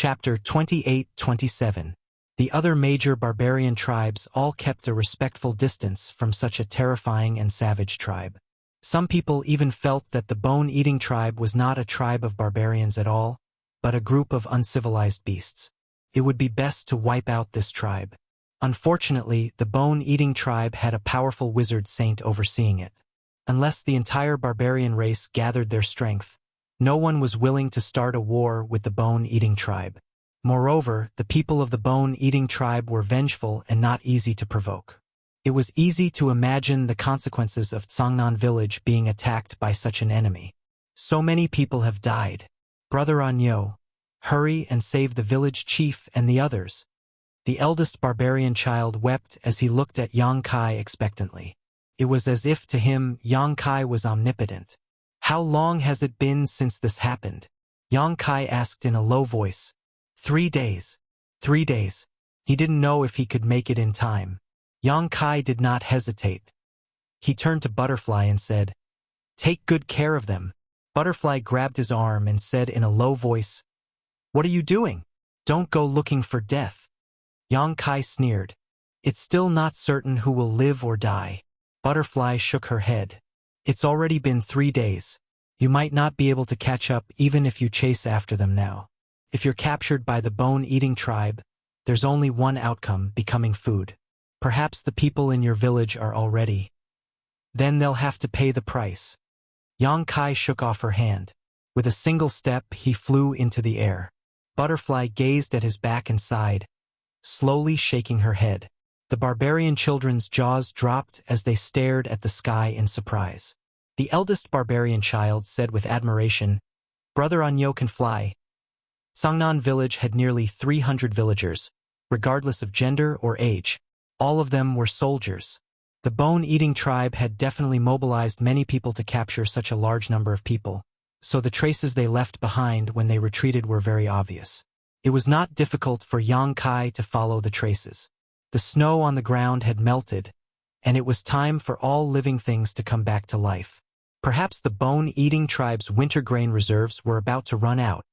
Chapter 28-27. The other major barbarian tribes all kept a respectful distance from such a terrifying and savage tribe. Some people even felt that the bone-eating tribe was not a tribe of barbarians at all, but a group of uncivilized beasts. It would be best to wipe out this tribe. Unfortunately, the bone-eating tribe had a powerful wizard saint overseeing it. Unless the entire barbarian race gathered their strength, no one was willing to start a war with the bone-eating tribe. Moreover, the people of the bone-eating tribe were vengeful and not easy to provoke. It was easy to imagine the consequences of Tsangnan village being attacked by such an enemy. So many people have died. Brother Anyo, hurry and save the village chief and the others. The eldest barbarian child wept as he looked at Yang Kai expectantly. It was as if to him Yang Kai was omnipotent. How long has it been since this happened? Yang Kai asked in a low voice. 3 days. 3 days. He didn't know if he could make it in time. Yang Kai did not hesitate. He turned to Butterfly and said, "Take good care of them." Butterfly grabbed his arm and said in a low voice, "What are you doing? Don't go looking for death." Yang Kai sneered. "It's still not certain who will live or die." Butterfly shook her head. "It's already been 3 days. You might not be able to catch up even if you chase after them now. If you're captured by the bone-eating tribe, there's only one outcome, becoming food. Perhaps the people in your village are already. Then they'll have to pay the price." Yang Kai shook off her hand. With a single step, he flew into the air. Butterfly gazed at his back and sighed, slowly shaking her head. The barbarian children's jaws dropped as they stared at the sky in surprise. The eldest barbarian child said with admiration, "Brother Anyo can fly." Tsangnan village had nearly 300 villagers, regardless of gender or age. All of them were soldiers. The bone-eating tribe had definitely mobilized many people to capture such a large number of people, so the traces they left behind when they retreated were very obvious. It was not difficult for Yang Kai to follow the traces. The snow on the ground had melted, and it was time for all living things to come back to life. Perhaps the bone-eating tribe's winter grain reserves were about to run out,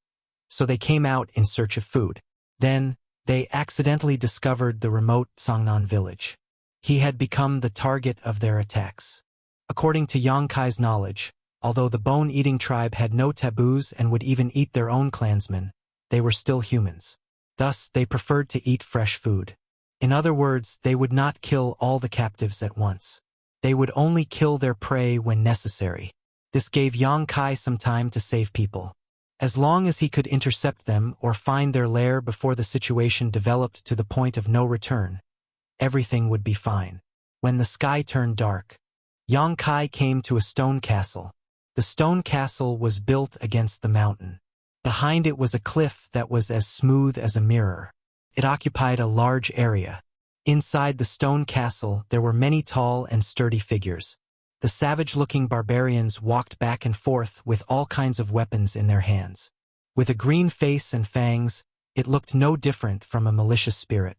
so they came out in search of food. Then, they accidentally discovered the remote Tsangnan village. He had become the target of their attacks. According to Yang Kai's knowledge, although the bone-eating tribe had no taboos and would even eat their own clansmen, they were still humans. Thus, they preferred to eat fresh food. In other words, they would not kill all the captives at once. They would only kill their prey when necessary. This gave Yang Kai some time to save people. As long as he could intercept them or find their lair before the situation developed to the point of no return, everything would be fine. When the sky turned dark, Yang Kai came to a stone castle. The stone castle was built against the mountain. Behind it was a cliff that was as smooth as a mirror. It occupied a large area. Inside the stone castle, there were many tall and sturdy figures. The savage-looking barbarians walked back and forth with all kinds of weapons in their hands. With a green face and fangs, it looked no different from a malicious spirit.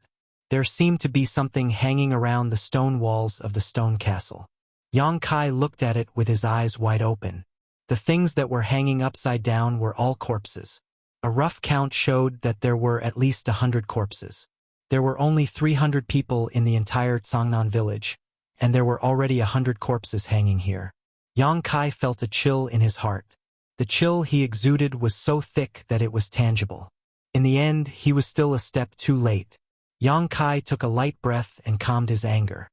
There seemed to be something hanging around the stone walls of the stone castle. Yang Kai looked at it with his eyes wide open. The things that were hanging upside down were all corpses. A rough count showed that there were at least 100 corpses. There were only 300 people in the entire Tsangnan village, and there were already 100 corpses hanging here. Yang Kai felt a chill in his heart. The chill he exuded was so thick that it was tangible. In the end, he was still a step too late. Yang Kai took a light breath and calmed his anger.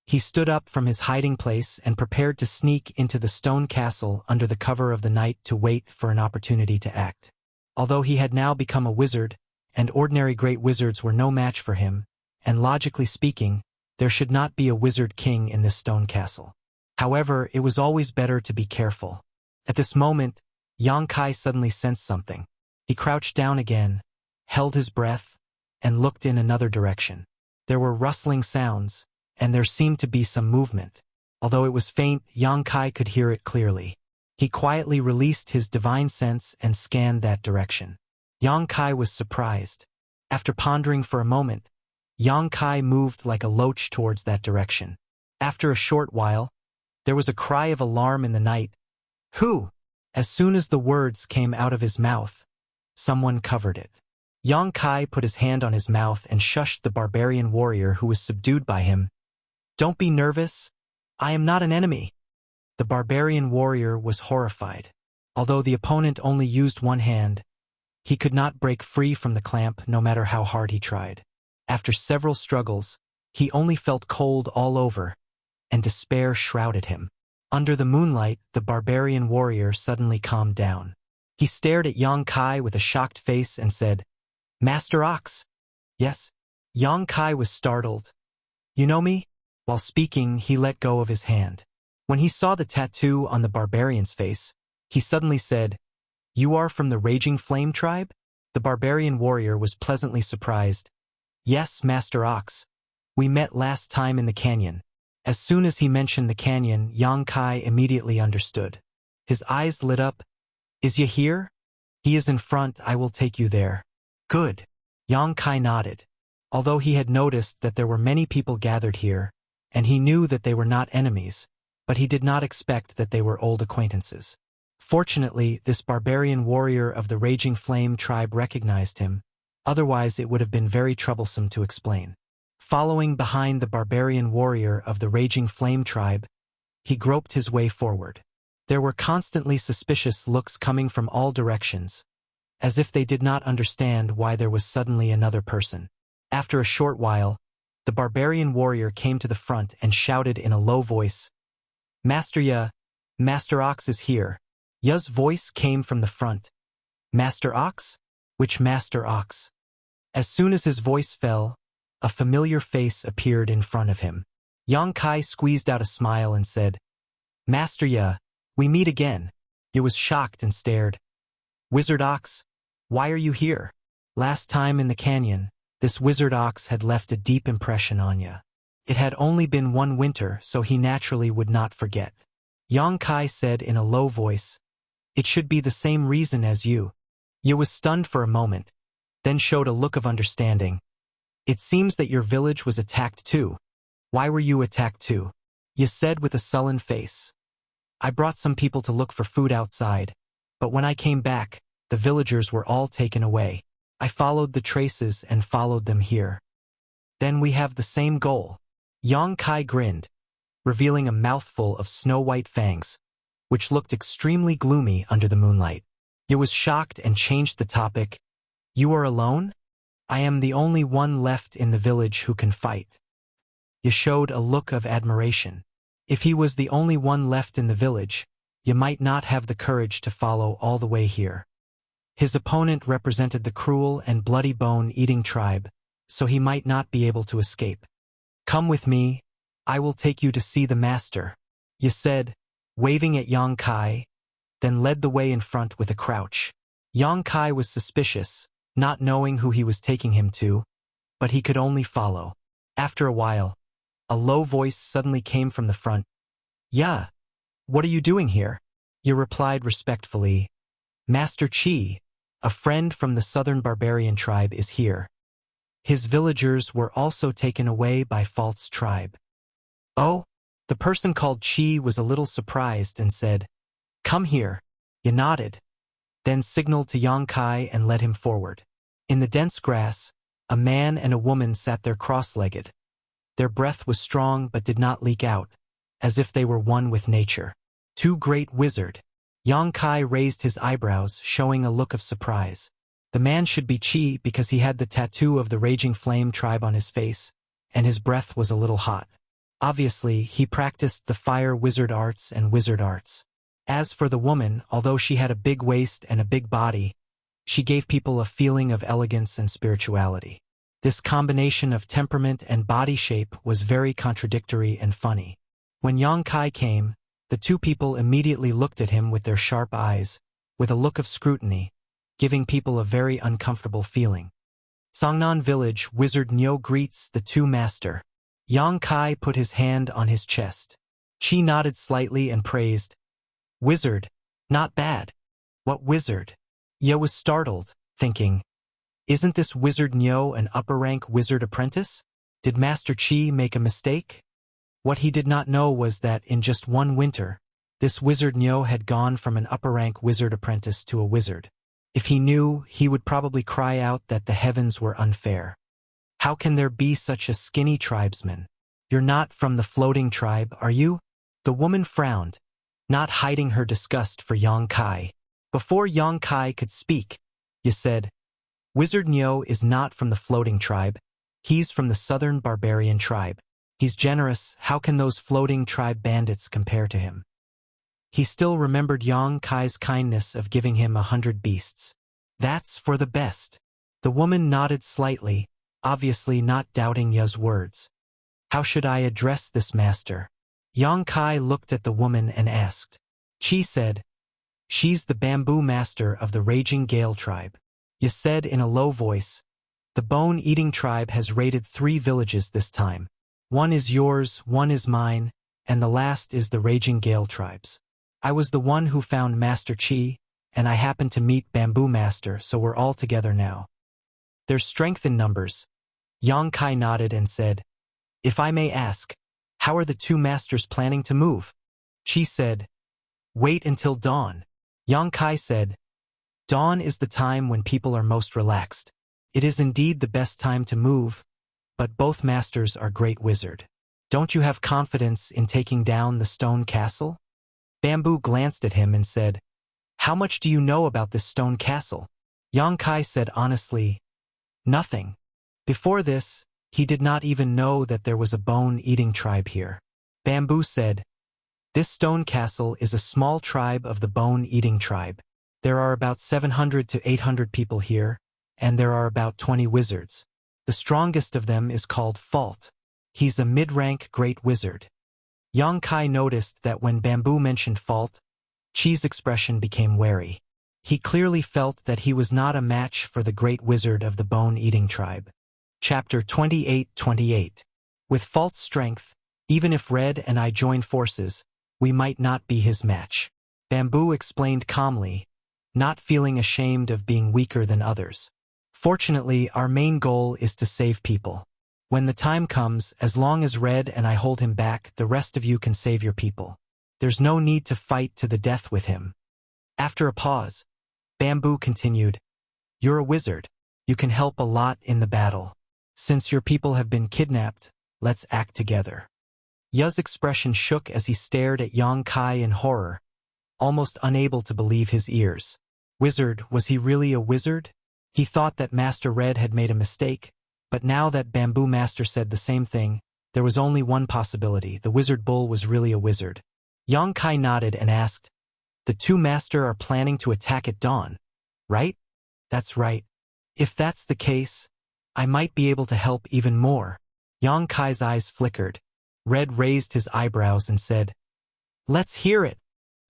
He stood up from his hiding place and prepared to sneak into the stone castle under the cover of the night to wait for an opportunity to act. Although he had now become a wizard, and ordinary great wizards were no match for him, and logically speaking, there should not be a wizard king in this stone castle. However, it was always better to be careful. At this moment, Yang Kai suddenly sensed something. He crouched down again, held his breath, and looked in another direction. There were rustling sounds, and there seemed to be some movement. Although it was faint, Yang Kai could hear it clearly. He quietly released his divine sense and scanned that direction. Yang Kai was surprised. After pondering for a moment, Yang Kai moved like a loach towards that direction. After a short while, there was a cry of alarm in the night. "Who?" As soon as the words came out of his mouth, someone covered it. Yang Kai put his hand on his mouth and shushed the barbarian warrior who was subdued by him. Don't be nervous. I am not an enemy. The barbarian warrior was horrified. Although the opponent only used one hand, he could not break free from the clamp no matter how hard he tried. After several struggles, he only felt cold all over, and despair shrouded him. Under the moonlight, the barbarian warrior suddenly calmed down. He stared at Yang Kai with a shocked face and said, "Master Ox." "Yes." Yang Kai was startled. "You know me?" While speaking, he let go of his hand. When he saw the tattoo on the barbarian's face, he suddenly said, "You are from the Raging Flame tribe?" The barbarian warrior was pleasantly surprised. "Yes, Master Ox. We met last time in the canyon." As soon as he mentioned the canyon, Yang Kai immediately understood. His eyes lit up. "Is he here?" "He is in front. I will take you there." "Good." Yang Kai nodded. Although he had noticed that there were many people gathered here, and he knew that they were not enemies, but he did not expect that they were old acquaintances. Fortunately, this barbarian warrior of the Raging Flame tribe recognized him, otherwise it would have been very troublesome to explain. Following behind the barbarian warrior of the Raging Flame tribe, he groped his way forward. There were constantly suspicious looks coming from all directions, as if they did not understand why there was suddenly another person. After a short while, the barbarian warrior came to the front and shouted in a low voice, "Master Ya, Master Ox is here." Ya's voice came from the front. "Master Ox? Which Master Ox?" As soon as his voice fell, a familiar face appeared in front of him. Yang Kai squeezed out a smile and said, "Master Ya, we meet again." Ya was shocked and stared. "Wizard Ox, why are you here?" Last time in the canyon, this Wizard Ox had left a deep impression on Ya. It had only been one winter, so he naturally would not forget. Yang Kai said in a low voice, "It should be the same reason as you." Ya was stunned for a moment, then showed a look of understanding. "It seems that your village was attacked too. Why were you attacked too?" Ya said with a sullen face. "I brought some people to look for food outside, but when I came back, the villagers were all taken away. I followed the traces and followed them here." "Then we have the same goal." Yang Kai grinned, revealing a mouthful of snow-white fangs, which looked extremely gloomy under the moonlight. Ya was shocked and changed the topic. "You are alone?" "I am the only one left in the village who can fight." Ya showed a look of admiration. If he was the only one left in the village, Ya might not have the courage to follow all the way here. His opponent represented the cruel and bloody bone-eating tribe, so he might not be able to escape. "Come with me. I will take you to see the master," Ya said, waving at Yang Kai, then led the way in front with a crouch. Yang Kai was suspicious, not knowing who he was taking him to, but he could only follow. After a while, a low voice suddenly came from the front. "Ya, what are you doing here?" Ya replied respectfully, "Master Chi, a friend from the southern barbarian tribe, is here. His villagers were also taken away by False tribe." "Oh?" The person called Chi was a little surprised and said, "Come here." Ya nodded, then signaled to Yang Kai and led him forward. In the dense grass, a man and a woman sat there cross-legged. Their breath was strong but did not leak out, as if they were one with nature. "Two great wizard." Yang Kai raised his eyebrows, showing a look of surprise. The man should be Chi because he had the tattoo of the Raging Flame tribe on his face, and his breath was a little hot. Obviously, he practiced the fire wizard arts and wizard arts. As for the woman, although she had a big waist and a big body, she gave people a feeling of elegance and spirituality. This combination of temperament and body shape was very contradictory and funny. When Yang Kai came, the two people immediately looked at him with their sharp eyes, with a look of scrutiny, giving people a very uncomfortable feeling. Songnan Village, Wizard Nyo greets the two master. Yang Kai put his hand on his chest. Chi nodded slightly and praised, "Wizard, not bad." "What wizard?" Ya was startled, thinking, "Isn't this Wizard Nyo an upper-rank wizard apprentice? Did Master Chi make a mistake?" What he did not know was that in just one winter, this Wizard Nyo had gone from an upper-rank wizard apprentice to a wizard. If he knew, he would probably cry out that the heavens were unfair. How can there be such a skinny tribesman? You're not from the floating tribe, are you? The woman frowned, not hiding her disgust for Yang Kai. Before Yang Kai could speak, Ye said, Wizard Nyo is not from the floating tribe. He's from the southern barbarian tribe. He's generous. How can those floating tribe bandits compare to him? He still remembered Yang Kai's kindness of giving him 100 beasts. That's for the best. The woman nodded slightly, obviously not doubting Ye's words. How should I address this master? Yang Kai looked at the woman and asked. She said, She's the bamboo master of the Raging Gale tribe. Ye said in a low voice, The bone-eating tribe has raided 3 villages this time. One is yours, one is mine, and the last is the Raging Gale tribes. I was the one who found Master Chi, and I happened to meet Bamboo Master, so we're all together now. There's strength in numbers. Yang Kai nodded and said, If I may ask, how are the 2 masters planning to move? Chi said, Wait until dawn. Yang Kai said, Dawn is the time when people are most relaxed. It is indeed the best time to move, but both masters are great wizard. Don't you have confidence in taking down the stone castle? Bamboo glanced at him and said, How much do you know about this stone castle? Yang Kai said honestly, Nothing. Before this, he did not even know that there was a bone-eating tribe here. Bamboo said, This stone castle is a small tribe of the bone-eating tribe. There are about 700 to 800 people here, and there are about 20 wizards. The strongest of them is called Fault. He's a mid-rank great wizard. Yang Kai noticed that when Bamboo mentioned Fault, Chi's expression became wary. He clearly felt that he was not a match for the great wizard of the bone-eating tribe. Chapter 28:28. With Fault's strength, even if Red and I join forces, we might not be his match. Bamboo explained calmly, not feeling ashamed of being weaker than others. Fortunately, our main goal is to save people. When the time comes, as long as Red and I hold him back, the rest of you can save your people. There's no need to fight to the death with him. After a pause, Bamboo continued, You're a wizard. You can help a lot in the battle. Since your people have been kidnapped, let's act together. Ye's expression shook as he stared at Yang Kai in horror, almost unable to believe his ears. Wizard, was he really a wizard? He thought that Master Red had made a mistake, but now that Bamboo Master said the same thing, there was only one possibility. The Wizard Bull was really a wizard. Yang Kai nodded and asked, The 2 master are planning to attack at dawn, right? That's right. If that's the case, I might be able to help even more. Yang Kai's eyes flickered. Red raised his eyebrows and said, Let's hear it.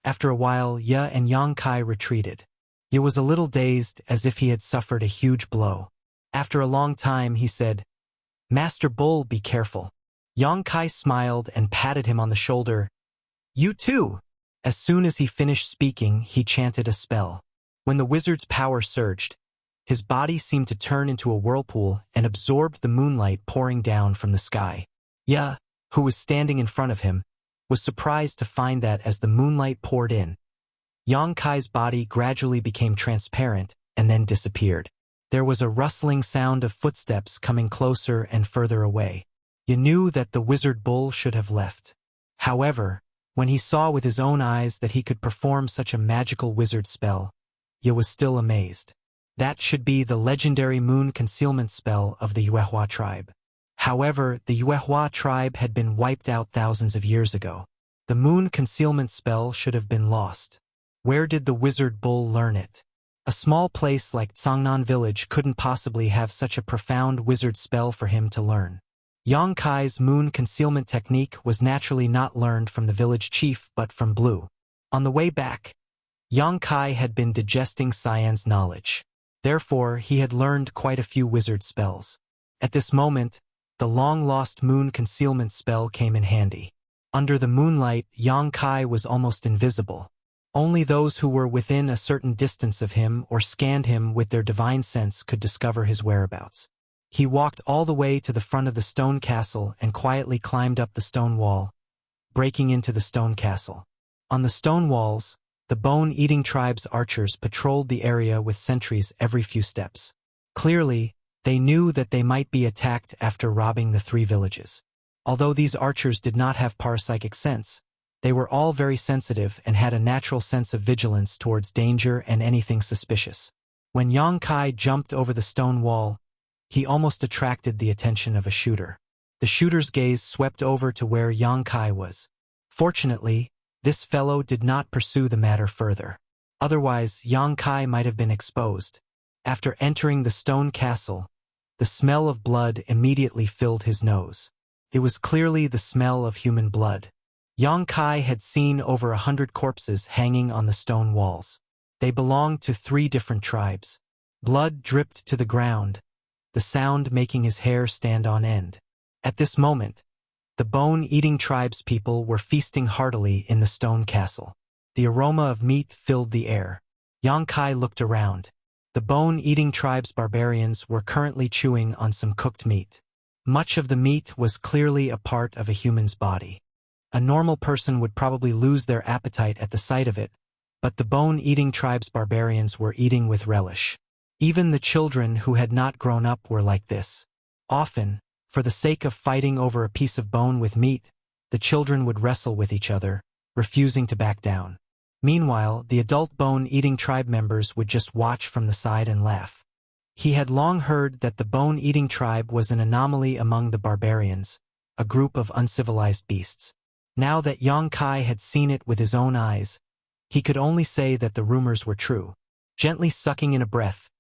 After a while, Ye and Yang Kai retreated. Ye was a little dazed, as if he had suffered a huge blow. After a long time, he said, Master Bull, be careful. Yang Kai smiled and patted him on the shoulder. You too. As soon as he finished speaking, he chanted a spell. When the wizard's power surged, his body seemed to turn into a whirlpool and absorbed the moonlight pouring down from the sky. Ye, who was standing in front of him, was surprised to find that as the moonlight poured in, Yang Kai's body gradually became transparent and then disappeared. There was a rustling sound of footsteps coming closer and further away. Ye knew that the Wizard Bull should have left. However, when he saw with his own eyes that he could perform such a magical wizard spell, Ye was still amazed. That should be the legendary moon concealment spell of the Yuehua tribe. However, the Yuehua tribe had been wiped out thousands of years ago. The moon concealment spell should have been lost. Where did the Wizard Bull learn it? A small place like Tsangnan village couldn't possibly have such a profound wizard spell for him to learn. Yang Kai's moon concealment technique was naturally not learned from the village chief but from Blue. On the way back, Yang Kai had been digesting Cyan's knowledge. Therefore, he had learned quite a few wizard spells. At this moment, the long-lost moon concealment spell came in handy. Under the moonlight, Yang Kai was almost invisible. Only those who were within a certain distance of him or scanned him with their divine sense could discover his whereabouts. He walked all the way to the front of the stone castle and quietly climbed up the stone wall, breaking into the stone castle. On the stone walls, The bone-eating tribe's archers patrolled the area with sentries every few steps. Clearly, they knew that they might be attacked after robbing the 3 villages. Although these archers did not have parapsychic sense, they were all very sensitive and had a natural sense of vigilance towards danger and anything suspicious. When Yang Kai jumped over the stone wall, he almost attracted the attention of a shooter. The shooter's gaze swept over to where Yang Kai was. Fortunately, this fellow did not pursue the matter further. Otherwise, Yang Kai might have been exposed. After entering the stone castle, the smell of blood immediately filled his nose. It was clearly the smell of human blood. Yang Kai had seen over 100 corpses hanging on the stone walls. They belonged to 3 different tribes. Blood dripped to the ground, the sound making his hair stand on end. At this moment, the bone-eating tribespeople were feasting heartily in the stone castle. The aroma of meat filled the air. Yang Kai looked around. The bone-eating tribe's barbarians were currently chewing on some cooked meat. Much of the meat was clearly a part of a human's body. A normal person would probably lose their appetite at the sight of it, but the bone-eating tribe's barbarians were eating with relish. Even the children who had not grown up were like this. Often, for the sake of fighting over a piece of bone with meat, the children would wrestle with each other, refusing to back down. Meanwhile, the adult bone-eating tribe members would just watch from the side and laugh. He had long heard that the bone-eating tribe was an anomaly among the barbarians, a group of uncivilized beasts. Now that Yang Kai had seen it with his own eyes, he could only say that the rumors were true. Gently sucking in a breath,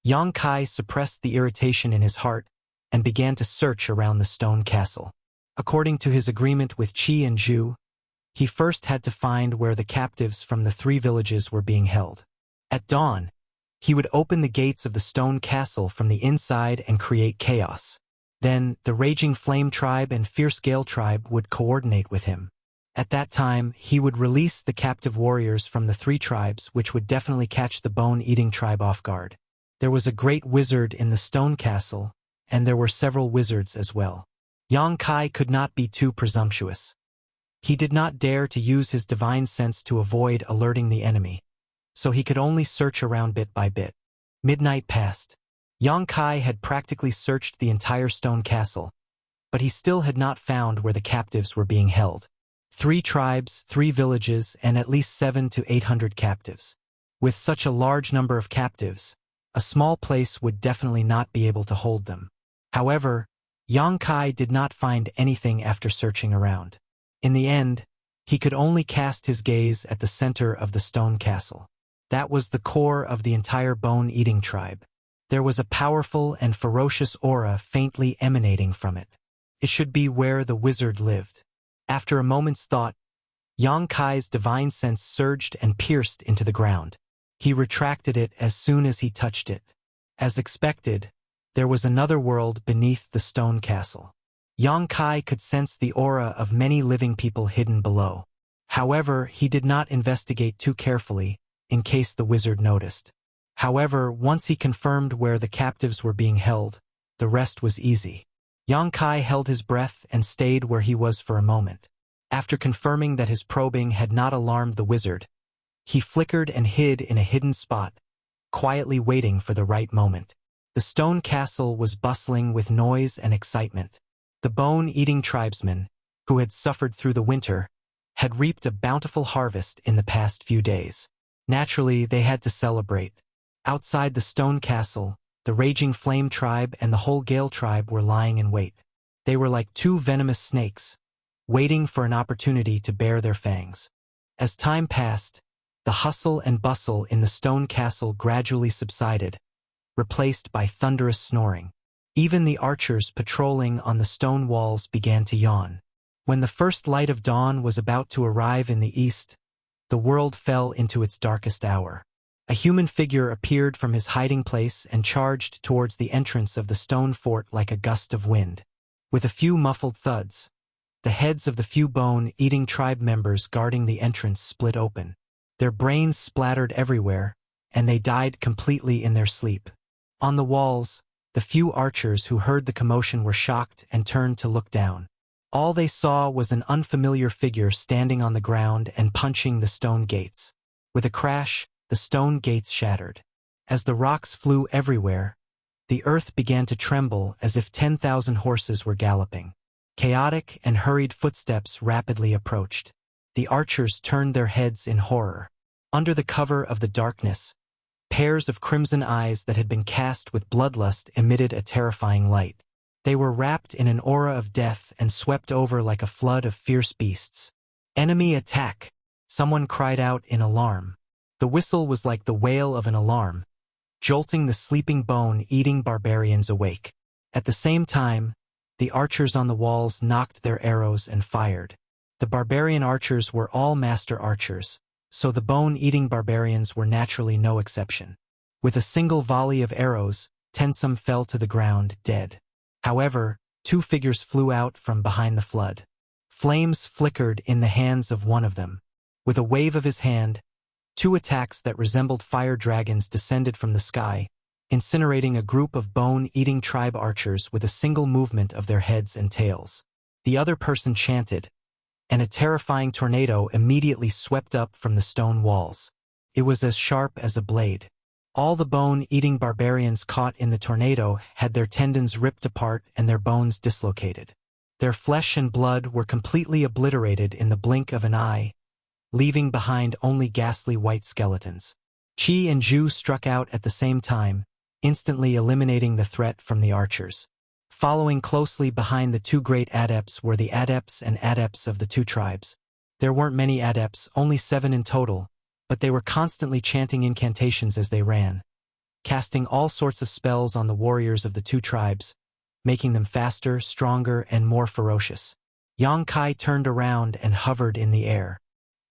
Yang Kai suppressed the irritation in his heart and began to search around the stone castle. According to his agreement with Qi and Zhu, he first had to find where the captives from the 3 villages were being held. At dawn, he would open the gates of the stone castle from the inside and create chaos. Then, the Raging Flame tribe and Fierce Gale tribe would coordinate with him. At that time, he would release the captive warriors from the 3 tribes, which would definitely catch the bone-eating tribe off guard. There was a great wizard in the stone castle, and there were several wizards as well. Yang Kai could not be too presumptuous. He did not dare to use his divine sense to avoid alerting the enemy, so he could only search around bit by bit. Midnight passed. Yang Kai had practically searched the entire stone castle, but he still had not found where the captives were being held. 3 tribes, 3 villages, and at least 700 to 800 captives. With such a large number of captives, a small place would definitely not be able to hold them. However, Yang Kai did not find anything after searching around. In the end, he could only cast his gaze at the center of the stone castle. That was the core of the entire bone-eating tribe. There was a powerful and ferocious aura faintly emanating from it. It should be where the wizard lived. After a moment's thought, Yang Kai's divine sense surged and pierced into the ground. He retracted it as soon as he touched it. As expected, there was another world beneath the stone castle. Yang Kai could sense the aura of many living people hidden below. However, he did not investigate too carefully, in case the wizard noticed. However, once he confirmed where the captives were being held, the rest was easy. Yang Kai held his breath and stayed where he was for a moment. After confirming that his probing had not alarmed the wizard, he flickered and hid in a hidden spot, quietly waiting for the right moment. The stone castle was bustling with noise and excitement. The bone-eating tribesmen, who had suffered through the winter, had reaped a bountiful harvest in the past few days. Naturally, they had to celebrate. Outside the stone castle, the Raging Flame tribe and the whole Gale tribe were lying in wait. They were like 2 venomous snakes, waiting for an opportunity to bare their fangs. As time passed, the hustle and bustle in the stone castle gradually subsided, replaced by thunderous snoring. Even the archers patrolling on the stone walls began to yawn. When the first light of dawn was about to arrive in the east, the world fell into its darkest hour. A human figure appeared from his hiding place and charged towards the entrance of the stone fort like a gust of wind. With a few muffled thuds, the heads of the few bone-eating tribe members guarding the entrance split open. Their brains splattered everywhere, and they died completely in their sleep. On the walls, the few archers who heard the commotion were shocked and turned to look down. All they saw was an unfamiliar figure standing on the ground and punching the stone gates. With a crash, the stone gates shattered. As the rocks flew everywhere, the earth began to tremble as if 10,000 horses were galloping. Chaotic and hurried footsteps rapidly approached. The archers turned their heads in horror. Under the cover of the darkness, pairs of crimson eyes that had been cast with bloodlust emitted a terrifying light. They were wrapped in an aura of death and swept over like a flood of fierce beasts. "Enemy attack!" Someone cried out in alarm. The whistle was like the wail of an alarm, jolting the sleeping bone-eating barbarians awake. At the same time, the archers on the walls knocked their arrows and fired. The barbarian archers were all master archers, so the bone-eating barbarians were naturally no exception. With a single volley of arrows, 10 some fell to the ground, dead. However, 2 figures flew out from behind the flood. Flames flickered in the hands of one of them. With a wave of his hand, 2 attacks that resembled fire dragons descended from the sky, incinerating a group of bone-eating tribe archers with a single movement of their heads and tails. The other person chanted, and a terrifying tornado immediately swept up from the stone walls. It was as sharp as a blade. All the bone-eating barbarians caught in the tornado had their tendons ripped apart and their bones dislocated. Their flesh and blood were completely obliterated in the blink of an eye, leaving behind only ghastly white skeletons. Qi and Zhu struck out at the same time, instantly eliminating the threat from the archers. Following closely behind the 2 great adepts were the adepts and adepts of the 2 tribes. There weren't many adepts, only 7 in total, but they were constantly chanting incantations as they ran, casting all sorts of spells on the warriors of the 2 tribes, making them faster, stronger, and more ferocious. Yang Kai turned around and hovered in the air.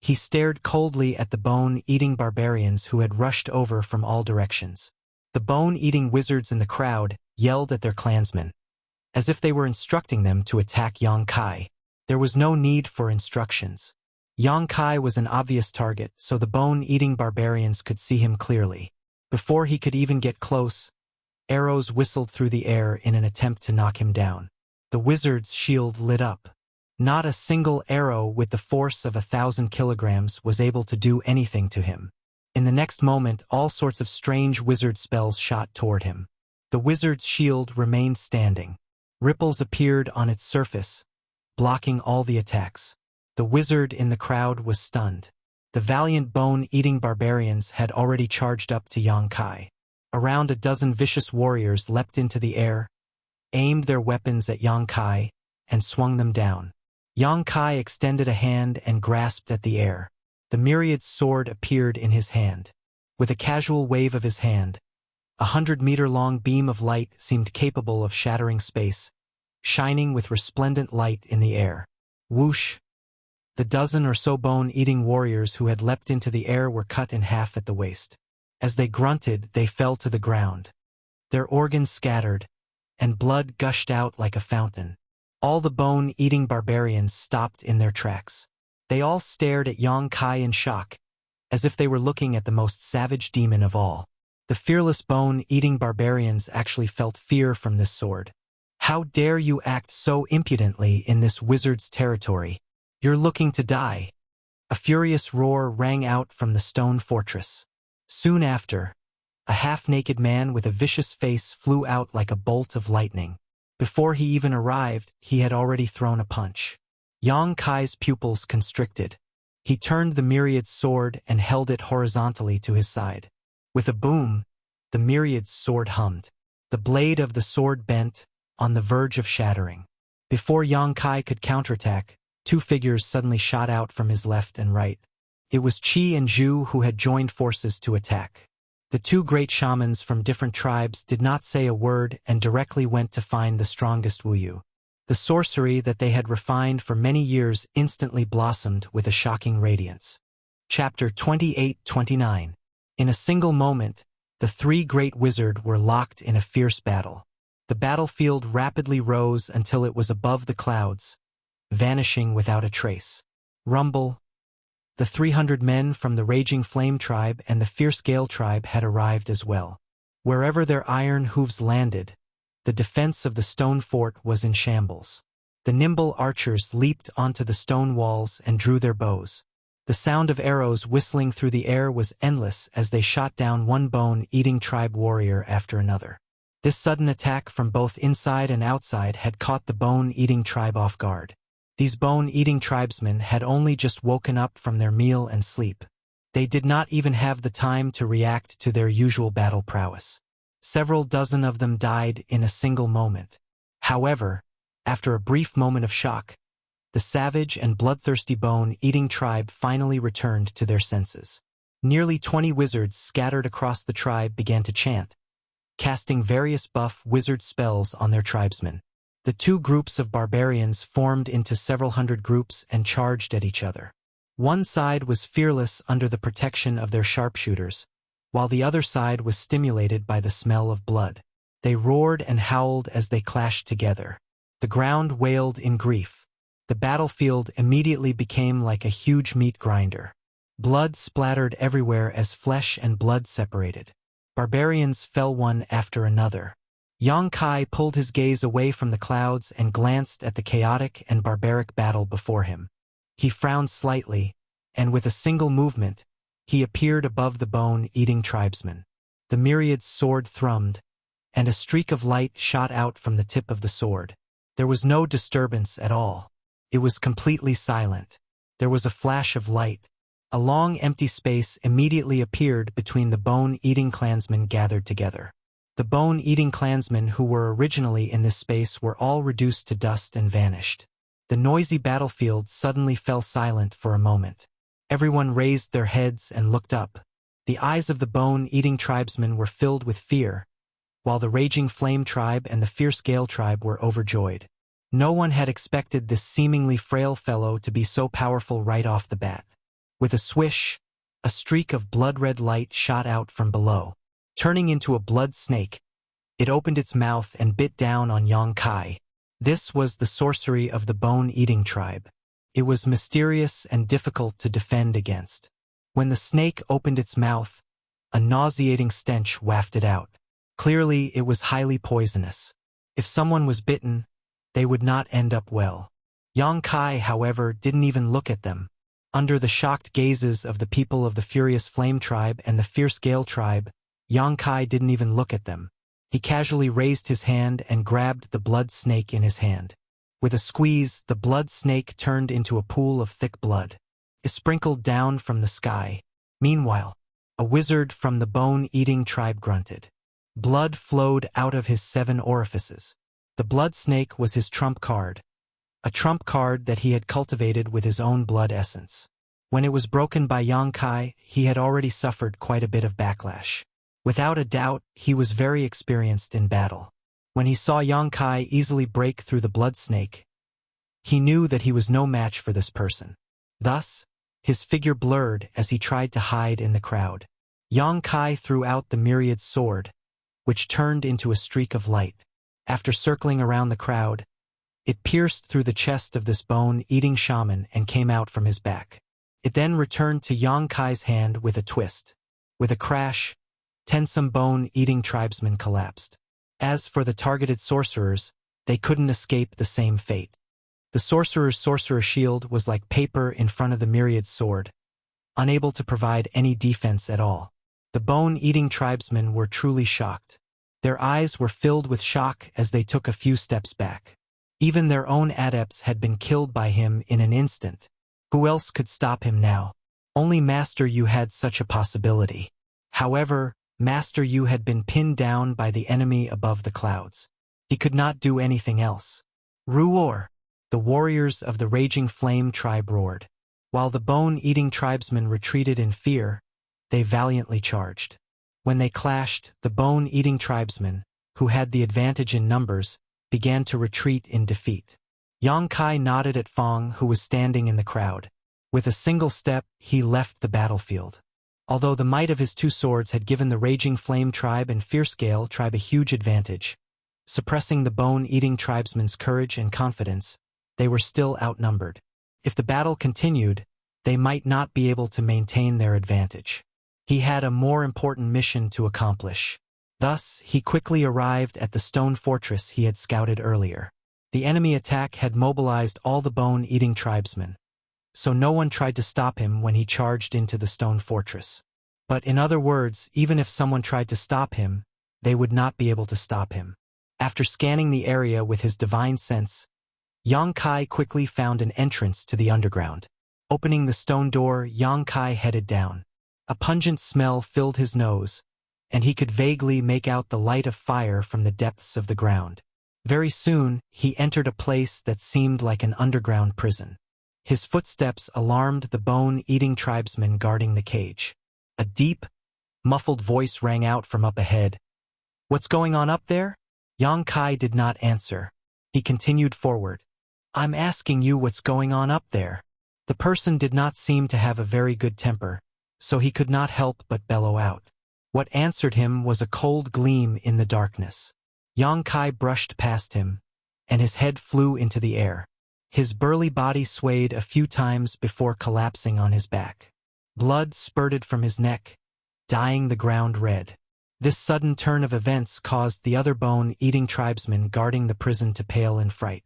He stared coldly at the bone-eating barbarians who had rushed over from all directions. The bone-eating wizards in the crowd yelled at their clansmen, as if they were instructing them to attack Yang Kai. There was no need for instructions. Yang Kai was an obvious target, so the bone-eating barbarians could see him clearly. Before he could even get close, arrows whistled through the air in an attempt to knock him down. The wizard's shield lit up. Not a single arrow with the force of 1,000 kilograms was able to do anything to him. In the next moment, all sorts of strange wizard spells shot toward him. The wizard's shield remained standing. Ripples appeared on its surface, blocking all the attacks. The wizard in the crowd was stunned. The valiant bone-eating barbarians had already charged up to Yang Kai. Around a dozen vicious warriors leapt into the air, aimed their weapons at Yang Kai, and swung them down. Yang Kai extended a hand and grasped at the air. The myriad sword appeared in his hand. With a casual wave of his hand, a 100-meter-long beam of light seemed capable of shattering space, shining with resplendent light in the air. Whoosh! The dozen or so bone-eating warriors who had leapt into the air were cut in half at the waist. As they grunted, they fell to the ground. Their organs scattered, and blood gushed out like a fountain. All the bone-eating barbarians stopped in their tracks. They all stared at Yang Kai in shock, as if they were looking at the most savage demon of all. The fearless bone-eating barbarians actually felt fear from this sword. "How dare you act so impudently in this wizard's territory? You're looking to die." A furious roar rang out from the stone fortress. Soon after, a half-naked man with a vicious face flew out like a bolt of lightning. Before he even arrived, he had already thrown a punch. Yang Kai's pupils constricted. He turned the myriad's sword and held it horizontally to his side. With a boom, the myriad's sword hummed. The blade of the sword bent, on the verge of shattering. Before Yang Kai could counterattack, 2 figures suddenly shot out from his left and right. It was Qi and Zhu who had joined forces to attack. The 2 great shamans from different tribes did not say a word and directly went to find the strongest Wuyu. The sorcery that they had refined for many years instantly blossomed with a shocking radiance. Chapter 28-29. In a single moment, the 3 great wizards were locked in a fierce battle. The battlefield rapidly rose until it was above the clouds, vanishing without a trace. Rumble. The 300 men from the Raging Flame tribe and the Fierce Gale tribe had arrived as well. Wherever their iron hooves landed, the defense of the stone fort was in shambles. The nimble archers leaped onto the stone walls and drew their bows. The The sound of arrows whistling through the air was endless as they shot down one bone-eating tribe warrior after another. This sudden attack from both inside and outside had caught the bone-eating tribe off guard. These bone-eating tribesmen had only just woken up from their meal and sleep. They did not even have the time to react to their usual battle prowess. Several dozen of them died in a single moment. However, after a brief moment of shock, the savage and bloodthirsty bone-eating tribe finally returned to their senses. Nearly 20 wizards scattered across the tribe began to chant, casting various buff wizard spells on their tribesmen. The two groups of barbarians formed into several hundred groups and charged at each other. One side was fearless under the protection of their sharpshooters, while the other side was stimulated by the smell of blood. They roared and howled as they clashed together. The ground wailed in grief. The battlefield immediately became like a huge meat grinder. Blood splattered everywhere as flesh and blood separated. Barbarians fell one after another. Yang Kai pulled his gaze away from the clouds and glanced at the chaotic and barbaric battle before him. He frowned slightly, and with a single movement, he appeared above the bone-eating tribesmen. The myriad's sword thrummed, and a streak of light shot out from the tip of the sword. There was no disturbance at all. It was completely silent. There was a flash of light. A long empty space immediately appeared between the bone-eating clansmen gathered together. The bone-eating clansmen who were originally in this space were all reduced to dust and vanished. The noisy battlefield suddenly fell silent for a moment. Everyone raised their heads and looked up. The eyes of the bone-eating tribesmen were filled with fear, while the raging flame tribe and the fierce gale tribe were overjoyed. No one had expected this seemingly frail fellow to be so powerful right off the bat. With a swish, a streak of blood-red light shot out from below. Turning into a blood snake, it opened its mouth and bit down on Yang Kai. This was the sorcery of the bone-eating tribe. It was mysterious and difficult to defend against. When the snake opened its mouth, a nauseating stench wafted out. Clearly, it was highly poisonous. If someone was bitten, they would not end up well. Yang Kai, however, didn't even look at them. Under the shocked gazes of the people of the furious flame tribe and the fierce gale tribe, Yang Kai didn't even look at them. He casually raised his hand and grabbed the blood snake in his hand. With a squeeze, the blood snake turned into a pool of thick blood. It sprinkled down from the sky. Meanwhile, a wizard from the bone-eating tribe grunted. Blood flowed out of his 7 orifices. The blood snake was his trump card, a trump card that he had cultivated with his own blood essence. When it was broken by Yang Kai, he had already suffered quite a bit of backlash. Without a doubt, he was very experienced in battle. When he saw Yang Kai easily break through the blood snake, he knew that he was no match for this person. Thus, his figure blurred as he tried to hide in the crowd. Yang Kai threw out the myriad sword, which turned into a streak of light. After circling around the crowd, it pierced through the chest of this bone-eating shaman and came out from his back. It then returned to Yang Kai's hand with a twist. With a crash, 10 bone-eating tribesmen collapsed. As for the targeted sorcerers, they couldn't escape the same fate. The sorcerer's sorcerer shield was like paper in front of the myriad sword, unable to provide any defense at all. The bone-eating tribesmen were truly shocked. Their eyes were filled with shock as they took a few steps back. Even their own adepts had been killed by him in an instant. Who else could stop him now? Only Master Yu had such a possibility. However, Master Yu had been pinned down by the enemy above the clouds. He could not do anything else. Roar! The warriors of the Raging Flame tribe roared. While the bone-eating tribesmen retreated in fear, they valiantly charged. When they clashed, the bone-eating tribesmen, who had the advantage in numbers, began to retreat in defeat. Yang Kai nodded at Fong, who was standing in the crowd. With a single step, he left the battlefield. Although the might of his 2 swords had given the Raging Flame tribe and Fierce Gale tribe a huge advantage, suppressing the bone-eating tribesmen's courage and confidence, they were still outnumbered. If the battle continued, they might not be able to maintain their advantage. He had a more important mission to accomplish. Thus, he quickly arrived at the stone fortress he had scouted earlier. The enemy attack had mobilized all the bone-eating tribesmen, so no one tried to stop him when he charged into the stone fortress. But in other words, even if someone tried to stop him, they would not be able to stop him. After scanning the area with his divine sense, Yang Kai quickly found an entrance to the underground. Opening the stone door, Yang Kai headed down. A pungent smell filled his nose, and he could vaguely make out the light of fire from the depths of the ground. Very soon, he entered a place that seemed like an underground prison. His footsteps alarmed the bone-eating tribesmen guarding the cage. A deep, muffled voice rang out from up ahead. "What's going on up there?" Yang Kai did not answer. He continued forward. "I'm asking you what's going on up there." The person did not seem to have a very good temper, so he could not help but bellow out. What answered him was a cold gleam in the darkness. Yang Kai brushed past him, and his head flew into the air. His burly body swayed a few times before collapsing on his back. Blood spurted from his neck, dyeing the ground red. This sudden turn of events caused the other bone-eating tribesmen guarding the prison to pale in fright.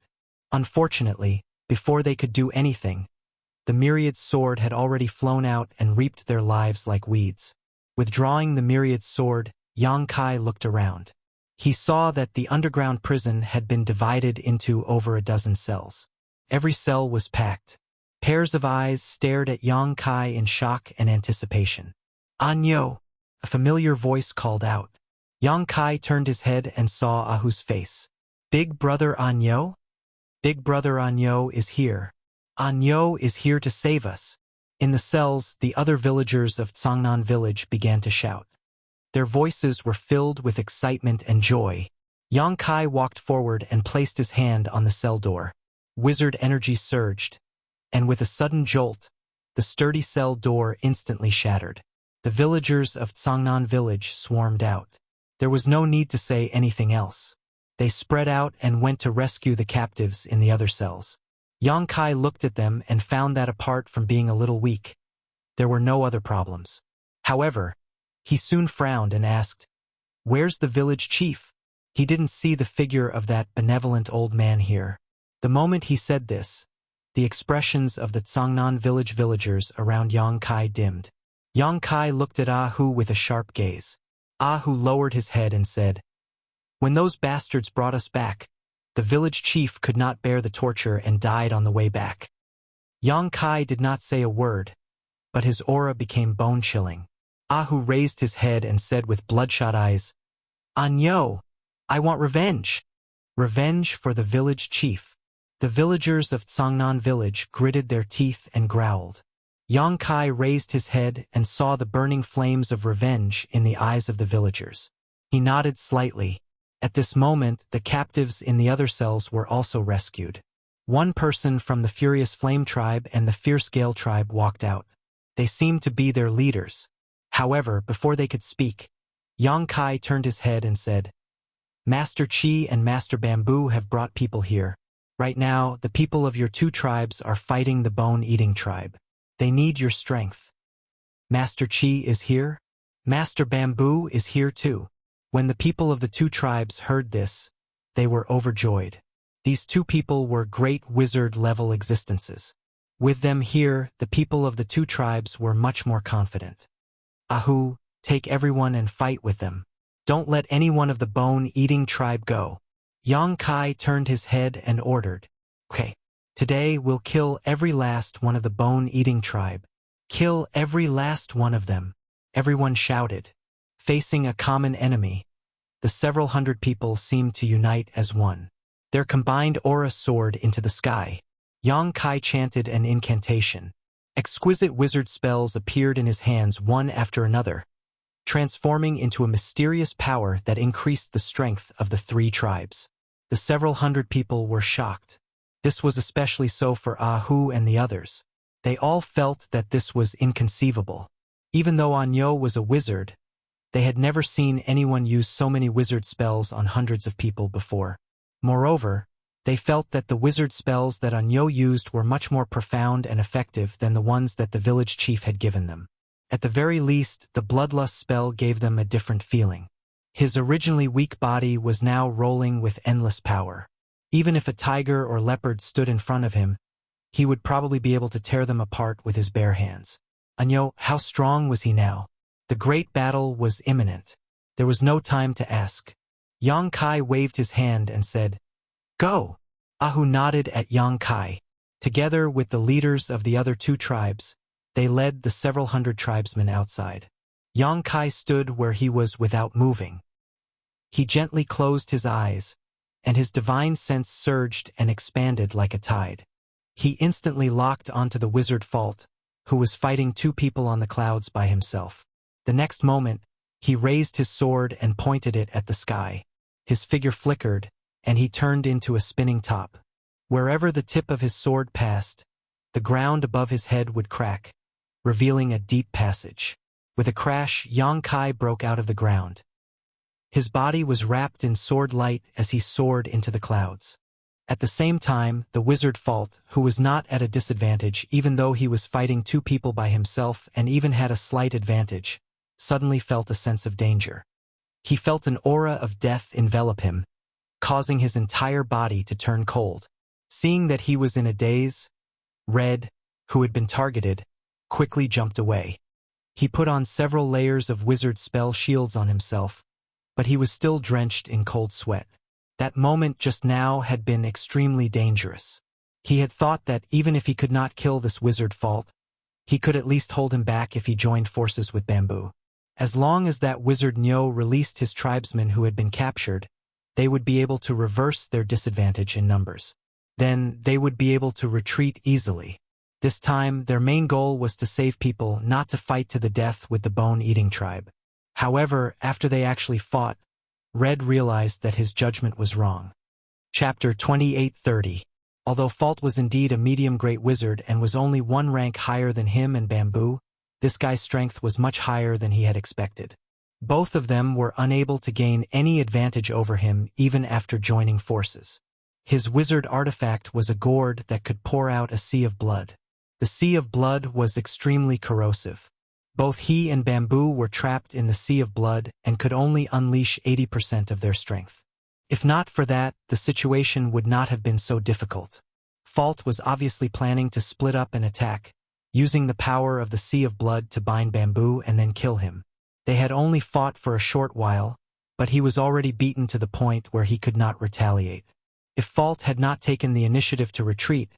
Unfortunately, before they could do anything, the myriad sword had already flown out and reaped their lives like weeds. Withdrawing the myriad sword, Yang Kai looked around. He saw that the underground prison had been divided into over a dozen cells. Every cell was packed. Pairs of eyes stared at Yang Kai in shock and anticipation. "Anyo!" A familiar voice called out. Yang Kai turned his head and saw Ahu's face. "Big brother Anyo? Big brother Anyo is here. Anyo is here to save us." In the cells, the other villagers of Tsangnan village began to shout. Their voices were filled with excitement and joy. Yang Kai walked forward and placed his hand on the cell door. Wizard energy surged, and with a sudden jolt, the sturdy cell door instantly shattered. The villagers of Tsangnan village swarmed out. There was no need to say anything else. They spread out and went to rescue the captives in the other cells. Yang Kai looked at them and found that apart from being a little weak, there were no other problems. However, he soon frowned and asked, "Where's the village chief?" He didn't see the figure of that benevolent old man here. The moment he said this, the expressions of the Tsangnan village villagers around Yang Kai dimmed. Yang Kai looked at Ahu with a sharp gaze. Ahu lowered his head and said, "When those bastards brought us back, the village chief could not bear the torture and died on the way back." Yang Kai did not say a word, but his aura became bone-chilling. Ahu raised his head and said with bloodshot eyes, "Anyo, I want revenge. Revenge for the village chief." The villagers of Tsangnan village gritted their teeth and growled. Yang Kai raised his head and saw the burning flames of revenge in the eyes of the villagers. He nodded slightly. At this moment, the captives in the other cells were also rescued. One person from the Furious Flame tribe and the Fierce Gale tribe walked out. They seemed to be their leaders. However, before they could speak, Yang Kai turned his head and said, "Master Chi and Master Bamboo have brought people here. Right now, the people of your two tribes are fighting the bone-eating tribe. They need your strength." "Master Chi is here? Master Bamboo is here too." When the people of the two tribes heard this, they were overjoyed. These two people were great wizard-level existences. With them here, the people of the two tribes were much more confident. "Ahu, take everyone and fight with them. Don't let any one of the bone-eating tribe go." Yang Kai turned his head and ordered, "Okay, today we'll kill every last one of the bone-eating tribe. Kill every last one of them." Everyone shouted. Facing a common enemy, the several hundred people seemed to unite as one. Their combined aura soared into the sky. Yang Kai chanted an incantation. Exquisite wizard spells appeared in his hands one after another, transforming into a mysterious power that increased the strength of the three tribes. The several hundred people were shocked. This was especially so for Ahu and the others. They all felt that this was inconceivable. Even though Anyo was a wizard, they had never seen anyone use so many wizard spells on hundreds of people before. Moreover, they felt that the wizard spells that Anyo used were much more profound and effective than the ones that the village chief had given them. At the very least, the bloodlust spell gave them a different feeling. His originally weak body was now rolling with endless power. Even if a tiger or leopard stood in front of him, he would probably be able to tear them apart with his bare hands. Anyo, how strong was he now? The great battle was imminent. There was no time to ask. Yang Kai waved his hand and said, "Go!" Ahu nodded at Yang Kai. Together with the leaders of the other two tribes, they led the several hundred tribesmen outside. Yang Kai stood where he was without moving. He gently closed his eyes, and his divine sense surged and expanded like a tide. He instantly locked onto the wizard Fault, who was fighting two people on the clouds by himself. The next moment, he raised his sword and pointed it at the sky. His figure flickered, and he turned into a spinning top. Wherever the tip of his sword passed, the ground above his head would crack, revealing a deep passage. With a crash, Yang Kai broke out of the ground. His body was wrapped in sword light as he soared into the clouds. At the same time, the wizard Fault, who was not at a disadvantage even though he was fighting two people by himself and even had a slight advantage, suddenly felt a sense of danger. He felt an aura of death envelop him, causing his entire body to turn cold. Seeing that he was in a daze, Red, who had been targeted, quickly jumped away. He put on several layers of wizard spell shields on himself, but he was still drenched in cold sweat. That moment just now had been extremely dangerous. He had thought that even if he could not kill this wizard Fault, he could at least hold him back if he joined forces with Bamboo. As long as that wizard Nyo released his tribesmen who had been captured, they would be able to reverse their disadvantage in numbers. Then they would be able to retreat easily. This time, their main goal was to save people, not to fight to the death with the bone-eating tribe. However, after they actually fought, Red realized that his judgment was wrong. Chapter 28:30. Although Fault was indeed a medium-great wizard and was only one rank higher than him and Bamboo, this guy's strength was much higher than he had expected. Both of them were unable to gain any advantage over him even after joining forces. His wizard artifact was a gourd that could pour out a sea of blood. The sea of blood was extremely corrosive. Both he and Bamboo were trapped in the sea of blood and could only unleash 80% of their strength. If not for that, the situation would not have been so difficult. Fault was obviously planning to split up and attack, using the power of the sea of blood to bind Bamboo and then kill him. They had only fought for a short while, but he was already beaten to the point where he could not retaliate. If Fault had not taken the initiative to retreat,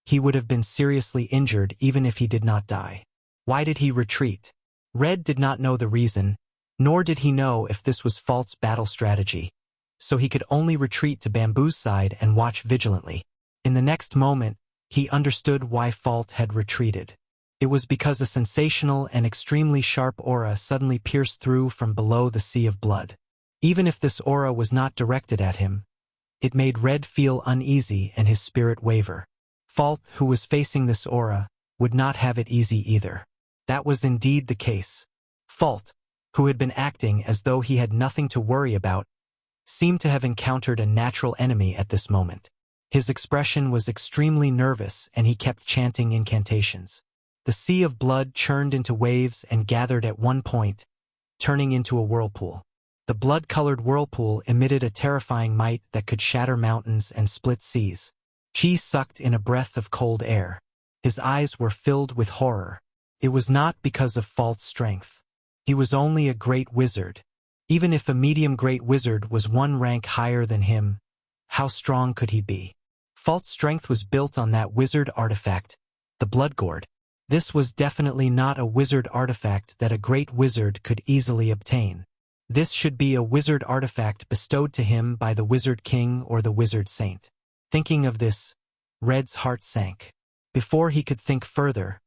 he would have been seriously injured even if he did not die. Why did he retreat? Red did not know the reason, nor did he know if this was Fault's battle strategy, so he could only retreat to Bamboo's side and watch vigilantly. In the next moment, he understood why Fault had retreated. It was because a sensational and extremely sharp aura suddenly pierced through from below the sea of blood. Even if this aura was not directed at him, it made Red feel uneasy and his spirit waver. Fault, who was facing this aura, would not have it easy either. That was indeed the case. Fault, who had been acting as though he had nothing to worry about, seemed to have encountered a natural enemy at this moment. His expression was extremely nervous and he kept chanting incantations. The sea of blood churned into waves and gathered at one point, turning into a whirlpool. The blood-colored whirlpool emitted a terrifying might that could shatter mountains and split seas. Chi sucked in a breath of cold air. His eyes were filled with horror. It was not because of Fault's strength. He was only a great wizard. Even if a medium-great wizard was one rank higher than him, how strong could he be? Fault's strength was built on that wizard artifact, the blood gourd. This was definitely not a wizard artifact that a great wizard could easily obtain. This should be a wizard artifact bestowed to him by the wizard king or the wizard saint. Thinking of this, Red's heart sank. Before he could think further,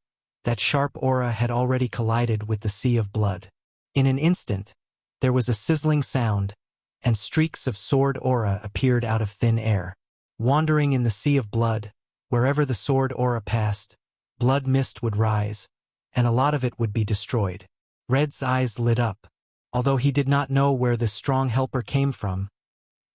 that sharp aura had already collided with the sea of blood. In an instant, there was a sizzling sound, and streaks of sword aura appeared out of thin air. Wandering in the sea of blood, wherever the sword aura passed, blood mist would rise, and a lot of it would be destroyed. Red's eyes lit up. Although he did not know where this strong helper came from,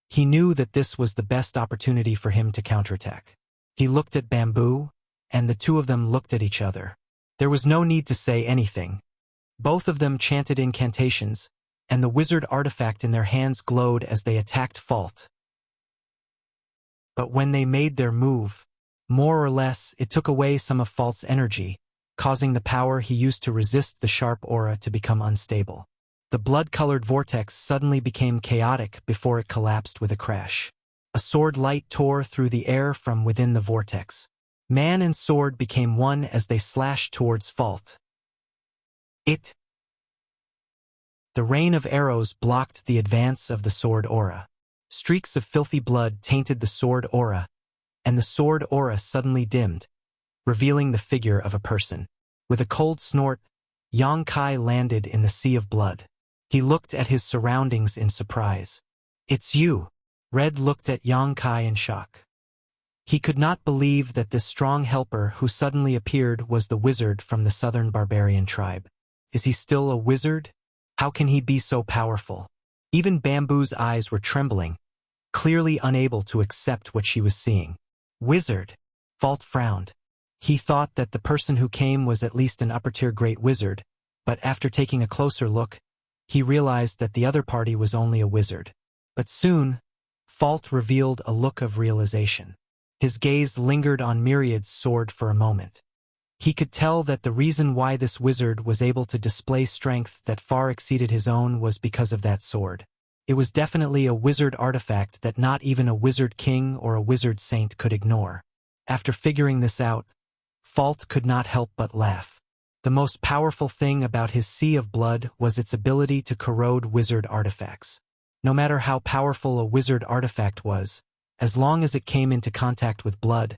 he knew that this was the best opportunity for him to counterattack. He looked at Bamboo, and the two of them looked at each other. There was no need to say anything. Both of them chanted incantations, and the wizard artifact in their hands glowed as they attacked Fault. But when they made their move, More or less, it took away some of Fault's energy, causing the power he used to resist the sharp aura to become unstable. The blood-colored vortex suddenly became chaotic before it collapsed with a crash. A sword light tore through the air from within the vortex. Man and sword became one as they slashed towards Fault. The rain of arrows blocked the advance of the sword aura. Streaks of filthy blood tainted the sword aura, and the sword aura suddenly dimmed, revealing the figure of a person. With a cold snort, Yang Kai landed in the sea of blood. He looked at his surroundings in surprise. "It's you." Red looked at Yang Kai in shock. He could not believe that this strong helper who suddenly appeared was the wizard from the southern barbarian tribe. Is he still a wizard? How can he be so powerful? Even Bamboo's eyes were trembling, clearly unable to accept what she was seeing. Wizard? Fault frowned. He thought that the person who came was at least an upper-tier great wizard, but after taking a closer look, he realized that the other party was only a wizard. But soon, Fault revealed a look of realization. His gaze lingered on Myriad's sword for a moment. He could tell that the reason why this wizard was able to display strength that far exceeded his own was because of that sword. It was definitely a wizard artifact that not even a wizard king or a wizard saint could ignore. After figuring this out, Fault could not help but laugh. The most powerful thing about his sea of blood was its ability to corrode wizard artifacts. No matter how powerful a wizard artifact was, as long as it came into contact with blood,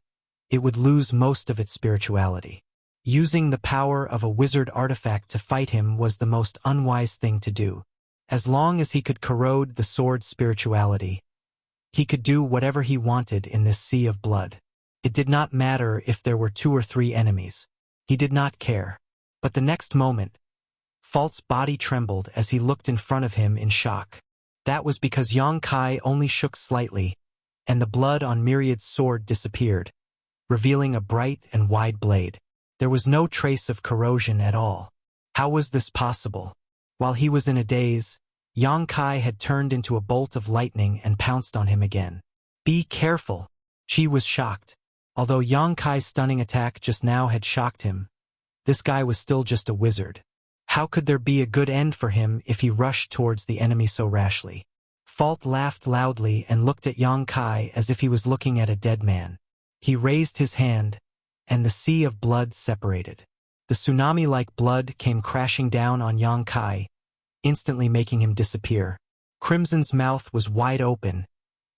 it would lose most of its spirituality. Using the power of a wizard artifact to fight him was the most unwise thing to do. As long as he could corrode the sword's spirituality, he could do whatever he wanted in this sea of blood. It did not matter if there were 2 or 3 enemies. He did not care. But the next moment, Fault's body trembled as he looked in front of him in shock. That was because Yang Kai only shook slightly, and the blood on Myriad's sword disappeared, revealing a bright and wide blade. There was no trace of corrosion at all. How was this possible? While he was in a daze, Yang Kai had turned into a bolt of lightning and pounced on him again. "Be careful!" She was shocked. Although Yang Kai's stunning attack just now had shocked him, this guy was still just a wizard. How could there be a good end for him if he rushed towards the enemy so rashly? Fault laughed loudly and looked at Yang Kai as if he was looking at a dead man. He raised his hand, and the sea of blood separated. The tsunami-like blood came crashing down on Yang Kai, instantly making him disappear. Crimson's mouth was wide open,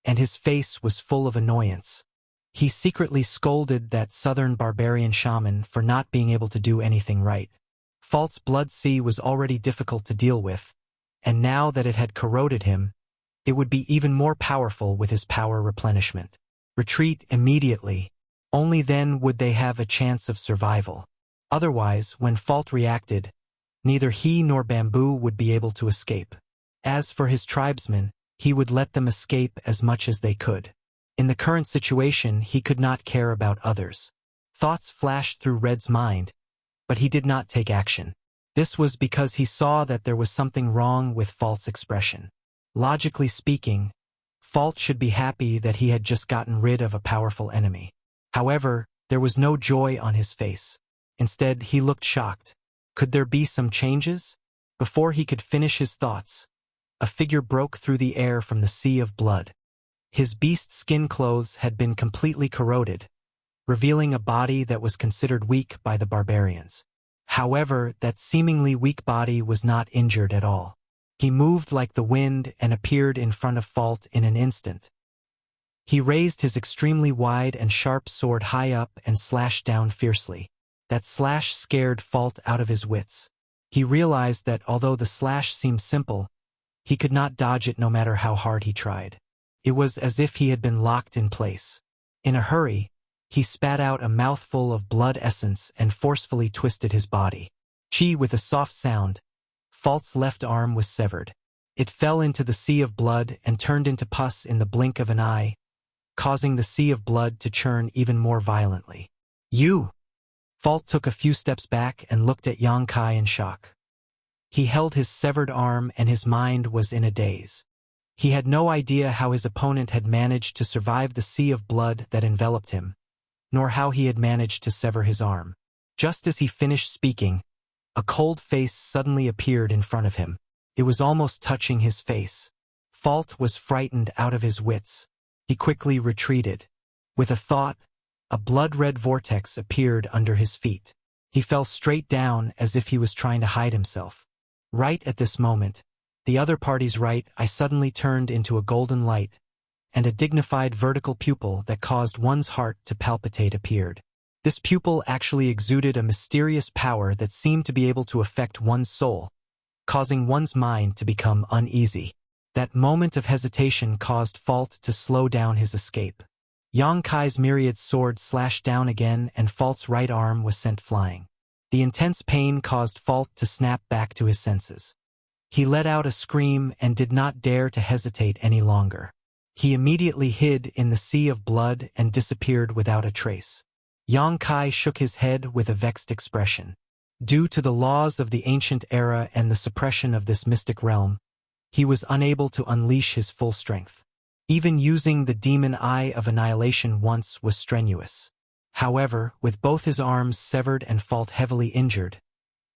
and his face was full of annoyance. He secretly scolded that southern barbarian shaman for not being able to do anything right. Fault's blood sea was already difficult to deal with, and now that it had corroded him, it would be even more powerful with his power replenishment. Retreat immediately. Only then would they have a chance of survival. Otherwise, when Fault reacted, neither he nor Bamboo would be able to escape. As for his tribesmen, he would let them escape as much as they could. In the current situation, he could not care about others. Thoughts flashed through Red's mind, but he did not take action. This was because he saw that there was something wrong with Fault's expression. Logically speaking, Fault should be happy that he had just gotten rid of a powerful enemy. However, there was no joy on his face. Instead, he looked shocked. Could there be some changes? Before he could finish his thoughts, a figure broke through the air from the sea of blood. His beast skin clothes had been completely corroded, revealing a body that was considered weak by the barbarians. However, that seemingly weak body was not injured at all. He moved like the wind and appeared in front of Fault in an instant. He raised his extremely wide and sharp sword high up and slashed down fiercely. That slash scared Fault out of his wits. He realized that although the slash seemed simple, he could not dodge it no matter how hard he tried. It was as if he had been locked in place. In a hurry, he spat out a mouthful of blood essence and forcefully twisted his body. Chi! With a soft sound, Fault's left arm was severed. It fell into the sea of blood and turned into pus in the blink of an eye, causing the sea of blood to churn even more violently. "You!" Fault took a few steps back and looked at Yang Kai in shock. He held his severed arm and his mind was in a daze. He had no idea how his opponent had managed to survive the sea of blood that enveloped him, nor how he had managed to sever his arm. Just as he finished speaking, a cold face suddenly appeared in front of him. It was almost touching his face. Fault was frightened out of his wits. He quickly retreated. With a thought, a blood-red vortex appeared under his feet. He fell straight down as if he was trying to hide himself. Right at this moment, the other party's right eye suddenly turned into a golden light, and a dignified vertical pupil that caused one's heart to palpitate appeared. This pupil actually exuded a mysterious power that seemed to be able to affect one's soul, causing one's mind to become uneasy. That moment of hesitation caused Fault to slow down his escape. Yang Kai's myriad sword slashed down again and Fault's right arm was sent flying. The intense pain caused Fault to snap back to his senses. He let out a scream and did not dare to hesitate any longer. He immediately hid in the sea of blood and disappeared without a trace. Yang Kai shook his head with a vexed expression. Due to the laws of the ancient era and the suppression of this mystic realm, he was unable to unleash his full strength. Even using the demon eye of annihilation once was strenuous. However, with both his arms severed and Fault heavily injured,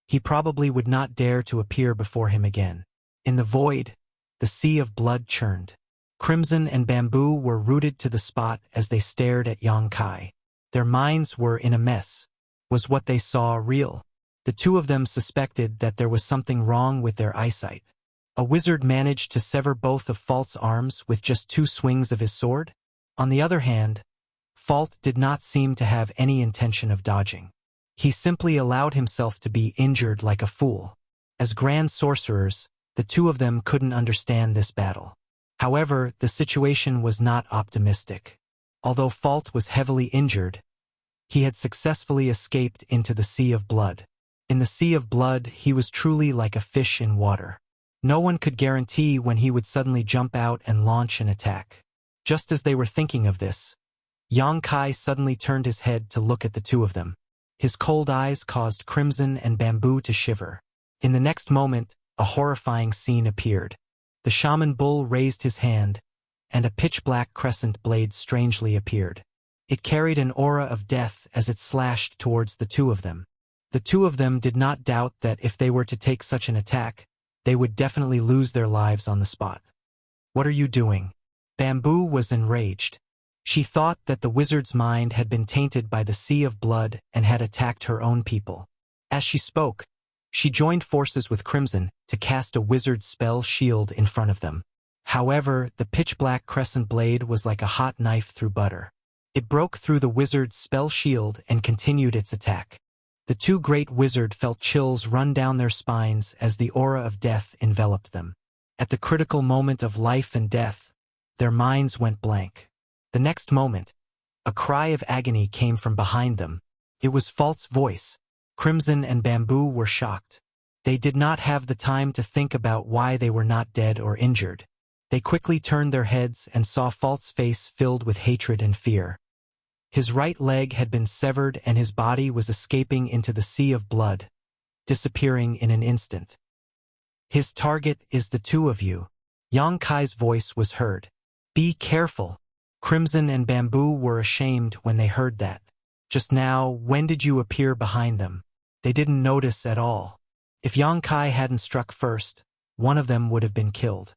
he probably would not dare to appear before him again. In the void, the sea of blood churned. Crimson and Bamboo were rooted to the spot as they stared at Yang Kai. Their minds were in a mess. Was what they saw real? The two of them suspected that there was something wrong with their eyesight. A wizard managed to sever both of Fault's arms with just 2 swings of his sword? On the other hand, Fault did not seem to have any intention of dodging. He simply allowed himself to be injured like a fool. As grand sorcerers, the two of them couldn't understand this battle. However, the situation was not optimistic. Although Fault was heavily injured, he had successfully escaped into the sea of blood. In the sea of blood, he was truly like a fish in water. No one could guarantee when he would suddenly jump out and launch an attack. Just as they were thinking of this, Yang Kai suddenly turned his head to look at the two of them. His cold eyes caused Crimson and Bamboo to shiver. In the next moment, a horrifying scene appeared. The shaman bull raised his hand, and a pitch-black crescent blade strangely appeared. It carried an aura of death as it slashed towards the two of them. The two of them did not doubt that if they were to take such an attack, they would definitely lose their lives on the spot. "What are you doing?" Bamboo was enraged. She thought that the wizard's mind had been tainted by the sea of blood and had attacked her own people. As she spoke, she joined forces with Crimson to cast a wizard spell shield in front of them. However, the pitch-black crescent blade was like a hot knife through butter. It broke through the wizard's spell shield and continued its attack. The two great wizards felt chills run down their spines as the aura of death enveloped them. At the critical moment of life and death, their minds went blank. The next moment, a cry of agony came from behind them. It was Fault's voice. Crimson and Bamboo were shocked. They did not have the time to think about why they were not dead or injured. They quickly turned their heads and saw Fault's face filled with hatred and fear. His right leg had been severed and his body was escaping into the sea of blood, disappearing in an instant. "His target is the two of you." Yang Kai's voice was heard. "Be careful." Crimson and Bamboo were ashamed when they heard that. Just now, when did you appear behind them? They didn't notice at all. If Yang Kai hadn't struck first, one of them would have been killed.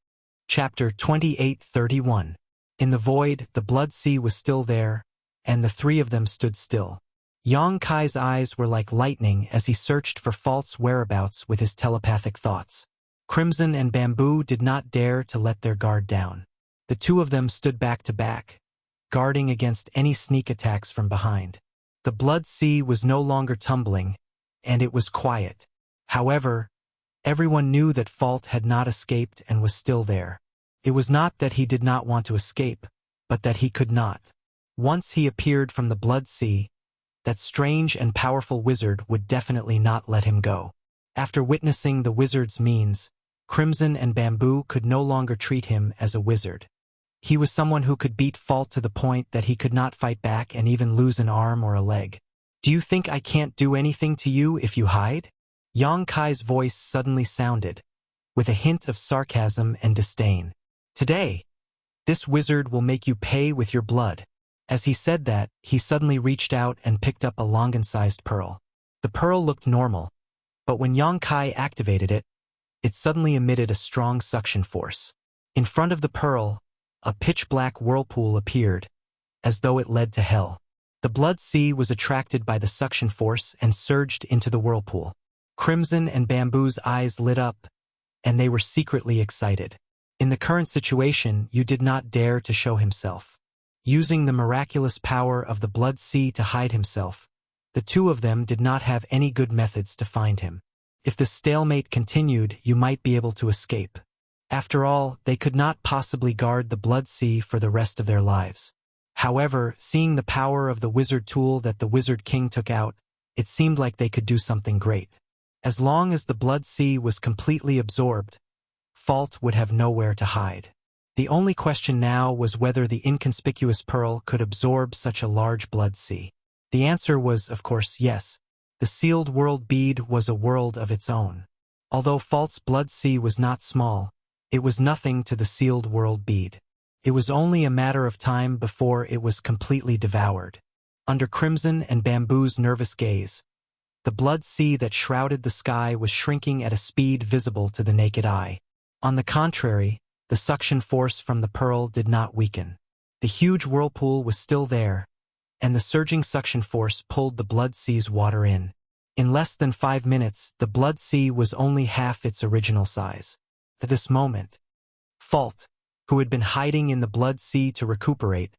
Chapter 28:31. In the void, the blood sea was still there, and the three of them stood still. Yang Kai's eyes were like lightning as he searched for Fault's whereabouts with his telepathic thoughts. Crimson and Bamboo did not dare to let their guard down. The two of them stood back to back, guarding against any sneak attacks from behind. The blood sea was no longer tumbling, and it was quiet. However, everyone knew that Fault had not escaped and was still there. It was not that he did not want to escape, but that he could not. Once he appeared from the blood sea, that strange and powerful wizard would definitely not let him go. After witnessing the wizard's means, Crimson and Bamboo could no longer treat him as a wizard. He was someone who could beat Fault to the point that he could not fight back and even lose an arm or a leg. "Do you think I can't do anything to you if you hide?" Yang Kai's voice suddenly sounded, with a hint of sarcasm and disdain. "Today, this wizard will make you pay with your blood." As he said that, he suddenly reached out and picked up a longan-sized pearl. The pearl looked normal, but when Yang Kai activated it, it suddenly emitted a strong suction force. In front of the pearl, a pitch-black whirlpool appeared, as though it led to hell. The blood sea was attracted by the suction force and surged into the whirlpool. Crimson and Bamboo's eyes lit up, and they were secretly excited. In the current situation, Yu did not dare to show himself. Using the miraculous power of the blood sea to hide himself, the two of them did not have any good methods to find him. If the stalemate continued, Yu might be able to escape. After all, they could not possibly guard the blood sea for the rest of their lives. However, seeing the power of the wizard tool that the Wizard King took out, it seemed like they could do something great. As long as the blood sea was completely absorbed, Fault would have nowhere to hide. The only question now was whether the inconspicuous pearl could absorb such a large blood sea. The answer was, of course, yes. The sealed world bead was a world of its own. Although Fault's blood sea was not small, it was nothing to the sealed world bead. It was only a matter of time before it was completely devoured. Under Crimson and Bamboo's nervous gaze, the blood sea that shrouded the sky was shrinking at a speed visible to the naked eye. On the contrary, the suction force from the pearl did not weaken. The huge whirlpool was still there, and the surging suction force pulled the blood sea's water in. In less than 5 minutes, the blood sea was only half its original size. At this moment, Fault, who had been hiding in the blood sea to recuperate,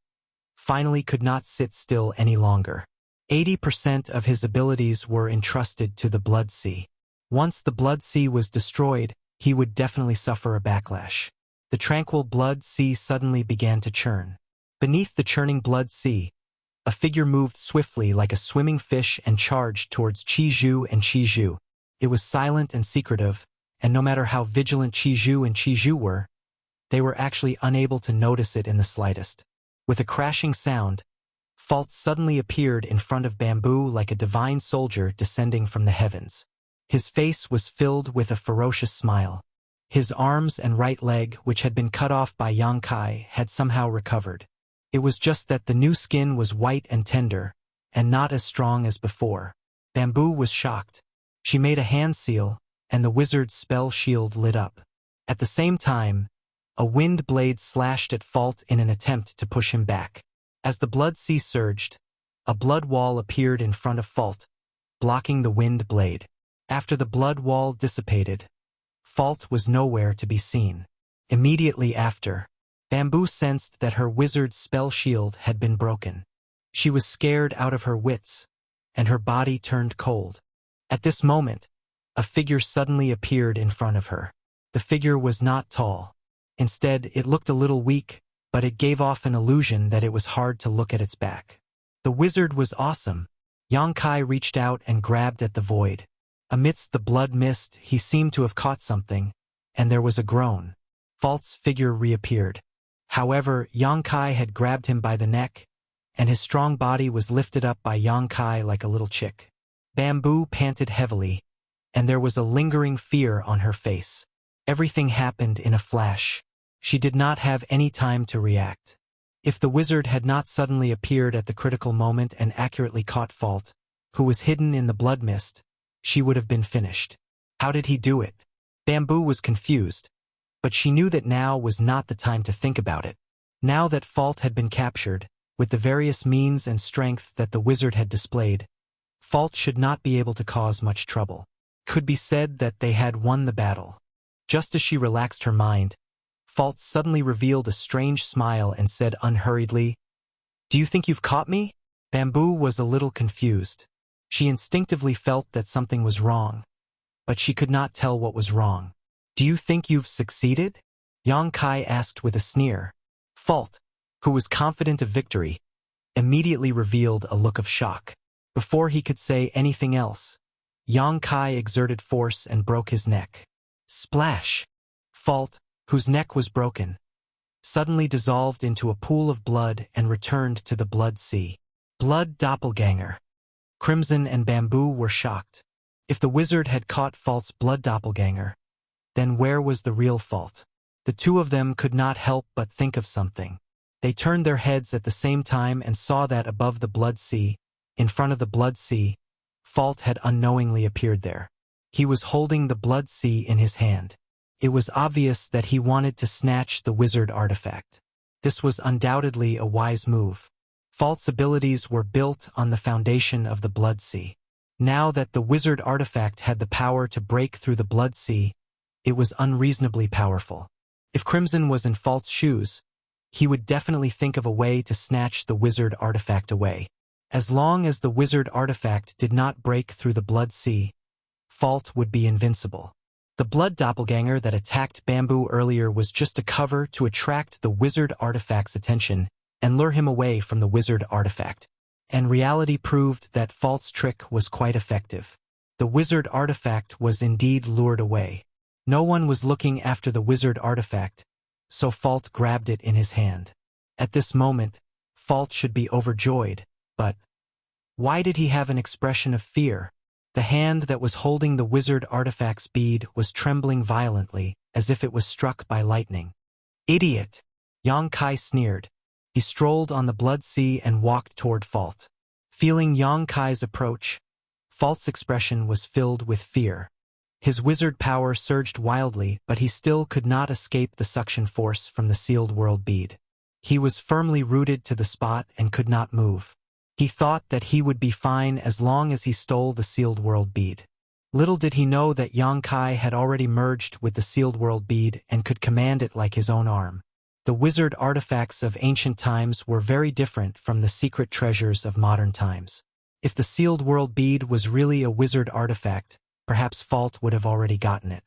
finally could not sit still any longer. 80% of his abilities were entrusted to the blood sea. Once the blood sea was destroyed, he would definitely suffer a backlash. The tranquil blood sea suddenly began to churn. Beneath the churning blood sea, a figure moved swiftly like a swimming fish and charged towards Qizhu and Qizhu. It was silent and secretive, and no matter how vigilant Qizhu and Qizhu were, they were actually unable to notice it in the slightest. With a crashing sound, Fault suddenly appeared in front of Bamboo like a divine soldier descending from the heavens. His face was filled with a ferocious smile. His arms and right leg, which had been cut off by Yang Kai, had somehow recovered. It was just that the new skin was white and tender, and not as strong as before. Bamboo was shocked. She made a hand seal, and the wizard's spell shield lit up. At the same time, a wind blade slashed at Fault in an attempt to push him back. As the blood sea surged, a blood wall appeared in front of Fault, blocking the wind blade. After the blood wall dissipated, Fault was nowhere to be seen. Immediately after, Bamboo sensed that her wizard's spell shield had been broken. She was scared out of her wits, and her body turned cold. At this moment, a figure suddenly appeared in front of her. The figure was not tall. Instead, it looked a little weak, but it gave off an illusion that it was hard to look at its back. The wizard was awesome. Yang Kai reached out and grabbed at the void. Amidst the blood mist, he seemed to have caught something, and there was a groan. Fault's figure reappeared. However, Yang Kai had grabbed him by the neck, and his strong body was lifted up by Yang Kai like a little chick. Bamboo panted heavily, and there was a lingering fear on her face. Everything happened in a flash. She did not have any time to react. If the wizard had not suddenly appeared at the critical moment and accurately caught Fault, who was hidden in the blood mist, she would have been finished. How did he do it? Bamboo was confused, but she knew that now was not the time to think about it. Now that Fault had been captured, with the various means and strength that the wizard had displayed, Fault should not be able to cause much trouble. Could be said that they had won the battle. Just as she relaxed her mind, Fault suddenly revealed a strange smile and said unhurriedly, "Do you think you've caught me?" Bamboo was a little confused. She instinctively felt that something was wrong, but she could not tell what was wrong. "Do you think you've succeeded?" Yang Kai asked with a sneer. Fault, who was confident of victory, immediately revealed a look of shock. Before he could say anything else, Yang Kai exerted force and broke his neck. Splash! Fault, whose neck was broken, suddenly dissolved into a pool of blood and returned to the blood sea. Blood doppelganger. Crimson and Bamboo were shocked. If the wizard had caught Fault's blood doppelganger, then where was the real Fault? The two of them could not help but think of something. They turned their heads at the same time and saw that above the Blood Sea, in front of the Blood Sea, Fault had unknowingly appeared there. He was holding the Blood Sea in his hand. It was obvious that he wanted to snatch the wizard artifact. This was undoubtedly a wise move. Fault's abilities were built on the foundation of the Blood Sea. Now that the wizard artifact had the power to break through the Blood Sea, it was unreasonably powerful. If Crimson was in Fault's shoes, he would definitely think of a way to snatch the wizard artifact away. As long as the wizard artifact did not break through the Blood Sea, Fault would be invincible. The blood doppelganger that attacked Bamboo earlier was just a cover to attract the wizard artifact's attention and lure him away from the wizard artifact. And reality proved that Fault's trick was quite effective. The wizard artifact was indeed lured away. No one was looking after the wizard artifact, so Fault grabbed it in his hand. At this moment, Fault should be overjoyed, but why did he have an expression of fear? The hand that was holding the wizard artifact's bead was trembling violently, as if it was struck by lightning. "Idiot!" Yang Kai sneered. He strolled on the Blood Sea and walked toward Fault. Feeling Yang Kai's approach, Fault's expression was filled with fear. His wizard power surged wildly, but he still could not escape the suction force from the sealed world bead. He was firmly rooted to the spot and could not move. He thought that he would be fine as long as he stole the sealed world bead. Little did he know that Yang Kai had already merged with the sealed world bead and could command it like his own arm. The wizard artifacts of ancient times were very different from the secret treasures of modern times. If the sealed world bead was really a wizard artifact, perhaps Fault would have already gotten it.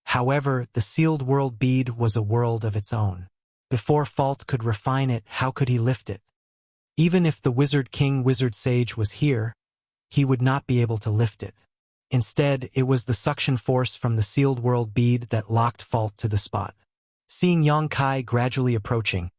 However, the sealed world bead was a world of its own. Before Fault could refine it, how could he lift it? Even if the Wizard King Wizard Sage was here, he would not be able to lift it. Instead, it was the suction force from the sealed world bead that locked Fault to the spot. Seeing Yang Kai gradually approaching,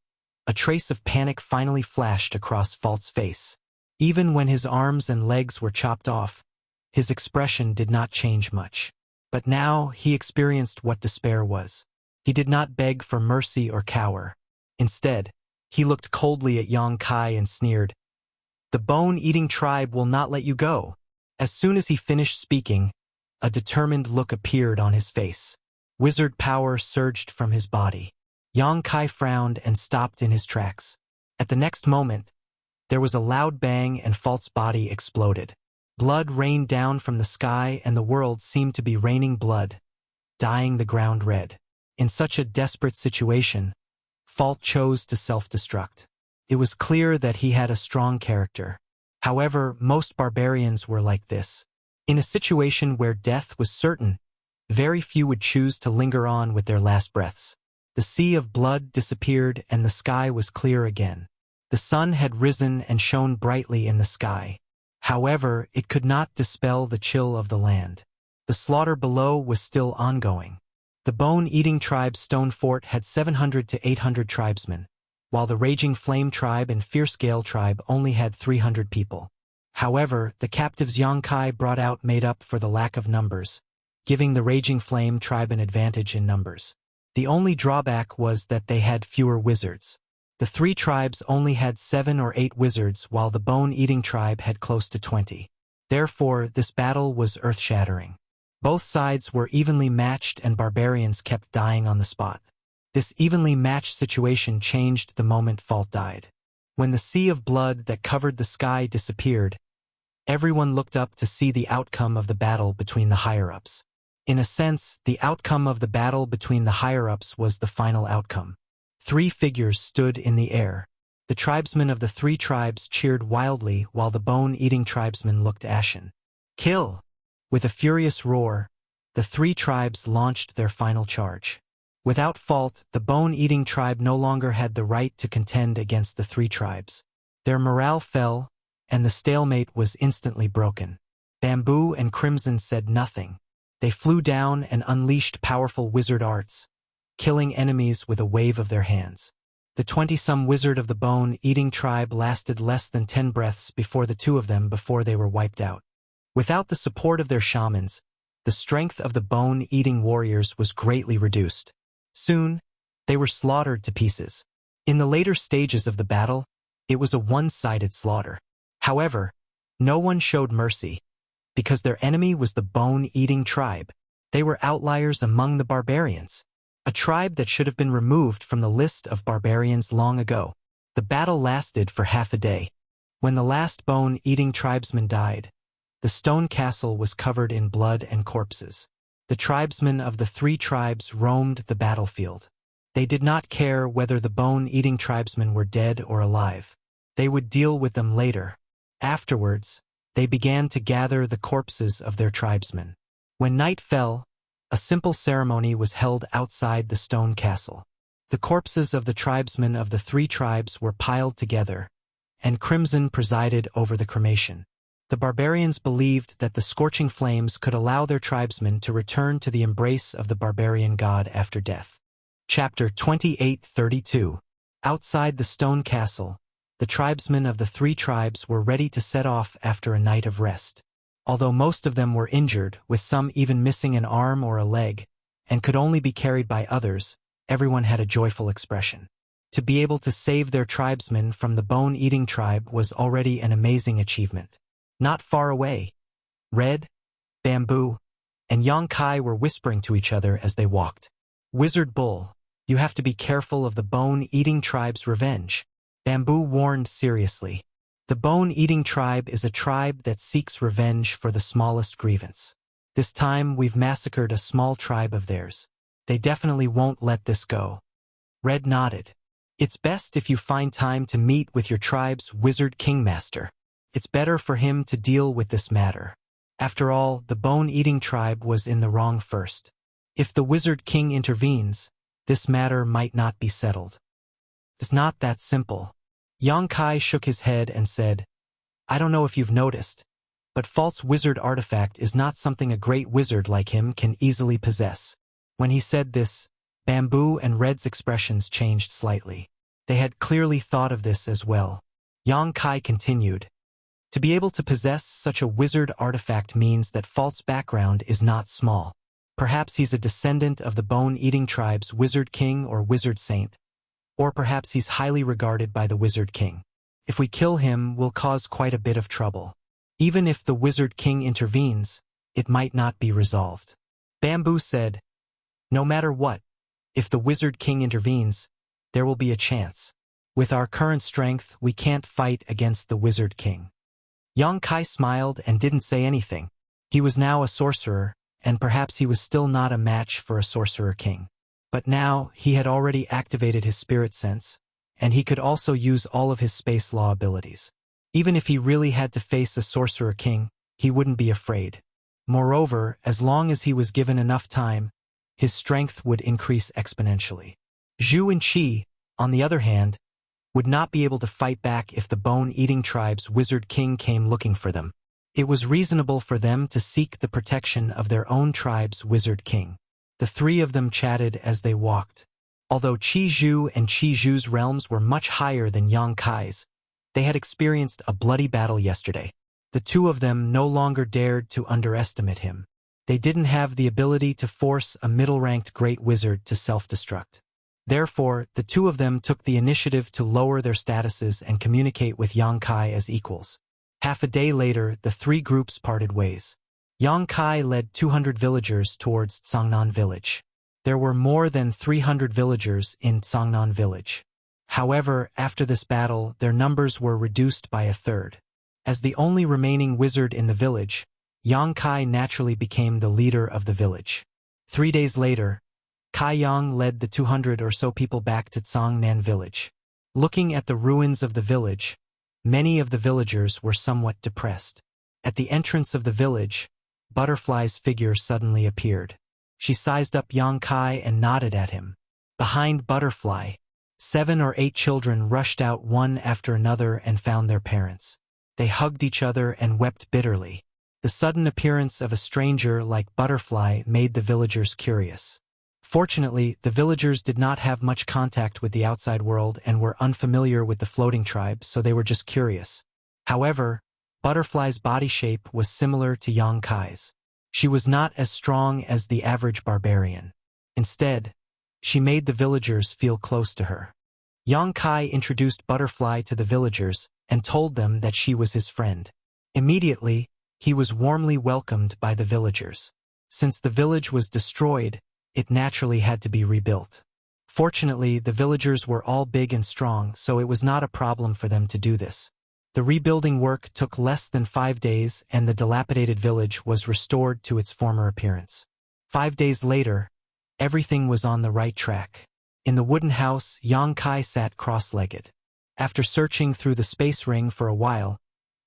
a trace of panic finally flashed across Fault's face. Even when his arms and legs were chopped off, his expression did not change much. But now he experienced what despair was. He did not beg for mercy or cower. Instead, he looked coldly at Yang Kai and sneered, "The bone-eating tribe will not let you go." As soon as he finished speaking, a determined look appeared on his face. Wizard power surged from his body. Yang Kai frowned and stopped in his tracks. At the next moment, there was a loud bang and Fault's body exploded. Blood rained down from the sky and the world seemed to be raining blood, dyeing the ground red. In such a desperate situation, Fault chose to self-destruct. It was clear that he had a strong character. However, most barbarians were like this. In a situation where death was certain, very few would choose to linger on with their last breaths. The sea of blood disappeared and the sky was clear again. The sun had risen and shone brightly in the sky. However, it could not dispel the chill of the land. The slaughter below was still ongoing. The bone-eating tribe Stone Fort had 700 to 800 tribesmen, while the Raging Flame tribe and Fierce Gale tribe only had 300 people. However, the captives Yang Kai brought out made up for the lack of numbers, giving the Raging Flame tribe an advantage in numbers. The only drawback was that they had fewer wizards. The three tribes only had 7 or 8 wizards, while the bone-eating tribe had close to 20. Therefore, this battle was earth-shattering. Both sides were evenly matched and barbarians kept dying on the spot. This evenly matched situation changed the moment Fault died. When the sea of blood that covered the sky disappeared, everyone looked up to see the outcome of the battle between the higher-ups. In a sense, the outcome of the battle between the higher-ups was the final outcome. 3 figures stood in the air. The tribesmen of the 3 tribes cheered wildly while the bone-eating tribesmen looked ashen. "Kill!" With a furious roar, the 3 tribes launched their final charge. Without Fault, the bone-eating tribe no longer had the right to contend against the 3 tribes. Their morale fell, and the stalemate was instantly broken. Bamboo and Crimson said nothing. They flew down and unleashed powerful wizard arts, killing enemies with a wave of their hands. The 20-some wizard of the bone-eating tribe lasted less than 10 breaths before the 2 of them before they were wiped out. Without the support of their shamans, the strength of the bone-eating warriors was greatly reduced. Soon, they were slaughtered to pieces. In the later stages of the battle, it was a one-sided slaughter. However, no one showed mercy, because their enemy was the bone-eating tribe. They were outliers among the barbarians, a tribe that should have been removed from the list of barbarians long ago. The battle lasted for half a day. When the last bone-eating tribesman died, the stone castle was covered in blood and corpses. The tribesmen of the three tribes roamed the battlefield. They did not care whether the bone-eating tribesmen were dead or alive. They would deal with them later. Afterwards, they began to gather the corpses of their tribesmen. When night fell, a simple ceremony was held outside the stone castle. The corpses of the tribesmen of the three tribes were piled together, and Crimson presided over the cremation. The barbarians believed that the scorching flames could allow their tribesmen to return to the embrace of the barbarian god after death. Chapter 28:32. Outside the stone castle, the tribesmen of the three tribes were ready to set off after a night of rest. Although most of them were injured, with some even missing an arm or a leg, and could only be carried by others, everyone had a joyful expression. To be able to save their tribesmen from the bone-eating tribe was already an amazing achievement. Not far away, Red, Bamboo, and Yang Kai were whispering to each other as they walked. "Wizard Bull, you have to be careful of the bone-eating tribe's revenge," Bamboo warned seriously. "The bone-eating tribe is a tribe that seeks revenge for the smallest grievance. This time we've massacred a small tribe of theirs. They definitely won't let this go." Red nodded. "It's best if you find time to meet with your tribe's wizard kingmaster. It's better for him to deal with this matter. After all, the bone-eating tribe was in the wrong first. If the wizard king intervenes, this matter might not be settled." "It's not that simple." Yang Kai shook his head and said, "I don't know if you've noticed, but false wizard artifact is not something a great wizard like him can easily possess." When he said this, Bamboo and Red's expressions changed slightly. They had clearly thought of this as well. Yang Kai continued, "To be able to possess such a wizard artifact means that Falt's background is not small. Perhaps he's a descendant of the bone-eating tribe's wizard king or wizard saint, or perhaps he's highly regarded by the wizard king. If we kill him, we'll cause quite a bit of trouble. Even if the wizard king intervenes, it might not be resolved." Bamboo said, "No matter what, if the wizard king intervenes, there will be a chance. With our current strength, we can't fight against the wizard king." Yang Kai smiled and didn't say anything. He was now a sorcerer, and perhaps he was still not a match for a sorcerer king. But now, he had already activated his spirit sense, and he could also use all of his space law abilities. Even if he really had to face a sorcerer king, he wouldn't be afraid. Moreover, as long as he was given enough time, his strength would increase exponentially. Zhu and Qi, on the other hand, would not be able to fight back if the bone-eating tribe's wizard king came looking for them. It was reasonable for them to seek the protection of their own tribe's wizard king. The three of them chatted as they walked. Although Qi Zhu and Qi Zhu's realms were much higher than Yang Kai's, they had experienced a bloody battle yesterday. The two of them no longer dared to underestimate him. They didn't have the ability to force a middle-ranked great wizard to self-destruct. Therefore, the two of them took the initiative to lower their statuses and communicate with Yang Kai as equals. Half a day later, the three groups parted ways. Yang Kai led 200 villagers towards Tsangnan village. There were more than 300 villagers in Tsangnan village. However, after this battle, their numbers were reduced by a third. As the only remaining wizard in the village, Yang Kai naturally became the leader of the village. 3 days later, Kai Yang led the 200 or so people back to Tsangnan village. Looking at the ruins of the village, many of the villagers were somewhat depressed. At the entrance of the village, Butterfly's figure suddenly appeared. She sized up Yang Kai and nodded at him. Behind Butterfly, 7 or 8 children rushed out one after another and found their parents. They hugged each other and wept bitterly. The sudden appearance of a stranger like Butterfly made the villagers curious. Fortunately, the villagers did not have much contact with the outside world and were unfamiliar with the floating tribe, so they were just curious. However, Butterfly's body shape was similar to Yang Kai's. She was not as strong as the average barbarian. Instead, she made the villagers feel close to her. Yang Kai introduced Butterfly to the villagers and told them that she was his friend. Immediately, he was warmly welcomed by the villagers. Since the village was destroyed, it naturally had to be rebuilt. Fortunately, the villagers were all big and strong, so it was not a problem for them to do this. The rebuilding work took less than 5 days, and the dilapidated village was restored to its former appearance. 5 days later, everything was on the right track. In the wooden house, Yang Kai sat cross-legged. After searching through the space ring for a while,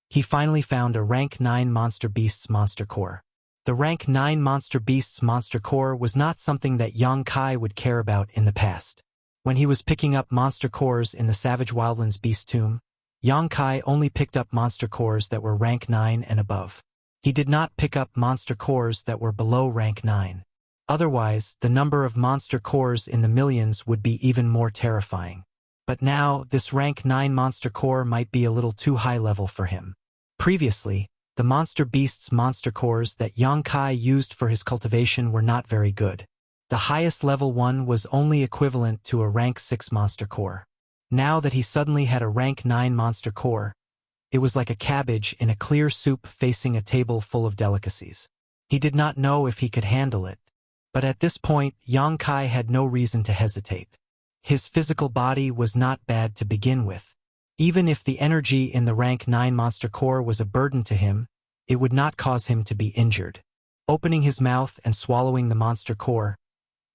he finally found a Rank 9 Monster Beast's monster core. The Rank 9 Monster Beast's monster core was not something that Yang Kai would care about in the past. When he was picking up monster cores in the Savage Wildlands Beast Tomb, Yang Kai only picked up monster cores that were Rank 9 and above. He did not pick up monster cores that were below Rank 9. Otherwise, the number of monster cores in the millions would be even more terrifying. But now, this Rank 9 monster core might be a little too high level for him. Previously, the monster beast's monster cores that Yang Kai used for his cultivation were not very good. The highest level one was only equivalent to a Rank 6 monster core. Now that he suddenly had a Rank 9 monster core, it was like a cabbage in a clear soup facing a table full of delicacies. He did not know if he could handle it. But at this point, Yang Kai had no reason to hesitate. His physical body was not bad to begin with. Even if the energy in the Rank 9 monster core was a burden to him, it would not cause him to be injured. Opening his mouth and swallowing the monster core,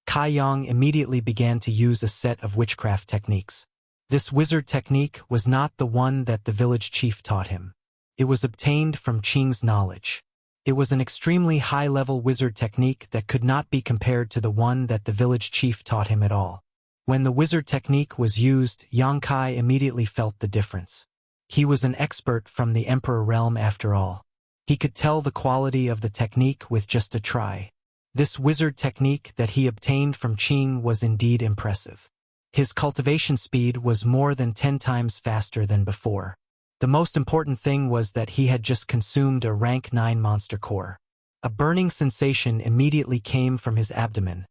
Kai Yang immediately began to use a set of witchcraft techniques. This wizard technique was not the one that the village chief taught him. It was obtained from Qing's knowledge. It was an extremely high-level wizard technique that could not be compared to the one that the village chief taught him at all. When the wizard technique was used, Yang Kai immediately felt the difference. He was an expert from the Emperor realm after all. He could tell the quality of the technique with just a try. This wizard technique that he obtained from Qing was indeed impressive. His cultivation speed was more than 10 times faster than before. The most important thing was that he had just consumed a Rank 9 monster core. A burning sensation immediately came from his abdomen,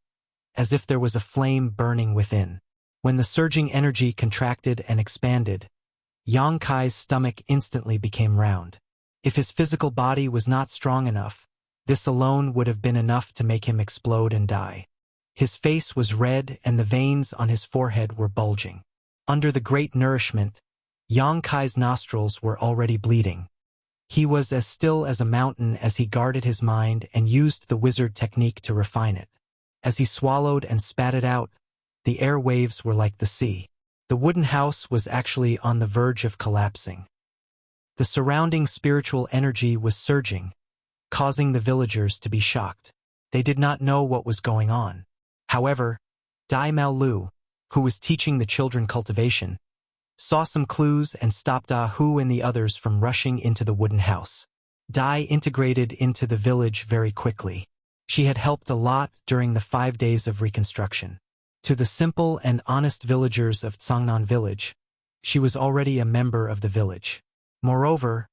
as if there was a flame burning within. When the surging energy contracted and expanded, Yang Kai's stomach instantly became round. If his physical body was not strong enough, this alone would have been enough to make him explode and die. His face was red and the veins on his forehead were bulging. Under the great nourishment, Yang Kai's nostrils were already bleeding. He was as still as a mountain as he guarded his mind and used the wizard technique to refine it. As he swallowed and spat it out, the air waves were like the sea. The wooden house was actually on the verge of collapsing. The surrounding spiritual energy was surging, causing the villagers to be shocked. They did not know what was going on. However, Dai Mao Lu, who was teaching the children cultivation, saw some clues and stopped Ah Hu and the others from rushing into the wooden house. Dai integrated into the village very quickly. She had helped a lot during the 5 days of reconstruction. To the simple and honest villagers of Tsangnan village, she was already a member of the village. Moreover,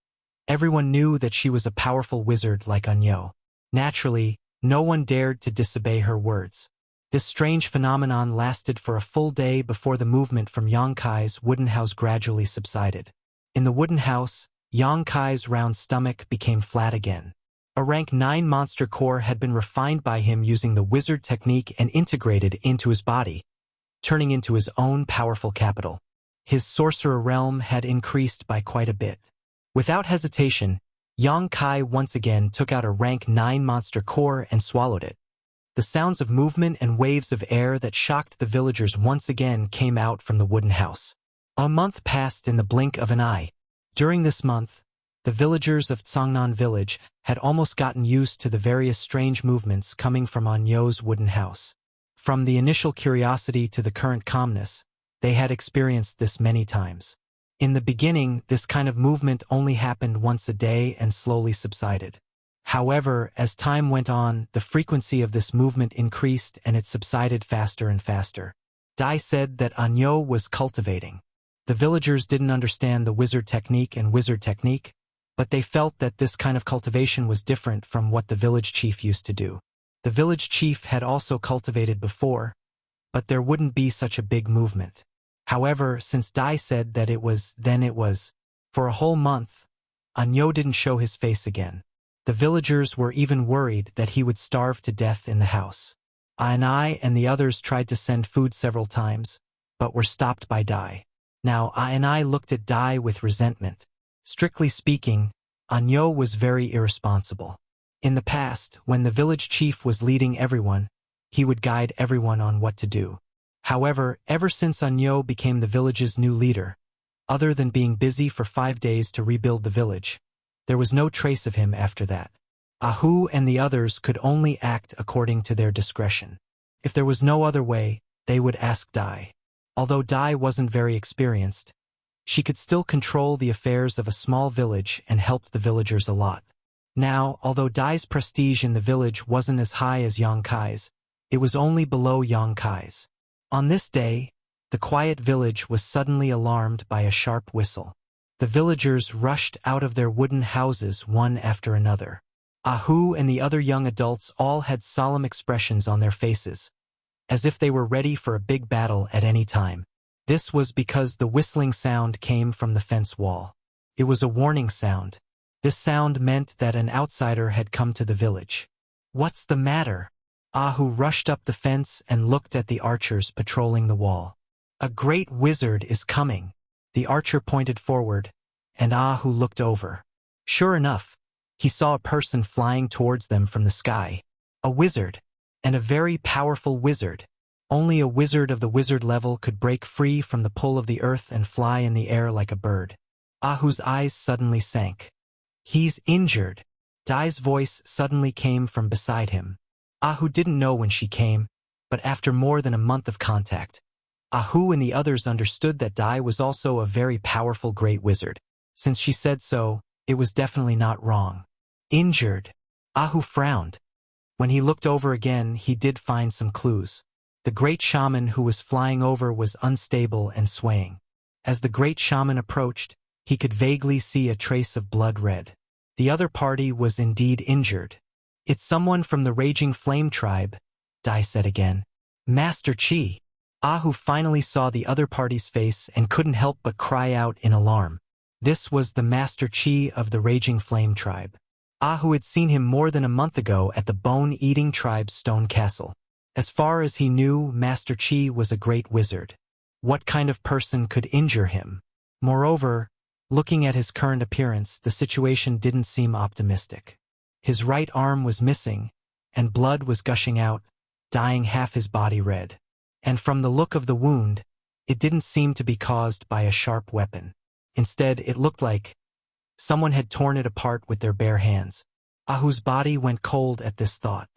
everyone knew that she was a powerful wizard like Anyo. Naturally, no one dared to disobey her words. This strange phenomenon lasted for a full day before the movement from Yang Kai's wooden house gradually subsided. In the wooden house, Yang Kai's round stomach became flat again. A Rank 9 monster core had been refined by him using the wizard technique and integrated into his body, turning into his own powerful capital. His sorcerer realm had increased by quite a bit. Without hesitation, Yang Kai once again took out a Rank 9 monster core and swallowed it. The sounds of movement and waves of air that shocked the villagers once again came out from the wooden house. A month passed in the blink of an eye. During this month, the villagers of Tsangnan village had almost gotten used to the various strange movements coming from Anyo's wooden house. From the initial curiosity to the current calmness, they had experienced this many times. In the beginning, this kind of movement only happened once a day and slowly subsided. However, as time went on, the frequency of this movement increased and it subsided faster and faster. Dai said that Anyo was cultivating. The villagers didn't understand the wizard technique, but they felt that this kind of cultivation was different from what the village chief used to do. The village chief had also cultivated before, but there wouldn't be such a big movement. However, since Dai said that it was, then it was. For a whole month, Anyo didn't show his face again. The villagers were even worried that he would starve to death in the house. I and the others tried to send food several times, but were stopped by Dai. Now I looked at Dai with resentment. Strictly speaking, Anyo was very irresponsible. In the past, when the village chief was leading everyone, he would guide everyone on what to do. However, ever since Anyo became the village's new leader, other than being busy for 5 days to rebuild the village, there was no trace of him after that. Ahu and the others could only act according to their discretion. If there was no other way, they would ask Dai. Although Dai wasn't very experienced, she could still control the affairs of a small village and helped the villagers a lot. Now, although Dai's prestige in the village wasn't as high as Yang Kai's, it was only below Yang Kai's. On this day, the quiet village was suddenly alarmed by a sharp whistle. The villagers rushed out of their wooden houses one after another. Ahu and the other young adults all had solemn expressions on their faces, as if they were ready for a big battle at any time. This was because the whistling sound came from the fence wall. It was a warning sound. This sound meant that an outsider had come to the village. "What's the matter?" Ahu rushed up the fence and looked at the archers patrolling the wall. "A great wizard is coming." The archer pointed forward, and Ahu looked over. Sure enough, he saw a person flying towards them from the sky. A wizard, and a very powerful wizard. Only a wizard of the wizard level could break free from the pull of the earth and fly in the air like a bird. Ahu's eyes suddenly sank. "He's injured." Dai's voice suddenly came from beside him. Ahu didn't know when she came, but after more than a month of contact, Ahu and the others understood that Dai was also a very powerful great wizard. Since she said so, it was definitely not wrong. Injured. Ahu frowned. When he looked over again, he did find some clues. The great shaman who was flying over was unstable and swaying. As the great shaman approached, he could vaguely see a trace of blood red. The other party was indeed injured. "It's someone from the Raging Flame tribe," Dai said again. "Master Chi." Ahu finally saw the other party's face and couldn't help but cry out in alarm. This was the Master Chi of the Raging Flame tribe. Ahu had seen him more than a month ago at the Bone-Eating tribe's stone castle. As far as he knew, Master Chi was a great wizard. What kind of person could injure him? Moreover, looking at his current appearance, the situation didn't seem optimistic. His right arm was missing, and blood was gushing out, dyeing half his body red. And from the look of the wound, it didn't seem to be caused by a sharp weapon. Instead, it looked like someone had torn it apart with their bare hands. Ahu's body went cold at this thought.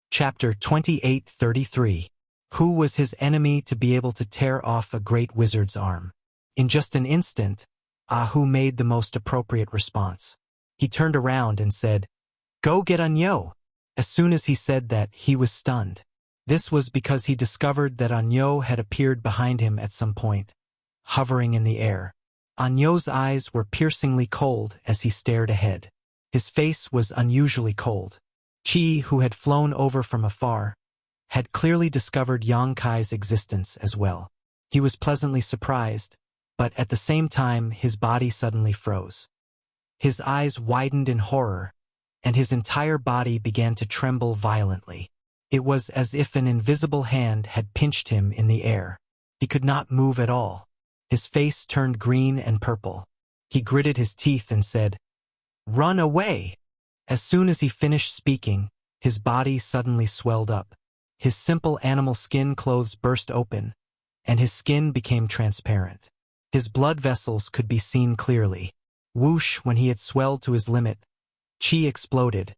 Chapter 28:33. Who was his enemy to be able to tear off a great wizard's arm? In just an instant, Ahu made the most appropriate response. He turned around and said, "Go get Anyo." As soon as he said that, he was stunned. This was because he discovered that Anyo had appeared behind him at some point, hovering in the air. Anyo's eyes were piercingly cold as he stared ahead. His face was unusually cold. Chi, who had flown over from afar, had clearly discovered Yang Kai's existence as well. He was pleasantly surprised, but at the same time his body suddenly froze. His eyes widened in horror, and his entire body began to tremble violently. It was as if an invisible hand had pinched him in the air. He could not move at all. His face turned green and purple. He gritted his teeth and said, "Run away!" As soon as he finished speaking, his body suddenly swelled up. His simple animal skin clothes burst open, and his skin became transparent. His blood vessels could be seen clearly. Whoosh, when he had swelled to his limit, Chi exploded,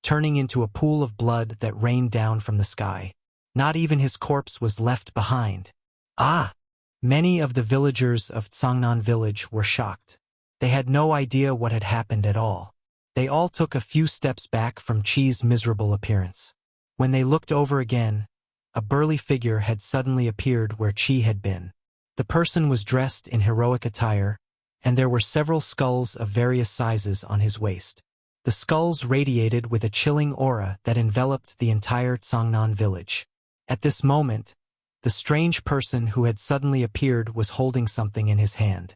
turning into a pool of blood that rained down from the sky. Not even his corpse was left behind. Ah! Many of the villagers of Tsangnan village were shocked. They had no idea what had happened at all. They all took a few steps back from Chi's miserable appearance. When they looked over again, a burly figure had suddenly appeared where Chi had been. The person was dressed in heroic attire, and there were several skulls of various sizes on his waist. The skulls radiated with a chilling aura that enveloped the entire Tsangnan village. At this moment, The strange person who had suddenly appeared was holding something in his hand.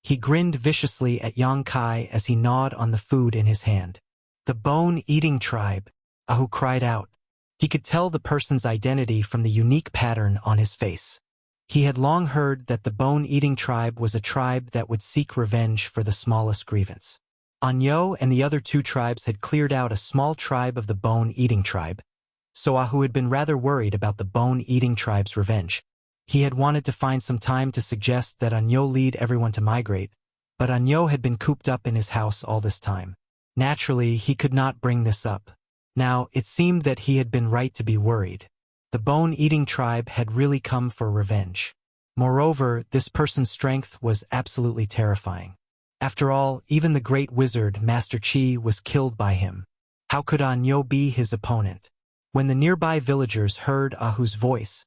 He grinned viciously at Yang Kai as he gnawed on the food in his hand. The bone-eating tribe, Ahu cried out. He could tell the person's identity from the unique pattern on his face. He had long heard that the bone-eating tribe was a tribe that would seek revenge for the smallest grievance. Anyo and the other two tribes had cleared out a small tribe of the bone-eating tribe, so Ahu had been rather worried about the bone-eating tribe's revenge. He had wanted to find some time to suggest that Anyo lead everyone to migrate, but Anyo had been cooped up in his house all this time. Naturally, he could not bring this up. Now, it seemed that he had been right to be worried. The bone-eating tribe had really come for revenge. Moreover, this person's strength was absolutely terrifying. After all, even the great wizard, Master Qi, was killed by him. How could Anyo be his opponent? When the nearby villagers heard Ahu's voice,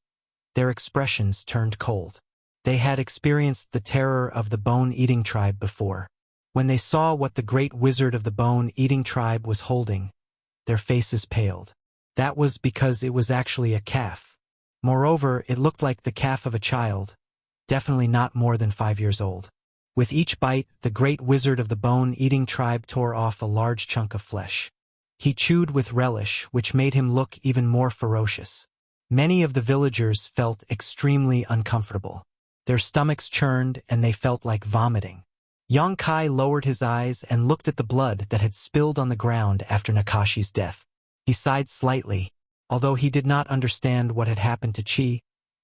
their expressions turned cold. They had experienced the terror of the bone-eating tribe before. When they saw what the great wizard of the bone-eating tribe was holding, their faces paled. That was because it was actually a calf. Moreover, it looked like the calf of a child, definitely not more than 5 years old. With each bite, the great wizard of the bone-eating tribe tore off a large chunk of flesh. He chewed with relish, which made him look even more ferocious. Many of the villagers felt extremely uncomfortable. Their stomachs churned and they felt like vomiting. Yang Kai lowered his eyes and looked at the blood that had spilled on the ground after Nakashi's death. He sighed slightly. Although he did not understand what had happened to Qi,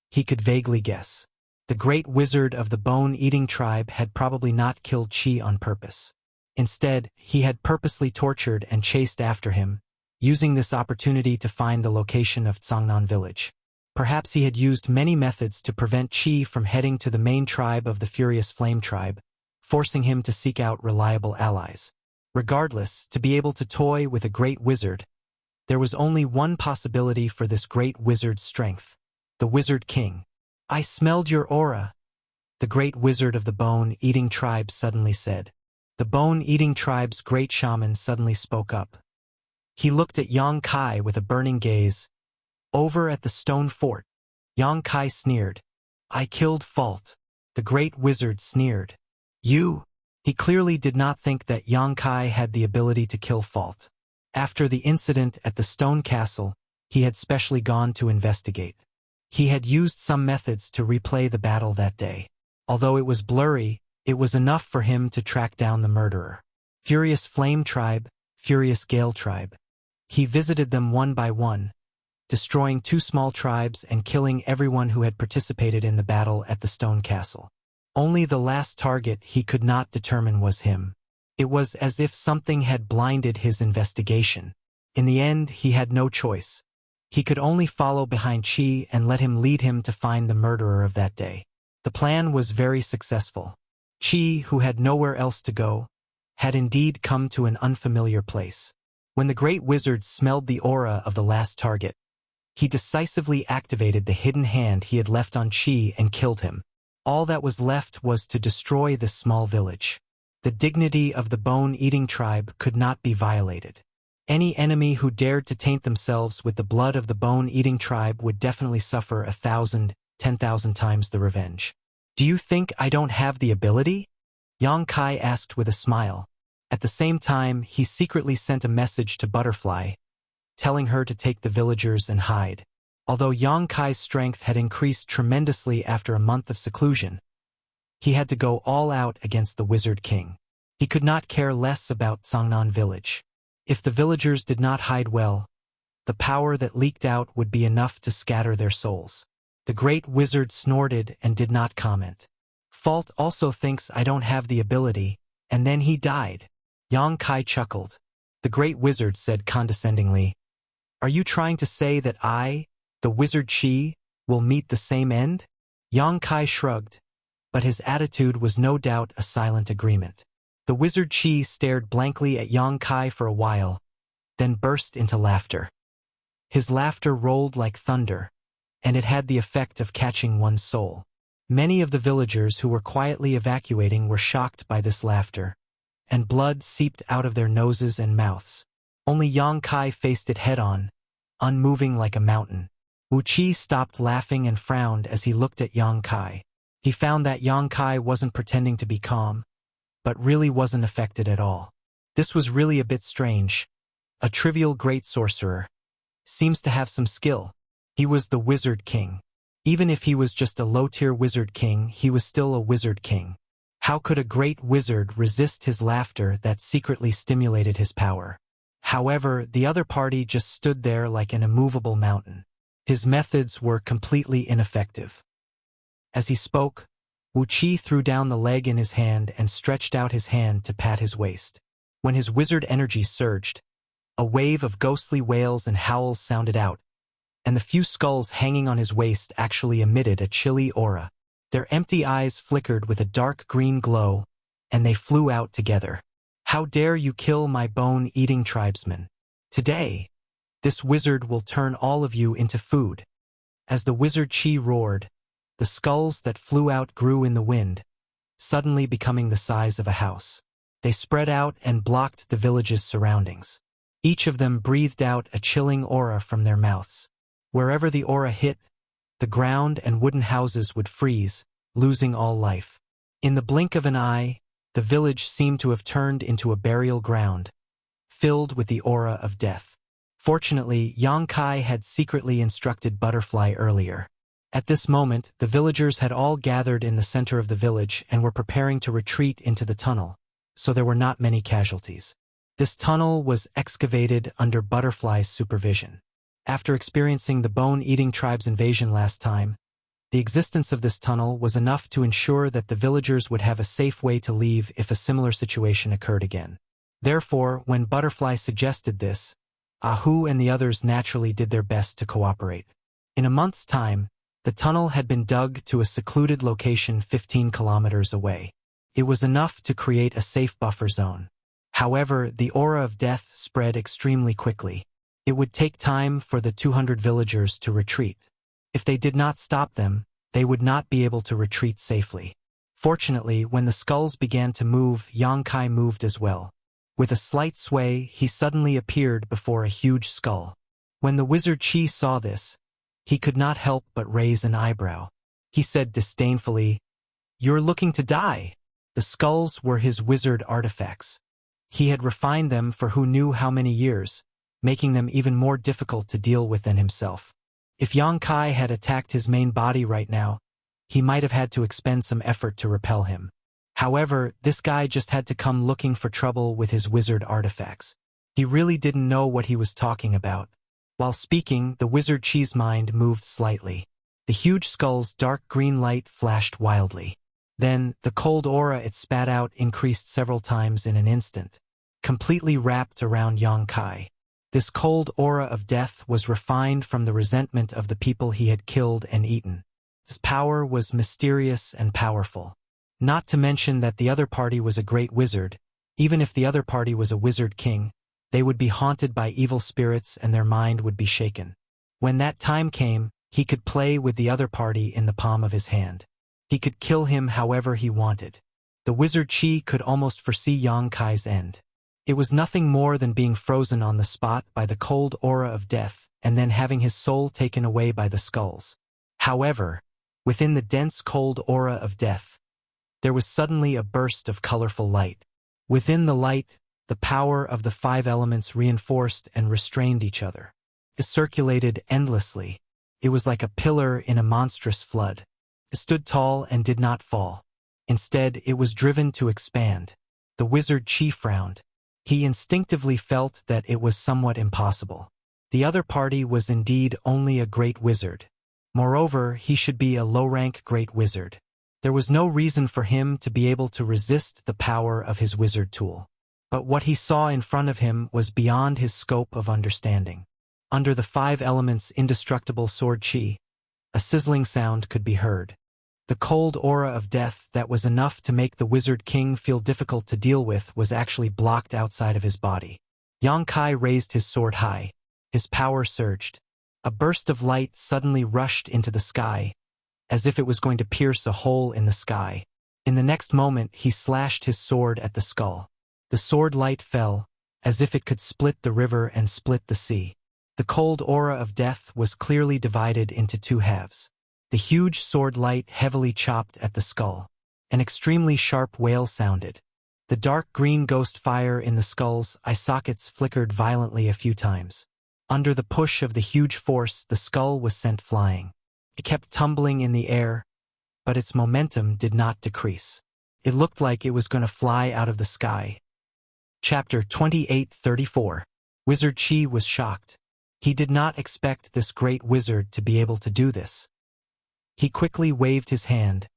he could vaguely guess. The great wizard of the bone-eating tribe had probably not killed Qi on purpose. Instead, he had purposely tortured and chased after him, using this opportunity to find the location of Cangnan village. Perhaps he had used many methods to prevent Qi from heading to the main tribe of the Furious Flame tribe, forcing him to seek out reliable allies. Regardless, to be able to toy with a great wizard, there was only one possibility for this great wizard's strength: the Wizard King. I smelled your aura, the great wizard of the bone-eating tribe suddenly said. The bone-eating tribe's great shaman suddenly spoke up. He looked at Yang Kai with a burning gaze. Over at the stone fort, Yang Kai sneered. I killed Fault. The great wizard sneered. You? He clearly did not think that Yang Kai had the ability to kill Fault. After the incident at the stone castle, he had specially gone to investigate. He had used some methods to replay the battle that day. Although it was blurry, it was enough for him to track down the murderer. Furious Flame Tribe, Furious Gale Tribe. He visited them one by one, destroying 2 small tribes and killing everyone who had participated in the battle at the stone castle. Only the last target he could not determine was him. It was as if something had blinded his investigation. In the end, he had no choice. He could only follow behind Qi and let him lead him to find the murderer of that day. The plan was very successful. Qi, who had nowhere else to go, had indeed come to an unfamiliar place. When the great wizard smelled the aura of the last target, he decisively activated the hidden hand he had left on Qi and killed him. All that was left was to destroy this small village. The dignity of the bone-eating tribe could not be violated. Any enemy who dared to taint themselves with the blood of the bone-eating tribe would definitely suffer 1,000, 10,000 times the revenge. Do you think I don't have the ability? Yang Kai asked with a smile. At the same time, he secretly sent a message to Butterfly, telling her to take the villagers and hide. Although Yang Kai's strength had increased tremendously after a month of seclusion, he had to go all out against the Wizard King. He could not care less about Cangnan village. If the villagers did not hide well, the power that leaked out would be enough to scatter their souls. The great wizard snorted and did not comment. Fault also thinks I don't have the ability, and then he died. Yang Kai chuckled. The great wizard said condescendingly, Are you trying to say that I, the wizard Qi, will meet the same end? Yang Kai shrugged, but his attitude was no doubt a silent agreement. The wizard Qi stared blankly at Yang Kai for a while, then burst into laughter. His laughter rolled like thunder, and it had the effect of catching one's soul. Many of the villagers who were quietly evacuating were shocked by this laughter, and blood seeped out of their noses and mouths. Only Yang Kai faced it head-on, unmoving like a mountain. Wuxia stopped laughing and frowned as he looked at Yang Kai. He found that Yang Kai wasn't pretending to be calm, but really wasn't affected at all. This was really a bit strange. A trivial great sorcerer seems to have some skill. He was the Wizard King. Even if he was just a low-tier Wizard King, he was still a Wizard King. How could a great wizard resist his laughter that secretly stimulated his power? However, the other party just stood there like an immovable mountain. His methods were completely ineffective. As he spoke, Wuxia threw down the leg in his hand and stretched out his hand to pat his waist. When his wizard energy surged, a wave of ghostly wails and howls sounded out, and the few skulls hanging on his waist actually emitted a chilly aura. Their empty eyes flickered with a dark green glow, and they flew out together. How dare you kill my bone-eating tribesmen? Today, this wizard will turn all of you into food. As the wizard Chi roared, the skulls that flew out grew in the wind, suddenly becoming the size of a house. They spread out and blocked the village's surroundings. Each of them breathed out a chilling aura from their mouths. Wherever the aura hit, the ground and wooden houses would freeze, losing all life. In the blink of an eye, the village seemed to have turned into a burial ground, filled with the aura of death. Fortunately, Yang Kai had secretly instructed Butterfly earlier. At this moment, the villagers had all gathered in the center of the village and were preparing to retreat into the tunnel, so there were not many casualties. This tunnel was excavated under Butterfly's supervision. After experiencing the bone-eating tribe's invasion last time, the existence of this tunnel was enough to ensure that the villagers would have a safe way to leave if a similar situation occurred again. Therefore, when Butterfly suggested this, Ahu and the others naturally did their best to cooperate. In a month's time, the tunnel had been dug to a secluded location 15 kilometers away. It was enough to create a safe buffer zone. However, the aura of death spread extremely quickly. It would take time for the 200 villagers to retreat. If they did not stop them, they would not be able to retreat safely. Fortunately, when the skulls began to move, Yang Kai moved as well. With a slight sway, he suddenly appeared before a huge skull. When the wizard Chi saw this, he could not help but raise an eyebrow. He said disdainfully, "You're looking to die." The skulls were his wizard artifacts. He had refined them for who knew how many years, making them even more difficult to deal with than himself. If Yang Kai had attacked his main body right now, he might have had to expend some effort to repel him. However, this guy just had to come looking for trouble with his wizard artifacts. He really didn't know what he was talking about. While speaking, the wizard Chi's mind moved slightly. The huge skull's dark green light flashed wildly. Then, the cold aura it spat out increased several times in an instant, completely wrapped around Yang Kai. This cold aura of death was refined from the resentment of the people he had killed and eaten. His power was mysterious and powerful. Not to mention that the other party was a great wizard. Even if the other party was a wizard king, they would be haunted by evil spirits and their mind would be shaken. When that time came, he could play with the other party in the palm of his hand. He could kill him however he wanted. The wizard Chi could almost foresee Yang Kai's end. It was nothing more than being frozen on the spot by the cold aura of death and then having his soul taken away by the skulls. However, within the dense cold aura of death, there was suddenly a burst of colorful light. Within the light, the power of the 5 elements reinforced and restrained each other. It circulated endlessly. It was like a pillar in a monstrous flood. It stood tall and did not fall. Instead, it was driven to expand. The wizard Chi frowned. He instinctively felt that it was somewhat impossible. The other party was indeed only a great wizard. Moreover, he should be a low-rank great wizard. There was no reason for him to be able to resist the power of his wizard tool. But what he saw in front of him was beyond his scope of understanding. Under the 5 elements' indestructible sword Chi, a sizzling sound could be heard. The cold aura of death that was enough to make the Wizard King feel difficult to deal with was actually blocked outside of his body. Yang Kai raised his sword high. His power surged. A burst of light suddenly rushed into the sky, as if it was going to pierce a hole in the sky. In the next moment, he slashed his sword at the skull. The sword light fell, as if it could split the river and split the sea. The cold aura of death was clearly divided into two halves. The huge sword light heavily chopped at the skull. An extremely sharp wail sounded. The dark green ghost fire in the skull's eye sockets flickered violently a few times. Under the push of the huge force, the skull was sent flying. It kept tumbling in the air, but its momentum did not decrease. It looked like it was going to fly out of the sky. Chapter 28:34. Wizard Qi was shocked. He did not expect this great wizard to be able to do this. He quickly waved his hand,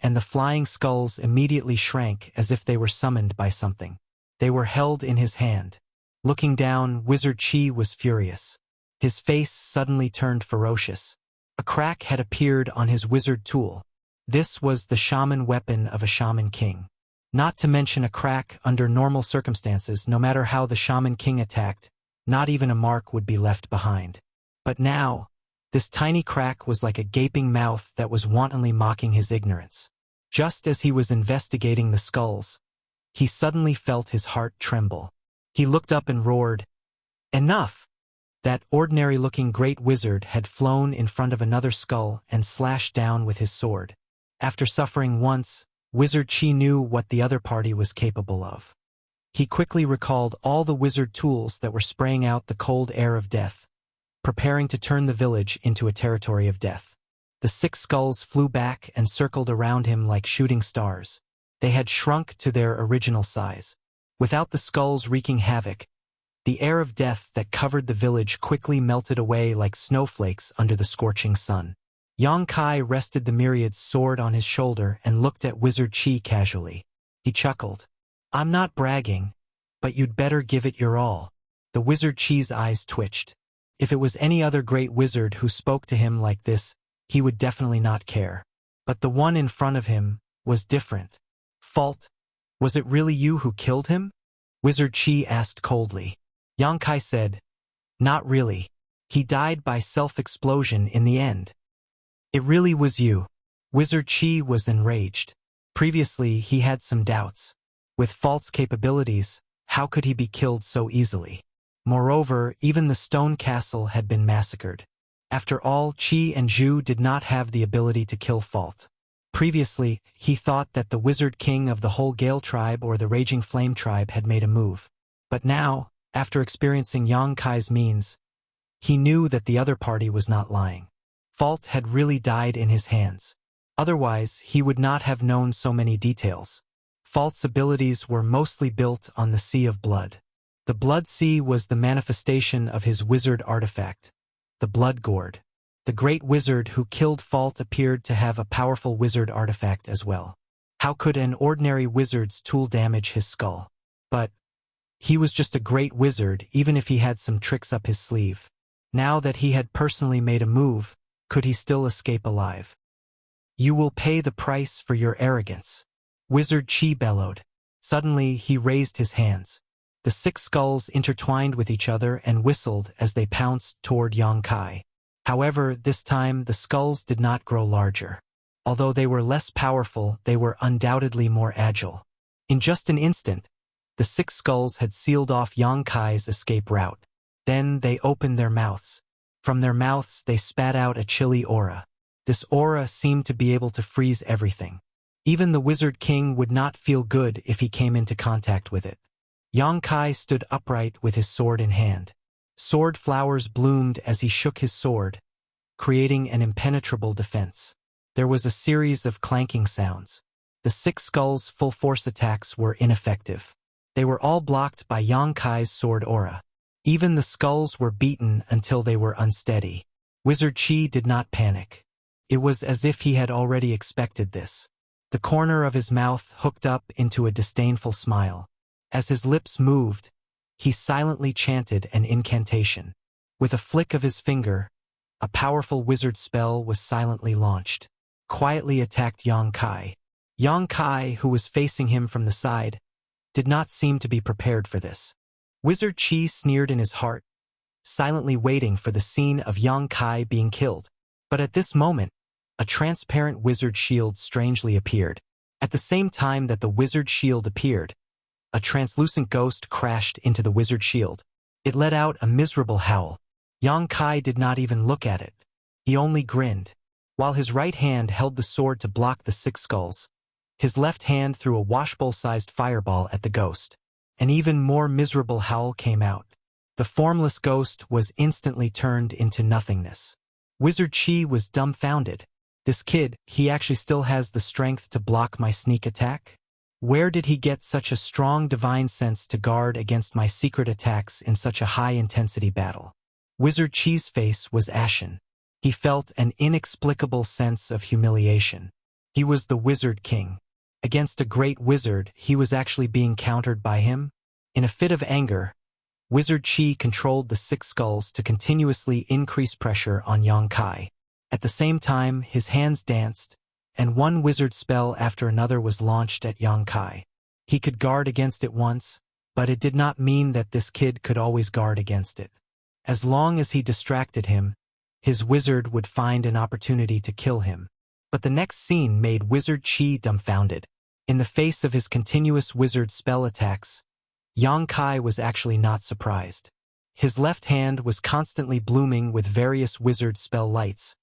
and the flying skulls immediately shrank as if they were summoned by something. They were held in his hand. Looking down, Wizard Qi was furious. His face suddenly turned ferocious. A crack had appeared on his wizard tool. This was the shaman weapon of a shaman king. Not to mention a crack under normal circumstances, no matter how the shaman king attacked, not even a mark would be left behind. But now, this tiny crack was like a gaping mouth that was wantonly mocking his ignorance. Just as he was investigating the skulls, he suddenly felt his heart tremble. He looked up and roared, "Enough!" That ordinary-looking great wizard had flown in front of another skull and slashed down with his sword. After suffering once, Wizard Qi knew what the other party was capable of. He quickly recalled all the wizard tools that were spraying out the cold air of death, preparing to turn the village into a territory of death. The 6 skulls flew back and circled around him like shooting stars. They had shrunk to their original size. Without the skulls wreaking havoc, the air of death that covered the village quickly melted away like snowflakes under the scorching sun. Yang Kai rested the myriad's sword on his shoulder and looked at Wizard Qi casually. He chuckled. "I'm not bragging, but you'd better give it your all." The Wizard Qi's eyes twitched. If it was any other great wizard who spoke to him like this, he would definitely not care. But the one in front of him was different. "Fault, was it really you who killed him?" Wizard Qi asked coldly. Yang Kai said, "Not really. He died by self-explosion in the end." "It really was you." Wizard Qi was enraged. Previously, he had some doubts. With Fault's capabilities, how could he be killed so easily? Moreover, even the stone castle had been massacred. After all, Qi and Zhu did not have the ability to kill Fault. Previously, he thought that the Wizard King of the whole Gale tribe or the Raging Flame tribe had made a move. But now, after experiencing Yang Kai's means, he knew that the other party was not lying. Fault had really died in his hands. Otherwise, he would not have known so many details. Fault's abilities were mostly built on the Sea of Blood. The Blood Sea was the manifestation of his wizard artifact, the Blood Gourd. The great wizard who killed Fault appeared to have a powerful wizard artifact as well. How could an ordinary wizard's tool damage his skull? But he was just a great wizard, even if he had some tricks up his sleeve. Now that he had personally made a move, could he still escape alive? "You will pay the price for your arrogance," Wizard Qi bellowed. Suddenly, he raised his hands. The 6 skulls intertwined with each other and whistled as they pounced toward Yang Kai. However, this time the skulls did not grow larger. Although they were less powerful, they were undoubtedly more agile. In just an instant, the 6 skulls had sealed off Yang Kai's escape route. Then they opened their mouths. From their mouths they spat out a chilly aura. This aura seemed to be able to freeze everything. Even the Wizard King would not feel good if he came into contact with it. Yang Kai stood upright with his sword in hand. Sword flowers bloomed as he shook his sword, creating an impenetrable defense. There was a series of clanking sounds. The 6 skulls' full-force attacks were ineffective. They were all blocked by Yang Kai's sword aura. Even the skulls were beaten until they were unsteady. Wizard Qi did not panic. It was as if he had already expected this. The corner of his mouth hooked up into a disdainful smile. As his lips moved, he silently chanted an incantation. With a flick of his finger, a powerful wizard spell was silently launched. Quietly attacked Yang Kai. Yang Kai, who was facing him from the side, did not seem to be prepared for this. Wizard Qi sneered in his heart, silently waiting for the scene of Yang Kai being killed. But at this moment, a transparent wizard shield strangely appeared. At the same time that the wizard shield appeared, a translucent ghost crashed into the wizard shield. It let out a miserable howl. Yang Kai did not even look at it. He only grinned. While his right hand held the sword to block the 6 skulls, his left hand threw a washbowl-sized fireball at the ghost. An even more miserable howl came out. The formless ghost was instantly turned into nothingness. Wizard Chi was dumbfounded. This kid, he actually still has the strength to block my sneak attack? Where did he get such a strong divine sense to guard against my secret attacks in such a high-intensity battle? Wizard Chi's face was ashen. He felt an inexplicable sense of humiliation. He was the Wizard King. Against a great wizard, he was actually being countered by him? In a fit of anger, Wizard Chi controlled the 6 skulls to continuously increase pressure on Yang Kai. At the same time, his hands danced, and one wizard spell after another was launched at Yang Kai. He could guard against it once, but it did not mean that this kid could always guard against it. As long as he distracted him, his wizard would find an opportunity to kill him. But the next scene made Wizard Chi dumbfounded. In the face of his continuous wizard spell attacks, Yang Kai was actually not surprised. His left hand was constantly blooming with various wizard spell lights,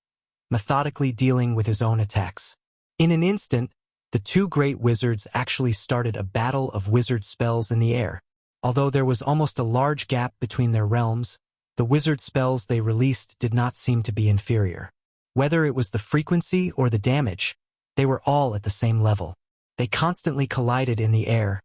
methodically dealing with his own attacks. In an instant, the 2 great wizards actually started a battle of wizard spells in the air. Although there was almost a large gap between their realms, the wizard spells they released did not seem to be inferior. Whether it was the frequency or the damage, they were all at the same level. They constantly collided in the air,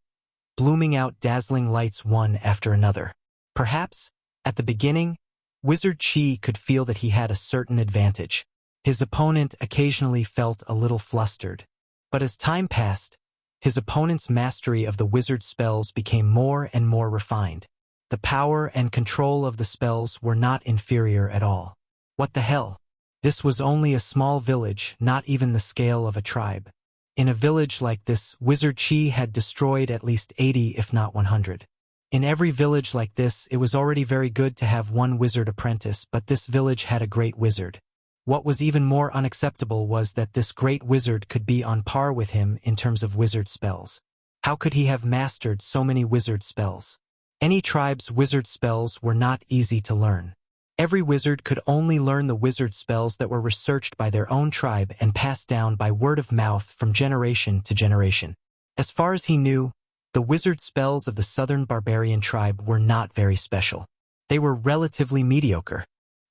blooming out dazzling lights one after another. Perhaps, at the beginning, Wizard Chi could feel that he had a certain advantage. His opponent occasionally felt a little flustered. But as time passed, his opponent's mastery of the wizard spells became more and more refined. The power and control of the spells were not inferior at all. What the hell? This was only a small village, not even the scale of a tribe. In a village like this, Wizard Chi had destroyed at least 80 if not 100. In every village like this, it was already very good to have one wizard apprentice, but this village had a great wizard. What was even more unacceptable was that this great wizard could be on par with him in terms of wizard spells. How could he have mastered so many wizard spells? Any tribe's wizard spells were not easy to learn. Every wizard could only learn the wizard spells that were researched by their own tribe and passed down by word of mouth from generation to generation. As far as he knew, the wizard spells of the southern barbarian tribe were not very special. They were relatively mediocre.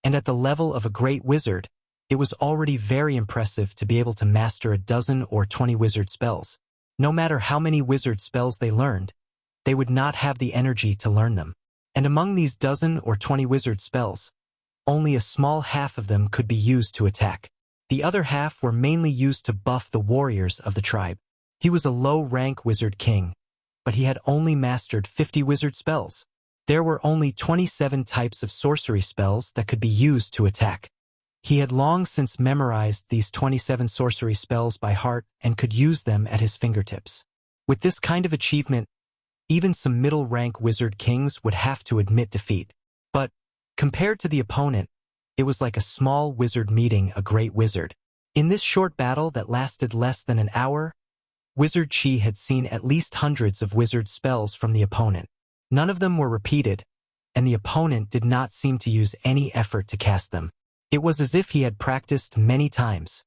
And at the level of a great wizard, it was already very impressive to be able to master a dozen or 20 wizard spells. No matter how many wizard spells they learned, they would not have the energy to learn them. And among these dozen or 20 wizard spells, only a small half of them could be used to attack. The other half were mainly used to buff the warriors of the tribe. He was a low-rank wizard king, but he had only mastered 50 wizard spells. There were only 27 types of sorcery spells that could be used to attack. He had long since memorized these 27 sorcery spells by heart and could use them at his fingertips. With this kind of achievement, even some middle-rank wizard kings would have to admit defeat. But, compared to the opponent, it was like a small wizard meeting a great wizard. In this short battle that lasted less than an hour, Wizard Chi had seen at least hundreds of wizard spells from the opponent. None of them were repeated, and the opponent did not seem to use any effort to cast them. It was as if he had practiced many times.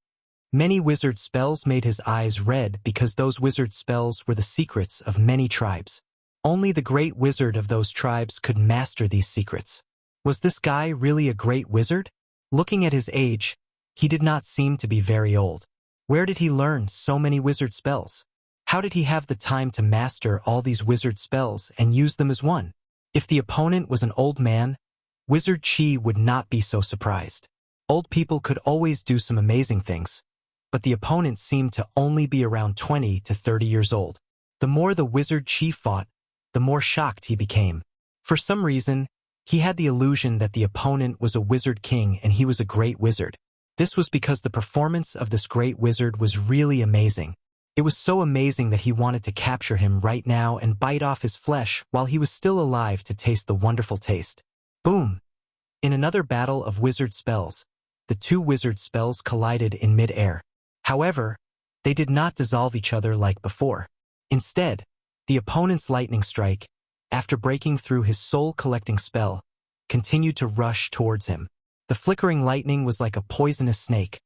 Many wizard spells made his eyes red because those wizard spells were the secrets of many tribes. Only the great wizard of those tribes could master these secrets. Was this guy really a great wizard? Looking at his age, he did not seem to be very old. Where did he learn so many wizard spells? How did he have the time to master all these wizard spells and use them as one? If the opponent was an old man, Wizard Chi would not be so surprised. Old people could always do some amazing things, but the opponent seemed to only be around 20 to 30 years old. The more the Wizard Chi fought, the more shocked he became. For some reason, he had the illusion that the opponent was a wizard king and he was a great wizard. This was because the performance of this great wizard was really amazing. It was so amazing that he wanted to capture him right now and bite off his flesh while he was still alive to taste the wonderful taste. Boom! In another battle of wizard spells, the 2 wizard spells collided in mid-air. However, they did not dissolve each other like before. Instead, the opponent's lightning strike, after breaking through his soul-collecting spell, continued to rush towards him. The flickering lightning was like a poisonous snake,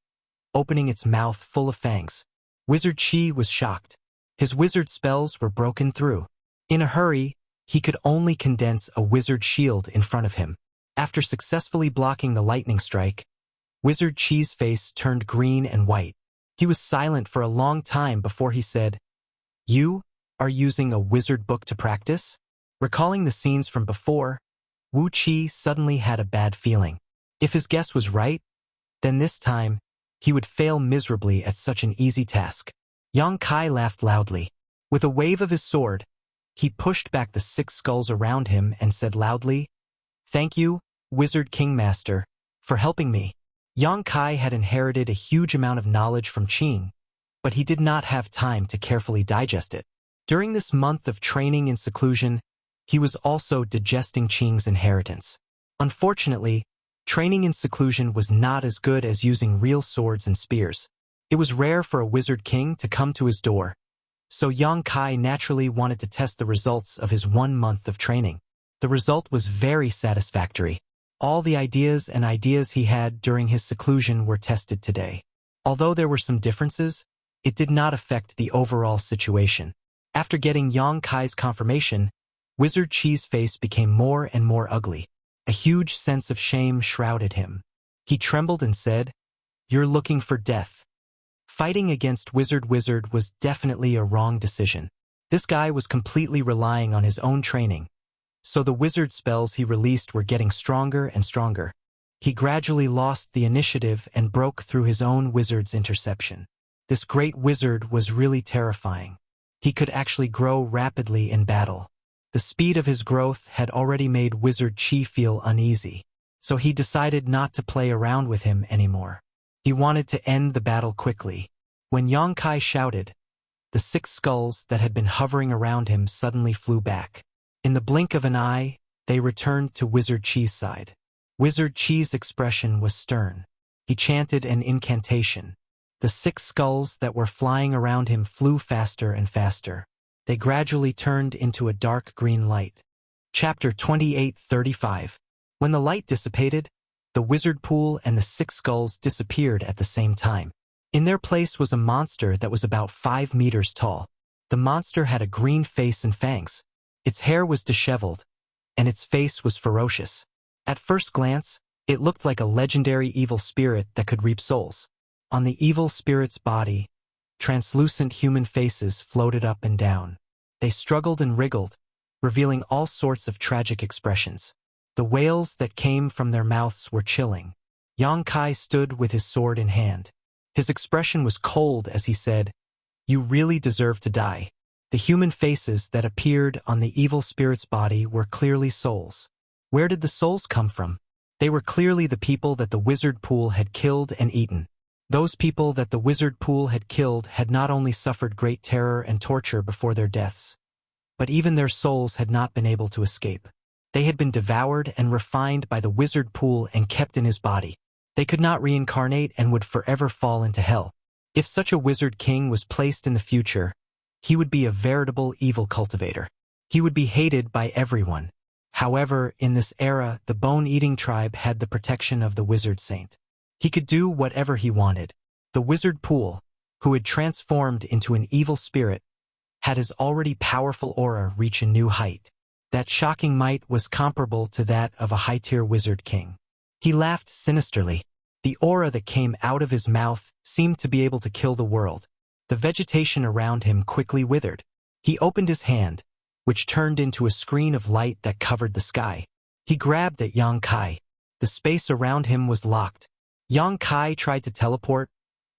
opening its mouth full of fangs. Wizard Qi was shocked. His wizard spells were broken through. In a hurry, he could only condense a wizard shield in front of him. After successfully blocking the lightning strike, Wizard Qi's face turned green and white. He was silent for a long time before he said, "You are using a wizard book to practice?" Recalling the scenes from before, Wu Qi suddenly had a bad feeling. If his guess was right, then this time, he would fail miserably at such an easy task. Yang Kai laughed loudly. With a wave of his sword, he pushed back the 6 skulls around him and said loudly, "Thank you, Wizard King Master, for helping me." Yang Kai had inherited a huge amount of knowledge from Qing, but he did not have time to carefully digest it. During this month of training in seclusion, he was also digesting Qing's inheritance. Unfortunately, training in seclusion was not as good as using real swords and spears. It was rare for a wizard king to come to his door, so Yang Kai naturally wanted to test the results of his 1 month of training. The result was very satisfactory. All the ideas he had during his seclusion were tested today. Although there were some differences, it did not affect the overall situation. After getting Yang Kai's confirmation, Wizard Qi's face became more and more ugly. A huge sense of shame shrouded him. He trembled and said, "You're looking for death." Fighting against Wizard was definitely a wrong decision. This guy was completely relying on his own training, so the wizard spells he released were getting stronger and stronger. He gradually lost the initiative and broke through his own wizard's interception. This great wizard was really terrifying. He could actually grow rapidly in battle. The speed of his growth had already made Wizard Qi feel uneasy, so he decided not to play around with him anymore. He wanted to end the battle quickly. When Yang Kai shouted, the 6 skulls that had been hovering around him suddenly flew back. In the blink of an eye, they returned to Wizard Qi's side. Wizard Qi's expression was stern. He chanted an incantation. The 6 skulls that were flying around him flew faster and faster. They gradually turned into a dark green light. Chapter 28:35. When the light dissipated, the wizard pool and the 6 skulls disappeared at the same time. In their place was a monster that was about 5 meters tall. The monster had a green face and fangs. Its hair was disheveled, and its face was ferocious. At first glance, it looked like a legendary evil spirit that could reap souls. On the evil spirit's body, translucent human faces floated up and down. They struggled and wriggled, revealing all sorts of tragic expressions. The wails that came from their mouths were chilling. Yang Kai stood with his sword in hand. His expression was cold as he said, "You really deserve to die." The human faces that appeared on the evil spirit's body were clearly souls. Where did the souls come from? They were clearly the people that the wizard pool had killed and eaten. Those people that the wizard pool had killed had not only suffered great terror and torture before their deaths, but even their souls had not been able to escape. They had been devoured and refined by the wizard pool and kept in his body. They could not reincarnate and would forever fall into hell. If such a wizard king was placed in the future, he would be a veritable evil cultivator. He would be hated by everyone. However, in this era, the bone-eating tribe had the protection of the wizard saint. He could do whatever he wanted. The wizard pool, who had transformed into an evil spirit, had his already powerful aura reach a new height. That shocking might was comparable to that of a high-tier wizard king. He laughed sinisterly. The aura that came out of his mouth seemed to be able to kill the world. The vegetation around him quickly withered. He opened his hand, which turned into a screen of light that covered the sky. He grabbed at Yang Kai. The space around him was locked. Yang Kai tried to teleport,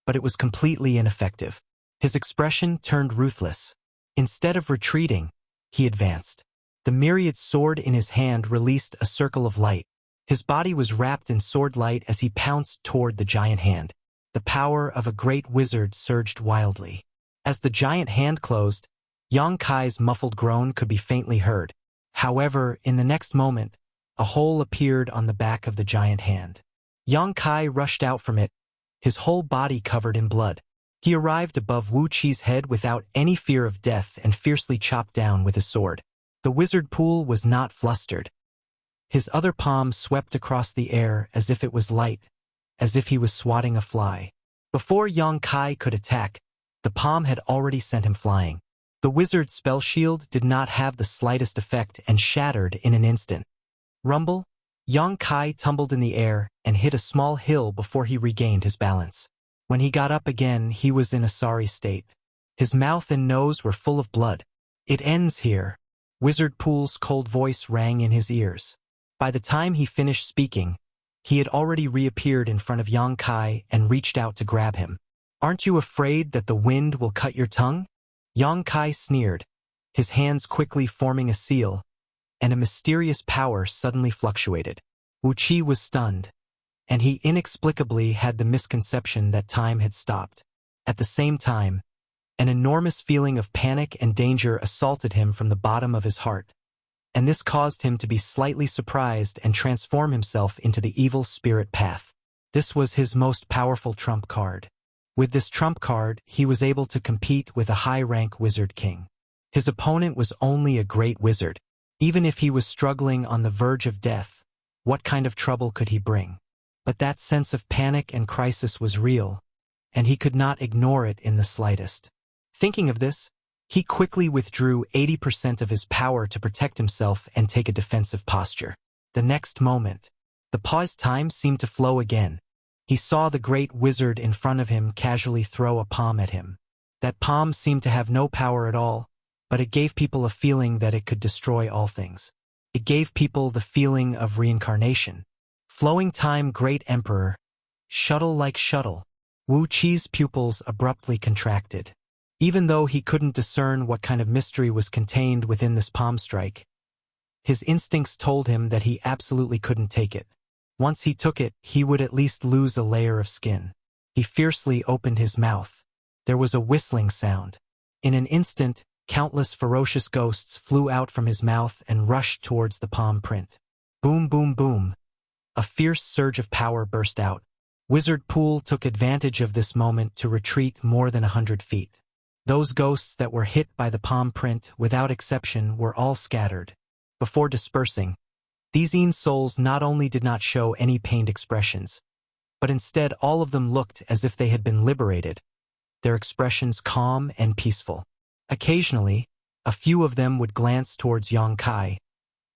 but it was completely ineffective. His expression turned ruthless. Instead of retreating, he advanced. The myriad sword in his hand released a circle of light. His body was wrapped in sword light as he pounced toward the giant hand. The power of a great wizard surged wildly. As the giant hand closed, Yang Kai's muffled groan could be faintly heard. However, in the next moment, a hole appeared on the back of the giant hand. Yang Kai rushed out from it, his whole body covered in blood. He arrived above Wu Qi's head without any fear of death and fiercely chopped down with his sword. The wizard pool was not flustered. His other palm swept across the air as if it was light, as if he was swatting a fly. Before Yang Kai could attack, the palm had already sent him flying. The wizard's spell shield did not have the slightest effect and shattered in an instant. Rumble, Yang Kai tumbled in the air and hit a small hill before he regained his balance. When he got up again, he was in a sorry state. His mouth and nose were full of blood. "It ends here." Wizard Pool's cold voice rang in his ears. By the time he finished speaking, he had already reappeared in front of Yang Kai and reached out to grab him. "Aren't you afraid that the wind will cut your tongue?" Yang Kai sneered, his hands quickly forming a seal, and a mysterious power suddenly fluctuated. Wuxia was stunned, and he inexplicably had the misconception that time had stopped. At the same time, an enormous feeling of panic and danger assaulted him from the bottom of his heart, and this caused him to be slightly surprised and transform himself into the evil spirit path. This was his most powerful trump card. With this trump card, he was able to compete with a high-rank wizard king. His opponent was only a great wizard. Even if he was struggling on the verge of death, what kind of trouble could he bring? But that sense of panic and crisis was real, and he could not ignore it in the slightest. Thinking of this, he quickly withdrew 80% of his power to protect himself and take a defensive posture. The next moment, the paused time seemed to flow again. He saw the great wizard in front of him casually throw a palm at him. That palm seemed to have no power at all, but it gave people a feeling that it could destroy all things. It gave people the feeling of reincarnation. Flowing time, great emperor. Shuttle like shuttle. Wu Qi's pupils abruptly contracted. Even though he couldn't discern what kind of mystery was contained within this palm strike, his instincts told him that he absolutely couldn't take it. Once he took it, he would at least lose a layer of skin. He fiercely opened his mouth. There was a whistling sound. In an instant, countless ferocious ghosts flew out from his mouth and rushed towards the palm print. Boom, boom, boom. A fierce surge of power burst out. Wizard Pool took advantage of this moment to retreat more than 100 feet. Those ghosts that were hit by the palm print, without exception, were all scattered. Before dispersing, these souls not only did not show any pained expressions, but instead all of them looked as if they had been liberated, their expressions calm and peaceful. Occasionally, a few of them would glance towards Yang Kai,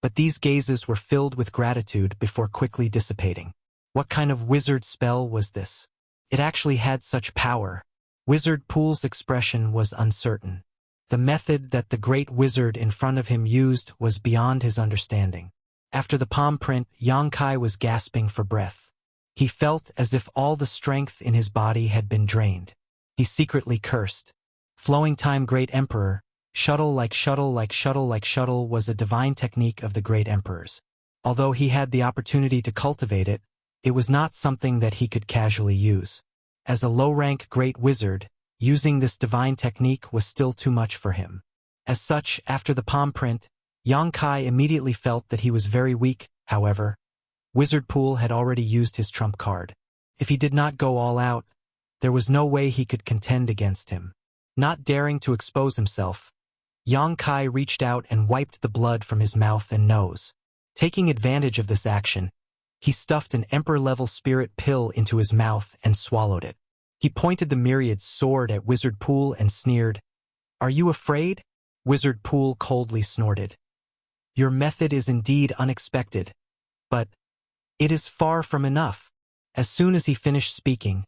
but these gazes were filled with gratitude before quickly dissipating. What kind of wizard spell was this? It actually had such power. Wizard Pool's expression was uncertain. The method that the great wizard in front of him used was beyond his understanding. After the palm print, Yang Kai was gasping for breath. He felt as if all the strength in his body had been drained. He secretly cursed. Flowing time, great emperor. Shuttle like shuttle like shuttle like shuttle was a divine technique of the great emperors. Although he had the opportunity to cultivate it, it was not something that he could casually use. As a low-rank great wizard, using this divine technique was still too much for him. As such, after the palm print, Yang Kai immediately felt that he was very weak. However, Wizard Pool had already used his trump card. If he did not go all out, there was no way he could contend against him. Not daring to expose himself, Yang Kai reached out and wiped the blood from his mouth and nose. Taking advantage of this action, he stuffed an emperor-level spirit pill into his mouth and swallowed it. He pointed the myriad sword at Wizard Pool and sneered. "Are you afraid?" Wizard Pool coldly snorted. "Your method is indeed unexpected, but it is far from enough." As soon as he finished speaking,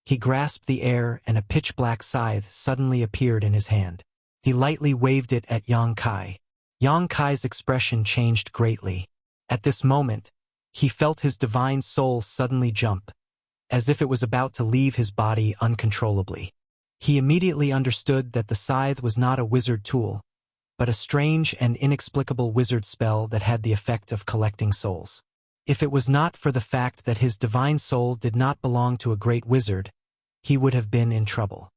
he grasped the air and a pitch-black scythe suddenly appeared in his hand. He lightly waved it at Yang Kai. Yang Kai's expression changed greatly. At this moment, he felt his divine soul suddenly jump, as if it was about to leave his body uncontrollably. He immediately understood that the scythe was not a wizard tool, but a strange and inexplicable wizard spell that had the effect of collecting souls. If it was not for the fact that his divine soul did not belong to a great wizard, he would have been in trouble.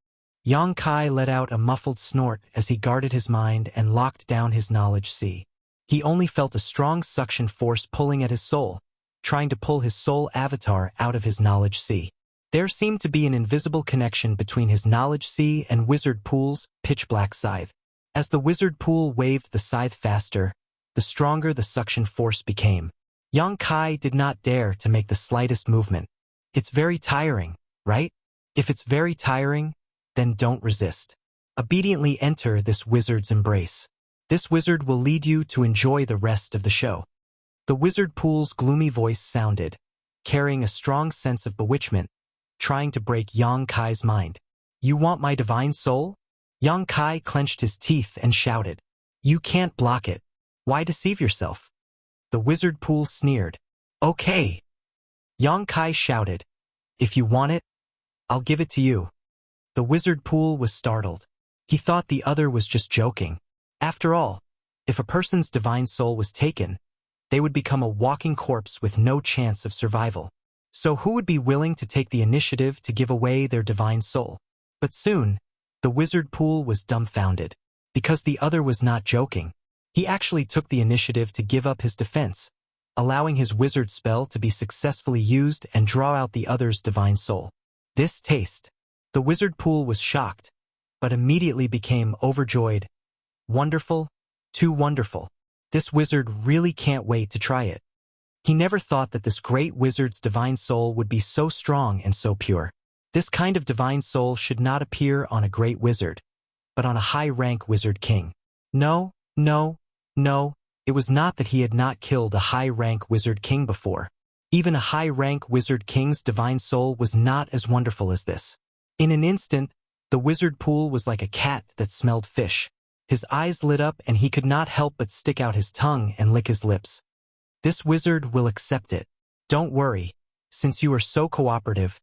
Yang Kai let out a muffled snort as he guarded his mind and locked down his knowledge sea. He only felt a strong suction force pulling at his soul, trying to pull his soul avatar out of his knowledge sea. There seemed to be an invisible connection between his knowledge sea and Wizard Pool's pitch-black scythe. As the Wizard Pool waved the scythe faster, the stronger the suction force became. Yang Kai did not dare to make the slightest movement. It's very tiring, right? If it's very tiring, then don't resist. Obediently enter this wizard's embrace. This wizard will lead you to enjoy the rest of the show. The wizard pool's gloomy voice sounded, carrying a strong sense of bewitchment, trying to break Yang Kai's mind. You want my divine soul? Yang Kai clenched his teeth and shouted. You can't block it. Why deceive yourself? The wizard pool sneered. Okay. Yang Kai shouted. If you want it, I'll give it to you. The wizard pool was startled. He thought the other was just joking. After all, if a person's divine soul was taken, they would become a walking corpse with no chance of survival. So who would be willing to take the initiative to give away their divine soul? But soon, the wizard pool was dumbfounded. Because the other was not joking, he actually took the initiative to give up his defense, allowing his wizard spell to be successfully used and draw out the other's divine soul. This taste. The wizard pool was shocked, but immediately became overjoyed. Wonderful, too wonderful. This wizard really can't wait to try it. He never thought that this great wizard's divine soul would be so strong and so pure. This kind of divine soul should not appear on a great wizard, but on a high-rank wizard king. No, it was not that he had not killed a high-rank wizard king before. Even a high-rank wizard king's divine soul was not as wonderful as this. In an instant, the wizard pool was like a cat that smelled fish. His eyes lit up and he could not help but stick out his tongue and lick his lips. This wizard will accept it. Don't worry, since you are so cooperative,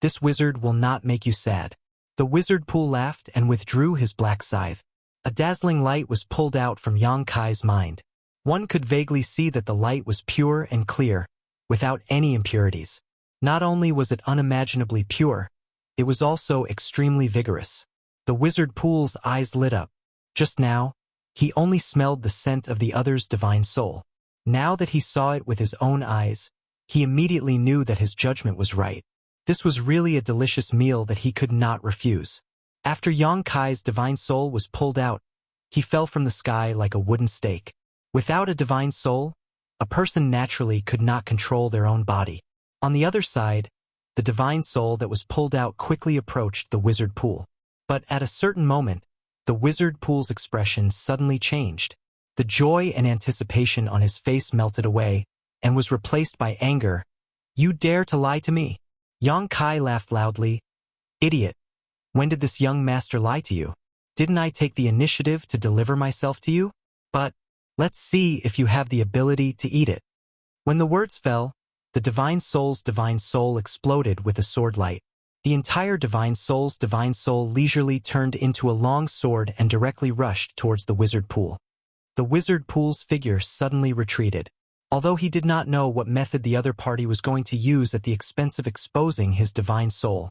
this wizard will not make you sad. The wizard pool laughed and withdrew his black scythe. A dazzling light was pulled out from Yang Kai's mind. One could vaguely see that the light was pure and clear, without any impurities. Not only was it unimaginably pure, it was also extremely vigorous. The wizard pool's eyes lit up. Just now, he only smelled the scent of the other's divine soul. Now that he saw it with his own eyes, he immediately knew that his judgment was right. This was really a delicious meal that he could not refuse. After Yang Kai's divine soul was pulled out, he fell from the sky like a wooden stake. Without a divine soul, a person naturally could not control their own body. On the other side, the divine soul that was pulled out quickly approached the wizard pool. But at a certain moment, the wizard pool's expression suddenly changed. The joy and anticipation on his face melted away and was replaced by anger. You dare to lie to me? Yang Kai laughed loudly. Idiot. When did this young master lie to you? Didn't I take the initiative to deliver myself to you? But let's see if you have the ability to eat it. When the words fell, the divine soul's divine soul exploded with a sword light. The entire divine soul's divine soul leisurely turned into a long sword and directly rushed towards the wizard pool. The wizard pool's figure suddenly retreated. Although he did not know what method the other party was going to use at the expense of exposing his divine soul,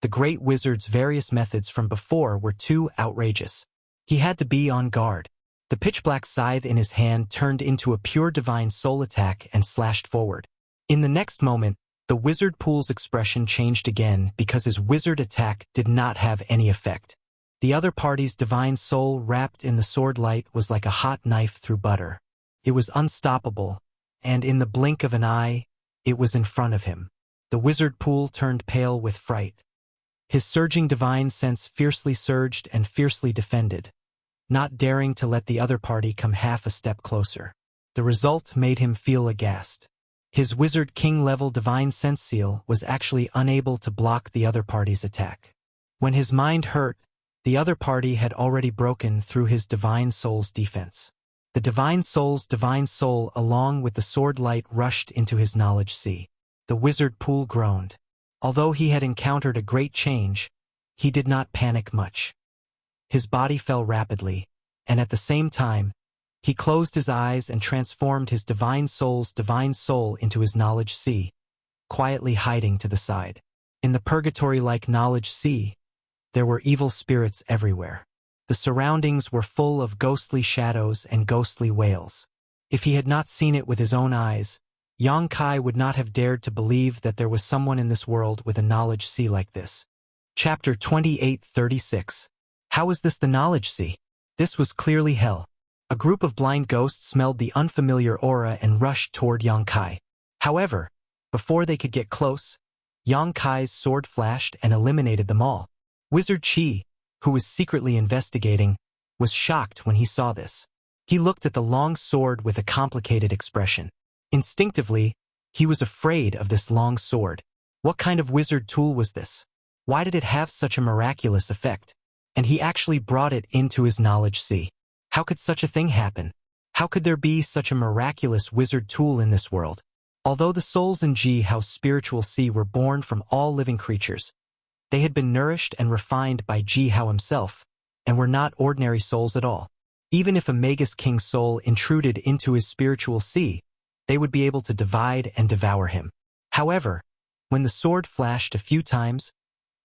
the great wizard's various methods from before were too outrageous. He had to be on guard. The pitch-black scythe in his hand turned into a pure divine soul attack and slashed forward. In the next moment, the wizard pool's expression changed again because his wizard attack did not have any effect. The other party's divine soul wrapped in the sword light was like a hot knife through butter. It was unstoppable, and in the blink of an eye, it was in front of him. The wizard pool turned pale with fright. His surging divine sense fiercely surged and fiercely defended, not daring to let the other party come half a step closer. The result made him feel aghast. His wizard king-level divine sense seal was actually unable to block the other party's attack. When his mind hurt, the other party had already broken through his divine soul's defense. The divine soul's divine soul along with the sword light rushed into his knowledge sea. The wizard pool groaned. Although he had encountered a great change, he did not panic much. His body fell rapidly, and at the same time, he closed his eyes and transformed his divine soul's divine soul into his knowledge sea, quietly hiding to the side. In the purgatory-like knowledge sea, there were evil spirits everywhere. The surroundings were full of ghostly shadows and ghostly wails. If he had not seen it with his own eyes, Yang Kai would not have dared to believe that there was someone in this world with a knowledge sea like this. Chapter 28:36. How is this the knowledge sea? This was clearly hell. A group of blind ghosts smelled the unfamiliar aura and rushed toward Yang Kai. However, before they could get close, Yang Kai's sword flashed and eliminated them all. Wizard Qi, who was secretly investigating, was shocked when he saw this. He looked at the long sword with a complicated expression. Instinctively, he was afraid of this long sword. What kind of wizard tool was this? Why did it have such a miraculous effect? And he actually brought it into his knowledge sea. How could such a thing happen? How could there be such a miraculous wizard tool in this world? Although the souls in Ji Hao's spiritual sea were born from all living creatures, they had been nourished and refined by Ji Hao himself, and were not ordinary souls at all. Even if a Magus King's soul intruded into his spiritual sea, they would be able to divide and devour him. However, when the sword flashed a few times,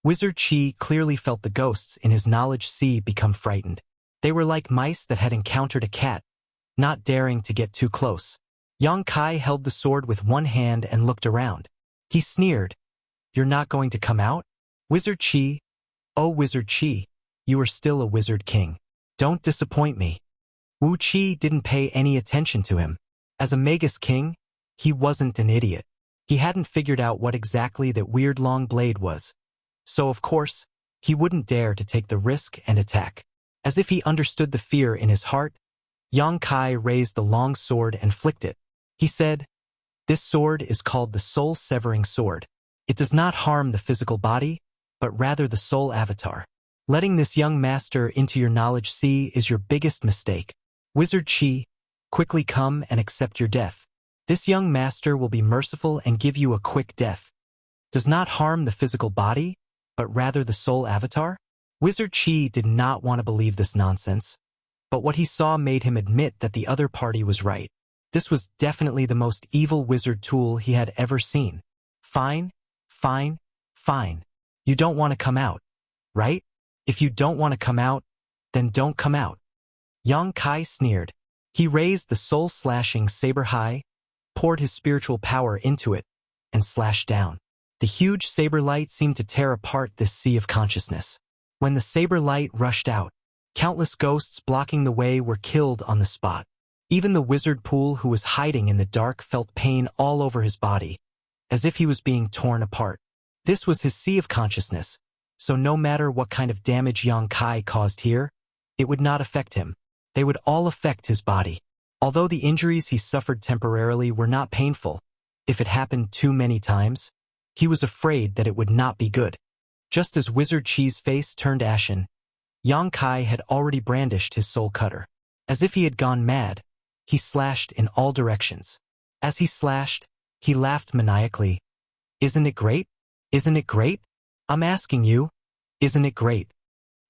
Wizard Qi clearly felt the ghosts in his knowledge sea become frightened. They were like mice that had encountered a cat, not daring to get too close. Yang Kai held the sword with one hand and looked around. He sneered, "You're not going to come out? Wizard Qi, oh Wizard Qi, you are still a wizard king. Don't disappoint me." Wu Qi didn't pay any attention to him. As a Magus King, he wasn't an idiot. He hadn't figured out what exactly that weird long blade was. So of course, he wouldn't dare to take the risk and attack. As if he understood the fear in his heart, Yang Kai raised the long sword and flicked it. He said, "This sword is called the soul-severing sword. It does not harm the physical body, but rather the soul avatar. Letting this young master into your knowledge sea is your biggest mistake. Wizard Qi, quickly come and accept your death. This young master will be merciful and give you a quick death. Does not harm the physical body, but rather the soul avatar?" Wizard Qi did not want to believe this nonsense, but what he saw made him admit that the other party was right. This was definitely the most evil wizard tool he had ever seen. Fine, fine, fine. You don't want to come out, right? If you don't want to come out, then don't come out. Yang Kai sneered. He raised the soul-slashing saber high, poured his spiritual power into it, and slashed down. The huge saber light seemed to tear apart this sea of consciousness. When the saber light rushed out, countless ghosts blocking the way were killed on the spot. Even the wizard pool who was hiding in the dark felt pain all over his body, as if he was being torn apart. This was his sea of consciousness, so no matter what kind of damage Yang Kai caused here, it would not affect him. They would all affect his body. Although the injuries he suffered temporarily were not painful, if it happened too many times, he was afraid that it would not be good. Just as Wizard Qi's face turned ashen, Yang Kai had already brandished his soul cutter. As if he had gone mad, he slashed in all directions. As he slashed, he laughed maniacally. "Isn't it great? Isn't it great? I'm asking you, isn't it great?"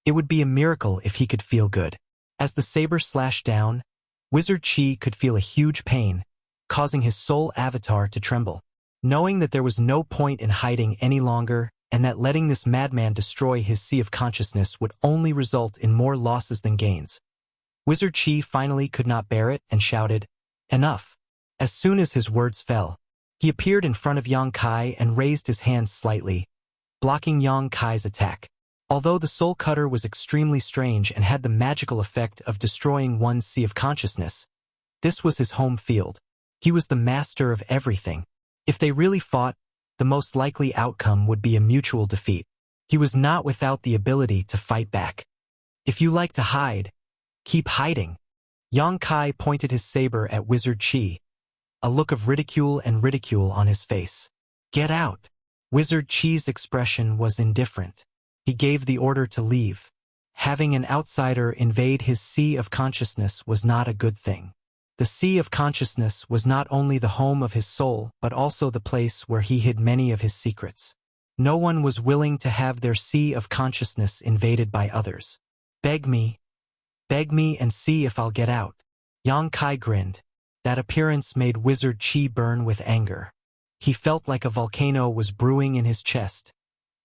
It would be a miracle if he could feel good. As the saber slashed down, Wizard Qi could feel a huge pain, causing his soul avatar to tremble. Knowing that there was no point in hiding any longer, and that letting this madman destroy his sea of consciousness would only result in more losses than gains, Wizard Qi finally could not bear it and shouted, "Enough!" As soon as his words fell, he appeared in front of Yang Kai and raised his hands slightly, blocking Yang Kai's attack. Although the soul cutter was extremely strange and had the magical effect of destroying one's sea of consciousness, this was his home field. He was the master of everything. If they really fought, the most likely outcome would be a mutual defeat. He was not without the ability to fight back. If you like to hide, keep hiding. Yang Kai pointed his saber at Wizard Qi, a look of ridicule on his face. Get out. Wizard Qi's expression was indifferent. He gave the order to leave. Having an outsider invade his sea of consciousness was not a good thing. The sea of consciousness was not only the home of his soul, but also the place where he hid many of his secrets. No one was willing to have their sea of consciousness invaded by others. Beg me and see if I'll get out. Yang Kai grinned. That appearance made Wizard Qi burn with anger. He felt like a volcano was brewing in his chest,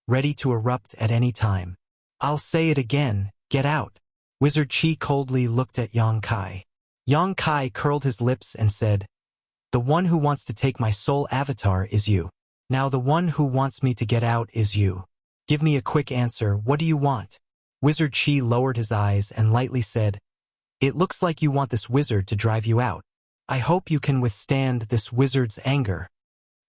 ready to erupt at any time. I'll say it again, get out. Wizard Qi coldly looked at Yang Kai. Yang Kai curled his lips and said, "The one who wants to take my soul avatar is you. Now the one who wants me to get out is you. Give me a quick answer, what do you want?" Wizard Qi lowered his eyes and lightly said, It looks like you want this wizard to drive you out. I hope you can withstand this wizard's anger.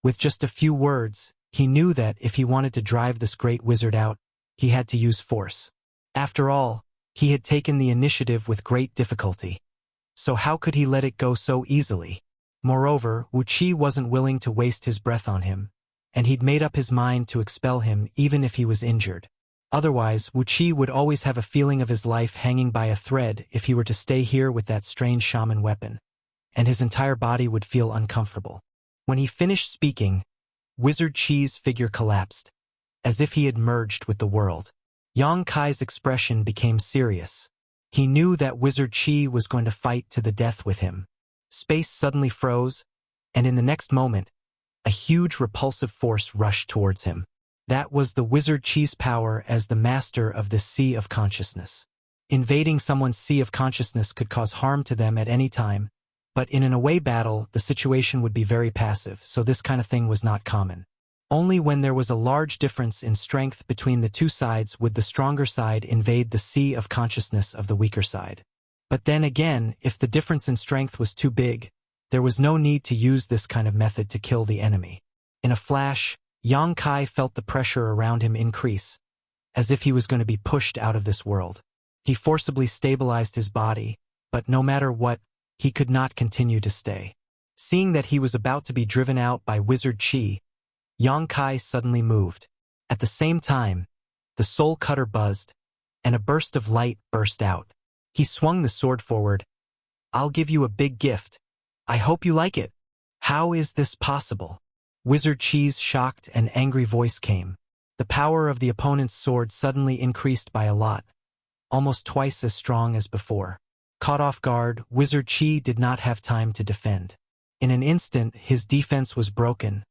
With just a few words, he knew that if he wanted to drive this great wizard out, he had to use force. After all, he had taken the initiative with great difficulty. So how could he let it go so easily? Moreover, Wuxia wasn't willing to waste his breath on him, and he'd made up his mind to expel him even if he was injured. Otherwise, Wuxia would always have a feeling of his life hanging by a thread if he were to stay here with that strange shaman weapon, and his entire body would feel uncomfortable. When he finished speaking, Wizard Qi's figure collapsed, as if he had merged with the world. Yang Kai's expression became serious. He knew that Wizard Qi was going to fight to the death with him. Space suddenly froze, and in the next moment, a huge repulsive force rushed towards him. That was the Wizard Qi's power as the master of this sea of consciousness. Invading someone's sea of consciousness could cause harm to them at any time, but in an away battle, the situation would be very passive, so this kind of thing was not common. Only when there was a large difference in strength between the two sides would the stronger side invade the sea of consciousness of the weaker side. But then again, if the difference in strength was too big, there was no need to use this kind of method to kill the enemy. In a flash, Yang Kai felt the pressure around him increase, as if he was going to be pushed out of this world. He forcibly stabilized his body, but no matter what, he could not continue to stay. Seeing that he was about to be driven out by Wizard Qi, Yang Kai suddenly moved. At the same time, the soul cutter buzzed, and a burst of light burst out. He swung the sword forward. "I'll give you a big gift. I hope you like it." "How is this possible?" Wizard Qi's shocked and angry voice came. The power of the opponent's sword suddenly increased by a lot, almost twice as strong as before. Caught off guard, Wizard Qi did not have time to defend. In an instant, his defense was broken,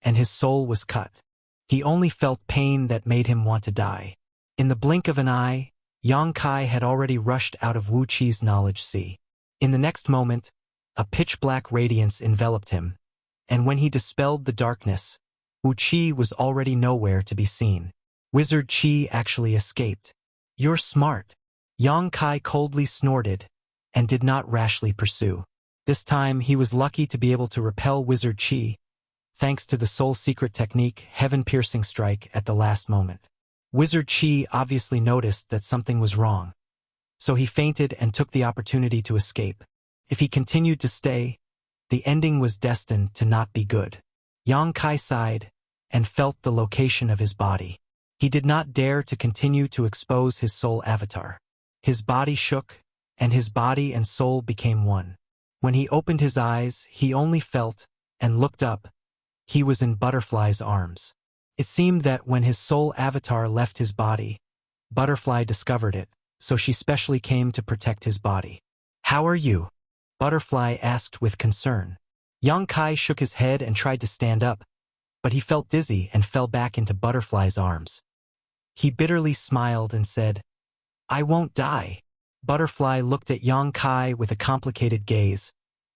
and his soul was cut. He only felt pain that made him want to die. In the blink of an eye, Yang Kai had already rushed out of Wu Qi's knowledge sea. In the next moment, a pitch-black radiance enveloped him, and when he dispelled the darkness, Wu Qi was already nowhere to be seen. Wizard Qi actually escaped. "You're smart." Yang Kai coldly snorted, and did not rashly pursue. This time he was lucky to be able to repel Wizard Qi, thanks to the soul secret technique Heaven-Piercing Strike at the last moment. Wizard Qi obviously noticed that something was wrong, so he feinted and took the opportunity to escape. If he continued to stay, the ending was destined to not be good. Yang Kai sighed and felt the location of his body. He did not dare to continue to expose his soul avatar. His body shook, and his body and soul became one. When he opened his eyes, he only felt, and looked up, he was in Butterfly's arms. It seemed that when his soul avatar left his body, Butterfly discovered it, so she specially came to protect his body. "How are you?" Butterfly asked with concern. Yang Kai shook his head and tried to stand up, but he felt dizzy and fell back into Butterfly's arms. He bitterly smiled and said, "I won't die." Butterfly looked at Yang Kai with a complicated gaze,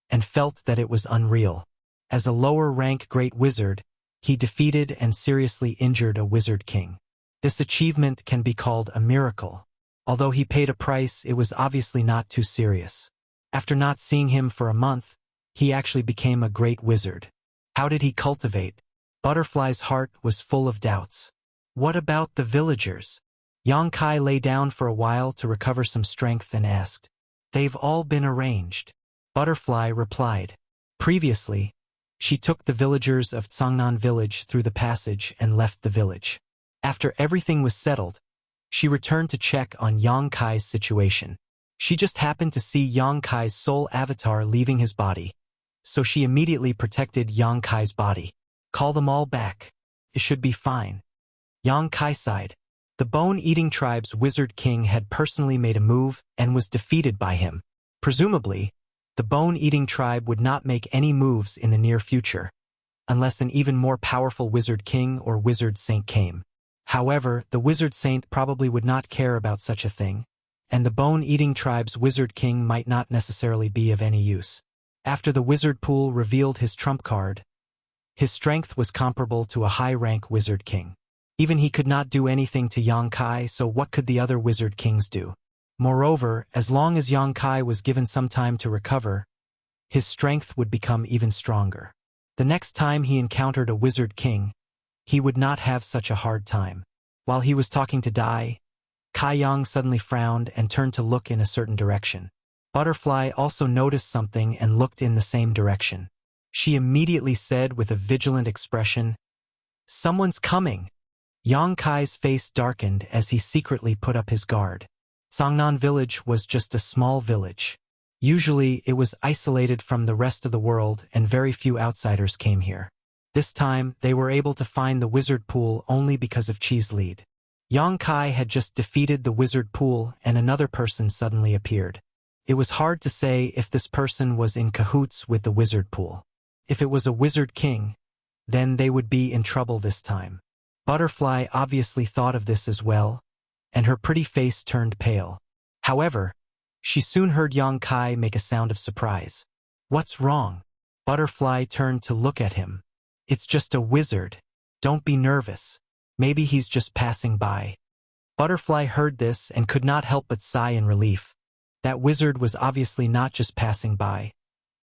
and felt that it was unreal. As a lower-rank great wizard, he defeated and seriously injured a wizard king. This achievement can be called a miracle. Although he paid a price, it was obviously not too serious. After not seeing him for a month, he actually became a great wizard. How did he cultivate? Butterfly's heart was full of doubts. What about the villagers? Yang Kai lay down for a while to recover some strength and asked. "They've all been arranged." Butterfly replied. Previously, she took the villagers of Tsangnan village through the passage and left the village. After everything was settled, she returned to check on Yang Kai's situation. She just happened to see Yang Kai's soul avatar leaving his body, so she immediately protected Yang Kai's body. "Call them all back. It should be fine." Yang Kai sighed. The bone-eating tribe's wizard king had personally made a move and was defeated by him. Presumably, the bone-eating tribe would not make any moves in the near future, unless an even more powerful wizard king or wizard saint came. However, the wizard saint probably would not care about such a thing, and the bone-eating tribe's wizard king might not necessarily be of any use. After the wizard pool revealed his trump card, his strength was comparable to a high-rank wizard king. Even he could not do anything to Yang Kai, so what could the other wizard kings do? Moreover, as long as Yang Kai was given some time to recover, his strength would become even stronger. The next time he encountered a wizard king, he would not have such a hard time. While he was talking to Dai, Kai Yang suddenly frowned and turned to look in a certain direction. Butterfly also noticed something and looked in the same direction. She immediately said with a vigilant expression, "Someone's coming." Yang Kai's face darkened as he secretly put up his guard. Songnan village was just a small village. Usually, it was isolated from the rest of the world and very few outsiders came here. This time, they were able to find the wizard pool only because of Chi's lead. Yang Kai had just defeated the wizard pool and another person suddenly appeared. It was hard to say if this person was in cahoots with the wizard pool. If it was a wizard king, then they would be in trouble this time. Butterfly obviously thought of this as well, and her pretty face turned pale. However, she soon heard Yang Kai make a sound of surprise. "What's wrong?" Butterfly turned to look at him. "It's just a wizard. Don't be nervous. Maybe he's just passing by." Butterfly heard this and could not help but sigh in relief. That wizard was obviously not just passing by,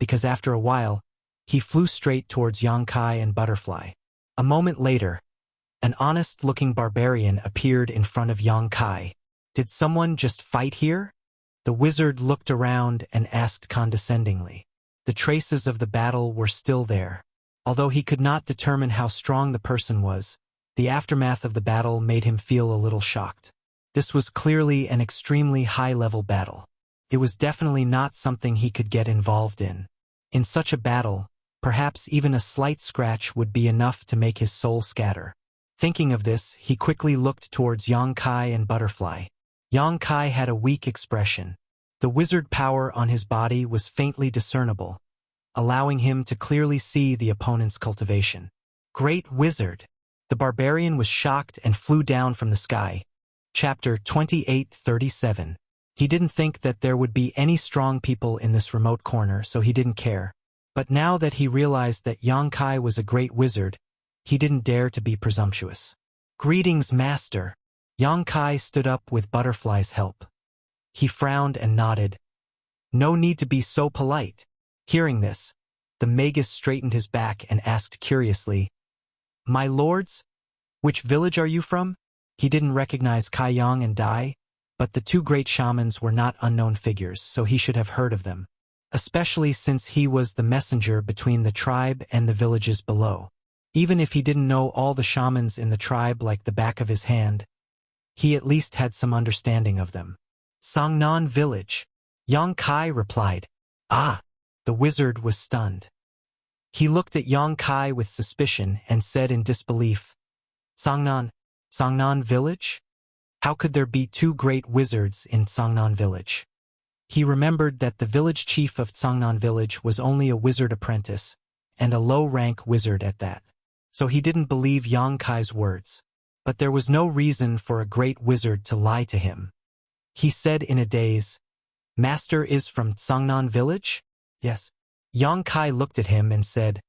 because after a while, he flew straight towards Yang Kai and Butterfly. A moment later, an honest-looking barbarian appeared in front of Yang Kai. "Did someone just fight here?" The wizard looked around and asked condescendingly. The traces of the battle were still there. Although he could not determine how strong the person was, the aftermath of the battle made him feel a little shocked. This was clearly an extremely high-level battle. It was definitely not something he could get involved in. In such a battle, perhaps even a slight scratch would be enough to make his soul scatter. Thinking of this, he quickly looked towards Yang Kai and Butterfly. Yang Kai had a weak expression. The wizard power on his body was faintly discernible, allowing him to clearly see the opponent's cultivation. "Great wizard!" The barbarian was shocked and flew down from the sky. Chapter 28:37. He didn't think that there would be any strong people in this remote corner, so he didn't care. But now that he realized that Yang Kai was a great wizard, he didn't dare to be presumptuous. "Greetings, master." Yang Kai stood up with Butterfly's help. He frowned and nodded. "No need to be so polite." Hearing this, the magus straightened his back and asked curiously, "My lords, which village are you from?" He didn't recognize Kai Yang and Dai, but the two great shamans were not unknown figures, so he should have heard of them, especially since he was the messenger between the tribe and the villages below. Even if he didn't know all the shamans in the tribe like the back of his hand, he at least had some understanding of them. "Songnan village," Yang Kai replied. "Ah!" The wizard was stunned. He looked at Yang Kai with suspicion and said in disbelief, Songnan village? How could there be two great wizards in Songnan village?" He remembered that the village chief of Songnan village was only a wizard apprentice, and a low-rank wizard at that. So he didn't believe Yang Kai's words. But there was no reason for a great wizard to lie to him. He said in a daze, "Master is from Songnan village?" "Yes." Yang Kai looked at him and said,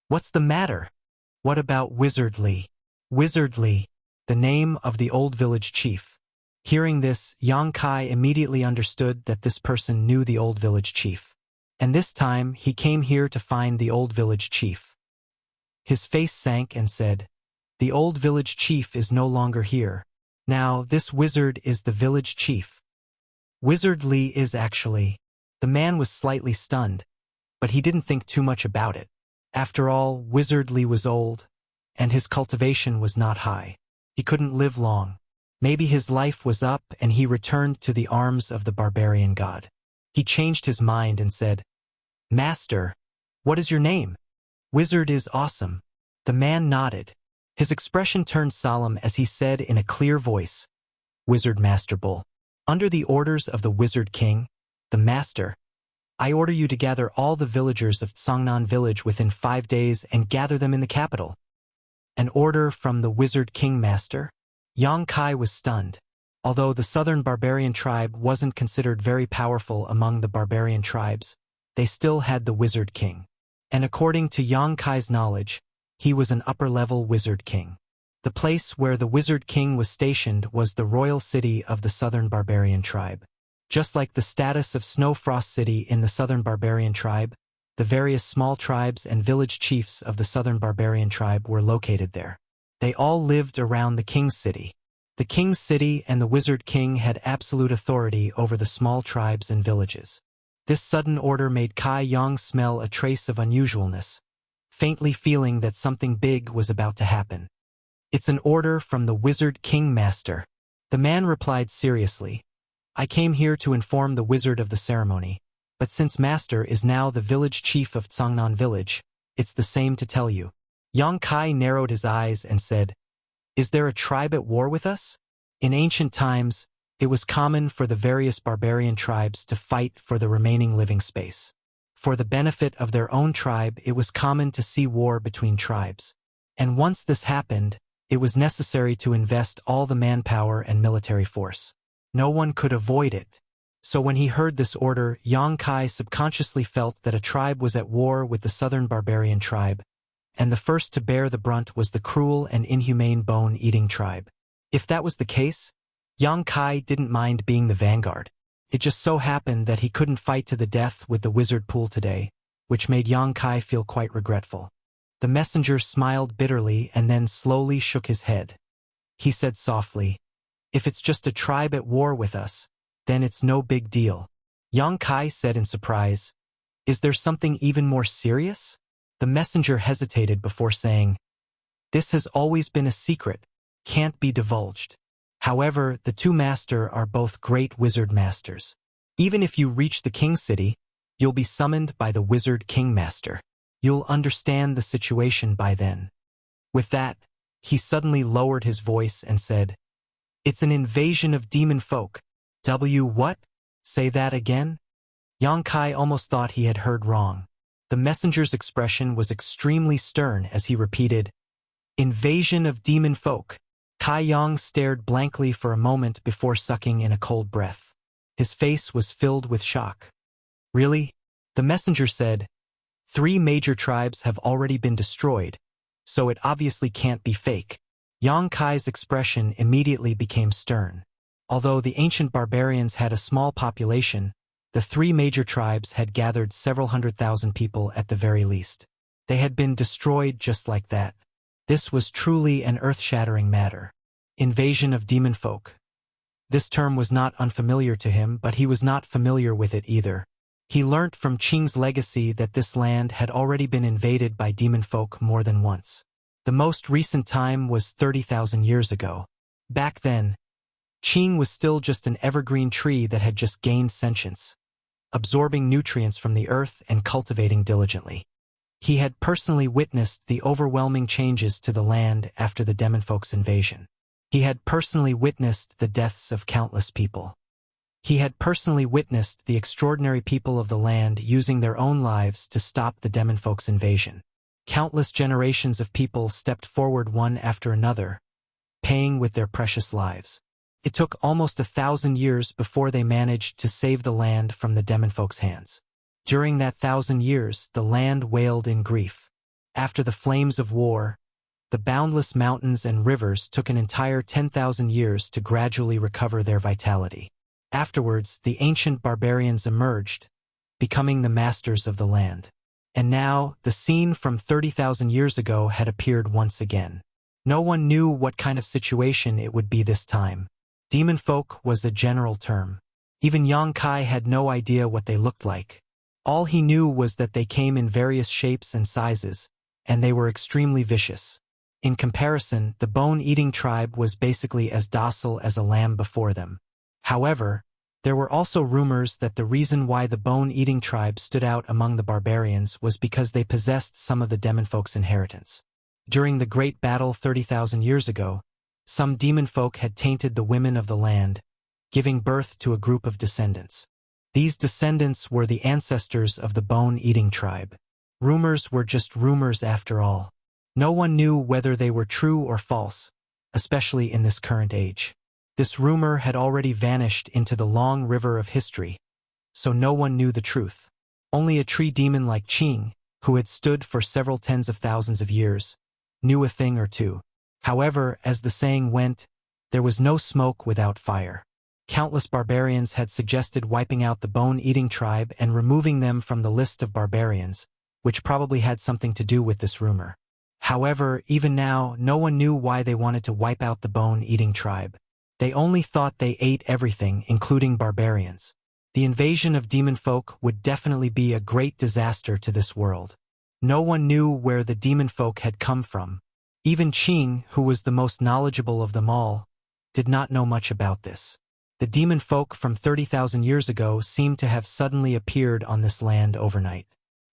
"What's the matter? What about Wizard Li?" Wizard Li, the name of the old village chief. Hearing this, Yang Kai immediately understood that this person knew the old village chief. And this time, he came here to find the old village chief. His face sank and said, "The old village chief is no longer here. Now, this wizard is the village chief." Wizard Li is actually. The man was slightly stunned, but he didn't think too much about it. After all, Wizard Li was old, and his cultivation was not high. He couldn't live long. Maybe his life was up and he returned to the arms of the barbarian god. He changed his mind and said, "Master, what is your name?" "Wizard is awesome." The man nodded. His expression turned solemn as he said in a clear voice, "Wizard Master Bull, under the orders of the Wizard King, the Master, I order you to gather all the villagers of Songnan village within 5 days and gather them in the capital." An order from the Wizard King Master? Yang Kai was stunned. Although the southern barbarian tribe wasn't considered very powerful among the barbarian tribes, they still had the Wizard King. And according to Yang Kai's knowledge, he was an upper-level Wizard King. The place where the Wizard King was stationed was the royal city of the southern barbarian tribe. Just like the status of Snow Frost City in the Southern Barbarian Tribe, the various small tribes and village chiefs of the Southern Barbarian Tribe were located there. They all lived around the King's City. The King's City and the Wizard King had absolute authority over the small tribes and villages. This sudden order made Kai Yang smell a trace of unusualness, faintly feeling that something big was about to happen. "It's an order from the Wizard King, Master." The man replied seriously, "I came here to inform the wizard of the ceremony, but since Master is now the village chief of Tsangnan village, it's the same to tell you." Yang Kai narrowed his eyes and said, "Is there a tribe at war with us?" In ancient times, it was common for the various barbarian tribes to fight for the remaining living space. For the benefit of their own tribe, it was common to see war between tribes. And once this happened, it was necessary to invest all the manpower and military force. No one could avoid it. So when he heard this order, Yang Kai subconsciously felt that a tribe was at war with the Southern Barbarian Tribe, and the first to bear the brunt was the cruel and inhumane bone-eating tribe. If that was the case, Yang Kai didn't mind being the vanguard. It just so happened that he couldn't fight to the death with the wizard pool today, which made Yang Kai feel quite regretful. The messenger smiled bitterly and then slowly shook his head. He said softly, "If it's just a tribe at war with us, then it's no big deal." Yang Kai said in surprise, "Is there something even more serious?" The messenger hesitated before saying, "This has always been a secret, can't be divulged. However, the two master are both great wizard masters. Even if you reach the King's City, you'll be summoned by the Wizard King Master. You'll understand the situation by then." With that, he suddenly lowered his voice and said, "It's an invasion of demon folk." What? Say that again? Yang Kai almost thought he had heard wrong. The messenger's expression was extremely stern as he repeated, "Invasion of demon folk." Kai Yang stared blankly for a moment before sucking in a cold breath. His face was filled with shock. "Really?" The messenger said, "3 major tribes have already been destroyed, so it obviously can't be fake." Yang Kai's expression immediately became stern. Although the ancient barbarians had a small population, the 3 major tribes had gathered several 100,000 people at the very least. They had been destroyed just like that. This was truly an earth-shattering matter. Invasion of demon folk. This term was not unfamiliar to him, but he was not familiar with it either. He learnt from Qing's legacy that this land had already been invaded by demon folk more than once. The most recent time was 30,000 years ago. Back then, Qing was still just an evergreen tree that had just gained sentience, absorbing nutrients from the earth and cultivating diligently. He had personally witnessed the overwhelming changes to the land after the demonfolk's invasion. He had personally witnessed the deaths of countless people. He had personally witnessed the extraordinary people of the land using their own lives to stop the demonfolk's invasion. Countless generations of people stepped forward one after another, paying with their precious lives. It took almost 1,000 years before they managed to save the land from the demonfolk's hands. During that 1,000 years, the land wailed in grief. After the flames of war, the boundless mountains and rivers took an entire 10,000 years to gradually recover their vitality. Afterwards, the ancient barbarians emerged, becoming the masters of the land. And now, the scene from 30,000 years ago had appeared once again. No one knew what kind of situation it would be this time. Demon folk was a general term. Even Yang Kai had no idea what they looked like. All he knew was that they came in various shapes and sizes, and they were extremely vicious. In comparison, the bone-eating tribe was basically as docile as a lamb before them. However, there were also rumors that the reason why the bone-eating tribe stood out among the barbarians was because they possessed some of the demonfolk's inheritance. During the Great Battle 30,000 years ago, some demonfolk had tainted the women of the land, giving birth to a group of descendants. These descendants were the ancestors of the bone-eating tribe. Rumors were just rumors after all. No one knew whether they were true or false, especially in this current age. This rumor had already vanished into the long river of history, so no one knew the truth. Only a tree demon like Qing, who had stood for several tens of thousands of years, knew a thing or two. However, as the saying went, there was no smoke without fire. Countless barbarians had suggested wiping out the bone-eating tribe and removing them from the list of barbarians, which probably had something to do with this rumor. However, even now, no one knew why they wanted to wipe out the bone-eating tribe. They only thought they ate everything, including barbarians. The invasion of demon folk would definitely be a great disaster to this world. No one knew where the demon folk had come from. Even Qing, who was the most knowledgeable of them all, did not know much about this. The demon folk from 30,000 years ago seemed to have suddenly appeared on this land overnight.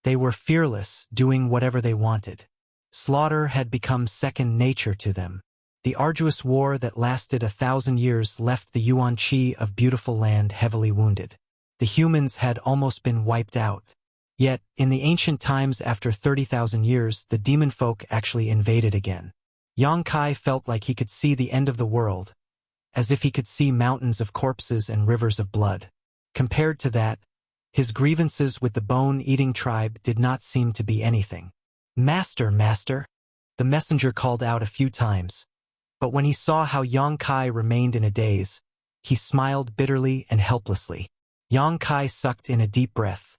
They were fearless, doing whatever they wanted. Slaughter had become second nature to them. The arduous war that lasted 1,000 years left the Yuan Qi of Beautiful Land heavily wounded. The humans had almost been wiped out. Yet, in the ancient times after 30,000 years, the demon folk actually invaded again. Yang Kai felt like he could see the end of the world, as if he could see mountains of corpses and rivers of blood. Compared to that, his grievances with the bone-eating tribe did not seem to be anything. "Master, master!" The messenger called out a few times, but when he saw how Yang Kai remained in a daze, he smiled bitterly and helplessly. Yang Kai sucked in a deep breath.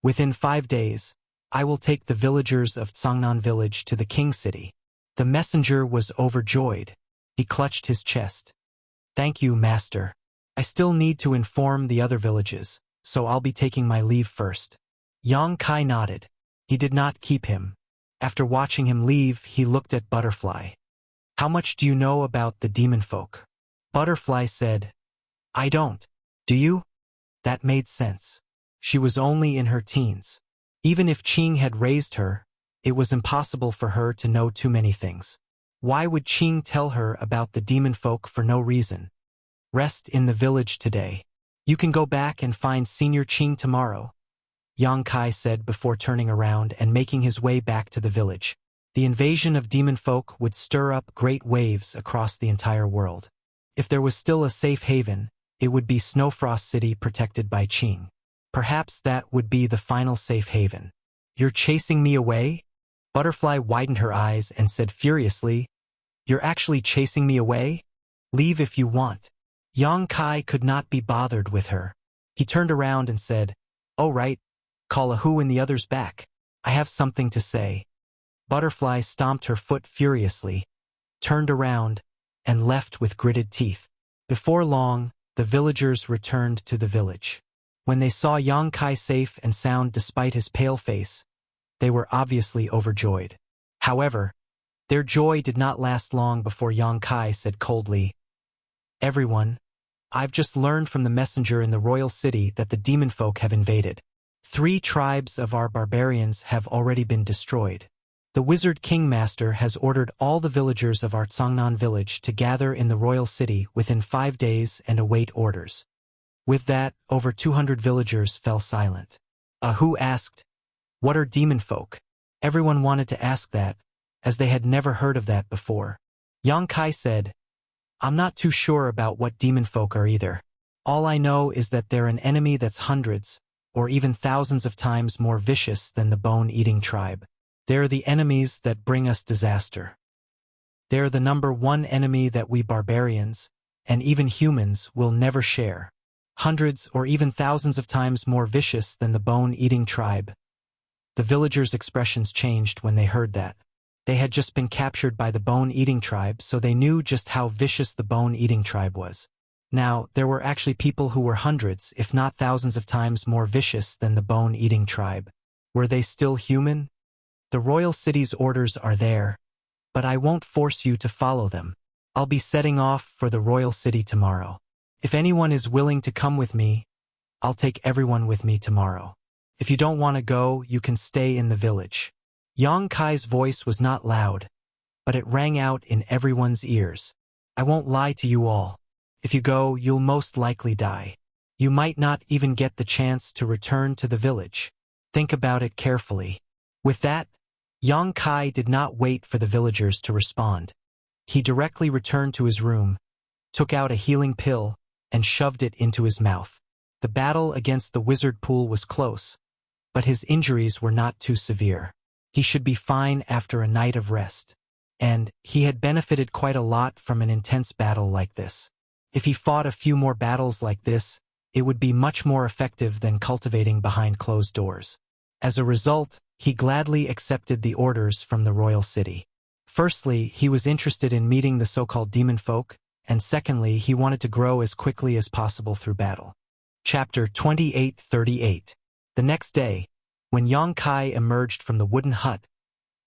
"Within 5 days, I will take the villagers of Tsangnan village to the king city." The messenger was overjoyed. He clutched his chest. "Thank you, master. I still need to inform the other villages, so I'll be taking my leave first." Yang Kai nodded. He did not keep him. After watching him leave, he looked at Butterfly. "How much do you know about the demon folk?" Butterfly said, "I don't. Do you?" That made sense. She was only in her teens. Even if Qing had raised her, it was impossible for her to know too many things. Why would Qing tell her about the demon folk for no reason? "Rest in the village today. You can go back and find Senior Qing tomorrow," Yang Kai said before turning around and making his way back to the village. The invasion of demon folk would stir up great waves across the entire world. If there was still a safe haven, it would be Snowfrost City protected by Qing. Perhaps that would be the final safe haven. "You're chasing me away?" Butterfly widened her eyes and said furiously, "You're actually chasing me away? Leave if you want." Yang Kai could not be bothered with her. He turned around and said, "Oh right, call a who and the others back. I have something to say." Butterfly stomped her foot furiously, turned around, and left with gritted teeth. Before long, the villagers returned to the village. When they saw Yang Kai safe and sound despite his pale face, they were obviously overjoyed. However, their joy did not last long before Yang Kai said coldly, "Everyone, I've just learned from the messenger in the royal city that the demon folk have invaded. 3 tribes of our barbarians have already been destroyed. The wizard kingmaster has ordered all the villagers of our Tsangnan village to gather in the royal city within 5 days and await orders." With that, over 200 villagers fell silent. Ahu asked, "What are demon folk?" Everyone wanted to ask that, as they had never heard of that before. Yang Kai said, "I'm not too sure about what demon folk are either. All I know is that they're an enemy that's hundreds, or even thousands of times more vicious than the bone-eating tribe. They're the enemies that bring us disaster. They're the #1 enemy that we barbarians, and even humans, will never share. Hundreds or even thousands of times more vicious than the bone-eating tribe." The villagers' expressions changed when they heard that. They had just been captured by the bone-eating tribe, so they knew just how vicious the bone-eating tribe was. Now, there were actually people who were hundreds, if not thousands of times more vicious than the bone-eating tribe. Were they still human? "The royal city's orders are there, but I won't force you to follow them. I'll be setting off for the royal city tomorrow. If anyone is willing to come with me, I'll take everyone with me tomorrow. If you don't want to go, you can stay in the village." Yang Kai's voice was not loud, but it rang out in everyone's ears. "I won't lie to you all. If you go, you'll most likely die. You might not even get the chance to return to the village. Think about it carefully." With that, Yang Kai did not wait for the villagers to respond. He directly returned to his room, took out a healing pill, and shoved it into his mouth. The battle against the wizard pool was close, but his injuries were not too severe. He should be fine after a night of rest. And he had benefited quite a lot from an intense battle like this. If he fought a few more battles like this, it would be much more effective than cultivating behind closed doors. As a result, he gladly accepted the orders from the royal city. Firstly, he was interested in meeting the so-called demon folk, and secondly, he wanted to grow as quickly as possible through battle. Chapter 28:38. The next day, when Yang Kai emerged from the wooden hut,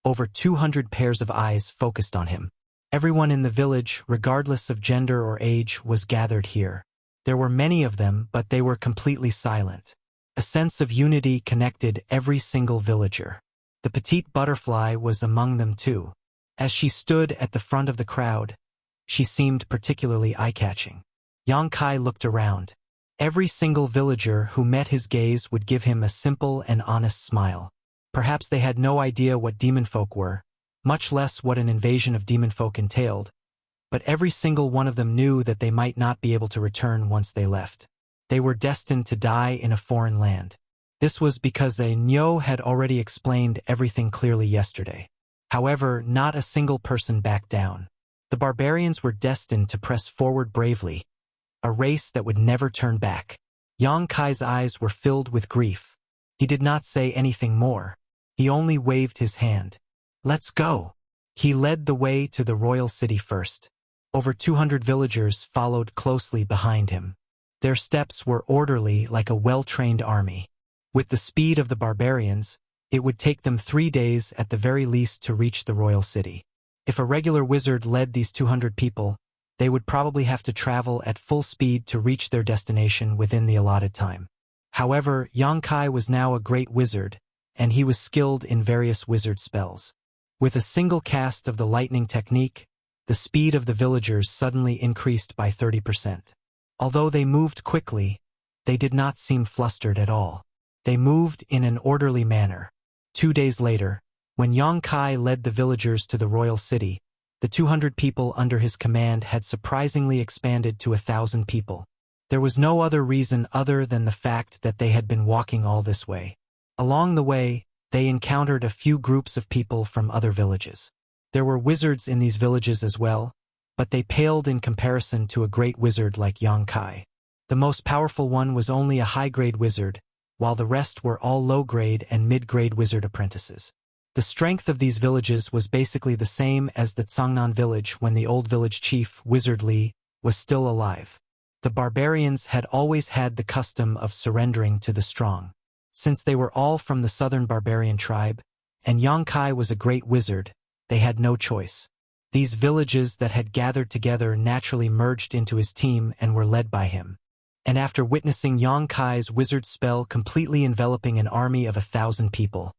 over 200 pairs of eyes focused on him. Everyone in the village, regardless of gender or age, was gathered here. There were many of them, but they were completely silent. A sense of unity connected every single villager. The petite butterfly was among them too. As she stood at the front of the crowd, she seemed particularly eye-catching. Yang Kai looked around. Every single villager who met his gaze would give him a simple and honest smile. Perhaps they had no idea what demon folk were, much less what an invasion of demon folk entailed, but every single one of them knew that they might not be able to return once they left. They were destined to die in a foreign land. This was because a Nyo had already explained everything clearly yesterday. However, not a single person backed down. The barbarians were destined to press forward bravely, a race that would never turn back. Yang Kai's eyes were filled with grief. He did not say anything more. He only waved his hand. "Let's go." He led the way to the royal city first. Over 200 villagers followed closely behind him. Their steps were orderly like a well-trained army. With the speed of the barbarians, it would take them 3 days at the very least to reach the royal city. If a regular wizard led these 200 people, they would probably have to travel at full speed to reach their destination within the allotted time. However, Yang Kai was now a great wizard, and he was skilled in various wizard spells. With a single cast of the lightning technique, the speed of the villagers suddenly increased by 30%. Although they moved quickly, they did not seem flustered at all. They moved in an orderly manner. 2 days later, when Yang Kai led the villagers to the royal city, the 200 people under his command had surprisingly expanded to 1,000 people. There was no other reason other than the fact that they had been walking all this way. Along the way, they encountered a few groups of people from other villages. There were wizards in these villages as well, but they paled in comparison to a great wizard like Yang Kai. The most powerful one was only a high-grade wizard, while the rest were all low-grade and mid-grade wizard apprentices. The strength of these villages was basically the same as the Tsangnan village when the old village chief, Wizard Li, was still alive. The barbarians had always had the custom of surrendering to the strong. Since they were all from the southern barbarian tribe, and Yang Kai was a great wizard, they had no choice. These villages that had gathered together naturally merged into his team and were led by him. And after witnessing Yang Kai's wizard spell completely enveloping an army of 1,000 people,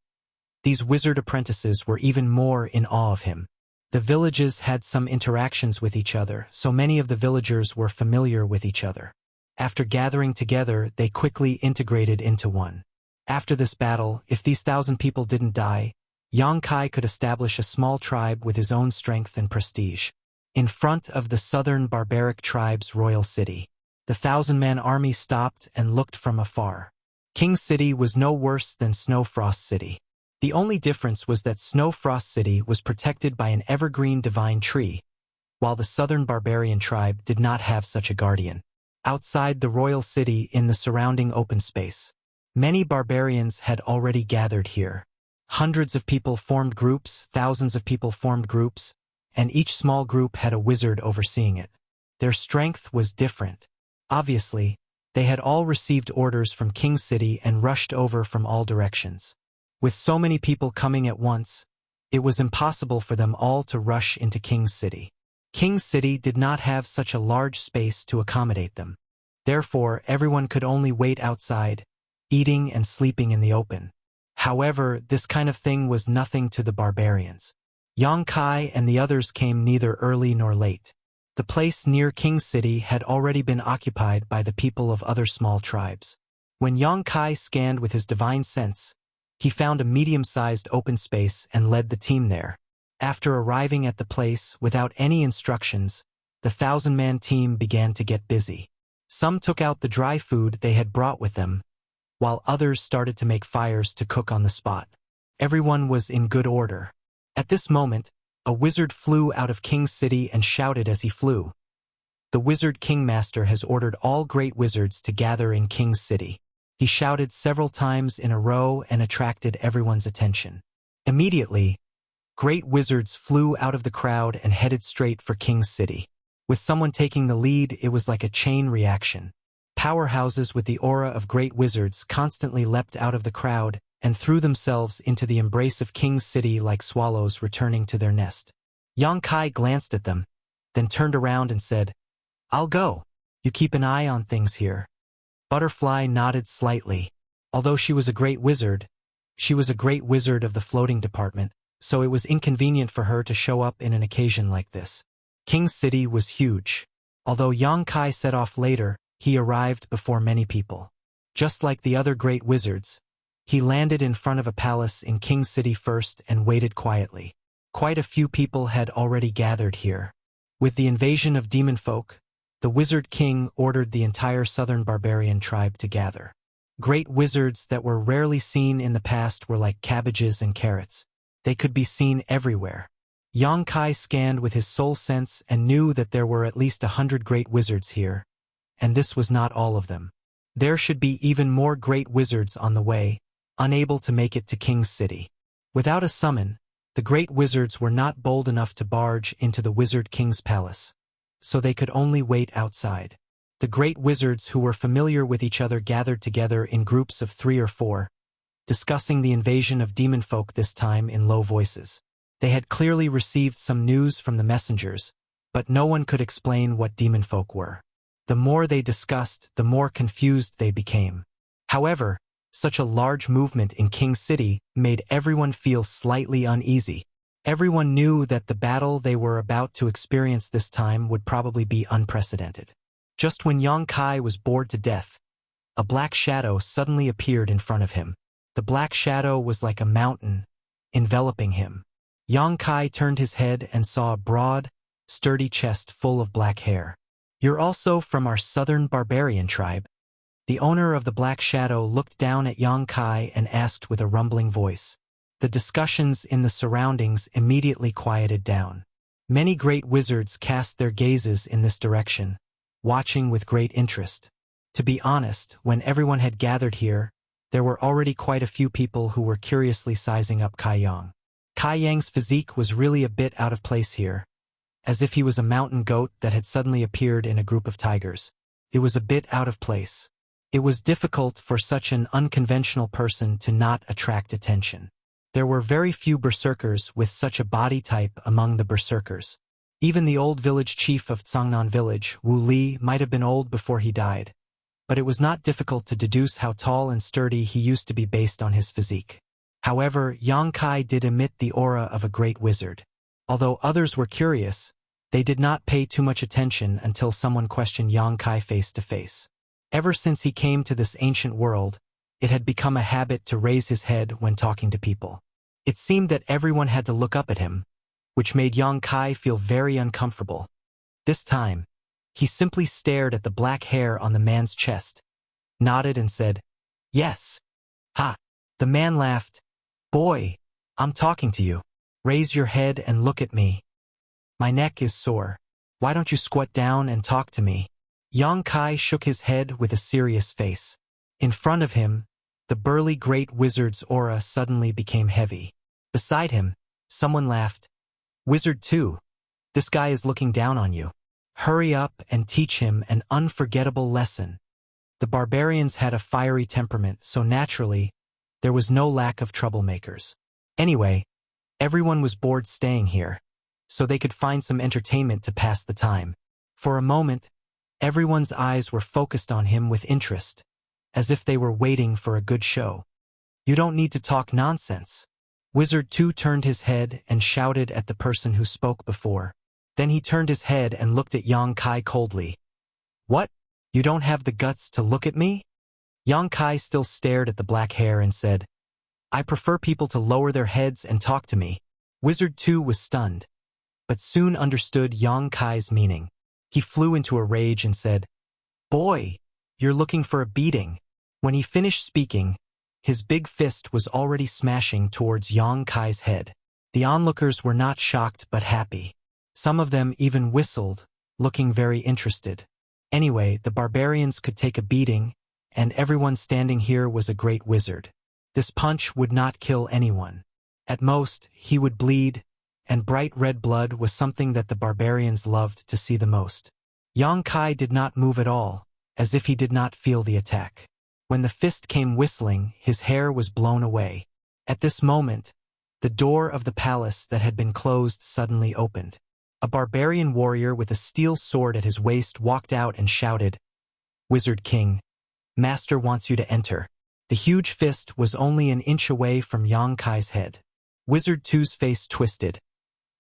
these wizard apprentices were even more in awe of him. The villages had some interactions with each other, so many of the villagers were familiar with each other. After gathering together, they quickly integrated into one. After this battle, if these 1,000 people didn't die, Yang Kai could establish a small tribe with his own strength and prestige. In front of the southern barbaric tribe's royal city, the 1,000-man army stopped and looked from afar. King City was no worse than Snowfrost City. The only difference was that Snowfrost City was protected by an evergreen divine tree, while the southern barbarian tribe did not have such a guardian. Outside the royal city in the surrounding open space, many barbarians had already gathered here. Hundreds of people formed groups, thousands of people formed groups, and each small group had a wizard overseeing it. Their strength was different. Obviously, they had all received orders from King City and rushed over from all directions. With so many people coming at once, it was impossible for them all to rush into King City. King City did not have such a large space to accommodate them. Therefore, everyone could only wait outside, eating and sleeping in the open. However, this kind of thing was nothing to the barbarians. Yang Kai and the others came neither early nor late. The place near King City had already been occupied by the people of other small tribes. When Yang Kai scanned with his divine sense, he found a medium-sized open space and led the team there. After arriving at the place without any instructions, the 1,000-man team began to get busy. Some took out the dry food they had brought with them, while others started to make fires to cook on the spot. Everyone was in good order. At this moment, a wizard flew out of King City and shouted as he flew, The Wizard Kingmaster has ordered all great wizards to gather in King's City. He shouted several times in a row and attracted everyone's attention. Immediately, great wizards flew out of the crowd and headed straight for King's City. With someone taking the lead, it was like a chain reaction. Powerhouses with the aura of great wizards constantly leapt out of the crowd and threw themselves into the embrace of King's City like swallows returning to their nest. Yang Kai glanced at them, then turned around and said, "I'll go. You keep an eye on things here." Butterfly nodded slightly. Although she was a great wizard, she was a great wizard of the floating department, so it was inconvenient for her to show up in an occasion like this. King's City was huge. Although Yang Kai set off later, he arrived before many people. Just like the other great wizards, he landed in front of a palace in King's City first and waited quietly. Quite a few people had already gathered here. With the invasion of demon folk, the Wizard King ordered the entire southern barbarian tribe to gather. Great wizards that were rarely seen in the past were like cabbages and carrots. They could be seen everywhere. Yang Kai scanned with his soul sense and knew that there were at least 100 great wizards here, and this was not all of them. There should be even more great wizards on the way, unable to make it to King's City. Without a summon, the great wizards were not bold enough to barge into the Wizard King's palace, so they could only wait outside. The great wizards who were familiar with each other gathered together in groups of 3 or 4, discussing the invasion of demon folk this time in low voices. They had clearly received some news from the messengers, but no one could explain what demon folk were. The more they discussed, the more confused they became. However, such a large movement in King's City made everyone feel slightly uneasy. Everyone knew that the battle they were about to experience this time would probably be unprecedented. Just when Yang Kai was bored to death, a black shadow suddenly appeared in front of him. The black shadow was like a mountain, enveloping him. Yang Kai turned his head and saw a broad, sturdy chest full of black hair. "You're also from our southern barbarian tribe." The owner of the black shadow looked down at Yang Kai and asked with a rumbling voice. The discussions in the surroundings immediately quieted down. Many great wizards cast their gazes in this direction, watching with great interest. To be honest, when everyone had gathered here, there were already quite a few people who were curiously sizing up Kai Yang. Kai Yang's physique was really a bit out of place here, as if he was a mountain goat that had suddenly appeared in a group of tigers. It was a bit out of place. It was difficult for such an unconventional person to not attract attention. There were very few berserkers with such a body type among the berserkers. Even the old village chief of Tsangnan village, Wu Li, might have been old before he died, but it was not difficult to deduce how tall and sturdy he used to be based on his physique. However, Yang Kai did emit the aura of a great wizard. Although others were curious, they did not pay too much attention until someone questioned Yang Kai face to face. Ever since he came to this ancient world, it had become a habit to raise his head when talking to people. It seemed that everyone had to look up at him, which made Yang Kai feel very uncomfortable. This time, he simply stared at the black hair on the man's chest, nodded and said, "Yes." "Ha!" The man laughed. "Boy, I'm talking to you. Raise your head and look at me. My neck is sore. Why don't you squat down and talk to me?" Yang Kai shook his head with a serious face. In front of him, the burly great wizard's aura suddenly became heavy. Beside him, someone laughed. "Wizard 2, this guy is looking down on you. Hurry up and teach him an unforgettable lesson." The barbarians had a fiery temperament, so naturally, there was no lack of troublemakers. Anyway, everyone was bored staying here, so they could find some entertainment to pass the time. For a moment, everyone's eyes were focused on him with interest, as if they were waiting for a good show. "You don't need to talk nonsense." Wizard 2 turned his head and shouted at the person who spoke before. Then he turned his head and looked at Yang Kai coldly. "What? You don't have the guts to look at me?" Yang Kai still stared at the black hair and said, "I prefer people to lower their heads and talk to me." Wizard 2 was stunned, but soon understood Yang Kai's meaning. He flew into a rage and said, "Boy, you're looking for a beating." When he finished speaking, his big fist was already smashing towards Yang Kai's head. The onlookers were not shocked but happy. Some of them even whistled, looking very interested. Anyway, the barbarians could take a beating, and everyone standing here was a great wizard. This punch would not kill anyone. At most, he would bleed, and bright red blood was something that the barbarians loved to see the most. Yang Kai did not move at all, as if he did not feel the attack. When the fist came whistling, his hair was blown away. At this moment, the door of the palace that had been closed suddenly opened. A barbarian warrior with a steel sword at his waist walked out and shouted, "Wizard King, Master wants you to enter." The huge fist was only an inch away from Yang Kai's head. Wizard 2's face twisted,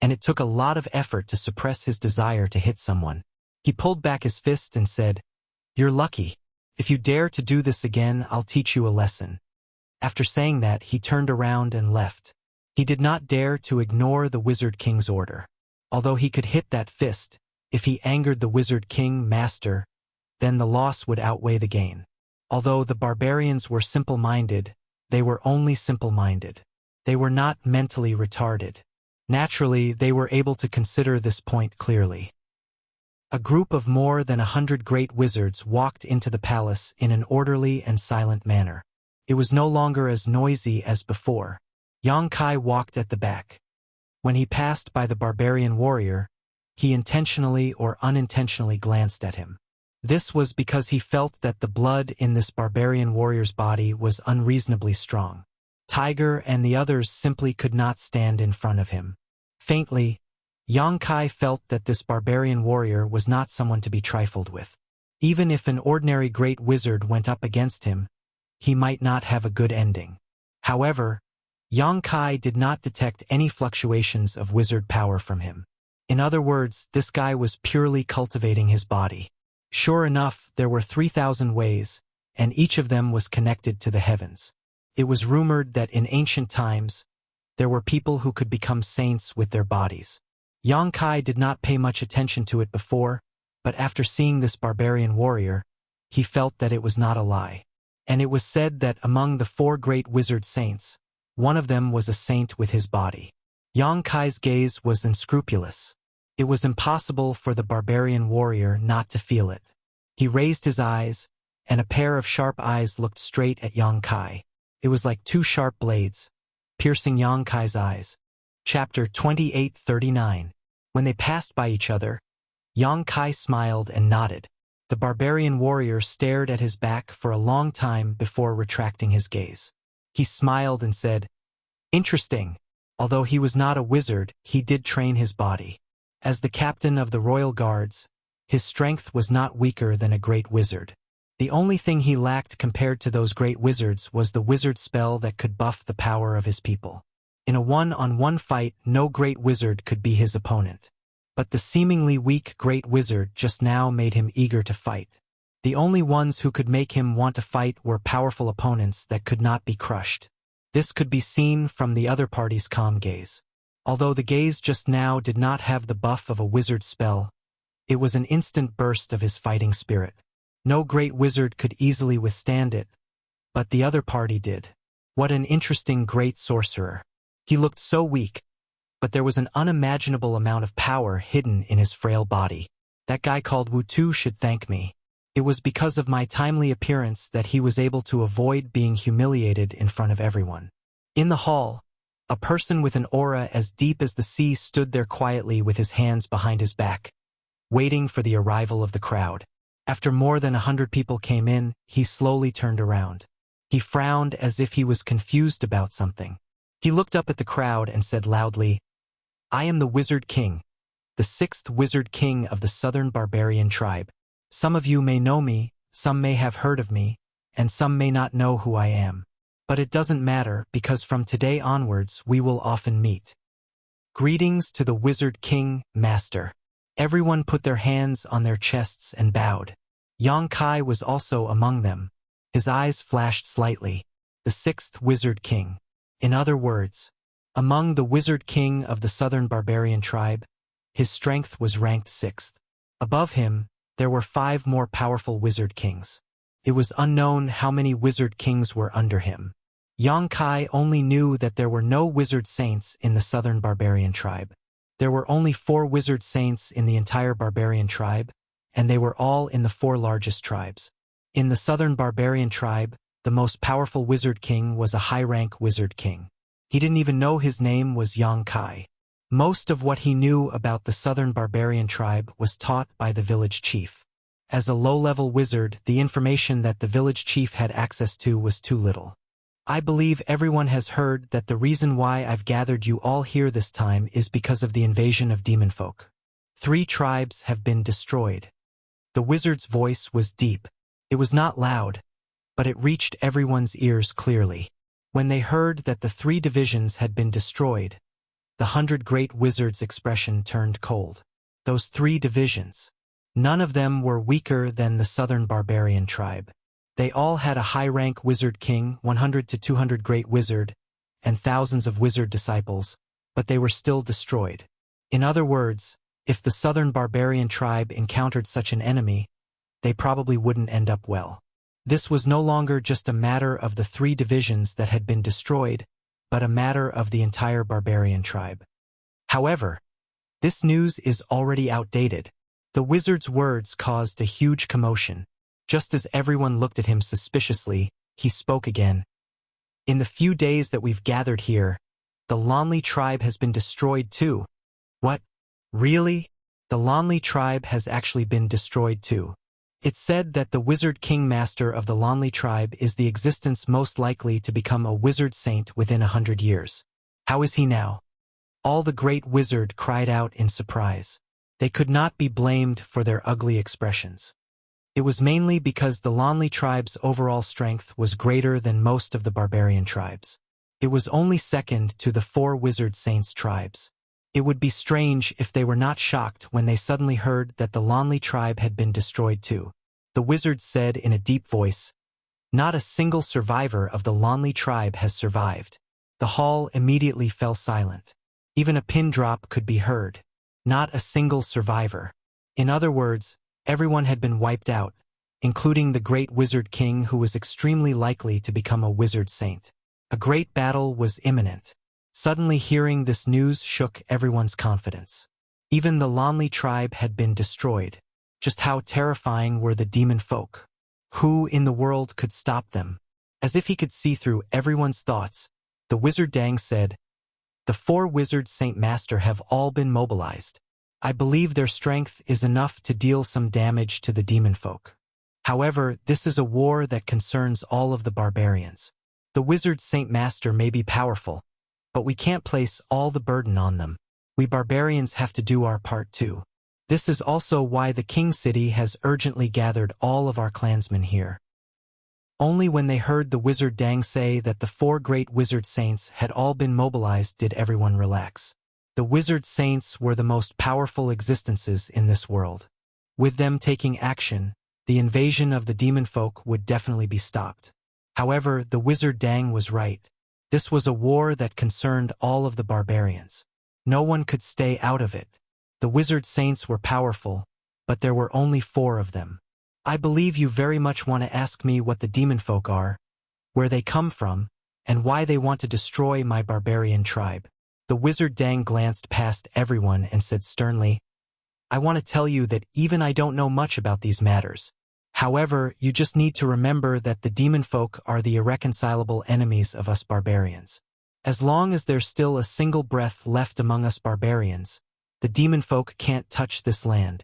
and it took a lot of effort to suppress his desire to hit someone. He pulled back his fist and said, "You're lucky. If you dare to do this again, I'll teach you a lesson." After saying that, he turned around and left. He did not dare to ignore the Wizard King's order. Although he could hit that fist, if he angered the Wizard King Master, then the loss would outweigh the gain. Although the barbarians were simple-minded, they were only simple-minded. They were not mentally retarded. Naturally, they were able to consider this point clearly. A group of more than 100 great wizards walked into the palace in an orderly and silent manner. It was no longer as noisy as before. Yang Kai walked at the back. When he passed by the barbarian warrior, he intentionally or unintentionally glanced at him. This was because he felt that the blood in this barbarian warrior's body was unreasonably strong. Tiger and the others simply could not stand in front of him. Faintly, Yang Kai felt that this barbarian warrior was not someone to be trifled with. Even if an ordinary great wizard went up against him, he might not have a good ending. However, Yang Kai did not detect any fluctuations of wizard power from him. In other words, this guy was purely cultivating his body. Sure enough, there were 3,000 ways, and each of them was connected to the heavens. It was rumored that in ancient times, there were people who could become saints with their bodies. Yang Kai did not pay much attention to it before, but after seeing this barbarian warrior, he felt that it was not a lie. And it was said that among the 4 great wizard saints, one of them was a saint with his body. Yang Kai's gaze was unscrupulous. It was impossible for the barbarian warrior not to feel it. He raised his eyes, and a pair of sharp eyes looked straight at Yang Kai. It was like 2 sharp blades, piercing Yang Kai's eyes. Chapter 28:39. When they passed by each other, Yang Kai smiled and nodded. The barbarian warrior stared at his back for a long time before retracting his gaze. He smiled and said, "Interesting." Although he was not a wizard, he did train his body. As the captain of the royal guards, his strength was not weaker than a great wizard. The only thing he lacked compared to those great wizards was the wizard spell that could buff the power of his people. In a one-on-one fight, no great wizard could be his opponent. But the seemingly weak great wizard just now made him eager to fight. The only ones who could make him want to fight were powerful opponents that could not be crushed. This could be seen from the other party's calm gaze. Although the gaze just now did not have the buff of a wizard spell, it was an instant burst of his fighting spirit. No great wizard could easily withstand it, but the other party did. What an interesting great sorcerer. He looked so weak, but there was an unimaginable amount of power hidden in his frail body. That guy called Wuxia should thank me. It was because of my timely appearance that he was able to avoid being humiliated in front of everyone. In the hall, a person with an aura as deep as the sea stood there quietly with his hands behind his back, waiting for the arrival of the crowd. After more than 100 people came in, he slowly turned around. He frowned as if he was confused about something. He looked up at the crowd and said loudly, "I am the Wizard King, the 6th Wizard King of the Southern Barbarian Tribe. Some of you may know me, some may have heard of me, and some may not know who I am. But it doesn't matter, because from today onwards we will often meet. Greetings to the Wizard King, Master." Everyone put their hands on their chests and bowed. Yang Kai was also among them. His eyes flashed slightly. The 6th Wizard King. In other words, among the Wizard King of the Southern Barbarian Tribe, his strength was ranked 6th. Above him, there were 5 more powerful Wizard Kings. It was unknown how many Wizard Kings were under him. Yang Kai only knew that there were no Wizard Saints in the Southern Barbarian Tribe. There were only 4 wizard saints in the entire barbarian tribe, and they were all in the 4 largest tribes. In the southern barbarian tribe, the most powerful wizard king was a high-rank wizard king. He didn't even know his name was Yang Kai. Most of what he knew about the southern barbarian tribe was taught by the village chief. As a low-level wizard, the information that the village chief had access to was too little. I believe everyone has heard that the reason why I've gathered you all here this time is because of the invasion of demon folk. 3 tribes have been destroyed. The wizard's voice was deep. It was not loud, but it reached everyone's ears clearly. When they heard that the 3 divisions had been destroyed, the 100 great wizards' expression turned cold. Those 3 divisions. None of them were weaker than the southern barbarian tribe. They all had a high-rank wizard king, 100 to 200 great wizard, and thousands of wizard disciples, but they were still destroyed. In other words, if the southern barbarian tribe encountered such an enemy, they probably wouldn't end up well. This was no longer just a matter of the 3 divisions that had been destroyed, but a matter of the entire barbarian tribe. However, this news is already outdated. The wizard's words caused a huge commotion. Just as everyone looked at him suspiciously, he spoke again. In the few days that we've gathered here, the Lonely tribe has been destroyed too. What? Really? The Lonely tribe has actually been destroyed too. It's said that the wizard king master of the Lonely tribe is the existence most likely to become a wizard saint within 100 years. How is he now? All the great wizard cried out in surprise. They could not be blamed for their ugly expressions. It was mainly because the Lonely tribe's overall strength was greater than most of the barbarian tribes. It was only second to the 4 wizard saints tribes. It would be strange if they were not shocked when they suddenly heard that the Lonely tribe had been destroyed too. The wizard said in a deep voice, "Not a single survivor of the Lonely tribe has survived." The hall immediately fell silent. Even a pin drop could be heard. Not a single survivor. In other words, everyone had been wiped out, including the great wizard king who was extremely likely to become a wizard saint. A great battle was imminent. Suddenly hearing this news shook everyone's confidence. Even the Lonely tribe had been destroyed. Just how terrifying were the demon folk? Who in the world could stop them? As if he could see through everyone's thoughts, the wizard Dang said, "The 4 wizard saint master have all been mobilized. I believe their strength is enough to deal some damage to the demon folk. However, this is a war that concerns all of the barbarians. The wizard saint master may be powerful, but we can't place all the burden on them. We barbarians have to do our part too. This is also why the king city has urgently gathered all of our clansmen here." Only when they heard the wizard Dang say that the 4 great wizard saints had all been mobilized did everyone relax. The wizard saints were the most powerful existences in this world. With them taking action, the invasion of the demon folk would definitely be stopped. However, the wizard Dang was right. This was a war that concerned all of the barbarians. No one could stay out of it. The wizard saints were powerful, but there were only 4 of them. I believe you very much want to ask me what the demon folk are, where they come from, and why they want to destroy my barbarian tribe. The wizard Dang glanced past everyone and said sternly, "I want to tell you that even I don't know much about these matters. However, you just need to remember that the demon folk are the irreconcilable enemies of us barbarians. As long as there's still a single breath left among us barbarians, the demon folk can't touch this land."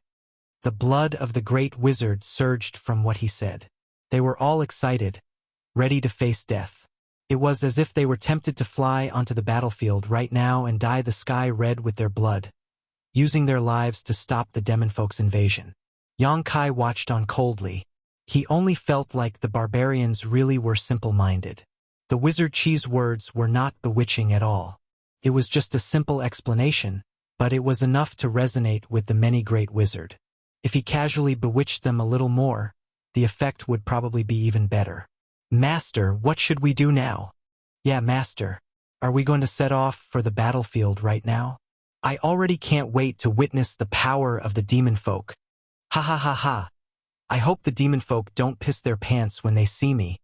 The blood of the great wizard surged from what he said. They were all excited, ready to face death. It was as if they were tempted to fly onto the battlefield right now and dye the sky red with their blood, using their lives to stop the demon folk's invasion. Yang Kai watched on coldly. He only felt like the barbarians really were simple-minded. The wizard Chi's words were not bewitching at all. It was just a simple explanation, but it was enough to resonate with the many great wizard. If he casually bewitched them a little more, the effect would probably be even better. "Master, what should we do now?" "Yeah, Master. Are we going to set off for the battlefield right now? I already can't wait to witness the power of the demon folk. Ha ha ha ha. I hope the demon folk don't piss their pants when they see me."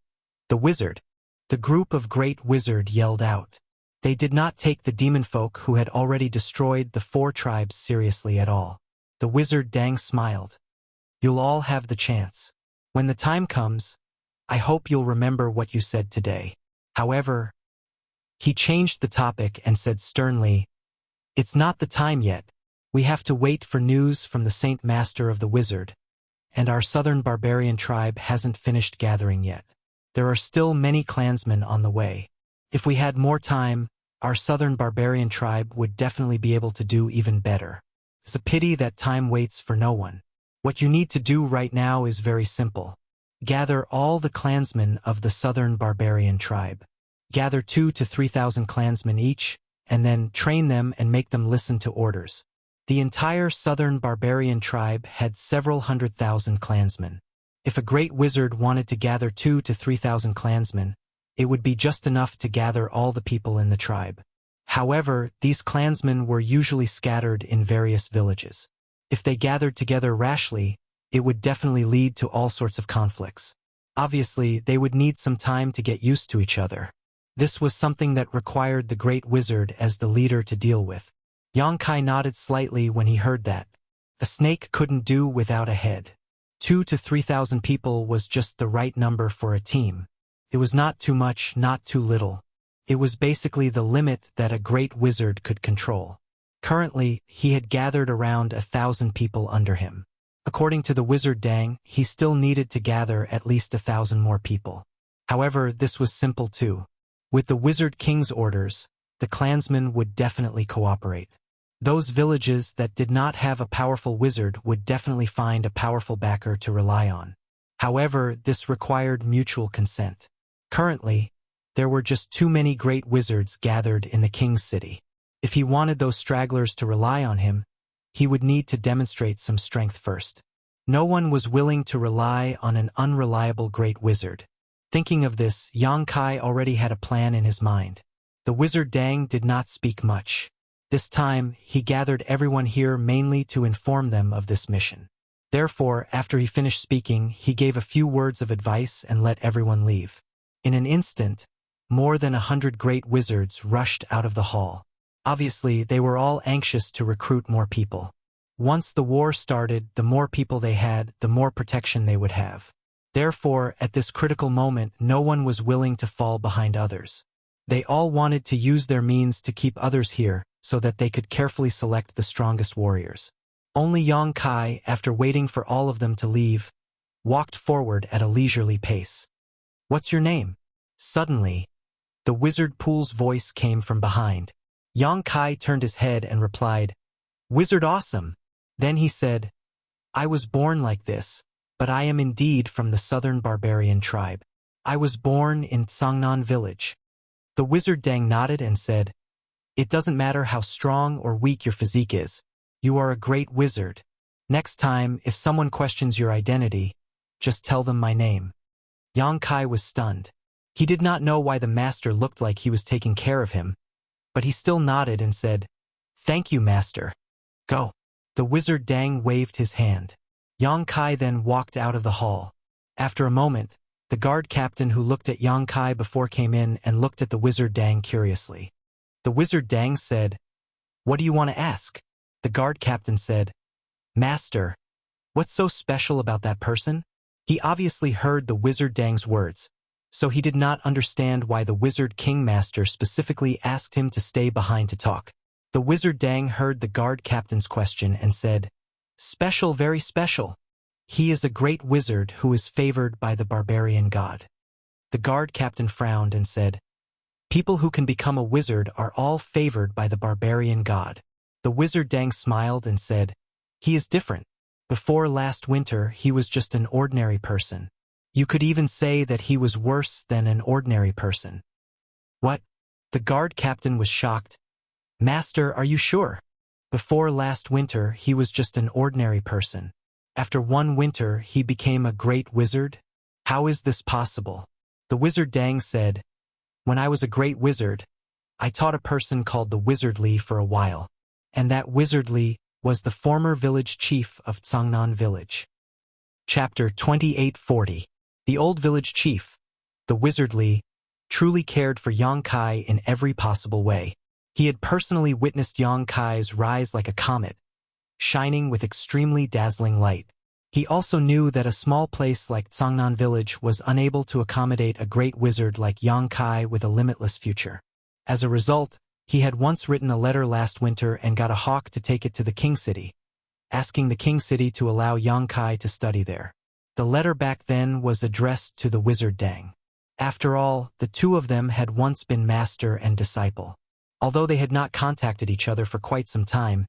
The group of great wizard yelled out. They did not take the demon folk who had already destroyed the 4 tribes seriously at all. The wizard Dang smiled. You'll all have the chance. When the time comes, I hope you'll remember what you said today. However, he changed the topic and said sternly, it's not the time yet. We have to wait for news from the Saint Master of the Wizard, and our southern barbarian tribe hasn't finished gathering yet. There are still many clansmen on the way. If we had more time, our southern barbarian tribe would definitely be able to do even better. It's a pity that time waits for no one. What you need to do right now is very simple. Gather all the clansmen of the southern barbarian tribe. Gather 2,000 to 3,000 clansmen each, and then train them and make them listen to orders. The entire southern barbarian tribe had several 100,000 clansmen. If a great wizard wanted to gather 2,000 to 3,000 clansmen, it would be just enough to gather all the people in the tribe. However, these clansmen were usually scattered in various villages. If they gathered together rashly, it would definitely lead to all sorts of conflicts. Obviously, they would need some time to get used to each other. This was something that required the great wizard as the leader to deal with. Yang Kai nodded slightly when he heard that. A snake couldn't do without a head. 2,000 to 3,000 people was just the right number for a team. It was not too much, not too little. It was basically the limit that a great wizard could control. Currently, he had gathered around 1,000 people under him. According to the wizard Dang, he still needed to gather at least 1,000 more people. However, this was simple too. With the wizard king's orders, the clansmen would definitely cooperate. Those villages that did not have a powerful wizard would definitely find a powerful backer to rely on. However, this required mutual consent. Currently, there were just too many great wizards gathered in the king's city. If he wanted those stragglers to rely on him, he would need to demonstrate some strength first. No one was willing to rely on an unreliable great wizard. Thinking of this, Yang Kai already had a plan in his mind. The wizard Dang did not speak much. This time, he gathered everyone here mainly to inform them of this mission. Therefore, after he finished speaking, he gave a few words of advice and let everyone leave. In an instant, more than 100 great wizards rushed out of the hall. Obviously, they were all anxious to recruit more people. Once the war started, the more people they had, the more protection they would have. Therefore, at this critical moment, no one was willing to fall behind others. They all wanted to use their means to keep others here, so that they could carefully select the strongest warriors. Only Yang Kai, after waiting for all of them to leave, walked forward at a leisurely pace. What's your name? Suddenly, the wizard Pool's voice came from behind. Yang Kai turned his head and replied, Wizard Awesome. Then he said, I was born like this, but I am indeed from the southern barbarian tribe. I was born in Tsangnan village. The wizard Dang nodded and said, It doesn't matter how strong or weak your physique is. You are a great wizard. Next time, if someone questions your identity, just tell them my name. Yang Kai was stunned. He did not know why the master looked like he was taking care of him, but he still nodded and said, Thank you, master. Go. The wizard Dang waved his hand. Yang Kai then walked out of the hall. After a moment, the guard captain who looked at Yang Kai before came in and looked at the wizard Dang curiously. The wizard Dang said, What do you want to ask? The guard captain said, Master, what's so special about that person? He obviously heard the wizard Dang's words, so he did not understand why the wizard king master specifically asked him to stay behind to talk. The wizard Dang heard the guard captain's question and said, Special, very special. He is a great wizard who is favored by the barbarian god. The guard captain frowned and said, People who can become a wizard are all favored by the barbarian god. The wizard Dang smiled and said, He is different. Before last winter, he was just an ordinary person. You could even say that he was worse than an ordinary person. What? The guard captain was shocked. Master, are you sure? Before last winter, he was just an ordinary person. After one winter, he became a great wizard? How is this possible? The wizard Dang said, When I was a great wizard, I taught a person called the Wizard Li for a while, and that Wizard Li was the former village chief of Tsangnan village. Chapter 2840. The old village chief, the Wizard Li, truly cared for Yang Kai in every possible way. He had personally witnessed Yang Kai's rise like a comet, shining with extremely dazzling light. He also knew that a small place like Cangnan village was unable to accommodate a great wizard like Yang Kai with a limitless future. As a result, he had once written a letter last winter and got a hawk to take it to the King City, asking the King City to allow Yang Kai to study there. The letter back then was addressed to the wizard Dang. After all, the two of them had once been master and disciple. Although they had not contacted each other for quite some time,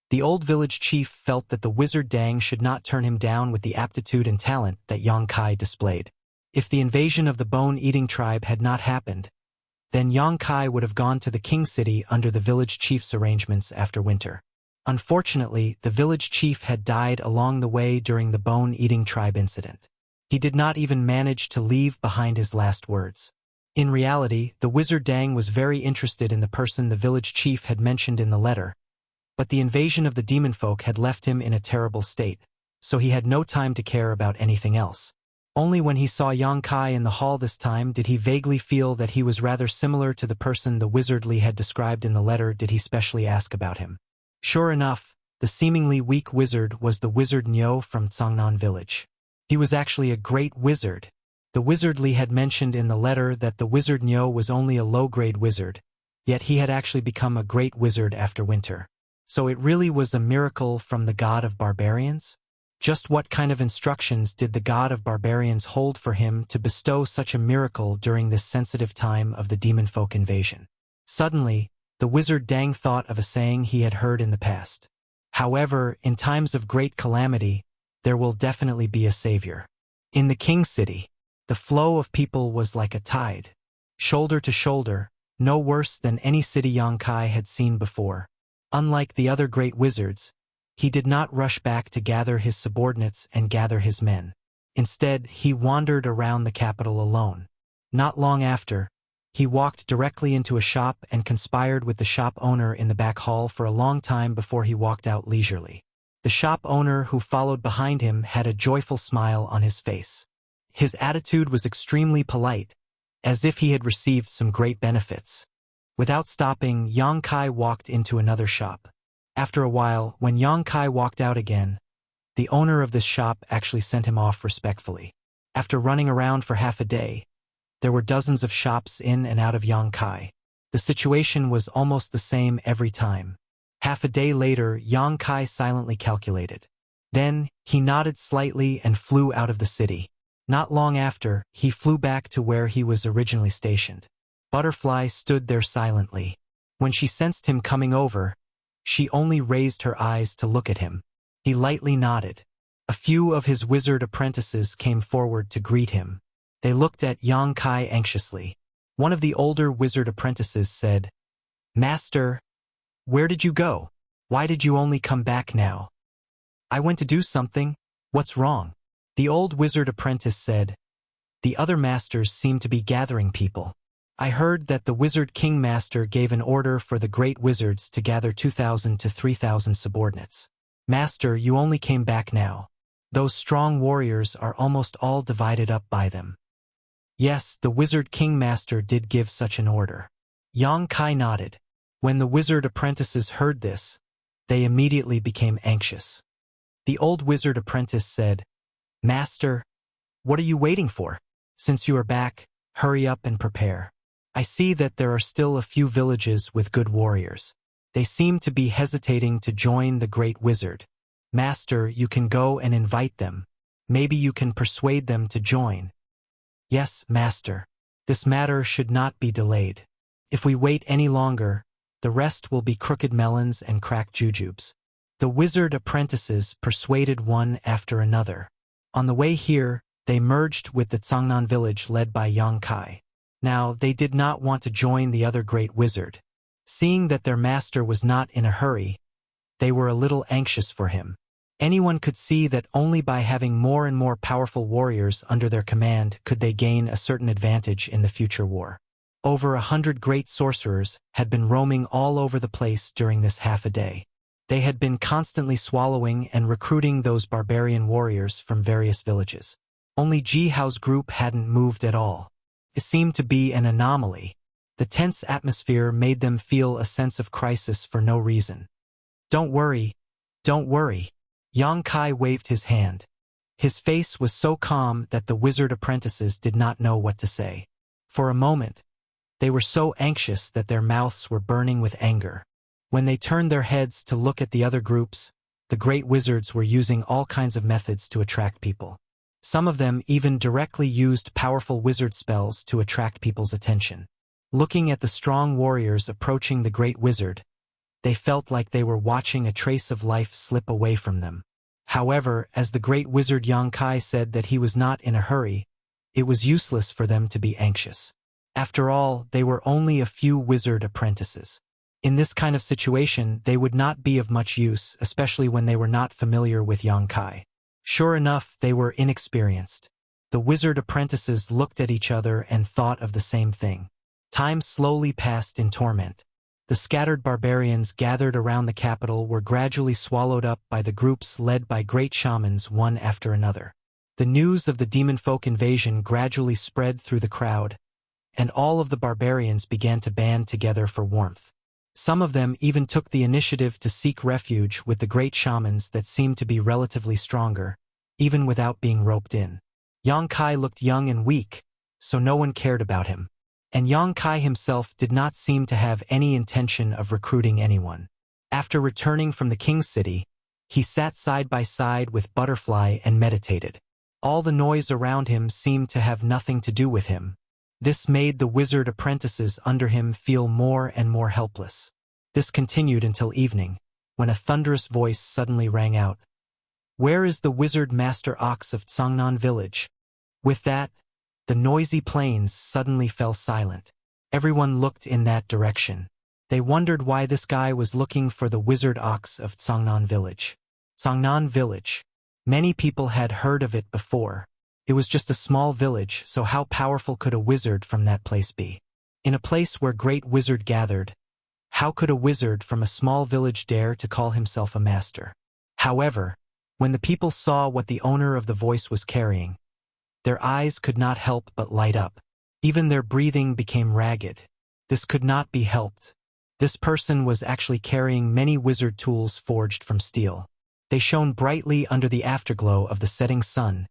the old village chief felt that the wizard Dang should not turn him down with the aptitude and talent that Yang Kai displayed. If the invasion of the bone-eating tribe had not happened, then Yang Kai would have gone to the King City under the village chief's arrangements after winter. Unfortunately, the village chief had died along the way during the bone-eating tribe incident. He did not even manage to leave behind his last words. In reality, the wizard Dang was very interested in the person the village chief had mentioned in the letter, but the invasion of the demon folk had left him in a terrible state, so he had no time to care about anything else. Only when he saw Yang Kai in the hall this time did he vaguely feel that he was rather similar to the person the wizard Li had described in the letter did he specially ask about him. Sure enough, the seemingly weak wizard was the wizard Niu from Cangnan village. He was actually a great wizard. The wizard Li had mentioned in the letter that the wizard Niu was only a low-grade wizard, yet he had actually become a great wizard after winter. So it really was a miracle from the god of barbarians? Just what kind of instructions did the god of barbarians hold for him to bestow such a miracle during this sensitive time of the demon folk invasion? Suddenly, the wizard Dang thought of a saying he had heard in the past. However, in times of great calamity, there will definitely be a savior. In the King City, the flow of people was like a tide, shoulder to shoulder, no worse than any city Yang Kai had seen before. Unlike the other great wizards, he did not rush back to gather his subordinates and gather his men. Instead, he wandered around the capital alone. Not long after, he walked directly into a shop and conspired with the shop owner in the back hall for a long time before he walked out leisurely. The shop owner who followed behind him had a joyful smile on his face. His attitude was extremely polite, as if he had received some great benefits. Without stopping, Yang Kai walked into another shop. After a while, when Yang Kai walked out again, the owner of this shop actually sent him off respectfully. After running around for half a day, there were dozens of shops in and out of Yang Kai. The situation was almost the same every time. Half a day later, Yang Kai silently calculated. Then, he nodded slightly and flew out of the city. Not long after, he flew back to where he was originally stationed. Butterfly stood there silently. When she sensed him coming over, she only raised her eyes to look at him. He lightly nodded. A few of his wizard apprentices came forward to greet him. They looked at Yang Kai anxiously. One of the older wizard apprentices said, "Master, where did you go? Why did you only come back now?" "I went to do something. What's wrong?" The old wizard apprentice said, "The other masters seem to be gathering people. I heard that the Wizard King Master gave an order for the great wizards to gather 2,000 to 3,000 subordinates. Master, you only came back now. Those strong warriors are almost all divided up by them." Yes, the Wizard King Master did give such an order. Yang Kai nodded. When the wizard apprentices heard this, they immediately became anxious. The old wizard apprentice said, "Master, what are you waiting for? Since you are back, hurry up and prepare. I see that there are still a few villages with good warriors. They seem to be hesitating to join the great wizard. Master, you can go and invite them. Maybe you can persuade them to join." "Yes, Master. This matter should not be delayed. If we wait any longer, the rest will be crooked melons and cracked jujubes." The wizard apprentices persuaded one after another. On the way here, they merged with the Cangnan village led by Yang Kai. Now, they did not want to join the other great wizard. Seeing that their master was not in a hurry, they were a little anxious for him. Anyone could see that only by having more and more powerful warriors under their command could they gain a certain advantage in the future war. Over 100 great sorcerers had been roaming all over the place during this half a day. They had been constantly swallowing and recruiting those barbarian warriors from various villages. Only Ji Hao's group hadn't moved at all. It seemed to be an anomaly. The tense atmosphere made them feel a sense of crisis for no reason. "Don't worry, don't worry." Yang Kai waved his hand. His face was so calm that the wizard apprentices did not know what to say. For a moment, they were so anxious that their mouths were burning with anger. When they turned their heads to look at the other groups, the great wizards were using all kinds of methods to attract people. Some of them even directly used powerful wizard spells to attract people's attention. Looking at the strong warriors approaching the great wizard, they felt like they were watching a trace of life slip away from them. However, as the great wizard Yang Kai said that he was not in a hurry, it was useless for them to be anxious. After all, they were only a few wizard apprentices. In this kind of situation, they would not be of much use, especially when they were not familiar with Yang Kai. Sure enough, they were inexperienced. The wizard apprentices looked at each other and thought of the same thing. Time slowly passed in torment. The scattered barbarians gathered around the capital were gradually swallowed up by the groups led by great shamans one after another. The news of the demon folk invasion gradually spread through the crowd, and all of the barbarians began to band together for warmth. Some of them even took the initiative to seek refuge with the great shamans that seemed to be relatively stronger, even without being roped in. Yang Kai looked young and weak, so no one cared about him. And Yang Kai himself did not seem to have any intention of recruiting anyone. After returning from the king's city, he sat side by side with Butterfly and meditated. All the noise around him seemed to have nothing to do with him. This made the wizard apprentices under him feel more and more helpless. This continued until evening, when a thunderous voice suddenly rang out. "Where is the wizard master ox of Tsangnan village?" With that, the noisy plains suddenly fell silent. Everyone looked in that direction. They wondered why this guy was looking for the wizard ox of Tsangnan village. Tsangnan village. Many people had heard of it before. It was just a small village, so how powerful could a wizard from that place be? In a place where great wizard gathered, how could a wizard from a small village dare to call himself a master? However, when the people saw what the owner of the voice was carrying, their eyes could not help but light up. Even their breathing became ragged. This could not be helped. This person was actually carrying many wizard tools forged from steel. They shone brightly under the afterglow of the setting sun,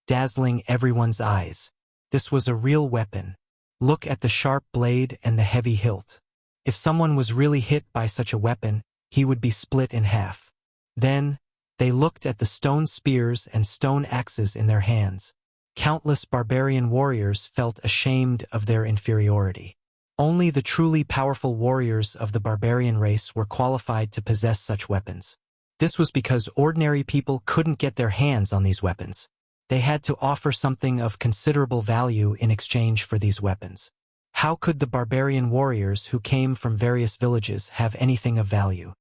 dazzling everyone's eyes. This was a real weapon. Look at the sharp blade and the heavy hilt. If someone was really hit by such a weapon, he would be split in half. Then, they looked at the stone spears and stone axes in their hands. Countless barbarian warriors felt ashamed of their inferiority. Only the truly powerful warriors of the barbarian race were qualified to possess such weapons. This was because ordinary people couldn't get their hands on these weapons. They had to offer something of considerable value in exchange for these weapons. How could the barbarian warriors who came from various villages have anything of value?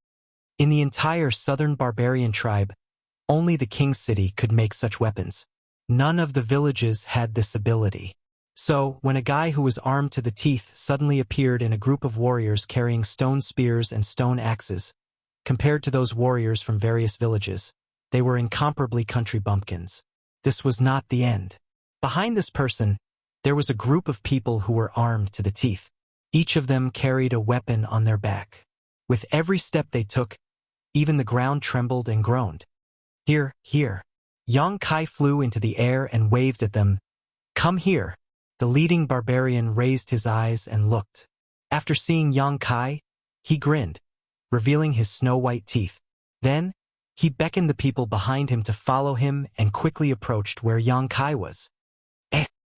In the entire southern barbarian tribe, only the king's city could make such weapons. None of the villages had this ability. So, when a guy who was armed to the teeth suddenly appeared in a group of warriors carrying stone spears and stone axes, compared to those warriors from various villages, they were incomparably country bumpkins. This was not the end. Behind this person, there was a group of people who were armed to the teeth. Each of them carried a weapon on their back. With every step they took, even the ground trembled and groaned. "Here, here." Yang Kai flew into the air and waved at them. "Come here." The leading barbarian raised his eyes and looked. After seeing Yang Kai, he grinned, revealing his snow-white teeth. Then, he beckoned the people behind him to follow him and quickly approached where Yang Kai was.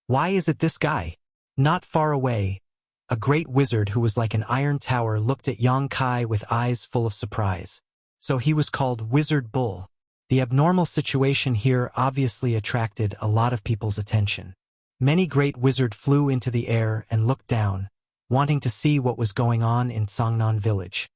Why is it this guy? Not far away, a great wizard who was like an iron tower looked at Yang Kai with eyes full of surprise. So he was called Wizard Bull. The abnormal situation here obviously attracted a lot of people's attention. Many great wizards flew into the air and looked down, wanting to see what was going on in Tsangnan village.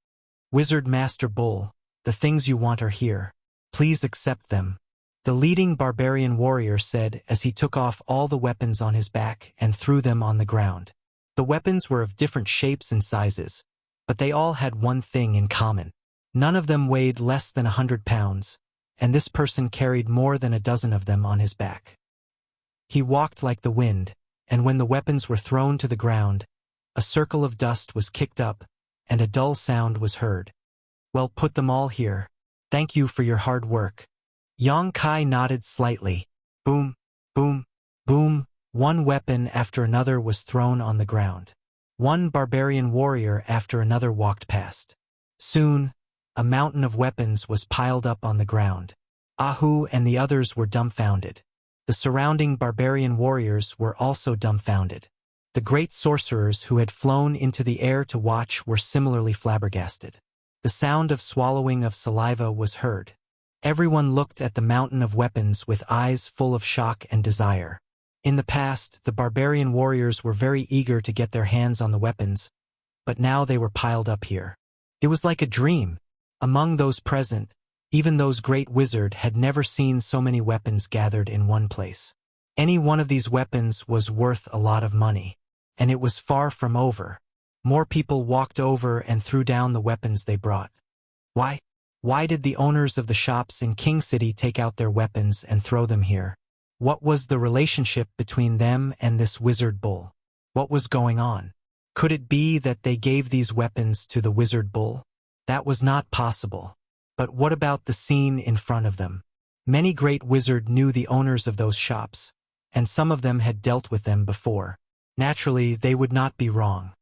"Wizard Master Bull, the things you want are here. Please accept them," the leading barbarian warrior said as he took off all the weapons on his back and threw them on the ground. The weapons were of different shapes and sizes, but they all had one thing in common. None of them weighed less than 100 pounds, and this person carried more than a dozen of them on his back. He walked like the wind, and when the weapons were thrown to the ground, a circle of dust was kicked up, and a dull sound was heard. "Well, put them all here. Thank you for your hard work." Yang Kai nodded slightly. Boom, boom, boom. One weapon after another was thrown on the ground. One barbarian warrior after another walked past. Soon, a mountain of weapons was piled up on the ground. Ahu and the others were dumbfounded. The surrounding barbarian warriors were also dumbfounded. The great sorcerers who had flown into the air to watch were similarly flabbergasted. The sound of swallowing of saliva was heard. Everyone looked at the mountain of weapons with eyes full of shock and desire. In the past, the barbarian warriors were very eager to get their hands on the weapons, but now they were piled up here. It was like a dream. Among those present, even those great wizard had never seen so many weapons gathered in one place. Any one of these weapons was worth a lot of money, and it was far from over. More people walked over and threw down the weapons they brought. Why? Why did the owners of the shops in King City take out their weapons and throw them here? What was the relationship between them and this wizard bull? What was going on? Could it be that they gave these weapons to the wizard bull? That was not possible. But what about the scene in front of them? Many great wizards knew the owners of those shops, and some of them had dealt with them before. Naturally, they would not be wrong.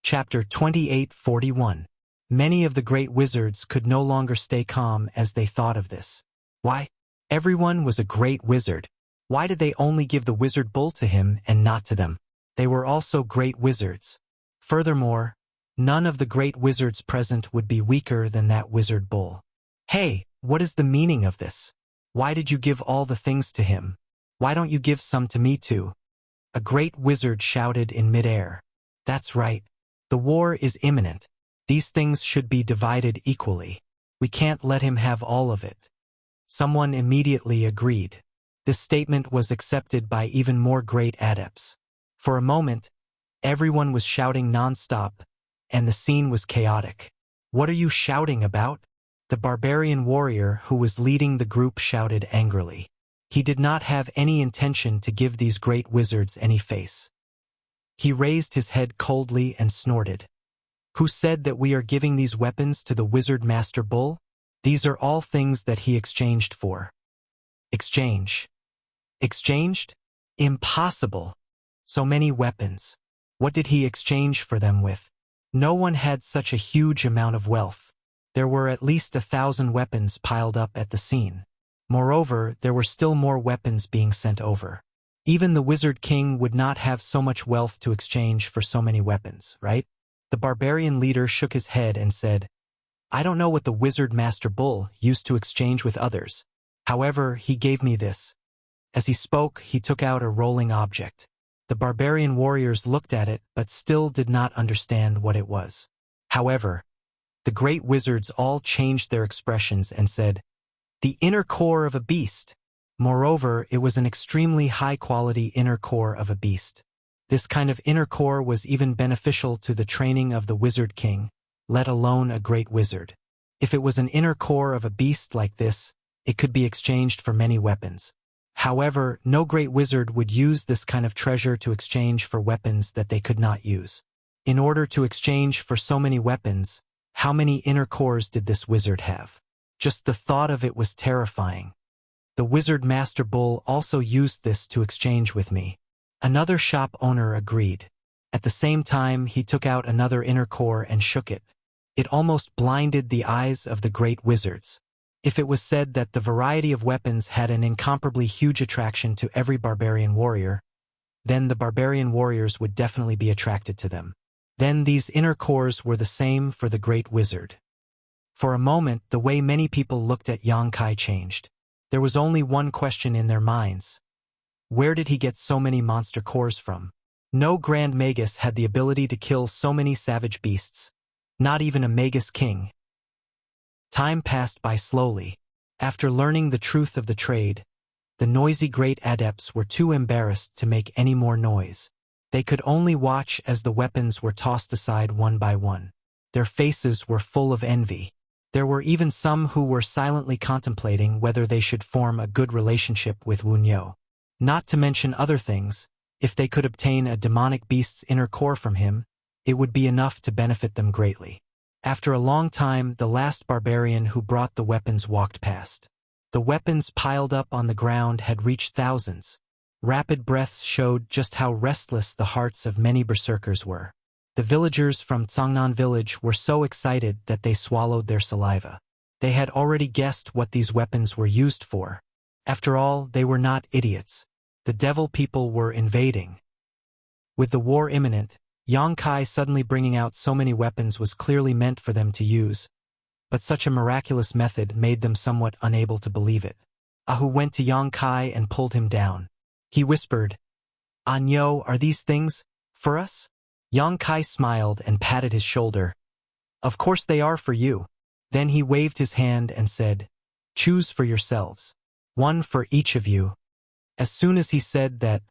Chapter 28:41. Many of the great wizards could no longer stay calm as they thought of this. Why? Everyone was a great wizard. Why did they only give the wizard bull to him and not to them? They were also great wizards. Furthermore, none of the great wizards present would be weaker than that wizard bull. Hey, what is the meaning of this? Why did you give all the things to him? Why don't you give some to me too? A great wizard shouted in midair. That's right. The war is imminent. These things should be divided equally. We can't let him have all of it. Someone immediately agreed. This statement was accepted by even more great adepts. For a moment, everyone was shouting non-stop, and the scene was chaotic. What are you shouting about? The barbarian warrior who was leading the group shouted angrily. He did not have any intention to give these great wizards any face. He raised his head coldly and snorted. Who said that we are giving these weapons to the wizard master bull? These are all things that he exchanged for. Exchange. Exchanged? Impossible. So many weapons. What did he exchange for them with? No one had such a huge amount of wealth. There were at least 1,000 weapons piled up at the scene. Moreover, there were still more weapons being sent over. Even the wizard king would not have so much wealth to exchange for so many weapons, right? The barbarian leader shook his head and said, I don't know what the wizard master bull used to exchange with others. However, he gave me this. As he spoke, he took out a rolling object. The barbarian warriors looked at it but still did not understand what it was. However, the great wizards all changed their expressions and said, the inner core of a beast. Moreover, it was an extremely high-quality inner core of a beast. This kind of inner core was even beneficial to the training of the wizard king, let alone a great wizard. If it was an inner core of a beast like this, it could be exchanged for many weapons. However, no great wizard would use this kind of treasure to exchange for weapons that they could not use. In order to exchange for so many weapons, how many inner cores did this wizard have? Just the thought of it was terrifying. The wizard master bull also used this to exchange with me. Another shop owner agreed. At the same time, he took out another inner core and shook it. It almost blinded the eyes of the great wizards. If it was said that the variety of weapons had an incomparably huge attraction to every barbarian warrior, then the barbarian warriors would definitely be attracted to them. Then these inner cores were the same for the great wizard. For a moment, the way many people looked at Yang Kai changed. There was only one question in their minds. Where did he get so many monster cores from? No Grand Magus had the ability to kill so many savage beasts. Not even a Magus king. Time passed by slowly. After learning the truth of the trade, the noisy great adepts were too embarrassed to make any more noise. They could only watch as the weapons were tossed aside one by one. Their faces were full of envy. There were even some who were silently contemplating whether they should form a good relationship with Wuxia. Not to mention other things, If they could obtain a demonic beast's inner core from him, it would be enough to benefit them greatly. After a long time, the last barbarian who brought the weapons walked past. The weapons piled up on the ground had reached thousands. Rapid breaths showed just how restless the hearts of many berserkers were. The villagers from Tsangnan village were so excited that they swallowed their saliva. They had already guessed what these weapons were used for. After all, they were not idiots. The devil people were invading. With the war imminent, Yang Kai suddenly bringing out so many weapons was clearly meant for them to use, but such a miraculous method made them somewhat unable to believe it. Ahu went to Yang Kai and pulled him down. He whispered, "Anyo, are these things for us?" Yang Kai smiled and patted his shoulder. "Of course they are for you." Then he waved his hand and said, "Choose for yourselves. One for each of you." As soon as he said that,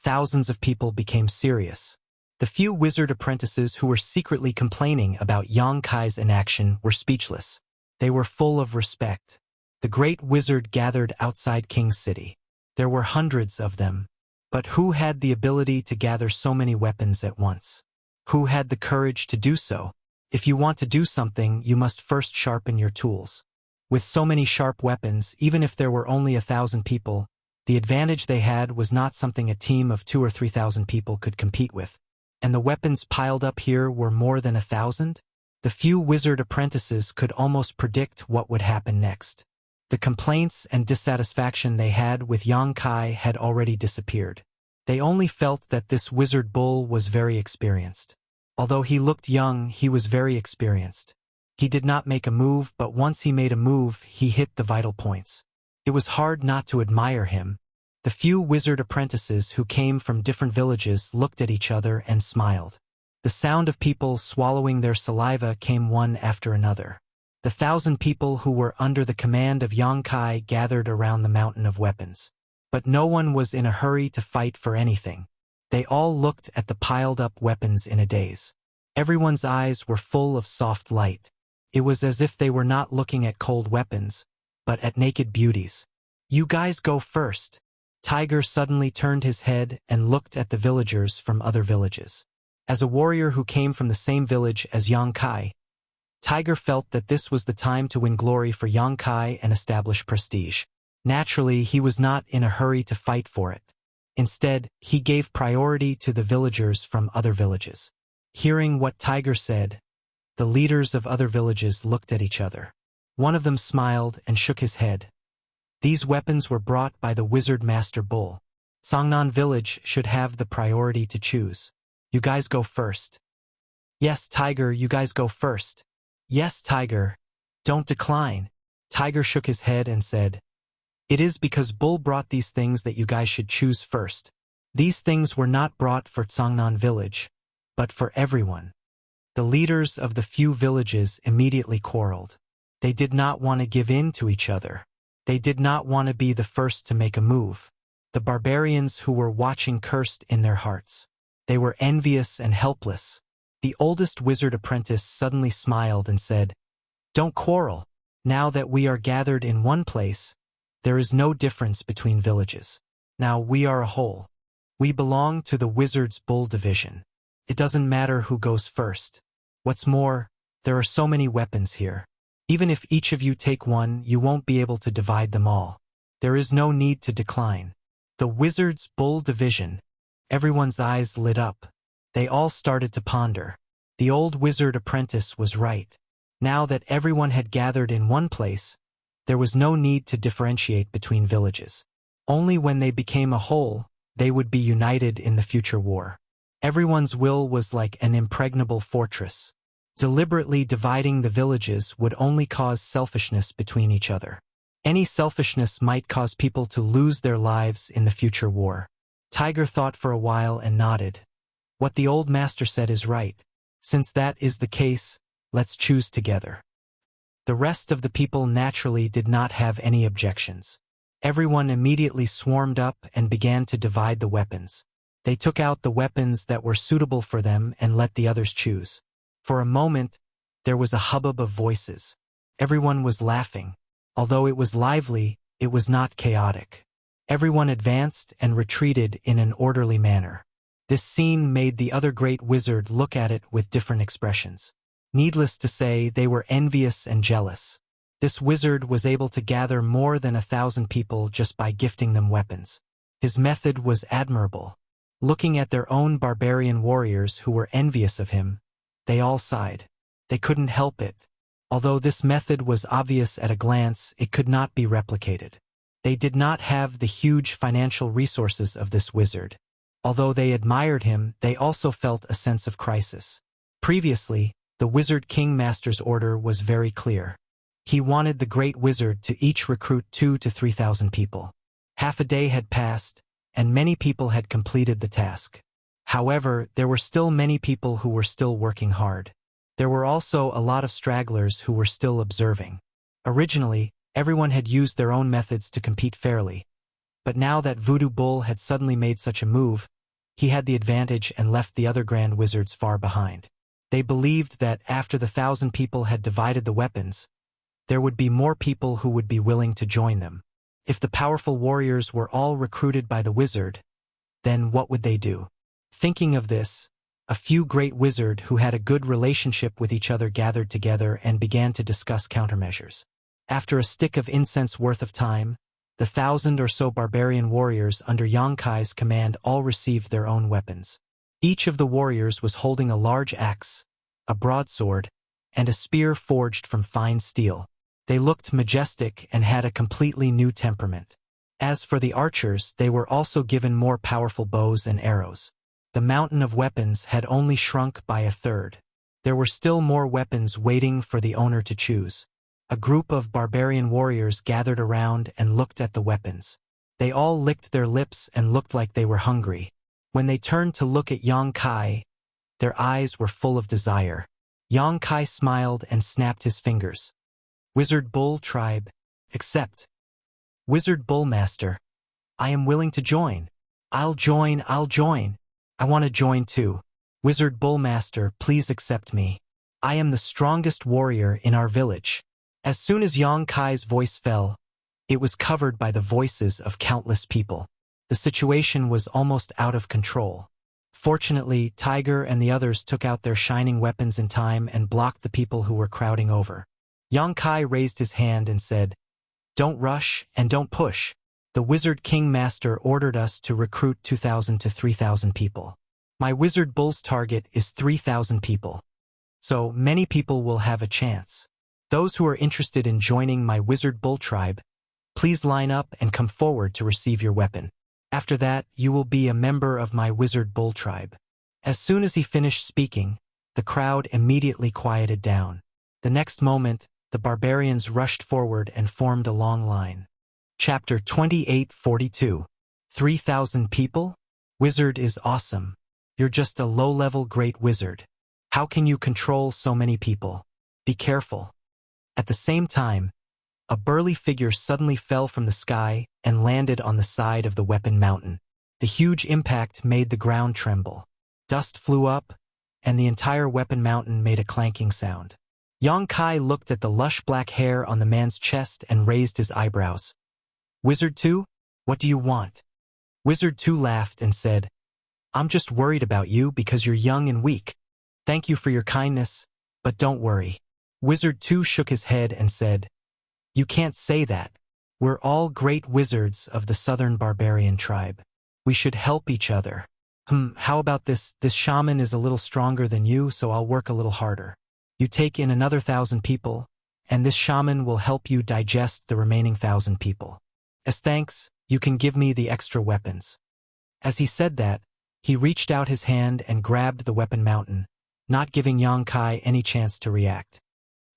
thousands of people became serious. The few wizard apprentices who were secretly complaining about Yang Kai's inaction were speechless. They were full of respect. The great wizard gathered outside King's City. There were hundreds of them. But who had the ability to gather so many weapons at once? Who had the courage to do so? If you want to do something, you must first sharpen your tools. With so many sharp weapons, even if there were only 1,000 people, the advantage they had was not something a team of 2,000 or 3,000 people could compete with. And the weapons piled up here were more than 1,000? The few wizard apprentices could almost predict what would happen next. The complaints and dissatisfaction they had with Yang Kai had already disappeared. They only felt that this wizard bull was very experienced. Although he looked young, he was very experienced. He did not make a move, but once he made a move, he hit the vital points. It was hard not to admire him. The few wizard apprentices who came from different villages looked at each other and smiled. The sound of people swallowing their saliva came one after another. The 1,000 people who were under the command of Yang Kai gathered around the mountain of weapons. But no one was in a hurry to fight for anything. They all looked at the piled-up weapons in a daze. Everyone's eyes were full of soft light. It was as if they were not looking at cold weapons, but at naked beauties. "You guys go first." Tiger suddenly turned his head and looked at the villagers from other villages. As a warrior who came from the same village as Yang Kai, Tiger felt that this was the time to win glory for Yang Kai and establish prestige. Naturally, he was not in a hurry to fight for it. Instead, he gave priority to the villagers from other villages. Hearing what Tiger said, the leaders of other villages looked at each other. One of them smiled and shook his head. These weapons were brought by the wizard master bull. Songnan village should have the priority to choose. "You guys go first." "Yes, Tiger, you guys go first." "Yes, Tiger. Don't decline." Tiger shook his head and said, "It is because Bull brought these things that you guys should choose first. These things were not brought for Tsangnan village, but for everyone." The leaders of the few villages immediately quarreled. They did not want to give in to each other. They did not want to be the first to make a move. The barbarians who were watching cursed in their hearts. They were envious and helpless. The oldest wizard apprentice suddenly smiled and said, "Don't quarrel. Now that we are gathered in one place, there is no difference between villages. Now we are a whole. We belong to the Wizard's Bull division. It doesn't matter who goes first. What's more, there are so many weapons here. Even if each of you take one, you won't be able to divide them all. There is no need to decline." The Wizard's Bull division. Everyone's eyes lit up. They all started to ponder. The old wizard apprentice was right. Now that everyone had gathered in one place, there was no need to differentiate between villages. Only when they became a whole, they would be united in the future war. Everyone's will was like an impregnable fortress. Deliberately dividing the villages would only cause selfishness between each other. Any selfishness might cause people to lose their lives in the future war. Tiger thought for a while and nodded. What the old master said is right. Since that is the case, let's choose together. The rest of the people naturally did not have any objections. Everyone immediately swarmed up and began to divide the weapons. They took out the weapons that were suitable for them and let the others choose. For a moment, there was a hubbub of voices. Everyone was laughing. Although it was lively, it was not chaotic. Everyone advanced and retreated in an orderly manner. This scene made the other great wizard look at it with different expressions. Needless to say, they were envious and jealous. This wizard was able to gather more than 1,000 people just by gifting them weapons. His method was admirable. Looking at their own barbarian warriors who were envious of him, they all sighed. They couldn't help it. Although this method was obvious at a glance, it could not be replicated. They did not have the huge financial resources of this wizard. Although they admired him, they also felt a sense of crisis. Previously, the Wizard King Master's order was very clear. He wanted the great wizard to each recruit 2,000 to 3,000 people. Half a day had passed, and many people had completed the task. However, there were still many people who were still working hard. There were also a lot of stragglers who were still observing. Originally, everyone had used their own methods to compete fairly. But now that Voodoo Bull had suddenly made such a move, he had the advantage and left the other grand wizards far behind. They believed that after the 1,000 people had divided the weapons, there would be more people who would be willing to join them. If the powerful warriors were all recruited by the wizard, then what would they do? Thinking of this, a few great wizards who had a good relationship with each other gathered together and began to discuss countermeasures. After a stick of incense worth of time, the 1,000 or so barbarian warriors under Yang Kai's command all received their own weapons. Each of the warriors was holding a large axe, a broadsword, and a spear forged from fine steel. They looked majestic and had a completely new temperament. As for the archers, they were also given more powerful bows and arrows. The mountain of weapons had only shrunk by a third. There were still more weapons waiting for the owner to choose. A group of barbarian warriors gathered around and looked at the weapons. They all licked their lips and looked like they were hungry. When they turned to look at Yang Kai, their eyes were full of desire. Yang Kai smiled and snapped his fingers. Wizard Bull Tribe, accept. Wizard Bull Master, I am willing to join. I'll join. I want to join too. Wizard Bull Master, please accept me. I am the strongest warrior in our village. As soon as Yang Kai's voice fell, it was covered by the voices of countless people. The situation was almost out of control. Fortunately, Tiger and the others took out their shining weapons in time and blocked the people who were crowding over. Yang Kai raised his hand and said, "Don't rush and don't push. The Wizard King Master ordered us to recruit 2,000 to 3,000 people. My Wizard Bull's target is 3,000 people. So many people will have a chance. Those who are interested in joining my Wizard Bull Tribe, please line up and come forward to receive your weapon. After that, you will be a member of my Wizard Bull Tribe." As soon as he finished speaking, the crowd immediately quieted down. The next moment, the barbarians rushed forward and formed a long line. Chapter 2842. 3,000 people? Wizard is awesome. You're just a low-level great wizard. How can you control so many people? Be careful. At the same time, a burly figure suddenly fell from the sky and landed on the side of the weapon mountain. The huge impact made the ground tremble. Dust flew up, and the entire weapon mountain made a clanking sound. Yang Kai looked at the lush black hair on the man's chest and raised his eyebrows. "Wizard 2, what do you want?" Wizard 2 laughed and said, "I'm just worried about you because you're young and weak. Thank you for your kindness, but don't worry." Wizard 2 shook his head and said, "You can't say that. We're all great wizards of the Southern Barbarian Tribe. We should help each other. How about this? This shaman is a little stronger than you, so I'll work a little harder. You take in another 1,000 people, and this shaman will help you digest the remaining 1,000 people. As thanks, you can give me the extra weapons." As he said that, he reached out his hand and grabbed the weapon mountain, not giving Yang Kai any chance to react.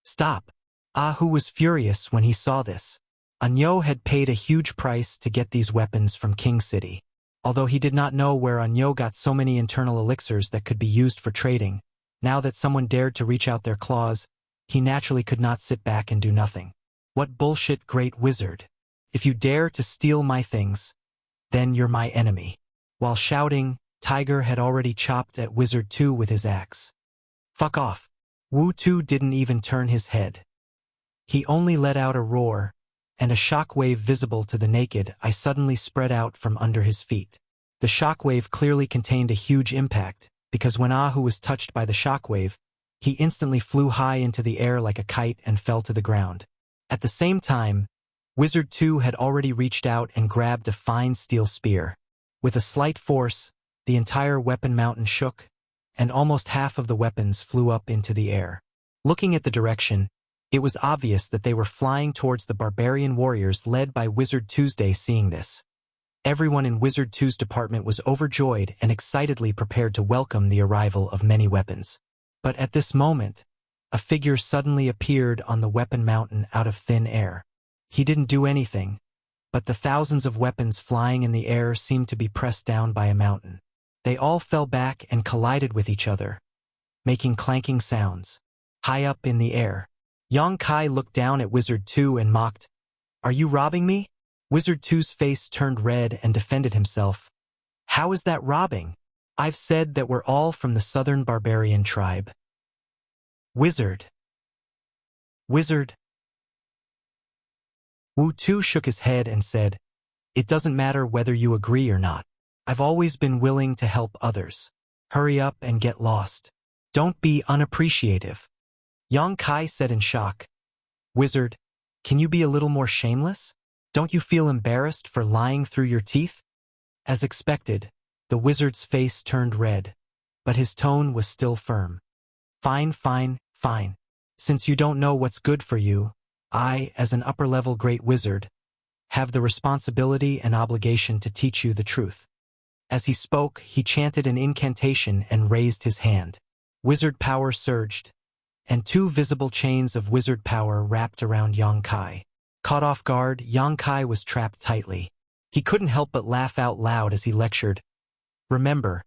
"Stop!" Ahu was furious when he saw this. Anyo had paid a huge price to get these weapons from King City. Although he did not know where Anyo got so many internal elixirs that could be used for trading, now that someone dared to reach out their claws, he naturally could not sit back and do nothing. "What bullshit, great wizard! If you dare to steal my things, then you're my enemy." While shouting, Tiger had already chopped at Wizard 2 with his axe. "Fuck off!" Wu 2 didn't even turn his head. He only let out a roar, and a shockwave visible to the naked eye suddenly spread out from under his feet. The shockwave clearly contained a huge impact, because when Ahu was touched by the shockwave, he instantly flew high into the air like a kite and fell to the ground. At the same time, Wizard 2 had already reached out and grabbed a fine steel spear. With a slight force, the entire weapon mountain shook, and almost half of the weapons flew up into the air. Looking at the direction, it was obvious that they were flying towards the barbarian warriors led by Wizard Tuesday. Seeing this, everyone in Wizard 2's department was overjoyed and excitedly prepared to welcome the arrival of many weapons. But at this moment, a figure suddenly appeared on the weapon mountain out of thin air. He didn't do anything, but the thousands of weapons flying in the air seemed to be pressed down by a mountain. They all fell back and collided with each other, making clanking sounds. High up in the air, Yang Kai looked down at Wizard 2 and mocked, "Are you robbing me?" Wizard 2's face turned red and defended himself. "How is that robbing? I've said that we're all from the southern barbarian tribe." Wizard. Wu Tu shook his head and said, "It doesn't matter whether you agree or not. I've always been willing to help others. Hurry up and get lost. Don't be unappreciative." Yang Kai said in shock, "Wizard, can you be a little more shameless? Don't you feel embarrassed for lying through your teeth?" As expected, the wizard's face turned red, but his tone was still firm. Fine. Since you don't know what's good for you, I, as an upper-level great wizard, have the responsibility and obligation to teach you the truth." As he spoke, he chanted an incantation and raised his hand. Wizard power surged, and two visible chains of wizard power wrapped around Yang Kai. Caught off guard, Yang Kai was trapped tightly. He couldn't help but laugh out loud as he lectured, "Remember,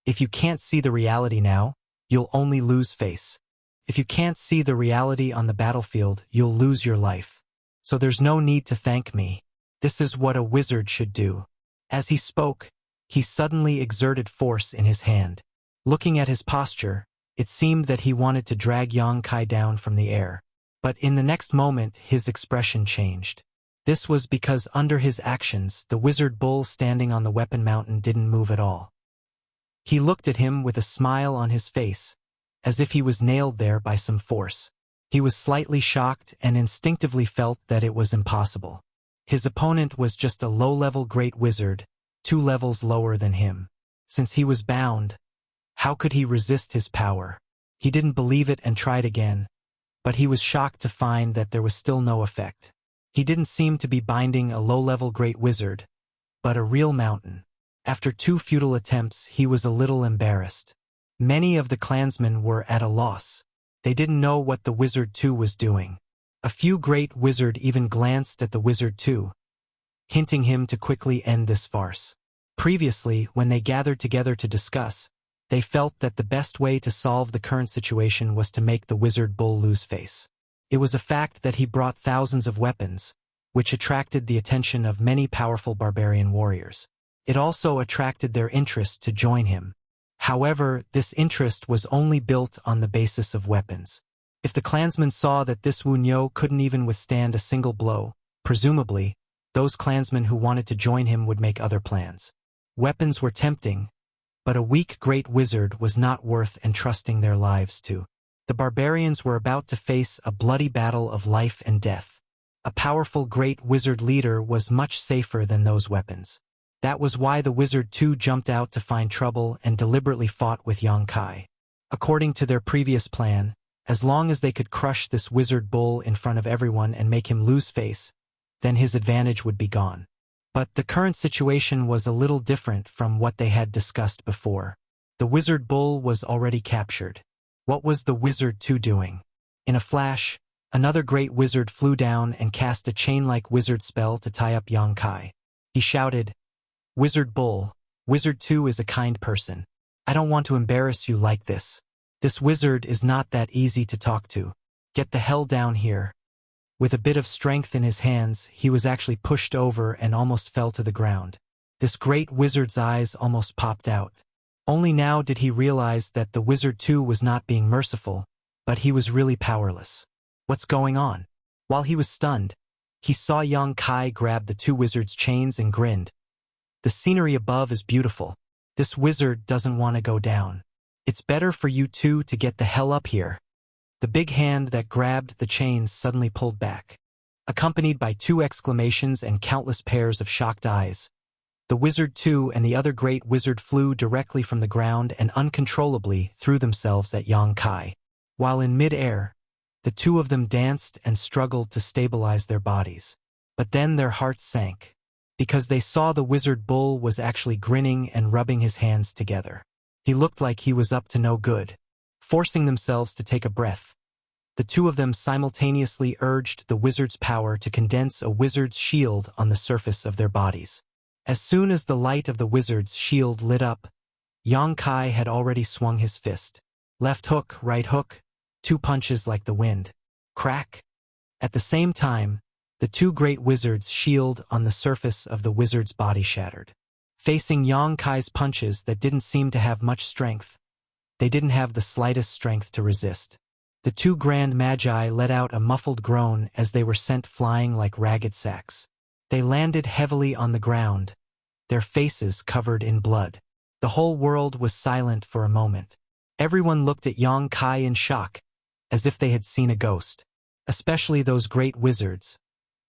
if you can't see the reality now, you'll only lose face. If you can't see the reality on the battlefield, you'll lose your life. So there's no need to thank me. This is what a wizard should do." As he spoke, he suddenly exerted force in his hand. Looking at his posture, it seemed that he wanted to drag Yang Kai down from the air. But in the next moment, his expression changed. This was because under his actions, the wizard bull standing on the weapon mountain didn't move at all. He looked at him with a smile on his face, as if he was nailed there by some force. He was slightly shocked and instinctively felt that it was impossible. His opponent was just a low-level great wizard, 2 levels lower than him. Since he was bound, how could he resist his power? He didn't believe it and tried again, but he was shocked to find that there was still no effect. He didn't seem to be binding a low-level great wizard, but a real mountain. After 2 futile attempts, he was a little embarrassed. Many of the clansmen were at a loss. They didn't know what the Wizard 2 was doing. A few great wizard even glanced at the Wizard 2, hinting him to quickly end this farce. Previously, when they gathered together to discuss, they felt that the best way to solve the current situation was to make the wizard bull lose face. It was a fact that he brought thousands of weapons, which attracted the attention of many powerful barbarian warriors. It also attracted their interest to join him. However, this interest was only built on the basis of weapons. If the clansmen saw that this Wu Nyo couldn't even withstand a single blow, presumably, those clansmen who wanted to join him would make other plans. Weapons were tempting, but a weak great wizard was not worth entrusting their lives to. The barbarians were about to face a bloody battle of life and death. A powerful great wizard leader was much safer than those weapons. That was why the Wizard 2 jumped out to find trouble and deliberately fought with Yang Kai. According to their previous plan, as long as they could crush this wizard bull in front of everyone and make him lose face, then his advantage would be gone. But the current situation was a little different from what they had discussed before. The wizard bull was already captured. What was the Wizard 2 doing? In a flash, another great wizard flew down and cast a chain-like wizard spell to tie up Yang Kai. He shouted, "Wizard Bull, Wizard 2 is a kind person. I don't want to embarrass you like this. This wizard is not that easy to talk to. Get the hell down here." With a bit of strength in his hands, he was actually pushed over and almost fell to the ground. This great wizard's eyes almost popped out. Only now did he realize that the Wizard 2 was not being merciful, but he was really powerless. What's going on? While he was stunned, He saw Yang Kai grab the two wizards' chains and grinned. The scenery above is beautiful. This wizard doesn't want to go down. It's better for you two to get the hell up here. The big hand that grabbed the chains suddenly pulled back, accompanied by two exclamations and countless pairs of shocked eyes. The wizard too and the other great wizard flew directly from the ground and uncontrollably threw themselves at Yang Kai. While in mid-air, the two of them danced and struggled to stabilize their bodies. But then their hearts sank, because they saw the wizard bull was actually grinning and rubbing his hands together. He looked like he was up to no good. Forcing themselves to take a breath, the two of them simultaneously urged the wizard's power to condense a wizard's shield on the surface of their bodies. As soon as the light of the wizard's shield lit up, Yang Kai had already swung his fist. Left hook, right hook, two punches like the wind. Crack! At the same time, the two great wizards' shield on the surface of the wizard's body shattered. Facing Yang Kai's punches that didn't seem to have much strength, they didn't have the slightest strength to resist. The two grand magi let out a muffled groan as they were sent flying like ragged sacks. They landed heavily on the ground, their faces covered in blood. The whole world was silent for a moment. Everyone looked at Yang Kai in shock, as if they had seen a ghost. Especially those great wizards.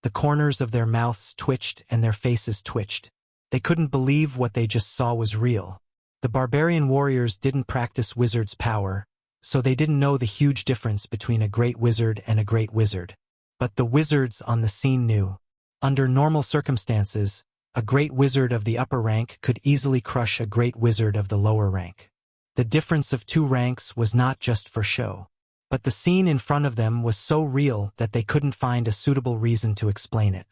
The corners of their mouths twitched and their faces twitched. They couldn't believe what they just saw was real. The barbarian warriors didn't practice wizard's power, so they didn't know the huge difference between a great wizard and a great wizard. But the wizards on the scene knew. Under normal circumstances, a great wizard of the upper rank could easily crush a great wizard of the lower rank. The difference of two ranks was not just for show. But the scene in front of them was so real that they couldn't find a suitable reason to explain it.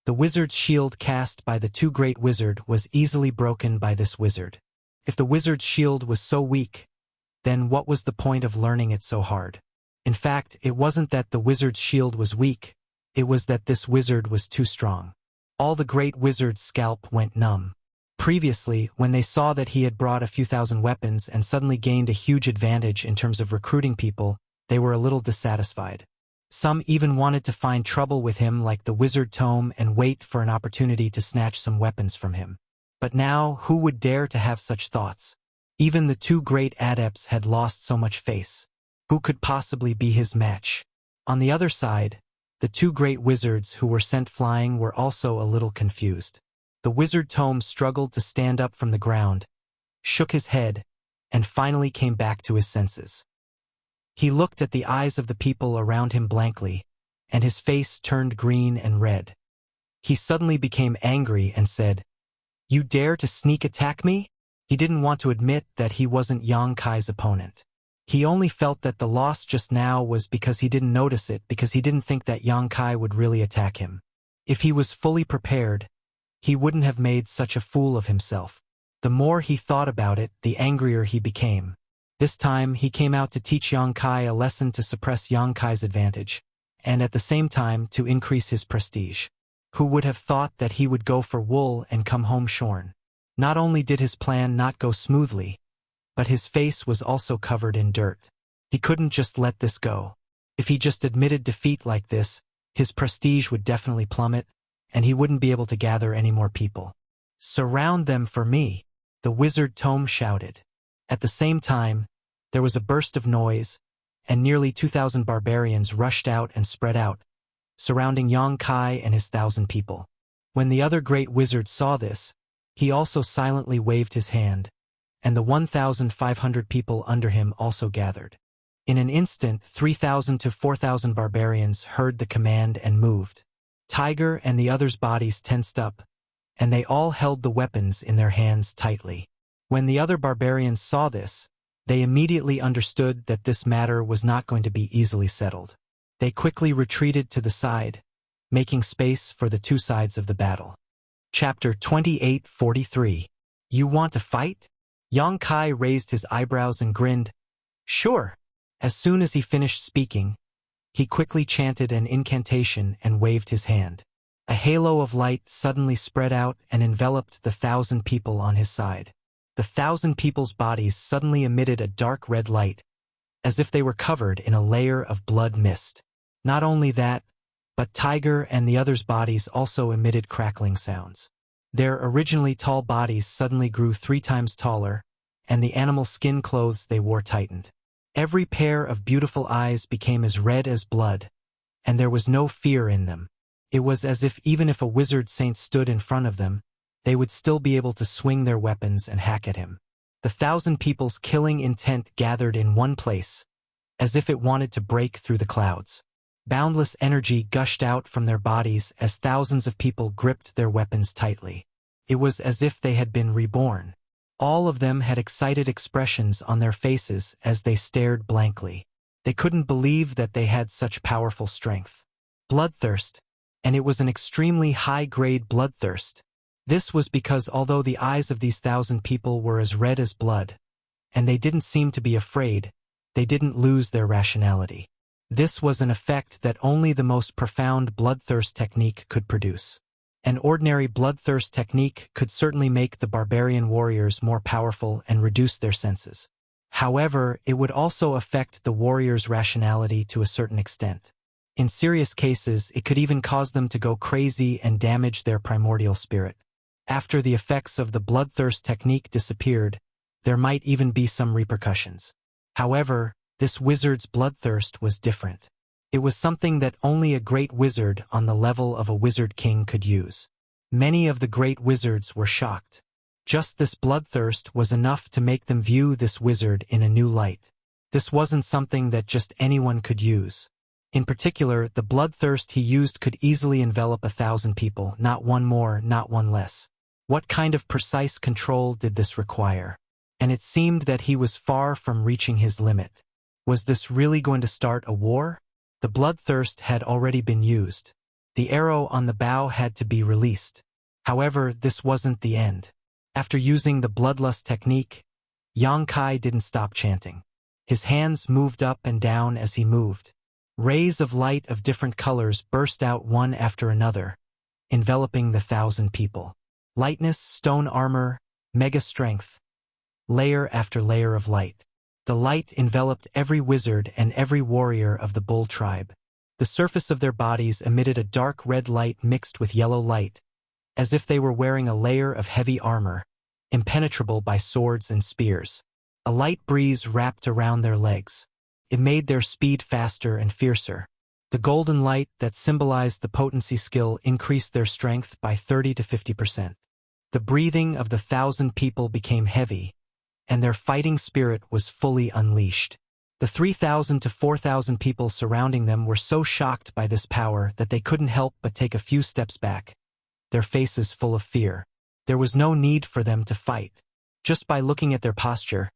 The wizard's shield cast by the two great wizard was easily broken by this wizard. If the wizard's shield was so weak, then what was the point of learning it so hard? In fact, it wasn't that the wizard's shield was weak, it was that this wizard was too strong. All the great wizard's scalp went numb. Previously, when they saw that he had brought a few thousand weapons and suddenly gained a huge advantage in terms of recruiting people, they were a little dissatisfied. Some even wanted to find trouble with him like the wizard tome and wait for an opportunity to snatch some weapons from him. But now, who would dare to have such thoughts? Even the two great adepts had lost so much face. Who could possibly be his match? On the other side, the two great wizards who were sent flying were also a little confused. The wizard tome struggled to stand up from the ground, shook his head, and finally came back to his senses. He looked at the eyes of the people around him blankly, and his face turned green and red. He suddenly became angry and said, "You dare to sneak attack me?" He didn't want to admit that he wasn't Yang Kai's opponent. He only felt that the loss just now was because he didn't notice it, because he didn't think that Yang Kai would really attack him. If he was fully prepared, he wouldn't have made such a fool of himself. The more he thought about it, the angrier he became. This time, he came out to teach Yang Kai a lesson to suppress Yang Kai's advantage, and at the same time to increase his prestige. Who would have thought that he would go for wool and come home shorn? Not only did his plan not go smoothly, but his face was also covered in dirt. He couldn't just let this go. If he just admitted defeat like this, his prestige would definitely plummet, and he wouldn't be able to gather any more people. "Surround them for me," the wizard tome shouted. At the same time, there was a burst of noise, and nearly 2,000 barbarians rushed out and spread out, surrounding Yang Kai and his 1,000 people. When the other great wizard saw this, he also silently waved his hand, and the 1,500 people under him also gathered. In an instant, 3,000 to 4,000 barbarians heard the command and moved. Tiger and the others' bodies tensed up, and they all held the weapons in their hands tightly. When the other barbarians saw this, they immediately understood that this matter was not going to be easily settled. They quickly retreated to the side, making space for the two sides of the battle. Chapter 28:43. You want to fight? Yang Kai raised his eyebrows and grinned. Sure. As soon as he finished speaking, he quickly chanted an incantation and waved his hand. A halo of light suddenly spread out and enveloped the 1,000 people on his side. The 1,000 people's bodies suddenly emitted a dark red light, as if they were covered in a layer of blood mist. Not only that, but Tiger and the others' bodies also emitted crackling sounds. Their originally tall bodies suddenly grew 3 times taller, and the animal skin clothes they wore tightened. Every pair of beautiful eyes became as red as blood, and there was no fear in them. It was as if even if a wizard saint stood in front of them, they would still be able to swing their weapons and hack at him. The 1,000 people's killing intent gathered in one place, as if it wanted to break through the clouds. Boundless energy gushed out from their bodies as thousands of people gripped their weapons tightly. It was as if they had been reborn. All of them had excited expressions on their faces as they stared blankly. They couldn't believe that they had such powerful strength. Bloodthirst, and it was an extremely high-grade bloodthirst. This was because although the eyes of these 1,000 people were as red as blood, and they didn't seem to be afraid, they didn't lose their rationality. This was an effect that only the most profound bloodthirst technique could produce. An ordinary bloodthirst technique could certainly make the barbarian warriors more powerful and reduce their senses. However, it would also affect the warriors' rationality to a certain extent. In serious cases, it could even cause them to go crazy and damage their primordial spirit. After the effects of the bloodthirst technique disappeared, there might even be some repercussions. However, this wizard's bloodthirst was different. It was something that only a great wizard on the level of a wizard king could use. Many of the great wizards were shocked. Just this bloodthirst was enough to make them view this wizard in a new light. This wasn't something that just anyone could use. In particular, the bloodthirst he used could easily envelop 1,000 people, not one more, not one less. What kind of precise control did this require? And it seemed that he was far from reaching his limit. Was this really going to start a war? The bloodthirst had already been used. The arrow on the bow had to be released. However, this wasn't the end. After using the bloodlust technique, Yang Kai didn't stop chanting. His hands moved up and down as he moved. Rays of light of different colors burst out one after another, enveloping the 1,000 people. Lightness, stone armor, mega strength. Layer after layer of light. The light enveloped every wizard and every warrior of the bull tribe. The surface of their bodies emitted a dark red light mixed with yellow light, as if they were wearing a layer of heavy armor, impenetrable by swords and spears. A light breeze wrapped around their legs. It made their speed faster and fiercer. The golden light that symbolized the potency skill increased their strength by 30 to 50%. The breathing of the 1,000 people became heavy, and their fighting spirit was fully unleashed. The 3,000 to 4,000 people surrounding them were so shocked by this power that they couldn't help but take a few steps back, their faces full of fear. There was no need for them to fight. Just by looking at their posture,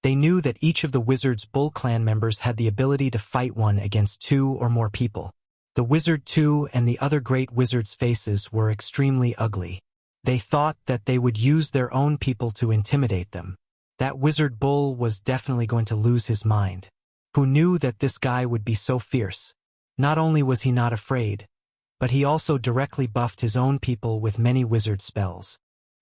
they knew that each of the wizard's bull clan members had the ability to fight one against 2 or more people. The wizard too and the other great wizards' faces were extremely ugly. They thought that they would use their own people to intimidate them. That wizard bull was definitely going to lose his mind. Who knew that this guy would be so fierce? Not only was he not afraid, but he also directly buffed his own people with many wizard spells.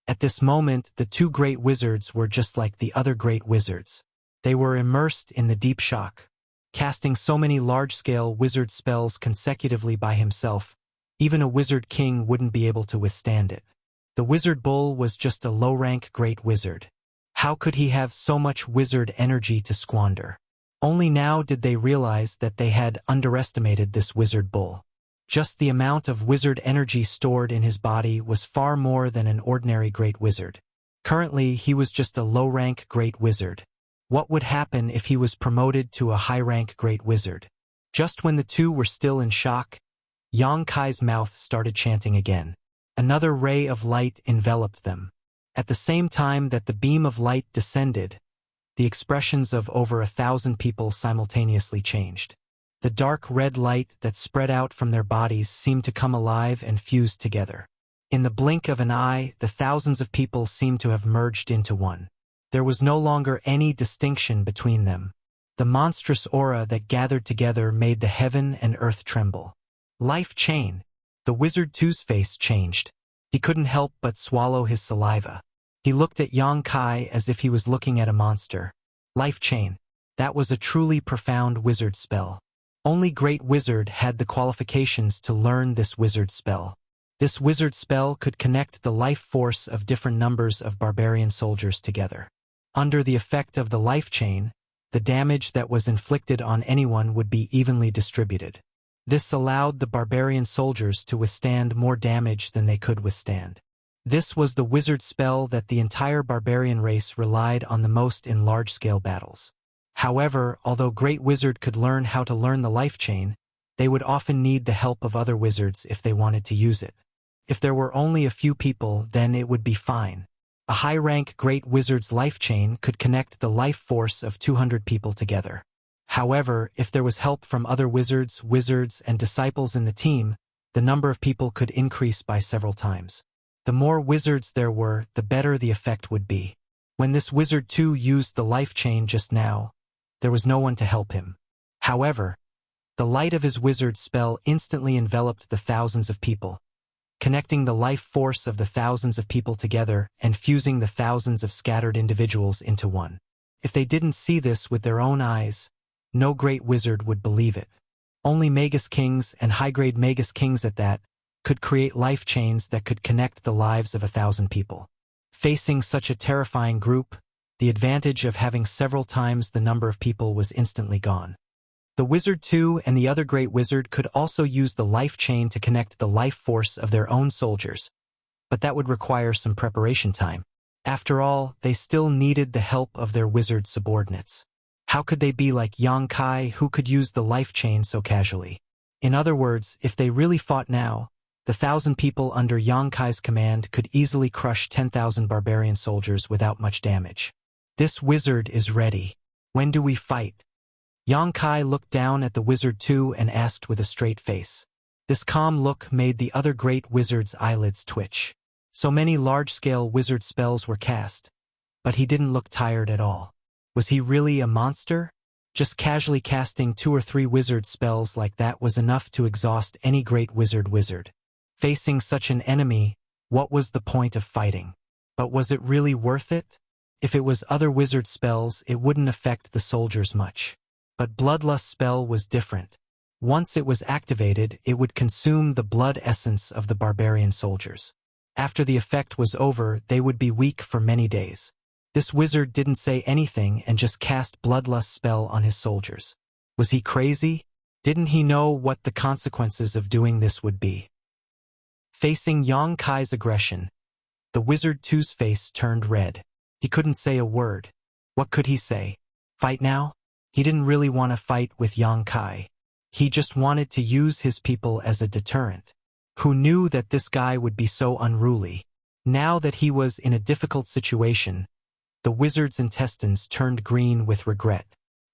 At this moment, the 2 great wizards were just like the other great wizards. They were immersed in the deep shock. Casting so many large-scale wizard spells consecutively by himself, even a wizard king wouldn't be able to withstand it. The wizard bull was just a low-rank great wizard. How could he have so much wizard energy to squander? Only now did they realize that they had underestimated this wizard bull. Just the amount of wizard energy stored in his body was far more than an ordinary great wizard. Currently, he was just a low-rank great wizard. What would happen if he was promoted to a high-rank great wizard? Just when the 2 were still in shock, Yang Kai's mouth started chanting again. Another ray of light enveloped them. At the same time that the beam of light descended, the expressions of over 1,000 people simultaneously changed. The dark red light that spread out from their bodies seemed to come alive and fused together. In the blink of an eye, the thousands of people seemed to have merged into one. There was no longer any distinction between them. The monstrous aura that gathered together made the heaven and earth tremble. Life chain. The wizard too's face changed. He couldn't help but swallow his saliva. He looked at Yang Kai as if he was looking at a monster. Life chain. That was a truly profound wizard spell. Only Great Wizard had the qualifications to learn this wizard spell. This wizard spell could connect the life force of different numbers of barbarian soldiers together. Under the effect of the life chain, the damage that was inflicted on anyone would be evenly distributed. This allowed the barbarian soldiers to withstand more damage than they could withstand. This was the wizard spell that the entire barbarian race relied on the most in large-scale battles. However, although Great Wizard could learn how to learn the life chain, they would often need the help of other wizards if they wanted to use it. If there were only a few people, then it would be fine. A high-rank Great Wizard's life chain could connect the life force of 200 people together. However, if there was help from other wizards, and disciples in the team, the number of people could increase by several times. The more wizards there were, the better the effect would be. When this wizard too used the life chain just now, there was no one to help him. However, the light of his wizard spell instantly enveloped the thousands of people, connecting the life force of the thousands of people together and fusing the thousands of scattered individuals into one. If they didn't see this with their own eyes, no great wizard would believe it. Only Magus Kings and high-grade Magus Kings at that could create life chains that could connect the lives of 1,000 people. Facing such a terrifying group, the advantage of having several times the number of people was instantly gone. The wizard too and the other great wizard could also use the life chain to connect the life force of their own soldiers, but that would require some preparation time. After all, they still needed the help of their wizard subordinates. How could they be like Yang Kai, who could use the life chain so casually? In other words, if they really fought now, the 1,000 people under Yang Kai's command could easily crush 10,000 barbarian soldiers without much damage. This wizard is ready. When do we fight? Yang Kai looked down at the wizard too and asked with a straight face. This calm look made the other great wizard's eyelids twitch. So many large-scale wizard spells were cast, but he didn't look tired at all. Was he really a monster? Just casually casting 2 or 3 wizard spells like that was enough to exhaust any great wizard. Facing such an enemy, what was the point of fighting? But was it really worth it? If it was other wizard spells, it wouldn't affect the soldiers much. But Bloodlust spell was different. Once it was activated, it would consume the blood essence of the barbarian soldiers. After the effect was over, they would be weak for many days. This wizard didn't say anything and just cast Bloodlust spell on his soldiers. Was he crazy? Didn't he know what the consequences of doing this would be? Facing Yang Kai's aggression, the wizard too's face turned red. He couldn't say a word. What could he say? Fight now? He didn't really want to fight with Yang Kai. He just wanted to use his people as a deterrent. Who knew that this guy would be so unruly? Now that he was in a difficult situation, the wizard's intestines turned green with regret.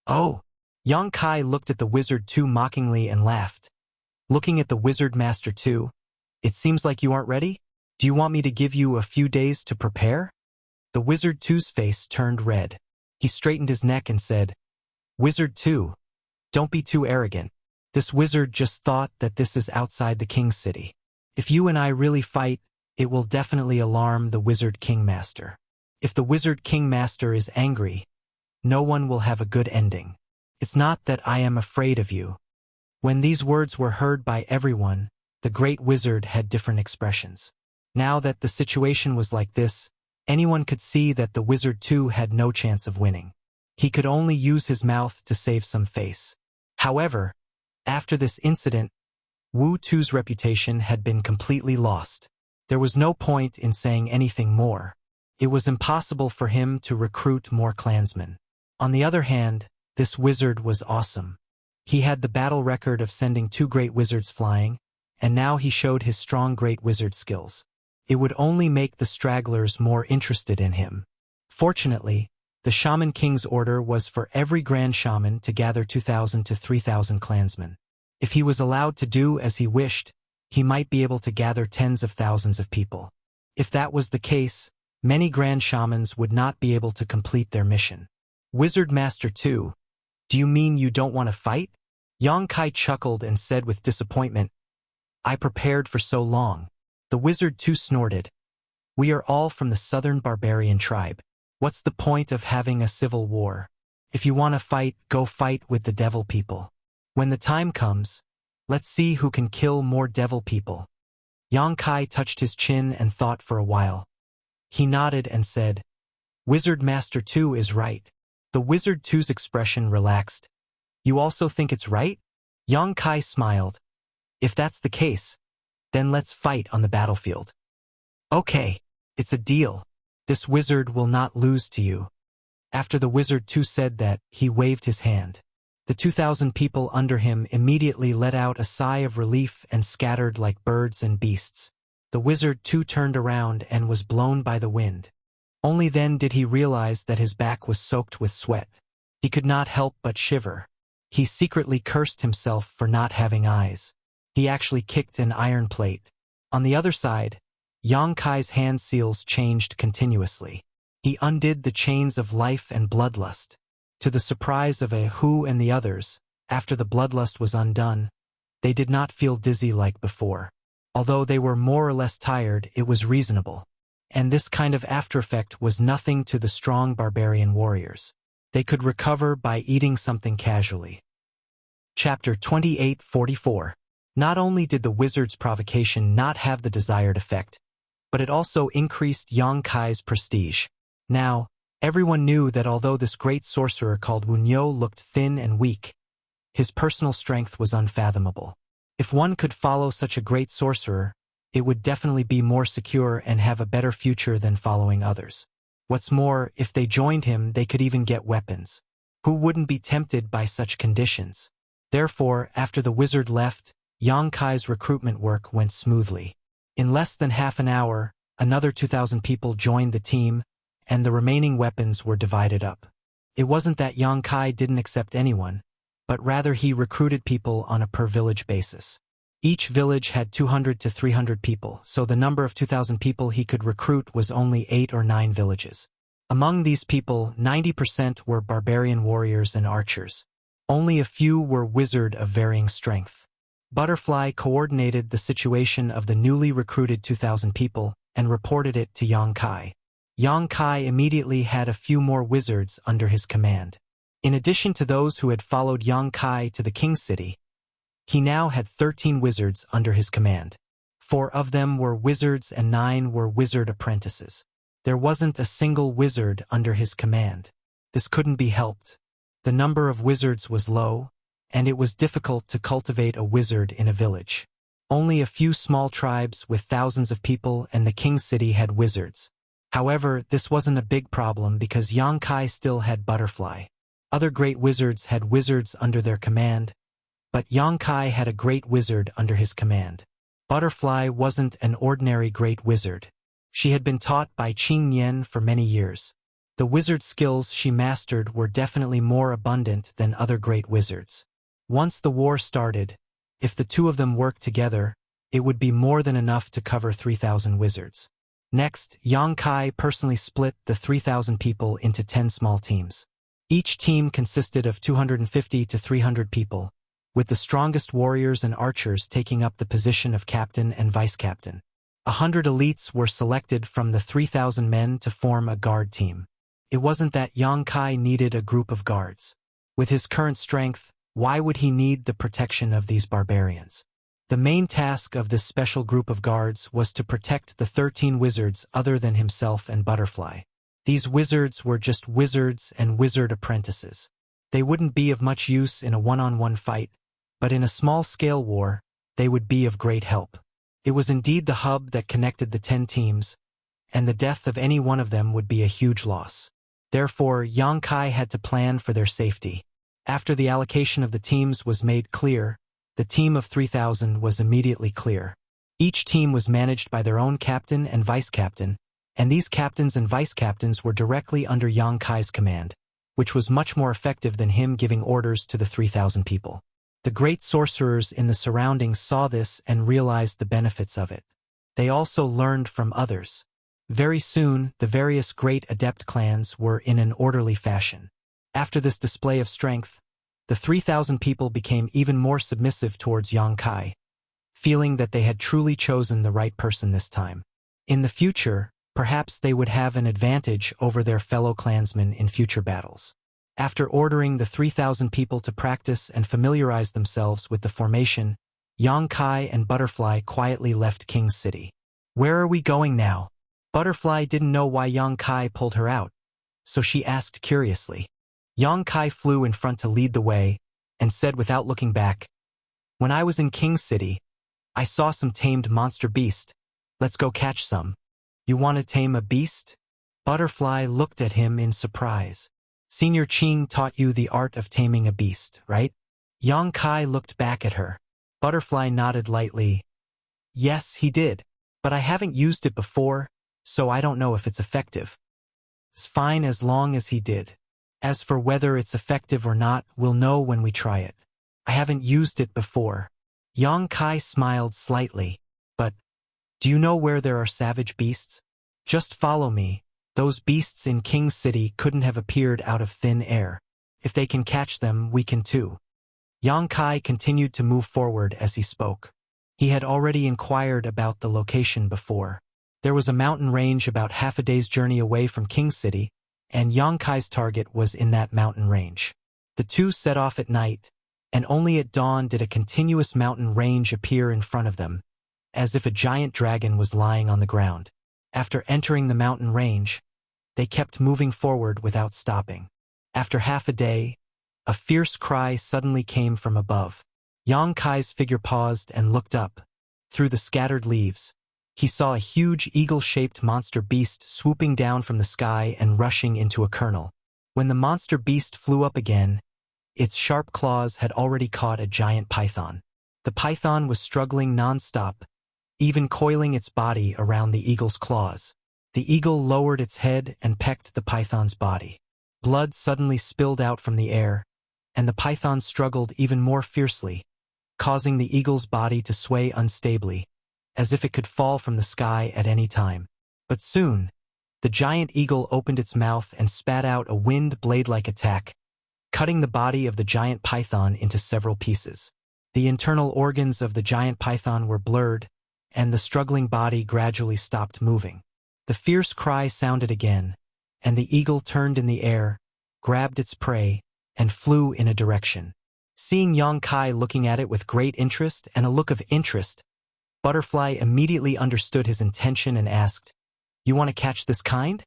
Oh! Yang Kai looked at the wizard too mockingly and laughed. Looking at the wizard master too, it seems like you aren't ready? Do you want me to give you a few days to prepare? The wizard too's face turned red. He straightened his neck and said, Wizard 2, don't be too arrogant. This wizard just thought that this is outside the king's city. If you and I really fight, it will definitely alarm the wizard king master. If the wizard king master is angry, no one will have a good ending. It's not that I am afraid of you. When these words were heard by everyone, the great wizard had different expressions. Now that the situation was like this, anyone could see that the wizard too had no chance of winning. He could only use his mouth to save some face. However, after this incident, Wu Tu's reputation had been completely lost. There was no point in saying anything more. It was impossible for him to recruit more clansmen. On the other hand, this wizard was awesome. He had the battle record of sending 2 great wizards flying, and now he showed his strong great wizard skills. It would only make the stragglers more interested in him. Fortunately, the Shaman King's order was for every Grand Shaman to gather 2,000 to 3,000 clansmen. If he was allowed to do as he wished, he might be able to gather tens of thousands of people. If that was the case, many Grand Shamans would not be able to complete their mission. Wizard Master 2, do you mean you don't want to fight? Yang Kai chuckled and said with disappointment, I prepared for so long. The wizard too snorted. We are all from the southern barbarian tribe. What's the point of having a civil war? If you want to fight, go fight with the devil people. When the time comes, let's see who can kill more devil people. Yang Kai touched his chin and thought for a while. He nodded and said, Wizard Master 2 is right. The Wizard 2's expression relaxed. You also think it's right? Yang Kai smiled. If that's the case, then let's fight on the battlefield. Okay, it's a deal. This wizard will not lose to you. After the Wizard 2 said that, he waved his hand. The 2,000 people under him immediately let out a sigh of relief and scattered like birds and beasts. The Wizard 2 turned around and was blown by the wind. Only then did he realize that his back was soaked with sweat. He could not help but shiver. He secretly cursed himself for not having eyes. He actually kicked an iron plate. On the other side, Yang Kai's hand seals changed continuously. He undid the chains of life and bloodlust. To the surprise of Hu and the others, after the bloodlust was undone, they did not feel dizzy like before. Although they were more or less tired, it was reasonable. And this kind of aftereffect was nothing to the strong barbarian warriors. They could recover by eating something casually. Chapter 28:44. Not only did the wizard's provocation not have the desired effect, but it also increased Yang Kai's prestige. Now, everyone knew that although this great sorcerer called Wuxia looked thin and weak, his personal strength was unfathomable. If one could follow such a great sorcerer, it would definitely be more secure and have a better future than following others. What's more, if they joined him, they could even get weapons. Who wouldn't be tempted by such conditions? Therefore, after the wizard left, Yang Kai's recruitment work went smoothly. In less than half an hour, another 2,000 people joined the team, and the remaining weapons were divided up. It wasn't that Yang Kai didn't accept anyone, but rather he recruited people on a per-village basis. Each village had 200 to 300 people, so the number of 2,000 people he could recruit was only 8 or 9 villages. Among these people, 90% were barbarian warriors and archers. Only a few were wizard of varying strength. Butterfly coordinated the situation of the newly recruited 2,000 people and reported it to Yang Kai. Yang Kai immediately had a few more wizards under his command. In addition to those who had followed Yang Kai to the king's city, he now had 13 wizards under his command. 4 of them were wizards and 9 were wizard apprentices. There wasn't a single wizard under his command. This couldn't be helped. The number of wizards was low, and it was difficult to cultivate a wizard in a village. Only a few small tribes with thousands of people and the king's city had wizards. However, this wasn't a big problem because Yang Kai still had Butterfly. Other great wizards had wizards under their command, but Yang Kai had a great wizard under his command. Butterfly wasn't an ordinary great wizard. She had been taught by Qing Nian for many years. The wizard skills she mastered were definitely more abundant than other great wizards. Once the war started, if the two of them worked together, it would be more than enough to cover 3,000 wizards. Next, Yang Kai personally split the 3,000 people into 10 small teams. Each team consisted of 250 to 300 people, with the strongest warriors and archers taking up the position of captain and vice-captain. 100 elites were selected from the 3,000 men to form a guard team. It wasn't that Yang Kai needed a group of guards. With his current strength, why would he need the protection of these barbarians? The main task of this special group of guards was to protect the 13 wizards other than himself and Butterfly. These wizards were just wizards and wizard apprentices. They wouldn't be of much use in a one-on-one fight, but in a small-scale war, they would be of great help. It was indeed the hub that connected the 10 teams, and the death of any one of them would be a huge loss. Therefore, Yang Kai had to plan for their safety. After the allocation of the teams was made clear, the team of 3,000 was immediately clear. Each team was managed by their own captain and vice-captain, and these captains and vice-captains were directly under Yang Kai's command, which was much more effective than him giving orders to the 3,000 people. The great sorcerers in the surroundings saw this and realized the benefits of it. They also learned from others. Very soon, the various great adept clans were in an orderly fashion. After this display of strength, the 3,000 people became even more submissive towards Yang Kai, feeling that they had truly chosen the right person this time. In the future, perhaps they would have an advantage over their fellow clansmen in future battles. After ordering the 3,000 people to practice and familiarize themselves with the formation, Yang Kai and Butterfly quietly left King's City. Where are we going now? Butterfly didn't know why Yang Kai pulled her out, so she asked curiously. Yang Kai flew in front to lead the way and said without looking back, "When I was in King's City, I saw some tamed monster beast. Let's go catch some." "You want to tame a beast?" Butterfly looked at him in surprise. "Senior Qing taught you the art of taming a beast, right?" Yang Kai looked back at her. Butterfly nodded lightly. "Yes, he did, but I haven't used it before, so I don't know if it's effective." "It's fine as long as he did. As for whether it's effective or not, we'll know when we try it. I haven't used it before." Yang Kai smiled slightly. "But, do you know where there are savage beasts? Just follow me. Those beasts in King's City couldn't have appeared out of thin air. If they can catch them, we can too." Yang Kai continued to move forward as he spoke. He had already inquired about the location before. There was a mountain range about half a day's journey away from King's City, and Yang Kai's target was in that mountain range. The two set off at night, and only at dawn did a continuous mountain range appear in front of them, as if a giant dragon was lying on the ground. After entering the mountain range, they kept moving forward without stopping. After half a day, a fierce cry suddenly came from above. Yang Kai's figure paused and looked up. Through the scattered leaves, he saw a huge eagle-shaped monster beast swooping down from the sky and rushing into a kernel. When the monster beast flew up again, its sharp claws had already caught a giant python. The python was struggling non-stop, even coiling its body around the eagle's claws. The eagle lowered its head and pecked the python's body. Blood suddenly spilled out from the air, and the python struggled even more fiercely, causing the eagle's body to sway unstably, as if it could fall from the sky at any time. But soon, the giant eagle opened its mouth and spat out a wind blade-like attack, cutting the body of the giant python into several pieces. The internal organs of the giant python were blurred, and the struggling body gradually stopped moving. The fierce cry sounded again, and the eagle turned in the air, grabbed its prey, and flew in a direction. Seeing Yang Kai looking at it with great interest and a look of interest, Butterfly immediately understood his intention and asked, "You want to catch this kind?"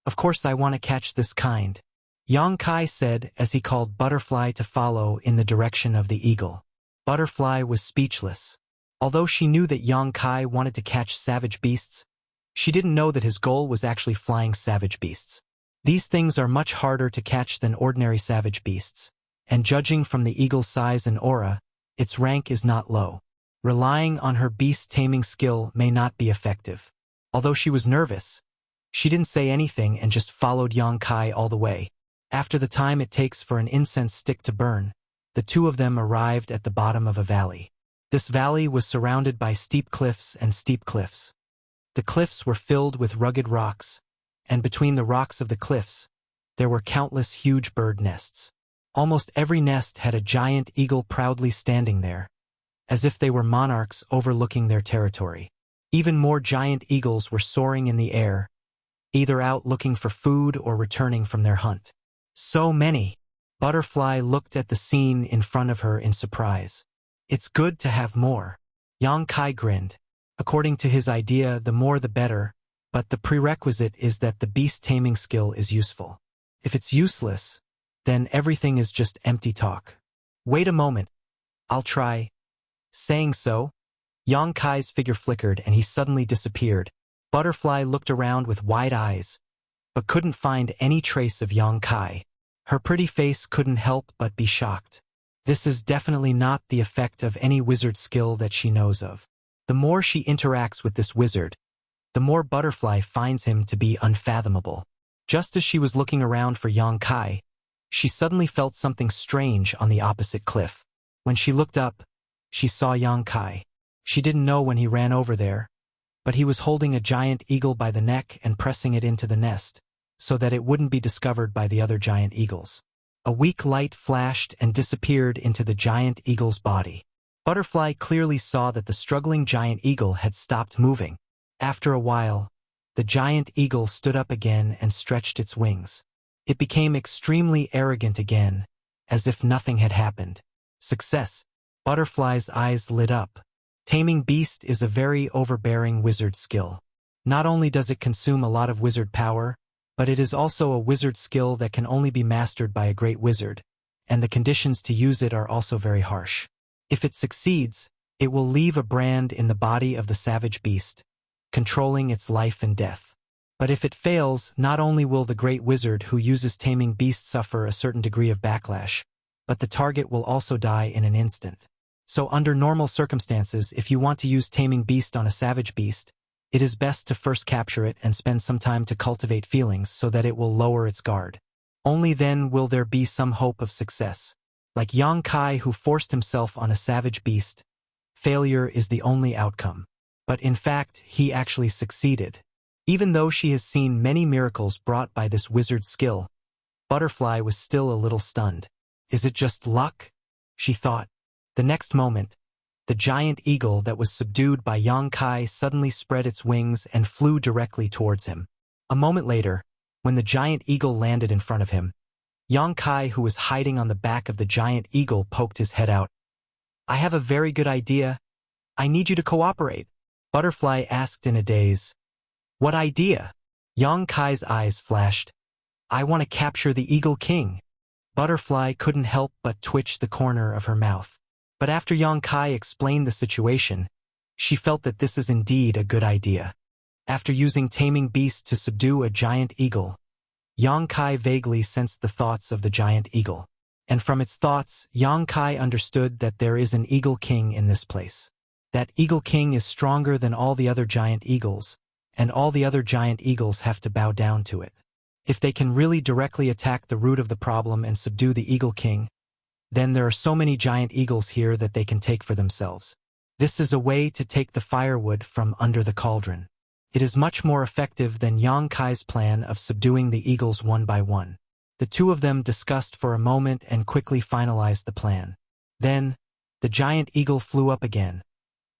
"Of course I want to catch this kind," Yang Kai said as he called Butterfly to follow in the direction of the eagle. Butterfly was speechless. Although she knew that Yang Kai wanted to catch savage beasts, she didn't know that his goal was actually flying savage beasts. These things are much harder to catch than ordinary savage beasts, and judging from the eagle's size and aura, its rank is not low. Relying on her beast-taming skill may not be effective. Although she was nervous, she didn't say anything and just followed Yang Kai all the way. After the time it takes for an incense stick to burn, the two of them arrived at the bottom of a valley. This valley was surrounded by steep cliffs and steep cliffs. The cliffs were filled with rugged rocks, and between the rocks of the cliffs, there were countless huge bird nests. Almost every nest had a giant eagle proudly standing there, as if they were monarchs overlooking their territory. Even more giant eagles were soaring in the air, either out looking for food or returning from their hunt. So many! Butterfly looked at the scene in front of her in surprise. "It's good to have more." Yang Kai grinned. According to his idea, the more the better, but the prerequisite is that the beast-taming skill is useful. If it's useless, then everything is just empty talk. "Wait a moment. I'll try." Saying so, Yang Kai's figure flickered and he suddenly disappeared. Butterfly looked around with wide eyes, but couldn't find any trace of Yang Kai. Her pretty face couldn't help but be shocked. This is definitely not the effect of any wizard skill that she knows of. The more she interacts with this wizard, the more Butterfly finds him to be unfathomable. Just as she was looking around for Yang Kai, she suddenly felt something strange on the opposite cliff. When she looked up, she saw Yang Kai. She didn't know when he ran over there, but he was holding a giant eagle by the neck and pressing it into the nest, so that it wouldn't be discovered by the other giant eagles. A weak light flashed and disappeared into the giant eagle's body. Butterfly clearly saw that the struggling giant eagle had stopped moving. After a while, the giant eagle stood up again and stretched its wings. It became extremely arrogant again, as if nothing had happened. Success. Butterfly's eyes lit up. Taming Beast is a very overbearing wizard skill. Not only does it consume a lot of wizard power, but it is also a wizard skill that can only be mastered by a great wizard, and the conditions to use it are also very harsh. If it succeeds, it will leave a brand in the body of the savage beast, controlling its life and death. But if it fails, not only will the great wizard who uses Taming Beast suffer a certain degree of backlash, but the target will also die in an instant. So under normal circumstances, if you want to use Taming Beast on a savage beast, it is best to first capture it and spend some time to cultivate feelings so that it will lower its guard. Only then will there be some hope of success. Like Yang Kai, who forced himself on a savage beast, failure is the only outcome. But in fact, he actually succeeded. Even though she has seen many miracles brought by this wizard skill, Butterfly was still a little stunned. Is it just luck? She thought. The next moment, the giant eagle that was subdued by Yang Kai suddenly spread its wings and flew directly towards him. A moment later, when the giant eagle landed in front of him, Yang Kai, who was hiding on the back of the giant eagle, poked his head out. I have a very good idea. I need you to cooperate. Butterfly asked in a daze. What idea? Yang Kai's eyes flashed. I want to capture the Eagle King. Butterfly couldn't help but twitch the corner of her mouth. But after Yang Kai explained the situation, she felt that this is indeed a good idea. After using Taming Beast to subdue a giant eagle, Yang Kai vaguely sensed the thoughts of the giant eagle. And from its thoughts, Yang Kai understood that there is an Eagle King in this place. That Eagle King is stronger than all the other giant eagles, and all the other giant eagles have to bow down to it. If they can really directly attack the root of the problem and subdue the Eagle King, then there are so many giant eagles here that they can take for themselves. This is a way to take the firewood from under the cauldron. It is much more effective than Yang Kai's plan of subduing the eagles one by one. The two of them discussed for a moment and quickly finalized the plan. Then, the giant eagle flew up again,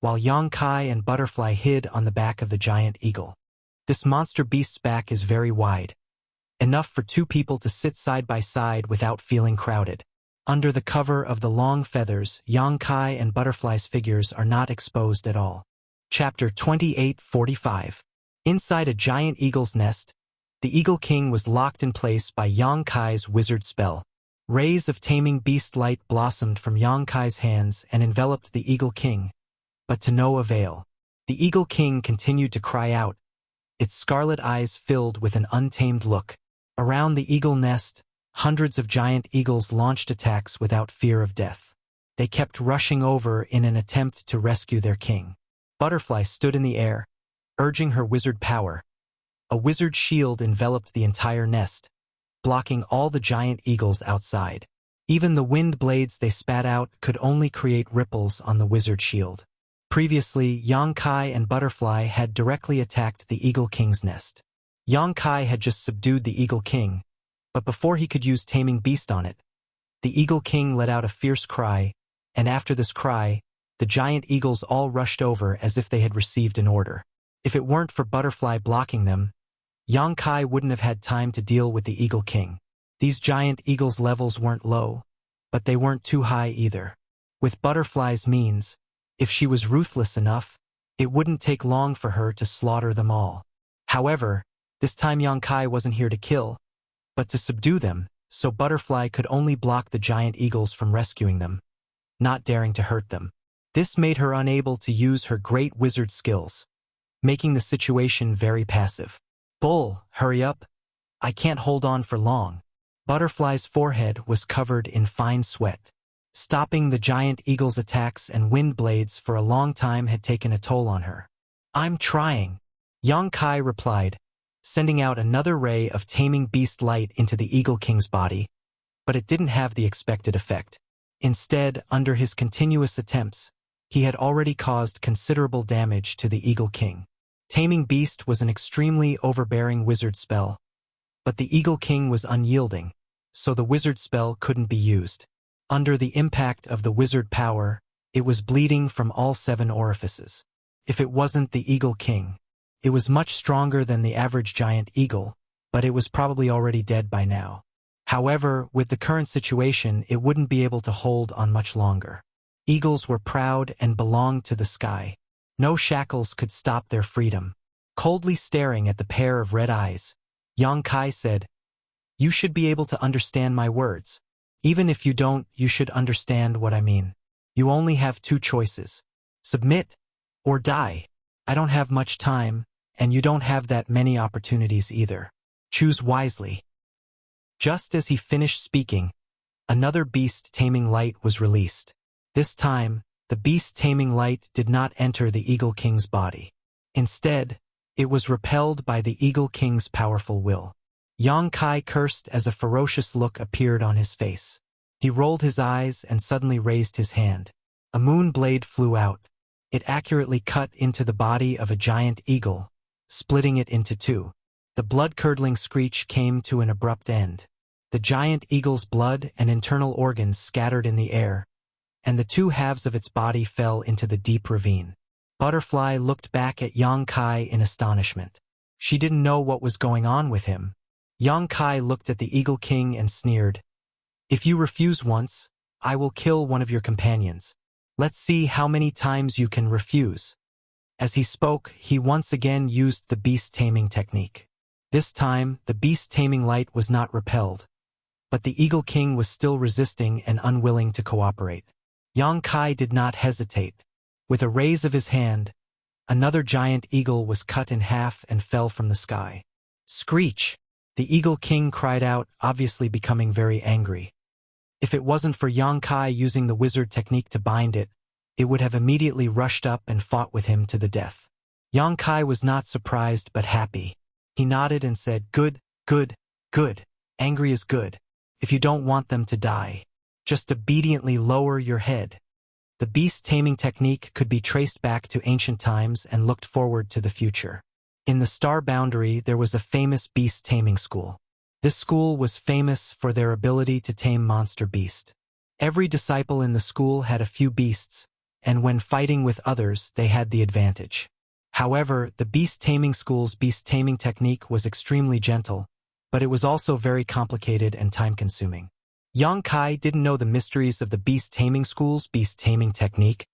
while Yang Kai and Butterfly hid on the back of the giant eagle. This monster beast's back is very wide, enough for two people to sit side by side without feeling crowded. Under the cover of the long feathers, Yang Kai and Butterfly's figures are not exposed at all. Chapter 28:45. Inside a giant eagle's nest, the Eagle King was locked in place by Yang Kai's wizard spell. Rays of Taming Beast light blossomed from Yang Kai's hands and enveloped the Eagle King, but to no avail. The Eagle King continued to cry out, its scarlet eyes filled with an untamed look. Around the eagle nest, hundreds of giant eagles launched attacks without fear of death. They kept rushing over in an attempt to rescue their king. Butterfly stood in the air, urging her wizard power. A wizard shield enveloped the entire nest, blocking all the giant eagles outside. Even the wind blades they spat out could only create ripples on the wizard shield. Previously, Yang Kai and Butterfly had directly attacked the Eagle King's nest. Yang Kai had just subdued the Eagle King, but before he could use Taming Beast on it, the Eagle King let out a fierce cry, and after this cry, the giant eagles all rushed over as if they had received an order. If it weren't for Butterfly blocking them, Yang Kai wouldn't have had time to deal with the Eagle King. These giant eagles' levels weren't low, but they weren't too high either. With Butterfly's means, if she was ruthless enough, it wouldn't take long for her to slaughter them all. However, this time Yang Kai wasn't here to kill, but to subdue them, so Butterfly could only block the giant eagles from rescuing them, not daring to hurt them. This made her unable to use her great wizard skills, making the situation very passive. Bull, hurry up. I can't hold on for long. Butterfly's forehead was covered in fine sweat. Stopping the giant eagle's attacks and wind blades for a long time had taken a toll on her. I'm trying, Yang Kai replied, sending out another ray of Taming Beast light into the Eagle King's body, but it didn't have the expected effect. Instead, under his continuous attempts, he had already caused considerable damage to the Eagle King. Taming Beast was an extremely overbearing wizard spell, but the Eagle King was unyielding, so the wizard spell couldn't be used. Under the impact of the wizard power, it was bleeding from all 7 orifices. If it wasn't the Eagle King, it was much stronger than the average giant eagle, but it was probably already dead by now. However, with the current situation, it wouldn't be able to hold on much longer. Eagles were proud and belonged to the sky. No shackles could stop their freedom. Coldly staring at the pair of red eyes, Yang Kai said, "You should be able to understand my words. Even if you don't, you should understand what I mean. You only have two choices. Submit or die. I don't have much time, and you don't have that many opportunities either. Choose wisely." Just as he finished speaking, another beast-taming light was released. This time, the beast-taming light did not enter the Eagle King's body. Instead, it was repelled by the Eagle King's powerful will. Yang Kai cursed as a ferocious look appeared on his face. He rolled his eyes and suddenly raised his hand. A moon blade flew out. It accurately cut into the body of a giant eagle, splitting it into two. The blood-curdling screech came to an abrupt end. The giant eagle's blood and internal organs scattered in the air, and the two halves of its body fell into the deep ravine. Butterfly looked back at Yang Kai in astonishment. She didn't know what was going on with him. Yang Kai looked at the Eagle King and sneered, "If you refuse once, I will kill one of your companions. Let's see how many times you can refuse." As he spoke, he once again used the beast-taming technique. This time, the beast-taming light was not repelled, but the Eagle King was still resisting and unwilling to cooperate. Yang Kai did not hesitate. With a raise of his hand, another giant eagle was cut in half and fell from the sky. Screech! The Eagle King cried out, obviously becoming very angry. If it wasn't for Yang Kai using the wizard technique to bind it, it would have immediately rushed up and fought with him to the death. Yang Kai was not surprised but happy. He nodded and said, "Good, good, good. Angry is good. If you don't want them to die, just obediently lower your head." The beast-taming technique could be traced back to ancient times and looked forward to the future. In the star boundary, there was a famous beast-taming school. This school was famous for their ability to tame monster beasts. Every disciple in the school had a few beasts, and when fighting with others, they had the advantage. However, the beast-taming school's beast-taming technique was extremely gentle, but it was also very complicated and time-consuming. Yang Kai didn't know the mysteries of the beast-taming school's beast-taming technique,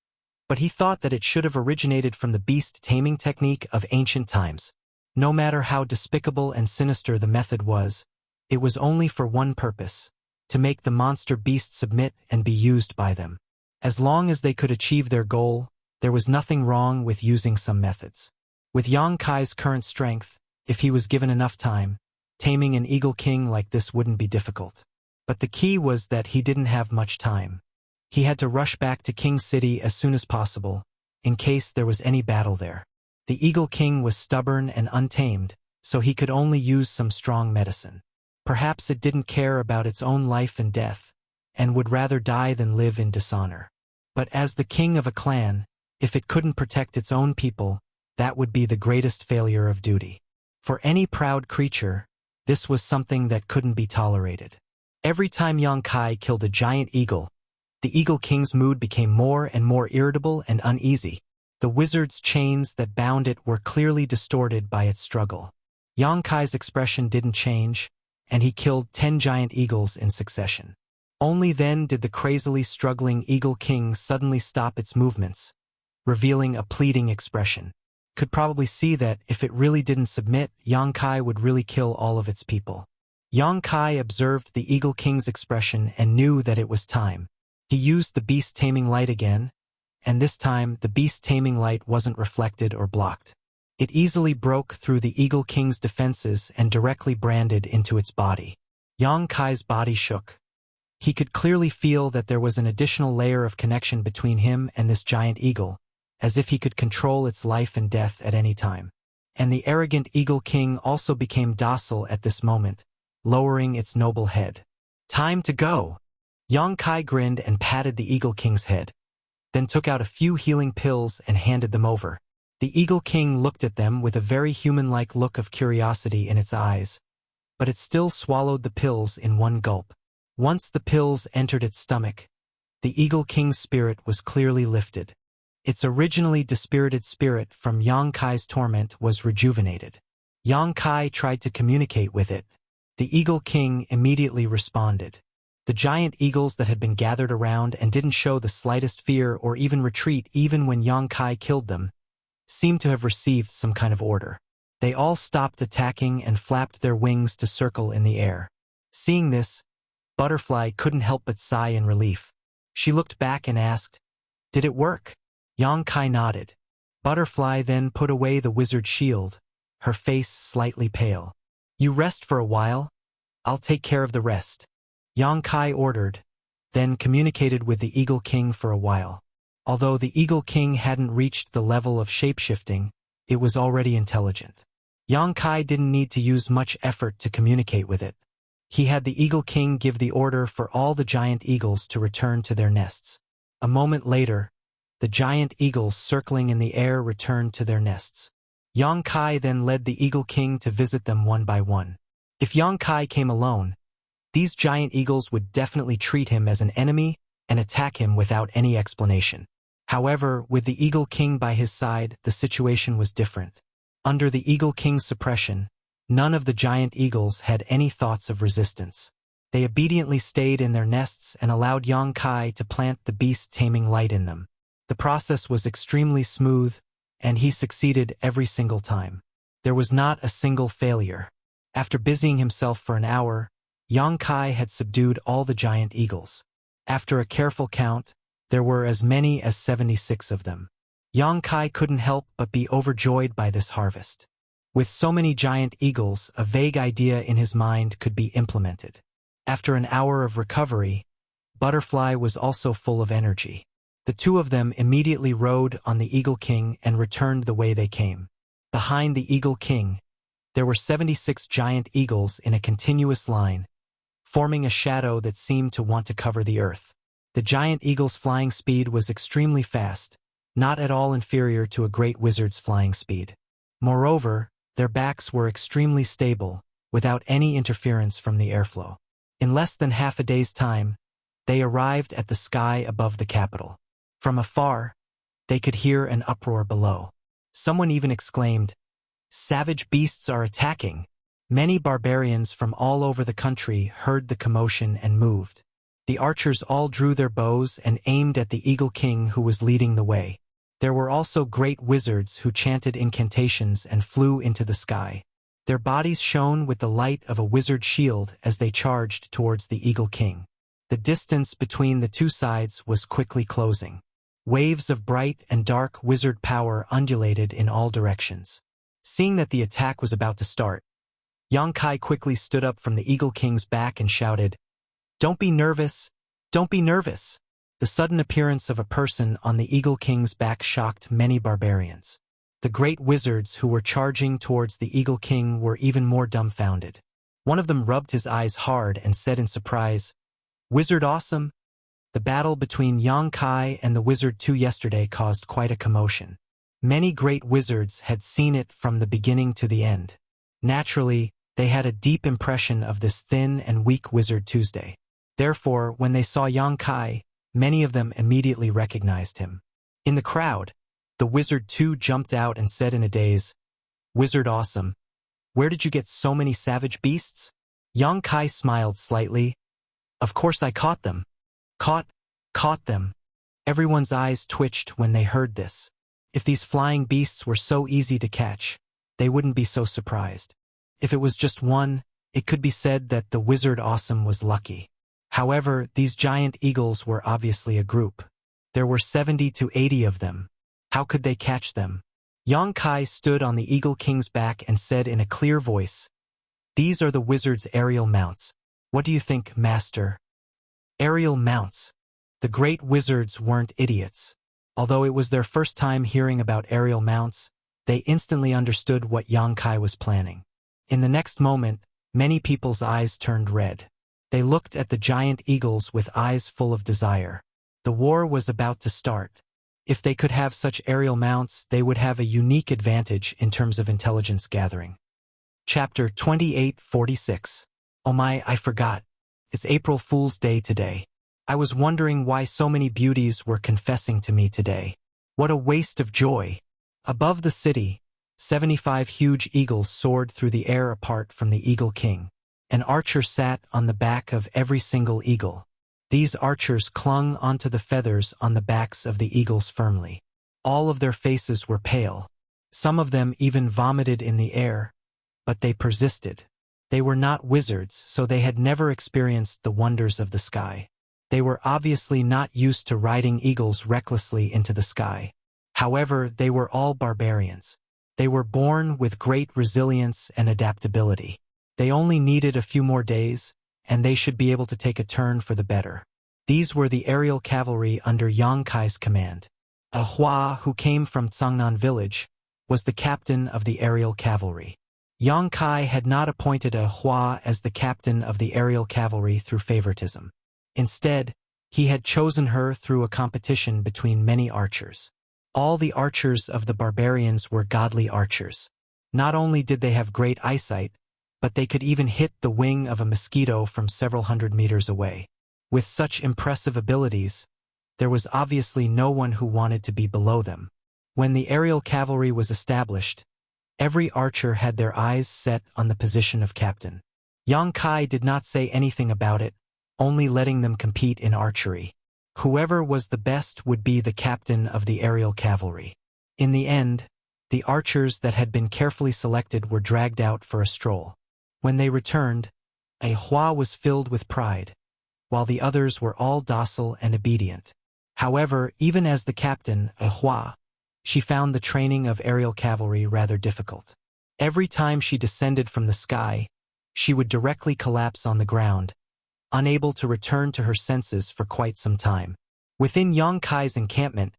but he thought that it should have originated from the beast-taming technique of ancient times. No matter how despicable and sinister the method was, it was only for one purpose: to make the monster beast submit and be used by them. As long as they could achieve their goal, there was nothing wrong with using some methods. With Yang Kai's current strength, if he was given enough time, taming an Eagle King like this wouldn't be difficult. But the key was that he didn't have much time. He had to rush back to King City as soon as possible, in case there was any battle there. The Eagle King was stubborn and untamed, so he could only use some strong medicine. Perhaps it didn't care about its own life and death, and would rather die than live in dishonor. But as the king of a clan, if it couldn't protect its own people, that would be the greatest failure of duty. For any proud creature, this was something that couldn't be tolerated. Every time Yang Kai killed a giant eagle, the Eagle King's mood became more and more irritable and uneasy. The wizard's chains that bound it were clearly distorted by its struggle. Yang Kai's expression didn't change, and he killed 10 giant eagles in succession. Only then did the crazily struggling Eagle King suddenly stop its movements, revealing a pleading expression. Could probably see that if it really didn't submit, Yang Kai would really kill all of its people. Yang Kai observed the Eagle King's expression and knew that it was time. He used the beast-taming light again, and this time the beast-taming light wasn't reflected or blocked. It easily broke through the Eagle King's defenses and directly branded into its body. Yang Kai's body shook. He could clearly feel that there was an additional layer of connection between him and this giant eagle, as if he could control its life and death at any time. And the arrogant Eagle King also became docile at this moment, lowering its noble head. "Time to go!" Yang Kai grinned and patted the Eagle King's head, then took out a few healing pills and handed them over. The Eagle King looked at them with a very human-like look of curiosity in its eyes, but it still swallowed the pills in one gulp. Once the pills entered its stomach, the Eagle King's spirit was clearly lifted. Its originally dispirited spirit from Yang Kai's torment was rejuvenated. Yang Kai tried to communicate with it. The Eagle King immediately responded. The giant eagles that had been gathered around and didn't show the slightest fear or even retreat even when Yang Kai killed them, seemed to have received some kind of order. They all stopped attacking and flapped their wings to circle in the air. Seeing this, Butterfly couldn't help but sigh in relief. She looked back and asked, "Did it work?" Yang Kai nodded. Butterfly then put away the wizard shield, her face slightly pale. "You rest for a while. I'll take care of the rest," Yang Kai ordered, then communicated with the Eagle King for a while. Although the Eagle King hadn't reached the level of shapeshifting, it was already intelligent. Yang Kai didn't need to use much effort to communicate with it. He had the Eagle King give the order for all the giant eagles to return to their nests. A moment later, the giant eagles circling in the air returned to their nests. Yang Kai then led the Eagle King to visit them one by one. If Yang Kai came alone, these giant eagles would definitely treat him as an enemy and attack him without any explanation. However, with the Eagle King by his side, the situation was different. Under the Eagle King's suppression, none of the giant eagles had any thoughts of resistance. They obediently stayed in their nests and allowed Yang Kai to plant the beast-taming light in them. The process was extremely smooth, and he succeeded every single time. There was not a single failure. After busying himself for an hour, Yang Kai had subdued all the giant eagles. After a careful count, there were as many as 76 of them. Yang Kai couldn't help but be overjoyed by this harvest. With so many giant eagles, a vague idea in his mind could be implemented. After an hour of recovery, Butterfly was also full of energy. The two of them immediately rode on the Eagle King and returned the way they came. Behind the Eagle King, there were 76 giant eagles in a continuous line, forming a shadow that seemed to want to cover the earth. The giant eagle's flying speed was extremely fast, not at all inferior to a great wizard's flying speed. Moreover, their backs were extremely stable, without any interference from the airflow. In less than half a day's time, they arrived at the sky above the capital. From afar, they could hear an uproar below. Someone even exclaimed, "Savage beasts are attacking." Many barbarians from all over the country heard the commotion and moved. The archers all drew their bows and aimed at the Eagle King who was leading the way. There were also great wizards who chanted incantations and flew into the sky. Their bodies shone with the light of a wizard shield as they charged towards the Eagle King. The distance between the two sides was quickly closing. Waves of bright and dark wizard power undulated in all directions. Seeing that the attack was about to start, Yang Kai quickly stood up from the Eagle King's back and shouted, "Don't be nervous! Don't be nervous!" The sudden appearance of a person on the Eagle King's back shocked many barbarians. The great wizards who were charging towards the Eagle King were even more dumbfounded. One of them rubbed his eyes hard and said in surprise, "Wizard awesome!" The battle between Yang Kai and the Wizard 2 yesterday caused quite a commotion. Many great wizards had seen it from the beginning to the end. Naturally, they had a deep impression of this thin and weak Wizard Tuesday. Therefore, when they saw Yang Kai, many of them immediately recognized him. In the crowd, the Wizard 2 jumped out and said in a daze, "Wizard awesome, where did you get so many savage beasts?" Yang Kai smiled slightly. "Of course I caught them." Caught them. Everyone's eyes twitched when they heard this. If these flying beasts were so easy to catch, they wouldn't be so surprised. If it was just one, it could be said that the Wizard Awesome was lucky. However, these giant eagles were obviously a group. There were 70 to 80 of them. How could they catch them? Yang Kai stood on the Eagle King's back and said in a clear voice, "These are the wizard's aerial mounts. What do you think, Master?" Aerial mounts. The great wizards weren't idiots. Although it was their first time hearing about aerial mounts, they instantly understood what Yang Kai was planning. In the next moment, many people's eyes turned red. They looked at the giant eagles with eyes full of desire. The war was about to start. If they could have such aerial mounts, they would have a unique advantage in terms of intelligence gathering. Chapter 2846. Oh my, I forgot. It's April Fool's Day today. I was wondering why so many beauties were confessing to me today. What a waste of joy. Above the city, 75 huge eagles soared through the air apart from the Eagle King. An archer sat on the back of every single eagle. These archers clung onto the feathers on the backs of the eagles firmly. All of their faces were pale. Some of them even vomited in the air, but they persisted. They were not wizards, so they had never experienced the wonders of the sky. They were obviously not used to riding eagles recklessly into the sky. However, they were all barbarians. They were born with great resilience and adaptability. They only needed a few more days, and they should be able to take a turn for the better. These were the aerial cavalry under Yang Kai's command. A Hua, who came from Tsangnan village, was the captain of the aerial cavalry. Yang Kai had not appointed a Hua as the captain of the aerial cavalry through favoritism. Instead, he had chosen her through a competition between many archers. All the archers of the barbarians were godly archers. Not only did they have great eyesight, but they could even hit the wing of a mosquito from several hundred meters away. With such impressive abilities, there was obviously no one who wanted to be below them. When the aerial cavalry was established, every archer had their eyes set on the position of captain. Yang Kai did not say anything about it, only letting them compete in archery. Whoever was the best would be the captain of the aerial cavalry. In the end, the archers that had been carefully selected were dragged out for a stroll. When they returned, a Hua was filled with pride, while the others were all docile and obedient. However, even as the captain, a Hua, she found the training of aerial cavalry rather difficult. Every time she descended from the sky, she would directly collapse on the ground, unable to return to her senses for quite some time. Within Yang Kai's encampment,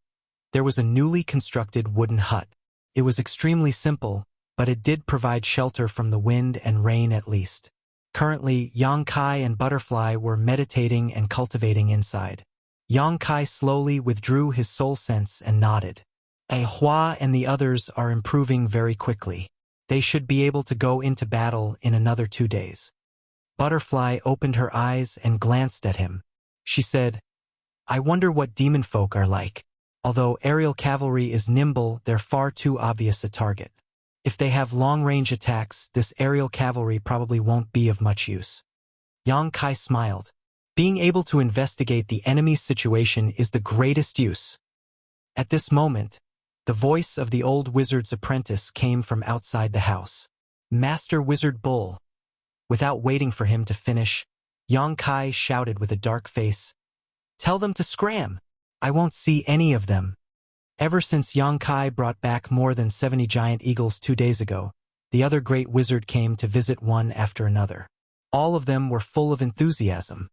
there was a newly constructed wooden hut. It was extremely simple, but it did provide shelter from the wind and rain at least. Currently, Yang Kai and Butterfly were meditating and cultivating inside. Yang Kai slowly withdrew his soul sense and nodded. A Hua and the others are improving very quickly. They should be able to go into battle in another 2 days. Butterfly opened her eyes and glanced at him. She said, "I wonder what demon folk are like. Although aerial cavalry is nimble, they're far too obvious a target. If they have long-range attacks, this aerial cavalry probably won't be of much use." Yang Kai smiled. Being able to investigate the enemy's situation is the greatest use. At this moment, the voice of the old wizard's apprentice came from outside the house. "Master Wizard Bull." Without waiting for him to finish, Yang Kai shouted with a dark face, "Tell them to scram! I won't see any of them." Ever since Yang Kai brought back more than 70 giant eagles 2 days ago, the other great wizard came to visit one after another. All of them were full of enthusiasm,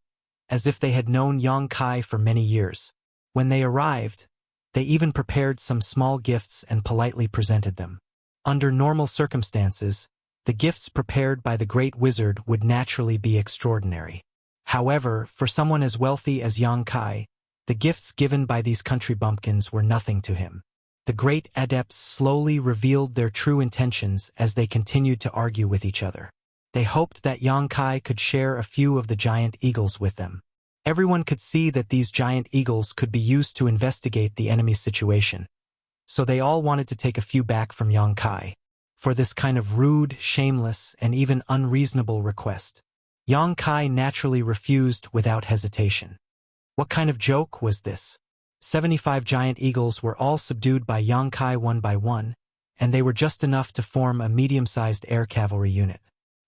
as if they had known Yang Kai for many years. When they arrived, they even prepared some small gifts and politely presented them. Under normal circumstances, the gifts prepared by the great wizard would naturally be extraordinary. However, for someone as wealthy as Yang Kai, the gifts given by these country bumpkins were nothing to him. The great adepts slowly revealed their true intentions as they continued to argue with each other. They hoped that Yang Kai could share a few of the giant eagles with them. Everyone could see that these giant eagles could be used to investigate the enemy's situation, so they all wanted to take a few back from Yang Kai. For this kind of rude, shameless, and even unreasonable request, Yang Kai naturally refused without hesitation. What kind of joke was this? 75 giant eagles were all subdued by Yang Kai one by one, and they were just enough to form a medium-sized air cavalry unit.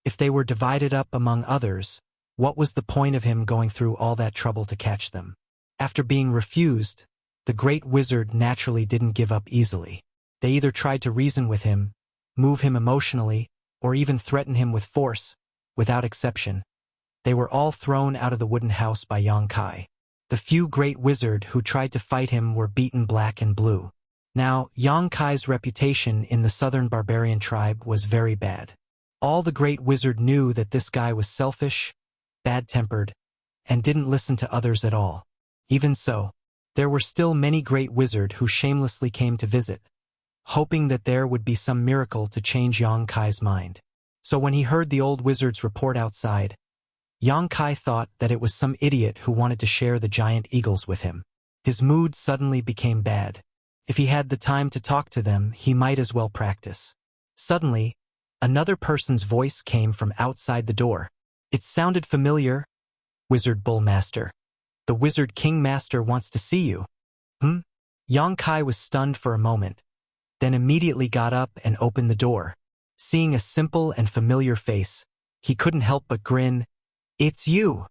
If they were divided up among others, what was the point of him going through all that trouble to catch them? After being refused, the great wizard naturally didn't give up easily. They either tried to reason with him, move him emotionally, or even threaten him with force. Without exception, they were all thrown out of the wooden house by Yang Kai. The few great wizard who tried to fight him were beaten black and blue. Now, Yang Kai's reputation in the southern barbarian tribe was very bad. All the great wizard knew that this guy was selfish, bad-tempered, and didn't listen to others at all. Even so, there were still many great wizard who shamelessly came to visit, hoping that there would be some miracle to change Yang Kai's mind. So when he heard the old wizard's report outside, Yang Kai thought that it was some idiot who wanted to share the giant eagles with him. His mood suddenly became bad. If he had the time to talk to them, he might as well practice. Suddenly, another person's voice came from outside the door. It sounded familiar. Wizard Bullmaster. The Wizard King Master wants to see you. Hmm? Yang Kai was stunned for a moment, then immediately got up and opened the door. Seeing a simple and familiar face, he couldn't help but grin. It's you!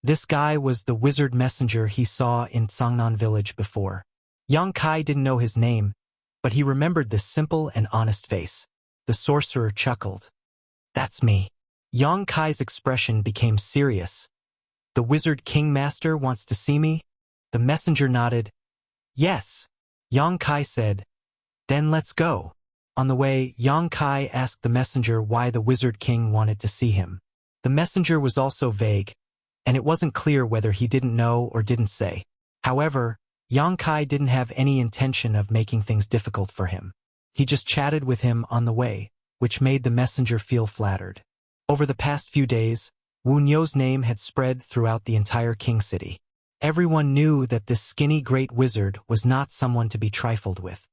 This guy was the wizard messenger he saw in Tsangnan village before. Yang Kai didn't know his name, but he remembered this simple and honest face. The sorcerer chuckled. That's me. Yang Kai's expression became serious. The Wizard King Master wants to see me? The messenger nodded. Yes. Yang Kai said. Then let's go. On the way, Yang Kai asked the messenger why the Wizard King wanted to see him. The messenger was also vague, and it wasn't clear whether he didn't know or didn't say. However, Yang Kai didn't have any intention of making things difficult for him. He just chatted with him on the way, which made the messenger feel flattered. Over the past few days, Wu Nyo's name had spread throughout the entire King City. Everyone knew that this skinny great wizard was not someone to be trifled with.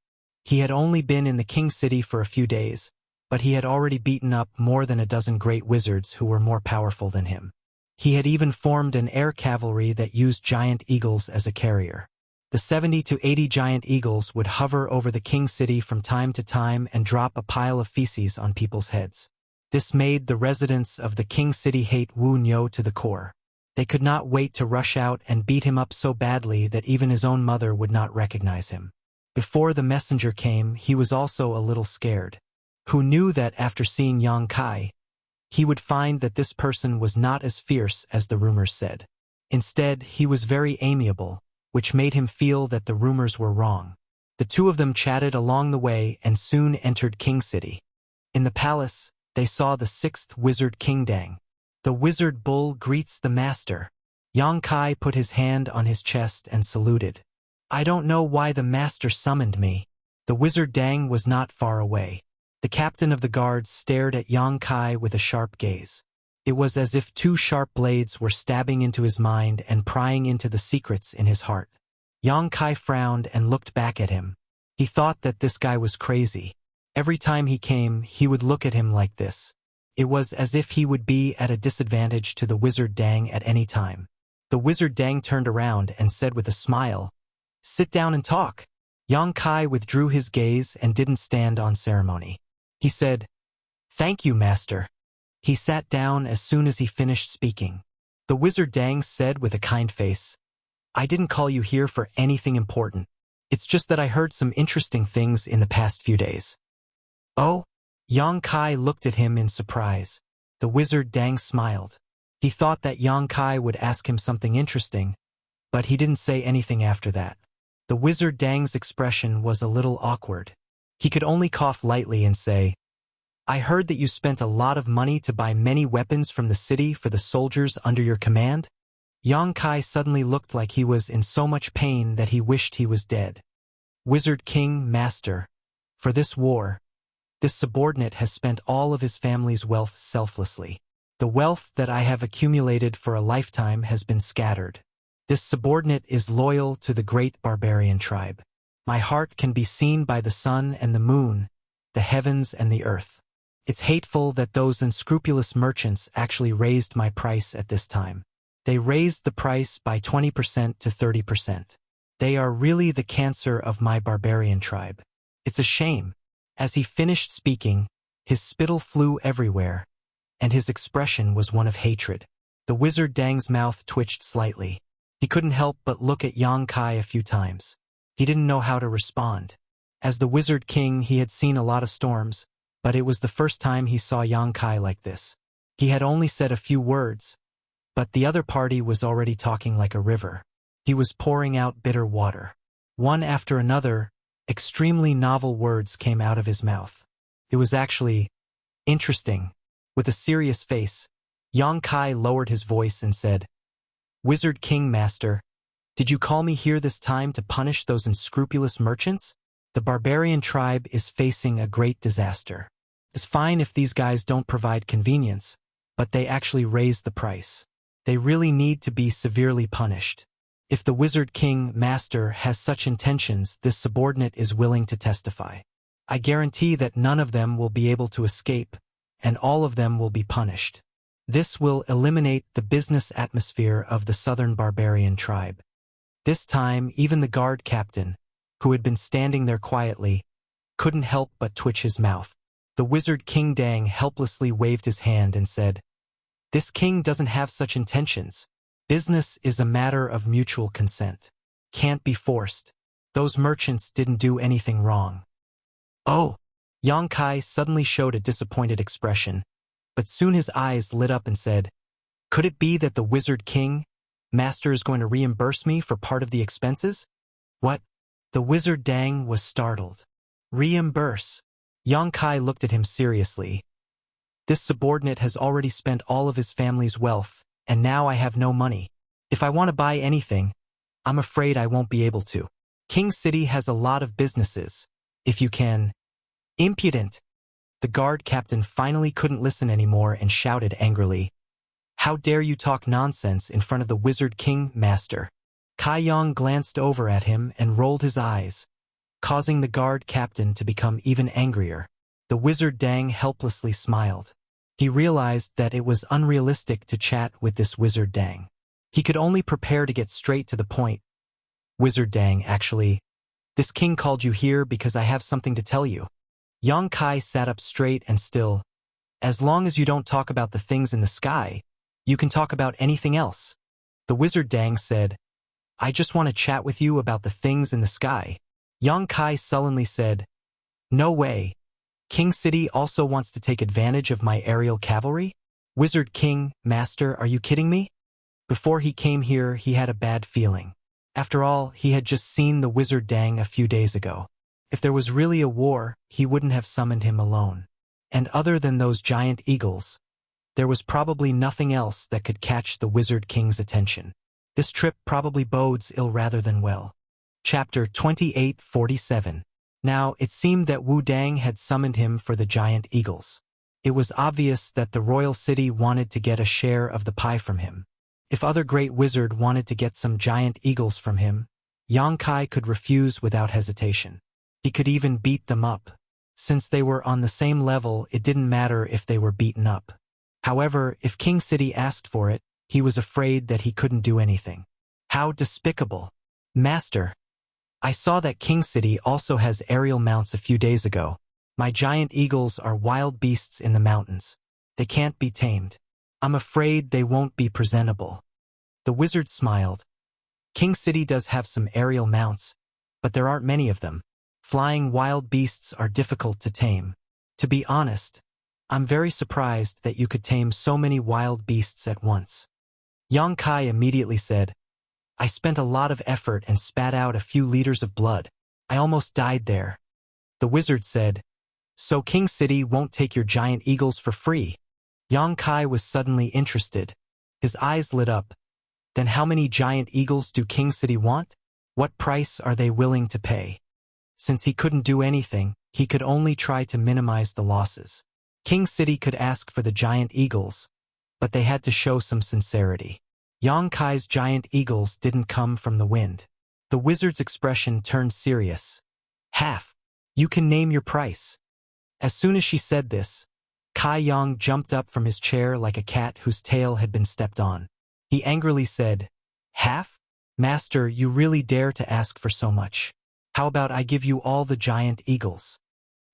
He had only been in the King City for a few days, but he had already beaten up more than a dozen great wizards who were more powerful than him. He had even formed an air cavalry that used giant eagles as a carrier. The 70 to 80 giant eagles would hover over the King City from time to time and drop a pile of feces on people's heads. This made the residents of the King City hate Wu Nyo to the core. They could not wait to rush out and beat him up so badly that even his own mother would not recognize him. Before the messenger came, he was also a little scared. Who knew that after seeing Yang Kai, he would find that this person was not as fierce as the rumors said. Instead, he was very amiable, which made him feel that the rumors were wrong. The two of them chatted along the way and soon entered King City. In the palace, they saw the 6th wizard King Dang. The wizard bull greets the master. Yang Kai put his hand on his chest and saluted. I don't know why the master summoned me. The wizard Dang was not far away. The captain of the guards stared at Yang Kai with a sharp gaze. It was as if two sharp blades were stabbing into his mind and prying into the secrets in his heart. Yang Kai frowned and looked back at him. He thought that this guy was crazy. Every time he came, he would look at him like this. It was as if he would be at a disadvantage to the wizard Dang at any time. The wizard Dang turned around and said with a smile, Sit down and talk. Yang Kai withdrew his gaze and didn't stand on ceremony. He said, Thank you, master. He sat down as soon as he finished speaking. The wizard Dang said with a kind face, I didn't call you here for anything important. It's just that I heard some interesting things in the past few days. Oh? Yang Kai looked at him in surprise. The wizard Dang smiled. He thought that Yang Kai would ask him something interesting, but he didn't say anything after that. The wizard Dang's expression was a little awkward. He could only cough lightly and say, I heard that you spent a lot of money to buy many weapons from the city for the soldiers under your command? Yang Kai suddenly looked like he was in so much pain that he wished he was dead. Wizard King Master, for this war, this subordinate has spent all of his family's wealth selflessly. The wealth that I have accumulated for a lifetime has been scattered. This subordinate is loyal to the great barbarian tribe. My heart can be seen by the sun and the moon, the heavens and the earth. It's hateful that those unscrupulous merchants actually raised my price at this time. They raised the price by 20% to 30%. They are really the cancer of my barbarian tribe. It's a shame. As he finished speaking, his spittle flew everywhere, and his expression was one of hatred. The wizard Dang's mouth twitched slightly. He couldn't help but look at Yang Kai a few times. He didn't know how to respond. As the wizard king, he had seen a lot of storms, but it was the first time he saw Yang Kai like this. He had only said a few words, but the other party was already talking like a river. He was pouring out bitter water. One after another, extremely novel words came out of his mouth. It was actually interesting. With a serious face, Yang Kai lowered his voice and said, Wizard King Master, did you call me here this time to punish those unscrupulous merchants? The barbarian tribe is facing a great disaster. It's fine if these guys don't provide convenience, but they actually raise the price. They really need to be severely punished. If the Wizard King Master has such intentions, this subordinate is willing to testify. I guarantee that none of them will be able to escape, and all of them will be punished. This will eliminate the business atmosphere of the southern barbarian tribe. This time, even the guard captain, who had been standing there quietly, couldn't help but twitch his mouth. The wizard King Dang helplessly waved his hand and said, "This king doesn't have such intentions. Business is a matter of mutual consent. Can't be forced. Those merchants didn't do anything wrong." "Oh!" Yang Kai suddenly showed a disappointed expression, but soon his eyes lit up and said, "Could it be that the Wizard King, Master, is going to reimburse me for part of the expenses?" "What?" The Wizard Dang was startled. "Reimburse?" Yang Kai looked at him seriously. "This subordinate has already spent all of his family's wealth, and now I have no money. If I want to buy anything, I'm afraid I won't be able to. King City has a lot of businesses. If you can—" "Impudent!" The guard captain finally couldn't listen anymore and shouted angrily, "How dare you talk nonsense in front of the Wizard King, Master?" Kai Yang glanced over at him and rolled his eyes, causing the guard captain to become even angrier. The Wizard Dang helplessly smiled. He realized that it was unrealistic to chat with this Wizard Dang. He could only prepare to get straight to the point. "Wizard Dang, actually, this king called you here because I have something to tell you." Yang Kai sat up straight and still. "As long as you don't talk about the things in the sky, you can talk about anything else." The Wizard Dang said, "I just want to chat with you about the things in the sky." Yang Kai sullenly said, "No way. King City also wants to take advantage of my aerial cavalry? Wizard King, Master, are you kidding me?" Before he came here, he had a bad feeling. After all, he had just seen the Wizard Dang a few days ago. If there was really a war, he wouldn't have summoned him alone. And other than those giant eagles, there was probably nothing else that could catch the Wizard King's attention. This trip probably bodes ill rather than well. Chapter 2847. Now, it seemed that Wu Dang had summoned him for the giant eagles. It was obvious that the royal city wanted to get a share of the pie from him. If other great wizard wanted to get some giant eagles from him, Yang Kai could refuse without hesitation. He could even beat them up. Since they were on the same level, it didn't matter if they were beaten up. However, if King City asked for it, he was afraid that he couldn't do anything. How despicable. "Master, I saw that King City also has aerial mounts a few days ago. My giant eagles are wild beasts in the mountains. They can't be tamed. I'm afraid they won't be presentable." The wizard smiled. "King City does have some aerial mounts, but there aren't many of them. Flying wild beasts are difficult to tame. To be honest, I'm very surprised that you could tame so many wild beasts at once." Yang Kai immediately said, "I spent a lot of effort and spat out a few liters of blood. I almost died there." The wizard said, "So King City won't take your giant eagles for free?" Yang Kai was suddenly interested. His eyes lit up. "Then how many giant eagles do King City want? What price are they willing to pay?" Since he couldn't do anything, he could only try to minimize the losses. King City could ask for the giant eagles, but they had to show some sincerity. Yang Kai's giant eagles didn't come from the wind. The wizard's expression turned serious. "Half. You can name your price." As soon as she said this, Kai Yang jumped up from his chair like a cat whose tail had been stepped on. He angrily said, "Half? Master, you really dare to ask for so much. How about I give you all the giant eagles?"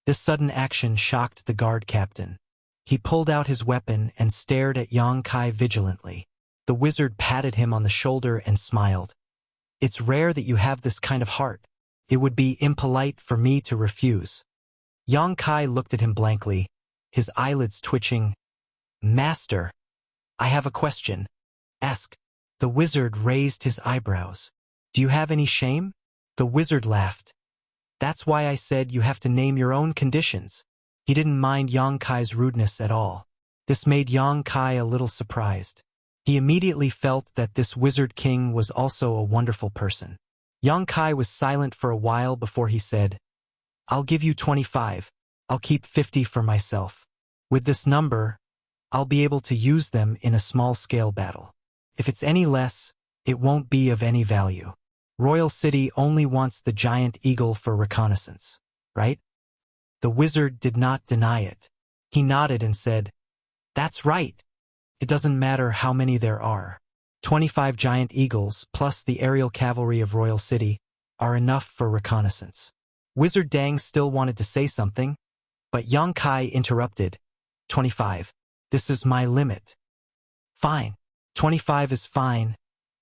This sudden action shocked the guard captain. He pulled out his weapon and stared at Yang Kai vigilantly. The wizard patted him on the shoulder and smiled. "It's rare that you have this kind of heart. It would be impolite for me to refuse." Yang Kai looked at him blankly, his eyelids twitching. "Master, I have a question." "Ask." The wizard raised his eyebrows. "Do you have any shame?" The wizard laughed. "That's why I said you have to name your own conditions." He didn't mind Yang Kai's rudeness at all. This made Yang Kai a little surprised. He immediately felt that this wizard king was also a wonderful person. Yang Kai was silent for a while before he said, "I'll give you 25. I'll keep 50 for myself. With this number, I'll be able to use them in a small-scale battle. If it's any less, it won't be of any value. Royal City only wants the giant eagle for reconnaissance, right?" The wizard did not deny it. He nodded and said, "That's right. It doesn't matter how many there are. 25 giant eagles plus the aerial cavalry of Royal City are enough for reconnaissance." Wizard Dang still wanted to say something, but Yang Kai interrupted. 25. This is my limit. Fine. 25 is fine.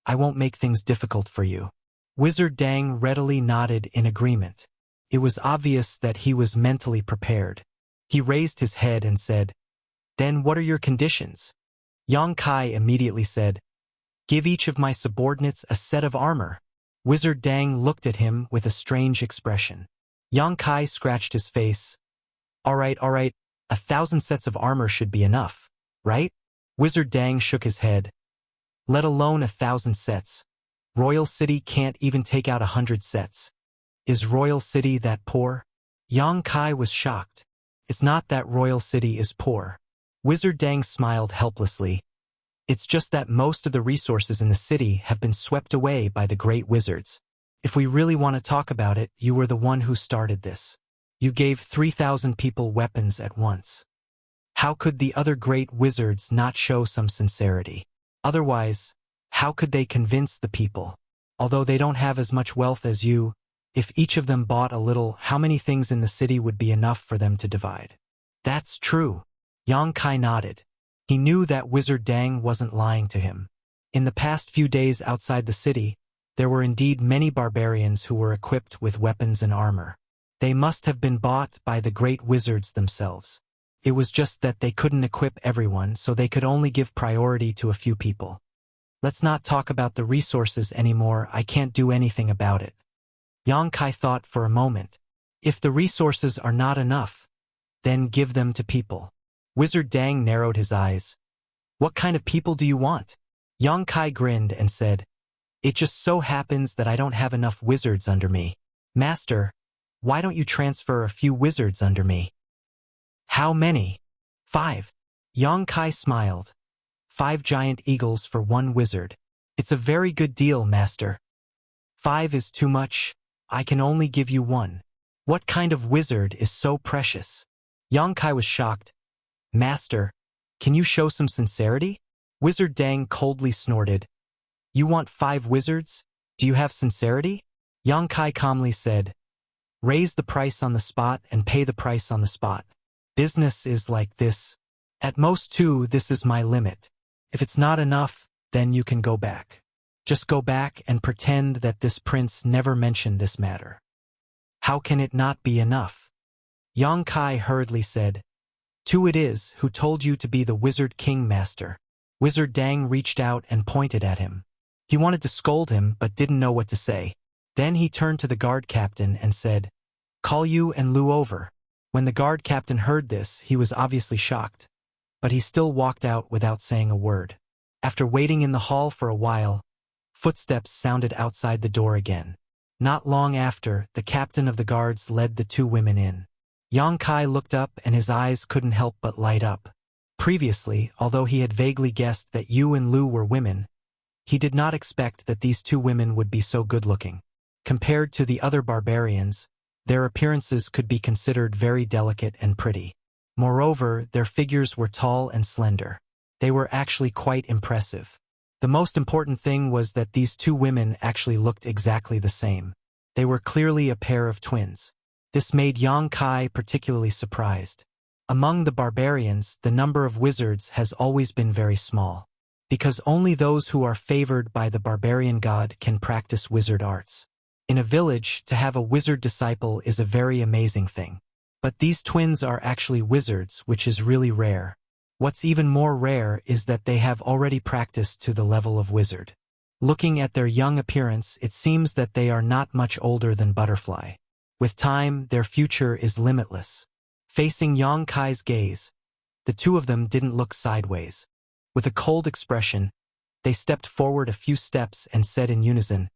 I won't make things difficult for you. Wizard Dang readily nodded in agreement. It was obvious that he was mentally prepared. He raised his head and said, "Then what are your conditions?" Yang Kai immediately said, "Give each of my subordinates a set of armor." Wizard Dang looked at him with a strange expression. Yang Kai scratched his face. All right, 1,000 sets of armor should be enough, right?" Wizard Dang shook his head. "Let alone 1,000 sets. Royal City can't even take out 100 sets. Is Royal City that poor?" Yang Kai was shocked. "It's not that Royal City is poor." Wizard Dang smiled helplessly. "It's just that most of the resources in the city have been swept away by the great wizards. If we really want to talk about it, you were the one who started this. You gave 3,000 people weapons at once. How could the other great wizards not show some sincerity? Otherwise, how could they convince the people? Although they don't have as much wealth as you, if each of them bought a little, how many things in the city would be enough for them to divide?" "That's true." Yang Kai nodded. He knew that Wizard Dang wasn't lying to him. In the past few days outside the city, there were indeed many barbarians who were equipped with weapons and armor. They must have been bought by the great wizards themselves. It was just that they couldn't equip everyone, so they could only give priority to a few people. "Let's not talk about the resources anymore. I can't do anything about it." Yang Kai thought for a moment. If the resources are not enough, then give them to people. Wizard Dang narrowed his eyes. "What kind of people do you want?" Yang Kai grinned and said, "It just so happens that I don't have enough wizards under me. Master, why don't you transfer a few wizards under me?" "How many?" "5. Yang Kai smiled. 5 giant eagles for 1 wizard. It's a very good deal, Master." "5 is too much. I can only give you 1. What kind of wizard is so precious?" Yang Kai was shocked. "Master, can you show some sincerity?" Wizard Dang coldly snorted. "You want 5 wizards? Do you have sincerity?" Yang Kai calmly said, "Raise the price on the spot and pay the price on the spot. Business is like this. At most 2, this is my limit. If it's not enough, then you can go back. Just go back and pretend that this prince never mentioned this matter." "How can it not be enough?" Yang Kai hurriedly said, "2 it is. Who told you to be the Wizard King, Master?" Wizard Dang reached out and pointed at him. He wanted to scold him but didn't know what to say. Then he turned to the guard captain and said, "Call you and Lu over." When the guard captain heard this, he was obviously shocked, but he still walked out without saying a word. After waiting in the hall for a while, footsteps sounded outside the door again. Not long after, the captain of the guards led the 2 women in. Yang Kai looked up and his eyes couldn't help but light up. Previously, although he had vaguely guessed that Yu and Lu were women, he did not expect that these 2 women would be so good-looking. Compared to the other barbarians, their appearances could be considered very delicate and pretty. Moreover, their figures were tall and slender. They were actually quite impressive. The most important thing was that these 2 women actually looked exactly the same. They were clearly a pair of twins. This made Yang Kai particularly surprised. Among the barbarians, the number of wizards has always been very small, because only those who are favored by the barbarian god can practice wizard arts. In a village, to have a wizard disciple is a very amazing thing. But these twins are actually wizards, which is really rare. What's even more rare is that they have already practiced to the level of wizard. Looking at their young appearance, it seems that they are not much older than Butterfly. With time, their future is limitless. Facing Yang Kai's gaze, the 2 of them didn't look sideways. With a cold expression, they stepped forward a few steps and said in unison,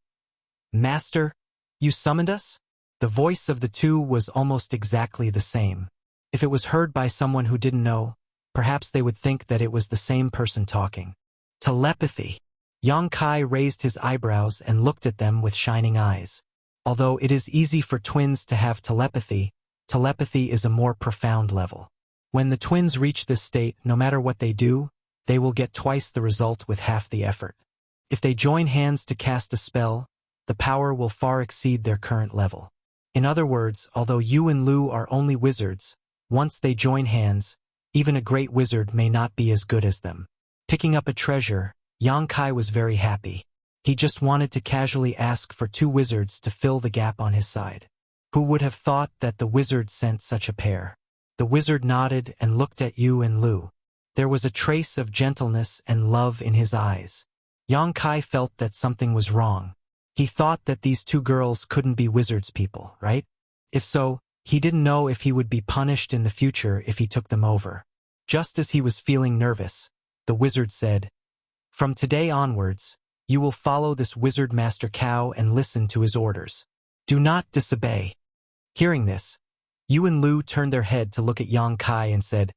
"Master, you summoned us?" The voice of the 2 was almost exactly the same. If it was heard by someone who didn't know, perhaps they would think that it was the same person talking. Telepathy. Yang Kai raised his eyebrows and looked at them with shining eyes. Although it is easy for twins to have telepathy, Telepathy is a more profound level. When the twins reach this state, no matter what they do, they will get twice the result with half the effort. If they join hands to cast a spell, the power will far exceed their current level. In other words, although you and Lu are only wizards, once they join hands, even a great wizard may not be as good as them. Picking up a treasure, Yang Kai was very happy. He just wanted to casually ask for 2 wizards to fill the gap on his side. Who would have thought that the wizard sent such a pair? The wizard nodded and looked at Yu and Lu. There was a trace of gentleness and love in his eyes. Yang Kai felt that something was wrong. He thought that these 2 girls couldn't be wizards people, right? If so, he didn't know if he would be punished in the future if he took them over. Just as he was feeling nervous, the wizard said, "From today onwards, you will follow this wizard Master Cow and listen to his orders. Do not disobey." Hearing this, Yu and Lu turned their head to look at Yang Kai and said,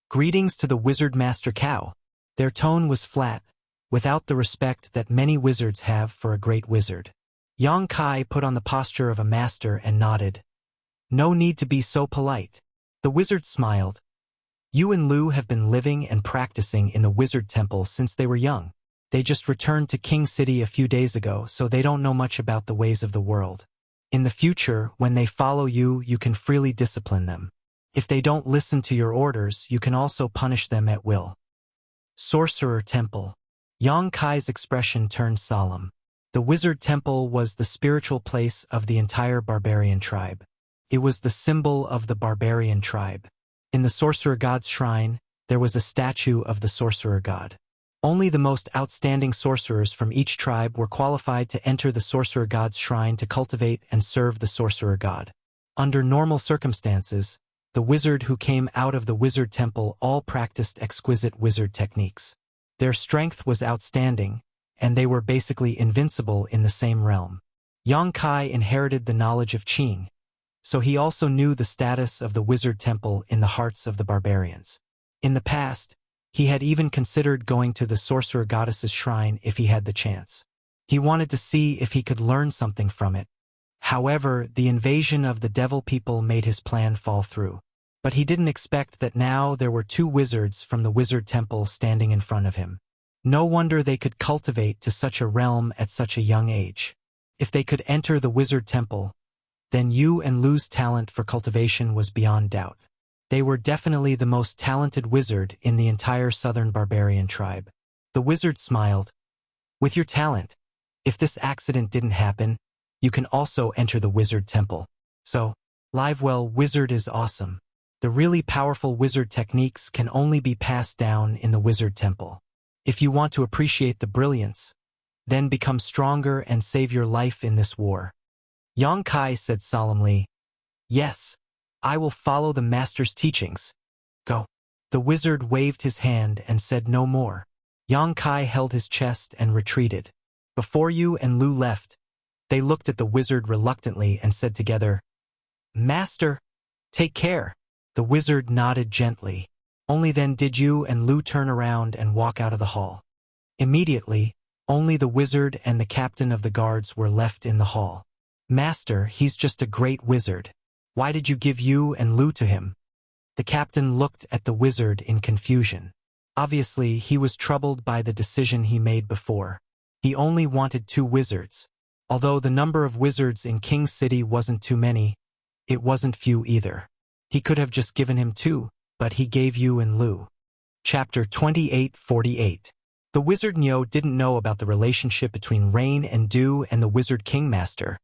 "Greetings to the wizard Master Cow." Their tone was flat, without the respect that many wizards have for a great wizard. Yang Kai put on the posture of a master and nodded. "No need to be so polite." The wizard smiled. "Yu and Lu have been living and practicing in the wizard temple since they were young. They just returned to King City a few days ago, so they don't know much about the ways of the world. In the future, when they follow you, you can freely discipline them. If they don't listen to your orders, you can also punish them at will." Sorcerer Temple. Yang Kai's expression turned solemn. The wizard temple was the spiritual place of the entire barbarian tribe. It was the symbol of the barbarian tribe. In the sorcerer god's shrine, there was a statue of the sorcerer god. Only the most outstanding sorcerers from each tribe were qualified to enter the sorcerer god's shrine to cultivate and serve the sorcerer god. Under normal circumstances, the wizard who came out of the wizard temple all practiced exquisite wizard techniques. Their strength was outstanding, and they were basically invincible in the same realm. Yang Kai inherited the knowledge of Qing, so he also knew the status of the wizard temple in the hearts of the barbarians. In the past, he had even considered going to the sorcerer goddess's shrine if he had the chance. He wanted to see if he could learn something from it. However, the invasion of the devil people made his plan fall through. But he didn't expect that now there were 2 wizards from the wizard temple standing in front of him. No wonder they could cultivate to such a realm at such a young age. If they could enter the wizard temple, then Yu and Lu's talent for cultivation was beyond doubt. They were definitely the most talented wizard in the entire southern barbarian tribe. The wizard smiled. "With your talent, if this accident didn't happen, you can also enter the wizard temple. So, Livewell Wizard is awesome. The really powerful wizard techniques can only be passed down in the wizard temple. If you want to appreciate the brilliance, then become stronger and save your life in this war." Yang Kai said solemnly, "Yes, I will follow the master's teachings. Go." The wizard waved his hand and said no more. Yang Kai held his chest and retreated. Before Yu and Lu left, they looked at the wizard reluctantly and said together, "Master, take care." The wizard nodded gently. Only then did Yu and Lu turn around and walk out of the hall. Immediately, only the wizard and the captain of the guards were left in the hall. "Master, he's just a great wizard. Why did you give Yu and Lu to him?" The captain looked at the wizard in confusion. Obviously, he was troubled by the decision he made before. He only wanted 2 wizards. Although the number of wizards in King City wasn't too many, it wasn't few either. He could have just given him 2, but he gave Yu and Lu. Chapter 2848. The wizard Nyo didn't know about the relationship between Rain and Dew and the wizard Kingmaster,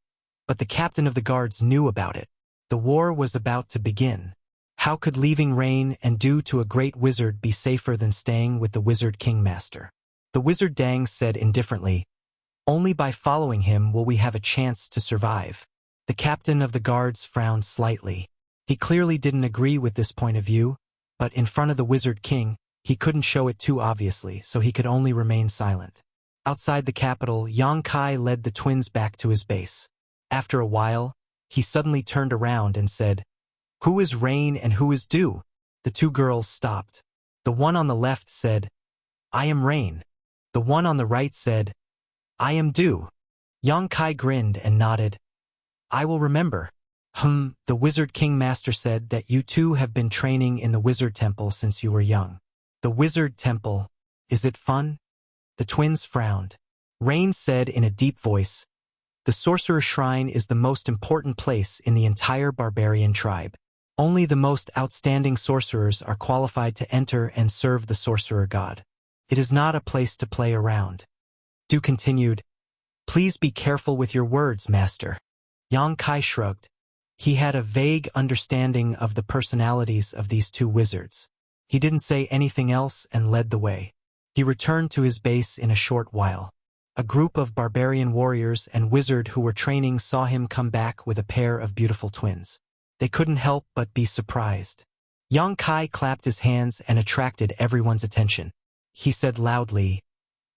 but the captain of the guards knew about it. The war was about to begin. How could leaving Rain and Dew to a great wizard be safer than staying with the wizard Kingmaster? The wizard Dang said indifferently, "Only by following him will we have a chance to survive." The captain of the guards frowned slightly. He clearly didn't agree with this point of view, but in front of the Wizard King, he couldn't show it too obviously, so he could only remain silent. Outside the capital, Yang Kai led the twins back to his base. After a while, he suddenly turned around and said, "Who is Rain and who is Dew?" The 2 girls stopped. The one on the left said, "I am Rain." The one on the right said, "I am Dew." Yang Kai grinned and nodded. "I will remember." The Wizard King Master said that you two have been training in the Wizard Temple since you were young. The Wizard Temple, is it fun? The twins frowned. Rain said in a deep voice, the Sorcerer Shrine is the most important place in the entire barbarian tribe. Only the most outstanding sorcerers are qualified to enter and serve the Sorcerer God. It is not a place to play around. Du continued, please be careful with your words, Master. Yang Kai shrugged. He had a vague understanding of the personalities of these two wizards. He didn't say anything else and led the way. He returned to his base in a short while. A group of barbarian warriors and wizard who were training saw him come back with a pair of beautiful twins. They couldn't help but be surprised. Yang Kai clapped his hands and attracted everyone's attention. He said loudly,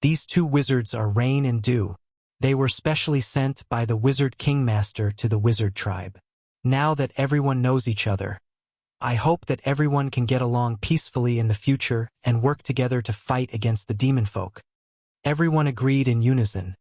these two wizards are Rain and Dew. They were specially sent by the Wizard King Master to the wizard tribe. Now that everyone knows each other, I hope that everyone can get along peacefully in the future and work together to fight against the demon folk. Everyone agreed in unison,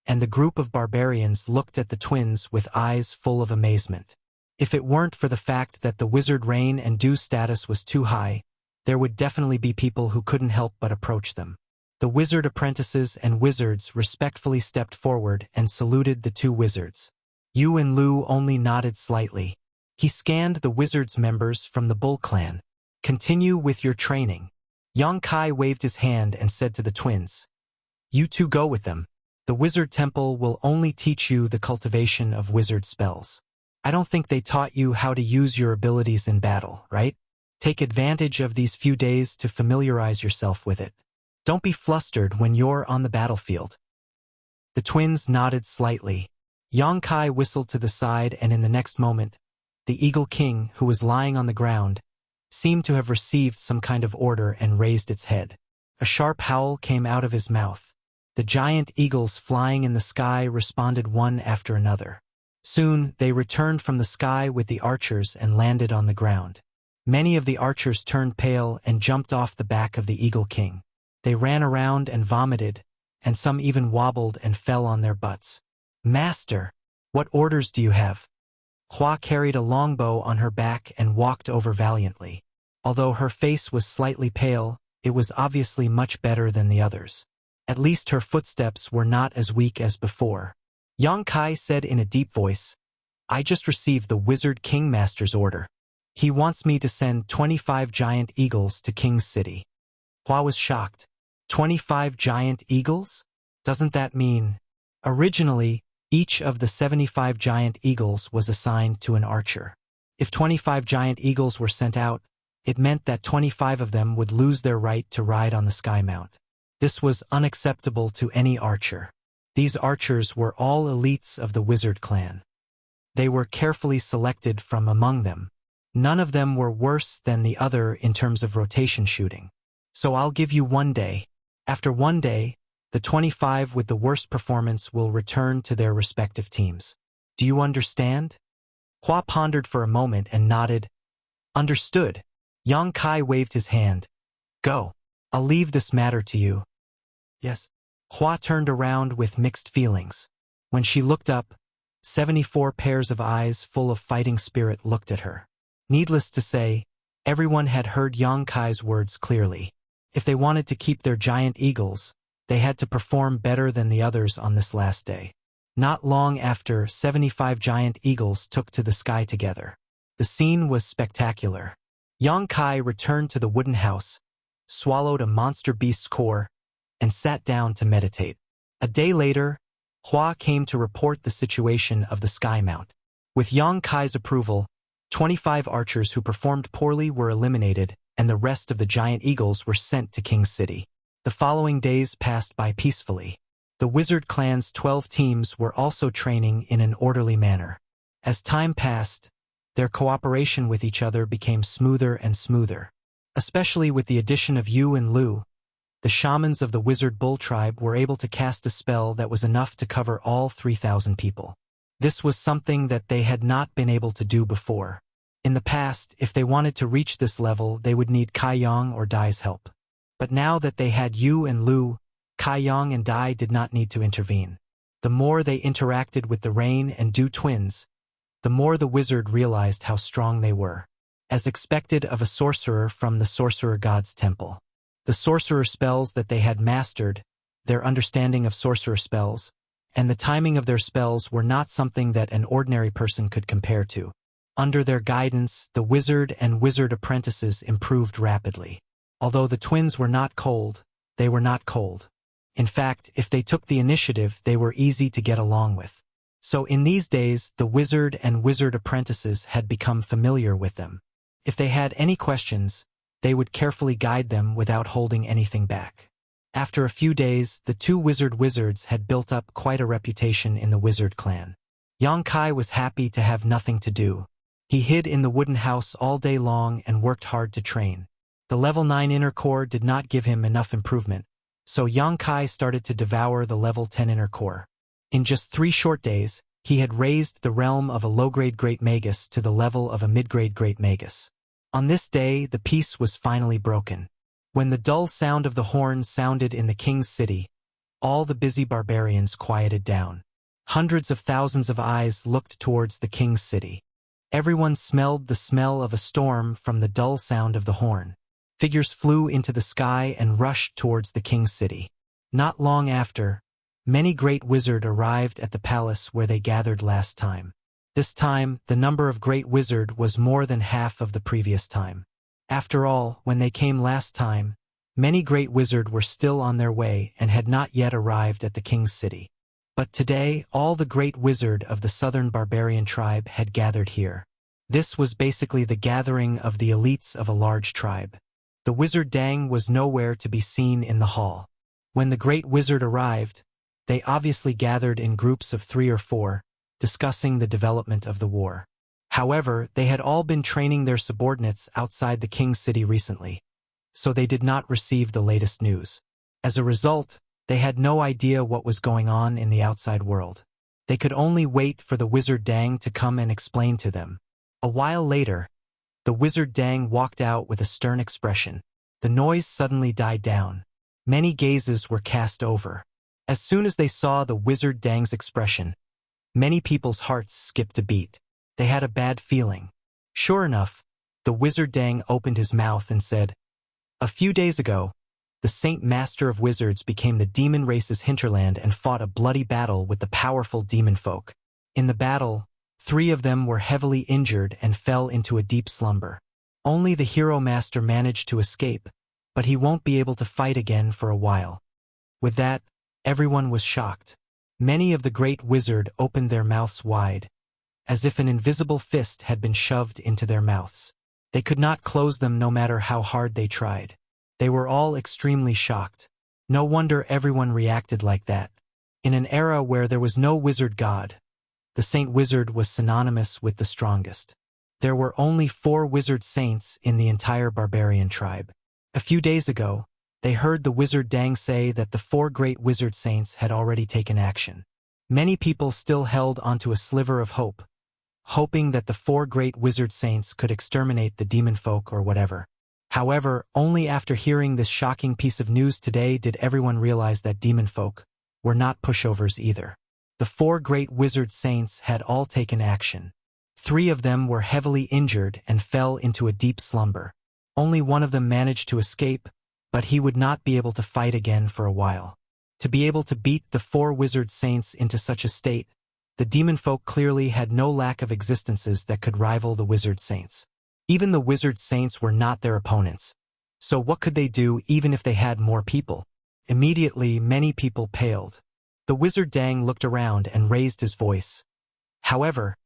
and the group of barbarians looked at the twins with eyes full of amazement. If it weren't for the fact that the Wizard Rain and Dew status was too high, there would definitely be people who couldn't help but approach them. The wizard apprentices and wizards respectfully stepped forward and saluted the two wizards. Yu and Lu only nodded slightly. He scanned the wizards' members from the Bull clan. Continue with your training. Yang Kai waved his hand and said to the twins, you two go with them. The Wizard Temple will only teach you the cultivation of wizard spells. I don't think they taught you how to use your abilities in battle, right? Take advantage of these few days to familiarize yourself with it. Don't be flustered when you're on the battlefield. The twins nodded slightly. Yang Kai whistled to the side, and in the next moment, the Eagle King, who was lying on the ground, seemed to have received some kind of order and raised its head. A sharp howl came out of his mouth. The giant eagles flying in the sky responded one after another. Soon, they returned from the sky with the archers and landed on the ground. Many of the archers turned pale and jumped off the back of the Eagle King. They ran around and vomited, and some even wobbled and fell on their butts. Master, what orders do you have? Hua carried a longbow on her back and walked over valiantly. Although her face was slightly pale, it was obviously much better than the others. At least her footsteps were not as weak as before. Yang Kai said in a deep voice, I just received the Wizard King Master's order. He wants me to send 25 giant eagles to King's City. Hua was shocked. 25 giant eagles? Doesn't that mean... Originally, each of the 75 giant eagles was assigned to an archer. If 25 giant eagles were sent out, it meant that 25 of them would lose their right to ride on the Sky Mount. This was unacceptable to any archer. These archers were all elites of the wizard clan. They were carefully selected from among them. None of them were worse than the other in terms of rotation shooting. So I'll give you 1 day. After 1 day, the 25 with the worst performance will return to their respective teams. Do you understand? Hua pondered for a moment and nodded. Understood. Yang Kai waved his hand. Go. I'll leave this matter to you. Yes. Hua turned around with mixed feelings. When she looked up, 74 pairs of eyes full of fighting spirit looked at her. Needless to say, everyone had heard Yang Kai's words clearly. If they wanted to keep their giant eagles, they had to perform better than the others on this last day. Not long after, 75 giant eagles took to the sky together. The scene was spectacular. Yang Kai returned to the wooden house, swallowed a monster beast's core, and sat down to meditate. A day later, Hua came to report the situation of the Sky Mount. With Yang Kai's approval, 25 archers who performed poorly were eliminated, and the rest of the giant eagles were sent to King's City. The following days passed by peacefully. The wizard clan's 12 teams were also training in an orderly manner. As time passed, their cooperation with each other became smoother and smoother. Especially with the addition of Yu and Lu, the shamans of the Wizard Bull tribe were able to cast a spell that was enough to cover all 3,000 people. This was something that they had not been able to do before. In the past, if they wanted to reach this level, they would need Kai Yang or Dai's help. But now that they had Yu and Lu, Kai Yang and Dai did not need to intervene. The more they interacted with the Rain and Dew twins, the more the wizard realized how strong they were. As expected of a sorcerer from the sorcerer god's temple. The sorcerer spells that they had mastered, their understanding of sorcerer spells, and the timing of their spells were not something that an ordinary person could compare to. Under their guidance, the wizard and wizard apprentices improved rapidly. Although the twins were not cold, they were not cold. In fact, if they took the initiative, they were easy to get along with. So in these days, the wizard and wizard apprentices had become familiar with them. If they had any questions, they would carefully guide them without holding anything back. After a few days, the two wizards had built up quite a reputation in the wizard clan. Yang Kai was happy to have nothing to do. He hid in the wooden house all day long and worked hard to train. The level 9 inner core did not give him enough improvement, so Yang Kai started to devour the level 10 inner core. In just 3 short days, he had raised the realm of a low-grade Great Magus to the level of a mid-grade Great Magus. On this day, the peace was finally broken. When the dull sound of the horn sounded in the king's city, all the busy barbarians quieted down. Hundreds of thousands of eyes looked towards the king's city. Everyone smelled the smell of a storm from the dull sound of the horn. Figures flew into the sky and rushed towards the king's city. Not long after, many great wizards arrived at the palace where they gathered last time. This time, the number of great wizards was more than half of the previous time. After all, when they came last time, many great wizards were still on their way and had not yet arrived at the king's city. But today, all the great wizards of the southern barbarian tribe had gathered here. This was basically the gathering of the elites of a large tribe. The wizard Dang was nowhere to be seen in the hall. When the great wizard arrived, they obviously gathered in groups of 3 or 4, discussing the development of the war. However, they had all been training their subordinates outside the king's city recently, so they did not receive the latest news. As a result, they had no idea what was going on in the outside world. They could only wait for the wizard Dang to come and explain to them. A while later, the wizard Dang walked out with a stern expression. The noise suddenly died down. Many gazes were cast over. As soon as they saw the wizard Dang's expression, many people's hearts skipped a beat. They had a bad feeling. Sure enough, the wizard Dang opened his mouth and said, "A few days ago, the Saint Master of Wizards became the demon race's hinterland and fought a bloody battle with the powerful demon folk. In the battle, 3 of them were heavily injured and fell into a deep slumber. Only the hero master managed to escape, but he won't be able to fight again for a while." With that, everyone was shocked. Many of the great wizards opened their mouths wide, as if an invisible fist had been shoved into their mouths. They could not close them no matter how hard they tried. They were all extremely shocked. No wonder everyone reacted like that. In an era where there was no wizard god, the saint wizard was synonymous with the strongest. There were only 4 wizard saints in the entire barbarian tribe. A few days ago, they heard the wizard Dang say that the 4 great wizard saints had already taken action. Many people still held onto a sliver of hope, hoping that the 4 great wizard saints could exterminate the demon folk or whatever. However, only after hearing this shocking piece of news today did everyone realize that demon folk were not pushovers either. The 4 great wizard saints had all taken action. 3 of them were heavily injured and fell into a deep slumber. Only one of them managed to escape, but he would not be able to fight again for a while. To be able to beat the 4 wizard saints into such a state, the demon folk clearly had no lack of existences that could rival the wizard saints. Even the wizard saints were not their opponents. So what could they do even if they had more people? Immediately, many people paled. The wizard Dang looked around and raised his voice. However,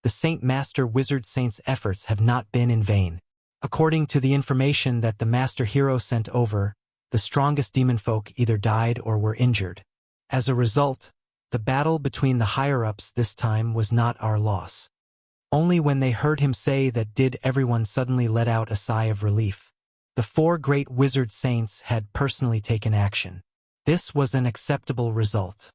the Saint Master Wizard Saint's efforts have not been in vain. According to the information that the Master Hero sent over, the strongest demon folk either died or were injured. As a result, the battle between the higher-ups this time was not our loss. Only when they heard him say that did everyone suddenly let out a sigh of relief. The 4 great wizard saints had personally taken action. This was an acceptable result.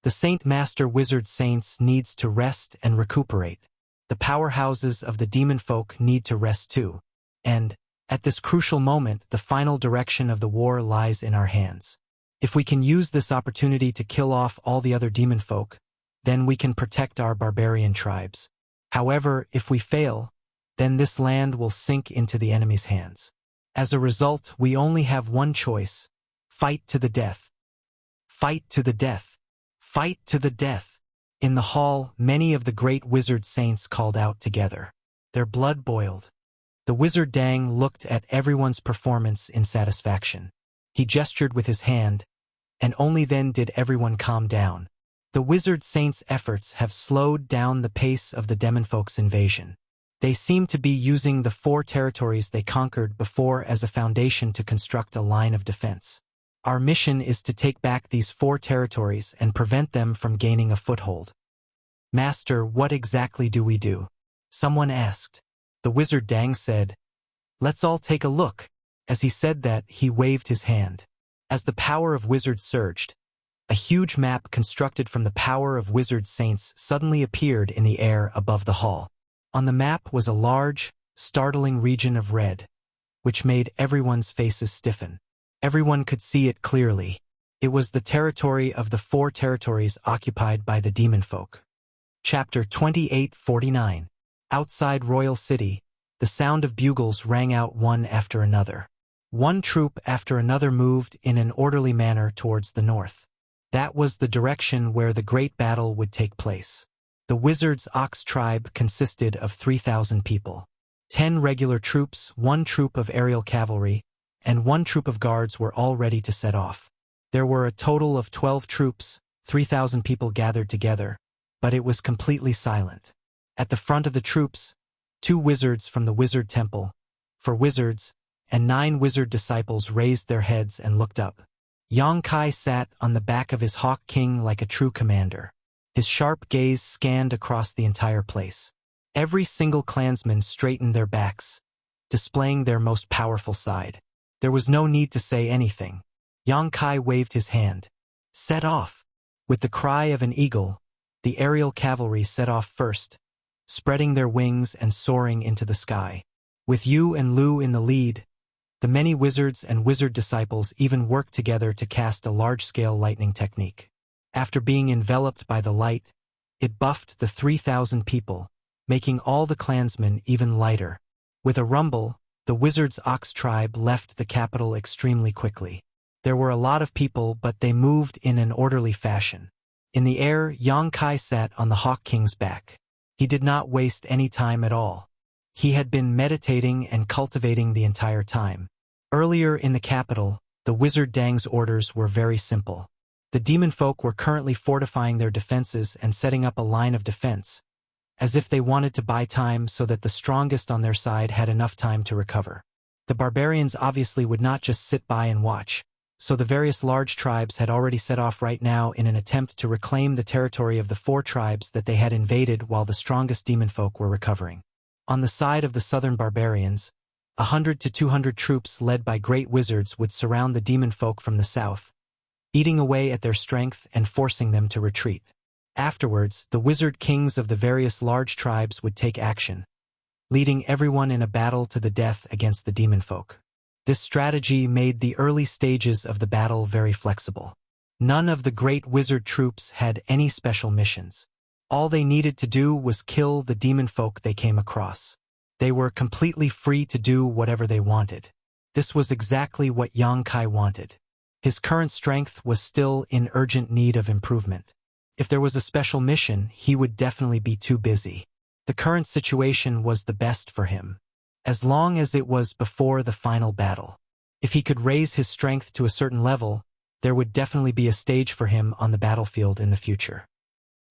The Saint Master Wizard Saints needs to rest and recuperate. The powerhouses of the demon folk need to rest too. And, at this crucial moment, the final direction of the war lies in our hands. If we can use this opportunity to kill off all the other demon folk, then we can protect our barbarian tribes. However, if we fail, then this land will sink into the enemy's hands. As a result, we only have one choice: fight to the death. Fight to the death. Fight to the death. In the hall, many of the great wizard saints called out together. Their blood boiled. The wizard Dang looked at everyone's performance in satisfaction. He gestured with his hand, and only then did everyone calm down. The wizard saints' efforts have slowed down the pace of the demonfolk's invasion. They seem to be using the 4 territories they conquered before as a foundation to construct a line of defense. Our mission is to take back these 4 territories and prevent them from gaining a foothold. Master, what exactly do we do? Someone asked. The wizard Dang said, "Let's all take a look." As he said that, he waved his hand. As the power of wizards surged, a huge map constructed from the power of wizard saints suddenly appeared in the air above the hall. On the map was a large, startling region of red, which made everyone's faces stiffen. Everyone could see it clearly. It was the territory of the 4 territories occupied by the demon folk. Chapter 2849. Outside Royal City, the sound of bugles rang out one after another. One troop after another moved in an orderly manner towards the north. That was the direction where the great battle would take place. The Wizard's Ox tribe consisted of 3,000 people. 10 regular troops, 1 troop of aerial cavalry, and 1 troop of guards were all ready to set off. There were a total of 12 troops, 3,000 people gathered together, but it was completely silent. At the front of the troops, 2 wizards from the Wizard Temple, for wizards, and 9 wizard disciples raised their heads and looked up. Yang Kai sat on the back of his Hawk King like a true commander. His sharp gaze scanned across the entire place. Every single clansman straightened their backs, displaying their most powerful side. There was no need to say anything. Yang Kai waved his hand. Set off! With the cry of an eagle, the aerial cavalry set off first, spreading their wings and soaring into the sky. With Yu and Lu in the lead, the many wizards and wizard disciples even worked together to cast a large-scale lightning technique. After being enveloped by the light, it buffed the 3,000 people, making all the clansmen even lighter. With a rumble, the Wizard's Ox tribe left the capital extremely quickly. There were a lot of people, but they moved in an orderly fashion. In the air, Yang Kai sat on the Hawk King's back. He did not waste any time at all. He had been meditating and cultivating the entire time. Earlier in the capital, the Wizard Dang's orders were very simple. The demon folk were currently fortifying their defenses and setting up a line of defense, as if they wanted to buy time so that the strongest on their side had enough time to recover. The barbarians obviously would not just sit by and watch, so the various large tribes had already set off right now in an attempt to reclaim the territory of the 4 tribes that they had invaded while the strongest demon folk were recovering. On the side of the southern barbarians, 100 to 200 troops led by great wizards would surround the demon folk from the south, eating away at their strength and forcing them to retreat. Afterwards, the wizard kings of the various large tribes would take action, leading everyone in a battle to the death against the demon folk. This strategy made the early stages of the battle very flexible. None of the great wizard troops had any special missions. All they needed to do was kill the demon folk they came across. They were completely free to do whatever they wanted. This was exactly what Yang Kai wanted. His current strength was still in urgent need of improvement. If there was a special mission, he would definitely be too busy. The current situation was the best for him, as long as it was before the final battle. If he could raise his strength to a certain level, there would definitely be a stage for him on the battlefield in the future.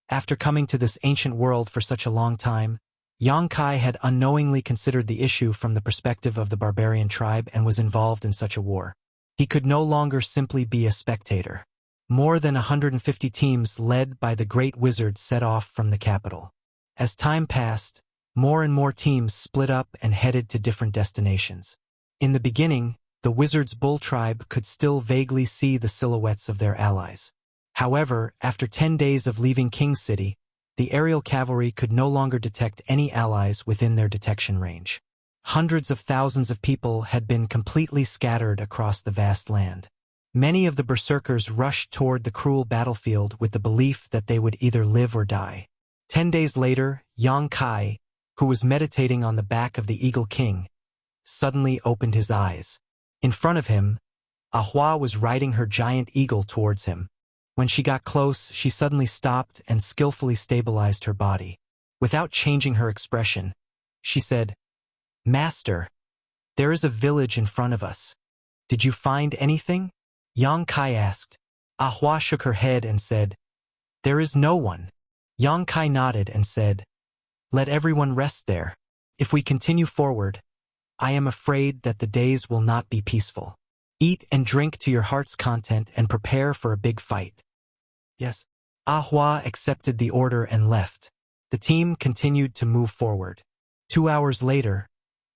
After coming to this ancient world for such a long time, Yang Kai had unknowingly considered the issue from the perspective of the barbarian tribe and was involved in such a war. He could no longer simply be a spectator. More than 150 teams led by the great wizards set off from the capital. As time passed, more and more teams split up and headed to different destinations. In the beginning, the Wizard's Bull tribe could still vaguely see the silhouettes of their allies. However, after 10 days of leaving King City, the aerial cavalry could no longer detect any allies within their detection range. Hundreds of thousands of people had been completely scattered across the vast land. Many of the berserkers rushed toward the cruel battlefield with the belief that they would either live or die. 10 days later, Yang Kai, who was meditating on the back of the Eagle King, suddenly opened his eyes. In front of him, Ahua was riding her giant eagle towards him. When she got close, she suddenly stopped and skillfully stabilized her body. Without changing her expression, she said, "Master, there is a village in front of us. Did you find anything?" Yang Kai asked. Ahua shook her head and said, "There is no one." Yang Kai nodded and said, "Let everyone rest there. If we continue forward, I am afraid that the days will not be peaceful. Eat and drink to your heart's content and prepare for a big fight." Yes. Ahua accepted the order and left. The team continued to move forward. 2 hours later,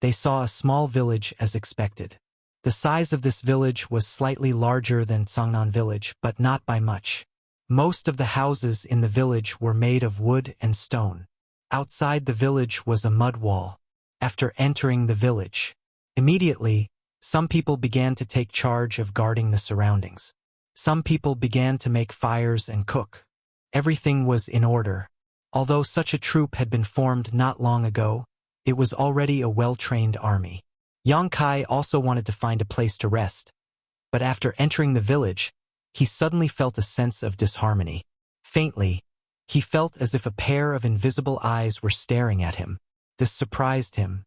they saw a small village as expected. The size of this village was slightly larger than Songnan village, but not by much. Most of the houses in the village were made of wood and stone. Outside the village was a mud wall. After entering the village, immediately, some people began to take charge of guarding the surroundings. Some people began to make fires and cook. Everything was in order. Although such a troop had been formed not long ago, it was already a well-trained army. Yang Kai also wanted to find a place to rest, but after entering the village, he suddenly felt a sense of disharmony. Faintly, he felt as if a pair of invisible eyes were staring at him. This surprised him.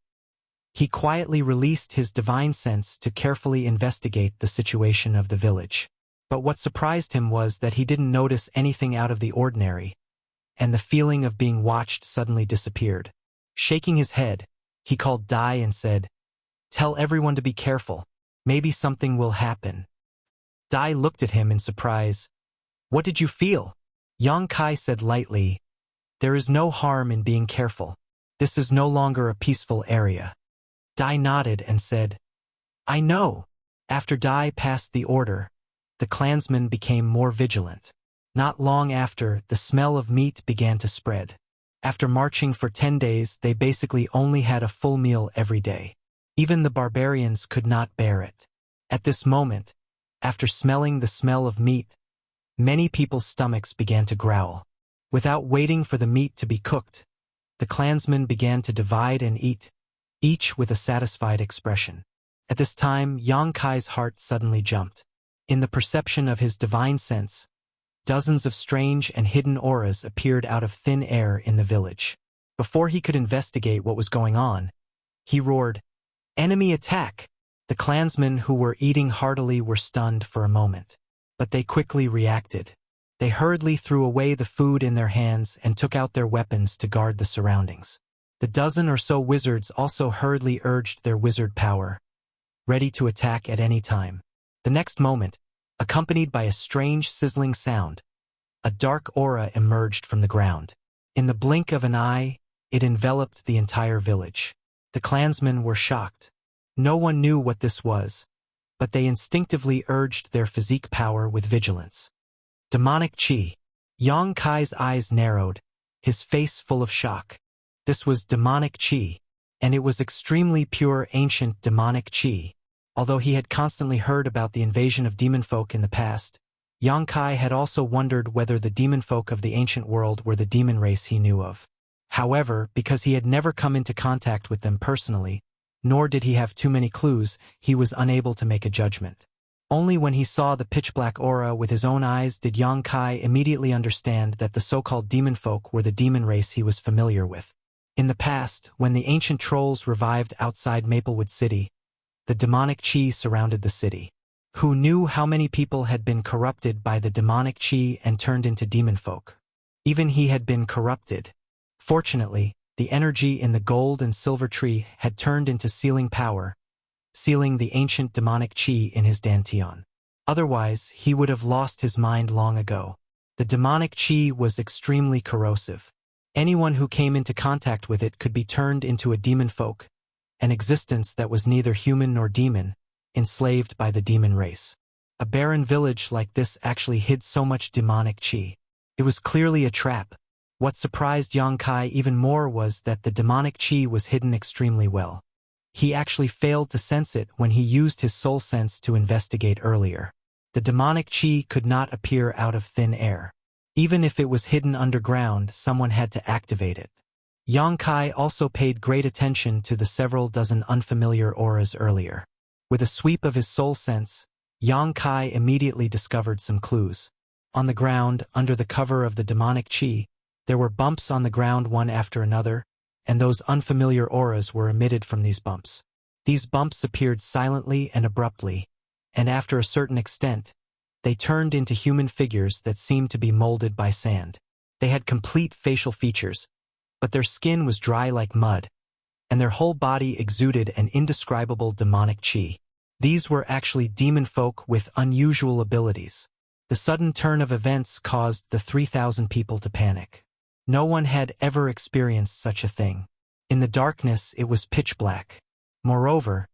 He quietly released his divine sense to carefully investigate the situation of the village. But what surprised him was that he didn't notice anything out of the ordinary, and the feeling of being watched suddenly disappeared. Shaking his head, he called Dai and said, "Tell everyone to be careful. Maybe something will happen." Dai looked at him in surprise. "What did you feel?" Yang Kai said lightly, "There is no harm in being careful. This is no longer a peaceful area." Dai nodded and said, "I know." After Dai passed the order, the clansmen became more vigilant. Not long after, the smell of meat began to spread. After marching for 10 days, they basically only had a full meal every day. Even the barbarians could not bear it. At this moment, after smelling the smell of meat, many people's stomachs began to growl. Without waiting for the meat to be cooked, the clansmen began to divide and eat, each with a satisfied expression. At this time, Yang Kai's heart suddenly jumped. In the perception of his divine sense, dozens of strange and hidden auras appeared out of thin air in the village. Before he could investigate what was going on, he roared, "Enemy attack!" The clansmen who were eating heartily were stunned for a moment, but they quickly reacted. They hurriedly threw away the food in their hands and took out their weapons to guard the surroundings. The dozen or so wizards also hurriedly urged their wizard power, ready to attack at any time. The next moment, accompanied by a strange sizzling sound, a dark aura emerged from the ground. In the blink of an eye, it enveloped the entire village. The clansmen were shocked. No one knew what this was, but they instinctively urged their physique power with vigilance. Demonic Qi. Yang Kai's eyes narrowed, his face full of shock. This was demonic Qi, and it was extremely pure ancient demonic Qi. Although he had constantly heard about the invasion of demon folk in the past, Yang Kai had also wondered whether the demon folk of the ancient world were the demon race he knew of. However, because he had never come into contact with them personally, nor did he have too many clues, he was unable to make a judgment. Only when he saw the pitch-black aura with his own eyes did Yang Kai immediately understand that the so-called demon folk were the demon race he was familiar with. In the past, when the ancient trolls revived outside Maplewood City, the demonic Qi surrounded the city. Who knew how many people had been corrupted by the demonic Qi and turned into demon folk? Even he had been corrupted. Fortunately, the energy in the gold and silver tree had turned into sealing power, sealing the ancient demonic Qi in his dantian. Otherwise, he would have lost his mind long ago. The demonic Qi was extremely corrosive. Anyone who came into contact with it could be turned into a demon folk, an existence that was neither human nor demon, enslaved by the demon race. A barren village like this actually hid so much demonic Qi. It was clearly a trap. What surprised Yang Kai even more was that the demonic Qi was hidden extremely well. He actually failed to sense it when he used his soul sense to investigate earlier. The demonic Qi could not appear out of thin air. Even if it was hidden underground, someone had to activate it. Yang Kai also paid great attention to the several dozen unfamiliar auras earlier. With a sweep of his soul sense, Yang Kai immediately discovered some clues. On the ground, under the cover of the demonic chi, there were bumps on the ground one after another, and those unfamiliar auras were emitted from these bumps. These bumps appeared silently and abruptly, and after a certain extent, they turned into human figures that seemed to be molded by sand. They had complete facial features, but their skin was dry like mud, and their whole body exuded an indescribable demonic chi. These were actually demon folk with unusual abilities. The sudden turn of events caused the 3,000 people to panic. No one had ever experienced such a thing. In the darkness, it was pitch black. Moreover,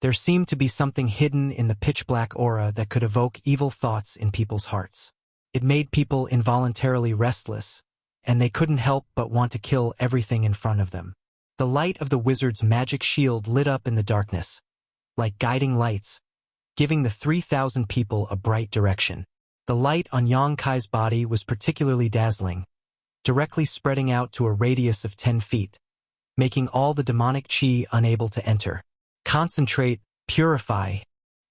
there seemed to be something hidden in the pitch-black aura that could evoke evil thoughts in people's hearts. It made people involuntarily restless, and they couldn't help but want to kill everything in front of them. The light of the wizard's magic shield lit up in the darkness, like guiding lights, giving the 3,000 people a bright direction. The light on Yang Kai's body was particularly dazzling, directly spreading out to a radius of 10 feet, making all the demonic chi unable to enter. Concentrate, purify.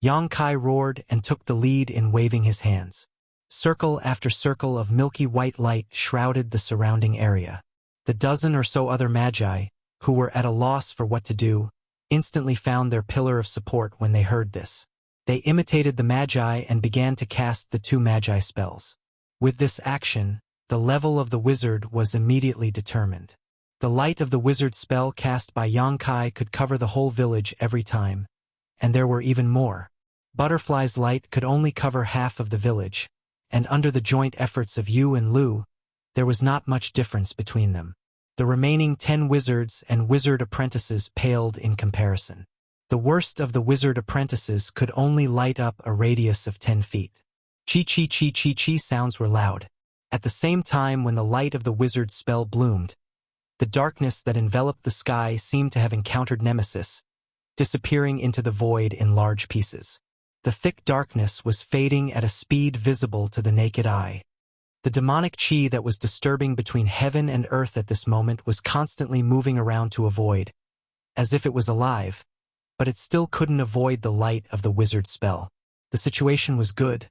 Yang Kai roared and took the lead in waving his hands. Circle after circle of milky white light shrouded the surrounding area. The dozen or so other magi, who were at a loss for what to do, instantly found their pillar of support when they heard this. They imitated the magi and began to cast the 2 magi spells. With this action, the level of the wizard was immediately determined. The light of the wizard's spell cast by Yang Kai could cover the whole village every time, and there were even more. Butterfly's light could only cover half of the village, and under the joint efforts of Yu and Lu, there was not much difference between them. The remaining 10 wizards and wizard apprentices paled in comparison. The worst of the wizard apprentices could only light up a radius of 10 feet. Chi-chi-chi-chi-chi sounds were loud. At the same time when the light of the wizard's spell bloomed, the darkness that enveloped the sky seemed to have encountered Nemesis, disappearing into the void in large pieces. The thick darkness was fading at a speed visible to the naked eye. The demonic chi that was disturbing between heaven and earth at this moment was constantly moving around to avoid, as if it was alive, but it still couldn't avoid the light of the wizard's spell. The situation was good,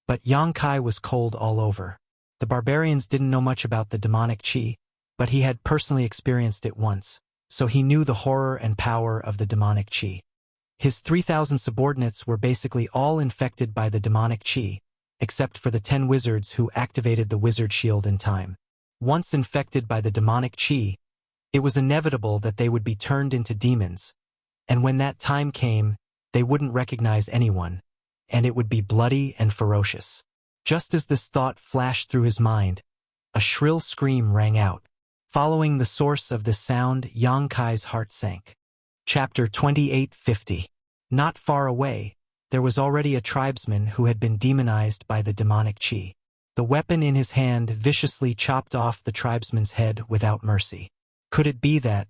but Yang Kai was cold all over. The barbarians didn't know much about the demonic chi, but he had personally experienced it once, so he knew the horror and power of the demonic chi. His 3,000 subordinates were basically all infected by the demonic chi, except for the 10 wizards who activated the wizard shield in time. Once infected by the demonic chi, it was inevitable that they would be turned into demons, and when that time came, they wouldn't recognize anyone, and it would be bloody and ferocious. Just as this thought flashed through his mind, a shrill scream rang out. Following the source of this sound, Yang Kai's heart sank. Chapter 2850. Not far away, there was already a tribesman who had been demonized by the demonic chi. The weapon in his hand viciously chopped off the tribesman's head without mercy. Could it be that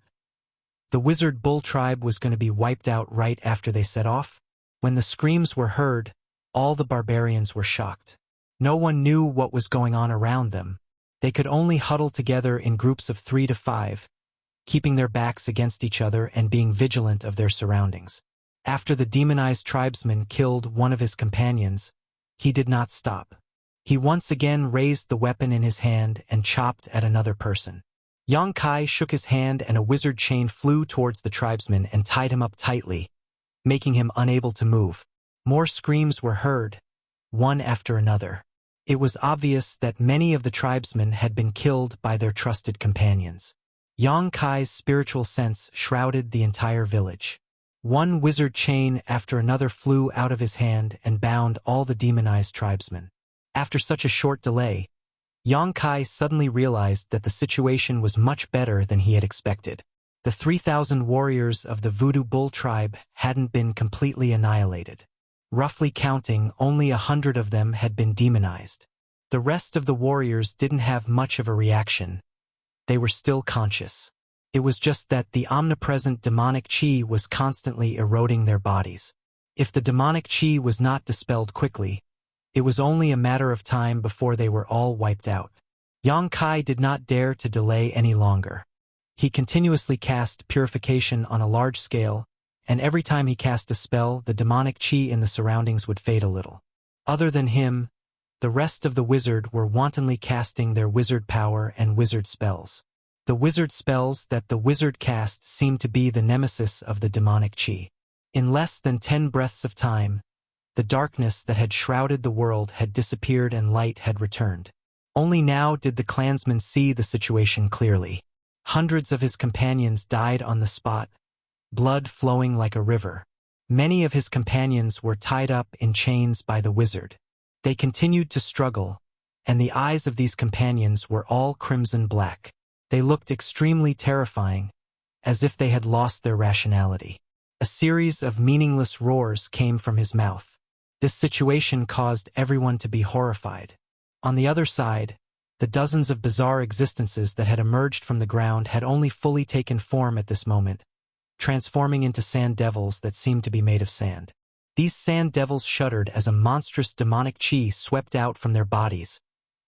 the wizard bull tribe was going to be wiped out right after they set off? When the screams were heard, all the barbarians were shocked. No one knew what was going on around them. They could only huddle together in groups of 3 to 5, keeping their backs against each other and being vigilant of their surroundings. After the demonized tribesman killed one of his companions, he did not stop. He once again raised the weapon in his hand and chopped at another person. Yang Kai shook his hand and a wizard chain flew towards the tribesman and tied him up tightly, making him unable to move. More screams were heard, one after another. It was obvious that many of the tribesmen had been killed by their trusted companions. Yang Kai's spiritual sense shrouded the entire village. One wizard chain after another flew out of his hand and bound all the demonized tribesmen. After such a short delay, Yang Kai suddenly realized that the situation was much better than he had expected. The 3,000 warriors of the Voodoo Bull tribe hadn't been completely annihilated. Roughly counting, only 100 of them had been demonized. The rest of the warriors didn't have much of a reaction. They were still conscious. It was just that the omnipresent demonic chi was constantly eroding their bodies. If the demonic chi was not dispelled quickly, It was only a matter of time before they were all wiped out. Yang Kai did not dare to delay any longer. He continuously cast purification on a large scale, and every time he cast a spell, the demonic chi in the surroundings would fade a little. Other than him, the rest of the wizard were wantonly casting their wizard power and wizard spells. The wizard spells that the wizard cast seemed to be the nemesis of the demonic chi. In less than 10 breaths of time, the darkness that had shrouded the world had disappeared and light had returned. Only now did the clansman see the situation clearly. Hundreds of his companions died on the spot, blood flowing like a river. Many of his companions were tied up in chains by the wizard. They continued to struggle, and the eyes of these companions were all crimson black. They looked extremely terrifying, as if they had lost their rationality. A series of meaningless roars came from his mouth. This situation caused everyone to be horrified. On the other side, the dozens of bizarre existences that had emerged from the ground had only fully taken form at this moment, transforming into sand devils that seemed to be made of sand. These sand devils shuddered as a monstrous demonic chi swept out from their bodies,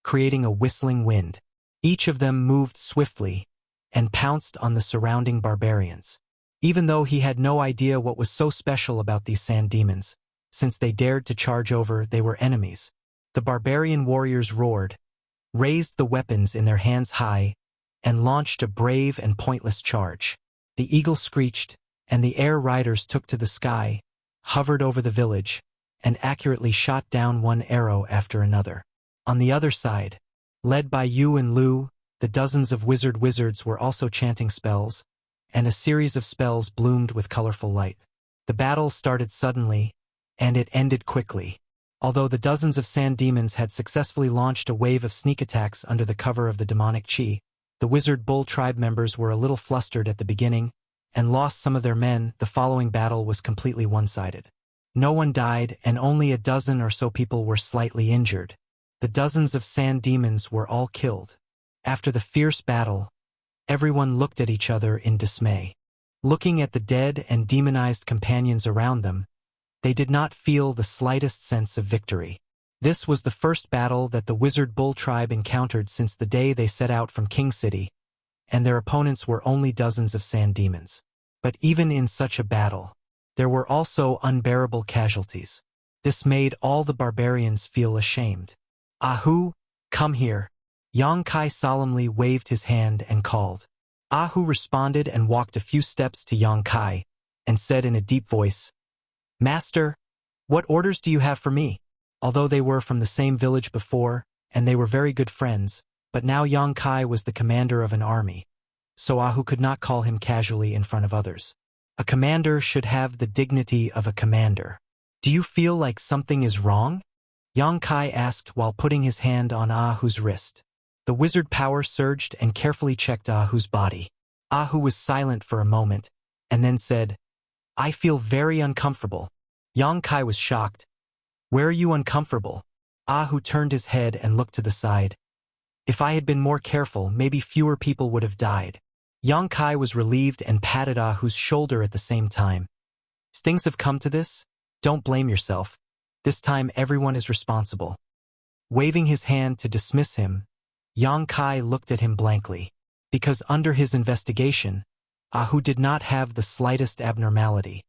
creating a whistling wind. Each of them moved swiftly and pounced on the surrounding barbarians. Even though he had no idea what was so special about these sand demons, since they dared to charge over, they were enemies. The barbarian warriors roared, raised the weapons in their hands high, and launched a brave and pointless charge. The eagle screeched, and the air riders took to the sky, hovered over the village, and accurately shot down one arrow after another. On the other side, led by Yu and Lu, the dozens of wizards were also chanting spells, and a series of spells bloomed with colorful light. The battle started suddenly, and it ended quickly. Although the dozens of sand demons had successfully launched a wave of sneak attacks under the cover of the demonic chi, the wizard bull tribe members were a little flustered at the beginning and lost some of their men. The following battle was completely one-sided. No one died, and only a dozen or so people were slightly injured. The dozens of sand demons were all killed. After the fierce battle, everyone looked at each other in dismay. Looking at the dead and demonized companions around them, they did not feel the slightest sense of victory. This was the first battle that the wizard bull tribe encountered since the day they set out from King City, and their opponents were only dozens of sand demons. But even in such a battle, there were also unbearable casualties. This made all the barbarians feel ashamed. "Ahu, come here." Yang Kai solemnly waved his hand and called. Ahu responded and walked a few steps to Yang Kai, and said in a deep voice, "Master, what orders do you have for me?" Although they were from the same village before, and they were very good friends, but now Yang Kai was the commander of an army, so Ahu could not call him casually in front of others. A commander should have the dignity of a commander. "Do you feel like something is wrong?" Yang Kai asked while putting his hand on Ahu's wrist. The wizard power surged and carefully checked Ahu's body. Ahu was silent for a moment, and then said, "I feel very uncomfortable." Yang Kai was shocked. "Where are you uncomfortable?" Ahu turned his head and looked to the side. "If I had been more careful, maybe fewer people would have died." Yang Kai was relieved and patted Ahu's shoulder at the same time. "Things have come to this? Don't blame yourself. This time everyone is responsible." Waving his hand to dismiss him, Yang Kai looked at him blankly. Because under his investigation, Ahu did not have the slightest abnormality,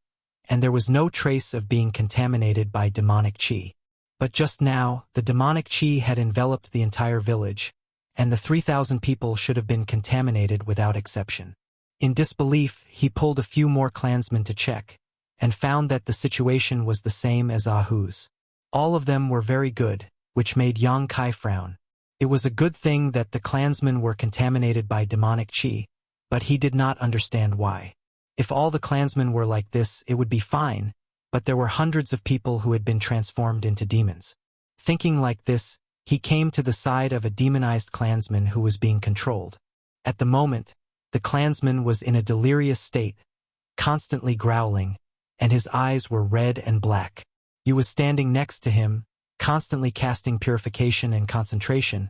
and there was no trace of being contaminated by demonic chi. But just now, the demonic chi had enveloped the entire village, and the 3,000 people should have been contaminated without exception. In disbelief, he pulled a few more clansmen to check, and found that the situation was the same as Ahu's. All of them were very good, which made Yang Kai frown. It was a good thing that the clansmen were contaminated by demonic chi, but he did not understand why. If all the clansmen were like this, it would be fine, but there were hundreds of people who had been transformed into demons. Thinking like this, he came to the side of a demonized clansman who was being controlled. At the moment, the clansman was in a delirious state, constantly growling, and his eyes were red and black. He was standing next to him, constantly casting purification and concentration,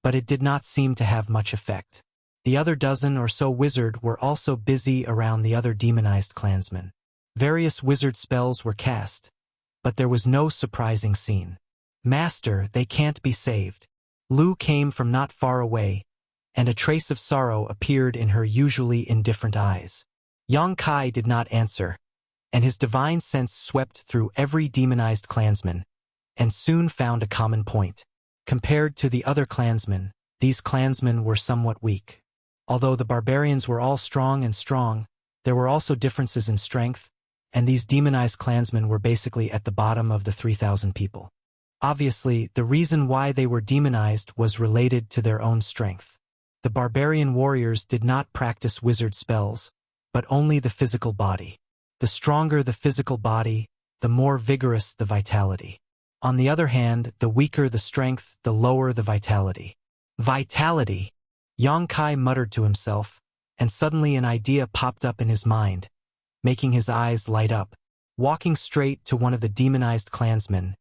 but it did not seem to have much effect. The other dozen or so wizard were also busy around the other demonized clansmen. Various wizard spells were cast, but there was no surprising scene. "Master, they can't be saved." Lu came from not far away, and a trace of sorrow appeared in her usually indifferent eyes. Yang Kai did not answer, and his divine sense swept through every demonized clansman, and soon found a common point. Compared to the other clansmen, these clansmen were somewhat weak. Although the barbarians were all strong, there were also differences in strength, and these demonized clansmen were basically at the bottom of the 3,000 people. Obviously, the reason why they were demonized was related to their own strength. The barbarian warriors did not practice wizard spells, but only the physical body. The stronger the physical body, the more vigorous the vitality. On the other hand, the weaker the strength, the lower the vitality. Vitality! Yang Kai muttered to himself, and suddenly an idea popped up in his mind, making his eyes light up. Walking straight to one of the demonized clansmen,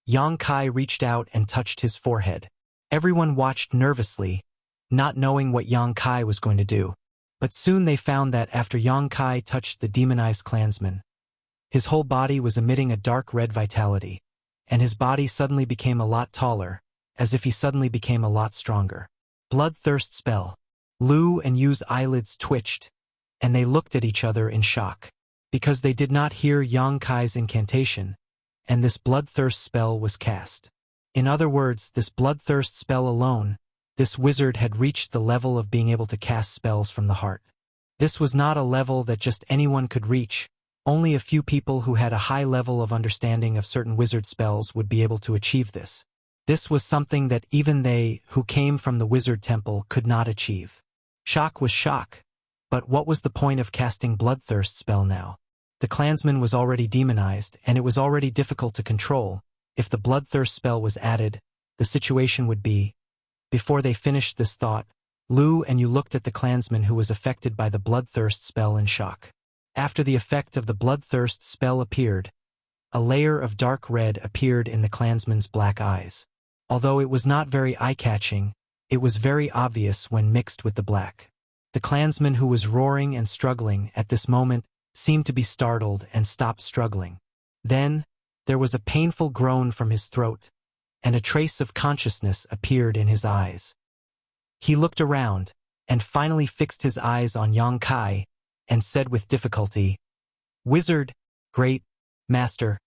Yang Kai reached out and touched his forehead. Everyone watched nervously, not knowing what Yang Kai was going to do. But soon they found that after Yang Kai touched the demonized clansman, his whole body was emitting a dark red vitality, and his body suddenly became a lot taller, as if he suddenly became a lot stronger. Bloodthirst spell. Lu and Yu's eyelids twitched, and they looked at each other in shock, because they did not hear Yang Kai's incantation, and this bloodthirst spell was cast. In other words, this bloodthirst spell alone, this wizard had reached the level of being able to cast spells from the heart. This was not a level that just anyone could reach. Only a few people who had a high level of understanding of certain wizard spells would be able to achieve this. This was something that even they, who came from the wizard temple, could not achieve. Shock was shock. But what was the point of casting bloodthirst spell now? The clansman was already demonized, and it was already difficult to control. If the bloodthirst spell was added, the situation would be... Before they finished this thought, Lu and Yu looked at the clansman who was affected by the bloodthirst spell in shock. After the effect of the bloodthirst spell appeared, a layer of dark red appeared in the clansman's black eyes. Although it was not very eye-catching, it was very obvious when mixed with the black. The clansman who was roaring and struggling at this moment seemed to be startled and stopped struggling. Then, there was a painful groan from his throat, and a trace of consciousness appeared in his eyes. He looked around, and finally fixed his eyes on Yang Kai, and said with difficulty, "Wizard, great master."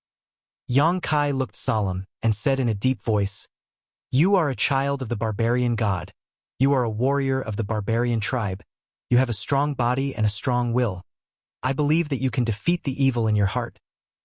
Yang Kai looked solemn, and said in a deep voice, "You are a child of the barbarian god. You are a warrior of the barbarian tribe. You have a strong body and a strong will. I believe that you can defeat the evil in your heart.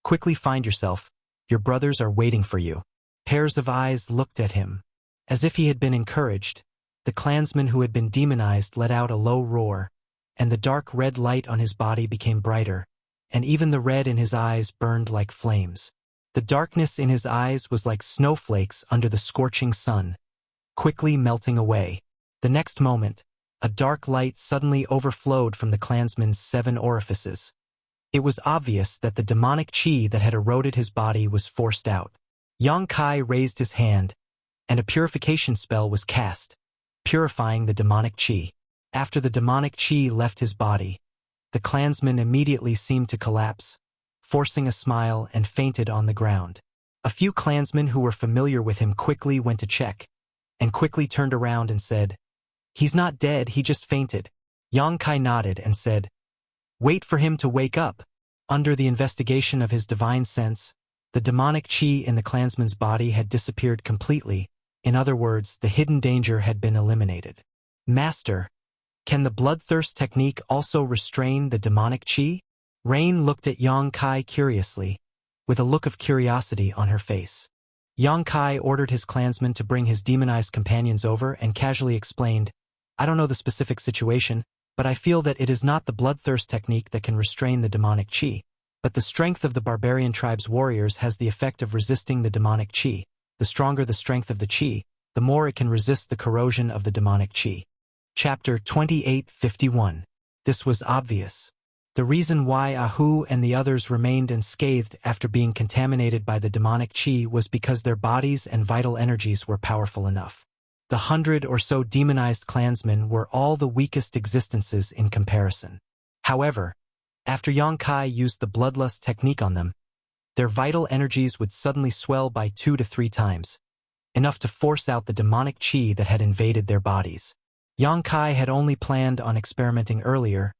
Quickly find yourself. Your brothers are waiting for you." Pairs of eyes looked at him. As if he had been encouraged, the clansman who had been demonized let out a low roar, and the dark red light on his body became brighter, and even the red in his eyes burned like flames. The darkness in his eyes was like snowflakes under the scorching sun, quickly melting away. The next moment, a dark light suddenly overflowed from the clansman's 7 orifices. It was obvious that the demonic chi that had eroded his body was forced out. Yang Kai raised his hand, and a purification spell was cast, purifying the demonic chi. After the demonic chi left his body, the clansman immediately seemed to collapse, forcing a smile, and fainted on the ground. A few clansmen who were familiar with him quickly went to check, and quickly turned around and said, "He's not dead, he just fainted." Yang Kai nodded and said, "Wait for him to wake up." Under the investigation of his divine sense, the demonic chi in the clansman's body had disappeared completely. In other words, the hidden danger had been eliminated. "Master, can the bloodthirst technique also restrain the demonic chi?" Rain looked at Yang Kai curiously, with a look of curiosity on her face. Yang Kai ordered his clansmen to bring his demonized companions over and casually explained, "I don't know the specific situation, but I feel that it is not the bloodthirst technique that can restrain the demonic chi, but the strength of the barbarian tribe's warriors has the effect of resisting the demonic chi. The stronger the strength of the chi, the more it can resist the corrosion of the demonic chi." Chapter 28:51. This was obvious. The reason why Ahu and the others remained unscathed after being contaminated by the demonic chi was because their bodies and vital energies were powerful enough. The 100 or so demonized clansmen were all the weakest existences in comparison. However, after Yang Kai used the bloodlust technique on them, Their vital energies would suddenly swell by 2 to 3 times, enough to force out the demonic qi that had invaded their bodies. Yang Kai had only planned on experimenting earlier,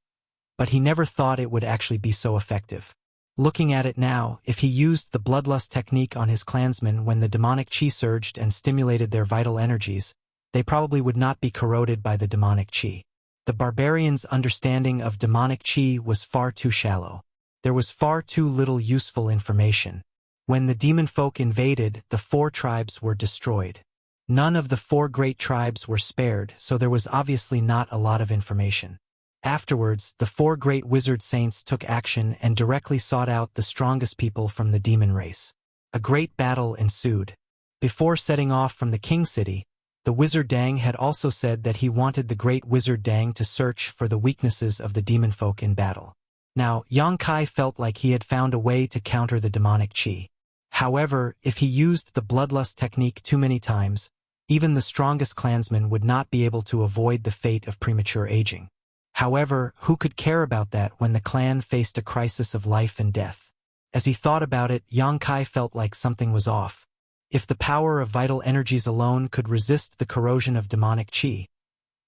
but he never thought it would actually be so effective. Looking at it now, if he used the bloodlust technique on his clansmen when the demonic qi surged and stimulated their vital energies, they probably would not be corroded by the demonic qi. The barbarians' understanding of demonic qi was far too shallow. There was far too little useful information. When the demon folk invaded, the 4 tribes were destroyed. None of the 4 great tribes were spared, so there was obviously not a lot of information. Afterwards, the 4 great wizard saints took action and directly sought out the strongest people from the demon race. A great battle ensued. Before setting off from the king city, the wizard Dang had also said that he wanted the great wizard Dang to search for the weaknesses of the demon folk in battle. Now, Yang Kai felt like he had found a way to counter the demonic qi. However, if he used the bloodlust technique too many times, even the strongest clansman would not be able to avoid the fate of premature aging. However, who could care about that when the clan faced a crisis of life and death? As he thought about it, Yang Kai felt like something was off. If the power of vital energies alone could resist the corrosion of demonic qi,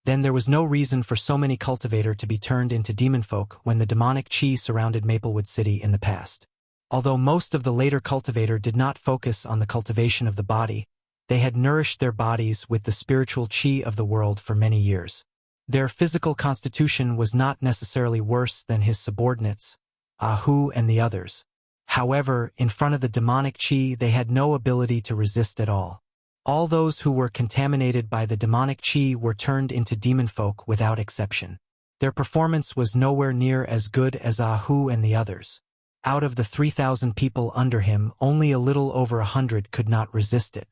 then there was no reason for so many cultivators to be turned into demon folk when the demonic qi surrounded Maplewood City in the past. Although most of the later cultivators did not focus on the cultivation of the body, they had nourished their bodies with the spiritual qi of the world for many years. Their physical constitution was not necessarily worse than his subordinates, Ahu and the others. However, in front of the demonic qi, they had no ability to resist at all. All those who were contaminated by the demonic qi were turned into demon folk without exception. Their performance was nowhere near as good as Ahu and the others. Out of the 3,000 people under him, only a little over 100 could not resist it.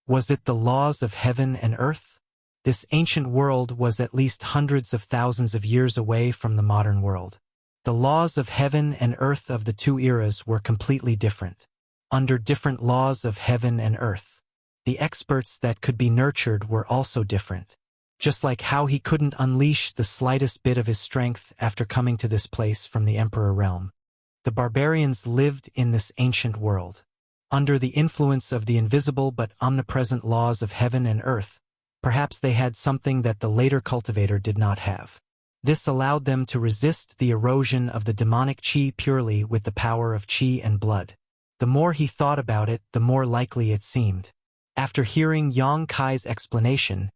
Was it the laws of heaven and earth? This ancient world was at least hundreds of thousands of years away from the modern world. The laws of heaven and earth of the 2 eras were completely different. Under different laws of heaven and earth, the experts that could be nurtured were also different. Just like how he couldn't unleash the slightest bit of his strength after coming to this place from the Emperor realm. The barbarians lived in this ancient world. Under the influence of the invisible but omnipresent laws of heaven and earth, perhaps they had something that the later cultivator did not have. This allowed them to resist the erosion of the demonic qi purely with the power of qi and blood. The more he thought about it, the more likely it seemed. After hearing Yang Kai's explanation,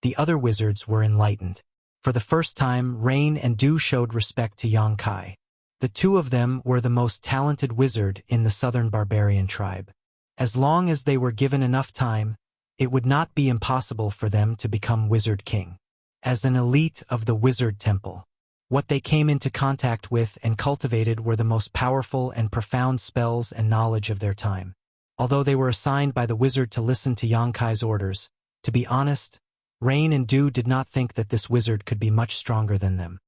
the other wizards were enlightened. For the first time, Rain and Du showed respect to Yang Kai. The 2 of them were the most talented wizard in the southern barbarian tribe. As long as they were given enough time, it would not be impossible for them to become Wizard King. As an elite of the Wizard Temple, what they came into contact with and cultivated were the most powerful and profound spells and knowledge of their time. Although they were assigned by the wizard to listen to Yang Kai's orders, to be honest, Rain and Du did not think that this wizard could be much stronger than them.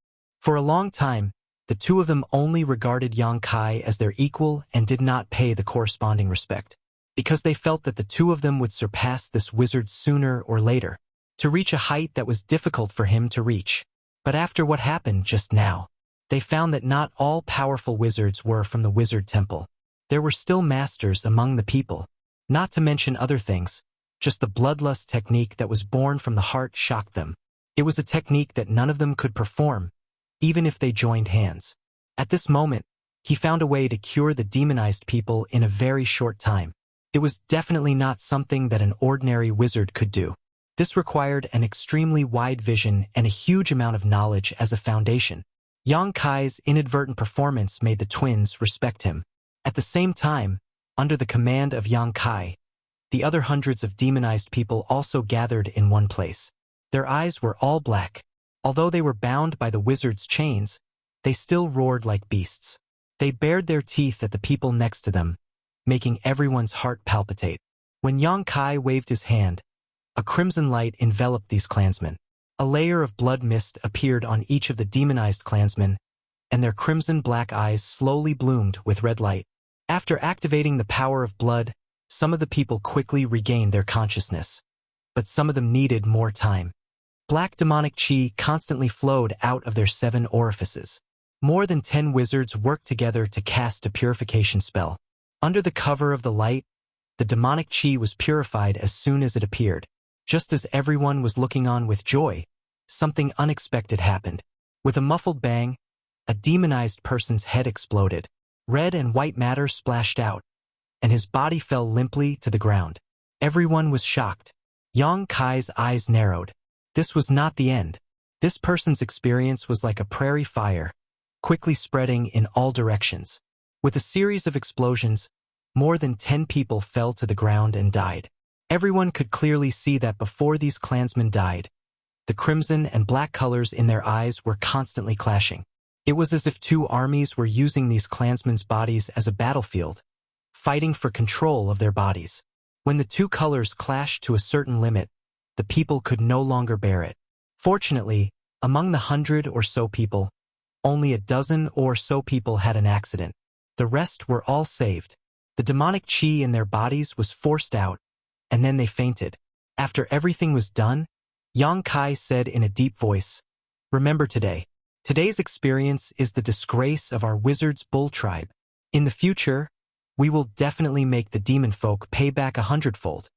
For a long time, the 2 of them only regarded Yang Kai as their equal and did not pay the corresponding respect, because they felt that the 2 of them would surpass this wizard sooner or later, to reach a height that was difficult for him to reach. But after what happened just now, they found that not all powerful wizards were from the Wizard Temple. There were still masters among the people, not to mention other things. Just the bloodlust technique that was born from the heart shocked them. It was a technique that none of them could perform, even if they joined hands. At this moment, he found a way to cure the demonized people in a very short time. It was definitely not something that an ordinary wizard could do. This required an extremely wide vision and a huge amount of knowledge as a foundation. Yang Kai's inadvertent performance made the twins respect him. At the same time, under the command of Yang Kai, the other hundreds of demonized people also gathered in one place. Their eyes were all black. Although they were bound by the wizard's chains, they still roared like beasts. They bared their teeth at the people next to them, making everyone's heart palpitate. When Yang Kai waved his hand, a crimson light enveloped these clansmen. A layer of blood mist appeared on each of the demonized clansmen, and their crimson black eyes slowly bloomed with red light. After activating the power of blood, some of the people quickly regained their consciousness, but some of them needed more time. Black demonic qi constantly flowed out of their 7 orifices. More than 10 wizards worked together to cast a purification spell. Under the cover of the light, the demonic chi was purified as soon as it appeared. Just as everyone was looking on with joy, something unexpected happened. With a muffled bang, a demonized person's head exploded. Red and white matter splashed out, and his body fell limply to the ground. Everyone was shocked. Yang Kai's eyes narrowed. This was not the end. This person's experience was like a prairie fire, quickly spreading in all directions. With a series of explosions, more than 10 people fell to the ground and died. Everyone could clearly see that before these clansmen died, the crimson and black colors in their eyes were constantly clashing. It was as if two armies were using these clansmen's bodies as a battlefield, fighting for control of their bodies. When the two colors clashed to a certain limit, the people could no longer bear it. Fortunately, among the 100 or so people, only a dozen or so people had an accident. The rest were all saved. The demonic chi in their bodies was forced out, and then they fainted. After everything was done, Yang Kai said in a deep voice, "Remember today. Today's experience is the disgrace of our wizard's bull tribe. In the future, we will definitely make the demon folk pay back 100-fold.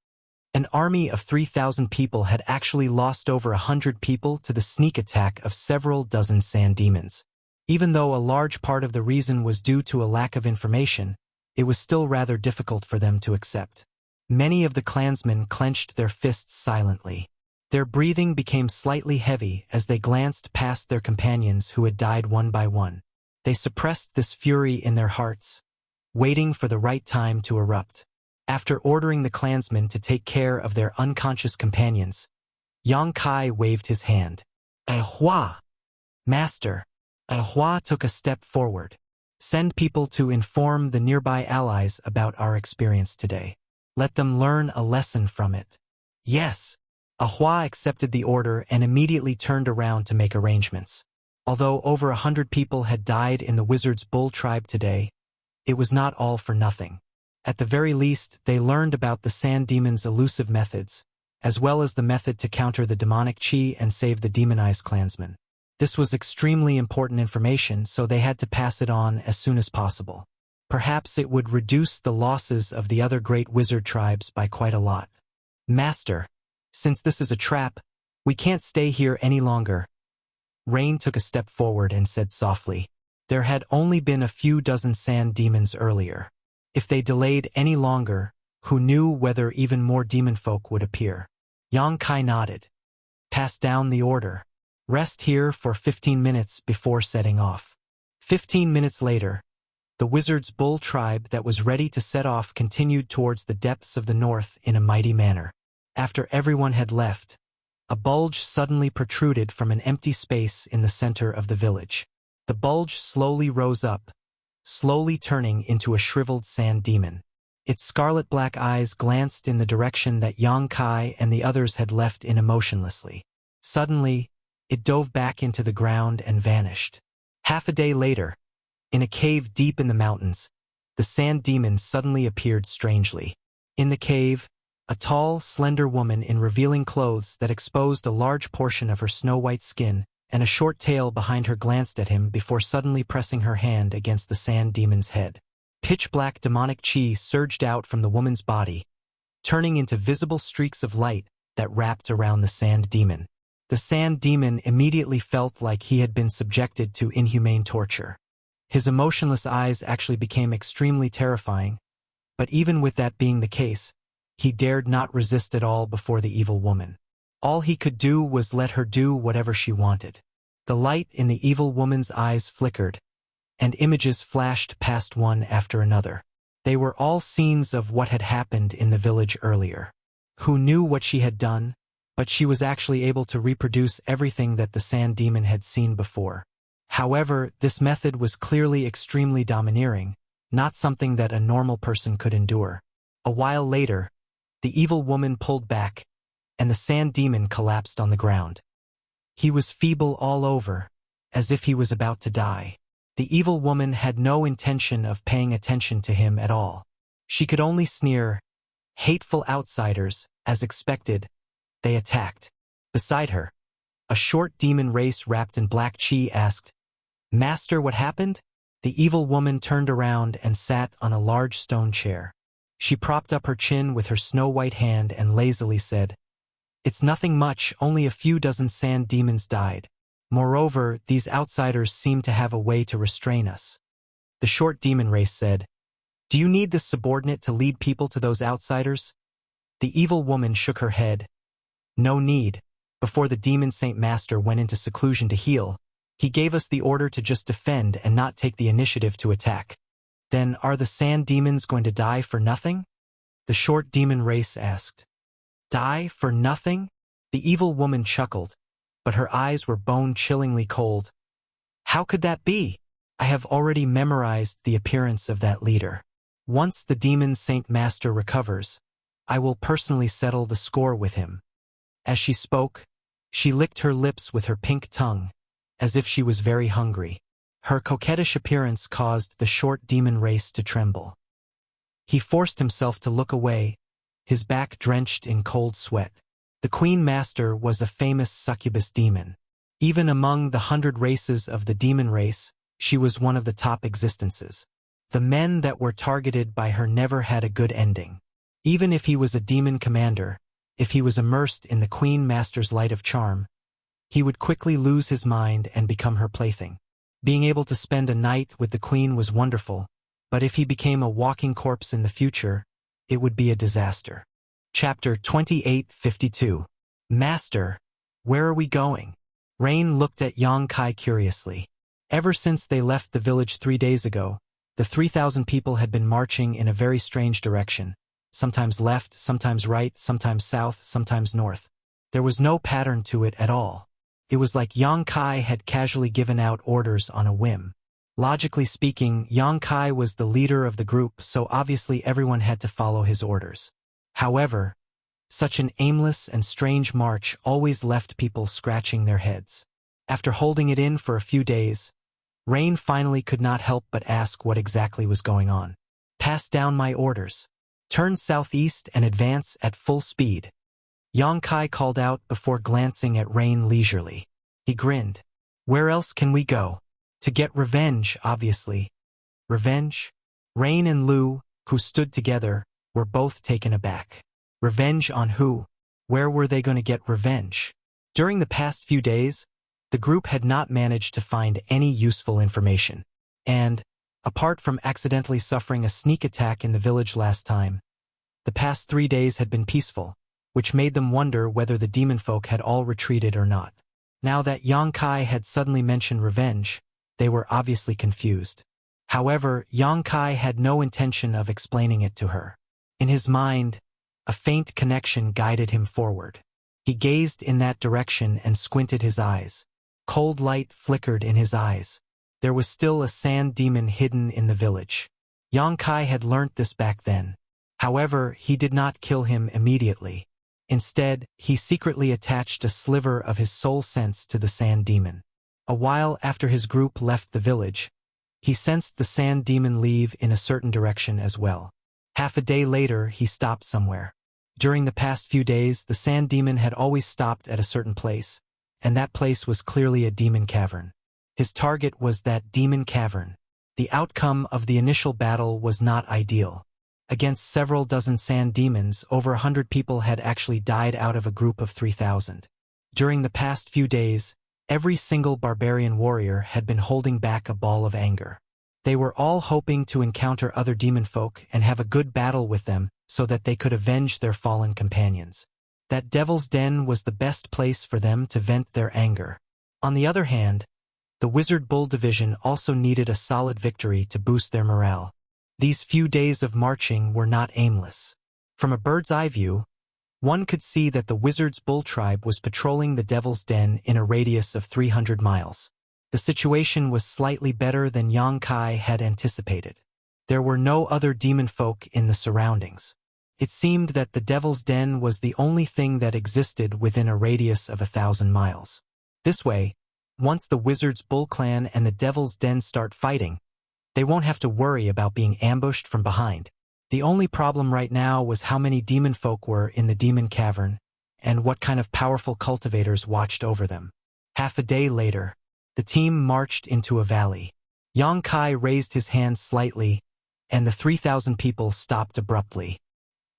An army of 3,000 people had actually lost over 100 people to the sneak attack of several dozen sand demons. Even though a large part of the reason was due to a lack of information, it was still rather difficult for them to accept. Many of the clansmen clenched their fists silently. Their breathing became slightly heavy as they glanced past their companions who had died one by one. They suppressed this fury in their hearts, waiting for the right time to erupt. After ordering the clansmen to take care of their unconscious companions, Yang Kai waved his hand. "Ahua! Master!" Ahua took a step forward. "Send people to inform the nearby allies about our experience today. Let them learn a lesson from it." "Yes." Ahua accepted the order and immediately turned around to make arrangements. Although over 100 people had died in the wizard's bull tribe today, it was not all for nothing. At the very least, they learned about the sand demon's elusive methods, as well as the method to counter the demonic chi and save the demonized clansmen. This was extremely important information, so they had to pass it on as soon as possible. Perhaps it would reduce the losses of the other great wizard tribes by quite a lot. "Master, since this is a trap, we can't stay here any longer." Rain took a step forward and said softly, "There had only been a few dozen sand demons earlier. If they delayed any longer, who knew whether even more demon folk would appear?" Yang Kai nodded. "Pass down the order. Rest here for 15 minutes before setting off." 15 minutes later, the wizard's bull tribe that was ready to set off continued towards the depths of the north in a mighty manner. After everyone had left, a bulge suddenly protruded from an empty space in the center of the village. The bulge slowly rose up, slowly turning into a shriveled sand demon. Its scarlet-black eyes glanced in the direction that Yang Kai and the others had left in emotionlessly. Suddenly, it dove back into the ground and vanished. Half a day later, in a cave deep in the mountains, the sand demon suddenly appeared strangely. In the cave, a tall, slender woman in revealing clothes that exposed a large portion of her snow-white skin and a short tail behind her glanced at him before suddenly pressing her hand against the sand demon's head. Pitch-black demonic chi surged out from the woman's body, turning into visible streaks of light that wrapped around the sand demon. The sand demon immediately felt like he had been subjected to inhumane torture. His emotionless eyes actually became extremely terrifying, but even with that being the case, he dared not resist at all before the evil woman. All he could do was let her do whatever she wanted. The light in the evil woman's eyes flickered, and images flashed past one after another. They were all scenes of what had happened in the village earlier. Who knew what she had done, but she was actually able to reproduce everything that the sand demon had seen before. However, this method was clearly extremely domineering, not something that a normal person could endure. A while later, the evil woman pulled back, and the sand demon collapsed on the ground. He was feeble all over, as if he was about to die. The evil woman had no intention of paying attention to him at all. She could only sneer. Hateful outsiders, as expected, they attacked. Beside her, a short demon race wrapped in black chi asked, "Master, what happened?" The evil woman turned around and sat on a large stone chair. She propped up her chin with her snow-white hand and lazily said, "It's nothing much, only a few dozen sand demons died. Moreover, these outsiders seem to have a way to restrain us." The short demon race said, "Do you need this subordinate to lead people to those outsiders?" The evil woman shook her head. "No need. Before the demon Saint Master went into seclusion to heal, he gave us the order to just defend and not take the initiative to attack." "Then are the sand demons going to die for nothing?" the short demon race asked. "Die for nothing?" The evil woman chuckled, but her eyes were bone-chillingly cold. "How could that be? I have already memorized the appearance of that leader. Once the demon Saint Master recovers, I will personally settle the score with him." As she spoke, she licked her lips with her pink tongue, as if she was very hungry. Her coquettish appearance caused the short demon race to tremble. He forced himself to look away, his back drenched in cold sweat. The Queen Master was a famous succubus demon. Even among the 100 races of the demon race, she was one of the top existences. The men that were targeted by her never had a good ending. Even if he was a demon commander, if he was immersed in the Queen Master's light of charm, he would quickly lose his mind and become her plaything. Being able to spend a night with the Queen was wonderful, but if he became a walking corpse in the future, it would be a disaster. Chapter 2852. "Master, where are we going?" Rain looked at Yang Kai curiously. Ever since they left the village 3 days ago, the 3,000 people had been marching in a very strange direction, sometimes left, sometimes right, sometimes south, sometimes north. There was no pattern to it at all. It was like Yang Kai had casually given out orders on a whim. Logically speaking, Yang Kai was the leader of the group, so obviously everyone had to follow his orders. However, such an aimless and strange march always left people scratching their heads. After holding it in for a few days, Rain finally could not help but ask what exactly was going on. "Pass down my orders. Turn southeast and advance at full speed," Yang Kai called out before glancing at Rain leisurely. He grinned. "Where else can we go?" "To get revenge, obviously." "Revenge?" Rain and Lu, who stood together, were both taken aback. Revenge on who? Where were they going to get revenge? During the past few days, the group had not managed to find any useful information. And, apart from accidentally suffering a sneak attack in the village last time, the past 3 days had been peaceful, which made them wonder whether the demon folk had all retreated or not. Now that Yang Kai had suddenly mentioned revenge, they were obviously confused. However, Yang Kai had no intention of explaining it to her. In his mind, a faint connection guided him forward. He gazed in that direction and squinted his eyes. Cold light flickered in his eyes. There was still a sand demon hidden in the village. Yang Kai had learnt this back then. However, he did not kill him immediately. Instead, he secretly attached a sliver of his soul sense to the sand demon. A while after his group left the village, he sensed the sand demon leave in a certain direction as well. Half a day later, he stopped somewhere. During the past few days, the sand demon had always stopped at a certain place, and that place was clearly a demon cavern. His target was that demon cavern. The outcome of the initial battle was not ideal. Against several dozen sand demons, over 100 people had actually died out of a group of 3,000. During the past few days, every single barbarian warrior had been holding back a ball of anger. They were all hoping to encounter other demon folk and have a good battle with them so that they could avenge their fallen companions. That Devil's Den was the best place for them to vent their anger. On the other hand, the Wizard Bull Division also needed a solid victory to boost their morale. These few days of marching were not aimless. From a bird's eye view, one could see that the Wizard's Bull tribe was patrolling the Devil's Den in a radius of 300 miles. The situation was slightly better than Yang Kai had anticipated. There were no other demon folk in the surroundings. It seemed that the Devil's Den was the only thing that existed within a radius of 1,000 miles. This way, once the Wizard's Bull clan and the Devil's Den start fighting, they won't have to worry about being ambushed from behind. The only problem right now was how many demon folk were in the demon cavern, and what kind of powerful cultivators watched over them. Half a day later, the team marched into a valley. Yang Kai raised his hand slightly, and the 3,000 people stopped abruptly.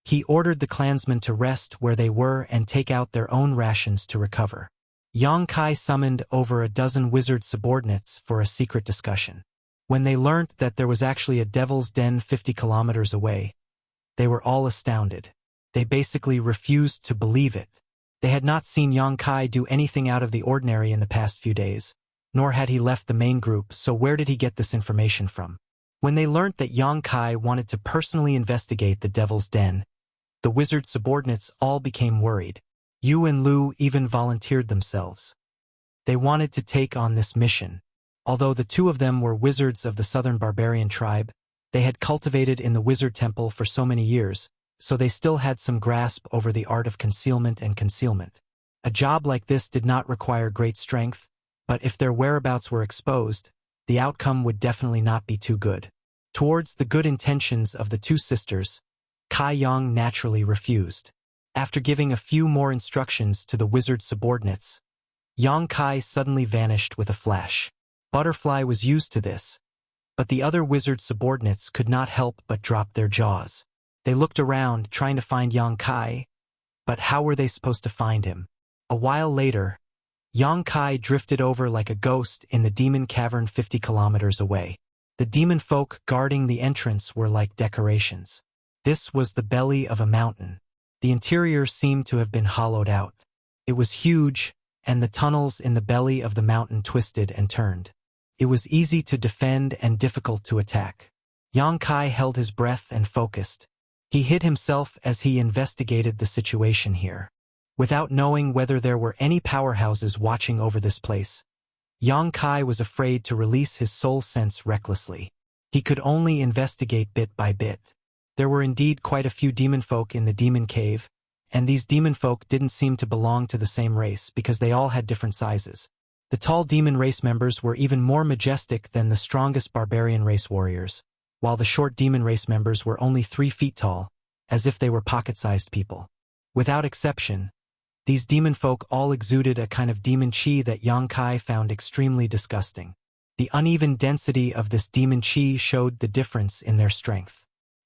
He ordered the clansmen to rest where they were and take out their own rations to recover. Yang Kai summoned over a dozen wizard subordinates for a secret discussion. When they learnt that there was actually a devil's den 50 kilometers away, they were all astounded. They basically refused to believe it. They had not seen Yang Kai do anything out of the ordinary in the past few days, nor had he left the main group, so where did he get this information from? When they learnt that Yang Kai wanted to personally investigate the devil's den, the wizard subordinates all became worried. Yu and Lu even volunteered themselves. They wanted to take on this mission. Although the two of them were wizards of the southern barbarian tribe, they had cultivated in the wizard temple for so many years, so they still had some grasp over the art of concealment and concealment. A job like this did not require great strength, but if their whereabouts were exposed, the outcome would definitely not be too good. Towards the good intentions of the two sisters, Kai Yang naturally refused. After giving a few more instructions to the wizard subordinates, Yang Kai suddenly vanished with a flash. Butterfly was used to this, but the other wizard subordinates could not help but drop their jaws. They looked around, trying to find Yang Kai, but how were they supposed to find him? A while later, Yang Kai drifted over like a ghost in the demon cavern 50 kilometers away. The demon folk guarding the entrance were like decorations. This was the belly of a mountain. The interior seemed to have been hollowed out. It was huge, and the tunnels in the belly of the mountain twisted and turned. It was easy to defend and difficult to attack. Yang Kai held his breath and focused. He hid himself as he investigated the situation here. Without knowing whether there were any powerhouses watching over this place, Yang Kai was afraid to release his soul sense recklessly. He could only investigate bit by bit. There were indeed quite a few demon folk in the demon cave, and these demon folk didn't seem to belong to the same race because they all had different sizes. The tall demon race members were even more majestic than the strongest barbarian race warriors, while the short demon race members were only 3 feet tall, as if they were pocket-sized people. Without exception, these demon folk all exuded a kind of demon chi that Yang Kai found extremely disgusting. The uneven density of this demon chi showed the difference in their strength.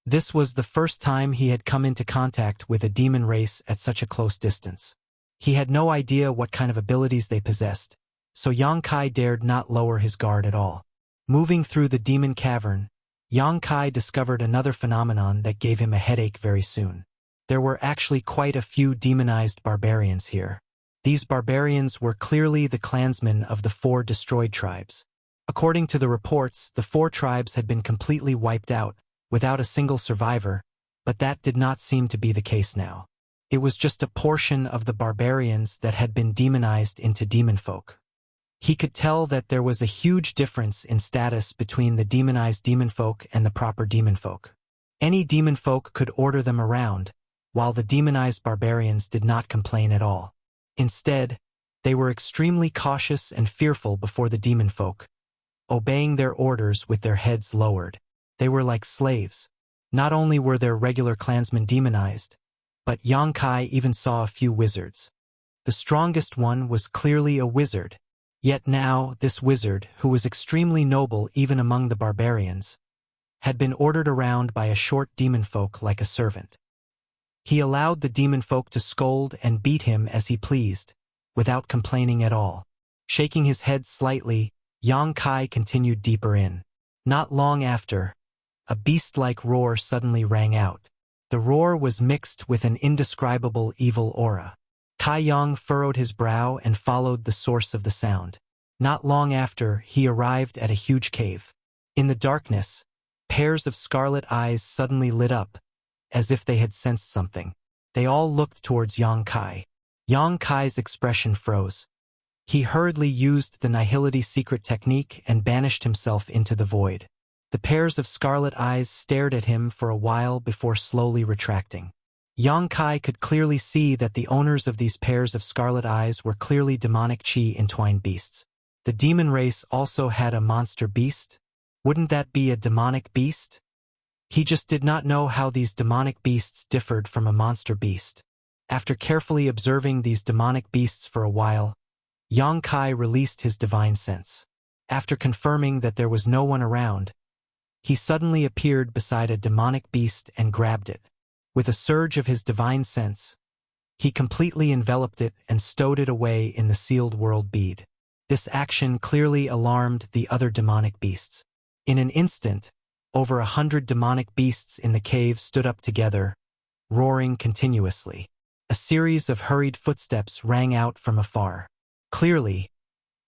This was the first time he had come into contact with a demon race at such a close distance. He had no idea what kind of abilities they possessed, so Yang Kai dared not lower his guard at all. Moving through the demon cavern, Yang Kai discovered another phenomenon that gave him a headache very soon. There were actually quite a few demonized barbarians here. These barbarians were clearly the clansmen of the 4 destroyed tribes. According to the reports, the 4 tribes had been completely wiped out, without a single survivor, but that did not seem to be the case now. It was just a portion of the barbarians that had been demonized into demon folk. He could tell that there was a huge difference in status between the demonized demon folk and the proper demon folk. Any demon folk could order them around, while the demonized barbarians did not complain at all. Instead, they were extremely cautious and fearful before the demon folk, obeying their orders with their heads lowered. They were like slaves. Not only were their regular clansmen demonized, but Yang Kai even saw a few wizards. The strongest one was clearly a wizard. Yet now, this wizard, who was extremely noble even among the barbarians, had been ordered around by a short demon folk like a servant. He allowed the demon folk to scold and beat him as he pleased, without complaining at all. Shaking his head slightly, Yang Kai continued deeper in. Not long after, a beast-like roar suddenly rang out. The roar was mixed with an indescribable evil aura. Kai Yang furrowed his brow and followed the source of the sound. Not long after, he arrived at a huge cave. In the darkness, pairs of scarlet eyes suddenly lit up, as if they had sensed something. They all looked towards Yang Kai. Yang Kai's expression froze. He hurriedly used the nihility secret technique and banished himself into the void. The pairs of scarlet eyes stared at him for a while before slowly retracting. Yang Kai could clearly see that the owners of these pairs of scarlet eyes were clearly demonic chi-entwined beasts. The demon race also had a monster beast? Wouldn't that be a demonic beast? He just did not know how these demonic beasts differed from a monster beast. After carefully observing these demonic beasts for a while, Yang Kai released his divine sense. After confirming that there was no one around, he suddenly appeared beside a demonic beast and grabbed it. With a surge of his divine sense, he completely enveloped it and stowed it away in the sealed world bead. This action clearly alarmed the other demonic beasts. In an instant, over 100 demonic beasts in the cave stood up together, roaring continuously. A series of hurried footsteps rang out from afar. Clearly,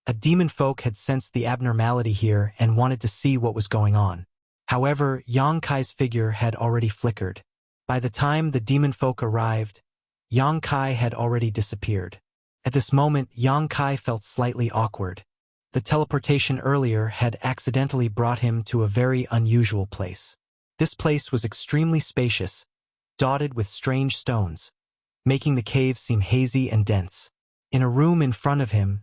a demon folk had sensed the abnormality here and wanted to see what was going on. However, Yang Kai's figure had already flickered. By the time the demon folk arrived, Yang Kai had already disappeared. At this moment, Yang Kai felt slightly awkward. The teleportation earlier had accidentally brought him to a very unusual place. This place was extremely spacious, dotted with strange stones, making the cave seem hazy and dense. In a room in front of him,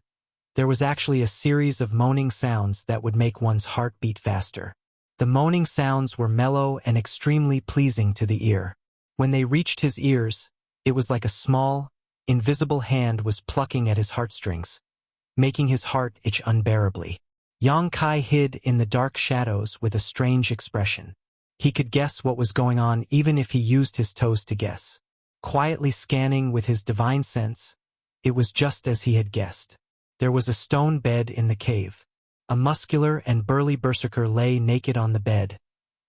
there was actually a series of moaning sounds that would make one's heart beat faster. The moaning sounds were mellow and extremely pleasing to the ear. When they reached his ears, it was like a small, invisible hand was plucking at his heartstrings, making his heart itch unbearably. Yang Kai hid in the dark shadows with a strange expression. He could guess what was going on even if he used his toes to guess. Quietly scanning with his divine sense, it was just as he had guessed. There was a stone bed in the cave. A muscular and burly berserker lay naked on the bed,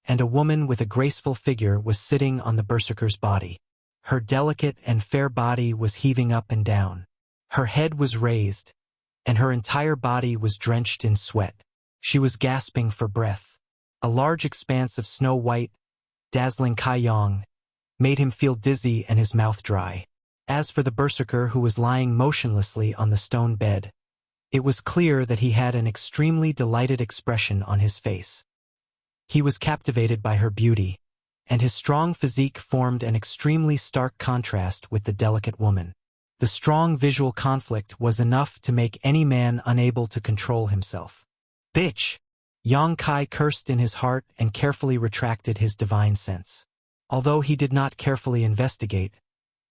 and a woman with a graceful figure was sitting on the berserker's body. Her delicate and fair body was heaving up and down. Her head was raised, and her entire body was drenched in sweat. She was gasping for breath. A large expanse of snow-white, dazzling Kaiyang made him feel dizzy and his mouth dry. As for the berserker who was lying motionlessly on the stone bed, it was clear that he had an extremely delighted expression on his face. He was captivated by her beauty, and his strong physique formed an extremely stark contrast with the delicate woman. The strong visual conflict was enough to make any man unable to control himself. Bitch! Yang Kai cursed in his heart and carefully retracted his divine sense. Although he did not carefully investigate,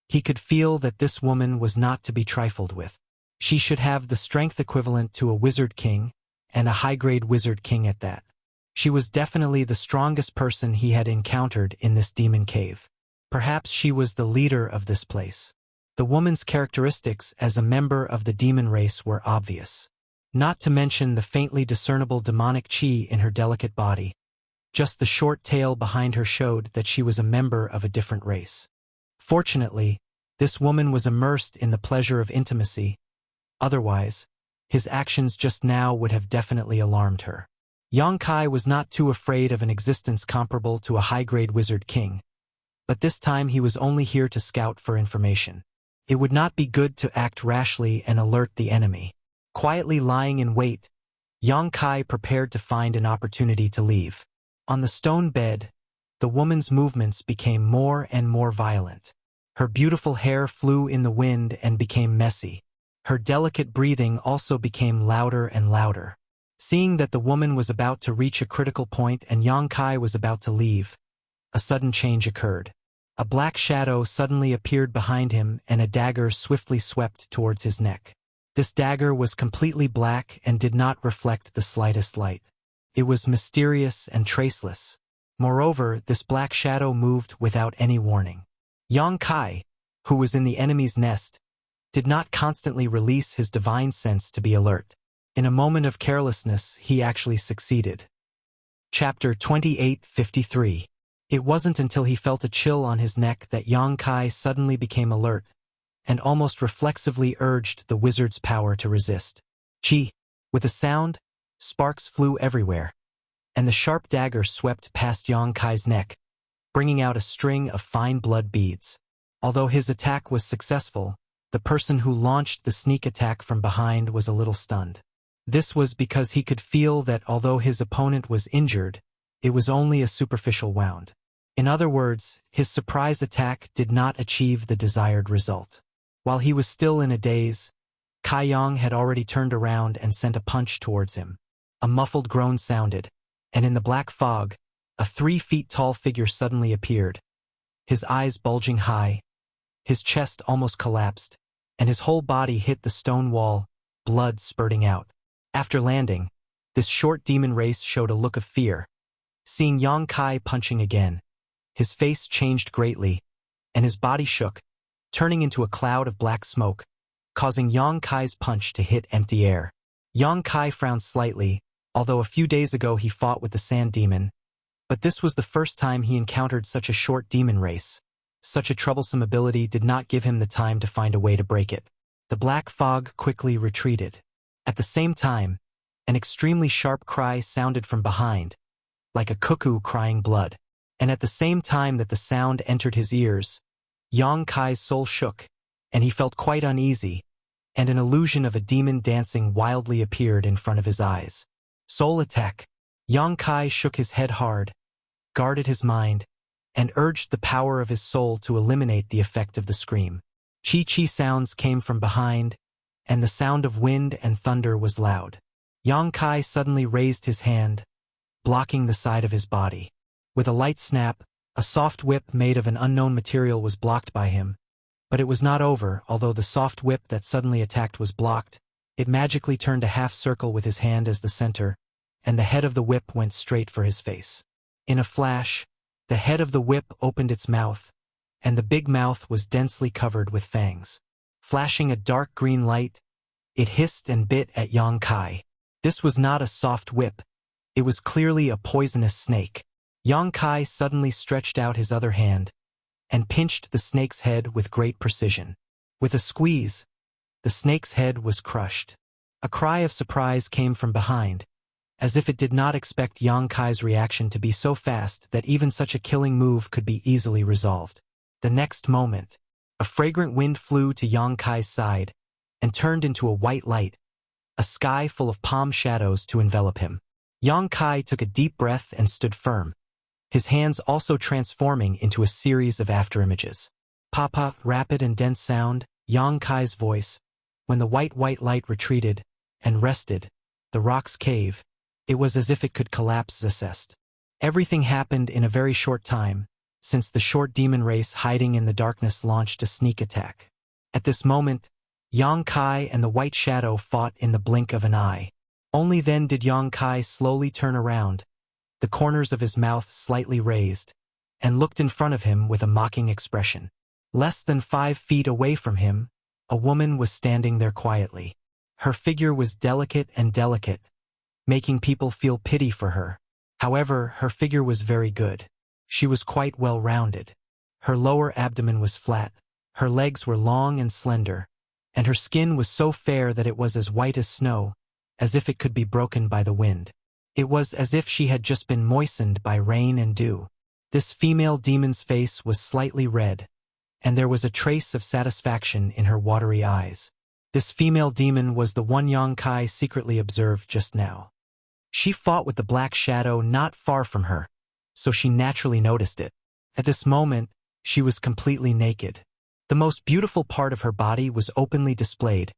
he could feel that this woman was not to be trifled with. She should have the strength equivalent to a wizard king, and a high-grade wizard king at that. She was definitely the strongest person he had encountered in this demon cave. Perhaps she was the leader of this place. The woman's characteristics as a member of the demon race were obvious. Not to mention the faintly discernible demonic chi in her delicate body. Just the short tail behind her showed that she was a member of a different race. Fortunately, this woman was immersed in the pleasure of intimacy. Otherwise, his actions just now would have definitely alarmed her. Yang Kai was not too afraid of an existence comparable to a high-grade wizard king, but this time he was only here to scout for information. It would not be good to act rashly and alert the enemy. Quietly lying in wait, Yang Kai prepared to find an opportunity to leave. On the stone bed, the woman's movements became more and more violent. Her beautiful hair flew in the wind and became messy. Her delicate breathing also became louder and louder. Seeing that the woman was about to reach a critical point and Yang Kai was about to leave, a sudden change occurred. A black shadow suddenly appeared behind him and a dagger swiftly swept towards his neck. This dagger was completely black and did not reflect the slightest light. It was mysterious and traceless. Moreover, this black shadow moved without any warning. Yang Kai, who was in the enemy's nest, did not constantly release his divine sense to be alert. In a moment of carelessness, he actually succeeded. Chapter 28:53. It wasn't until he felt a chill on his neck that Yang Kai suddenly became alert, and almost reflexively urged the wizard's power to resist. Chi! With a sound, sparks flew everywhere, and the sharp dagger swept past Yang Kai's neck, bringing out a string of fine blood beads. Although his attack was successful, the person who launched the sneak attack from behind was a little stunned. This was because he could feel that although his opponent was injured, it was only a superficial wound. In other words, his surprise attack did not achieve the desired result. While he was still in a daze, Kaiyang had already turned around and sent a punch towards him. A muffled groan sounded, and in the black fog, a 3-feet-tall figure suddenly appeared. His eyes bulging high, his chest almost collapsed, and his whole body hit the stone wall, blood spurting out. After landing, This short demon race showed a look of fear. Seeing Yang Kai punching again, his face changed greatly, and his body shook, turning into a cloud of black smoke, causing Yang Kai's punch to hit empty air. Yang Kai frowned slightly, although a few days ago he fought with the sand demon, but this was the first time he encountered such a short demon race. Such a troublesome ability did not give him the time to find a way to break it. The black fog quickly retreated. At the same time, an extremely sharp cry sounded from behind, like a cuckoo crying blood. And at the same time that the sound entered his ears, Yang Kai's soul shook, and he felt quite uneasy, and an illusion of a demon dancing wildly appeared in front of his eyes. Soul attack. Yang Kai shook his head hard, guarded his mind, and urged the power of his soul to eliminate the effect of the scream. Chi-chi sounds came from behind, and the sound of wind and thunder was loud. Yang Kai suddenly raised his hand, blocking the side of his body. With a light snap, a soft whip made of an unknown material was blocked by him. But it was not over. Although the soft whip that suddenly attacked was blocked, it magically turned a half circle with his hand as the center, and the head of the whip went straight for his face. In a flash, the head of the whip opened its mouth, and the big mouth was densely covered with fangs. Flashing a dark green light, it hissed and bit at Yang Kai. This was not a soft whip. It was clearly a poisonous snake. Yang Kai suddenly stretched out his other hand and pinched the snake's head with great precision. With a squeeze, the snake's head was crushed. A cry of surprise came from behind, as if it did not expect Yang Kai's reaction to be so fast that even such a killing move could be easily resolved. The next moment, a fragrant wind flew to Yang Kai's side and turned into a white light, a sky full of palm shadows to envelop him. Yang Kai took a deep breath and stood firm, his hands also transforming into a series of afterimages. Papa, rapid and dense sound, Yang Kai's voice. When the white light retreated and rested, the rock's cave, it was as if it could collapse zest. Everything happened in a very short time, since the short demon race hiding in the darkness launched a sneak attack. At this moment, Yang Kai and the white shadow fought in the blink of an eye. Only then did Yang Kai slowly turn around, the corners of his mouth slightly raised, and looked in front of him with a mocking expression. Less than 5 feet away from him, a woman was standing there quietly. Her figure was delicate, making people feel pity for her. However, her figure was very good. She was quite well-rounded. Her lower abdomen was flat, her legs were long and slender, and her skin was so fair that it was as white as snow, as if it could be broken by the wind. It was as if she had just been moistened by rain and dew. This female demon's face was slightly red, and there was a trace of satisfaction in her watery eyes. This female demon was the one Yang Kai secretly observed just now. She fought with the black shadow not far from her, so she naturally noticed it. At this moment, she was completely naked. The most beautiful part of her body was openly displayed,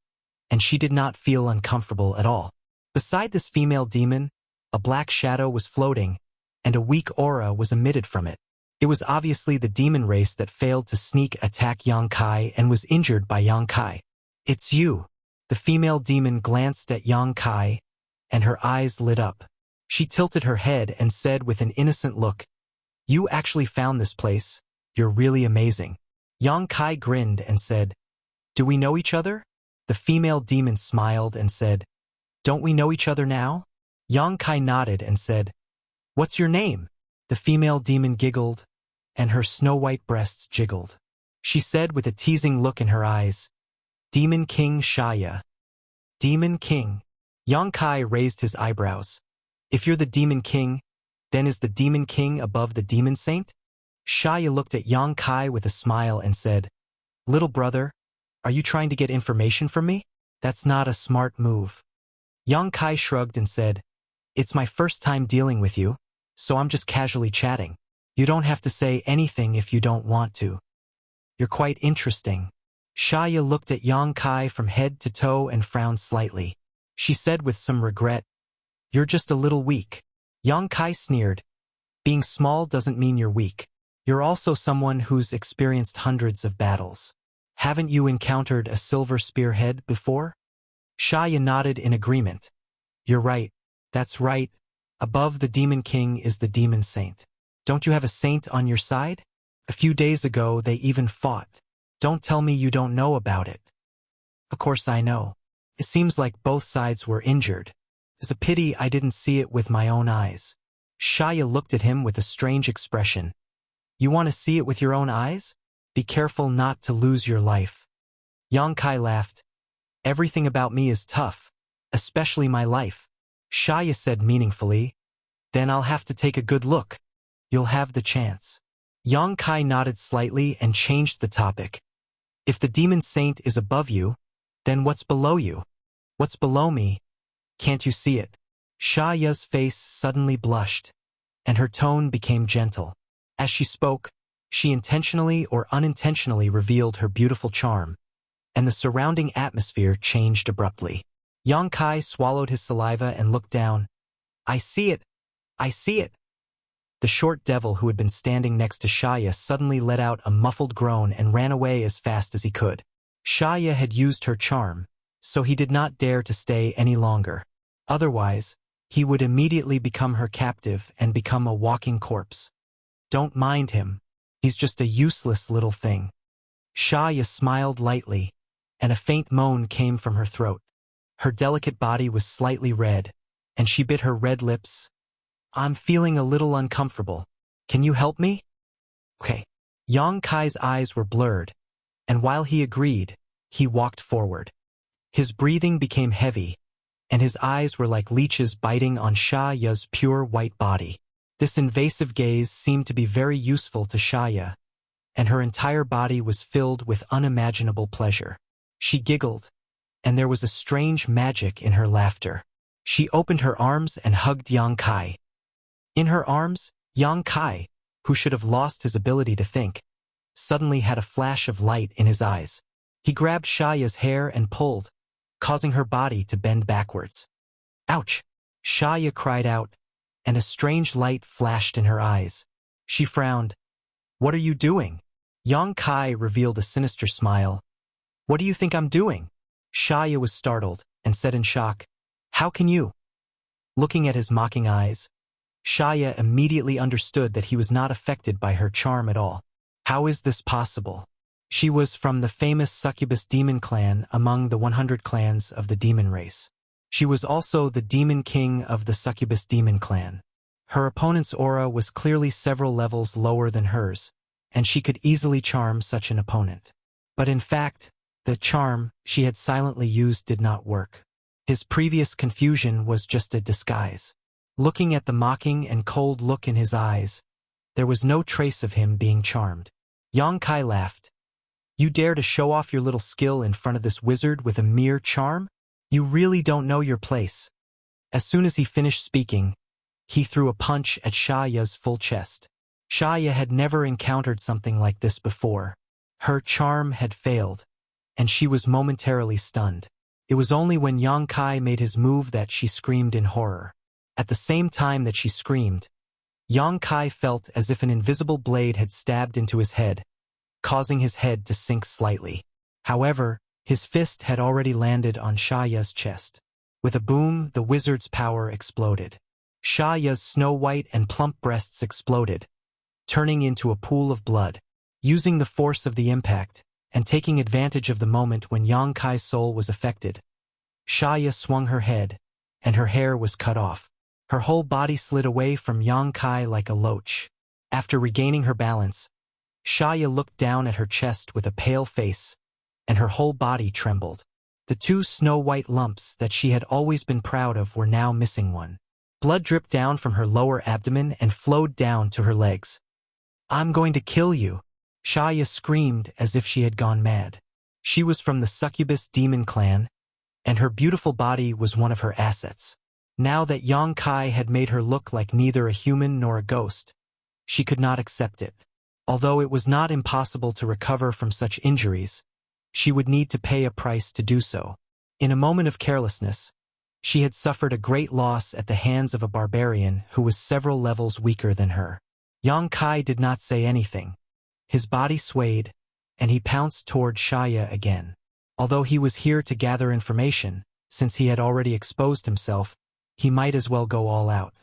and she did not feel uncomfortable at all. Beside this female demon, a black shadow was floating, and a weak aura was emitted from it. It was obviously the demon race that failed to sneak attack Yang Kai and was injured by Yang Kai. "It's you." The female demon glanced at Yang Kai, and her eyes lit up. She tilted her head and said with an innocent look, "You actually found this place. You're really amazing." Yang Kai grinned and said, "Do we know each other?" The female demon smiled and said, "Don't we know each other now?" Yang Kai nodded and said, "What's your name?" The female demon giggled, and her snow-white breasts jiggled. She said with a teasing look in her eyes, "Demon King Shaya." "Demon King?" Yang Kai raised his eyebrows. "If you're the Demon King, then is the Demon King above the Demon Saint?" Shaya looked at Yang Kai with a smile and said, "Little brother, are you trying to get information from me? That's not a smart move." Yang Kai shrugged and said, "It's my first time dealing with you, so I'm just casually chatting. You don't have to say anything if you don't want to. You're quite interesting." Shaya looked at Yang Kai from head to toe and frowned slightly. She said with some regret, "You're just a little weak." Yang Kai sneered, "Being small doesn't mean you're weak. You're also someone who's experienced hundreds of battles. Haven't you encountered a silver spearhead before?" Shaya nodded in agreement. "You're right. That's right. Above the Demon King is the Demon Saint. Don't you have a saint on your side? A few days ago they even fought. Don't tell me you don't know about it. Of course I know. It seems like both sides were injured. It's a pity I didn't see it with my own eyes. Shaya looked at him with a strange expression. You want to see it with your own eyes? Be careful not to lose your life. Yang Kai laughed. Everything about me is tough, especially my life. Shaya said meaningfully. Then I'll have to take a good look. You'll have the chance. Yang Kai nodded slightly and changed the topic. If the Demon Saint is above you, then what's below you? What's below me? Can't you see it? Shaya's face suddenly blushed, and her tone became gentle. As she spoke, she intentionally or unintentionally revealed her beautiful charm, and the surrounding atmosphere changed abruptly. Yang Kai swallowed his saliva and looked down. I see it. I see it. The short devil who had been standing next to Shaya suddenly let out a muffled groan and ran away as fast as he could. Shaya had used her charm, so he did not dare to stay any longer. Otherwise, he would immediately become her captive and become a walking corpse. Don't mind him. He's just a useless little thing. Shaya smiled lightly, and a faint moan came from her throat. Her delicate body was slightly red, and she bit her red lips. I'm feeling a little uncomfortable. Can you help me? Okay. Yang Kai's eyes were blurred, and while he agreed, he walked forward. His breathing became heavy, and his eyes were like leeches biting on Shaya's pure white body. This invasive gaze seemed to be very useful to Shaya, and her entire body was filled with unimaginable pleasure. She giggled, and there was a strange magic in her laughter. She opened her arms and hugged Yang Kai. In her arms, Yang Kai, who should have lost his ability to think, suddenly had a flash of light in his eyes. He grabbed Shaya's hair and pulled, causing her body to bend backwards. Ouch! Shaya cried out, and a strange light flashed in her eyes. She frowned. What are you doing? Yang Kai revealed a sinister smile. What do you think I'm doing? Shaya was startled and said in shock, How can you? Looking at his mocking eyes, Shaya immediately understood that he was not affected by her charm at all. How is this possible? She was from the famous succubus demon clan among the 100 clans of the demon race. She was also the demon king of the succubus demon clan. Her opponent's aura was clearly several levels lower than hers, and she could easily charm such an opponent. But in fact, the charm she had silently used did not work. His previous confusion was just a disguise. Looking at the mocking and cold look in his eyes, there was no trace of him being charmed. Yang Kai laughed. You dare to show off your little skill in front of this wizard with a mere charm? You really don't know your place. As soon as he finished speaking, he threw a punch at Shaya's full chest. Shaya had never encountered something like this before. Her charm had failed, and she was momentarily stunned. It was only when Yang Kai made his move that she screamed in horror. At the same time that she screamed, Yang Kai felt as if an invisible blade had stabbed into his head, causing his head to sink slightly. However, his fist had already landed on Shaya's chest. With a boom, the wizard's power exploded. Shaya's snow-white and plump breasts exploded, turning into a pool of blood. Using the force of the impact, and taking advantage of the moment when Yang Kai's soul was affected, Shaya swung her head, and her hair was cut off. Her whole body slid away from Yang Kai like a loach. After regaining her balance, Shaya looked down at her chest with a pale face, and her whole body trembled. The two snow-white lumps that she had always been proud of were now missing one. Blood dripped down from her lower abdomen and flowed down to her legs. I'm going to kill you! Shaya screamed as if she had gone mad. She was from the succubus demon clan, and her beautiful body was one of her assets. Now that Yang Kai had made her look like neither a human nor a ghost, she could not accept it. Although it was not impossible to recover from such injuries, she would need to pay a price to do so. In a moment of carelessness, she had suffered a great loss at the hands of a barbarian who was several levels weaker than her. Yang Kai did not say anything. His body swayed, and he pounced toward Shaya again. Although he was here to gather information, since he had already exposed himself, he might as well go all out.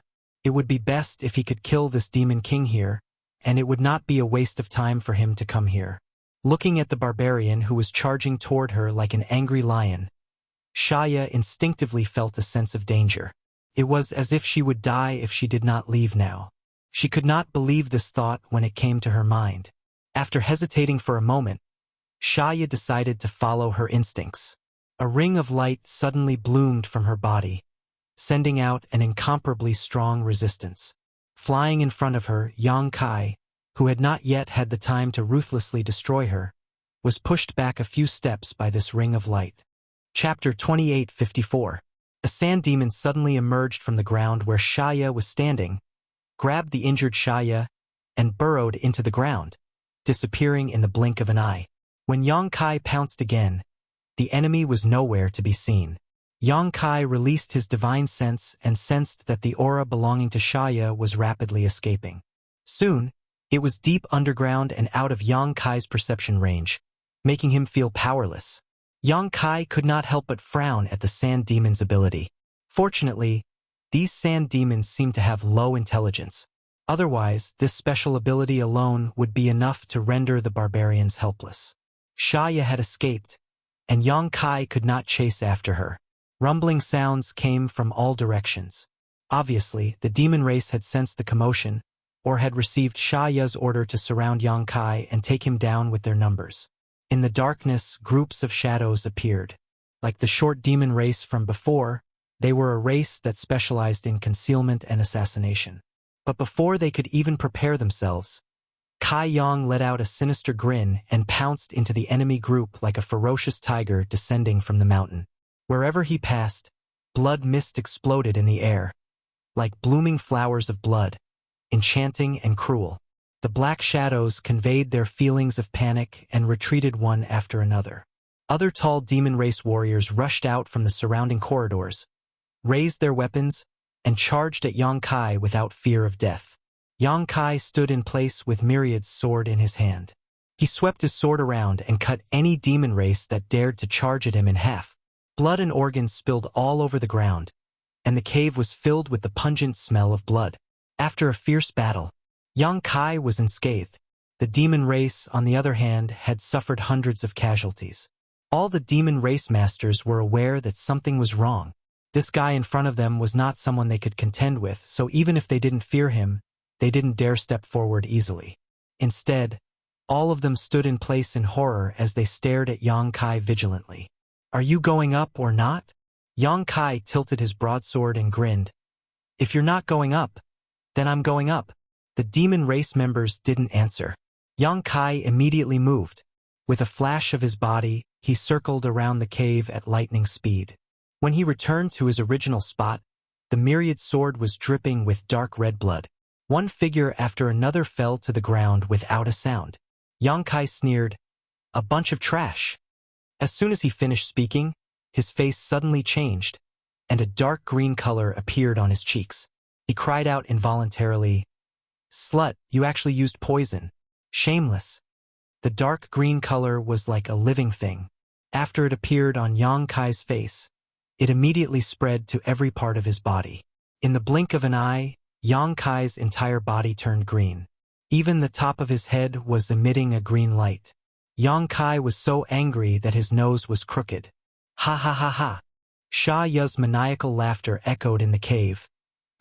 It would be best if he could kill this demon king here, and it would not be a waste of time for him to come here. Looking at the barbarian who was charging toward her like an angry lion, Shaya instinctively felt a sense of danger. It was as if she would die if she did not leave now. She could not believe this thought when it came to her mind. After hesitating for a moment, Shaya decided to follow her instincts. A ring of light suddenly bloomed from her body, sending out an incomparably strong resistance. Flying in front of her, Yang Kai, who had not yet had the time to ruthlessly destroy her, was pushed back a few steps by this ring of light. Chapter 28:54. A sand demon suddenly emerged from the ground where Shaya was standing, grabbed the injured Shaya, and burrowed into the ground, disappearing in the blink of an eye. When Yang Kai pounced again, the enemy was nowhere to be seen. Yang Kai released his divine sense and sensed that the aura belonging to Shaya was rapidly escaping. Soon, it was deep underground and out of Yang Kai's perception range, making him feel powerless. Yang Kai could not help but frown at the sand demon's ability. Fortunately, these sand demons seemed to have low intelligence. Otherwise, this special ability alone would be enough to render the barbarians helpless. Shaya had escaped, and Yang Kai could not chase after her. Rumbling sounds came from all directions. Obviously, the demon race had sensed the commotion, or had received Shaya's order to surround Yang Kai and take him down with their numbers. In the darkness, groups of shadows appeared. Like the short demon race from before, they were a race that specialized in concealment and assassination. But before they could even prepare themselves, Kai Yang let out a sinister grin and pounced into the enemy group like a ferocious tiger descending from the mountain. Wherever he passed, blood mist exploded in the air, like blooming flowers of blood, enchanting and cruel. The black shadows conveyed their feelings of panic and retreated one after another. Other tall demon race warriors rushed out from the surrounding corridors, raised their weapons, and charged at Yang Kai without fear of death. Yang Kai stood in place with Myriad's sword in his hand. He swept his sword around and cut any demon race that dared to charge at him in half. Blood and organs spilled all over the ground, and the cave was filled with the pungent smell of blood. After a fierce battle, Yang Kai was unscathed. The demon race, on the other hand, had suffered hundreds of casualties. All the demon race masters were aware that something was wrong. This guy in front of them was not someone they could contend with, so even if they didn't fear him, they didn't dare step forward easily. Instead, all of them stood in place in horror as they stared at Yang Kai vigilantly. "Are you going up or not?" Yang Kai tilted his broadsword and grinned. "If you're not going up, then I'm going up." The demon race members didn't answer. Yang Kai immediately moved. With a flash of his body, he circled around the cave at lightning speed. When he returned to his original spot, the myriad sword was dripping with dark red blood. One figure after another fell to the ground without a sound. Yang Kai sneered, "A bunch of trash." As soon as he finished speaking, his face suddenly changed, and a dark green color appeared on his cheeks. He cried out involuntarily, "Slut, you actually used poison. Shameless." The dark green color was like a living thing. After it appeared on Yang Kai's face, it immediately spread to every part of his body. In the blink of an eye, Yang Kai's entire body turned green. Even the top of his head was emitting a green light. Yang Kai was so angry that his nose was crooked. "Ha ha ha ha." Sha Ya's maniacal laughter echoed in the cave,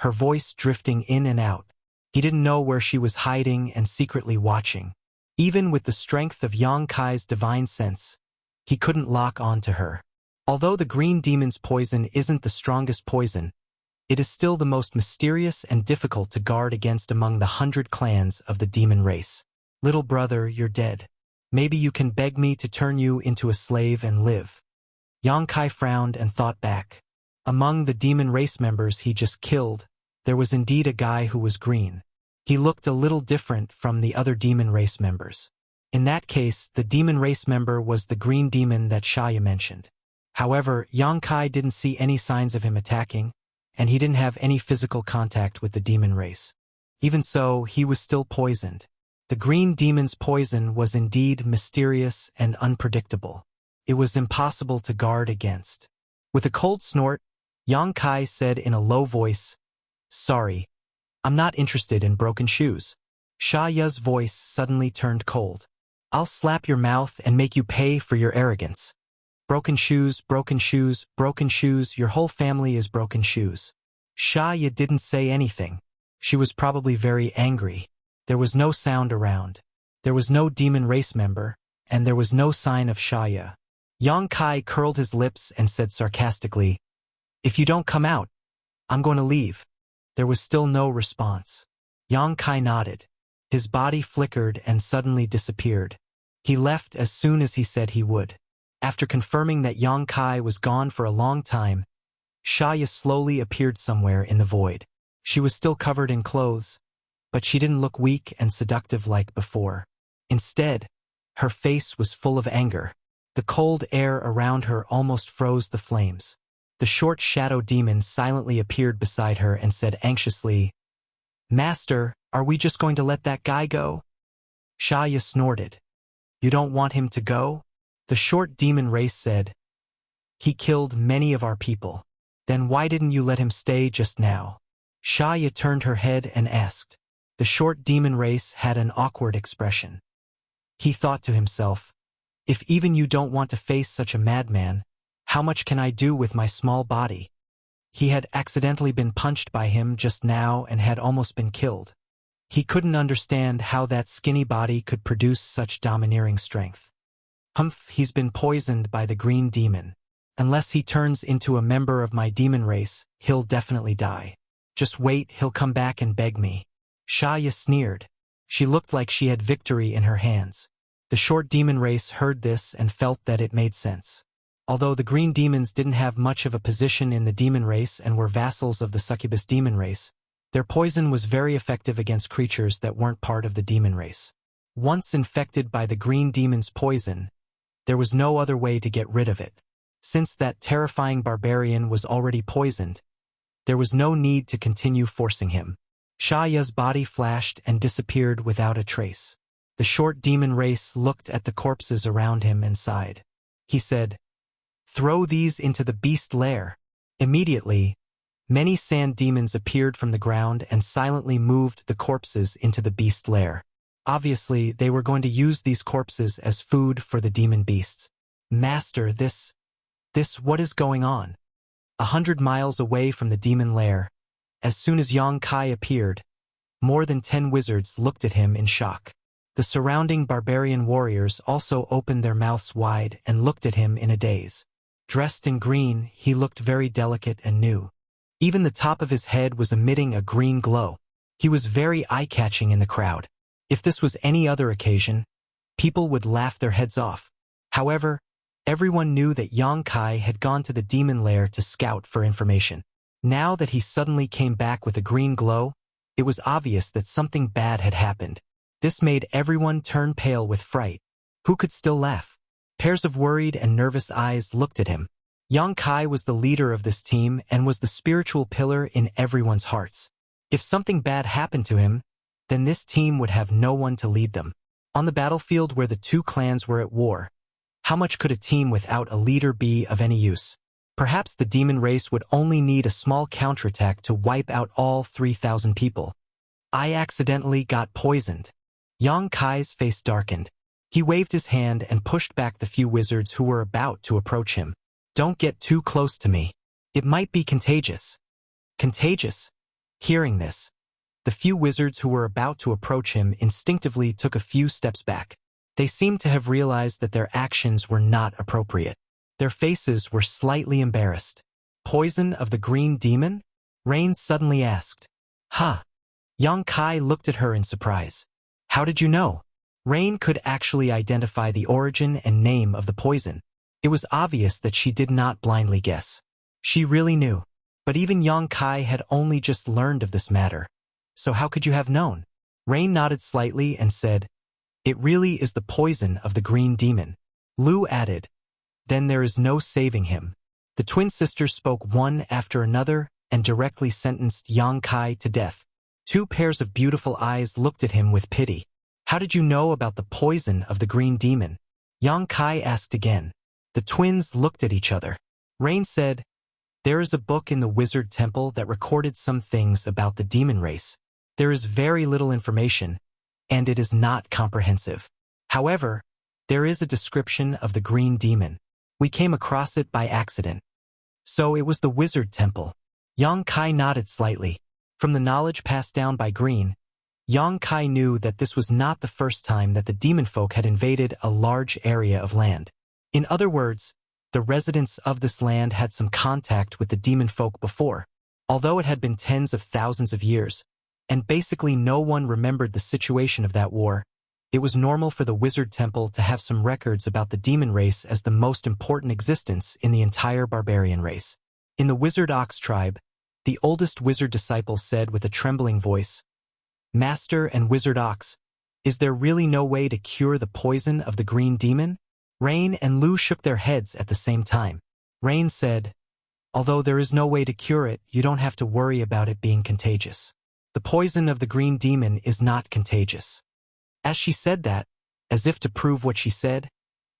her voice drifting in and out. He didn't know where she was hiding and secretly watching. Even with the strength of Yang Kai's divine sense, he couldn't lock on to her. Although the green demon's poison isn't the strongest poison, it is still the most mysterious and difficult to guard against among the 100 clans of the demon race. "Little brother, you're dead. Maybe you can beg me to turn you into a slave and live." Yang Kai frowned and thought back. Among the demon race members he just killed, there was indeed a guy who was green. He looked a little different from the other demon race members. In that case, the demon race member was the green demon that Shaya mentioned. However, Yang Kai didn't see any signs of him attacking, and he didn't have any physical contact with the demon race. Even so, he was still poisoned. The green demon's poison was indeed mysterious and unpredictable. It was impossible to guard against. With a cold snort, Yang Kai said in a low voice, "Sorry, I'm not interested in broken shoes." Sha Ya's voice suddenly turned cold. "I'll slap your mouth and make you pay for your arrogance. Broken shoes, broken shoes, broken shoes, your whole family is broken shoes." Sha Ya didn't say anything. She was probably very angry. There was no sound around. There was no demon race member, and there was no sign of Sha Ya. Yang Kai curled his lips and said sarcastically, "If you don't come out, I'm going to leave." There was still no response. Yang Kai nodded. His body flickered and suddenly disappeared. He left as soon as he said he would. After confirming that Yang Kai was gone for a long time, Sha Ya slowly appeared somewhere in the void. She was still covered in clothes, but she didn't look weak and seductive like before. Instead, her face was full of anger. The cold air around her almost froze the flames. The short shadow demon silently appeared beside her and said anxiously, "Master, are we just going to let that guy go?" Sha Ya snorted. "You don't want him to go?" The short demon race said, "He killed many of our people. Then why didn't you let him stay just now?" Sha Ya turned her head and asked. The short demon race had an awkward expression. He thought to himself, "If even you don't want to face such a madman, how much can I do with my small body?" He had accidentally been punched by him just now and had almost been killed. He couldn't understand how that skinny body could produce such domineering strength. Humph, he's been poisoned by the green demon. Unless he turns into a member of my demon race, he'll definitely die. Just wait, he'll come back and beg me. Sha Ya sneered. She looked like she had victory in her hands. The short demon race heard this and felt that it made sense. Although the green demons didn't have much of a position in the demon race and were vassals of the succubus demon race, their poison was very effective against creatures that weren't part of the demon race. Once infected by the green demon's poison, there was no other way to get rid of it. Since that terrifying barbarian was already poisoned, there was no need to continue forcing him. Sha Ya's body flashed and disappeared without a trace. The short demon race looked at the corpses around him and sighed. He said, "Throw these into the beast lair." Immediately, many sand demons appeared from the ground and silently moved the corpses into the beast lair. Obviously, they were going to use these corpses as food for the demon beasts. "Master, what is going on?" 100 miles away from the demon lair, as soon as Yang Kai appeared, more than 10 wizards looked at him in shock. The surrounding barbarian warriors also opened their mouths wide and looked at him in a daze. Dressed in green, he looked very delicate and new. Even the top of his head was emitting a green glow. He was very eye-catching in the crowd. If this was any other occasion, people would laugh their heads off. However, everyone knew that Yang Kai had gone to the demon lair to scout for information. Now that he suddenly came back with a green glow, it was obvious that something bad had happened. This made everyone turn pale with fright. Who could still laugh? Pairs of worried and nervous eyes looked at him. Yang Kai was the leader of this team and was the spiritual pillar in everyone's hearts. If something bad happened to him, then this team would have no one to lead them. On the battlefield where the two clans were at war, how much could a team without a leader be of any use? Perhaps the demon race would only need a small counterattack to wipe out all 3,000 people. I accidentally got poisoned. Yang Kai's face darkened. He waved his hand and pushed back the few wizards who were about to approach him. "Don't get too close to me. It might be contagious." Contagious? Hearing this, the few wizards who were about to approach him instinctively took a few steps back. They seemed to have realized that their actions were not appropriate. Their faces were slightly embarrassed. "Poison of the green demon?" Rain suddenly asked. "Huh?" Yang Kai looked at her in surprise. "How did you know?" Rain could actually identify the origin and name of the poison. It was obvious that she did not blindly guess. She really knew. But even Yang Kai had only just learned of this matter. "So how could you have known?" Rain nodded slightly and said, "It really is the poison of the green demon." Lu added, "Then there is no saving him." The twin sisters spoke one after another and directly sentenced Yang Kai to death. 2 pairs of beautiful eyes looked at him with pity. "How did you know about the poison of the green demon?" Yang Kai asked again. The twins looked at each other. Rain said, There is a book in the wizard temple that recorded some things about the demon race. There is very little information, and it is not comprehensive. However, there is a description of the green demon. We came across it by accident. So it was the wizard temple. Yang Kai nodded slightly. From the knowledge passed down by Green, Yang Kai knew that this was not the first time that the demon folk had invaded a large area of land. In other words, the residents of this land had some contact with the demon folk before, although it had been tens of thousands of years, and basically no one remembered the situation of that war. It was normal for the wizard temple to have some records about the demon race as the most important existence in the entire barbarian race. In the wizard ox tribe, the oldest wizard disciple said with a trembling voice, "Master and wizard ox, is there really no way to cure the poison of the green demon?" Rain and Lu shook their heads at the same time. Rain said, "Although there is no way to cure it, you don't have to worry about it being contagious. The poison of the green demon is not contagious." As she said that, as if to prove what she said,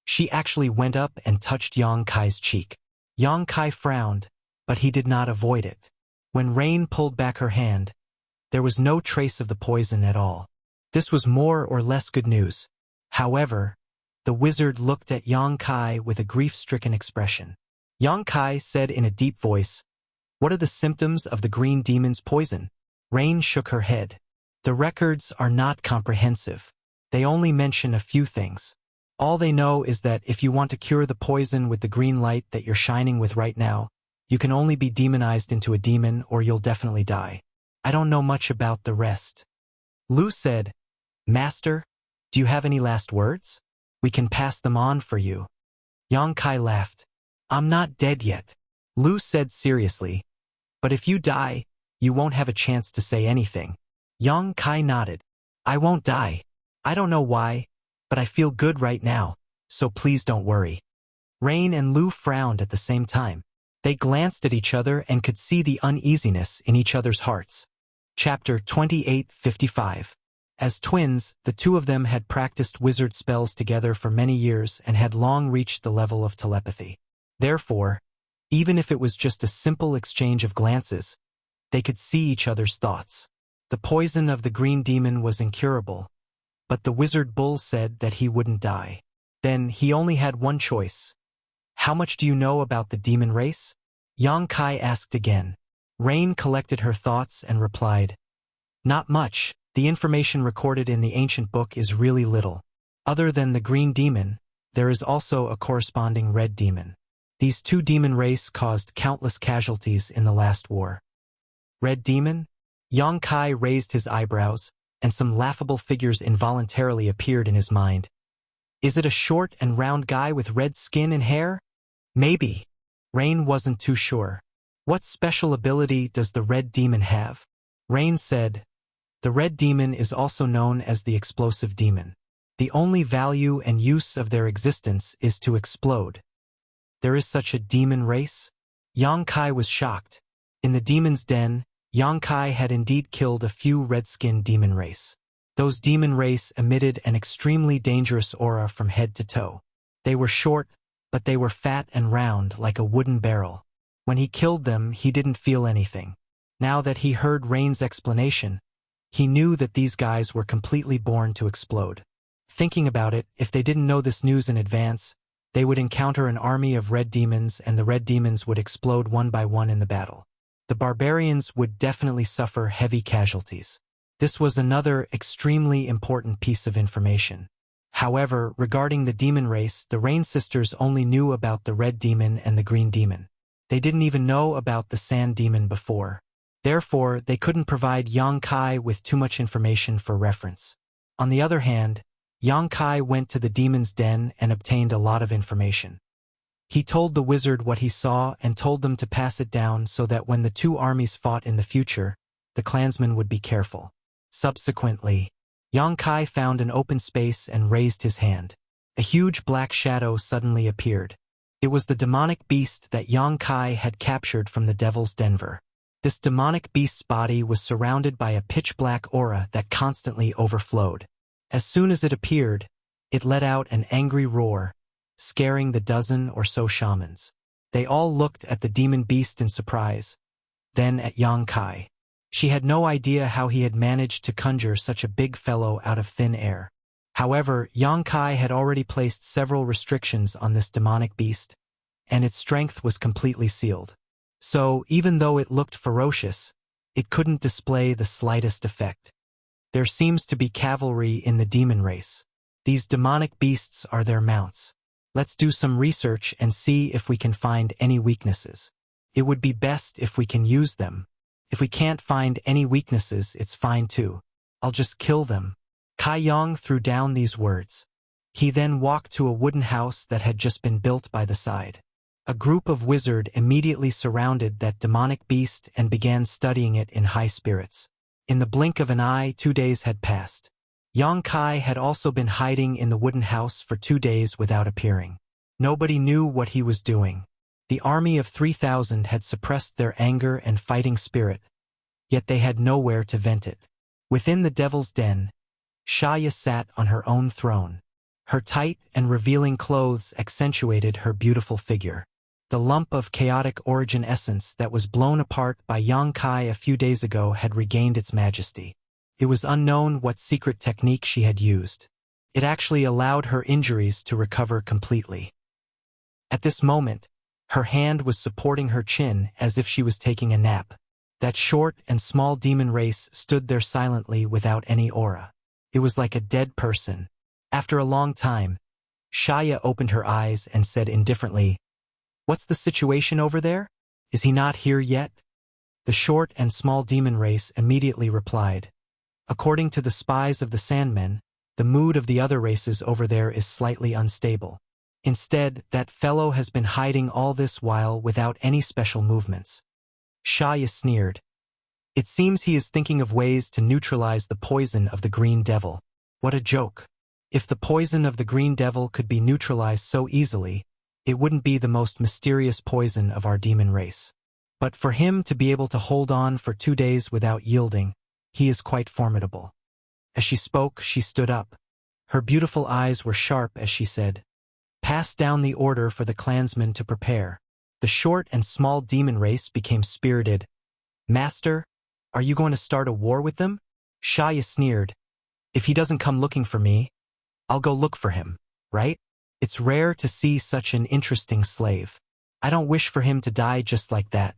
she actually went up and touched Yang Kai's cheek. Yang Kai frowned, but he did not avoid it. When Rain pulled back her hand, there was no trace of the poison at all. This was more or less good news. However, the wizard looked at Yang Kai with a grief-stricken expression. Yang Kai said in a deep voice, "What are the symptoms of the green demon's poison?" Rain shook her head. "The records are not comprehensive. They only mention a few things. All they know is that if you want to cure the poison with the green light that you're shining with right now, you can only be demonized into a demon or you'll definitely die. I don't know much about the rest." Lu said, "Master, do you have any last words? We can pass them on for you." Yang Kai laughed. "I'm not dead yet," Lu said seriously. "But if you die, you won't have a chance to say anything." Yang Kai nodded. "I won't die. I don't know why, but I feel good right now, so please don't worry." Rain and Lu frowned at the same time. They glanced at each other and could see the uneasiness in each other's hearts. Chapter 28:55. As twins, the two of them had practiced wizard spells together for many years and had long reached the level of telepathy. Therefore, even if it was just a simple exchange of glances, they could see each other's thoughts. The poison of the green demon was incurable, but the wizard bull said that he wouldn't die. Then he only had one choice. "How much do you know about the demon race?" Yang Kai asked again. Rain collected her thoughts and replied, "Not much. The information recorded in the ancient book is really little. Other than the green demon, there is also a corresponding red demon. These two demon race caused countless casualties in the last war." "Red demon?" Yang Kai raised his eyebrows, and some laughable figures involuntarily appeared in his mind. "Is it a short and round guy with red skin and hair?" "Maybe." Rain wasn't too sure. "What special ability does the red demon have?" Rain said, "The red demon is also known as the explosive demon. The only value and use of their existence is to explode." "There is such a demon race?" Yang Kai was shocked. In the demon's den, Yang Kai had indeed killed a few red-skinned demon race. Those demon race emitted an extremely dangerous aura from head to toe. They were short, but they were fat and round like a wooden barrel. When he killed them, he didn't feel anything. Now that he heard Rain's explanation, he knew that these guys were completely born to explode. Thinking about it, if they didn't know this news in advance, they would encounter an army of red demons and the red demons would explode one by one in the battle. The barbarians would definitely suffer heavy casualties. This was another extremely important piece of information. However, regarding the demon race, the Rain sisters only knew about the red demon and the green demon. They didn't even know about the sand demon before. Therefore, they couldn't provide Yang Kai with too much information for reference. On the other hand, Yang Kai went to the demon's den and obtained a lot of information. He told the wizard what he saw and told them to pass it down so that when the two armies fought in the future, the clansmen would be careful. Subsequently, Yang Kai found an open space and raised his hand. A huge black shadow suddenly appeared. It was the demonic beast that Yang Kai had captured from the Devil's Denver. This demonic beast's body was surrounded by a pitch-black aura that constantly overflowed. As soon as it appeared, it let out an angry roar, scaring the dozen or so shamans. They all looked at the demon beast in surprise, then at Yang Kai. She had no idea how he had managed to conjure such a big fellow out of thin air. However, Yang Kai had already placed several restrictions on this demonic beast, and its strength was completely sealed. So, even though it looked ferocious, it couldn't display the slightest effect. There seems to be cavalry in the demon race. These demonic beasts are their mounts. Let's do some research and see if we can find any weaknesses. It would be best if we can use them. If we can't find any weaknesses, it's fine too. I'll just kill them. Kai Yang threw down these words. He then walked to a wooden house that had just been built by the side. A group of wizards immediately surrounded that demonic beast and began studying it in high spirits. In the blink of an eye, 2 days had passed. Yang Kai had also been hiding in the wooden house for 2 days without appearing. Nobody knew what he was doing. The army of 3,000 had suppressed their anger and fighting spirit, yet they had nowhere to vent it. Within the devil's den, Shaya sat on her own throne. Her tight and revealing clothes accentuated her beautiful figure. The lump of chaotic origin essence that was blown apart by Yang Kai a few days ago had regained its majesty. It was unknown what secret technique she had used. It actually allowed her injuries to recover completely. At this moment, her hand was supporting her chin as if she was taking a nap. That short and small demon race stood there silently without any aura. It was like a dead person. After a long time, Shaya opened her eyes and said indifferently, "What's the situation over there? Is he not here yet?" The short and small demon race immediately replied, "According to the spies of the Sandmen, the mood of the other races over there is slightly unstable. Instead, that fellow has been hiding all this while without any special movements." Shaya sneered. "It seems he is thinking of ways to neutralize the poison of the Green Devil. What a joke. If the poison of the Green Devil could be neutralized so easily, it wouldn't be the most mysterious poison of our demon race. But for him to be able to hold on for 2 days without yielding, he is quite formidable." As she spoke, she stood up. Her beautiful eyes were sharp as she said, "Pass down the order for the clansmen to prepare." The short and small demon race became spirited. "Master, are you going to start a war with them?" Shaya sneered. "If he doesn't come looking for me, I'll go look for him, right? It's rare to see such an interesting slave. I don't wish for him to die just like that."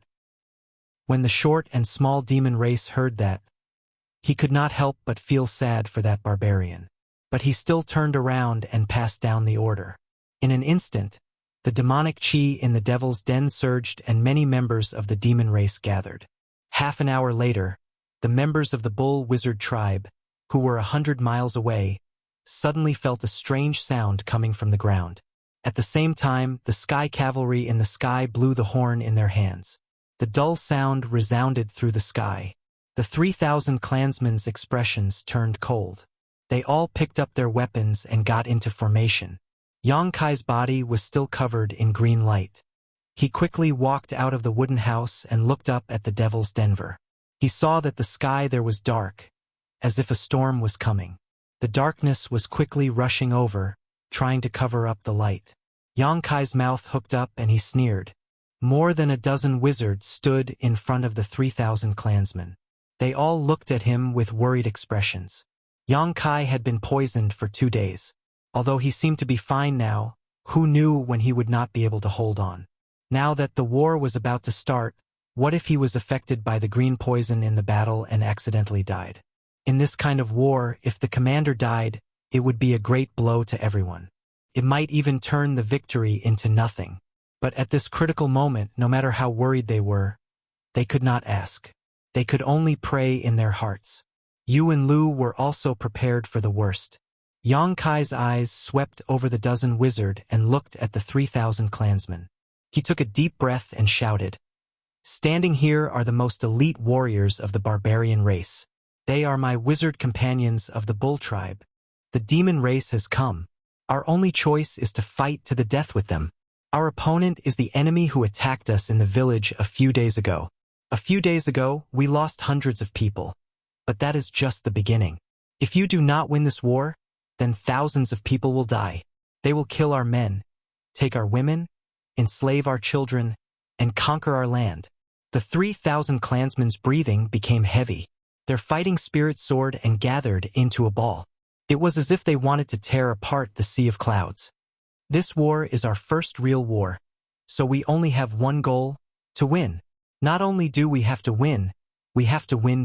When the short and small demon race heard that, he could not help but feel sad for that barbarian. But he still turned around and passed down the order. In an instant, the demonic chi in the devil's den surged and many members of the demon race gathered. Half an hour later, the members of the bull wizard tribe, who were 100 miles away, suddenly felt a strange sound coming from the ground. At the same time, the sky cavalry in the sky blew the horn in their hands. The dull sound resounded through the sky. The 3,000 clansmen's expressions turned cold. They all picked up their weapons and got into formation. Yang Kai's body was still covered in green light. He quickly walked out of the wooden house and looked up at the devil's denver. He saw that the sky there was dark, as if a storm was coming. The darkness was quickly rushing over, trying to cover up the light. Yang Kai's mouth hooked up and he sneered. More than a dozen wizards stood in front of the 3,000 clansmen. They all looked at him with worried expressions. Yang Kai had been poisoned for 2 days. Although he seemed to be fine now, who knew when he would not be able to hold on? Now that the war was about to start, what if he was affected by the green poison in the battle and accidentally died? In this kind of war, if the commander died, it would be a great blow to everyone. It might even turn the victory into nothing. But at this critical moment, no matter how worried they were, they could not ask. They could only pray in their hearts. Yu and Lu were also prepared for the worst. Yang Kai's eyes swept over the dozen wizard and looked at the 3,000 clansmen. He took a deep breath and shouted, "Standing here are the most elite warriors of the barbarian race. They are my wizard companions of the bull tribe. The demon race has come. Our only choice is to fight to the death with them. Our opponent is the enemy who attacked us in the village a few days ago. A few days ago, we lost hundreds of people. But that is just the beginning. If you do not win this war, then thousands of people will die. They will kill our men, take our women, enslave our children, and conquer our land. The 3,000 clansmen's breathing became heavy. Their fighting spirit soared and gathered into a ball. It was as if they wanted to tear apart the sea of clouds. This war is our first real war, so we only have one goal: to win. Not only do we have to win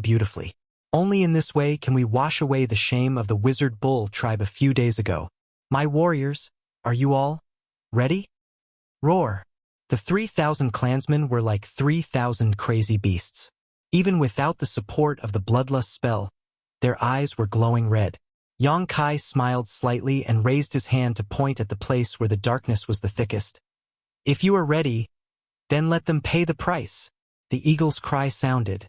beautifully. Only in this way can we wash away the shame of the Wizard Bull tribe a few days ago. My warriors, are you all ready? Roar! The 3,000 clansmen were like 3,000 crazy beasts. Even without the support of the bloodlust spell, their eyes were glowing red. Yang Kai smiled slightly and raised his hand to point at the place where the darkness was the thickest. If you are ready, then let them pay the price. The eagle's cry sounded,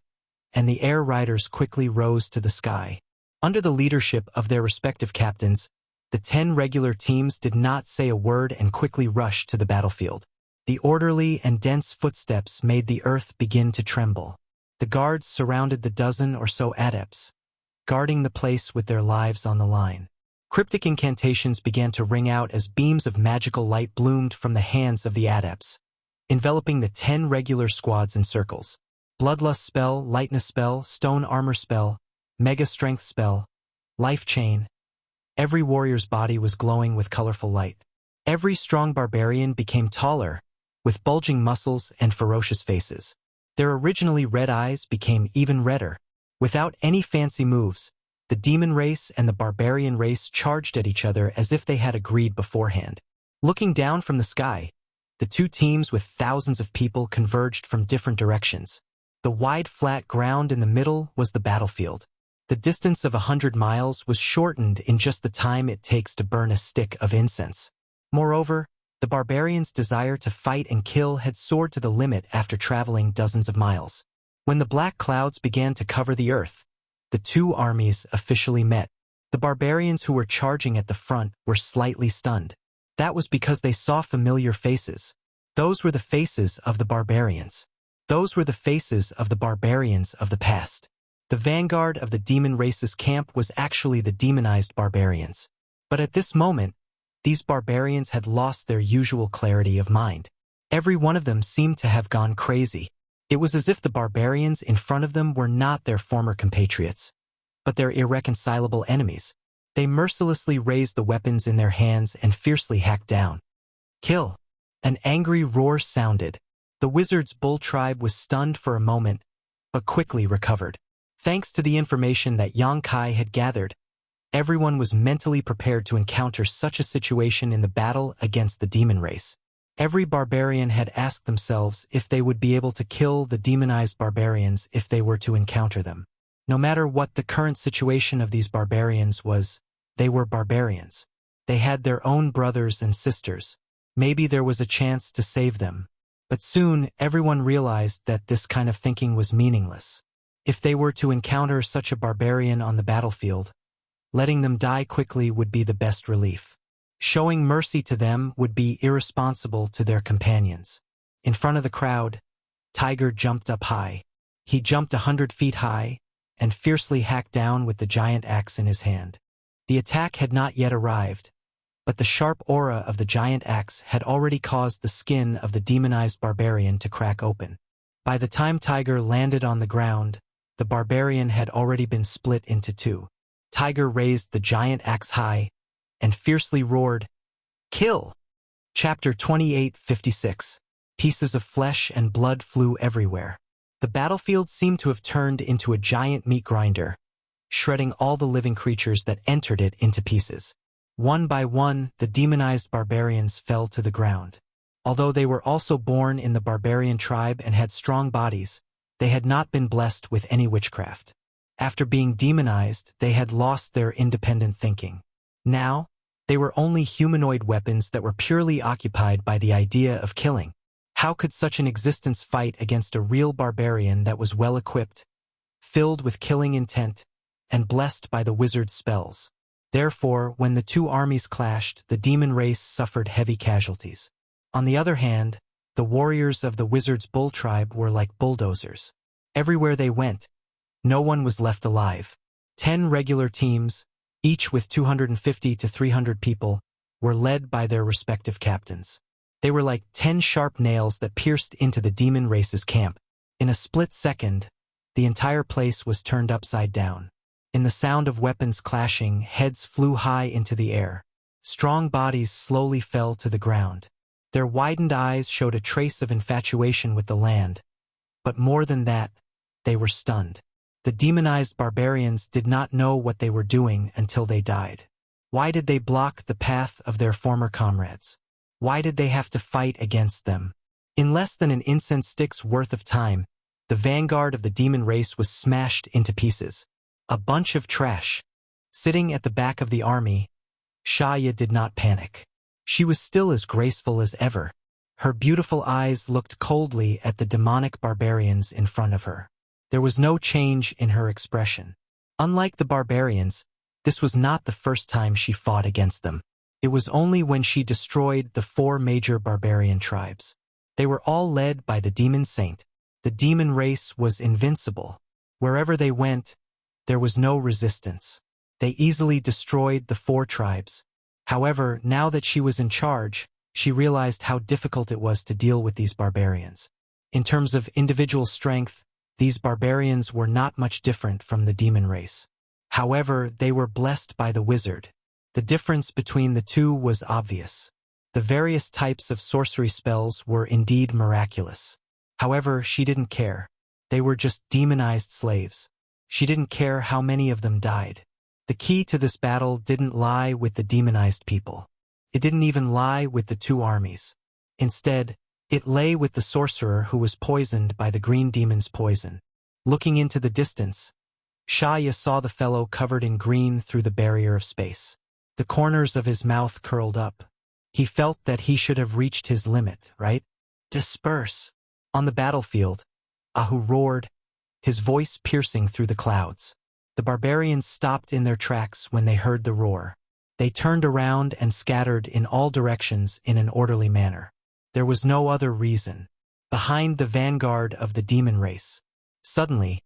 and the air riders quickly rose to the sky. Under the leadership of their respective captains, the 10 regular teams did not say a word and quickly rushed to the battlefield. The orderly and dense footsteps made the earth begin to tremble. The guards surrounded the dozen or so adepts, guarding the place with their lives on the line. Cryptic incantations began to ring out as beams of magical light bloomed from the hands of the adepts, enveloping the 10 regular squads in circles. Bloodlust spell, lightness spell, stone armor spell, mega strength spell, life chain. Every warrior's body was glowing with colorful light. Every strong barbarian became taller, with bulging muscles and ferocious faces. Their originally red eyes became even redder. Without any fancy moves, the demon race and the barbarian race charged at each other as if they had agreed beforehand. Looking down from the sky, the two teams with thousands of people converged from different directions. The wide flat ground in the middle was the battlefield. The distance of 100 miles was shortened in just the time it takes to burn a stick of incense. Moreover, the barbarians' desire to fight and kill had soared to the limit after traveling dozens of miles. When the black clouds began to cover the earth, the two armies officially met. The barbarians who were charging at the front were slightly stunned. That was because they saw familiar faces. Those were the faces of the barbarians. Those were the faces of the barbarians of the past. The vanguard of the demon race's camp was actually the demonized barbarians. But at this moment, these barbarians had lost their usual clarity of mind. Every one of them seemed to have gone crazy. It was as if the barbarians in front of them were not their former compatriots, but their irreconcilable enemies. They mercilessly raised the weapons in their hands and fiercely hacked down. Kill! An angry roar sounded. The Wizard's Bull tribe was stunned for a moment, but quickly recovered. Thanks to the information that Yang Kai had gathered, everyone was mentally prepared to encounter such a situation in the battle against the demon race. Every barbarian had asked themselves if they would be able to kill the demonized barbarians if they were to encounter them. No matter what the current situation of these barbarians was, they were barbarians. They had their own brothers and sisters. Maybe there was a chance to save them. But soon, everyone realized that this kind of thinking was meaningless. If they were to encounter such a barbarian on the battlefield, letting them die quickly would be the best relief. Showing mercy to them would be irresponsible to their companions. In front of the crowd, Tiger jumped up high. He jumped 100 feet high and fiercely hacked down with the giant axe in his hand. The attack had not yet arrived, but the sharp aura of the giant axe had already caused the skin of the demonized barbarian to crack open. By the time Tiger landed on the ground, the barbarian had already been split into two. Tiger raised the giant axe high and fiercely roared, "Kill!" Chapter 28:56. Pieces of flesh and blood flew everywhere. The battlefield seemed to have turned into a giant meat grinder, shredding all the living creatures that entered it into pieces. One by one, the demonized barbarians fell to the ground. Although they were also born in the barbarian tribe and had strong bodies, they had not been blessed with any witchcraft. After being demonized, they had lost their independent thinking. Now, they were only humanoid weapons that were purely occupied by the idea of killing. How could such an existence fight against a real barbarian that was well-equipped, filled with killing intent, and blessed by the wizard's spells? Therefore, when the two armies clashed, the demon race suffered heavy casualties. On the other hand, the warriors of the Wizard's Bull tribe were like bulldozers. Everywhere they went, no one was left alive. 10 regular teams, each with 250 to 300 people, were led by their respective captains. They were like 10 sharp nails that pierced into the demon race's camp. In a split second, the entire place was turned upside down. In the sound of weapons clashing, heads flew high into the air. Strong bodies slowly fell to the ground. Their widened eyes showed a trace of infatuation with the land. But more than that, they were stunned. The demonized barbarians did not know what they were doing until they died. Why did they block the path of their former comrades? Why did they have to fight against them? In less than an incense stick's worth of time, the vanguard of the demon race was smashed into pieces. A bunch of trash. Sitting at the back of the army, Shaya did not panic. She was still as graceful as ever. Her beautiful eyes looked coldly at the demonic barbarians in front of her. There was no change in her expression. Unlike the barbarians, this was not the first time she fought against them. It was only when she destroyed the 4 major barbarian tribes. They were all led by the demon saint. The demon race was invincible. Wherever they went, there was no resistance. They easily destroyed the 4 tribes. However, now that she was in charge, she realized how difficult it was to deal with these barbarians. In terms of individual strength, these barbarians were not much different from the demon race. However, they were blessed by the wizard. The difference between the two was obvious. The various types of sorcery spells were indeed miraculous. However, she didn't care. They were just demonized slaves. She didn't care how many of them died. The key to this battle didn't lie with the demonized people. It didn't even lie with the 2 armies. Instead, it lay with the sorcerer who was poisoned by the green demon's poison. Looking into the distance, Shaya saw the fellow covered in green through the barrier of space. The corners of his mouth curled up. He felt that he should have reached his limit, right? Disperse! On the battlefield, Ahu roared, his voice piercing through the clouds. The barbarians stopped in their tracks when they heard the roar. They turned around and scattered in all directions in an orderly manner. There was no other reason. Behind the vanguard of the demon race, suddenly,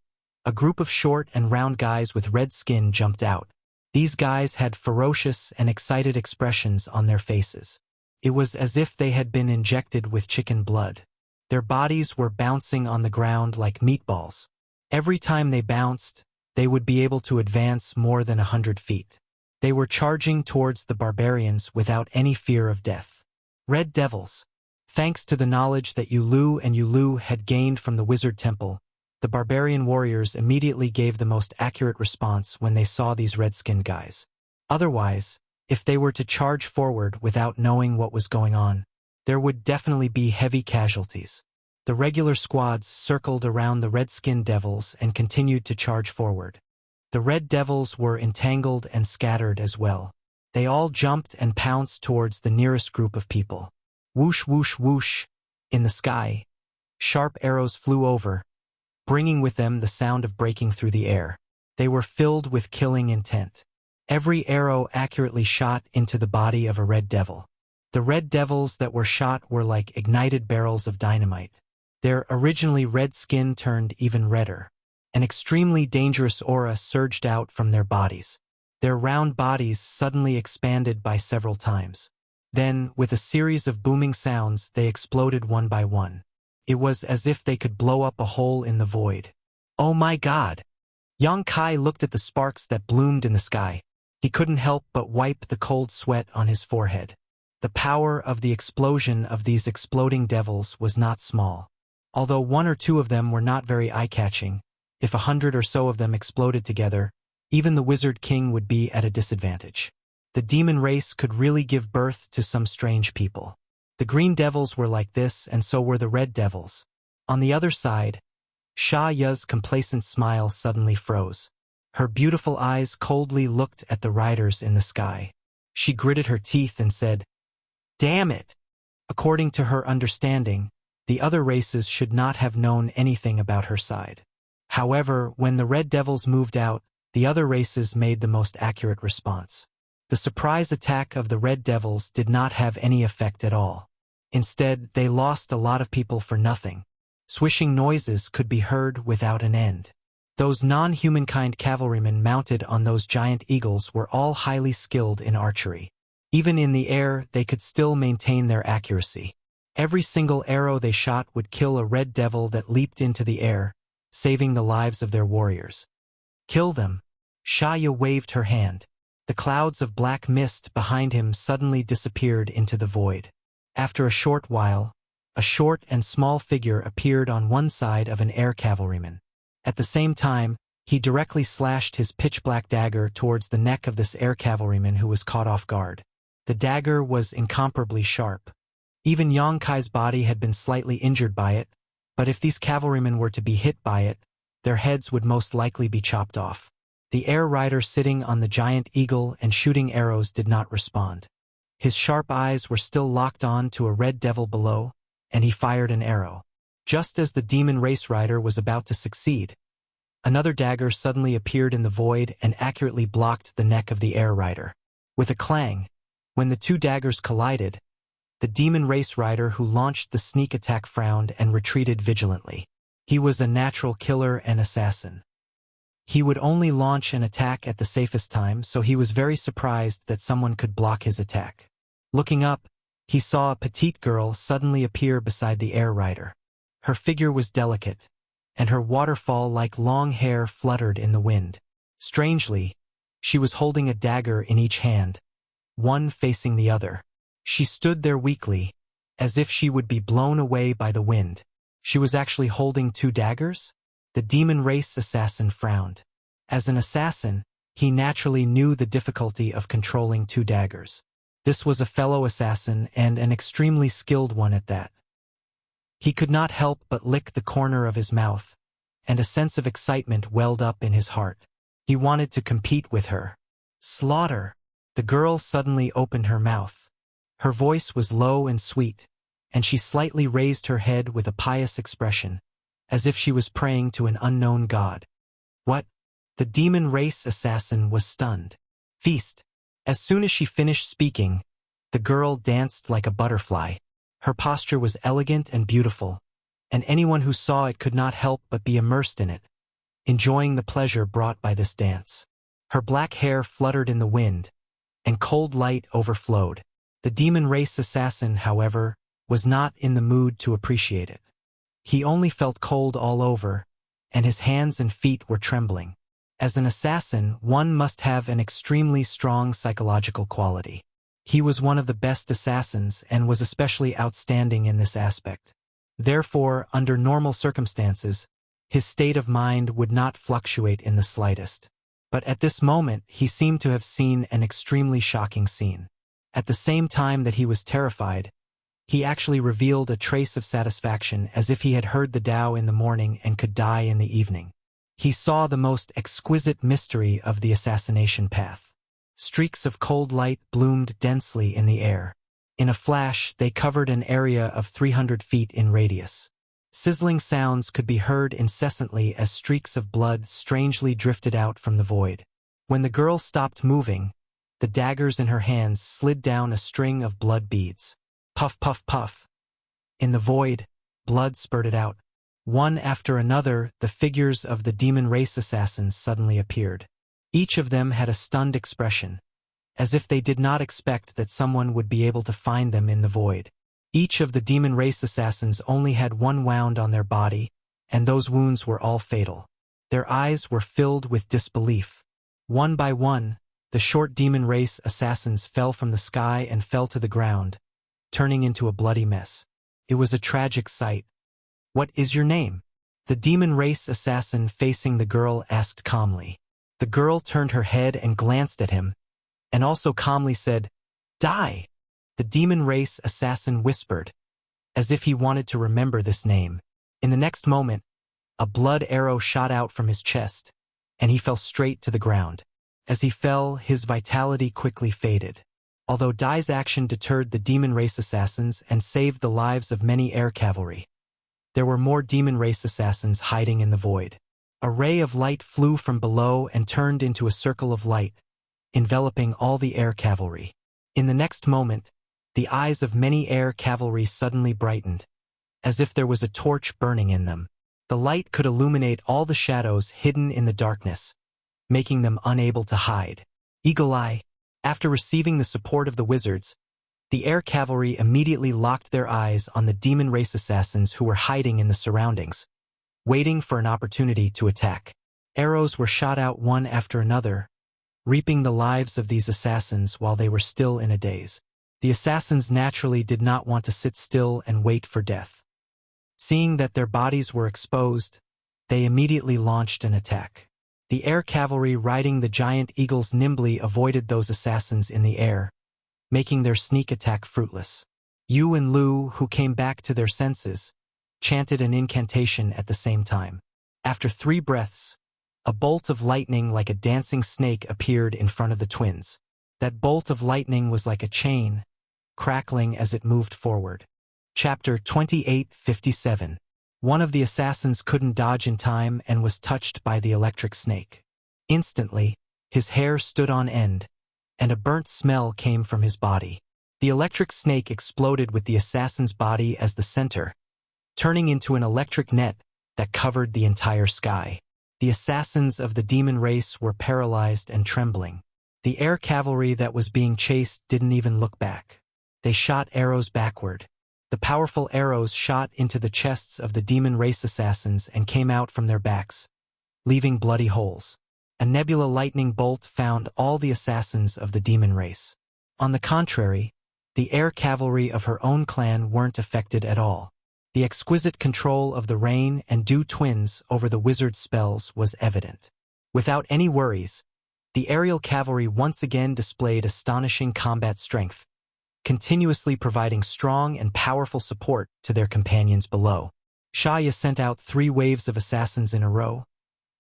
a group of short and round guys with red skin jumped out. These guys had ferocious and excited expressions on their faces. It was as if they had been injected with chicken blood. Their bodies were bouncing on the ground like meatballs. Every time they bounced, they would be able to advance more than 100 feet. They were charging towards the barbarians without any fear of death. Red Devils. Thanks to the knowledge that Yulu and Yulu had gained from the wizard temple, the barbarian warriors immediately gave the most accurate response when they saw these red-skinned guys. Otherwise, if they were to charge forward without knowing what was going on, there would definitely be heavy casualties. The regular squads circled around the red-skinned devils and continued to charge forward. The red devils were entangled and scattered as well. They all jumped and pounced towards the nearest group of people. Whoosh, whoosh, whoosh. In the sky, sharp arrows flew over, bringing with them the sound of breaking through the air. They were filled with killing intent. Every arrow accurately shot into the body of a red devil. The red devils that were shot were like ignited barrels of dynamite. Their originally red skin turned even redder. An extremely dangerous aura surged out from their bodies. Their round bodies suddenly expanded by several times. Then, with a series of booming sounds, they exploded one by one. It was as if they could blow up a hole in the void. Oh my God! Yang Kai looked at the sparks that bloomed in the sky. He couldn't help but wipe the cold sweat on his forehead. The power of the explosion of these exploding devils was not small. Although 1 or 2 of them were not very eye-catching, if 100 or so of them exploded together, even the Wizard King would be at a disadvantage. The demon race could really give birth to some strange people. The green devils were like this, and so were the red devils. On the other side, Sha Ya's complacent smile suddenly froze. Her beautiful eyes coldly looked at the riders in the sky. She gritted her teeth and said, "Damn it!" According to her understanding, the other races should not have known anything about her side. However, when the red devils moved out, the other races made the most accurate response. The surprise attack of the red devils did not have any effect at all. Instead, they lost a lot of people for nothing. Swishing noises could be heard without an end. Those non-humankind cavalrymen mounted on those giant eagles were all highly skilled in archery. Even in the air, they could still maintain their accuracy. Every single arrow they shot would kill a red devil that leaped into the air, saving the lives of their warriors. Kill them. Shaya waved her hand. The clouds of black mist behind him suddenly disappeared into the void. After a short while, a short and small figure appeared on one side of an air cavalryman. At the same time, he directly slashed his pitch-black dagger towards the neck of this air cavalryman who was caught off guard. The dagger was incomparably sharp. Even Yang Kai's body had been slightly injured by it, but if these cavalrymen were to be hit by it, their heads would most likely be chopped off. The air rider sitting on the giant eagle and shooting arrows did not respond. His sharp eyes were still locked on to a red devil below, and he fired an arrow. Just as the demon race rider was about to succeed, another dagger suddenly appeared in the void and accurately blocked the neck of the air rider. With a clang, when the two daggers collided, the demon race rider who launched the sneak attack frowned and retreated vigilantly. He was a natural killer and assassin. He would only launch an attack at the safest time, so he was very surprised that someone could block his attack. Looking up, he saw a petite girl suddenly appear beside the air rider. Her figure was delicate, and her waterfall-like long hair fluttered in the wind. Strangely, she was holding a dagger in each hand, one facing the other. She stood there weakly, as if she would be blown away by the wind. She was actually holding two daggers? The demon race assassin frowned. As an assassin, he naturally knew the difficulty of controlling two daggers. This was a fellow assassin and an extremely skilled one at that. He could not help but lick the corner of his mouth, and a sense of excitement welled up in his heart. He wanted to compete with her. Slaughter! The girl suddenly opened her mouth. Her voice was low and sweet, and she slightly raised her head with a pious expression, as if she was praying to an unknown god. What? The demon race assassin was stunned. Feast! As soon as she finished speaking, the girl danced like a butterfly. Her posture was elegant and beautiful, and anyone who saw it could not help but be immersed in it, enjoying the pleasure brought by this dance. Her black hair fluttered in the wind, and cold light overflowed. The demon race assassin, however, was not in the mood to appreciate it. He only felt cold all over, and his hands and feet were trembling. As an assassin, one must have an extremely strong psychological quality. He was one of the best assassins and was especially outstanding in this aspect. Therefore, under normal circumstances, his state of mind would not fluctuate in the slightest. But at this moment, he seemed to have seen an extremely shocking scene. At the same time that he was terrified, he actually revealed a trace of satisfaction, as if he had heard the Tao in the morning and could die in the evening. He saw the most exquisite mystery of the assassination path. Streaks of cold light bloomed densely in the air. In a flash, they covered an area of 300 feet in radius. Sizzling sounds could be heard incessantly as streaks of blood strangely drifted out from the void. When the girl stopped moving, the daggers in her hands slid down a string of blood beads. Puff, puff, puff. In the void, blood spurted out. One after another, the figures of the demon race assassins suddenly appeared. Each of them had a stunned expression, as if they did not expect that someone would be able to find them in the void. Each of the demon race assassins only had one wound on their body, and those wounds were all fatal. Their eyes were filled with disbelief. One by one, the short demon race assassins fell from the sky and fell to the ground, turning into a bloody mess. It was a tragic sight. "What is your name?" The demon race assassin facing the girl asked calmly. The girl turned her head and glanced at him, and also calmly said, "Die." The demon race assassin whispered, as if he wanted to remember this name. In the next moment, a blood arrow shot out from his chest, and he fell straight to the ground. As he fell, his vitality quickly faded. Although Dai's action deterred the demon race assassins and saved the lives of many air cavalry, there were more demon race assassins hiding in the void. A ray of light flew from below and turned into a circle of light, enveloping all the air cavalry. In the next moment, the eyes of many air cavalry suddenly brightened, as if there was a torch burning in them. The light could illuminate all the shadows hidden in the darkness, making them unable to hide. Eagle Eye, after receiving the support of the wizards, The air cavalry immediately locked their eyes on the demon race assassins who were hiding in the surroundings, waiting for an opportunity to attack. Arrows were shot out one after another, reaping the lives of these assassins while they were still in a daze. The assassins naturally did not want to sit still and wait for death. Seeing that their bodies were exposed, they immediately launched an attack. The air cavalry riding the giant eagles nimbly avoided those assassins in the air, making their sneak attack fruitless. Yu and Lu, who came back to their senses, chanted an incantation at the same time. After 3 breaths, a bolt of lightning like a dancing snake appeared in front of the twins. That bolt of lightning was like a chain, crackling as it moved forward. Chapter 28:57. One of the assassins couldn't dodge in time and was touched by the electric snake. Instantly, his hair stood on end, and a burnt smell came from his body. The electric snake exploded with the assassin's body as the center, turning into an electric net that covered the entire sky. The assassins of the demon race were paralyzed and trembling. The air cavalry that was being chased didn't even look back. They shot arrows backward. The powerful arrows shot into the chests of the demon race assassins and came out from their backs, leaving bloody holes. A nebula lightning bolt found all the assassins of the demon race. On the contrary, the air cavalry of her own clan weren't affected at all. The exquisite control of the Rain and Dew twins over the wizard's spells was evident. Without any worries, the aerial cavalry once again displayed astonishing combat strength, continuously providing strong and powerful support to their companions below. Shaya sent out 3 waves of assassins in a row,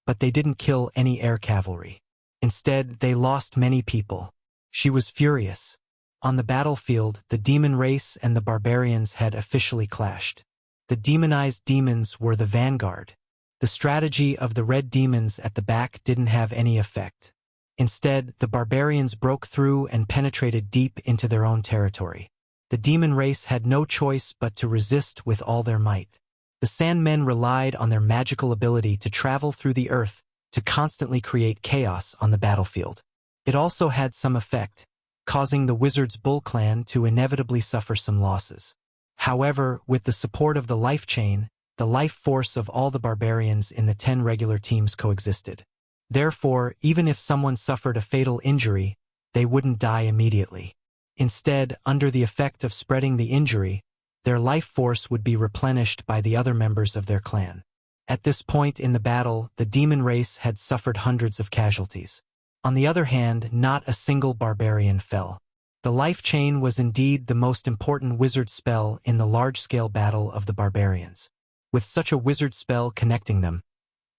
but they didn't kill any air cavalry. Instead, they lost many people. She was furious. On the battlefield, the demon race and the barbarians had officially clashed. The demonized demons were the vanguard. The strategy of the red demons at the back didn't have any effect. Instead, the barbarians broke through and penetrated deep into their own territory. The demon race had no choice but to resist with all their might. The Sandmen relied on their magical ability to travel through the earth to constantly create chaos on the battlefield. It also had some effect, causing the Wizard's Bull clan to inevitably suffer some losses. However, with the support of the life chain, the life force of all the barbarians in the 10 regular teams coexisted. Therefore, even if someone suffered a fatal injury, they wouldn't die immediately. Instead, under the effect of spreading the injury, their life force would be replenished by the other members of their clan. At this point in the battle, the demon race had suffered hundreds of casualties. On the other hand, not a single barbarian fell. The life chain was indeed the most important wizard spell in the large-scale battle of the barbarians. With such a wizard spell connecting them,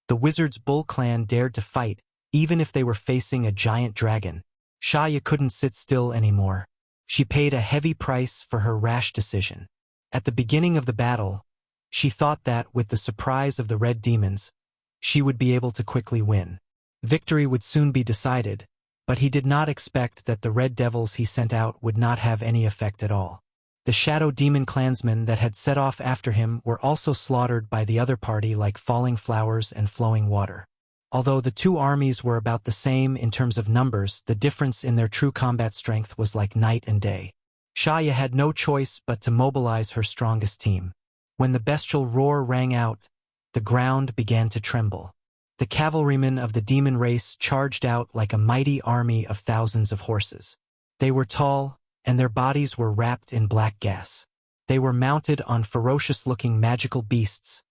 the Wizard's Bull clan dared to fight, even if they were facing a giant dragon. Shaya couldn't sit still anymore. She paid a heavy price for her rash decision. At the beginning of the battle, she thought that, with the surprise of the red demons, she would be able to quickly win. Victory would soon be decided, but he did not expect that the red devils he sent out would not have any effect at all. The shadow demon clansmen that had set off after him were also slaughtered by the other party like falling flowers and flowing water. Although the 2 armies were about the same in terms of numbers, the difference in their true combat strength was like night and day. Shaya had no choice but to mobilize her strongest team. When the bestial roar rang out, the ground began to tremble. The cavalrymen of the demon race charged out like a mighty army of thousands of horses. They were tall, and their bodies were wrapped in black gas. They were mounted on ferocious-looking magical beasts,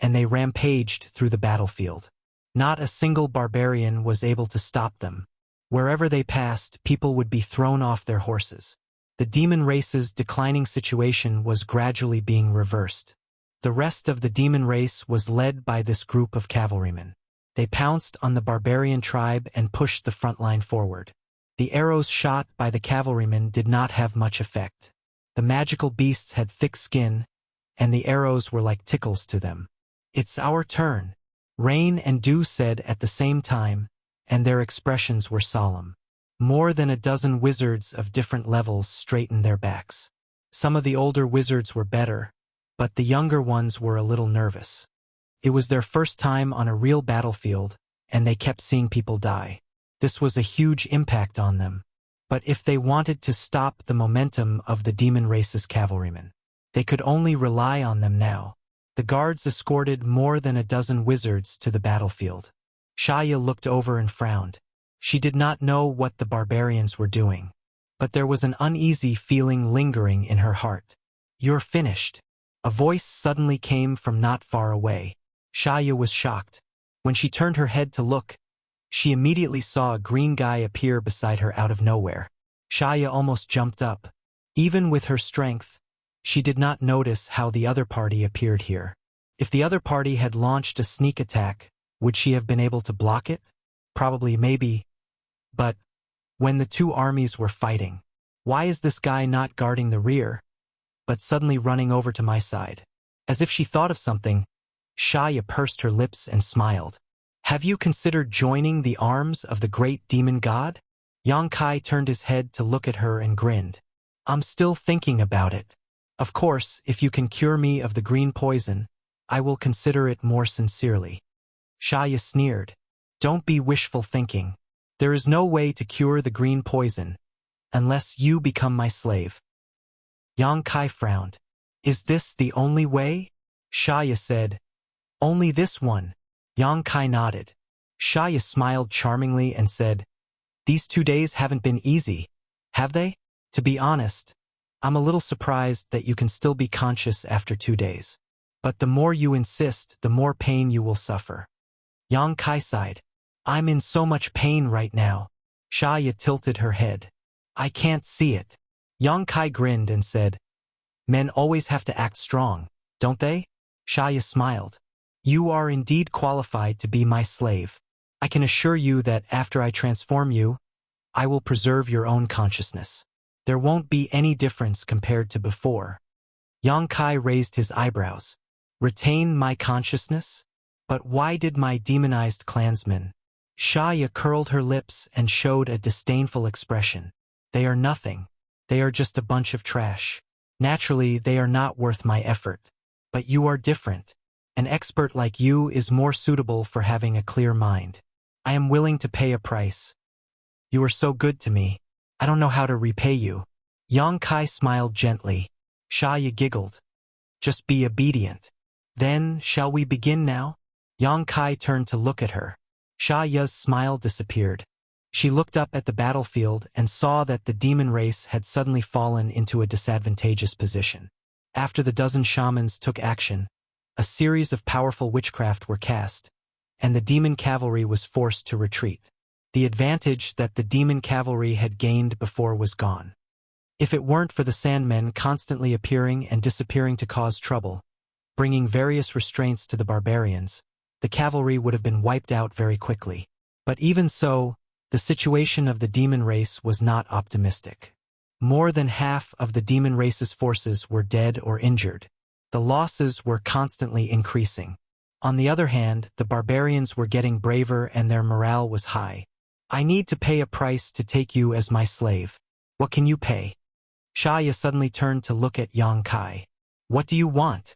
and they rampaged through the battlefield. Not a single barbarian was able to stop them. Wherever they passed, people would be thrown off their horses. The demon race's declining situation was gradually being reversed. The rest of the demon race was led by this group of cavalrymen. They pounced on the barbarian tribe and pushed the front line forward. The arrows shot by the cavalrymen did not have much effect. The magical beasts had thick skin, and the arrows were like tickles to them. "It's our turn," Rain and Dew said at the same time, and their expressions were solemn. More than a dozen wizards of different levels straightened their backs. Some of the older wizards were better, but the younger ones were a little nervous. It was their first time on a real battlefield, and they kept seeing people die. This was a huge impact on them. But if they wanted to stop the momentum of the demon race's cavalrymen, they could only rely on them now. The guards escorted more than a dozen wizards to the battlefield. Shaya looked over and frowned. She did not know what the barbarians were doing, but there was an uneasy feeling lingering in her heart. "You're finished." A voice suddenly came from not far away. Shaya was shocked. When she turned her head to look, she immediately saw a green guy appear beside her out of nowhere. Shaya almost jumped up. Even with her strength, she did not notice how the other party appeared here. If the other party had launched a sneak attack, would she have been able to block it? Probably, maybe. But when the two armies were fighting, why is this guy not guarding the rear, but suddenly running over to my side? As if she thought of something, Shaya pursed her lips and smiled. "Have you considered joining the arms of the great demon god?" Yang Kai turned his head to look at her and grinned. "I'm still thinking about it. Of course, if you can cure me of the green poison, I will consider it more sincerely." Shaya sneered. "Don't be wishful thinking. There is no way to cure the green poison, unless you become my slave." Yang Kai frowned. "Is this the only way?" Shaya said. "Only this one." Yang Kai nodded. Shaya smiled charmingly and said, "These 2 days haven't been easy, have they? To be honest, I'm a little surprised that you can still be conscious after 2 days. But the more you insist, the more pain you will suffer." Yang Kai sighed. "I'm in so much pain right now." Shaya tilted her head. "I can't see it." Yang Kai grinned and said, "Men always have to act strong, don't they?" Shaya smiled. "You are indeed qualified to be my slave. I can assure you that after I transform you, I will preserve your own consciousness. There won't be any difference compared to before." Yang Kai raised his eyebrows. "Retain my consciousness? But why did my demonized clansmen?" Shaya curled her lips and showed a disdainful expression. "They are nothing. They are just a bunch of trash. Naturally, they are not worth my effort. But you are different. An expert like you is more suitable for having a clear mind. I am willing to pay a price. You are so good to me. I don't know how to repay you." Yang Kai smiled gently. Shaya giggled. "Just be obedient." "Then, shall we begin now?" Yang Kai turned to look at her. Shaya's smile disappeared. She looked up at the battlefield and saw that the demon race had suddenly fallen into a disadvantageous position. After the dozen shamans took action, a series of powerful witchcraft were cast, and the demon cavalry was forced to retreat. The advantage that the demon cavalry had gained before was gone. If it weren't for the Sandmen constantly appearing and disappearing to cause trouble, bringing various restraints to the barbarians, the cavalry would have been wiped out very quickly. But even so, the situation of the demon race was not optimistic. More than half of the demon race's forces were dead or injured. The losses were constantly increasing. On the other hand, the barbarians were getting braver and their morale was high. "I need to pay a price to take you as my slave. What can you pay?" Shaya suddenly turned to look at Yang Kai. "What do you want?"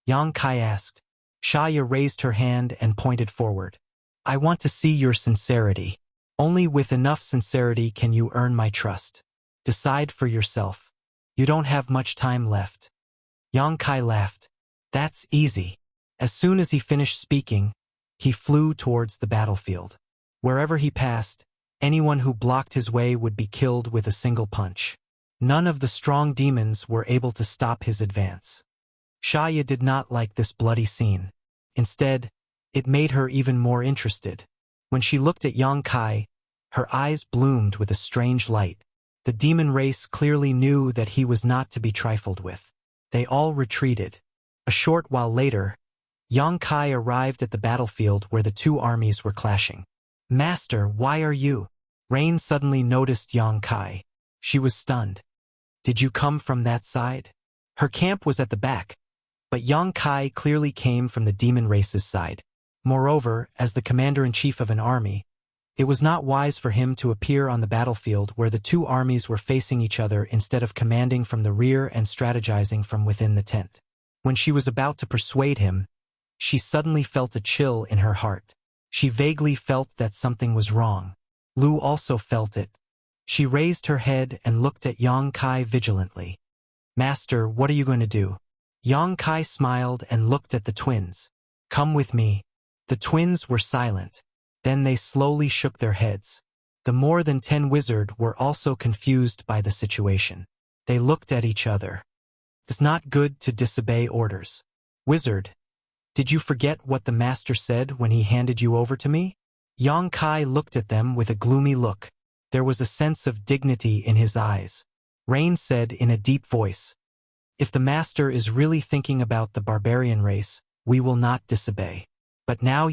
Yang Kai asked. Shaya raised her hand and pointed forward. "I want to see your sincerity. Only with enough sincerity can you earn my trust. Decide for yourself. You don't have much time left." Yang Kai laughed. "That's easy." As soon as he finished speaking, he flew towards the battlefield. Wherever he passed, anyone who blocked his way would be killed with a single punch. None of the strong demons were able to stop his advance. Shaya did not like this bloody scene. Instead, it made her even more interested. When she looked at Yang Kai, her eyes bloomed with a strange light. The demon race clearly knew that he was not to be trifled with. They all retreated. A short while later, Yang Kai arrived at the battlefield where the two armies were clashing. "Master, why are you?" Rain suddenly noticed Yang Kai. She was stunned. "Did you come from that side?" Her camp was at the back, but Yang Kai clearly came from the demon race's side. Moreover, as the commander-in-chief of an army, it was not wise for him to appear on the battlefield where the two armies were facing each other instead of commanding from the rear and strategizing from within the tent. When she was about to persuade him, she suddenly felt a chill in her heart. She vaguely felt that something was wrong. Lu also felt it. She raised her head and looked at Yang Kai vigilantly. Master, what are you going to do? Yang Kai smiled and looked at the twins. Come with me. The twins were silent. Then they slowly shook their heads. The more than 10 wizards were also confused by the situation. They looked at each other. It's not good to disobey orders. Wizard, did you forget what the master said when he handed you over to me? Yang Kai looked at them with a gloomy look. There was a sense of dignity in his eyes. Rain said in a deep voice, if the master is really thinking about the barbarian race, we will not disobey. But now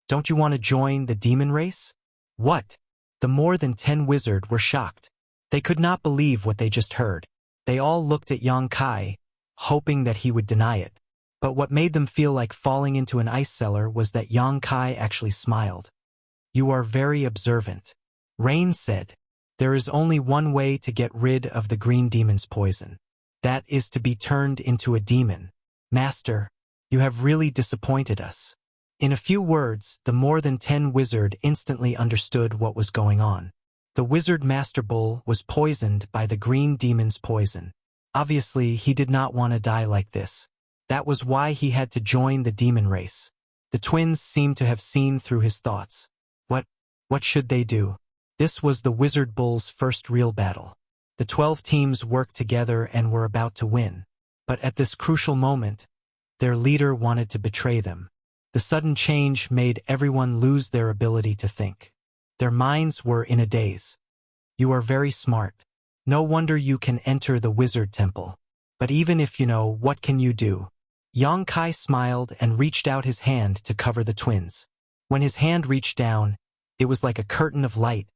don't you want to join the demon race? What? The more than 10 wizards were shocked. They could not believe what they just heard. They all looked at Yang Kai, hoping that he would deny it. But what made them feel like falling into an ice cellar was that Yang Kai actually smiled. You are very observant. Rain said, there is only one way to get rid of the green demon's poison. That is to be turned into a demon. Master, you have really disappointed us. In a few words, the more than 10 wizards instantly understood what was going on. The wizard Master Bull was poisoned by the green demon's poison. Obviously, he did not want to die like this. That was why he had to join the demon race. The twins seemed to have seen through his thoughts. What should they do? This was the Wizard Bull's first real battle. The 12 teams worked together and were about to win. But at this crucial moment, their leader wanted to betray them. The sudden change made everyone lose their ability to think. Their minds were in a daze. You are very smart. No wonder you can enter the wizard temple. But even if you know, what can you do? Yang Kai smiled and reached out his hand to cover the twins. When his hand reached down, it was like a curtain of light,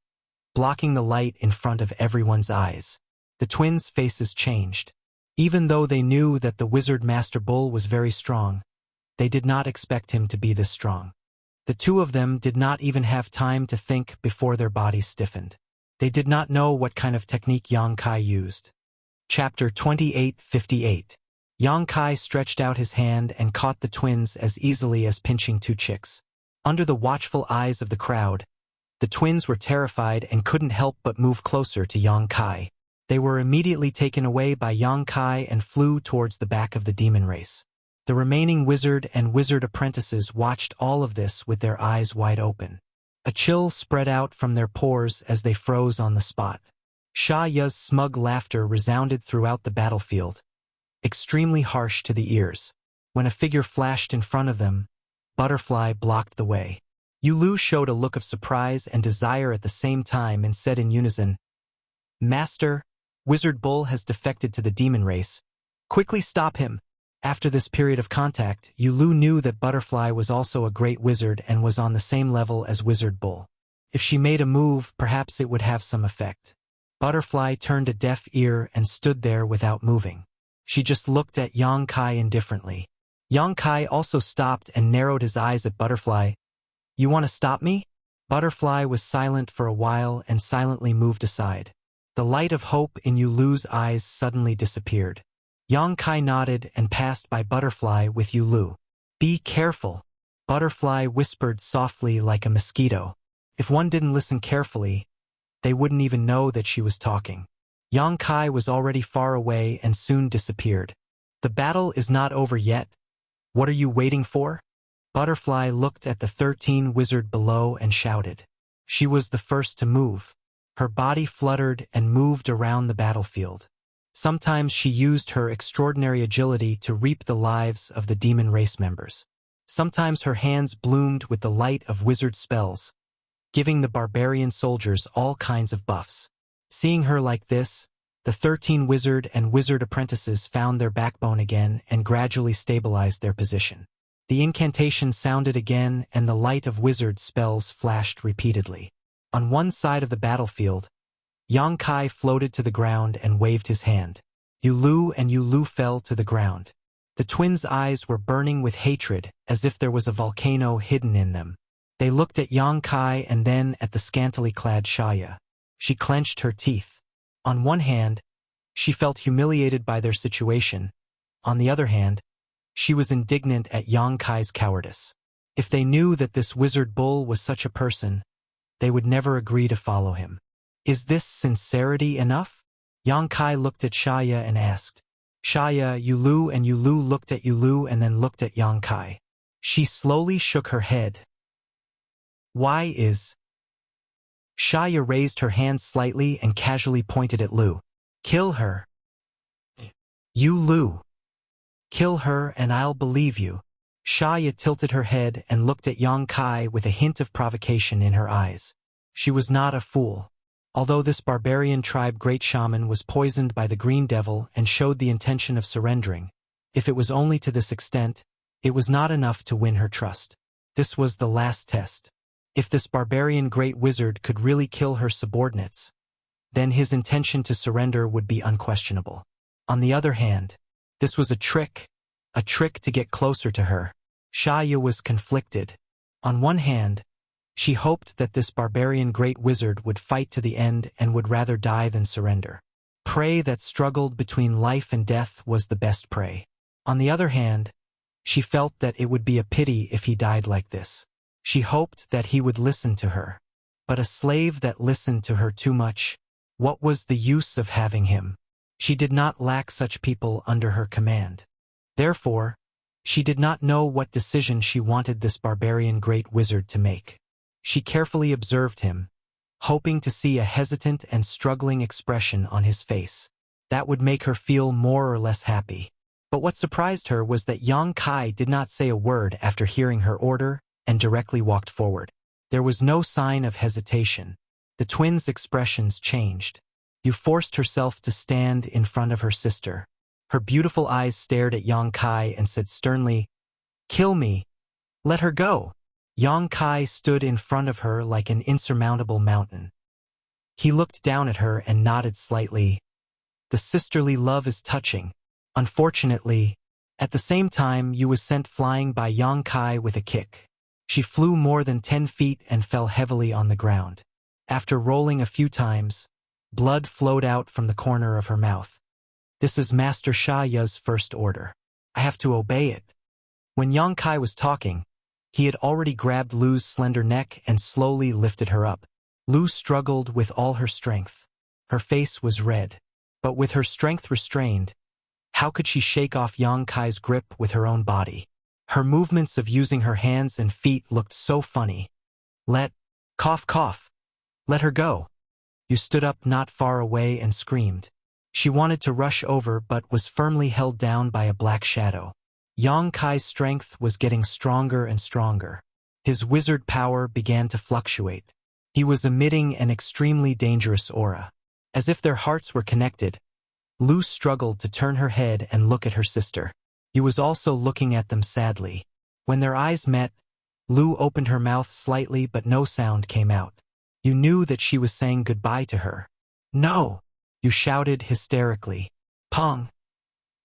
blocking the light in front of everyone's eyes. The twins' faces changed. Even though they knew that the wizard Master Bull was very strong, they did not expect him to be this strong. The two of them did not even have time to think before their bodies stiffened. They did not know what kind of technique Yang Kai used. Chapter 28:58. Yang Kai stretched out his hand and caught the twins as easily as pinching two chicks. Under the watchful eyes of the crowd, the twins were terrified and couldn't help but move closer to Yang Kai. They were immediately taken away by Yang Kai and flew towards the back of the demon race. The remaining wizard and wizard apprentices watched all of this with their eyes wide open. A chill spread out from their pores as they froze on the spot. Sha Ya's smug laughter resounded throughout the battlefield, extremely harsh to the ears. When a figure flashed in front of them, Butterfly blocked the way. Yulu showed a look of surprise and desire at the same time and said in unison, Master, Wizard Bull has defected to the demon race. Quickly stop him. After this period of contact, Yulu knew that Butterfly was also a great wizard and was on the same level as Wizard Bull. If she made a move, perhaps it would have some effect. Butterfly turned a deaf ear and stood there without moving. She just looked at Yang Kai indifferently. Yang Kai also stopped and narrowed his eyes at Butterfly. You want to stop me? Butterfly was silent for a while and silently moved aside. The light of hope in Yulu's eyes suddenly disappeared. Yang Kai nodded and passed by Butterfly with Yulu. Be careful, Butterfly whispered softly like a mosquito. If one didn't listen carefully, they wouldn't even know that she was talking. Yang Kai was already far away and soon disappeared. The battle is not over yet. What are you waiting for? Butterfly looked at the 13 wizard below and shouted. She was the first to move. Her body fluttered and moved around the battlefield. Sometimes she used her extraordinary agility to reap the lives of the demon race members. Sometimes her hands bloomed with the light of wizard spells, giving the barbarian soldiers all kinds of buffs. Seeing her like this, the 13 wizard and wizard apprentices found their backbone again and gradually stabilized their position. The incantation sounded again and the light of wizard spells flashed repeatedly. On one side of the battlefield, Yang Kai floated to the ground and waved his hand. Yulu fell to the ground. The twins' eyes were burning with hatred, as if there was a volcano hidden in them. They looked at Yang Kai and then at the scantily clad Shaya. She clenched her teeth. On one hand, she felt humiliated by their situation. On the other hand, she was indignant at Yang Kai's cowardice. If they knew that this wizard bull was such a person, they would never agree to follow him. Is this sincerity enough? Yang Kai looked at Xia and asked. Xia, Yulu and Yulu looked at Yulu and then looked at Yang Kai. She slowly shook her head. Why is... Xia raised her hand slightly and casually pointed at Lu. Kill her. You Lu. Kill her and I'll believe you. Xia tilted her head and looked at Yang Kai with a hint of provocation in her eyes. She was not a fool. Although this barbarian tribe great shaman was poisoned by the green devil and showed the intention of surrendering, if it was only to this extent, it was not enough to win her trust. This was the last test. If this barbarian great wizard could really kill her subordinates, then his intention to surrender would be unquestionable. On the other hand, this was a trick to get closer to her. Xia was conflicted. On one hand, she hoped that this barbarian great wizard would fight to the end and would rather die than surrender. Prey that struggled between life and death was the best prey. On the other hand, she felt that it would be a pity if he died like this. She hoped that he would listen to her. But a slave that listened to her too much, what was the use of having him? She did not lack such people under her command. Therefore, she did not know what decision she wanted this barbarian great wizard to make. She carefully observed him, hoping to see a hesitant and struggling expression on his face. That would make her feel more or less happy. But what surprised her was that Yang Kai did not say a word after hearing her order and directly walked forward. There was no sign of hesitation. The twins' expressions changed. Yu forced herself to stand in front of her sister. Her beautiful eyes stared at Yang Kai and said sternly, "Kill me. Let her go." Yang Kai stood in front of her like an insurmountable mountain. He looked down at her and nodded slightly. The sisterly love is touching. Unfortunately, at the same time Yu was sent flying by Yang Kai with a kick. She flew more than 10 feet and fell heavily on the ground. After rolling a few times, blood flowed out from the corner of her mouth. This is Master Xia's first order. I have to obey it. When Yang Kai was talking, he had already grabbed Lu's slender neck and slowly lifted her up. Lu struggled with all her strength. Her face was red. But with her strength restrained, how could she shake off Yang Kai's grip with her own body? Her movements of using her hands and feet looked so funny. Cough. Let her go. Yu stood up not far away and screamed. She wanted to rush over but was firmly held down by a black shadow. Yang Kai's strength was getting stronger and stronger. His wizard power began to fluctuate. He was emitting an extremely dangerous aura. As if their hearts were connected, Lu struggled to turn her head and look at her sister. He was also looking at them sadly. When their eyes met, Lu opened her mouth slightly but no sound came out. You knew that she was saying goodbye to her. No! You shouted hysterically. Pong!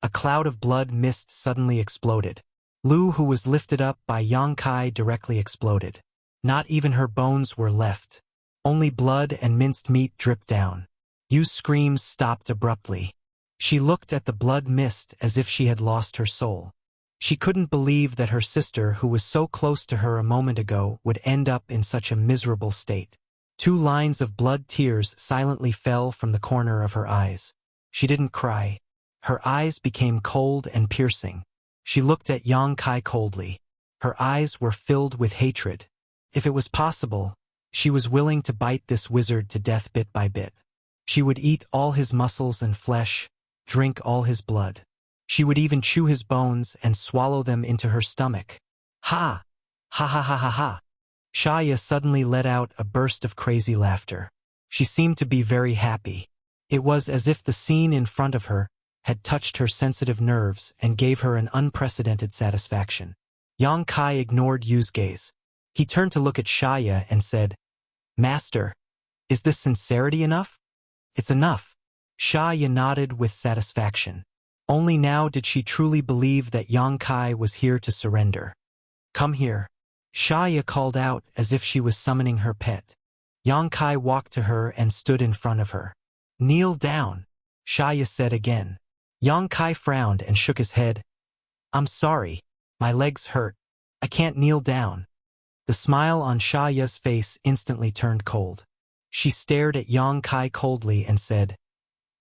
A cloud of blood mist suddenly exploded. Lu, who was lifted up by Yang Kai, directly exploded. Not even her bones were left. Only blood and minced meat dripped down. Yu's screams stopped abruptly. She looked at the blood mist as if she had lost her soul. She couldn't believe that her sister, who was so close to her a moment ago, would end up in such a miserable state. 2 lines of blood tears silently fell from the corner of her eyes. She didn't cry. Her eyes became cold and piercing. She looked at Yang Kai coldly. Her eyes were filled with hatred. If it was possible, she was willing to bite this wizard to death bit by bit. She would eat all his muscles and flesh, drink all his blood. She would even chew his bones and swallow them into her stomach. Ha! Ha ha ha ha ha! Xia suddenly let out a burst of crazy laughter. She seemed to be very happy. It was as if the scene in front of her had touched her sensitive nerves and gave her an unprecedented satisfaction. Yang Kai ignored Yu's gaze. He turned to look at Xia and said, "Master, is this sincerity enough?" "It's enough." Xia nodded with satisfaction. Only now did she truly believe that Yang Kai was here to surrender. "Come here." Xia called out as if she was summoning her pet. Yang Kai walked to her and stood in front of her. "Kneel down," Xia said again. Yang Kai frowned and shook his head. "I'm sorry. My legs hurt. I can't kneel down." The smile on Xia's face instantly turned cold. She stared at Yang Kai coldly and said,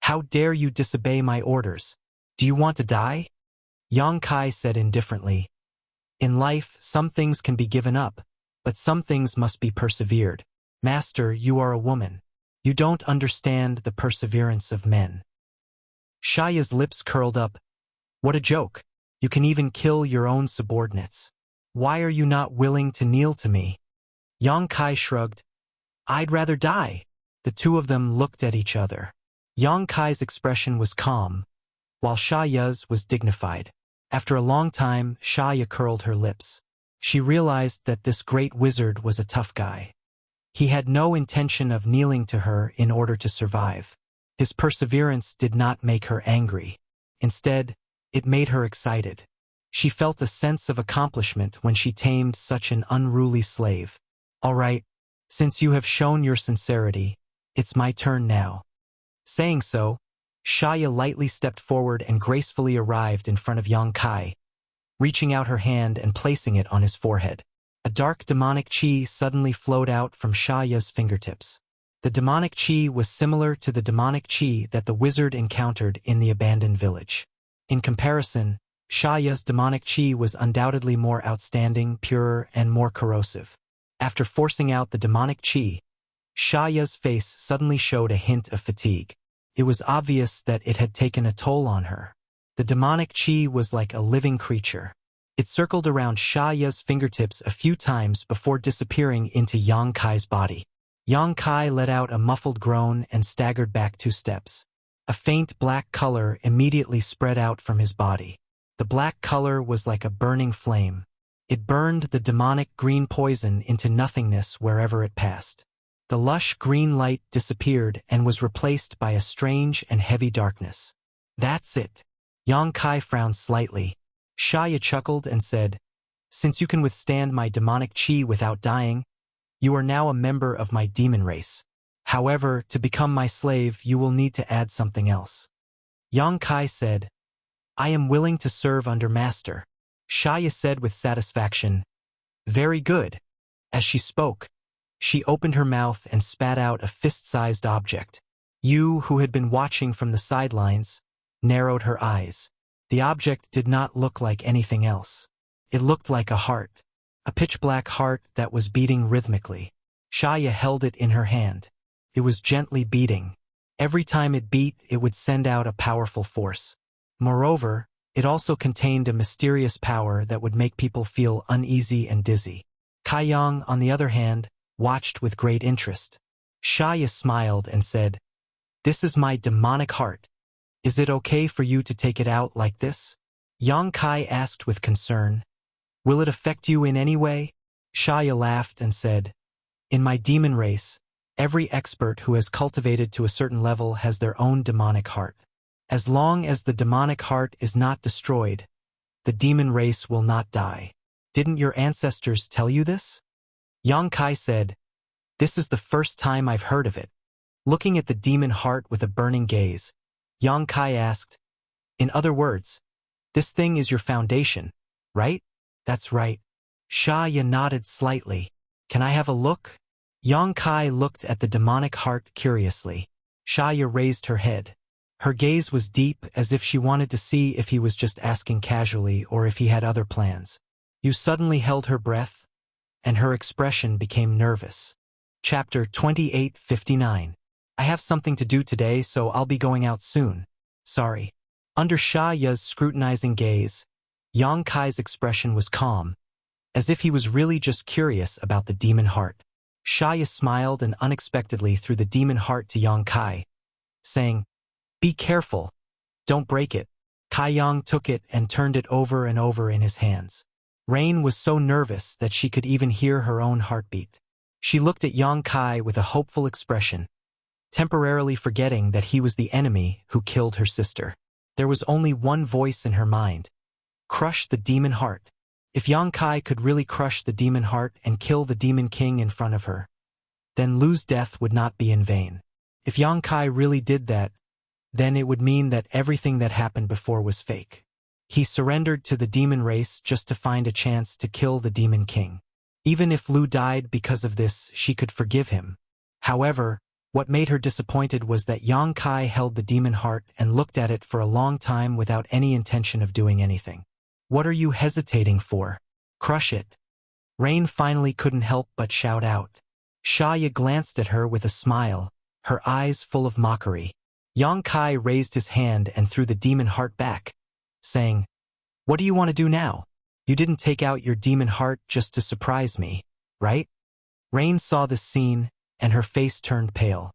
"How dare you disobey my orders? Do you want to die?" Yang Kai said indifferently, "In life, some things can be given up, but some things must be persevered. Master, you are a woman. You don't understand the perseverance of men." Shaya's lips curled up. "What a joke. You can even kill your own subordinates. Why are you not willing to kneel to me?" Yang Kai shrugged. "I'd rather die." The two of them looked at each other. Yang Kai's expression was calm, while Shaya's was dignified. After a long time, Shaya curled her lips. She realized that this great wizard was a tough guy. He had no intention of kneeling to her in order to survive. His perseverance did not make her angry. Instead, it made her excited. She felt a sense of accomplishment when she tamed such an unruly slave. "All right, since you have shown your sincerity, it's my turn now." Saying so, Shaya lightly stepped forward and gracefully arrived in front of Yang Kai, reaching out her hand and placing it on his forehead. A dark demonic chi suddenly flowed out from Shaya's fingertips. The demonic chi was similar to the demonic chi that the wizard encountered in the abandoned village. In comparison, Shaya's demonic chi was undoubtedly more outstanding, purer, and more corrosive. After forcing out the demonic chi, Shaya's face suddenly showed a hint of fatigue. It was obvious that it had taken a toll on her. The demonic chi was like a living creature. It circled around Shaya's fingertips a few times before disappearing into Yang Kai's body. Yang Kai let out a muffled groan and staggered back 2 steps. A faint black color immediately spread out from his body. The black color was like a burning flame. It burned the demonic green poison into nothingness wherever it passed. The lush green light disappeared and was replaced by a strange and heavy darkness. "That's it." Yang Kai frowned slightly. Shaya chuckled and said, "Since you can withstand my demonic chi without dying, you are now a member of my demon race. However, to become my slave, you will need to add something else." Yang Kai said, "I am willing to serve under master." Shaya said with satisfaction, "Very good." As she spoke, she opened her mouth and spat out a fist-sized object. Yu, who had been watching from the sidelines, narrowed her eyes. The object did not look like anything else. It looked like a heart, a pitch-black heart that was beating rhythmically. Shaya held it in her hand. It was gently beating. Every time it beat, it would send out a powerful force. Moreover, it also contained a mysterious power that would make people feel uneasy and dizzy. Kaiyang, on the other hand, watched with great interest. Shaya smiled and said, "This is my demonic heart. Is it okay for you to take it out like this?" Yang Kai asked with concern, "Will it affect you in any way?" Shaya laughed and said, "In my demon race, every expert who has cultivated to a certain level has their own demonic heart. As long as the demonic heart is not destroyed, the demon race will not die. Didn't your ancestors tell you this?" Yang Kai said, "This is the first time I've heard of it." Looking at the demon heart with a burning gaze, Yang Kai asked, "In other words, this thing is your foundation, right?" "That's right." Shaya nodded slightly. "Can I have a look?" Yang Kai looked at the demonic heart curiously. Shaya raised her head. Her gaze was deep, as if she wanted to see if he was just asking casually or if he had other plans. Yu suddenly held her breath, and her expression became nervous. Chapter 28:59. "I have something to do today, so I'll be going out soon. Sorry." Under Shaya's scrutinizing gaze, Yang Kai's expression was calm, as if he was really just curious about the demon heart. Shaya smiled and unexpectedly threw the demon heart to Yang Kai, saying, "Be careful. Don't break it." Kaiyang took it and turned it over and over in his hands. Rain was so nervous that she could even hear her own heartbeat. She looked at Yang Kai with a hopeful expression, temporarily forgetting that he was the enemy who killed her sister. There was only one voice in her mind: crush the demon heart. If Yang Kai could really crush the demon heart and kill the demon king in front of her, then Lu's death would not be in vain. If Yang Kai really did that, then it would mean that everything that happened before was fake. He surrendered to the demon race just to find a chance to kill the demon king. Even if Lu died because of this, she could forgive him. However, what made her disappointed was that Yang Kai held the demon heart and looked at it for a long time without any intention of doing anything. "What are you hesitating for? Crush it." Rain finally couldn't help but shout out. Shaya glanced at her with a smile, her eyes full of mockery. Yang Kai raised his hand and threw the demon heart back, saying, "What do you want to do now? You didn't take out your demon heart just to surprise me, right?" Rain saw this scene, and her face turned pale.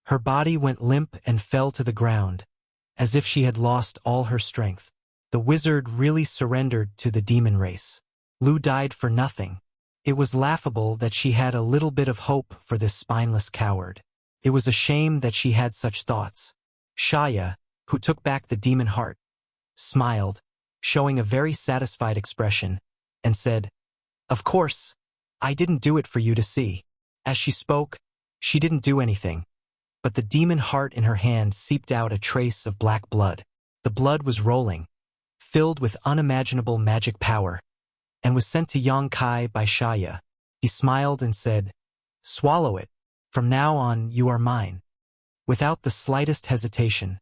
Her body went limp and fell to the ground, as if she had lost all her strength. The wizard really surrendered to the demon race. Lu died for nothing. It was laughable that she had a little bit of hope for this spineless coward. It was a shame that she had such thoughts. Shaya, who took back the demon heart, smiled, showing a very satisfied expression, and said, "Of course, I didn't do it for you to see." As she spoke, she didn't do anything, but the demon heart in her hand seeped out a trace of black blood. The blood was rolling, filled with unimaginable magic power, and was sent to Yang Kai by Shaya. He smiled and said, "Swallow it. From now on, you are mine." Without the slightest hesitation,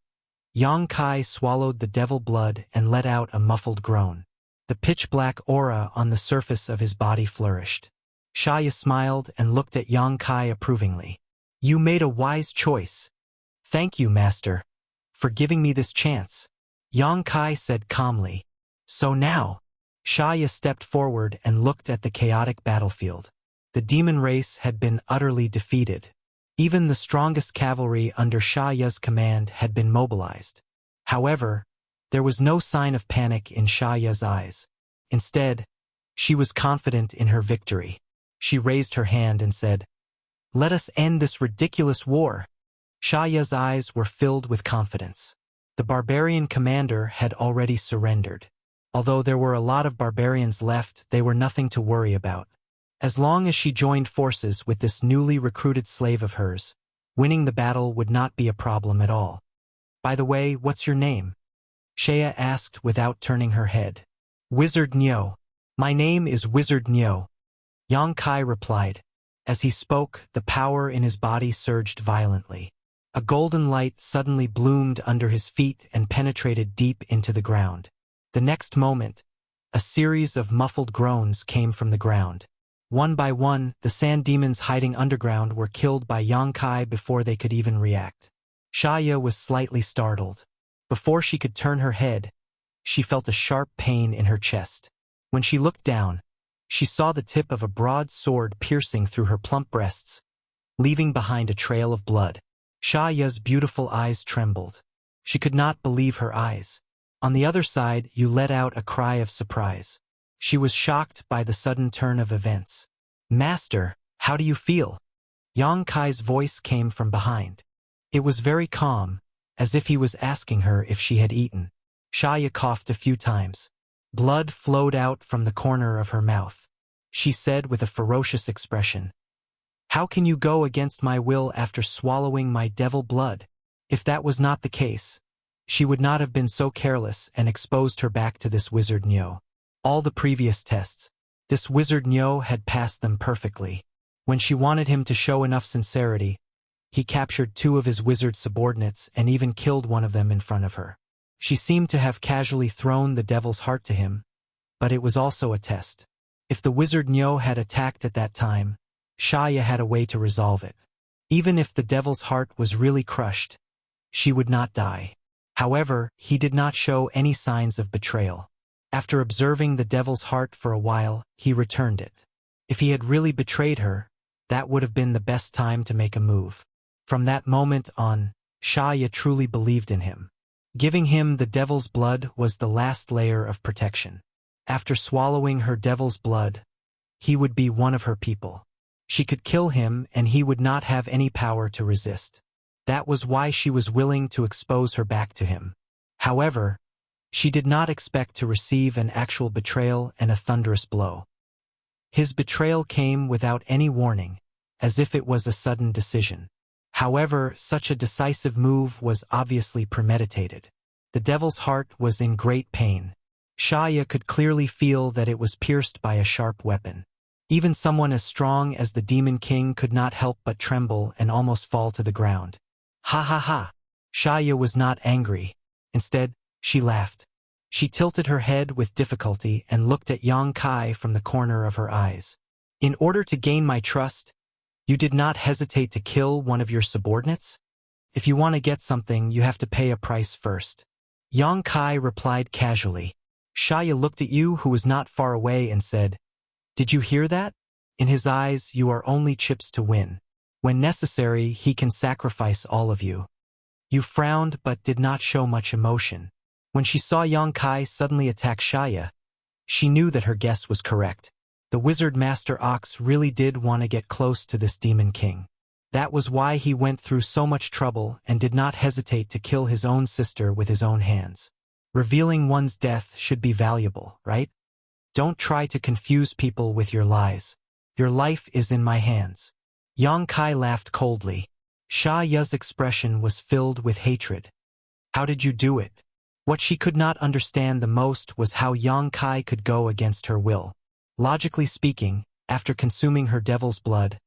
Yang Kai swallowed the devil blood and let out a muffled groan. The pitch-black aura on the surface of his body flourished. Shaya smiled and looked at Yang Kai approvingly. "You made a wise choice. Thank you, Master, for giving me this chance," Yang Kai said calmly. "So now," Shaya stepped forward and looked at the chaotic battlefield. The demon race had been utterly defeated. Even the strongest cavalry under Shaya's command had been mobilized. However, there was no sign of panic in Shaya's eyes. Instead, she was confident in her victory. She raised her hand and said, "Let us end this ridiculous war." Shaya's eyes were filled with confidence. The barbarian commander had already surrendered. Although there were a lot of barbarians left, they were nothing to worry about. As long as she joined forces with this newly recruited slave of hers, winning the battle would not be a problem at all. "By the way, what's your name?" Shaya asked without turning her head. "Wizard Nyo. My name is Wizard Nyo," Yang Kai replied. As he spoke, the power in his body surged violently. A golden light suddenly bloomed under his feet and penetrated deep into the ground. The next moment, a series of muffled groans came from the ground. One by one, the sand demons hiding underground were killed by Yang Kai before they could even react. Shaya was slightly startled. Before she could turn her head, she felt a sharp pain in her chest. When she looked down, she saw the tip of a broad sword piercing through her plump breasts, leaving behind a trail of blood. Shaya's beautiful eyes trembled. She could not believe her eyes. On the other side, Yu let out a cry of surprise. She was shocked by the sudden turn of events. "Master, how do you feel?" Yang Kai's voice came from behind. It was very calm, as if he was asking her if she had eaten. Shaya coughed a few times. Blood flowed out from the corner of her mouth. She said with a ferocious expression, "How can you go against my will after swallowing my devil blood?" If that was not the case, she would not have been so careless and exposed her back to this wizard Nyo. All the previous tests, this wizard Nyo had passed them perfectly. When she wanted him to show enough sincerity, he captured 2 of his wizard subordinates and even killed one of them in front of her. She seemed to have casually thrown the devil's heart to him, but it was also a test. If the wizard Nyo had attacked at that time, Shaya had a way to resolve it. Even if the devil's heart was really crushed, she would not die. However, he did not show any signs of betrayal. After observing the devil's heart for a while, he returned it. If he had really betrayed her, that would have been the best time to make a move. From that moment on, Shaya truly believed in him. Giving him the devil's blood was the last layer of protection. After swallowing her devil's blood, he would be one of her people. She could kill him and he would not have any power to resist. That was why she was willing to expose her back to him. However, she did not expect to receive an actual betrayal and a thunderous blow. His betrayal came without any warning, as if it was a sudden decision. However, such a decisive move was obviously premeditated. The devil's heart was in great pain. Shaya could clearly feel that it was pierced by a sharp weapon. Even someone as strong as the Demon King could not help but tremble and almost fall to the ground. Ha ha ha! Xia was not angry. Instead, she laughed. She tilted her head with difficulty and looked at Yang Kai from the corner of her eyes. In order to gain my trust, you did not hesitate to kill one of your subordinates? If you want to get something, you have to pay a price first. Yang Kai replied casually. Xia looked at you, who was not far away, and said, "Did you hear that? In his eyes, you are only chips to win. When necessary, he can sacrifice all of you." You frowned but did not show much emotion. When she saw Yang Kai suddenly attack Xia, she knew that her guess was correct. The Wizard Master Ox really did want to get close to this Demon King. That was why he went through so much trouble and did not hesitate to kill his own sister with his own hands. Revealing one's death should be valuable, right? Don't try to confuse people with your lies. Your life is in my hands. Yang Kai laughed coldly. Xia's expression was filled with hatred. How did you do it? What she could not understand the most was how Yang Kai could go against her will. Logically speaking, after consuming her devil's blood,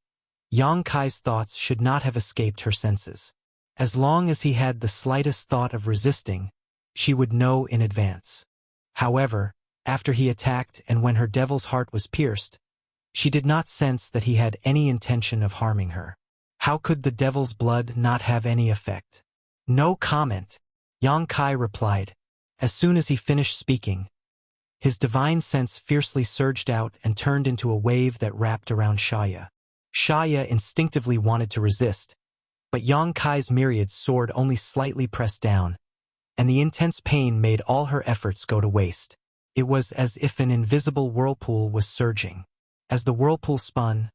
Yang Kai's thoughts should not have escaped her senses. As long as he had the slightest thought of resisting, she would know in advance. However, after he attacked and when her devil's heart was pierced, she did not sense that he had any intention of harming her. How could the devil's blood not have any effect? No comment, Yang Kai replied. As soon as he finished speaking, his divine sense fiercely surged out and turned into a wave that wrapped around Xia. Xia instinctively wanted to resist, but Yang Kai's myriad sword only slightly pressed down, and the intense pain made all her efforts go to waste. It was as if an invisible whirlpool was surging. As the whirlpool spun,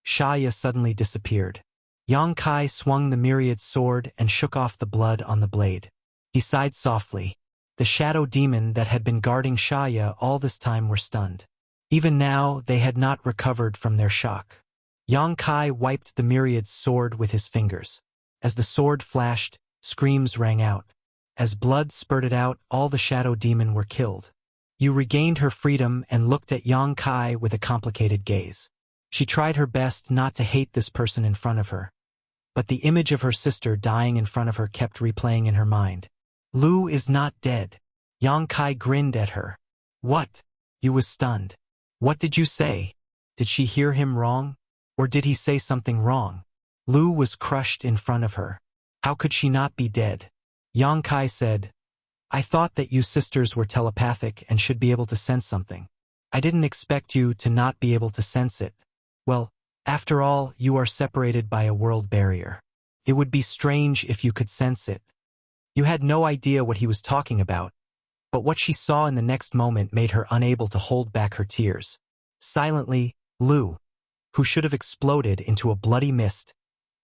Xia suddenly disappeared. Yang Kai swung the myriad sword and shook off the blood on the blade. He sighed softly. The shadow demon that had been guarding Xia all this time were stunned. Even now, they had not recovered from their shock. Yang Kai wiped the myriad sword with his fingers. As the sword flashed, screams rang out. As blood spurted out, all the shadow demon were killed. You regained her freedom and looked at Yang Kai with a complicated gaze. She tried her best not to hate this person in front of her, but the image of her sister dying in front of her kept replaying in her mind. Lu is not dead. Yang Kai grinned at her. What? You was stunned. What did you say? Did she hear him wrong? Or did he say something wrong? Lu was crushed in front of her. How could she not be dead? Yang Kai said, I thought that you sisters were telepathic and should be able to sense something. I didn't expect you to not be able to sense it. Well, after all, you are separated by a world barrier. It would be strange if you could sense it. You had no idea what he was talking about, but what she saw in the next moment made her unable to hold back her tears. Silently, Lu, who should have exploded into a bloody mist,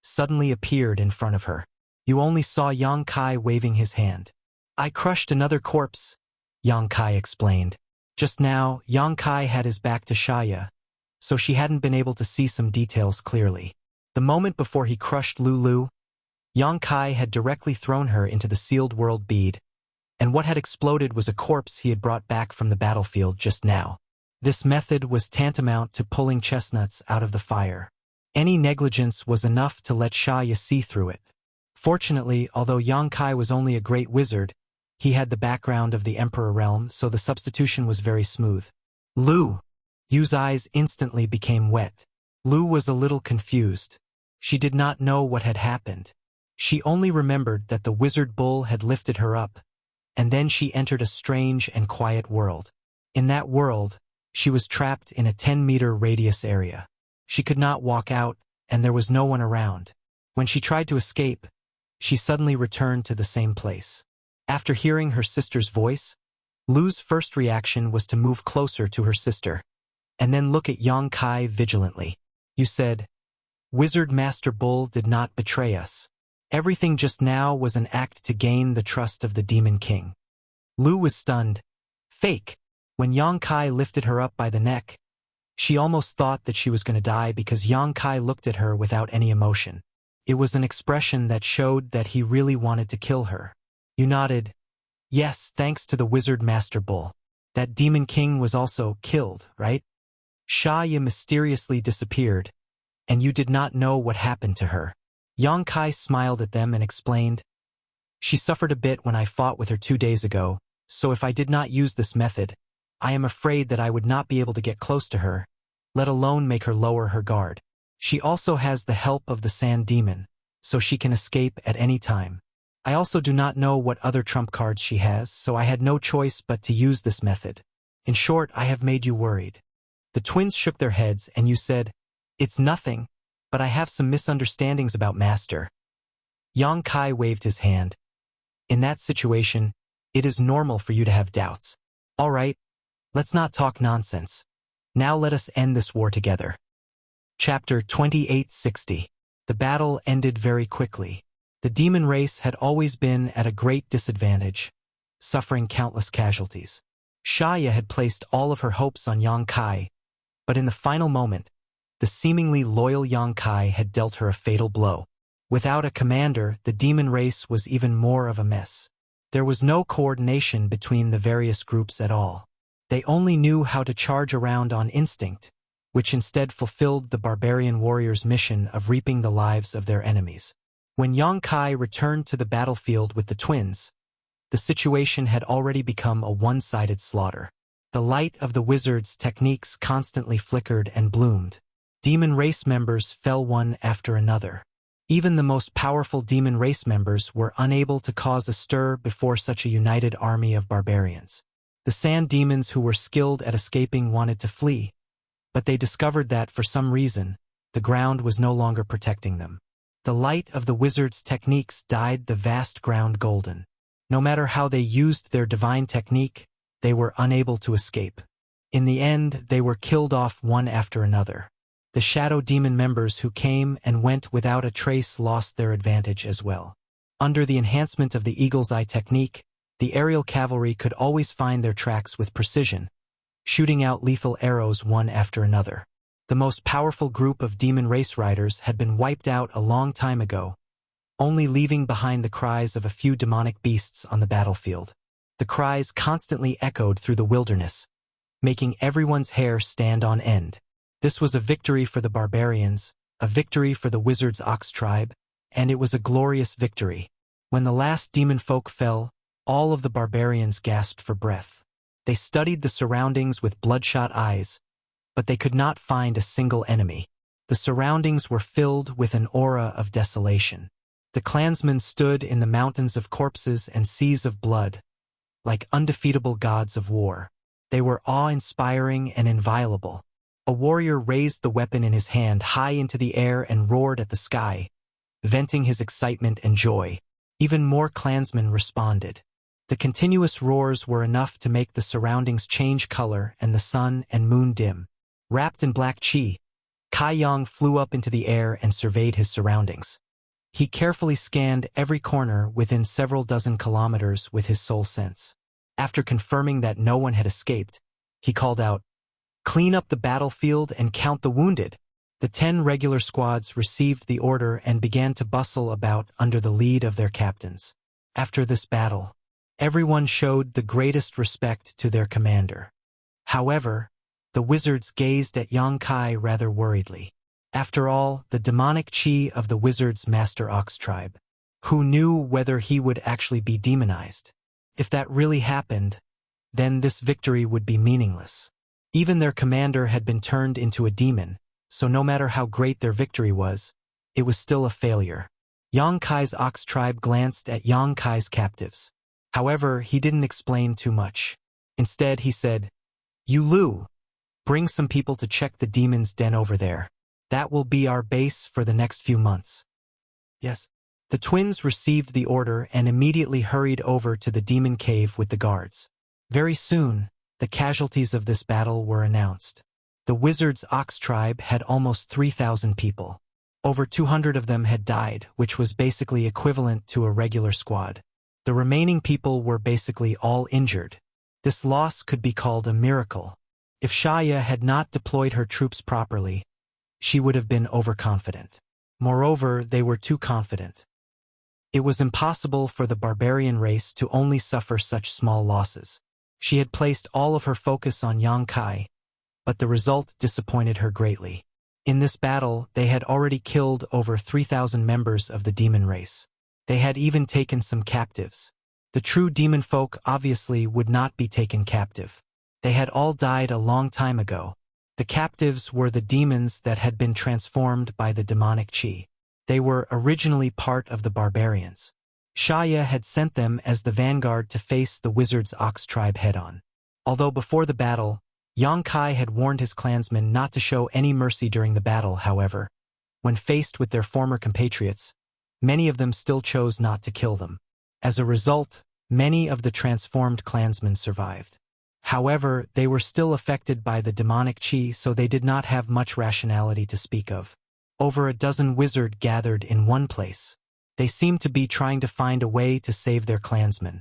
suddenly appeared in front of her. You only saw Yang Kai waving his hand. I crushed another corpse, Yang Kai explained. Just now, Yang Kai had his back to Xia, so she hadn't been able to see some details clearly. The moment before he crushed Lulu, Yang Kai had directly thrown her into the sealed world bead, and what had exploded was a corpse he had brought back from the battlefield just now. This method was tantamount to pulling chestnuts out of the fire. Any negligence was enough to let Xia see through it. Fortunately, although Yang Kai was only a great wizard, he had the background of the Emperor realm, so the substitution was very smooth. Lu! Yu's eyes instantly became wet. Lu was a little confused. She did not know what had happened. She only remembered that the wizard bull had lifted her up, and then she entered a strange and quiet world. In that world, she was trapped in a 10-meter radius area. She could not walk out, and there was no one around. When she tried to escape, she suddenly returned to the same place. After hearing her sister's voice, Lu's first reaction was to move closer to her sister, and then look at Yang Kai vigilantly. You said, Wizard Master Bull did not betray us. Everything just now was an act to gain the trust of the Demon King. Lu was stunned. Fake. When Yang Kai lifted her up by the neck, she almost thought that she was going to die because Yang Kai looked at her without any emotion. It was an expression that showed that he really wanted to kill her. You nodded. Yes, thanks to the Wizard Master Bull. That Demon King was also killed, right? Shaya mysteriously disappeared, and you did not know what happened to her. Yang Kai smiled at them and explained, "She suffered a bit when I fought with her 2 days ago, so if I did not use this method, I am afraid that I would not be able to get close to her, let alone make her lower her guard. She also has the help of the Sand Demon, so she can escape at any time. I also do not know what other trump cards she has, so I had no choice but to use this method. In short, I have made you worried." The twins shook their heads, and you said, "It's nothing, but I have some misunderstandings about Master." Yang Kai waved his hand. "In that situation, it is normal for you to have doubts. All right, let's not talk nonsense. Now let us end this war together." Chapter 2860. The battle ended very quickly. The demon race had always been at a great disadvantage, suffering countless casualties. Shaya had placed all of her hopes on Yang Kai, but in the final moment, the seemingly loyal Yang Kai had dealt her a fatal blow. Without a commander, the demon race was even more of a mess. There was no coordination between the various groups at all. They only knew how to charge around on instinct, which instead fulfilled the barbarian warriors' mission of reaping the lives of their enemies. When Yang Kai returned to the battlefield with the twins, the situation had already become a one-sided slaughter. The light of the wizard's techniques constantly flickered and bloomed. Demon race members fell one after another. Even the most powerful demon race members were unable to cause a stir before such a united army of barbarians. The sand demons who were skilled at escaping wanted to flee, but they discovered that, for some reason, the ground was no longer protecting them. The light of the wizard's techniques dyed the vast ground golden. No matter how they used their divine technique, they were unable to escape. In the end, they were killed off one after another. The shadow demon members who came and went without a trace lost their advantage as well. Under the enhancement of the eagle's eye technique, the aerial cavalry could always find their tracks with precision, shooting out lethal arrows one after another. The most powerful group of demon race riders had been wiped out a long time ago, only leaving behind the cries of a few demonic beasts on the battlefield. The cries constantly echoed through the wilderness, making everyone's hair stand on end. This was a victory for the barbarians, a victory for the wizard's ox tribe, and it was a glorious victory. When the last demon folk fell, all of the barbarians gasped for breath. They studied the surroundings with bloodshot eyes, but they could not find a single enemy. The surroundings were filled with an aura of desolation. The clansmen stood in the mountains of corpses and seas of blood, like undefeatable gods of war. They were awe-inspiring and inviolable. A warrior raised the weapon in his hand high into the air and roared at the sky, venting his excitement and joy. Even more clansmen responded. The continuous roars were enough to make the surroundings change color and the sun and moon dim. Wrapped in black qi, Kai Yang flew up into the air and surveyed his surroundings. He carefully scanned every corner within several dozen kilometers with his soul sense. After confirming that no one had escaped, he called out, "Clean up the battlefield and count the wounded." The 10 regular squads received the order and began to bustle about under the lead of their captains. After this battle, everyone showed the greatest respect to their commander. However, the wizards gazed at Yang Kai rather worriedly. After all, the demonic chi of the wizard's master ox tribe. Who knew whether he would actually be demonized? If that really happened, then this victory would be meaningless. Even their commander had been turned into a demon, so no matter how great their victory was, it was still a failure. Yang Kai's ox tribe glanced at Yang Kai's captives. However, he didn't explain too much. Instead, he said, "You Lu, bring some people to check the demon's den over there. That will be our base for the next few months." Yes. The twins received the order and immediately hurried over to the demon cave with the guards. Very soon, the casualties of this battle were announced. The wizard's ox tribe had almost 3,000 people. Over 200 of them had died, which was basically equivalent to a regular squad. The remaining people were basically all injured. This loss could be called a miracle. If Shaya had not deployed her troops properly, she would have been overconfident. Moreover, they were too confident. It was impossible for the barbarian race to only suffer such small losses. She had placed all of her focus on Yang Kai, but the result disappointed her greatly. In this battle, they had already killed over 3,000 members of the demon race. They had even taken some captives. The true demon folk obviously would not be taken captive. They had all died a long time ago. The captives were the demons that had been transformed by the demonic chi. They were originally part of the barbarians. Shaya had sent them as the vanguard to face the wizard's ox tribe head-on. Although before the battle, Yang Kai had warned his clansmen not to show any mercy during the battle, however, when faced with their former compatriots, many of them still chose not to kill them. As a result, many of the transformed clansmen survived. However, they were still affected by the demonic chi, so they did not have much rationality to speak of. Over a dozen wizards gathered in one place. They seemed to be trying to find a way to save their clansmen.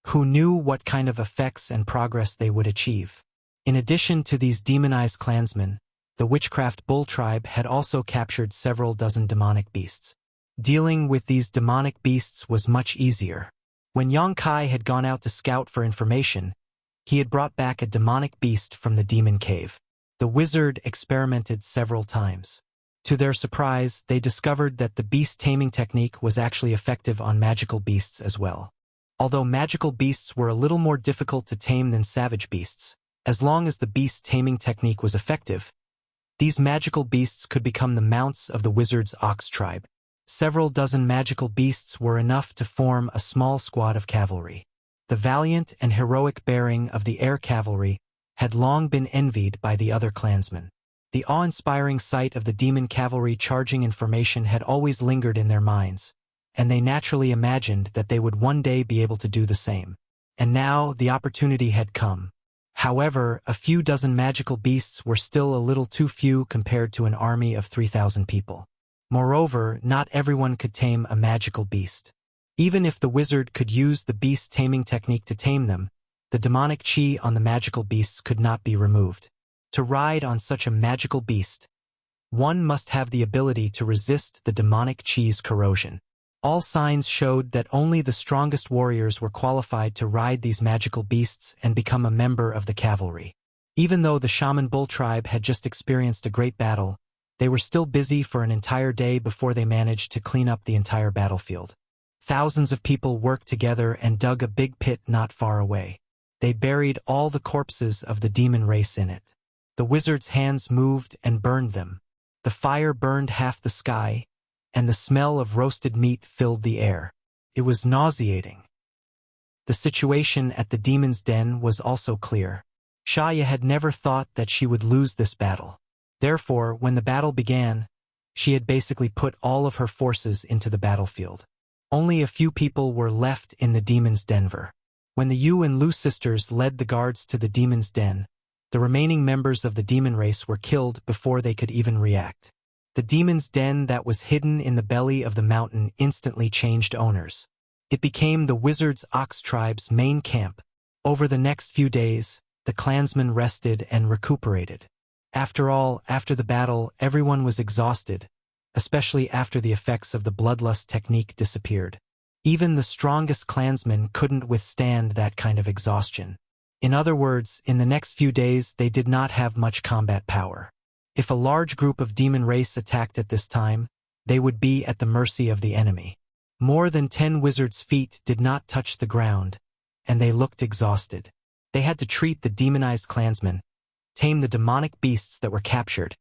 Who knew what kind of effects and progress they would achieve? In addition to these demonized clansmen, the witchcraft bull tribe had also captured several dozen demonic beasts. Dealing with these demonic beasts was much easier. When Yang Kai had gone out to scout for information, he had brought back a demonic beast from the demon cave. The wizard experimented several times. To their surprise, they discovered that the beast taming technique was actually effective on magical beasts as well. Although magical beasts were a little more difficult to tame than savage beasts, as long as the beast taming technique was effective, these magical beasts could become the mounts of the wizard's ox tribe. Several dozen magical beasts were enough to form a small squad of cavalry. The valiant and heroic bearing of the air cavalry had long been envied by the other clansmen. The awe-inspiring sight of the demon cavalry charging in formation had always lingered in their minds, and they naturally imagined that they would one day be able to do the same. And now the opportunity had come. However, a few dozen magical beasts were still a little too few compared to an army of 3,000 people. Moreover, not everyone could tame a magical beast. Even if the wizard could use the beast taming technique to tame them, the demonic chi on the magical beasts could not be removed. To ride on such a magical beast, one must have the ability to resist the demonic chi's corrosion. All signs showed that only the strongest warriors were qualified to ride these magical beasts and become a member of the cavalry. Even though the shaman bull tribe had just experienced a great battle, they were still busy for an entire day before they managed to clean up the entire battlefield. Thousands of people worked together and dug a big pit not far away. They buried all the corpses of the demon race in it. The wizard's hands moved and burned them. The fire burned half the sky, and the smell of roasted meat filled the air. It was nauseating. The situation at the demon's den was also clear. Shaya had never thought that she would lose this battle. Therefore, when the battle began, she had basically put all of her forces into the battlefield. Only a few people were left in the demon's den. When the Yu and Lu sisters led the guards to the demon's den, the remaining members of the demon race were killed before they could even react. The demon's den that was hidden in the belly of the mountain instantly changed owners. It became the wizard's ox tribe's main camp. Over the next few days, the clansmen rested and recuperated. After all, after the battle, everyone was exhausted, especially after the effects of the bloodlust technique disappeared. Even the strongest clansmen couldn't withstand that kind of exhaustion. In other words, in the next few days, they did not have much combat power. If a large group of demon race attacked at this time, they would be at the mercy of the enemy. More than 10 wizards' feet did not touch the ground, and they looked exhausted. They had to treat the demonized clansmen, tame the demonic beasts that were captured,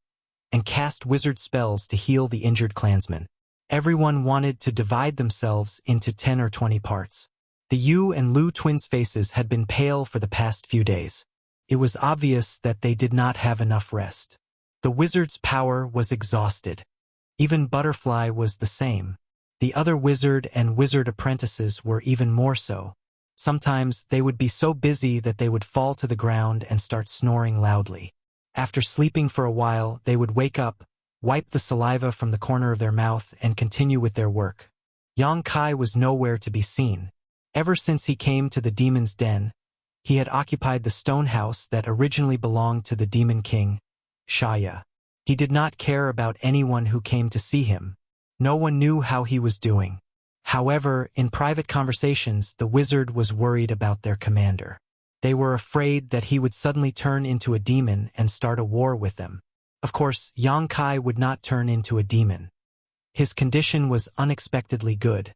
and cast wizard spells to heal the injured clansmen. Everyone wanted to divide themselves into 10 or 20 parts. The Yu and Lu twins' faces had been pale for the past few days. It was obvious that they did not have enough rest. The wizard's power was exhausted. Even Butterfly was the same. The other wizard and wizard apprentices were even more so. Sometimes they would be so busy that they would fall to the ground and start snoring loudly. After sleeping for a while, they would wake up, wipe the saliva from the corner of their mouth, and continue with their work. Yang Kai was nowhere to be seen. Ever since he came to the demon's den, he had occupied the stone house that originally belonged to the demon king, Shaya. He did not care about anyone who came to see him. No one knew how he was doing. However, in private conversations, the wizard was worried about their commander. They were afraid that he would suddenly turn into a demon and start a war with them. Of course, Yang Kai would not turn into a demon. His condition was unexpectedly good,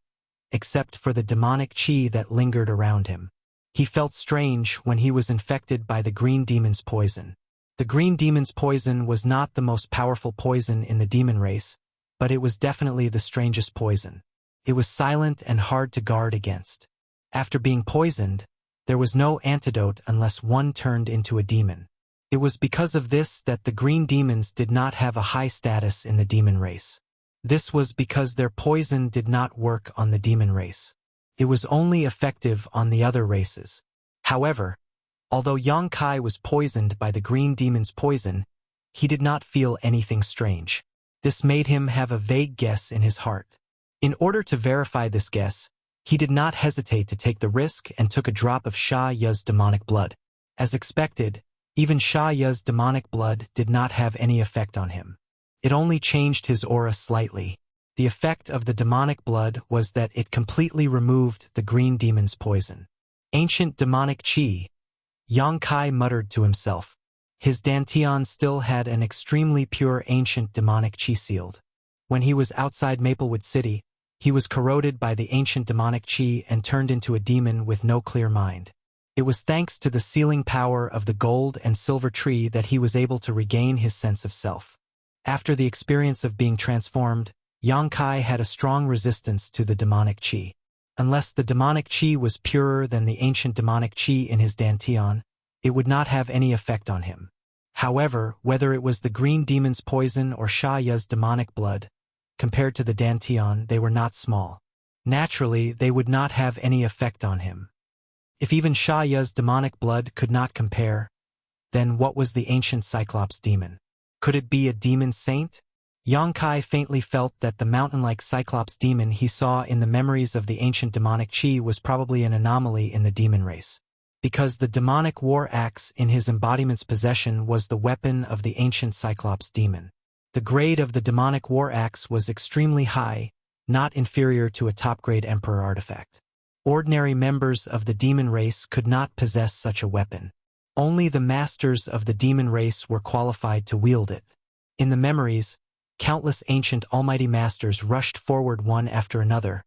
except for the demonic qi that lingered around him. He felt strange when he was infected by the green demon's poison. The green demon's poison was not the most powerful poison in the demon race, but it was definitely the strangest poison. It was silent and hard to guard against. After being poisoned, there was no antidote unless one turned into a demon. It was because of this that the green demons did not have a high status in the demon race. This was because their poison did not work on the demon race. It was only effective on the other races. However, although Yang Kai was poisoned by the green demon's poison, he did not feel anything strange. This made him have a vague guess in his heart. In order to verify this guess, he did not hesitate to take the risk and took a drop of Sha Ya's demonic blood. As expected, even Sha Ya's demonic blood did not have any effect on him. It only changed his aura slightly. The effect of the demonic blood was that it completely removed the green demon's poison. Ancient demonic qi, Yang Kai muttered to himself. His dantian still had an extremely pure ancient demonic qi sealed. When he was outside Maplewood City, he was corroded by the ancient demonic qi and turned into a demon with no clear mind. It was thanks to the sealing power of the gold and silver tree that he was able to regain his sense of self. After the experience of being transformed, Yang Kai had a strong resistance to the demonic qi. Unless the demonic qi was purer than the ancient demonic qi in his dantian, it would not have any effect on him. However, whether it was the green demon's poison or Sha Ya's demonic blood, compared to the dantian, they were not small. Naturally, they would not have any effect on him. If even Sha Ya's demonic blood could not compare, then what was the ancient Cyclops demon? Could it be a demon saint? Yang Kai faintly felt that the mountain-like Cyclops demon he saw in the memories of the ancient demonic qi was probably an anomaly in the demon race. Because the demonic war axe in his embodiment's possession was the weapon of the ancient Cyclops demon. The grade of the demonic war axe was extremely high, not inferior to a top-grade Emperor artifact. Ordinary members of the demon race could not possess such a weapon. Only the masters of the demon race were qualified to wield it. In the memories, countless ancient almighty masters rushed forward one after another,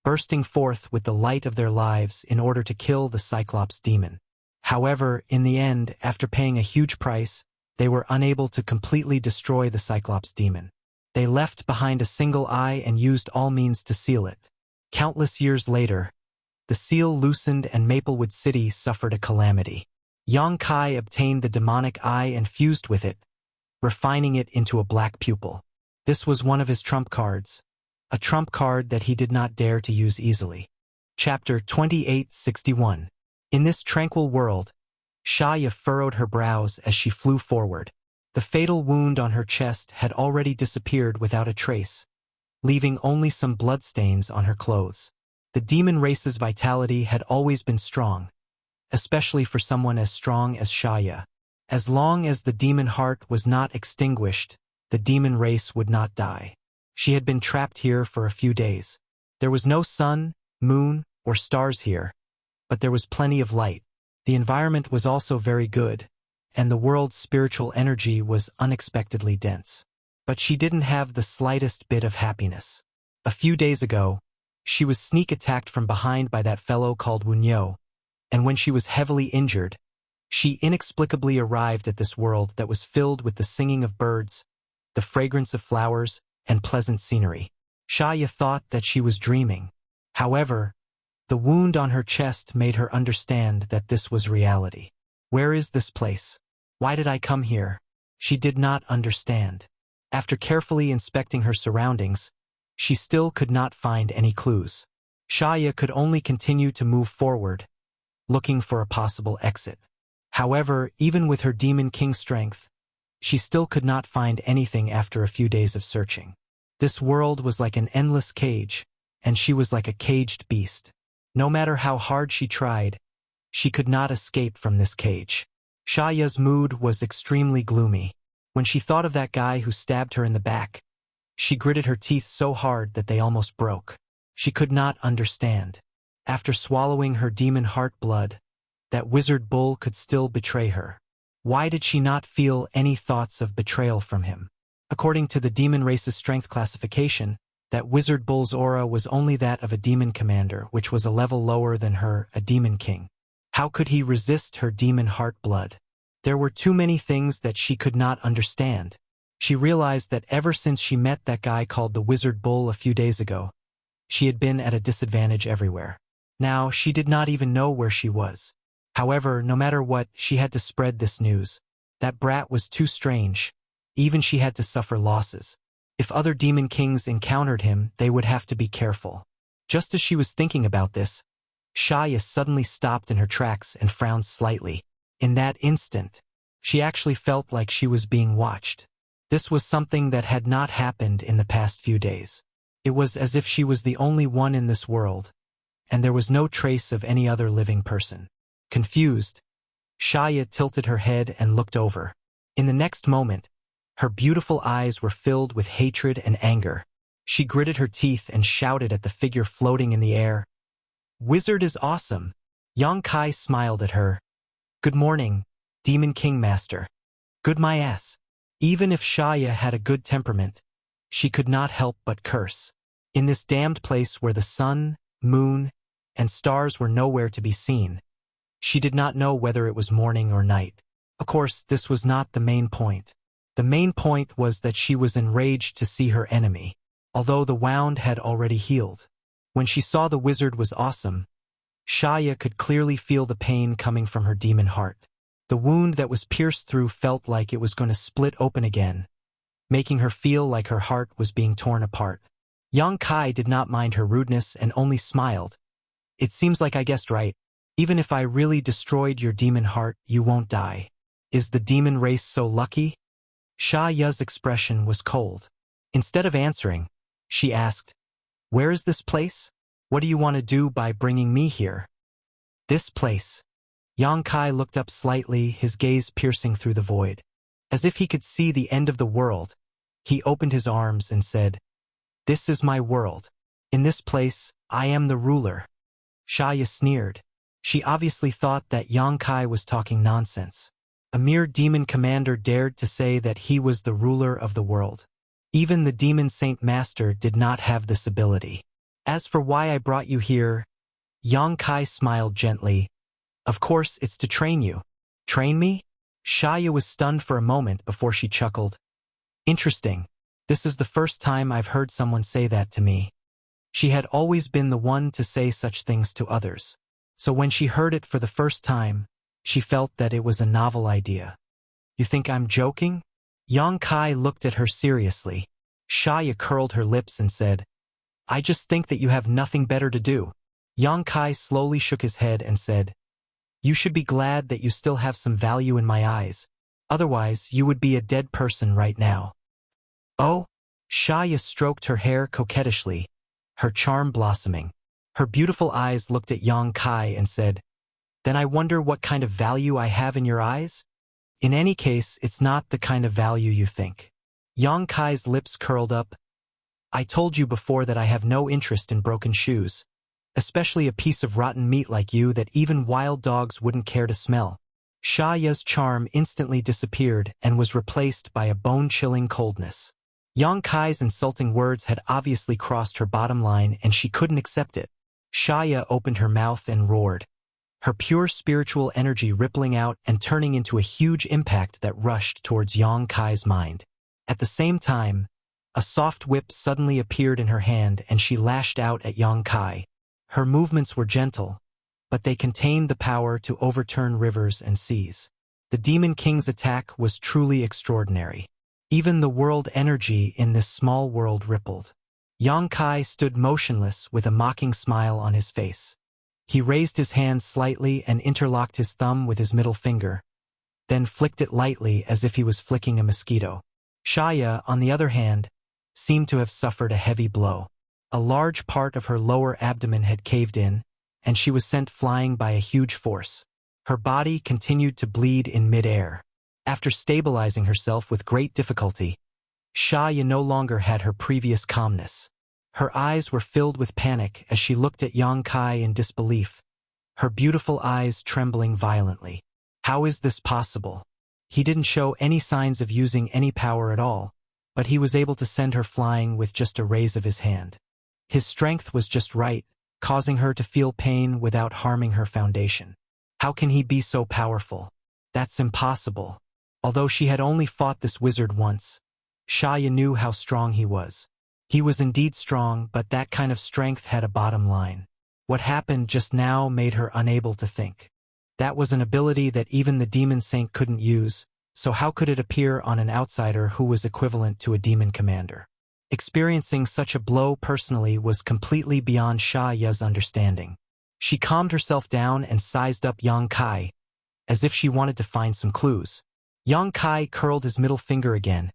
bursting forth with the light of their lives in order to kill the Cyclops demon. However, in the end, after paying a huge price, they were unable to completely destroy the Cyclops demon. They left behind a single eye and used all means to seal it. Countless years later, the seal loosened and Maplewood City suffered a calamity. Yang Kai obtained the demonic eye and fused with it, refining it into a black pupil. This was one of his trump cards, a trump card that he did not dare to use easily. Chapter 2861. In this tranquil world, Sha Ya furrowed her brows as she flew forward. The fatal wound on her chest had already disappeared without a trace, leaving only some bloodstains on her clothes. The demon race's vitality had always been strong, especially for someone as strong as Sha Ya. As long as the demon heart was not extinguished, the demon race would not die. She had been trapped here for a few days. There was no sun, moon, or stars here, but there was plenty of light. The environment was also very good, and the world's spiritual energy was unexpectedly dense. But she didn't have the slightest bit of happiness. A few days ago, she was sneak attacked from behind by that fellow called Wuxia, and when she was heavily injured, she inexplicably arrived at this world that was filled with the singing of birds, the fragrance of flowers, and pleasant scenery. Sha Ya thought that she was dreaming. However, the wound on her chest made her understand that this was reality. Where is this place? Why did I come here? She did not understand. After carefully inspecting her surroundings, she still could not find any clues. Sha Ya could only continue to move forward, looking for a possible exit. However, even with her Demon King strength, she still could not find anything after a few days of searching. This world was like an endless cage, and she was like a caged beast. No matter how hard she tried, she could not escape from this cage. Sha Ya's mood was extremely gloomy. When she thought of that guy who stabbed her in the back, she gritted her teeth so hard that they almost broke. She could not understand. After swallowing her demon heart blood, that Wizard Bull could still betray her. Why did she not feel any thoughts of betrayal from him? According to the demon race's strength classification, that Wizard Bull's aura was only that of a demon commander, which was a level lower than her, a demon king. How could he resist her demon heart blood? There were too many things that she could not understand. She realized that ever since she met that guy called the Wizard Bull a few days ago, she had been at a disadvantage everywhere. Now, she did not even know where she was. However, no matter what, she had to spread this news. That brat was too strange. Even she had to suffer losses. If other demon kings encountered him, they would have to be careful. Just as she was thinking about this, Shaya suddenly stopped in her tracks and frowned slightly. In that instant, she actually felt like she was being watched. This was something that had not happened in the past few days. It was as if she was the only one in this world, and there was no trace of any other living person. Confused, Shaya tilted her head and looked over. In the next moment, her beautiful eyes were filled with hatred and anger. She gritted her teeth and shouted at the figure floating in the air. "Wizard is awesome." Yang Kai smiled at her. "Good morning, Demon King Master." "Good my ass." Even if Shaya had a good temperament, she could not help but curse. In this damned place where the sun, moon, and stars were nowhere to be seen, she did not know whether it was morning or night. Of course, this was not the main point. The main point was that she was enraged to see her enemy, although the wound had already healed. When she saw the wizard was awesome, Shaya could clearly feel the pain coming from her demon heart. The wound that was pierced through felt like it was going to split open again, making her feel like her heart was being torn apart. Yang Kai did not mind her rudeness and only smiled. "It seems like I guessed right. Even if I really destroyed your demon heart, you won't die. Is the demon race so lucky?" Shaya's expression was cold. Instead of answering, she asked, "Where is this place? What do you want to do by bringing me here?" "This place." Yang Kai looked up slightly, his gaze piercing through the void. As if he could see the end of the world, he opened his arms and said, "This is my world. In this place, I am the ruler." Shaya sneered. She obviously thought that Yang Kai was talking nonsense. A mere demon commander dared to say that he was the ruler of the world. Even the demon saint master did not have this ability. "As for why I brought you here," Yang Kai smiled gently, "of course it's to train you." "Train me?" Shaya was stunned for a moment before she chuckled. "Interesting. This is the first time I've heard someone say that to me." She had always been the one to say such things to others. So when she heard it for the first time, she felt that it was a novel idea. "You think I'm joking?" Yang Kai looked at her seriously. Shaya curled her lips and said, "I just think that you have nothing better to do." Yang Kai slowly shook his head and said, "You should be glad that you still have some value in my eyes. Otherwise, you would be a dead person right now." "Oh?" Shaya stroked her hair coquettishly, her charm blossoming. Her beautiful eyes looked at Yang Kai and said, "Then I wonder what kind of value I have in your eyes? In any case, it's not the kind of value you think." Yang Kai's lips curled up. "I told you before that I have no interest in broken shoes, especially a piece of rotten meat like you that even wild dogs wouldn't care to smell." Shaya's charm instantly disappeared and was replaced by a bone-chilling coldness. Yang Kai's insulting words had obviously crossed her bottom line and she couldn't accept it. Shaya opened her mouth and roared, her pure spiritual energy rippling out and turning into a huge impact that rushed towards Yang Kai's mind. At the same time, a soft whip suddenly appeared in her hand and she lashed out at Yang Kai. Her movements were gentle, but they contained the power to overturn rivers and seas. The Demon King's attack was truly extraordinary. Even the world energy in this small world rippled. Yang Kai stood motionless with a mocking smile on his face. He raised his hand slightly and interlocked his thumb with his middle finger, then flicked it lightly as if he was flicking a mosquito. Shaya, on the other hand, seemed to have suffered a heavy blow. A large part of her lower abdomen had caved in, and she was sent flying by a huge force. Her body continued to bleed in mid-air. After stabilizing herself with great difficulty, Shaya no longer had her previous calmness. Her eyes were filled with panic as she looked at Yang Kai in disbelief, her beautiful eyes trembling violently. How is this possible? He didn't show any signs of using any power at all, but he was able to send her flying with just a raise of his hand. His strength was just right, causing her to feel pain without harming her foundation. How can he be so powerful? That's impossible. Although she had only fought this wizard once, Shaya knew how strong he was. He was indeed strong, but that kind of strength had a bottom line. What happened just now made her unable to think. That was an ability that even the demon saint couldn't use, so how could it appear on an outsider who was equivalent to a demon commander? Experiencing such a blow personally was completely beyond Shaya's understanding. She calmed herself down and sized up Yang Kai, as if she wanted to find some clues. Yang Kai curled his middle finger again,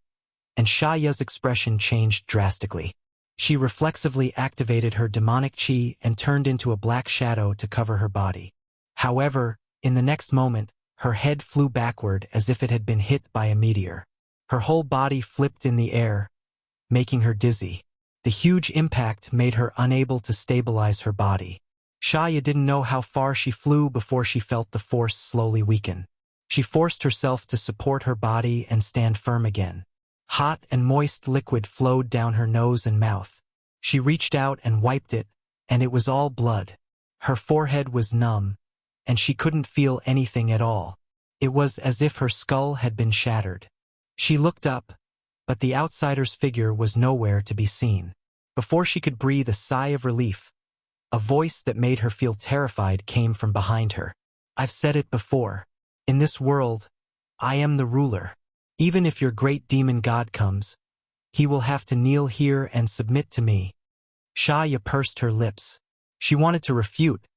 and Shaya's expression changed drastically. She reflexively activated her demonic chi and turned into a black shadow to cover her body. However, in the next moment, her head flew backward as if it had been hit by a meteor. Her whole body flipped in the air, making her dizzy. The huge impact made her unable to stabilize her body. Shaya didn't know how far she flew before she felt the force slowly weaken. She forced herself to support her body and stand firm again. Hot and moist liquid flowed down her nose and mouth. She reached out and wiped it, and it was all blood. Her forehead was numb, and she couldn't feel anything at all. It was as if her skull had been shattered. She looked up, but the outsider's figure was nowhere to be seen. Before she could breathe a sigh of relief, a voice that made her feel terrified came from behind her. I've said it before. In this world, I am the ruler. Even if your great demon god comes, he will have to kneel here and submit to me. Shaya pursed her lips. She wanted to refute,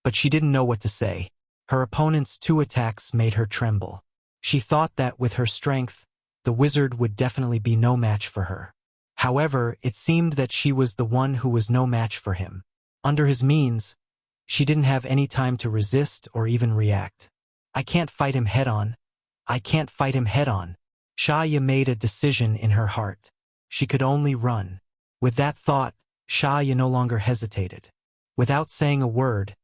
but she didn't know what to say. Her opponent's 2 attacks made her tremble. She thought that with her strength, the wizard would definitely be no match for her. However, it seemed that she was the one who was no match for him. Under his means, she didn't have any time to resist or even react. I can't fight him head-on. I can't fight him head-on. Shaya made a decision in her heart. She could only run. With that thought, Shaya no longer hesitated. Without saying a word,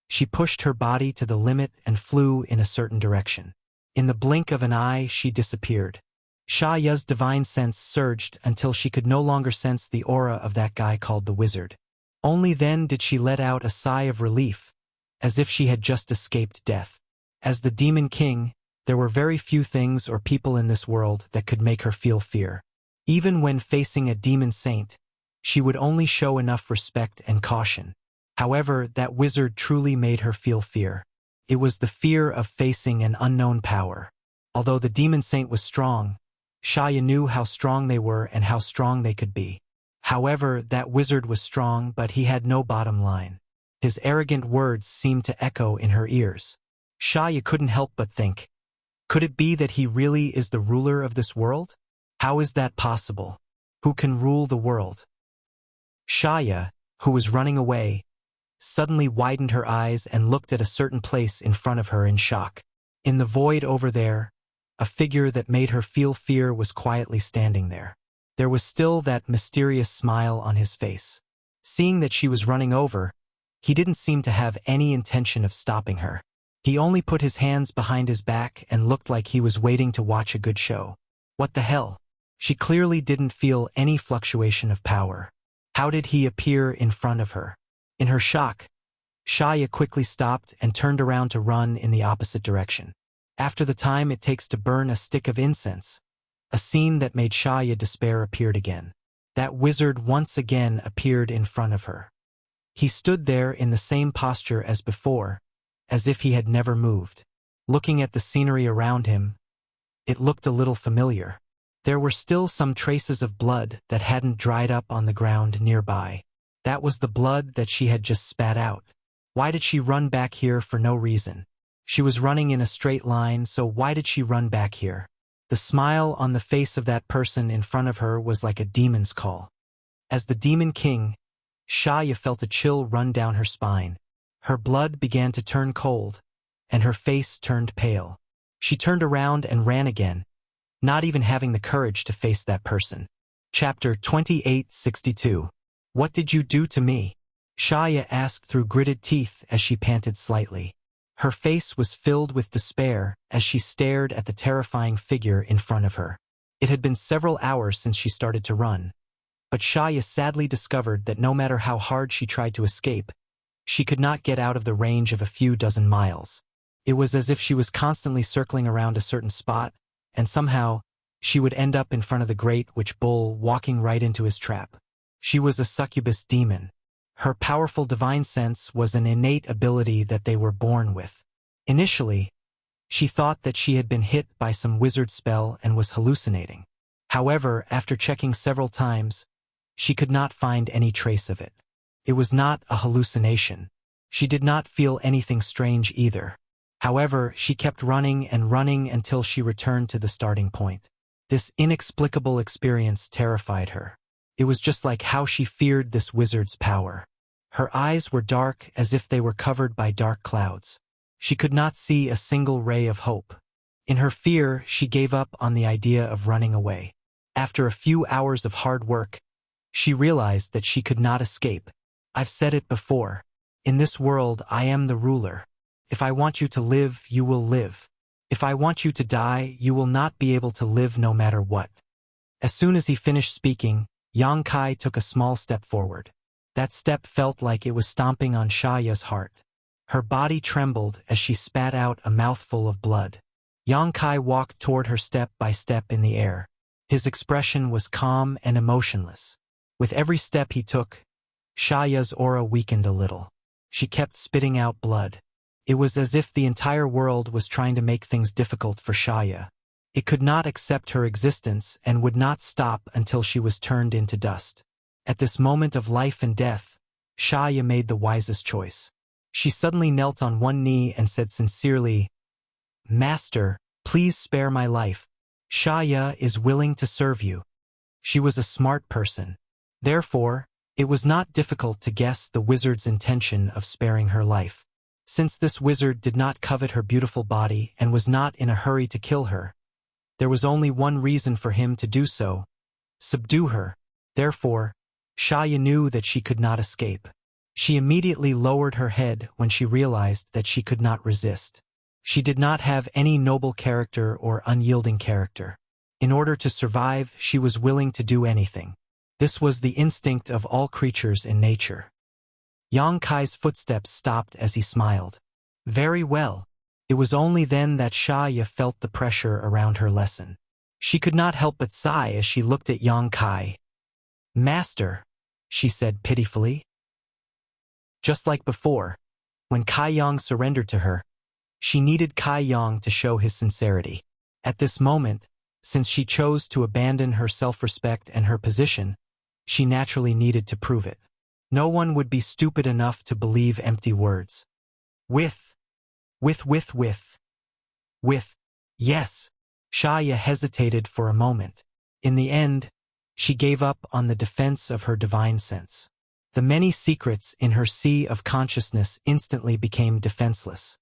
she pushed her body to the limit and flew in a certain direction. In the blink of an eye, she disappeared. Shaya's divine sense surged until she could no longer sense the aura of that guy called the wizard. Only then did she let out a sigh of relief, as if she had just escaped death. As the Demon King, there were very few things or people in this world that could make her feel fear. Even when facing a demon saint, she would only show enough respect and caution. However, that wizard truly made her feel fear. It was the fear of facing an unknown power. Although the demon saint was strong, Shaya knew how strong they were and how strong they could be. However, that wizard was strong, but he had no bottom line. His arrogant words seemed to echo in her ears. Shaya couldn't help but think, could it be that he really is the ruler of this world? How is that possible? Who can rule the world? Shaya, who was running away, suddenly widened her eyes and looked at a certain place in front of her in shock. In the void over there, a figure that made her feel fear was quietly standing there. There was still that mysterious smile on his face. Seeing that she was running over, he didn't seem to have any intention of stopping her. He only put his hands behind his back and looked like he was waiting to watch a good show. What the hell? She clearly didn't feel any fluctuation of power. How did he appear in front of her? In her shock, Shaya quickly stopped and turned around to run in the opposite direction. After the time it takes to burn a stick of incense, a scene that made Shaya despair appeared again. That wizard once again appeared in front of her. He stood there in the same posture as before, as if he had never moved. Looking at the scenery around him, it looked a little familiar. There were still some traces of blood that hadn't dried up on the ground nearby. That was the blood that she had just spat out. Why did she run back here for no reason? She was running in a straight line, so why did she run back here? The smile on the face of that person in front of her was like a demon's call. As the Demon King, Shaya felt a chill run down her spine. Her blood began to turn cold, and her face turned pale. She turned around and ran again, not even having the courage to face that person. Chapter 2862. What did you do to me? Shaya asked through gritted teeth as she panted slightly. Her face was filled with despair as she stared at the terrifying figure in front of her. It had been several hours since she started to run, but Shaya sadly discovered that no matter how hard she tried to escape, she could not get out of the range of a few dozen miles. It was as if she was constantly circling around a certain spot, and somehow, she would end up in front of the great witch bull walking right into his trap. She was a succubus demon. Her powerful divine sense was an innate ability that they were born with. Initially, she thought that she had been hit by some wizard spell and was hallucinating. However, after checking several times, she could not find any trace of it. It was not a hallucination. She did not feel anything strange either. However, she kept running and running until she returned to the starting point. This inexplicable experience terrified her. It was just like how she feared this wizard's power. Her eyes were dark as if they were covered by dark clouds. She could not see a single ray of hope. In her fear, she gave up on the idea of running away. After a few hours of hard work, she realized that she could not escape. I've said it before. In this world, I am the ruler. If I want you to live, you will live. If I want you to die, you will not be able to live no matter what. As soon as he finished speaking, Yang Kai took a small step forward. That step felt like it was stomping on Shaya's heart. Her body trembled as she spat out a mouthful of blood. Yang Kai walked toward her step by step in the air. His expression was calm and emotionless. With every step he took, Shaya's aura weakened a little. She kept spitting out blood. It was as if the entire world was trying to make things difficult for Shaya. It could not accept her existence and would not stop until she was turned into dust. At this moment of life and death, Shaya made the wisest choice. She suddenly knelt on one knee and said sincerely, "Master, please spare my life. Shaya is willing to serve you." She was a smart person. Therefore, it was not difficult to guess the wizard's intention of sparing her life. Since this wizard did not covet her beautiful body and was not in a hurry to kill her, there was only one reason for him to do so: subdue her. Therefore, Shaya knew that she could not escape. She immediately lowered her head when she realized that she could not resist. She did not have any noble character or unyielding character. In order to survive, she was willing to do anything. This was the instinct of all creatures in nature. Yang Kai's footsteps stopped as he smiled. Very well. It was only then that Shaya felt the pressure around her lesson. She could not help but sigh as she looked at Yang Kai. "Master," she said pitifully. Just like before, when Kai Yang surrendered to her, she needed Kai Yang to show his sincerity. At this moment, since she chose to abandon her self-respect and her position, she naturally needed to prove it. No one would be stupid enough to believe empty words. With, yes. Shaya hesitated for a moment. In the end, she gave up on the defense of her divine sense. The many secrets in her sea of consciousness instantly became defenseless.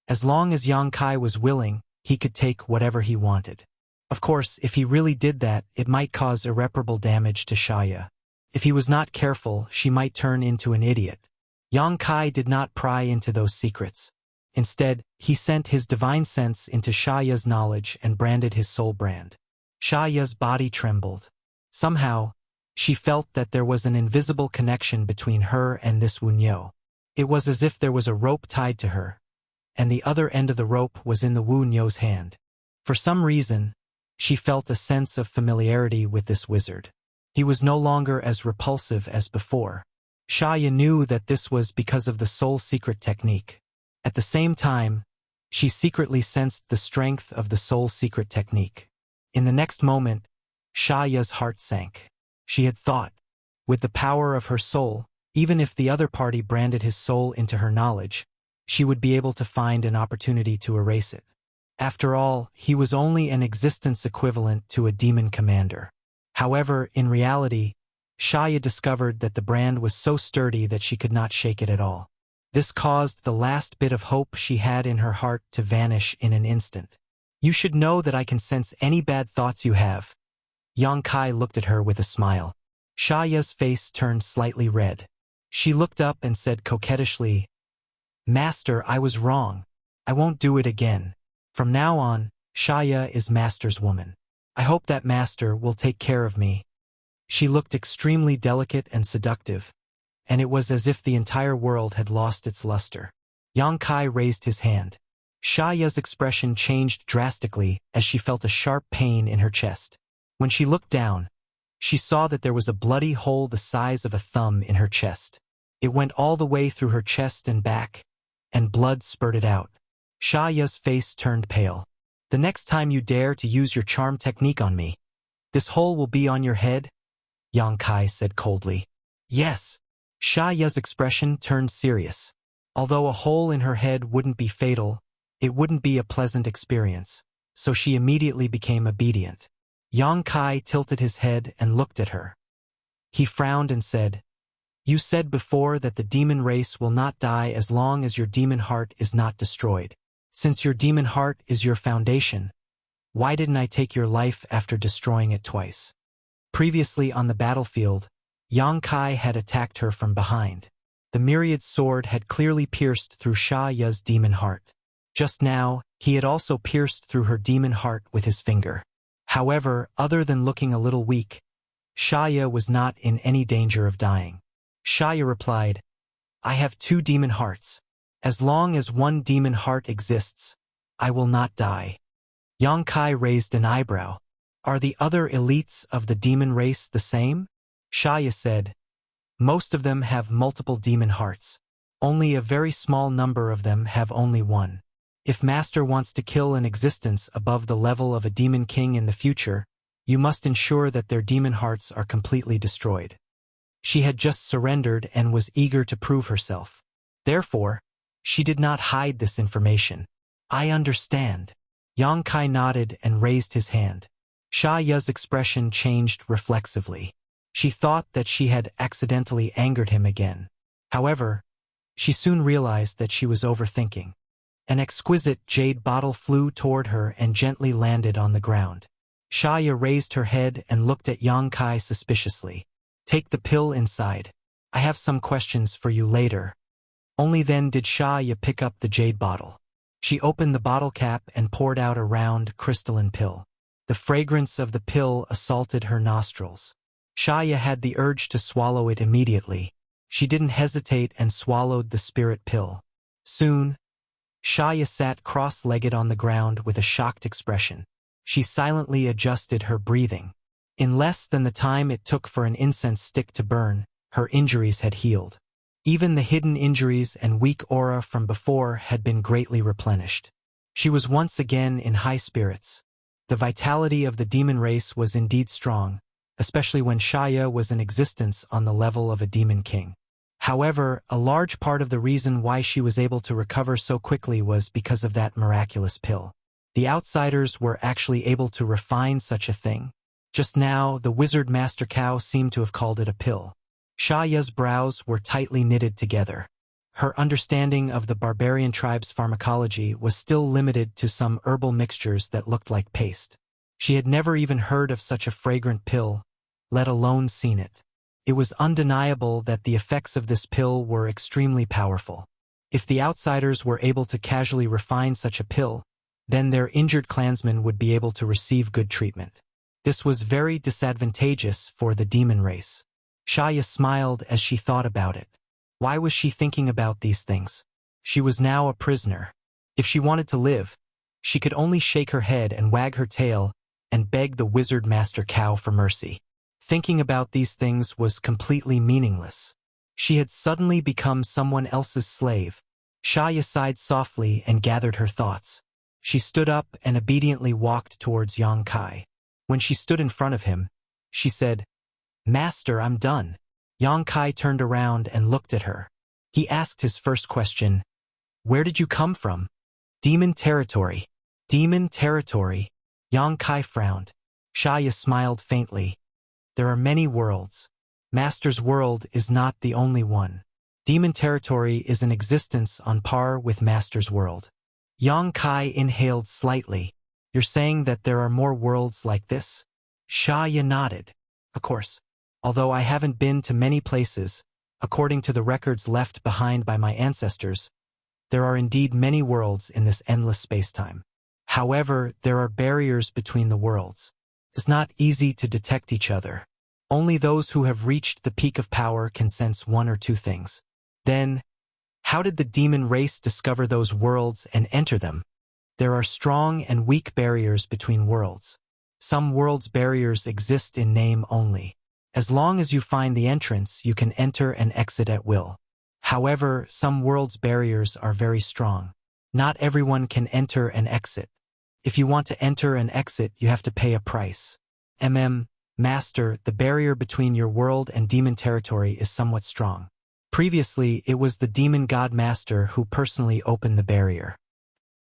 As long as Yang Kai was willing, he could take whatever he wanted. Of course, if he really did that, it might cause irreparable damage to Shaya. If he was not careful, she might turn into an idiot. Yang Kai did not pry into those secrets. Instead, he sent his divine sense into Shaya's knowledge and branded his soul brand. Shaya's body trembled. Somehow, she felt that there was an invisible connection between her and this Wuxia. It was as if there was a rope tied to her, and the other end of the rope was in the Wuxia's hand. For some reason, she felt a sense of familiarity with this wizard. He was no longer as repulsive as before. Shaya knew that this was because of the soul secret technique. At the same time, she secretly sensed the strength of the soul secret technique. In the next moment, Shaya's heart sank. She had thought, with the power of her soul, even if the other party branded his soul into her knowledge, she would be able to find an opportunity to erase it. After all, he was only an existence equivalent to a demon commander. However, in reality, Shaya discovered that the brand was so sturdy that she could not shake it at all. This caused the last bit of hope she had in her heart to vanish in an instant. "You should know that I can sense any bad thoughts you have." Yang Kai looked at her with a smile. Shaya's face turned slightly red. She looked up and said coquettishly, "Master, I was wrong. I won't do it again. From now on, Shaya is Master's woman. I hope that Master will take care of me." She looked extremely delicate and seductive, and it was as if the entire world had lost its luster. Yang Kai raised his hand. Shaya's expression changed drastically as she felt a sharp pain in her chest. When she looked down, she saw that there was a bloody hole the size of a thumb in her chest. It went all the way through her chest and back, and blood spurted out. Shaya's face turned pale. "The next time you dare to use your charm technique on me, this hole will be on your head?" Yang Kai said coldly. "Yes." Shaya's expression turned serious. Although a hole in her head wouldn't be fatal, it wouldn't be a pleasant experience, so she immediately became obedient. Yang Kai tilted his head and looked at her. He frowned and said, "You said before that the demon race will not die as long as your demon heart is not destroyed. Since your demon heart is your foundation, why didn't I take your life after destroying it twice?" Previously on the battlefield, Yang Kai had attacked her from behind. The myriad sword had clearly pierced through Shaya's demon heart. Just now, he had also pierced through her demon heart with his finger. However, other than looking a little weak, Shaya was not in any danger of dying. Shaya replied, "I have 2 demon hearts. As long as one demon heart exists, I will not die." Yang Kai raised an eyebrow. "Are the other elites of the demon race the same?" Shaya said, "Most of them have multiple demon hearts. Only a very small number of them have only one. If Master wants to kill an existence above the level of a demon king in the future, you must ensure that their demon hearts are completely destroyed." She had just surrendered and was eager to prove herself. Therefore, she did not hide this information. "I understand." Yang Kai nodded and raised his hand. Shaya's expression changed reflexively. She thought that she had accidentally angered him again. However, she soon realized that she was overthinking. An exquisite jade bottle flew toward her and gently landed on the ground. Shaya raised her head and looked at Yang Kai suspiciously. "Take the pill inside. I have some questions for you later." Only then did Shaya pick up the jade bottle. She opened the bottle cap and poured out a round, crystalline pill. The fragrance of the pill assaulted her nostrils. Shaya had the urge to swallow it immediately. She didn't hesitate and swallowed the spirit pill. Soon, Shaya sat cross-legged on the ground with a shocked expression. She silently adjusted her breathing. In less than the time it took for an incense stick to burn, her injuries had healed. Even the hidden injuries and weak aura from before had been greatly replenished. She was once again in high spirits. The vitality of the demon race was indeed strong, especially when Shaya was in existence on the level of a demon king. However, a large part of the reason why she was able to recover so quickly was because of that miraculous pill. The outsiders were actually able to refine such a thing. Just now, the wizard Master Cow seemed to have called it a pill. Shaya's brows were tightly knitted together. Her understanding of the barbarian tribe's pharmacology was still limited to some herbal mixtures that looked like paste. She had never even heard of such a fragrant pill, let alone seen it. It was undeniable that the effects of this pill were extremely powerful. If the outsiders were able to casually refine such a pill, then their injured clansmen would be able to receive good treatment. This was very disadvantageous for the demon race. Shaya smiled as she thought about it. Why was she thinking about these things? She was now a prisoner. If she wanted to live, she could only shake her head and wag her tail and beg the wizard Master Cow for mercy. Thinking about these things was completely meaningless. She had suddenly become someone else's slave. Shaya sighed softly and gathered her thoughts. She stood up and obediently walked towards Yang Kai. When she stood in front of him, she said, "Master, I'm done." Yang Kai turned around and looked at her. He asked his first question, "Where did you come from?" "Demon territory." "Demon territory?" Yang Kai frowned. Shaya smiled faintly. "There are many worlds. Master's world is not the only one. Demon territory is an existence on par with Master's world." Yang Kai inhaled slightly. "You're saying that there are more worlds like this?" Shaya nodded. "Of course. Although I haven't been to many places, According to the records left behind by my ancestors, there are indeed many worlds in this endless spacetime. However, there are barriers between the worlds. It's not easy to detect each other. Only those who have reached the peak of power can sense one or two things. Then, how did the demon race discover those worlds and enter them? There are strong and weak barriers between worlds. Some worlds' barriers exist in name only. As long as you find the entrance, you can enter and exit at will. However, some worlds' barriers are very strong. Not everyone can enter and exit. If you want to enter and exit, you have to pay a price. Master, the barrier between your world and demon territory is somewhat strong. Previously, it was the demon god master who personally opened the barrier.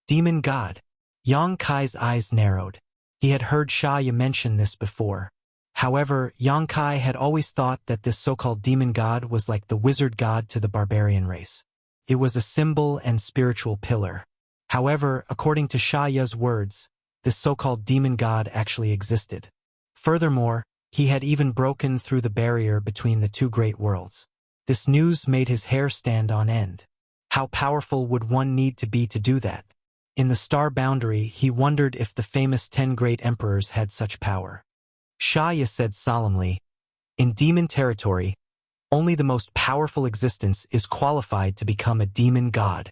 Demon god. Yang Kai's eyes narrowed. He had heard Xia mention this before. However, Yang Kai had always thought that this so-called demon god was like the wizard god to the barbarian race. It was a symbol and spiritual pillar. However, according to Xia's words, this so-called demon god actually existed. Furthermore, he had even broken through the barrier between the two great worlds. This news made his hair stand on end. How powerful would one need to be to do that? In the star boundary, he wondered if the famous 10 great emperors had such power. Xia said solemnly, "In demon territory, only the most powerful existence is qualified to become a demon god.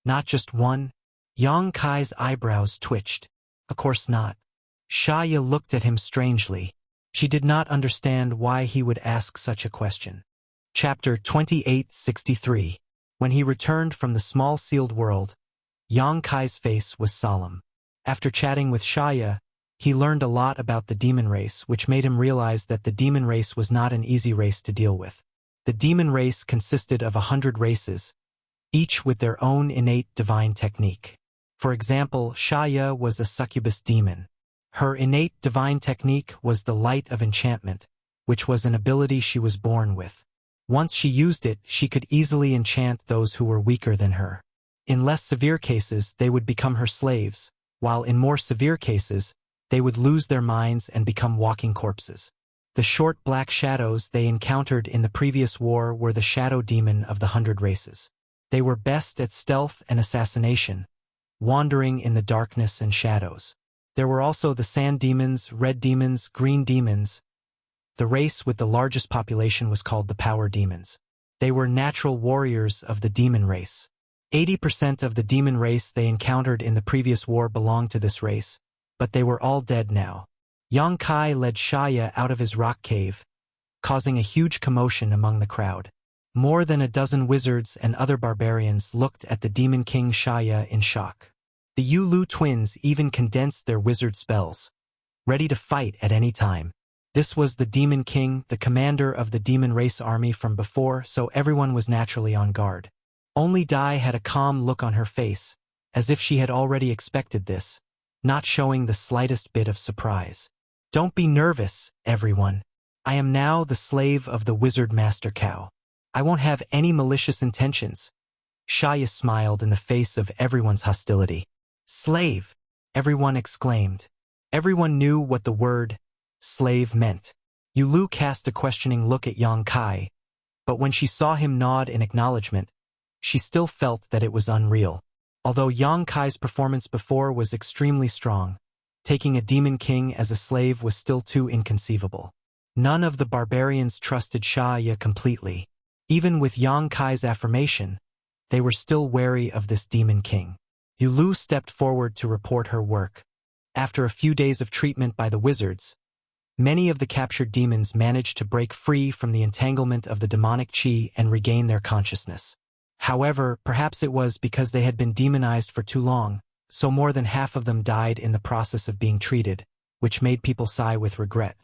Not just one." Yang Kai's eyebrows twitched. Of course not. Xia looked at him strangely. She did not understand why he would ask such a question. Chapter 2863. When he returned from the small sealed world, Yang Kai's face was solemn. After chatting with Xia, he learned a lot about the demon race, which made him realize that the demon race was not an easy race to deal with. The demon race consisted of 100 races, each with their own innate divine technique. For example, Xia was a succubus demon. Her innate divine technique was the light of enchantment, which was an ability she was born with. Once she used it, she could easily enchant those who were weaker than her. In less severe cases, they would become her slaves, while in more severe cases, they would lose their minds and become walking corpses. The short black shadows they encountered in the previous war were the shadow demon of the 100 races. They were best at stealth and assassination, wandering in the darkness and shadows. There were also the sand demons, red demons, green demons. The race with the largest population was called the power demons. They were natural warriors of the demon race. 80% of the demon race they encountered in the previous war belonged to this race, but they were all dead now. Yang Kai led Xia out of his rock cave, causing a huge commotion among the crowd. More than a dozen wizards and other barbarians looked at the demon king Xia in shock. The Yulu twins even condensed their wizard spells, ready to fight at any time. This was the demon king, the commander of the demon race army from before, so everyone was naturally on guard. Only Dai had a calm look on her face, as if she had already expected this, not showing the slightest bit of surprise. "Don't be nervous, everyone. I am now the slave of the wizard master cow. I won't have any malicious intentions." Xia smiled in the face of everyone's hostility. "Slave!" everyone exclaimed. Everyone knew what the word slave meant. Yulu cast a questioning look at Yang Kai, but when she saw him nod in acknowledgement, she still felt that it was unreal. Although Yang Kai's performance before was extremely strong, taking a demon king as a slave was still too inconceivable. None of the barbarians trusted Xia completely. Even with Yang Kai's affirmation, they were still wary of this demon king. Yulu stepped forward to report her work. After a few days of treatment by the wizards, many of the captured demons managed to break free from the entanglement of the demonic chi and regain their consciousness. However, perhaps it was because they had been demonized for too long, so more than half of them died in the process of being treated, which made people sigh with regret.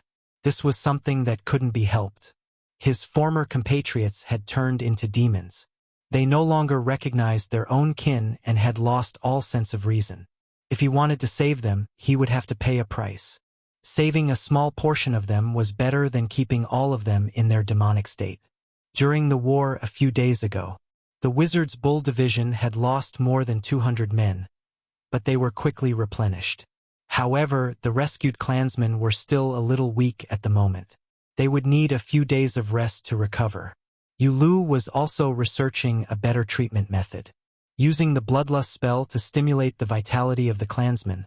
This was something that couldn't be helped. His former compatriots had turned into demons. They no longer recognized their own kin and had lost all sense of reason. If he wanted to save them, he would have to pay a price. Saving a small portion of them was better than keeping all of them in their demonic state. During the war a few days ago, the Wizards' Bull Division had lost more than 200 men, but they were quickly replenished. However, the rescued clansmen were still a little weak at the moment. They would need a few days of rest to recover. Yulu was also researching a better treatment method. Using the bloodlust spell to stimulate the vitality of the clansmen,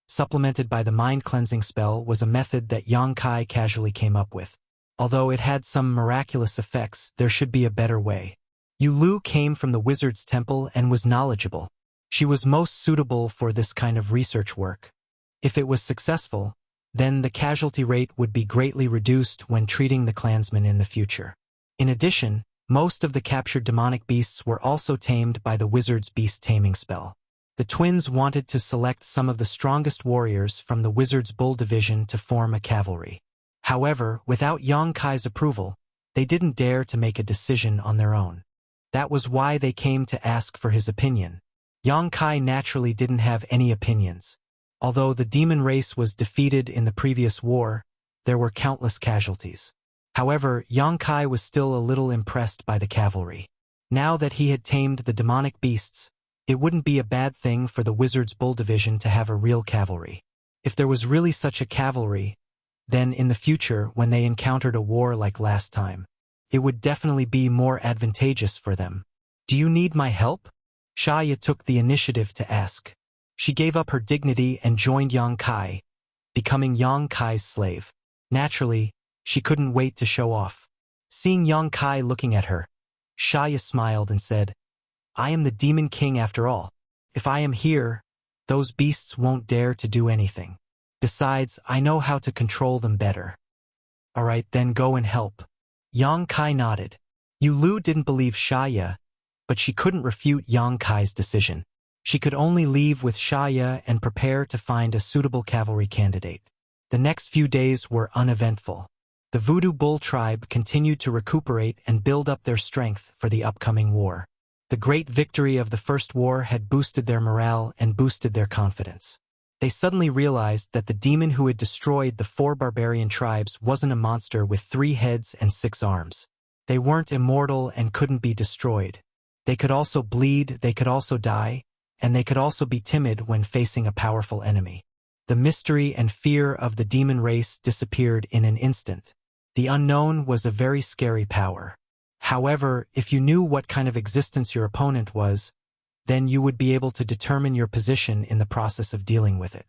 supplemented by the mind-cleansing spell, was a method that Yang Kai casually came up with. Although it had some miraculous effects, there should be a better way. Yulu came from the wizard's temple and was knowledgeable. She was most suitable for this kind of research work. If it was successful, then the casualty rate would be greatly reduced when treating the clansmen in the future. In addition, most of the captured demonic beasts were also tamed by the wizard's beast taming spell. The twins wanted to select some of the strongest warriors from the wizard's bull division to form a cavalry. However, without Yang Kai's approval, they didn't dare to make a decision on their own. That was why they came to ask for his opinion. Yang Kai naturally didn't have any opinions. Although the demon race was defeated in the previous war, there were countless casualties. However, Yang Kai was still a little impressed by the cavalry. Now that he had tamed the demonic beasts, it wouldn't be a bad thing for the wizard's bull division to have a real cavalry. If there was really such a cavalry, then in the future, when they encountered a war like last time, it would definitely be more advantageous for them. "Do you need my help?" Shaya took the initiative to ask. She gave up her dignity and joined Yang Kai, becoming Yang Kai's slave. Naturally, she couldn't wait to show off. Seeing Yang Kai looking at her, Shaya smiled and said, "I am the Demon King after all. If I am here, those beasts won't dare to do anything. Besides, I know how to control them better." "Alright, then go and help." Yang Kai nodded. Yulu didn't believe Shaya, but she couldn't refute Yang Kai's decision. She could only leave with Shaya and prepare to find a suitable cavalry candidate. The next few days were uneventful. The Voodoo Bull tribe continued to recuperate and build up their strength for the upcoming war. The great victory of the first war had boosted their morale and boosted their confidence. They suddenly realized that the demon who had destroyed the 4 barbarian tribes wasn't a monster with 3 heads and 6 arms. They weren't immortal and couldn't be destroyed. They could also bleed, they could also die, and they could also be timid when facing a powerful enemy. The mystery and fear of the demon race disappeared in an instant. The unknown was a very scary power. However, if you knew what kind of existence your opponent was, then you would be able to determine your position in the process of dealing with it.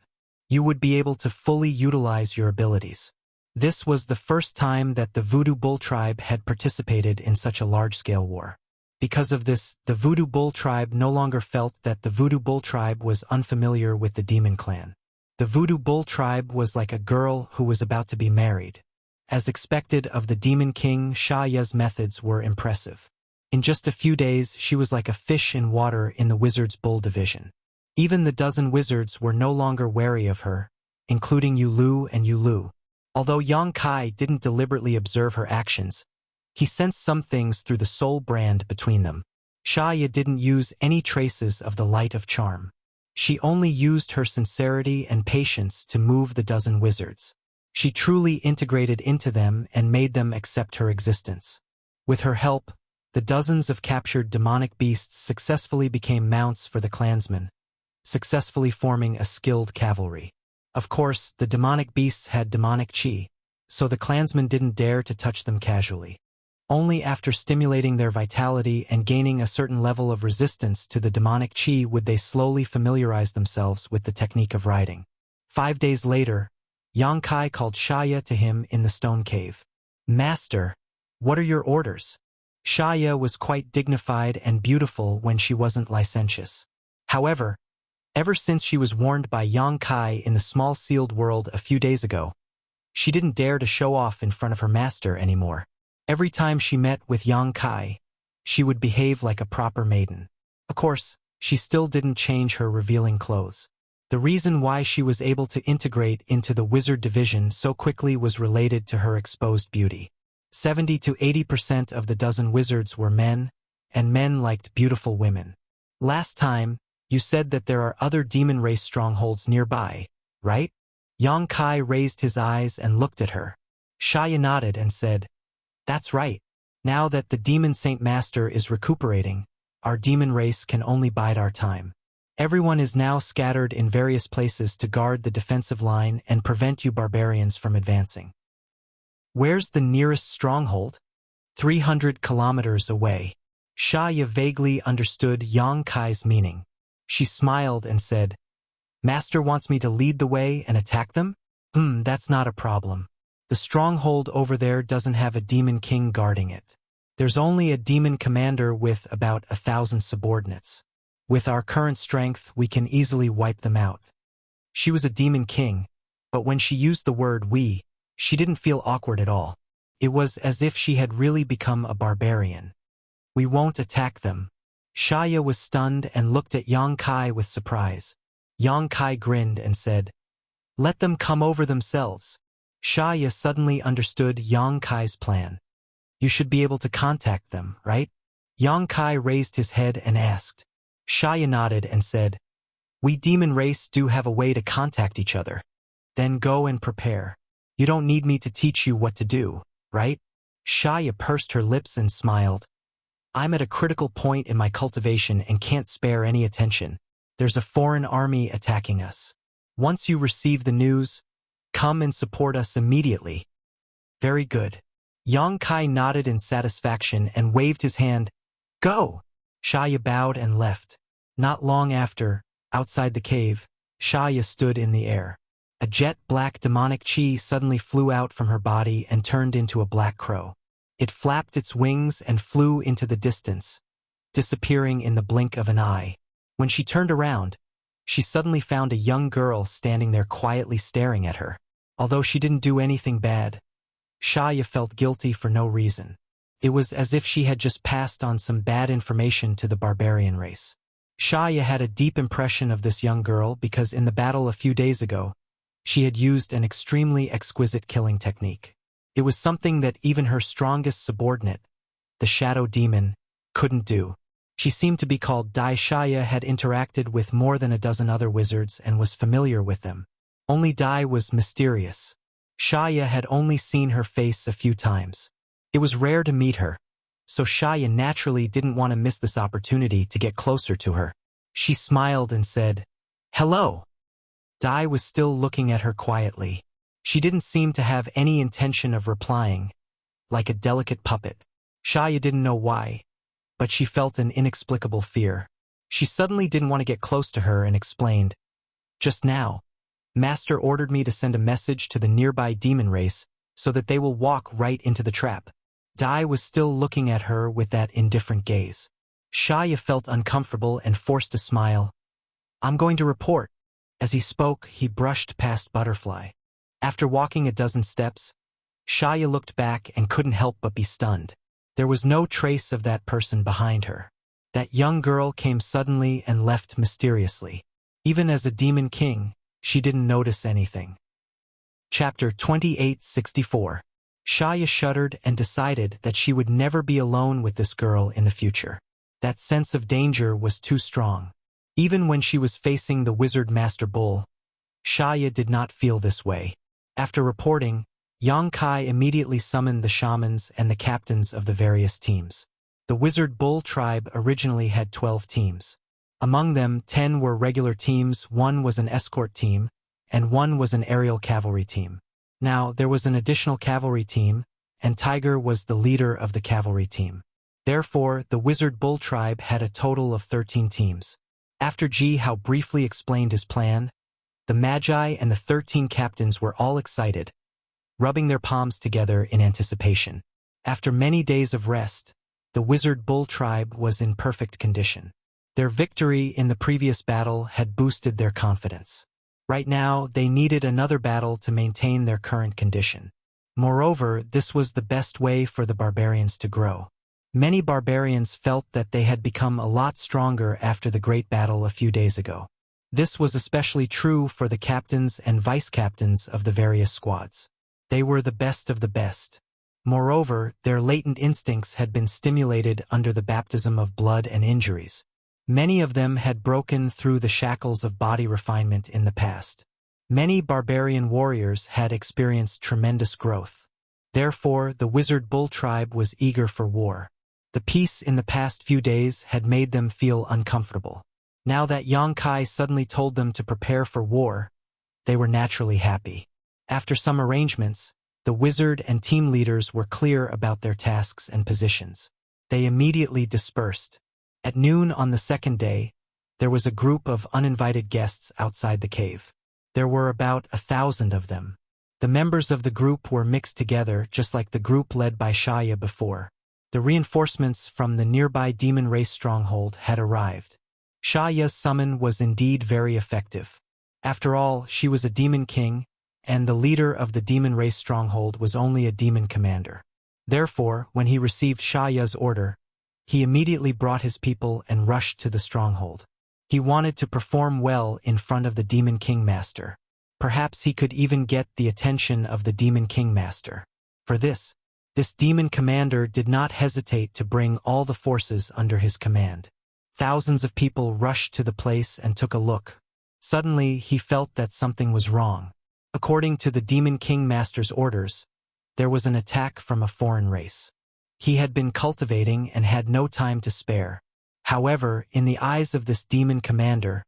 You would be able to fully utilize your abilities. This was the first time that the Voodoo Bull tribe had participated in such a large-scale war. Because of this, the Voodoo Bull tribe no longer felt that the Voodoo Bull tribe was unfamiliar with the Demon Clan. The Voodoo Bull tribe was like a girl who was about to be married. As expected of the Demon King, Shaya's methods were impressive. In just a few days, she was like a fish in water in the wizard's bull division. Even the dozen wizards were no longer wary of her, including Yulu and Yulu. Although Yang Kai didn't deliberately observe her actions, he sensed some things through the soul brand between them. Shaya didn't use any traces of the light of charm. She only used her sincerity and patience to move the dozen wizards. She truly integrated into them and made them accept her existence. With her help, the dozens of captured demonic beasts successfully became mounts for the clansmen, successfully forming a skilled cavalry. Of course, the demonic beasts had demonic chi, so the clansmen didn't dare to touch them casually. Only after stimulating their vitality and gaining a certain level of resistance to the demonic chi would they slowly familiarize themselves with the technique of riding. 5 days later, Yang Kai called Shaya to him in the stone cave. "Master, what are your orders?" Shaya was quite dignified and beautiful when she wasn't licentious. However, ever since she was warned by Yang Kai in the small sealed world a few days ago, she didn't dare to show off in front of her master anymore. Every time she met with Yang Kai, she would behave like a proper maiden. Of course, she still didn't change her revealing clothes. The reason why she was able to integrate into the wizard division so quickly was related to her exposed beauty. 70 to 80% of the dozen wizards were men, and men liked beautiful women. Last time, you said that there are other demon race strongholds nearby, right? Yang Kai raised his eyes and looked at her. Shaya nodded and said, "That's right. Now that the Demon Saint Master is recuperating, our demon race can only bide our time. Everyone is now scattered in various places to guard the defensive line and prevent you barbarians from advancing." "Where's the nearest stronghold?" 300 kilometers away. Xia vaguely understood Yang Kai's meaning. She smiled and said, "Master wants me to lead the way and attack them? That's not a problem. The stronghold over there doesn't have a demon king guarding it. There's only a demon commander with about 1,000 subordinates. With our current strength, we can easily wipe them out." She was a demon king, but when she used the word we, she didn't feel awkward at all. It was as if she had really become a barbarian. "We won't attack them." Xia was stunned and looked at Yang Kai with surprise. Yang Kai grinned and said, "Let them come over themselves." Xia suddenly understood Yang Kai's plan. "You should be able to contact them, right?" Yang Kai raised his head and asked. Xia nodded and said, "We demon race do have a way to contact each other." "Then go and prepare. You don't need me to teach you what to do, right?" Xia pursed her lips and smiled. "I'm at a critical point in my cultivation and can't spare any attention. There's a foreign army attacking us. Once you receive the news, come and support us immediately." "Very good." Yang Kai nodded in satisfaction and waved his hand. "Go!" Xia bowed and left. Not long after, outside the cave, Xia stood in the air. A jet-black demonic chi suddenly flew out from her body and turned into a black crow. It flapped its wings and flew into the distance, disappearing in the blink of an eye. When she turned around, she suddenly found a young girl standing there quietly staring at her. Although she didn't do anything bad, Xia felt guilty for no reason. It was as if she had just passed on some bad information to the barbarian race. Xia had a deep impression of this young girl because in the battle a few days ago, she had used an extremely exquisite killing technique. It was something that even her strongest subordinate, the shadow demon, couldn't do. She seemed to be called Dai. Xia had interacted with more than a dozen other wizards and was familiar with them. Only Dai was mysterious. Xia had only seen her face a few times. It was rare to meet her, so Xia naturally didn't want to miss this opportunity to get closer to her. She smiled and said, "Hello." Dai was still looking at her quietly. She didn't seem to have any intention of replying, like a delicate puppet. Xia didn't know why, but she felt an inexplicable fear. She suddenly didn't want to get close to her and explained, "Just now, Master ordered me to send a message to the nearby demon race so that they will walk right into the trap." Dai was still looking at her with that indifferent gaze. Xia felt uncomfortable and forced a smile. "I'm going to report." As he spoke, he brushed past Butterfly. After walking a dozen steps, Xia looked back and couldn't help but be stunned. There was no trace of that person behind her. That young girl came suddenly and left mysteriously. Even as a demon king, she didn't notice anything. Chapter 2864. Xia shuddered and decided that she would never be alone with this girl in the future. That sense of danger was too strong. Even when she was facing the wizard Master Bull, Xia did not feel this way. After reporting, Yang Kai immediately summoned the shamans and the captains of the various teams. The wizard Bull tribe originally had 12 teams. Among them, 10 were regular teams, 1 was an escort team, and 1 was an aerial cavalry team. Now, there was an additional cavalry team, and Tiger was the leader of the cavalry team. Therefore, the Wizard Bull tribe had a total of 13 teams. After Ji Hao briefly explained his plan, the Magi and the 13 captains were all excited, rubbing their palms together in anticipation. After many days of rest, the Wizard Bull tribe was in perfect condition. Their victory in the previous battle had boosted their confidence. Right now, they needed another battle to maintain their current condition. Moreover, this was the best way for the barbarians to grow. Many barbarians felt that they had become a lot stronger after the great battle a few days ago. This was especially true for the captains and vice-captains of the various squads. They were the best of the best. Moreover, their latent instincts had been stimulated under the baptism of blood and injuries. Many of them had broken through the shackles of body refinement in the past. Many barbarian warriors had experienced tremendous growth. Therefore, the Wizard Bull tribe was eager for war. The peace in the past few days had made them feel uncomfortable. Now that Yang Kai suddenly told them to prepare for war, they were naturally happy. After some arrangements, The wizard and team leaders were clear about their tasks and positions. They immediately dispersed. At noon on the second day, there was a group of uninvited guests outside the cave. There were about 1,000 of them. The members of the group were mixed together just like the group led by Shaya before. The reinforcements from the nearby demon race stronghold had arrived. Shaya's summon was indeed very effective. After all, she was a demon king, and the leader of the demon race stronghold was only a demon commander. Therefore, when he received Shaya's order, he immediately brought his people and rushed to the stronghold. He wanted to perform well in front of the Demon King Master. Perhaps he could even get the attention of the Demon King Master. For this demon commander did not hesitate to bring all the forces under his command. Thousands of people rushed to the place and took a look. Suddenly, he felt that something was wrong. According to the Demon King Master's orders, there was an attack from a foreign race. He had been cultivating and had no time to spare. However, in the eyes of this demon commander,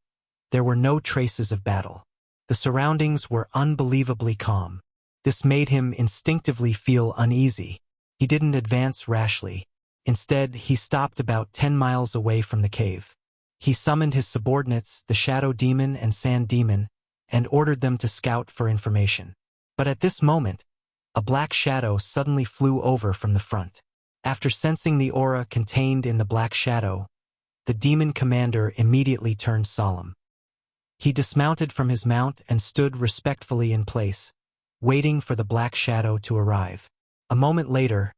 there were no traces of battle. The surroundings were unbelievably calm. This made him instinctively feel uneasy. He didn't advance rashly. Instead, he stopped about 10 miles away from the cave. He summoned his subordinates, the Shadow Demon and Sand Demon, and ordered them to scout for information. But at this moment, a black shadow suddenly flew over from the front. After sensing the aura contained in the black shadow, the demon commander immediately turned solemn. He dismounted from his mount and stood respectfully in place, waiting for the black shadow to arrive. A moment later,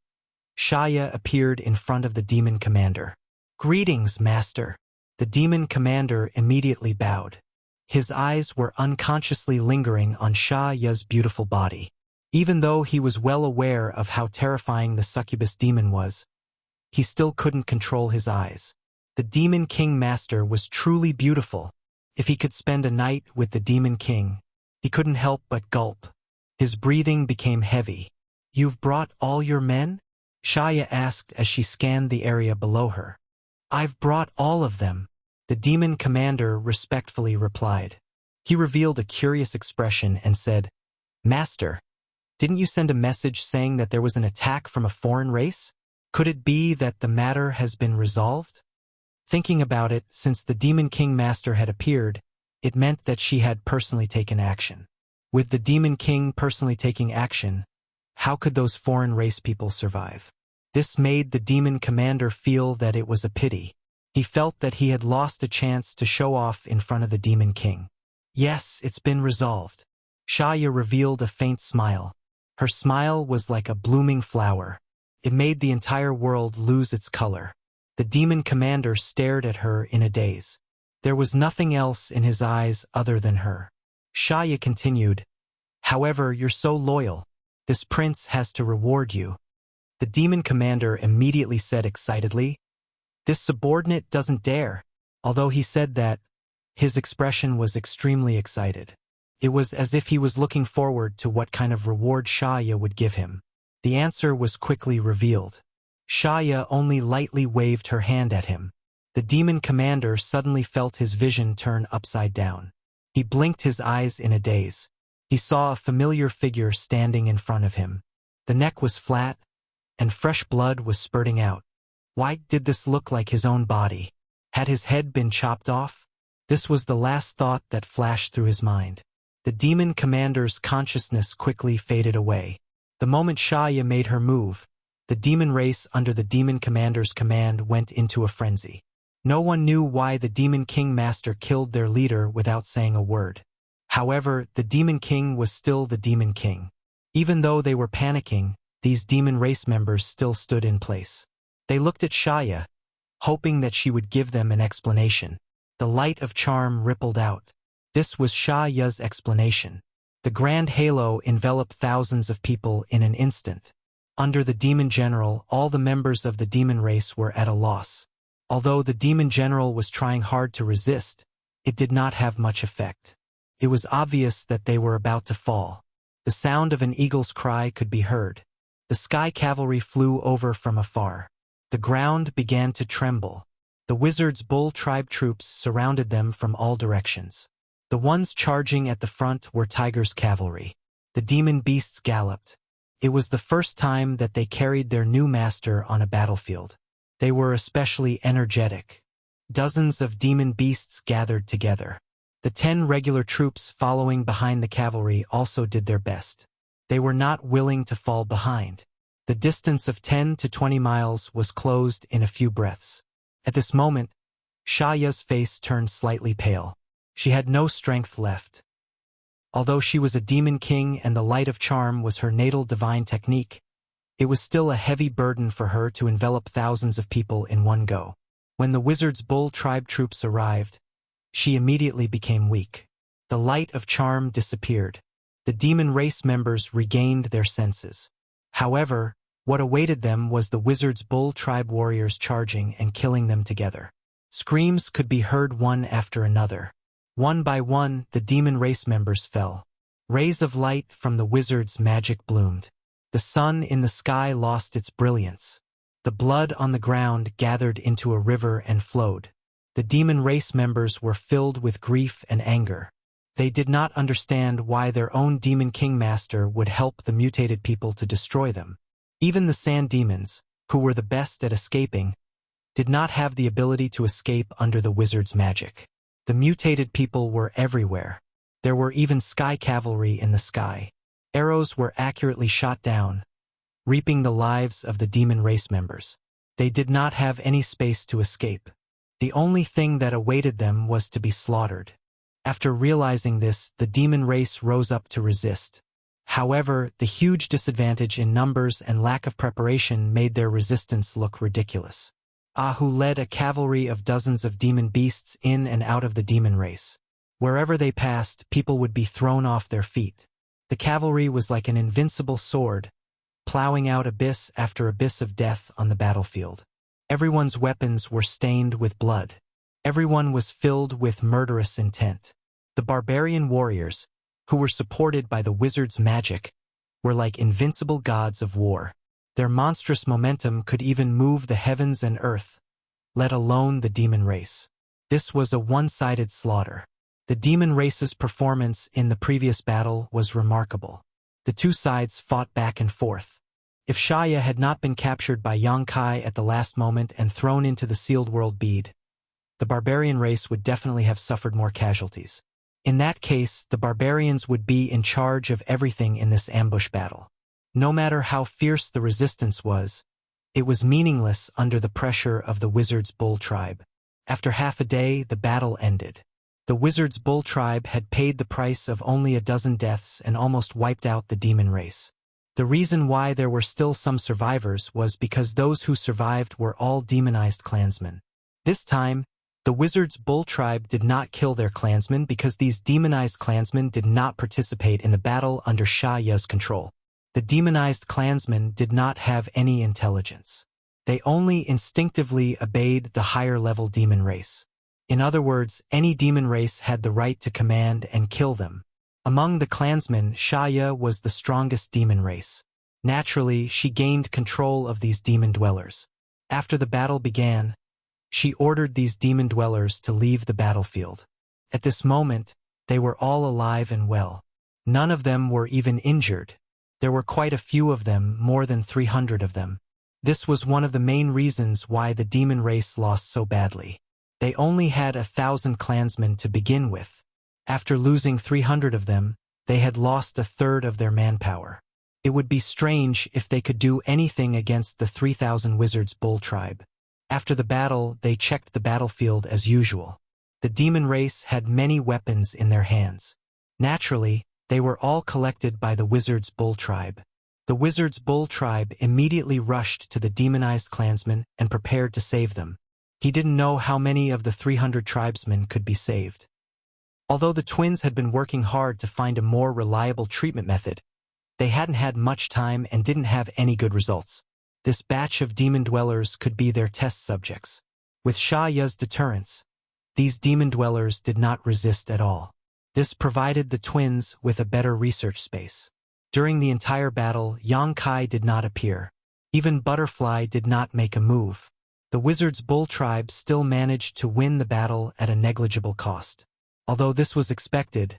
Shaya appeared in front of the demon commander. "Greetings, master." The demon commander immediately bowed. His eyes were unconsciously lingering on Shaya's beautiful body. Even though he was well aware of how terrifying the succubus demon was, he still couldn't control his eyes. The Demon King Master was truly beautiful. If he could spend a night with the Demon King, he couldn't help but gulp. His breathing became heavy. "You've brought all your men?" Shaya asked as she scanned the area below her. "I've brought all of them," the demon commander respectfully replied. He revealed a curious expression and said, "Master, didn't you send a message saying that there was an attack from a foreign race? Could it be that the matter has been resolved?" Thinking about it, since the Demon King Master had appeared, it meant that she had personally taken action. With the Demon King personally taking action, how could those foreign race people survive? This made the demon commander feel that it was a pity. He felt that he had lost a chance to show off in front of the Demon King. "Yes, it's been resolved." Shaya revealed a faint smile. Her smile was like a blooming flower. It made the entire world lose its color. The demon commander stared at her in a daze. There was nothing else in his eyes other than her. Shaya continued, "However, you're so loyal. This prince has to reward you." The demon commander immediately said excitedly, "This subordinate doesn't dare." Although he said that, his expression was extremely excited. It was as if he was looking forward to what kind of reward Shaya would give him. The answer was quickly revealed. Shaya only lightly waved her hand at him. The demon commander suddenly felt his vision turn upside down. He blinked his eyes in a daze. He saw a familiar figure standing in front of him. The neck was flat, and fresh blood was spurting out. Why did this look like his own body? Had his head been chopped off? This was the last thought that flashed through his mind. The demon commander's consciousness quickly faded away. The moment Shaya made her move, the demon race under the demon commander's command went into a frenzy. No one knew why the Demon King Master killed their leader without saying a word. However, the Demon King was still the Demon King. Even though they were panicking, these demon race members still stood in place. They looked at Shaya, hoping that she would give them an explanation. The light of charm rippled out. This was Shaya's explanation. The grand halo enveloped thousands of people in an instant. Under the demon general, all the members of the demon race were at a loss. Although the demon general was trying hard to resist, it did not have much effect. It was obvious that they were about to fall. The sound of an eagle's cry could be heard. The sky cavalry flew over from afar. The ground began to tremble. The wizard's bull tribe troops surrounded them from all directions. The ones charging at the front were Tiger's cavalry. The demon beasts galloped. It was the first time that they carried their new master on a battlefield. They were especially energetic. Dozens of demon beasts gathered together. The 10 regular troops following behind the cavalry also did their best. They were not willing to fall behind. The distance of 10 to 20 miles was closed in a few breaths. At this moment, Shaya's face turned slightly pale. She had no strength left. Although she was a demon king and the light of charm was her natal divine technique, it was still a heavy burden for her to envelop thousands of people in one go. When the wizard's bull tribe troops arrived, she immediately became weak. The light of charm disappeared. The demon race members regained their senses. However, what awaited them was the wizard's bull tribe warriors charging and killing them together. Screams could be heard one after another. One by one, the demon race members fell. Rays of light from the wizard's magic bloomed. The sun in the sky lost its brilliance. The blood on the ground gathered into a river and flowed. The demon race members were filled with grief and anger. They did not understand why their own demon king master would help the mutated people to destroy them. Even the sand demons, who were the best at escaping, did not have the ability to escape under the wizard's magic. The mutated people were everywhere. There were even sky cavalry in the sky. Arrows were accurately shot down, reaping the lives of the demon race members. They did not have any space to escape. The only thing that awaited them was to be slaughtered. After realizing this, the demon race rose up to resist. However, the huge disadvantage in numbers and lack of preparation made their resistance look ridiculous. Ahu led a cavalry of dozens of demon beasts in and out of the demon race. Wherever they passed, people would be thrown off their feet. The cavalry was like an invincible sword, plowing out abyss after abyss of death on the battlefield. Everyone's weapons were stained with blood. Everyone was filled with murderous intent. The barbarian warriors, who were supported by the wizard's magic, were like invincible gods of war. Their monstrous momentum could even move the heavens and earth, let alone the demon race. This was a one-sided slaughter. The demon race's performance in the previous battle was remarkable. The two sides fought back and forth. If Shaya had not been captured by Yongkai at the last moment and thrown into the sealed world bead, the barbarian race would definitely have suffered more casualties. In that case, the barbarians would be in charge of everything in this ambush battle. No matter how fierce the resistance was, it was meaningless under the pressure of the wizard's bull tribe. After half a day, the battle ended. The wizard's bull tribe had paid the price of only a dozen deaths and almost wiped out the demon race. The reason why there were still some survivors was because those who survived were all demonized clansmen. This time, the wizard's bull tribe did not kill their clansmen because these demonized clansmen did not participate in the battle under Shaya's control. The demonized clansmen did not have any intelligence. They only instinctively obeyed the higher-level demon race. In other words, any demon race had the right to command and kill them. Among the clansmen, Shaya was the strongest demon race. Naturally, she gained control of these demon dwellers. After the battle began, she ordered these demon dwellers to leave the battlefield. At this moment, they were all alive and well. None of them were even injured. There were quite a few of them, more than 300 of them. This was one of the main reasons why the demon race lost so badly. They only had 1,000 clansmen to begin with. After losing 300 of them, they had lost a third of their manpower. It would be strange if they could do anything against the 3,000 wizards bull tribe. After the battle, they checked the battlefield as usual. The demon race had many weapons in their hands. Naturally, they were all collected by the wizard's bull tribe. The wizard's bull tribe immediately rushed to the demonized clansmen and prepared to save them. He didn't know how many of the 300 tribesmen could be saved. Although the twins had been working hard to find a more reliable treatment method, they hadn't had much time and didn't have any good results. This batch of demon dwellers could be their test subjects. With Shaya's deterrence, these demon dwellers did not resist at all. This provided the twins with a better research space. During the entire battle, Yongkai did not appear. Even Butterfly did not make a move. The wizard's bull tribe still managed to win the battle at a negligible cost. Although this was expected,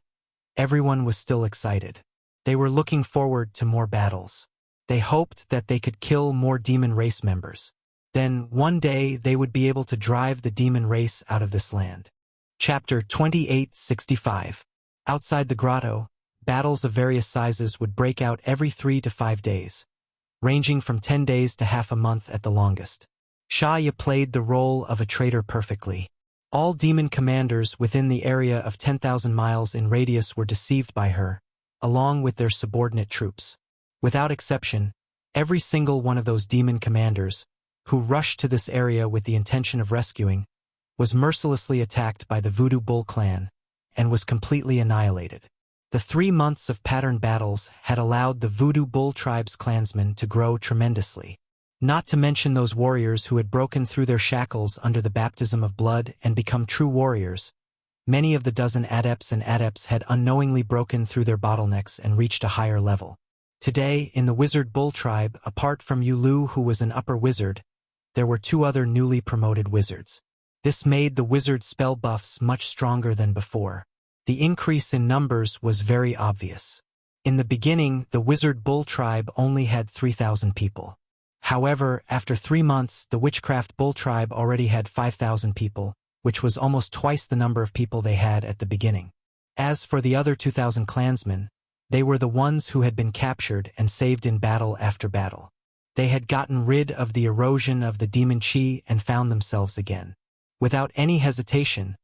everyone was still excited. They were looking forward to more battles. They hoped that they could kill more demon race members. Then, one day, they would be able to drive the demon race out of this land. Chapter 2865. Outside the grotto, battles of various sizes would break out every 3 to 5 days, ranging from 10 days to half a month at the longest. Xiaoya played the role of a traitor perfectly. All demon commanders within the area of 10,000 miles in radius were deceived by her, along with their subordinate troops. Without exception, every single one of those demon commanders, who rushed to this area with the intention of rescuing, was mercilessly attacked by the Voodoo Bull clan, and was completely annihilated. The 3 months of patterned battles had allowed the Voodoo Bull tribe's clansmen to grow tremendously. Not to mention those warriors who had broken through their shackles under the baptism of blood and become true warriors. Many of the dozen adepts had unknowingly broken through their bottlenecks and reached a higher level. Today, in the Wizard Bull tribe, apart from Yulu, who was an upper wizard, there were 2 other newly promoted wizards. This made the wizard spell buffs much stronger than before. The increase in numbers was very obvious. In the beginning, the Wizard Bull tribe only had 3,000 people. However, after 3 months, the Witchcraft Bull tribe already had 5,000 people, which was almost twice the number of people they had at the beginning. As for the other 2,000 clansmen, they were the ones who had been captured and saved in battle after battle. They had gotten rid of the erosion of the demon chi and found themselves again. Without any hesitation,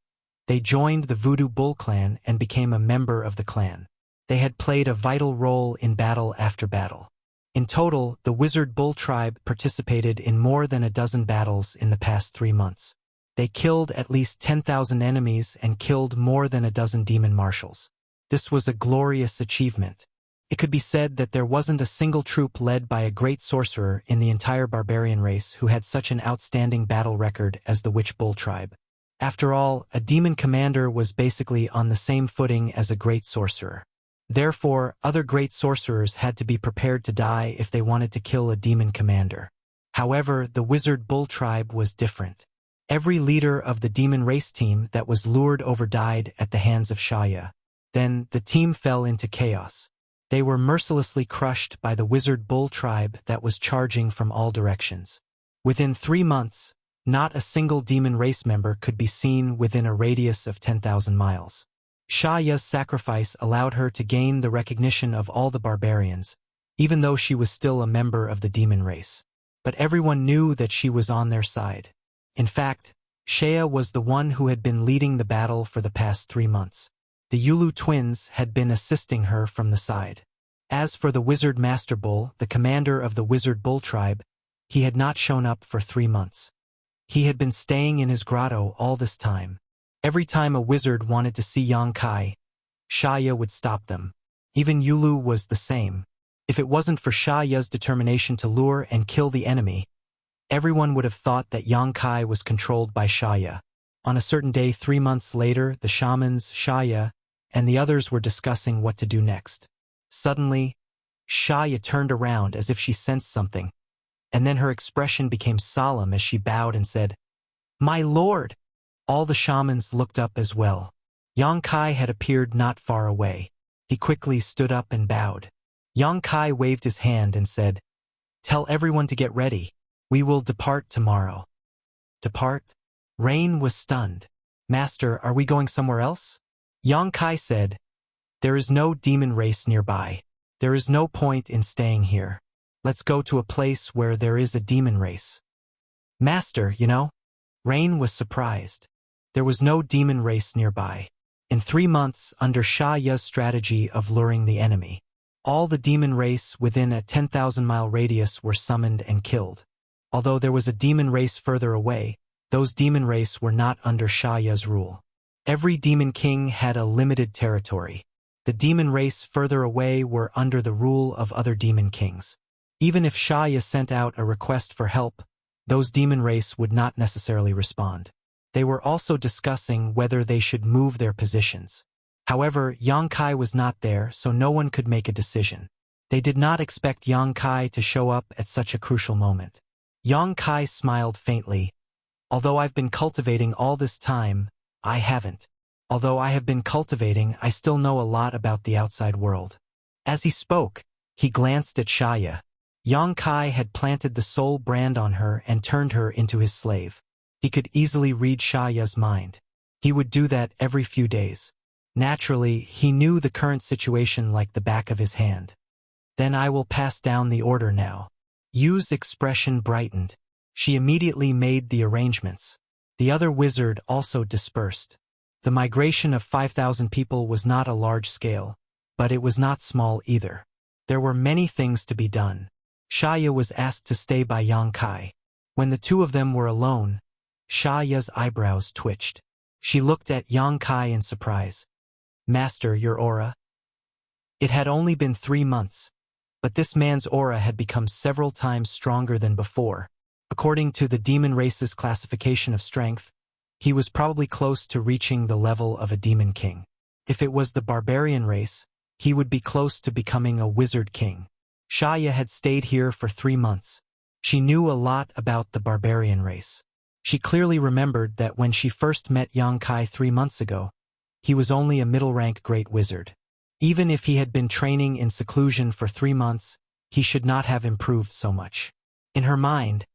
they joined the Voodoo Bull clan and became a member of the clan. They had played a vital role in battle after battle. In total, the Wizard Bull tribe participated in more than a dozen battles in the past 3 months. They killed at least 10,000 enemies and killed more than a dozen demon marshals. This was a glorious achievement. It could be said that there wasn't a single troop led by a great sorcerer in the entire barbarian race who had such an outstanding battle record as the Witch Bull tribe. After all, a demon commander was basically on the same footing as a great sorcerer. Therefore, other great sorcerers had to be prepared to die if they wanted to kill a demon commander. However, the Wizard Bull tribe was different. Every leader of the demon race team that was lured over died at the hands of Xiaoya. Then, the team fell into chaos. They were mercilessly crushed by the Wizard Bull tribe that was charging from all directions. Within 3 months, not a single demon race member could be seen within a radius of 10,000 miles. Xiaoya's sacrifice allowed her to gain the recognition of all the barbarians, even though she was still a member of the demon race. But everyone knew that she was on their side. In fact, Xiaoya was the one who had been leading the battle for the past 3 months. The Yulu twins had been assisting her from the side. As for the Wizard Master Bull, the commander of the Wizard Bull tribe, he had not shown up for 3 months. He had been staying in his grotto all this time. Every time a wizard wanted to see Yang Kai, Xiaoya would stop them. Even Yulu was the same. If it wasn't for Xiaoya's determination to lure and kill the enemy, everyone would have thought that Yang Kai was controlled by Xiaoya. On a certain day 3 months later, the shamans, Xiaoya, and the others were discussing what to do next. Suddenly, Xiaoya turned around as if she sensed something, and then her expression became solemn as she bowed and said, "My lord!" All the shamans looked up as well. Yang Kai had appeared not far away. He quickly stood up and bowed. Yang Kai waved his hand and said, "Tell everyone to get ready. We will depart tomorrow." Depart? Rain was stunned. "Master, are we going somewhere else?" Yang Kai said, "There is no demon race nearby. There is no point in staying here. Let's go to a place where there is a demon race." "Master, you know?" Rain was surprised. There was no demon race nearby. In 3 months, under Xiaoya's strategy of luring the enemy, all the demon race within a 10,000-mile radius were summoned and killed. Although there was a demon race further away, those demon race were not under Xiaoya's rule. Every demon king had a limited territory. The demon race further away were under the rule of other demon kings. Even if Xiaoya sent out a request for help, those demon race would not necessarily respond. They were also discussing whether they should move their positions. However, Yang Kai was not there, so no one could make a decision. They did not expect Yang Kai to show up at such a crucial moment. Yang Kai smiled faintly. "Although I've been cultivating all this time, I haven't. Although I have been cultivating, I still know a lot about the outside world." As he spoke, he glanced at Xiaoya. Yang Kai had planted the soul brand on her and turned her into his slave. He could easily read Xiaoya's mind. He would do that every few days. Naturally, he knew the current situation like the back of his hand. Then I will pass down the order now. Yu's expression brightened. She immediately made the arrangements. The other wizard also dispersed. The migration of 5,000 people was not a large scale, but it was not small either. There were many things to be done. Xiaoya was asked to stay by Yang Kai. When the two of them were alone, Xiaoya's eyebrows twitched. She looked at Yang Kai in surprise. Master, your aura? It had only been 3 months, but this man's aura had become several times stronger than before. According to the demon race's classification of strength, he was probably close to reaching the level of a demon king. If it was the barbarian race, he would be close to becoming a wizard king. Xiaoya had stayed here for 3 months. She knew a lot about the barbarian race. She clearly remembered that when she first met Yang Kai 3 months ago, he was only a middle-rank great wizard. Even if he had been training in seclusion for 3 months, he should not have improved so much. In her mind,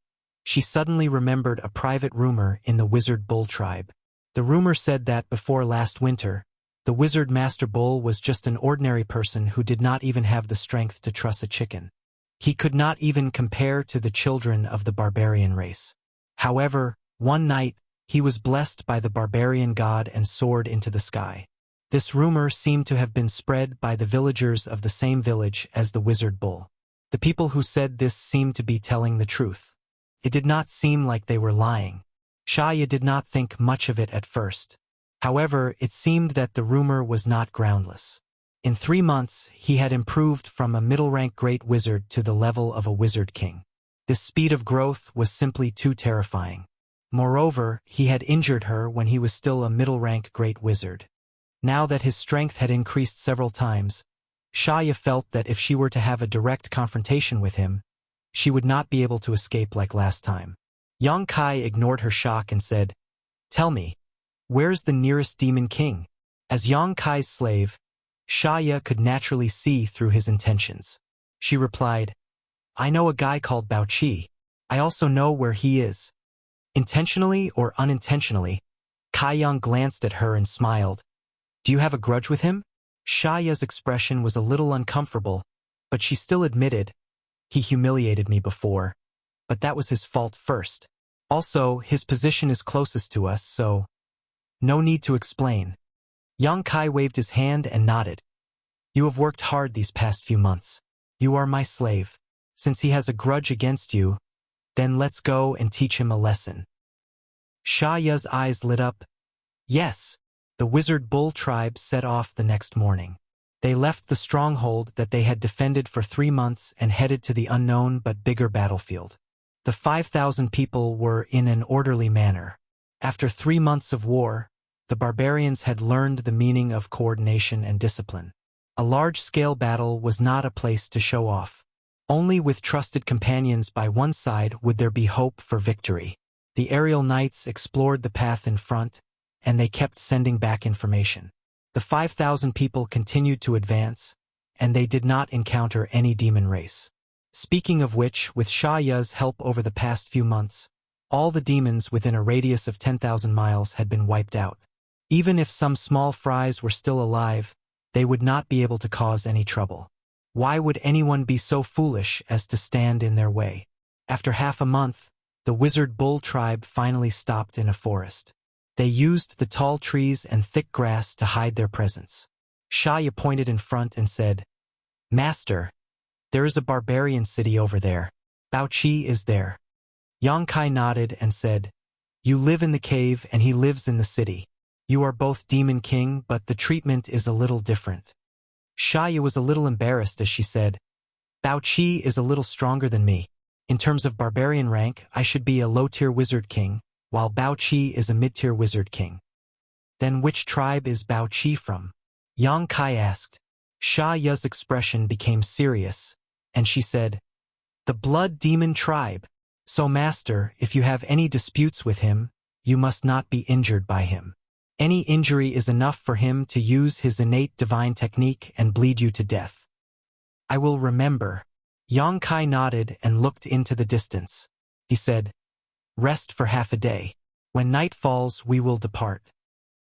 she suddenly remembered a private rumor in the wizard bull tribe. The rumor said that before last winter, the wizard master bull was just an ordinary person who did not even have the strength to truss a chicken. He could not even compare to the children of the barbarian race. However, one night, he was blessed by the barbarian god and soared into the sky. This rumor seemed to have been spread by the villagers of the same village as the wizard bull. The people who said this seemed to be telling the truth. It did not seem like they were lying. Xiaoya did not think much of it at first. However, it seemed that the rumor was not groundless. In 3 months, he had improved from a middle-rank great wizard to the level of a wizard king. This speed of growth was simply too terrifying. Moreover, he had injured her when he was still a middle-rank great wizard. Now that his strength had increased several times, Xiaoya felt that if she were to have a direct confrontation with him, she would not be able to escape like last time. Yang Kai ignored her shock and said, "Tell me, where's the nearest demon king?" As Yang Kai's slave, Xiaoya could naturally see through his intentions. She replied, "I know a guy called Baoqi. I also know where he is." Intentionally or unintentionally, Kai Yang glanced at her and smiled. "Do you have a grudge with him?" Xiaoya's expression was a little uncomfortable, but she still admitted, "He humiliated me before, but that was his fault first. Also, his position is closest to us, so no need to explain." Yang Kai waved his hand and nodded. "You have worked hard these past few months. You are my slave. Since he has a grudge against you, then let's go and teach him a lesson." Xiaoya's eyes lit up. Yes. The wizard bull tribe set off the next morning. They left the stronghold that they had defended for 3 months and headed to the unknown but bigger battlefield. The 5,000 people were in an orderly manner. After 3 months of war, the barbarians had learned the meaning of coordination and discipline. A large-scale battle was not a place to show off. Only with trusted companions by one side would there be hope for victory. The aerial knights explored the path in front, and they kept sending back information. The 5,000 people continued to advance, and they did not encounter any demon race. Speaking of which, with Xiaoya's help over the past few months, all the demons within a radius of 10,000 miles had been wiped out. Even if some small fries were still alive, they would not be able to cause any trouble. Why would anyone be so foolish as to stand in their way? After half a month, the wizard bull tribe finally stopped in a forest. They used the tall trees and thick grass to hide their presence. Xiaoya pointed in front and said, "Master, there is a barbarian city over there. Baoqi is there." Yang Kai nodded and said, "You live in the cave and he lives in the city. You are both demon king, but the treatment is a little different." Xiaoya was a little embarrassed as she said, "Baoqi is a little stronger than me. In terms of barbarian rank, I should be a low-tier wizard king, while Baoqi is a mid-tier wizard king." "Then which tribe is Baoqi from?" Yang Kai asked. Xiaoya's expression became serious, and she said, "The blood demon tribe. So master, if you have any disputes with him, you must not be injured by him. Any injury is enough for him to use his innate divine technique and bleed you to death." "I will remember." Yang Kai nodded and looked into the distance. He said, "Rest for half a day. When night falls, we will depart."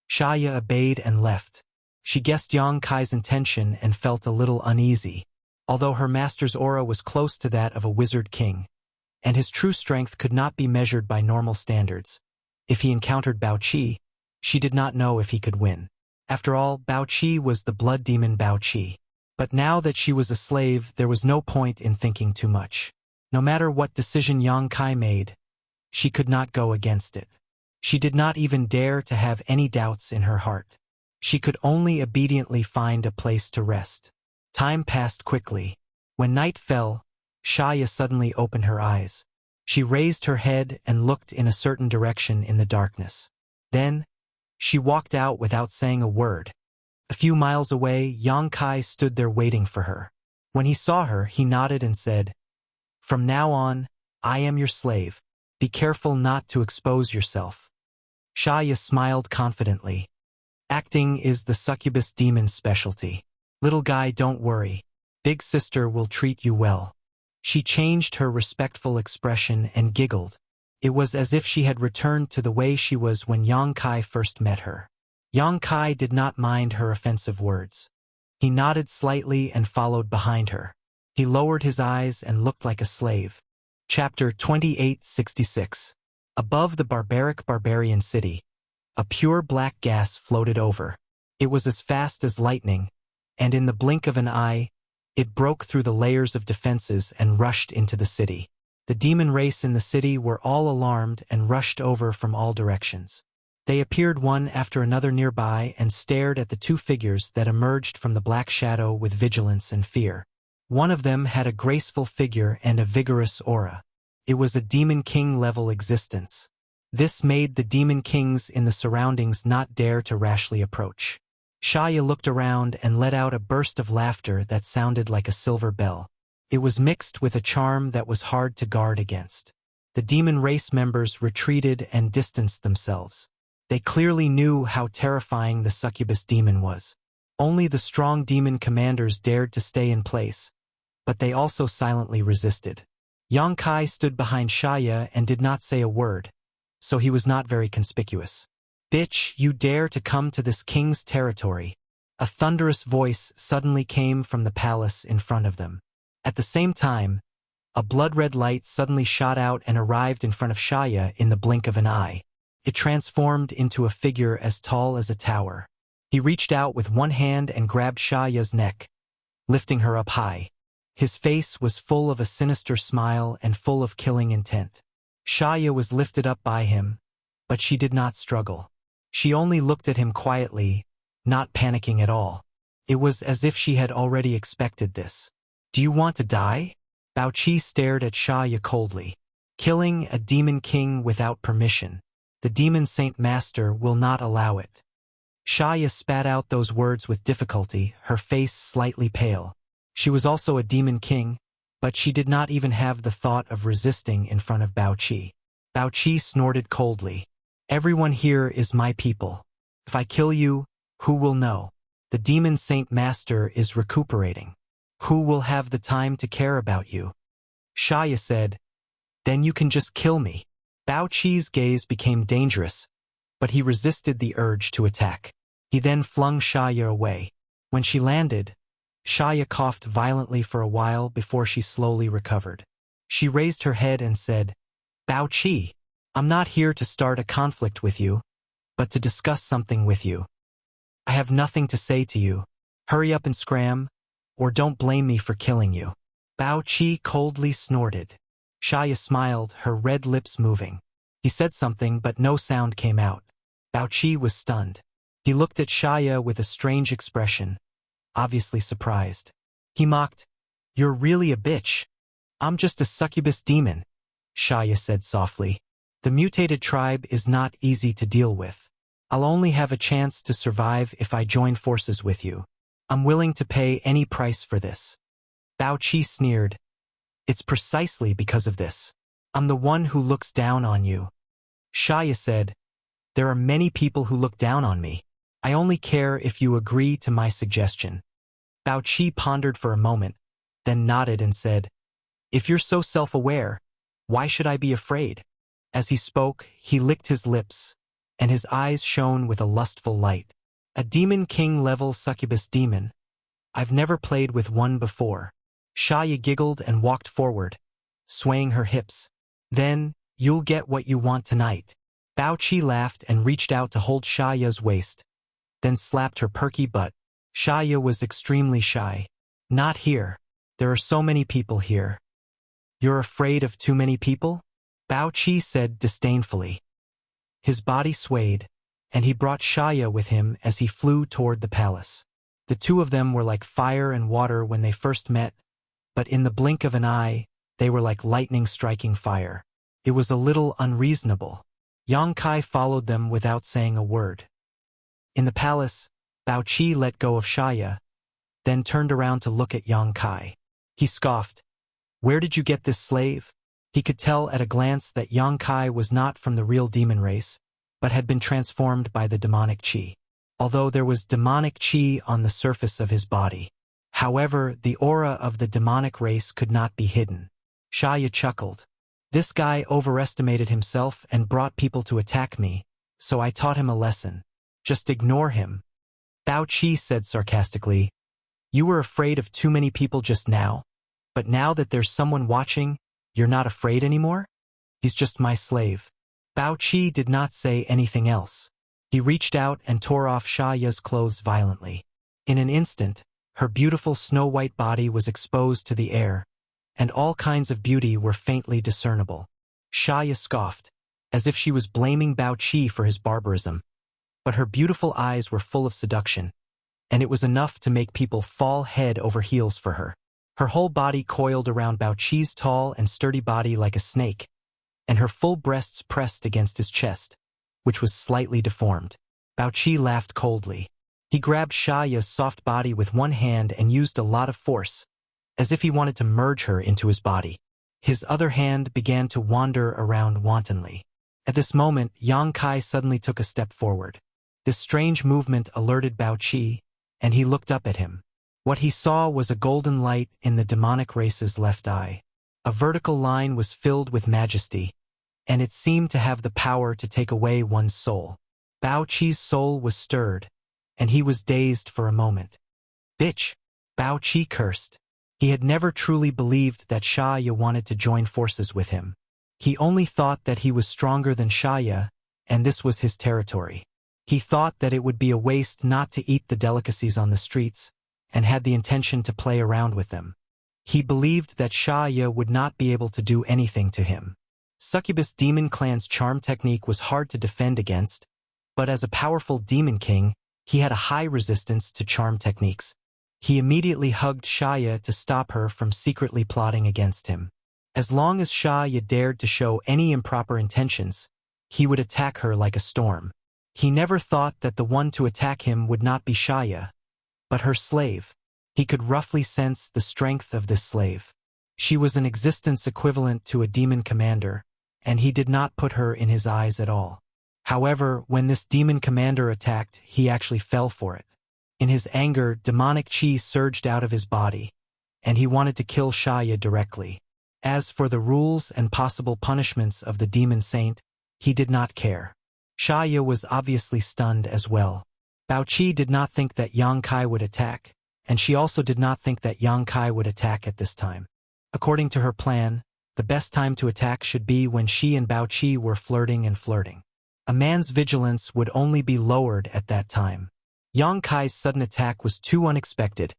Shaya obeyed and left. She guessed Yang Kai's intention and felt a little uneasy, although her master's aura was close to that of a wizard king, and his true strength could not be measured by normal standards. If he encountered Bao Qi, she did not know if he could win. After all, Bao Qi was the blood demon Bao Qi. But now that she was a slave, there was no point in thinking too much. No matter what decision Yang Kai made, she could not go against it. She did not even dare to have any doubts in her heart. She could only obediently find a place to rest. Time passed quickly. When night fell, Shaya suddenly opened her eyes. She raised her head and looked in a certain direction in the darkness. Then, she walked out without saying a word. A few miles away, Yang Kai stood there waiting for her. When he saw her, he nodded and said, "From now on, I am your slave. Be careful not to expose yourself." Shaya smiled confidently. Acting is the succubus demon's specialty. "Little guy, don't worry. Big sister will treat you well." She changed her respectful expression and giggled. It was as if she had returned to the way she was when Yang Kai first met her. Yang Kai did not mind her offensive words. He nodded slightly and followed behind her. He lowered his eyes and looked like a slave. Chapter 2866. Above the barbarian city, a pure black gas floated over. It was as fast as lightning, and in the blink of an eye, it broke through the layers of defenses and rushed into the city. The demon race in the city were all alarmed and rushed over from all directions. They appeared one after another nearby and stared at the two figures that emerged from the black shadow with vigilance and fear. One of them had a graceful figure and a vigorous aura. It was a demon king-level existence. This made the demon kings in the surroundings not dare to rashly approach. Shaya looked around and let out a burst of laughter that sounded like a silver bell. It was mixed with a charm that was hard to guard against. The demon race members retreated and distanced themselves. They clearly knew how terrifying the succubus demon was. Only the strong demon commanders dared to stay in place, but they also silently resisted. Yang Kai stood behind Shaya and did not say a word, so he was not very conspicuous. "Bitch, you dare to come to this king's territory." A thunderous voice suddenly came from the palace in front of them. At the same time, a blood-red light suddenly shot out and arrived in front of Shaya in the blink of an eye. It transformed into a figure as tall as a tower. He reached out with one hand and grabbed Shaya's neck, lifting her up high. His face was full of a sinister smile and full of killing intent. Shaya was lifted up by him, but she did not struggle. She only looked at him quietly, not panicking at all. It was as if she had already expected this. "Do you want to die?" Bao Qi stared at Shaya coldly. "Killing a demon king without permission. The demon saint master will not allow it." Shaya spat out those words with difficulty, her face slightly pale. She was also a demon king, but she did not even have the thought of resisting in front of Bao Qi. Bao Qi snorted coldly. "Everyone here is my people. If I kill you, who will know? The demon saint master is recuperating. Who will have the time to care about you?" Shaya said, "Then you can just kill me." Bao Qi's gaze became dangerous, but he resisted the urge to attack. He then flung Shaya away. When she landed, Shaya coughed violently for a while before she slowly recovered. She raised her head and said, "Bao Qi, I'm not here to start a conflict with you, but to discuss something with you. I have nothing to say to you. Hurry up and scram, or don't blame me for killing you." Bao Qi coldly snorted. Shaya smiled, her red lips moving. He said something, but no sound came out. Bao Qi was stunned. He looked at Shaya with a strange expression, obviously surprised. He mocked, "You're really a bitch." "I'm just a succubus demon," Shaya said softly. "The mutated tribe is not easy to deal with. I'll only have a chance to survive if I join forces with you. I'm willing to pay any price for this." Bao Qi sneered. "It's precisely because of this. I'm the one who looks down on you." Shaya said, "There are many people who look down on me. I only care if you agree to my suggestion." Bao Qi pondered for a moment, then nodded and said, If you're so self-aware, why should I be afraid? As he spoke, he licked his lips, and his eyes shone with a lustful light. A demon king-level succubus demon. I've never played with one before. Shaya giggled and walked forward, swaying her hips. Then, you'll get what you want tonight. Bao Qi laughed and reached out to hold Shaya's waist, then slapped her perky butt. Shaya was extremely shy. Not here. There are so many people here. You're afraid of too many people? Bao Qi said disdainfully. His body swayed, and he brought Shaya with him as he flew toward the palace. The two of them were like fire and water when they first met, but in the blink of an eye, they were like lightning striking fire. It was a little unreasonable. Yang Kai followed them without saying a word. In the palace, Bao Qi let go of Shaya, then turned around to look at Yang Kai. He scoffed. Where did you get this slave? He could tell at a glance that Yang Kai was not from the real demon race, but had been transformed by the demonic qi. Although there was demonic qi on the surface of his body. However, the aura of the demonic race could not be hidden. Shaya chuckled. This guy overestimated himself and brought people to attack me, so I taught him a lesson. Just ignore him. Bao Qi said sarcastically. You were afraid of too many people just now, but now that there's someone watching, you're not afraid anymore? He's just my slave. Bao Qi did not say anything else. He reached out and tore off Shaya's clothes violently. In an instant, her beautiful snow-white body was exposed to the air, and all kinds of beauty were faintly discernible. Shaya scoffed, as if she was blaming Bao Qi for his barbarism. But her beautiful eyes were full of seduction, and it was enough to make people fall head over heels for her. Her whole body coiled around Bao Qi's tall and sturdy body like a snake, and her full breasts pressed against his chest, which was slightly deformed. Bao Qi laughed coldly. He grabbed Shaya's soft body with one hand and used a lot of force, as if he wanted to merge her into his body. His other hand began to wander around wantonly. At this moment, Yang Kai suddenly took a step forward. This strange movement alerted Bao Qi, and he looked up at him. What he saw was a golden light in the demonic race's left eye. A vertical line was filled with majesty, and it seemed to have the power to take away one's soul. Bao Qi's soul was stirred, and he was dazed for a moment. Bitch! Bao Qi cursed. He had never truly believed that Shaya wanted to join forces with him. He only thought that he was stronger than Shaya, and this was his territory. He thought that it would be a waste not to eat the delicacies on the streets, and had the intention to play around with them. He believed that Shaya would not be able to do anything to him. Succubus Demon Clan's charm technique was hard to defend against, but as a powerful demon king, he had a high resistance to charm techniques. He immediately hugged Shaya to stop her from secretly plotting against him. As long as Shaya dared to show any improper intentions, he would attack her like a storm. He never thought that the one to attack him would not be Shaya, but her slave. He could roughly sense the strength of this slave. She was an existence equivalent to a demon commander, and he did not put her in his eyes at all. However, when this demon commander attacked, he actually fell for it. In his anger, demonic qi surged out of his body, and he wanted to kill Shaya directly. As for the rules and possible punishments of the demon saint, he did not care. Shaya was obviously stunned as well. Bao Qi did not think that Yang Kai would attack, and she also did not think that Yang Kai would attack at this time. According to her plan, the best time to attack should be when she and Bao Qi were flirting. A man's vigilance would only be lowered at that time. Yang Kai's sudden attack was too unexpected,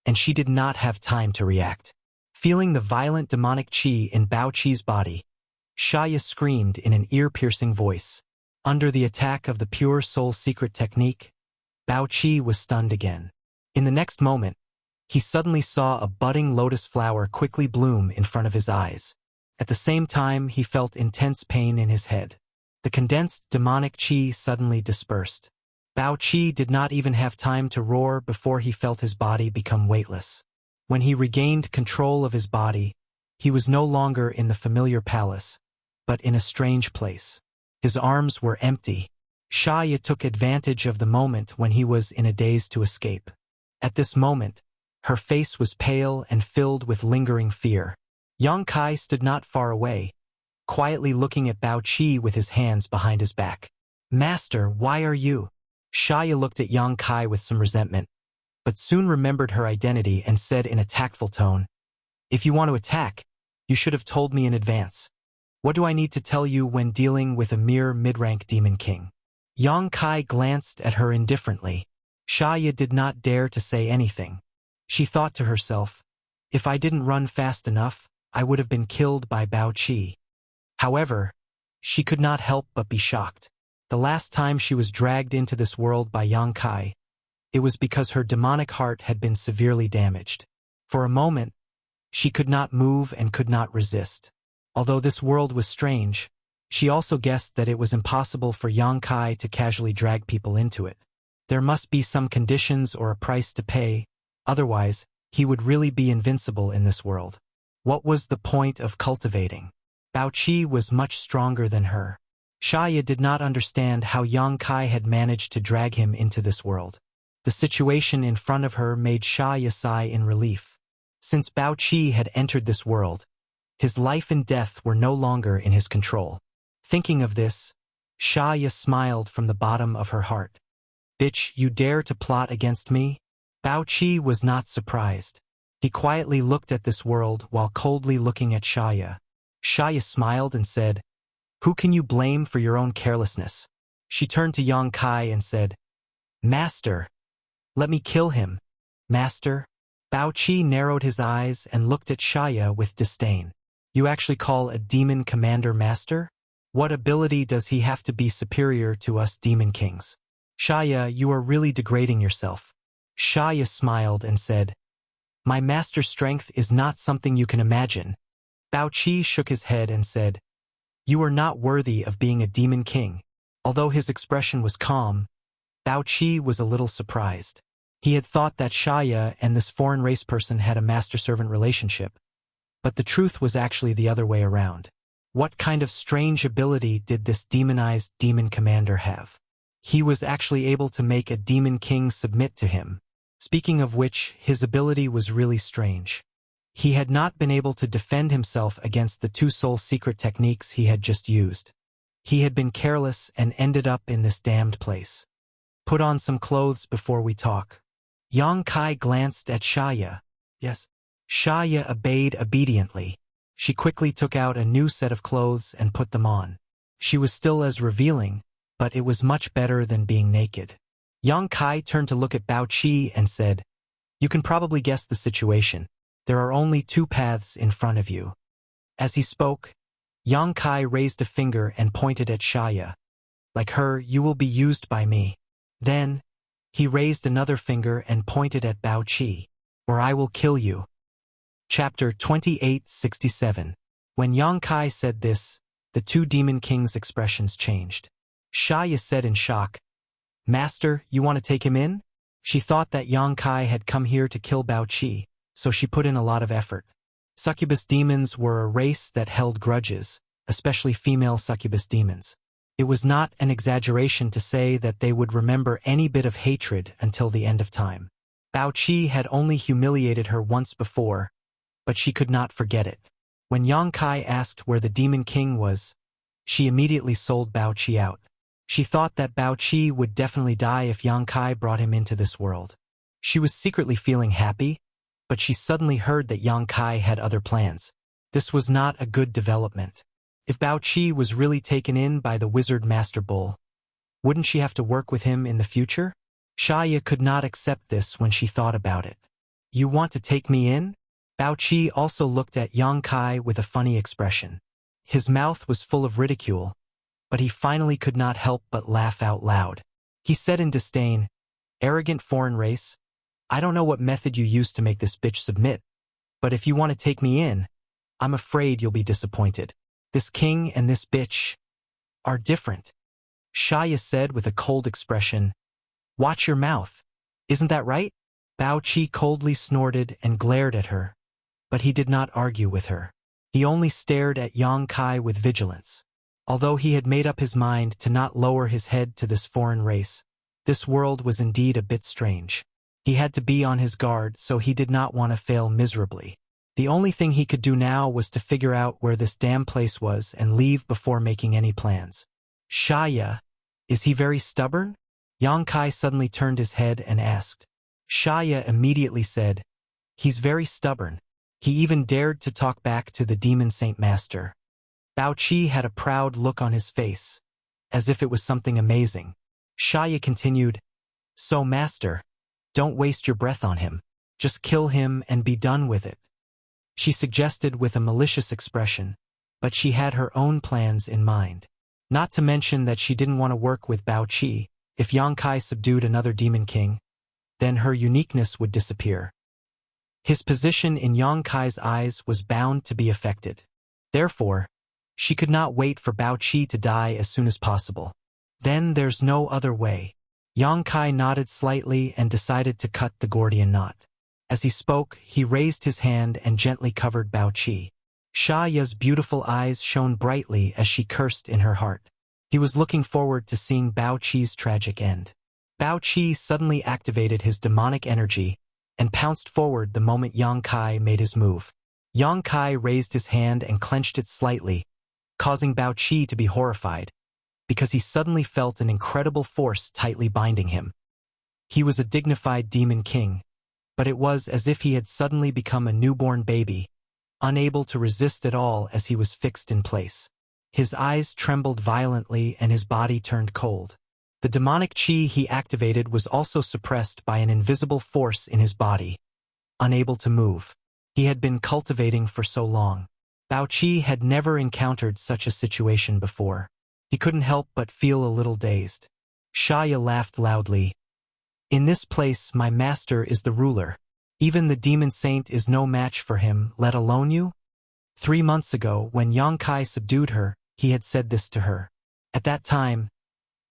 and she did not have time to react. Feeling the violent demonic qi in Bao Qi's body, Shaya screamed in an ear-piercing voice. Under the attack of the pure soul secret technique, Bao Qi was stunned again. In the next moment, he suddenly saw a budding lotus flower quickly bloom in front of his eyes. At the same time, he felt intense pain in his head. The condensed demonic qi suddenly dispersed. Bao Qi did not even have time to roar before he felt his body become weightless. When he regained control of his body, he was no longer in the familiar palace, but in a strange place. His arms were empty. Shaya took advantage of the moment when he was in a daze to escape. At this moment, her face was pale and filled with lingering fear. Yang Kai stood not far away, quietly looking at Bao Qi with his hands behind his back. "Master, why are you?" Xia looked at Yang Kai with some resentment, but soon remembered her identity and said in a tactful tone, "If you want to attack, you should have told me in advance. What do I need to tell you when dealing with a mere mid-rank demon king?" Yang Kai glanced at her indifferently. Xia did not dare to say anything. She thought to herself, "If I didn't run fast enough, I would have been killed by Bao Qi." However, she could not help but be shocked. The last time she was dragged into this world by Yang Kai, it was because her demonic heart had been severely damaged. For a moment, she could not move and could not resist. Although this world was strange, she also guessed that it was impossible for Yang Kai to casually drag people into it. There must be some conditions or a price to pay, otherwise, he would really be invincible in this world. What was the point of cultivating? Bao Qi was much stronger than her. Xia did not understand how Yang Kai had managed to drag him into this world. The situation in front of her made Xia sigh in relief. Since Bao Qi had entered this world, his life and death were no longer in his control. Thinking of this, Xia smiled from the bottom of her heart. "Bitch, you dare to plot against me?" Bao Qi was not surprised. He quietly looked at this world while coldly looking at Xia. Xia smiled and said, "Who can you blame for your own carelessness?" She turned to Yang Kai and said, "Master, let me kill him." "Master?" Bao Qi narrowed his eyes and looked at Xia with disdain. "You actually call a demon commander master? What ability does he have to be superior to us demon kings?" "Xia, you are really degrading yourself." Xia smiled and said, "My master's strength is not something you can imagine." Bao Qi shook his head and said, "You are not worthy of being a demon king." Although his expression was calm, Bao Qi was a little surprised. He had thought that Xia and this foreign race person had a master-servant relationship, but the truth was actually the other way around. What kind of strange ability did this demonized demon commander have? He was actually able to make a demon king submit to him. Speaking of which, his ability was really strange. He had not been able to defend himself against the two soul secret techniques he had just used. He had been careless and ended up in this damned place. "Put on some clothes before we talk." Yang Kai glanced at Xia. "Yes." Xia obeyed obediently. She quickly took out a new set of clothes and put them on. She was still as revealing, but it was much better than being naked. Yang Kai turned to look at Bao Qi and said, "You can probably guess the situation. There are only two paths in front of you." As he spoke, Yang Kai raised a finger and pointed at Xia. "Like her, you will be used by me." Then, he raised another finger and pointed at Bao Qi. "Or I will kill you." Chapter 2867. When Yang Kai said this, the two demon kings' expressions changed. Xia said in shock, "Master, you want to take him in?" She thought that Yang Kai had come here to kill Bao Qi, so she put in a lot of effort. Succubus demons were a race that held grudges, especially female succubus demons. It was not an exaggeration to say that they would remember any bit of hatred until the end of time. Bao Qi had only humiliated her once before, but she could not forget it. When Yang Kai asked where the demon king was, she immediately sold Bao Qi out. She thought that Bao Qi would definitely die if Yang Kai brought him into this world. She was secretly feeling happy, but she suddenly heard that Yang Kai had other plans. This was not a good development. If Bao Qi was really taken in by the wizard Master Bull, wouldn't she have to work with him in the future? Xia could not accept this when she thought about it. "You want to take me in?" Bao Qi also looked at Yang Kai with a funny expression. His mouth was full of ridicule, but he finally could not help but laugh out loud. He said in disdain, "Arrogant foreign race, I don't know what method you used to make this bitch submit, but if you want to take me in, I'm afraid you'll be disappointed. This king and this bitch are different." Xia said with a cold expression, "Watch your mouth. Isn't that right?" Bao Qi coldly snorted and glared at her, but he did not argue with her. He only stared at Yang Kai with vigilance. Although he had made up his mind to not lower his head to this foreign race, this world was indeed a bit strange. He had to be on his guard, so he did not want to fail miserably. The only thing he could do now was to figure out where this damn place was and leave before making any plans. Shaya, is he very stubborn? Yang Kai suddenly turned his head and asked. Shaya immediately said, he's very stubborn. He even dared to talk back to the demon saint master. Bao Qi had a proud look on his face, as if it was something amazing. Shaya continued, so master, don't waste your breath on him. Just kill him and be done with it. She suggested with a malicious expression, but she had her own plans in mind. Not to mention that she didn't want to work with Bao Qi. If Yang Kai subdued another demon king, then her uniqueness would disappear. His position in Yang Kai's eyes was bound to be affected. Therefore, she could not wait for Bao Qi to die as soon as possible. Then there's no other way. Yang Kai nodded slightly and decided to cut the Gordian knot. As he spoke, he raised his hand and gently covered Bao Qi. Shaya's beautiful eyes shone brightly as she cursed in her heart. He was looking forward to seeing Bao Qi's tragic end. Bao Qi suddenly activated his demonic energy and pounced forward the moment Yang Kai made his move. Yang Kai raised his hand and clenched it slightly, causing Bao Qi to be horrified, because he suddenly felt an incredible force tightly binding him. He was a dignified demon king, but it was as if he had suddenly become a newborn baby, unable to resist at all as he was fixed in place. His eyes trembled violently and his body turned cold. The demonic qi he activated was also suppressed by an invisible force in his body, unable to move. He had been cultivating for so long. Bao Qi had never encountered such a situation before. He couldn't help but feel a little dazed. Shaya laughed loudly. In this place, my master is the ruler. Even the demon saint is no match for him, let alone you? 3 months ago, when Yang Kai subdued her, he had said this to her. At that time,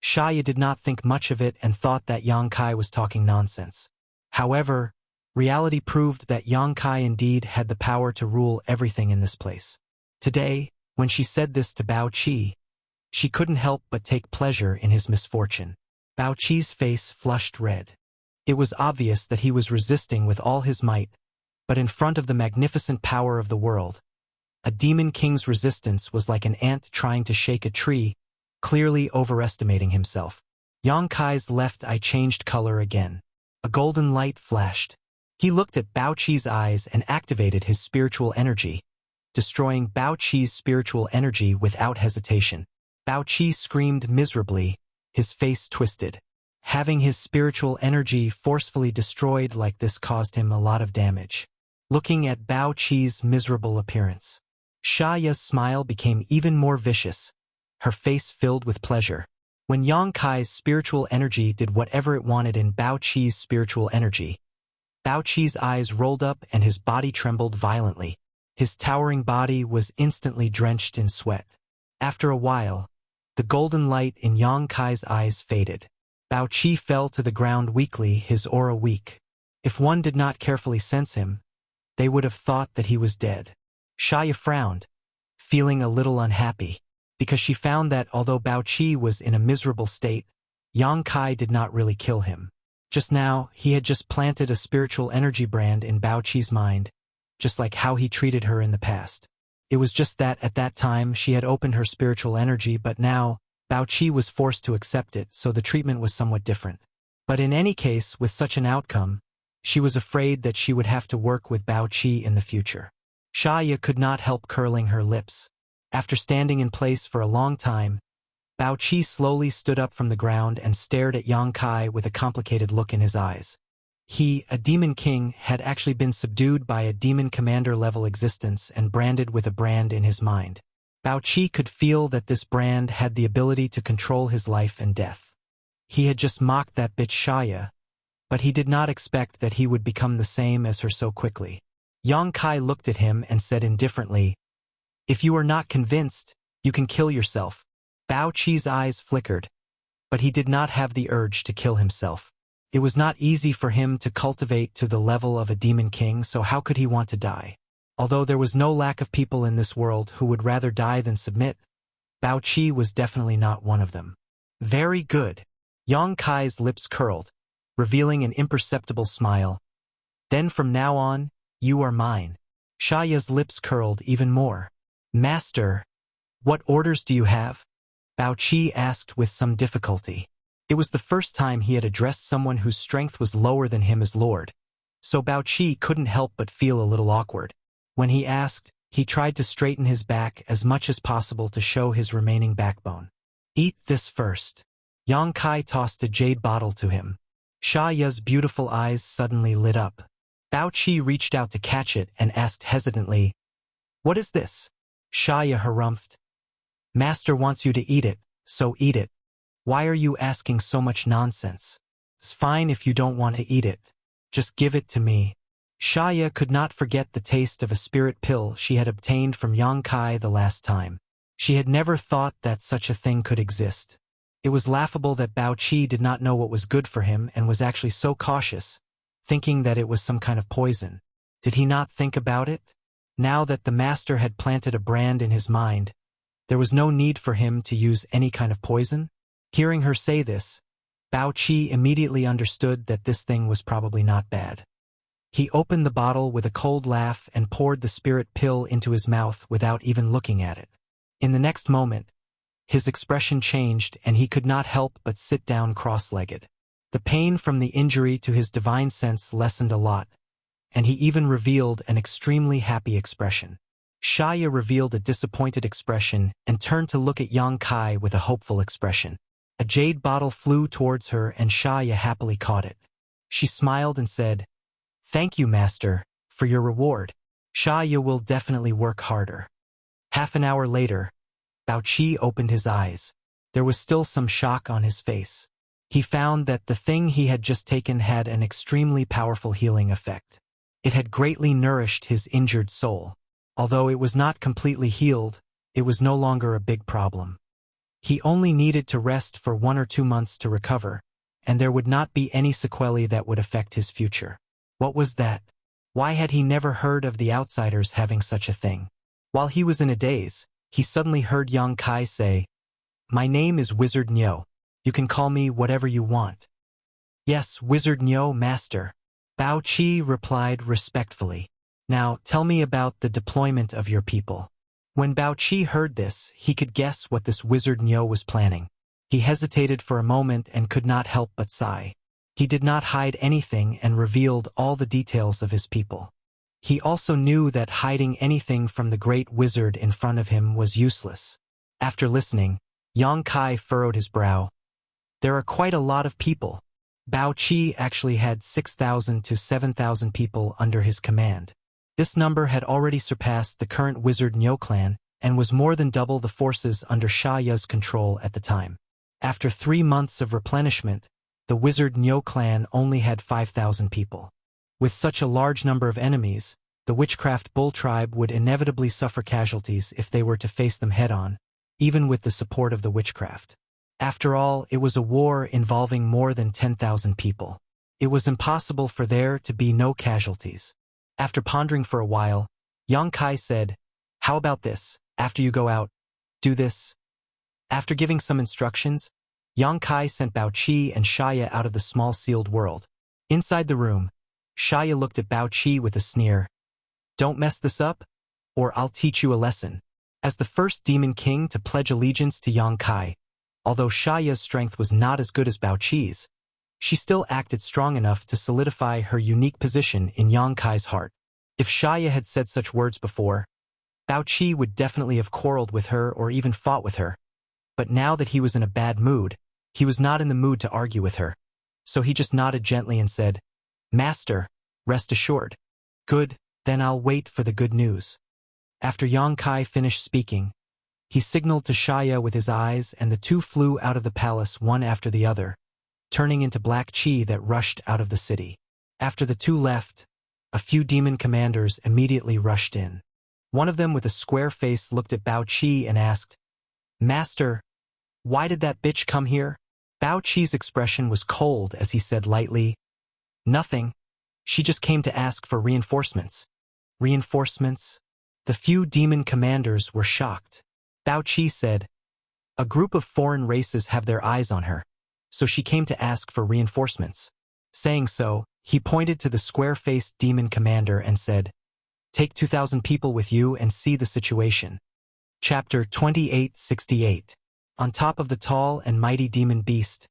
Shaya did not think much of it and thought that Yang Kai was talking nonsense. However, reality proved that Yang Kai indeed had the power to rule everything in this place. Today, when she said this to Bao Qi, she couldn't help but take pleasure in his misfortune. Bao Qi's face flushed red. It was obvious that he was resisting with all his might, but in front of the magnificent power of the world, a demon king's resistance was like an ant trying to shake a tree, clearly overestimating himself. Yang Kai's left eye changed color again. A golden light flashed. He looked at Bao Qi's eyes and activated his spiritual energy, destroying Bao Qi's spiritual energy without hesitation. Bao Qi screamed miserably, his face twisted. Having his spiritual energy forcefully destroyed like this caused him a lot of damage. Looking at Bao Qi's miserable appearance, Shaya's smile became even more vicious, her face filled with pleasure. When Yang Kai's spiritual energy did whatever it wanted in Bao Qi's spiritual energy, Bao Qi's eyes rolled up and his body trembled violently. His towering body was instantly drenched in sweat. After a while, the golden light in Yang Kai's eyes faded. Bao Qi fell to the ground weakly, his aura weak. If one did not carefully sense him, they would have thought that he was dead. Shaya frowned, feeling a little unhappy, because she found that although Bao Qi was in a miserable state, Yang Kai did not really kill him. Just now, he had just planted a spiritual energy brand in Bao Qi's mind, just like how he treated her in the past. It was just that at that time she had opened her spiritual energy, but now, Bao Qi was forced to accept it, so the treatment was somewhat different. But in any case, with such an outcome, she was afraid that she would have to work with Bao Qi in the future. Shaya could not help curling her lips. After standing in place for a long time, Bao Qi slowly stood up from the ground and stared at Yang Kai with a complicated look in his eyes. He, a demon king, had actually been subdued by a demon commander-level existence and branded with a brand in his mind. Bao Qi could feel that this brand had the ability to control his life and death. He had just mocked that bitch Shaya, but he did not expect that he would become the same as her so quickly. Yang Kai looked at him and said indifferently, "If you are not convinced, you can kill yourself." Bao Qi's eyes flickered, but he did not have the urge to kill himself. It was not easy for him to cultivate to the level of a demon king, so how could he want to die? Although there was no lack of people in this world who would rather die than submit, Bao Qi was definitely not one of them. Very good. Yang Kai's lips curled, revealing an imperceptible smile. Then from now on, you are mine. Shaya's lips curled even more. Master, what orders do you have? Bao Qi asked with some difficulty. It was the first time he had addressed someone whose strength was lower than him as lord, so Bao Qi couldn't help but feel a little awkward. When he asked, he tried to straighten his back as much as possible to show his remaining backbone. Eat this first. Yang Kai tossed a jade bottle to him. Shaya's beautiful eyes suddenly lit up. Bao Qi reached out to catch it and asked hesitantly, "What is this?" Shaya harumphed. "Master wants you to eat it, so eat it. Why are you asking so much nonsense? It's fine if you don't want to eat it. Just give it to me." Shaya could not forget the taste of a spirit pill she had obtained from Yang Kai the last time. She had never thought that such a thing could exist. It was laughable that Bao Qi did not know what was good for him and was actually so cautious, thinking that it was some kind of poison. Did he not think about it? Now that the master had planted a brand in his mind, there was no need for him to use any kind of poison? Hearing her say this, Bao Qi immediately understood that this thing was probably not bad. He opened the bottle with a cold laugh and poured the spirit pill into his mouth without even looking at it. In the next moment, his expression changed and he could not help but sit down cross-legged. The pain from the injury to his divine sense lessened a lot, and he even revealed an extremely happy expression. Shaya revealed a disappointed expression and turned to look at Yang Kai with a hopeful expression. A jade bottle flew towards her and Shaya happily caught it. She smiled and said, "Thank you, Master, for your reward. Shaya will definitely work harder." Half an hour later, Bao Qi opened his eyes. There was still some shock on his face. He found that the thing he had just taken had an extremely powerful healing effect. It had greatly nourished his injured soul. Although it was not completely healed, it was no longer a big problem. He only needed to rest for 1 or 2 months to recover, and there would not be any sequelae that would affect his future. What was that? Why had he never heard of the outsiders having such a thing? While he was in a daze, he suddenly heard Yang Kai say, "My name is Wizard Nyo. You can call me whatever you want." "Yes, Wizard Nyo, Master," Bao Qi replied respectfully. "Now, tell me about the deployment of your people." When Bao Qi heard this, he could guess what this Wizard Nyo was planning. He hesitated for a moment and could not help but sigh. He did not hide anything and revealed all the details of his people. He also knew that hiding anything from the great wizard in front of him was useless. After listening, Yang Kai furrowed his brow. There are quite a lot of people. Bao Qi actually had 6,000 to 7,000 people under his command. This number had already surpassed the current Wizard Nyo clan and was more than double the forces under Shaya's control at the time. After 3 months of replenishment, the Wizard Nyo clan only had 5,000 people. With such a large number of enemies, the Witchcraft Bull tribe would inevitably suffer casualties if they were to face them head-on, even with the support of the witchcraft. After all, it was a war involving more than 10,000 people. It was impossible for there to be no casualties. After pondering for a while, Yang Kai said, "How about this? After you go out, do this." After giving some instructions, Yang Kai sent Bao Qi and Shaya out of the small sealed world. Inside the room, Shaya looked at Bao Qi with a sneer. "Don't mess this up, or I'll teach you a lesson." As the first demon king to pledge allegiance to Yang Kai, although Shaya's strength was not as good as Bao Qi's, she still acted strong enough to solidify her unique position in Yang Kai's heart. If Shaya had said such words before, Bao Qi would definitely have quarreled with her or even fought with her. But now that he was in a bad mood, he was not in the mood to argue with her. So he just nodded gently and said, "Master, rest assured." "Good, then I'll wait for the good news." After Yang Kai finished speaking, he signaled to Shaya with his eyes and the two flew out of the palace one after the other, turning into black chi that rushed out of the city. After the two left, a few demon commanders immediately rushed in. One of them with a square face looked at Bao Qi and asked, "Master, why did that bitch come here?" Bao Qi's expression was cold as he said lightly, "Nothing. She just came to ask for reinforcements." "Reinforcements?" The few demon commanders were shocked. Bao Qi said, "A group of foreign races have their eyes on her, so she came to ask for reinforcements." Saying so, he pointed to the square-faced demon commander and said, Take 2,000 people with you and see the situation. Chapter 2868. On top of the tall and mighty demon beast,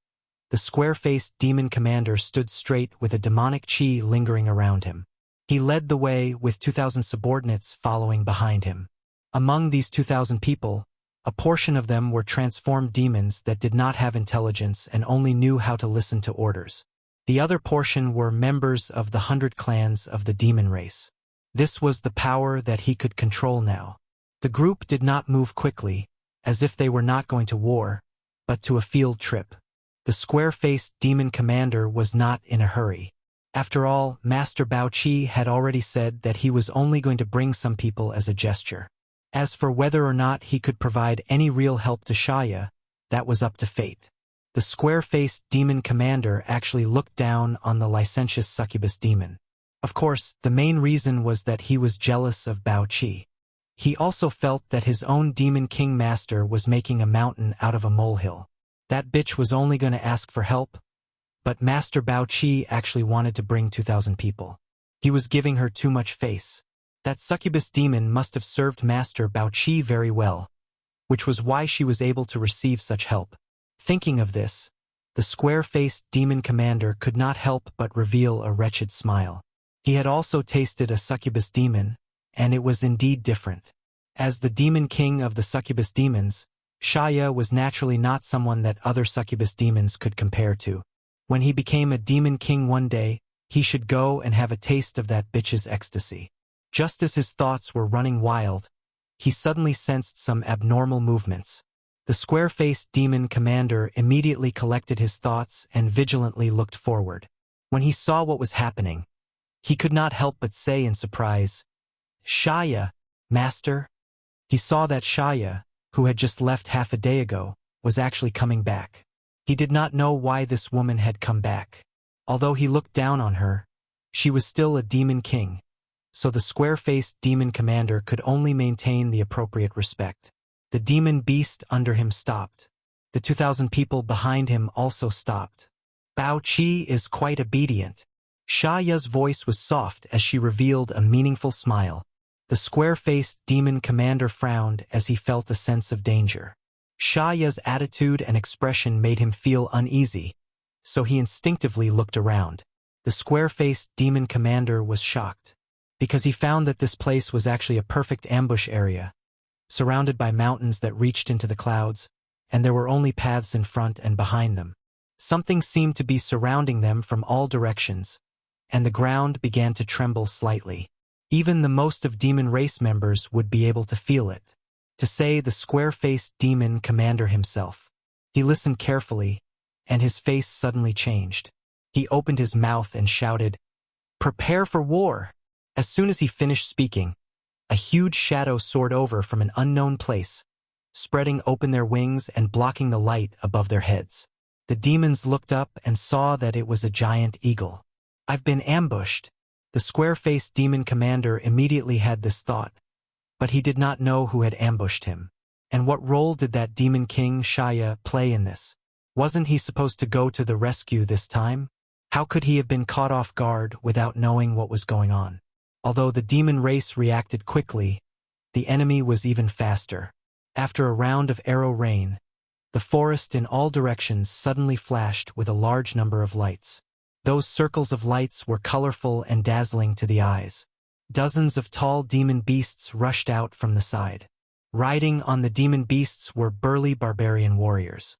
the square-faced demon commander stood straight with a demonic chi lingering around him. He led the way with 2,000 subordinates following behind him. Among these 2,000 people, a portion of them were transformed demons that did not have intelligence and only knew how to listen to orders. The other portion were members of the 100 clans of the demon race. This was the power that he could control now. The group did not move quickly, as if they were not going to war, but to a field trip. The square-faced demon commander was not in a hurry. After all, Master Bao Qi had already said that he was only going to bring some people as a gesture. As for whether or not he could provide any real help to Shaya, that was up to fate. The square-faced demon commander actually looked down on the licentious succubus demon. Of course, the main reason was that he was jealous of Bao Qi. He also felt that his own demon king master was making a mountain out of a molehill. That bitch was only going to ask for help, but Master Bao Qi actually wanted to bring 2,000 people. He was giving her too much face. That succubus demon must have served Master Bao Qi very well, which was why she was able to receive such help. Thinking of this, the square-faced demon commander could not help but reveal a wretched smile. He had also tasted a succubus demon, and it was indeed different. As the demon king of the succubus demons, Shaya was naturally not someone that other succubus demons could compare to. When he became a demon king one day, he should go and have a taste of that bitch's ecstasy. Just as his thoughts were running wild, he suddenly sensed some abnormal movements. The square-faced demon commander immediately collected his thoughts and vigilantly looked forward. When he saw what was happening, he could not help but say in surprise, "Shaya, master?" He saw that Shaya, who had just left half a day ago, was actually coming back. He did not know why this woman had come back. Although he looked down on her, she was still a demon king, so the square-faced demon commander could only maintain the appropriate respect. The demon beast under him stopped. The 2,000 people behind him also stopped. Bao Qi is quite obedient. Shaya's voice was soft as she revealed a meaningful smile. The square-faced demon commander frowned as he felt a sense of danger. Shaya's attitude and expression made him feel uneasy, so he instinctively looked around. The square-faced demon commander was shocked, because he found that this place was actually a perfect ambush area, surrounded by mountains that reached into the clouds, and there were only paths in front and behind them. Something seemed to be surrounding them from all directions, and the ground began to tremble slightly. Even the most of demon race members would be able to feel it. To say the square-faced demon commander himself. He listened carefully, and his face suddenly changed. He opened his mouth and shouted, "Prepare for war!" As soon as he finished speaking, a huge shadow soared over from an unknown place, spreading open their wings and blocking the light above their heads. The demons looked up and saw that it was a giant eagle. "I've been ambushed." The square-faced demon commander immediately had this thought, but he did not know who had ambushed him. And what role did that demon king Shaya play in this? Wasn't he supposed to go to the rescue this time? How could he have been caught off guard without knowing what was going on? Although the demon race reacted quickly, the enemy was even faster. After a round of arrow rain, the forest in all directions suddenly flashed with a large number of lights. Those circles of lights were colorful and dazzling to the eyes. Dozens of tall demon beasts rushed out from the side. Riding on the demon beasts were burly barbarian warriors.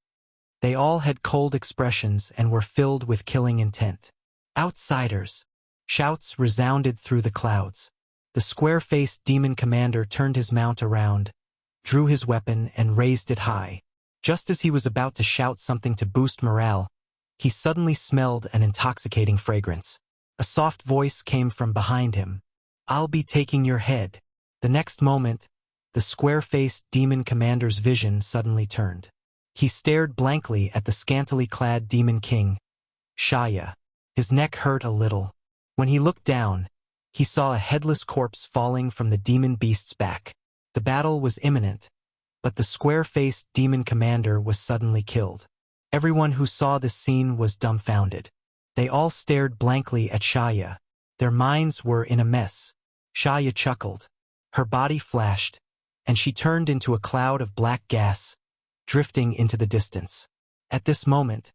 They all had cold expressions and were filled with killing intent. "Outsiders!" Shouts resounded through the clouds. The square-faced demon commander turned his mount around, drew his weapon, and raised it high. Just as he was about to shout something to boost morale, he suddenly smelled an intoxicating fragrance. A soft voice came from behind him. "I'll be taking your head." The next moment, the square-faced demon commander's vision suddenly turned. He stared blankly at the scantily clad demon king, Shaya. His neck hurt a little. When he looked down, he saw a headless corpse falling from the demon beast's back. The battle was imminent, but the square-faced demon commander was suddenly killed. Everyone who saw this scene was dumbfounded. They all stared blankly at Shaya. Their minds were in a mess. Shaya chuckled. Her body flashed, and she turned into a cloud of black gas, drifting into the distance. At this moment,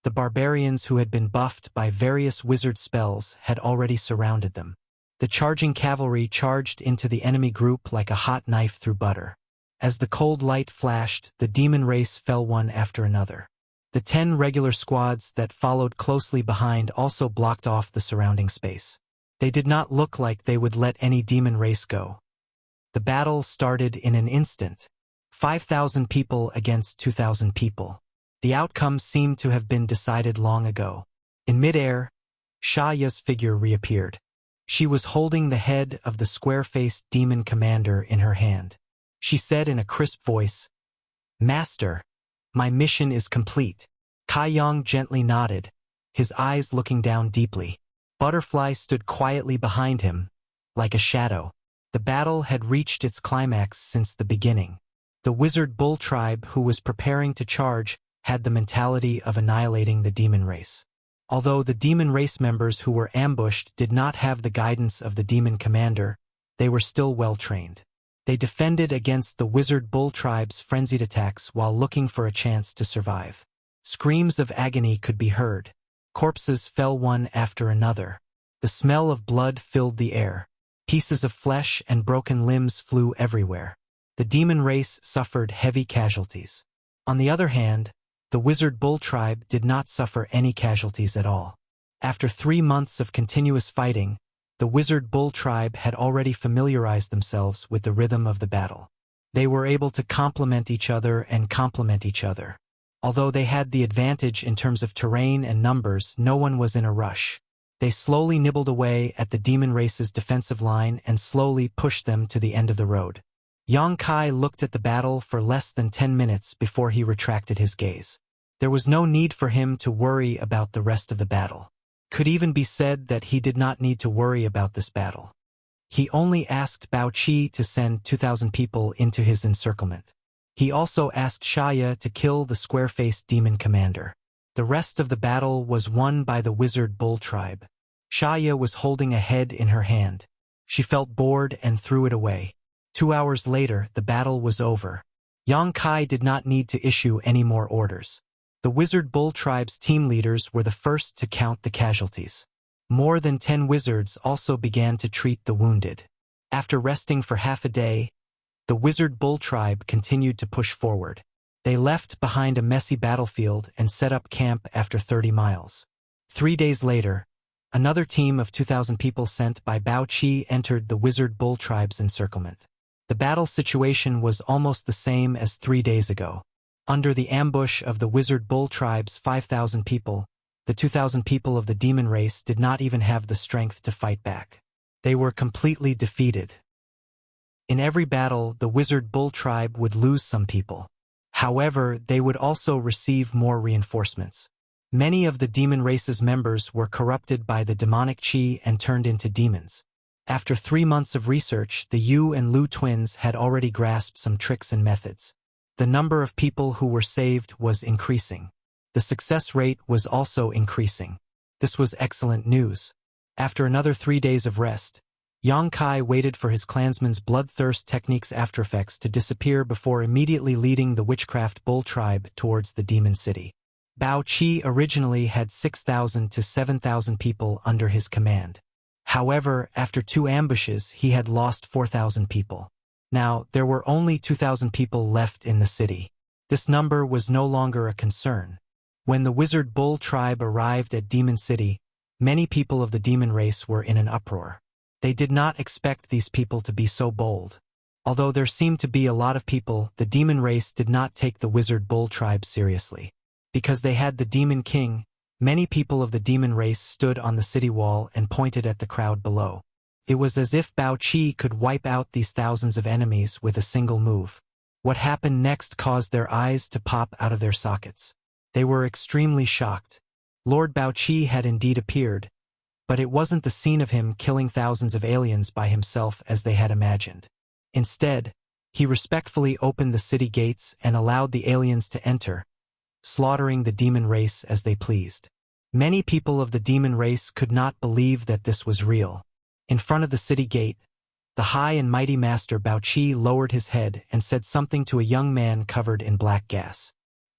the barbarians who had been buffed by various wizard spells had already surrounded them. The charging cavalry charged into the enemy group like a hot knife through butter. As the cold light flashed, the demon race fell one after another. The 10 regular squads that followed closely behind also blocked off the surrounding space. They did not look like they would let any demon race go. The battle started in an instant. 5,000 people against 2,000 people. The outcome seemed to have been decided long ago. In midair, Shaya's figure reappeared. She was holding the head of the square-faced demon commander in her hand. She said in a crisp voice, "Master, my mission is complete." Kai Yang gently nodded, his eyes looking down deeply. Butterfly stood quietly behind him, like a shadow. The battle had reached its climax since the beginning. The wizard bull tribe who was preparing to charge had the mentality of annihilating the demon race. Although the demon race members who were ambushed did not have the guidance of the demon commander, they were still well trained. They defended against the wizard bull tribe's frenzied attacks while looking for a chance to survive. Screams of agony could be heard. Corpses fell one after another. The smell of blood filled the air. Pieces of flesh and broken limbs flew everywhere. The demon race suffered heavy casualties. On the other hand, the wizard bull tribe did not suffer any casualties at all. After 3 months of continuous fighting, the wizard bull tribe had already familiarized themselves with the rhythm of the battle. They were able to complement each other and complement each other. Although they had the advantage in terms of terrain and numbers, no one was in a rush. They slowly nibbled away at the demon race's defensive line and slowly pushed them to the end of the road. Yang Kai looked at the battle for less than 10 minutes before he retracted his gaze. There was no need for him to worry about the rest of the battle. Could even be said that he did not need to worry about this battle. He only asked Bao Qi to send 2,000 people into his encirclement. He also asked Shaya to kill the square-faced demon commander. The rest of the battle was won by the wizard bull tribe. Shaya was holding a head in her hand. She felt bored and threw it away. 2 hours later, the battle was over. Yang Kai did not need to issue any more orders. The wizard bull tribe's team leaders were the first to count the casualties. More than 10 wizards also began to treat the wounded. After resting for half a day, the wizard bull tribe continued to push forward. They left behind a messy battlefield and set up camp after 30 miles. 3 days later, another team of 2,000 people sent by Bao Qi entered the wizard bull tribe's encirclement. The battle situation was almost the same as 3 days ago. Under the ambush of the wizard bull tribe's 5,000 people, the 2,000 people of the demon race did not even have the strength to fight back. They were completely defeated. In every battle, the wizard bull tribe would lose some people. However, they would also receive more reinforcements. Many of the demon race's members were corrupted by the demonic qi and turned into demons. After 3 months of research, the Yu and Lu twins had already grasped some tricks and methods. The number of people who were saved was increasing. The success rate was also increasing. This was excellent news. After another 3 days of rest, Yang Kai waited for his clansman's bloodthirst technique's aftereffects to disappear before immediately leading the witchcraft bull tribe towards the demon city. Bao Qi originally had 6,000 to 7,000 people under his command. However, after 2 ambushes, he had lost 4,000 people. Now, there were only 2,000 people left in the city. This number was no longer a concern. When the wizard bull tribe arrived at Demon City, many people of the demon race were in an uproar. They did not expect these people to be so bold. Although there seemed to be a lot of people, the demon race did not take the wizard bull tribe seriously. Because they had the demon king, many people of the demon race stood on the city wall and pointed at the crowd below. It was as if Bao Qi could wipe out these thousands of enemies with a single move. What happened next caused their eyes to pop out of their sockets. They were extremely shocked. Lord Bao Qi had indeed appeared, but it wasn't the scene of him killing thousands of aliens by himself as they had imagined. Instead, he respectfully opened the city gates and allowed the aliens to enter, slaughtering the demon race as they pleased. Many people of the demon race could not believe that this was real. In front of the city gate, The high and mighty master Baoqi lowered his head and said something to a young man covered in black gas.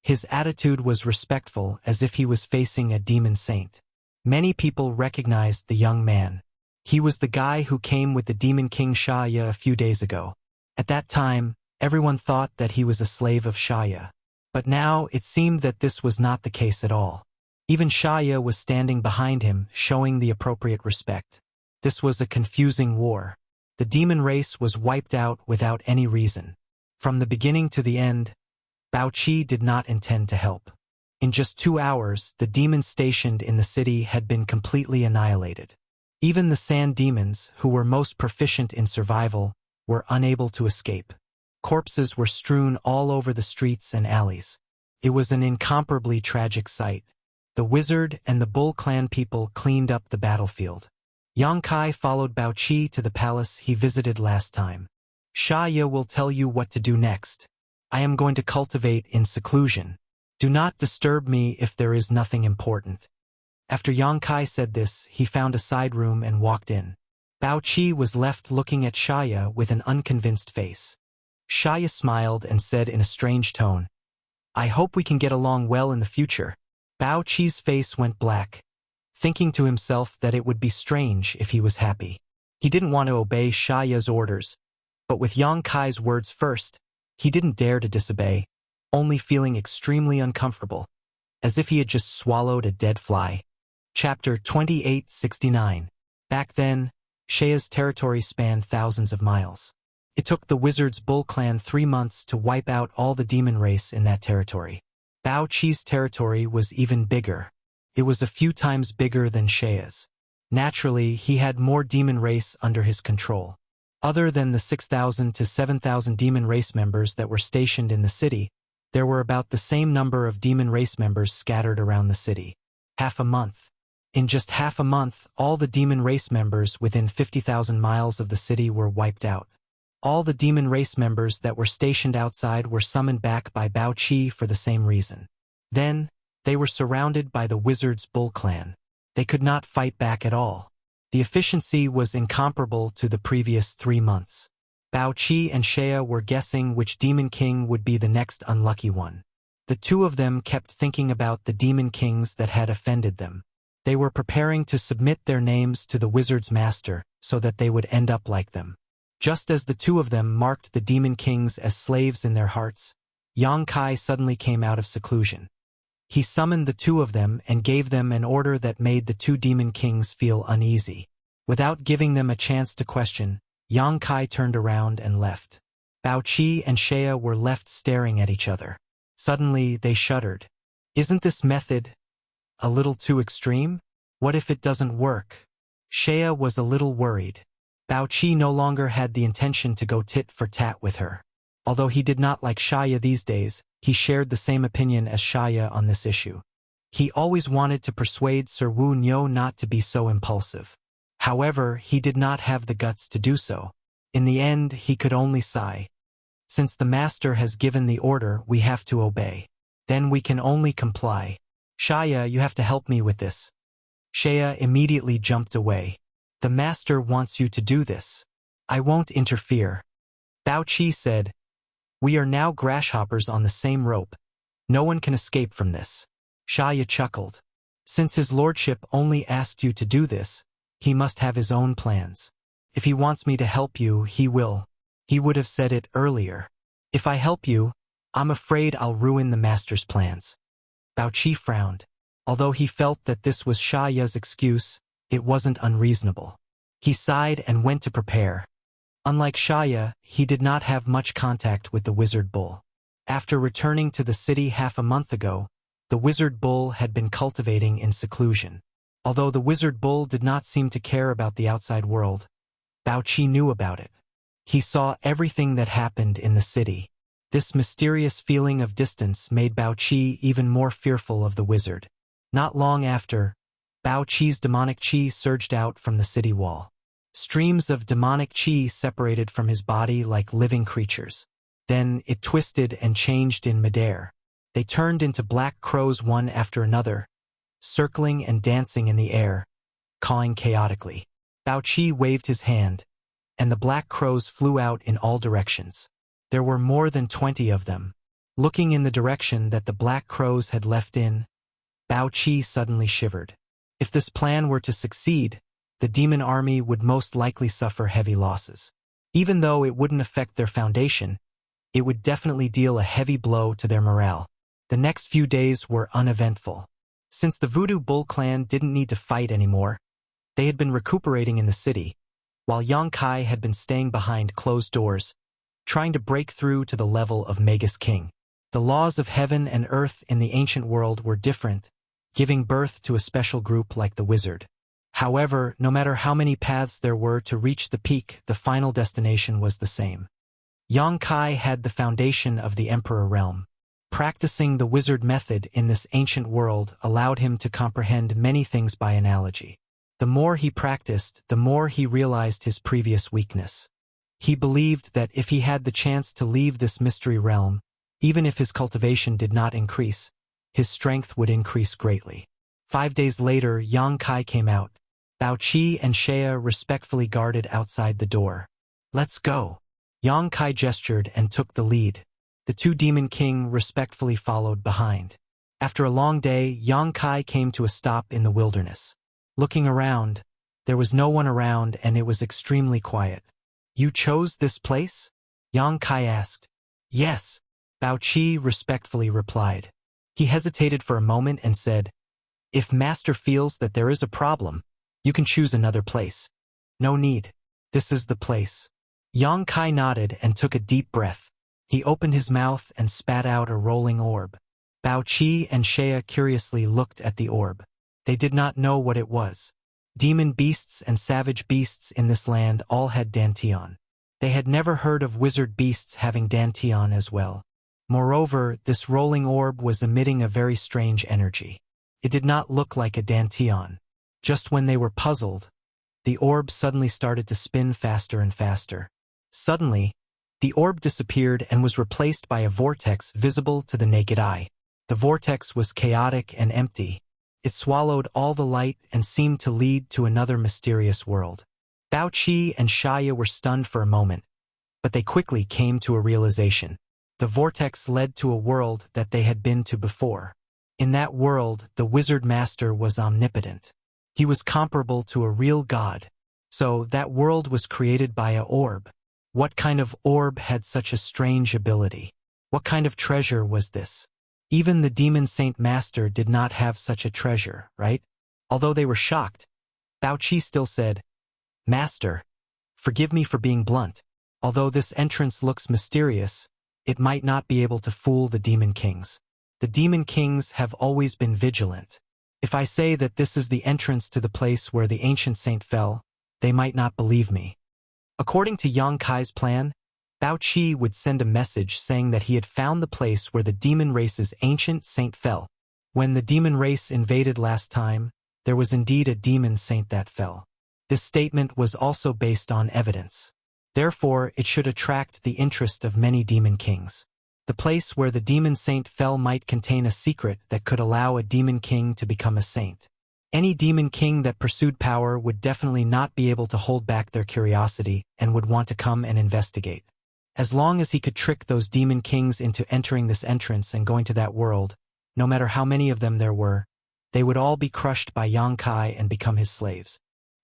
His attitude was respectful, as if he was facing a demon saint. Many people recognized the young man. He was the guy who came with the demon king Shaya a few days ago. At that time, everyone thought that he was a slave of Shaya. But now it seemed that this was not the case at all. Even Shaya was standing behind him, showing the appropriate respect. This was a confusing war. The demon race was wiped out without any reason. From the beginning to the end, Baoqi did not intend to help. In just 2 hours, the demons stationed in the city had been completely annihilated. Even the sand demons, who were most proficient in survival, were unable to escape. Corpses were strewn all over the streets and alleys. It was an incomparably tragic sight. The wizard and the Bull clan people cleaned up the battlefield. Yang Kai followed Baoqi to the palace he visited last time. Shaya will tell you what to do next. I am going to cultivate in seclusion. Do not disturb me if there is nothing important. After Yang Kai said this, he found a side room and walked in. Baoqi was left looking at Shaya with an unconvinced face. Shaya smiled and said in a strange tone, "I hope we can get along well in the future." Baoqi's face went black, thinking to himself that it would be strange if he was happy. He didn't want to obey Shaya's orders, but with Yang Kai's words first, he didn't dare to disobey, only feeling extremely uncomfortable, as if he had just swallowed a dead fly. Chapter 2869. Back then, Shaya's territory spanned thousands of miles. It took the Wizard's Bull clan 3 months to wipe out all the demon race in that territory. Baoqi's territory was even bigger. It was a few times bigger than Shaya's. Naturally, he had more demon race under his control. Other than the 6,000 to 7,000 demon race members that were stationed in the city, there were about the same number of demon race members scattered around the city. Half a month. In just half a month, all the demon race members within 50,000 miles of the city were wiped out. All the demon race members that were stationed outside were summoned back by Baoqi for the same reason. Then, they were surrounded by the Wizard's Bull clan. They could not fight back at all. The efficiency was incomparable to the previous 3 months. Baoqi and Shaya were guessing which demon king would be the next unlucky one. The two of them kept thinking about the demon kings that had offended them. They were preparing to submit their names to the Wizard's master so that they would end up like them. Just as the two of them marked the demon kings as slaves in their hearts, Yang Kai suddenly came out of seclusion. He summoned the two of them and gave them an order that made the two demon kings feel uneasy. Without giving them a chance to question, Yang Kai turned around and left. Baoqi and Shaya were left staring at each other. Suddenly, they shuddered. Isn't this method a little too extreme? What if it doesn't work? Shaya was a little worried. Baoqi no longer had the intention to go tit for tat with her. Although he did not like Shaya these days, he shared the same opinion as Shaya on this issue. He always wanted to persuade Sir Wu Niu not to be so impulsive. However, he did not have the guts to do so. In the end, he could only sigh. Since the master has given the order, we have to obey. Then we can only comply. Shaya, you have to help me with this. Shaya immediately jumped away. The master wants you to do this. I won't interfere. Baoqi said, we are now grasshoppers on the same rope. No one can escape from this. Shaya chuckled. Since his lordship only asked you to do this, he must have his own plans. If he wants me to help you, he will. He would have said it earlier. If I help you, I'm afraid I'll ruin the master's plans. Baoqi frowned. Although he felt that this was Shaya's excuse, it wasn't unreasonable. He sighed and went to prepare. Unlike Shaya, he did not have much contact with the Wizard Bull. After returning to the city half a month ago, the Wizard Bull had been cultivating in seclusion. Although the Wizard Bull did not seem to care about the outside world, Baoqi knew about it. He saw everything that happened in the city. This mysterious feeling of distance made Baoqi even more fearful of the wizard. Not long after, Baoqi's demonic qi surged out from the city wall. Streams of demonic qi separated from his body like living creatures. Then it twisted and changed in midair. They turned into black crows one after another, circling and dancing in the air, cawing chaotically. Baoqi waved his hand, and the black crows flew out in all directions. There were more than 20 of them. Looking in the direction that the black crows had left in, Bao Qi suddenly shivered. If this plan were to succeed, the demon army would most likely suffer heavy losses. Even though it wouldn't affect their foundation, it would definitely deal a heavy blow to their morale. The next few days were uneventful. Since the Voodoo Bull clan didn't need to fight anymore, they had been recuperating in the city, while Yang Kai had been staying behind closed doors, trying to break through to the level of Magus King. The laws of heaven and earth in the ancient world were different, giving birth to a special group like the wizard. However, no matter how many paths there were to reach the peak, the final destination was the same. Yang Kai had the foundation of the Emperor realm. Practicing the wizard method in this ancient world allowed him to comprehend many things by analogy. The more he practiced, the more he realized his previous weakness. He believed that if he had the chance to leave this mystery realm, even if his cultivation did not increase, his strength would increase greatly. 5 days later, Yang Kai came out. Bao Qi and Shea respectfully guarded outside the door. "Let's go." Yang Kai gestured and took the lead. The two Demon King respectfully followed behind. After a long day, Yang Kai came to a stop in the wilderness. Looking around, there was no one around and it was extremely quiet. "You chose this place?" Yang Kai asked. "Yes," Bao Qi respectfully replied. He hesitated for a moment and said, "If Master feels that there is a problem, you can choose another place." "No need. This is the place." Yang Kai nodded and took a deep breath. He opened his mouth and spat out a rolling orb. Bao Qi and Shea curiously looked at the orb. They did not know what it was. Demon beasts and savage beasts in this land all had dantian. They had never heard of wizard beasts having dantian as well. Moreover, this rolling orb was emitting a very strange energy. It did not look like a dantian. Just when they were puzzled, the orb suddenly started to spin faster and faster. Suddenly, the orb disappeared and was replaced by a vortex visible to the naked eye. The vortex was chaotic and empty. It swallowed all the light and seemed to lead to another mysterious world. Bao Qi and Shaya were stunned for a moment, but they quickly came to a realization. The vortex led to a world that they had been to before. In that world, the wizard master was omnipotent. He was comparable to a real god. So that world was created by an orb. What kind of orb had such a strange ability? What kind of treasure was this? Even the demon saint master did not have such a treasure, right? Although they were shocked, Bao Qi still said, "Master, forgive me for being blunt. Although this entrance looks mysterious, it might not be able to fool the demon kings. The demon kings have always been vigilant. If I say that this is the entrance to the place where the ancient saint fell, they might not believe me." According to Yang Kai's plan, Bao Qi would send a message saying that he had found the place where the demon race's ancient saint fell. When the demon race invaded last time, there was indeed a demon saint that fell. This statement was also based on evidence. Therefore, it should attract the interest of many demon kings. The place where the demon saint fell might contain a secret that could allow a demon king to become a saint. Any demon king that pursued power would definitely not be able to hold back their curiosity and would want to come and investigate. As long as he could trick those demon kings into entering this entrance and going to that world, no matter how many of them there were, they would all be crushed by Yang Kai and become his slaves.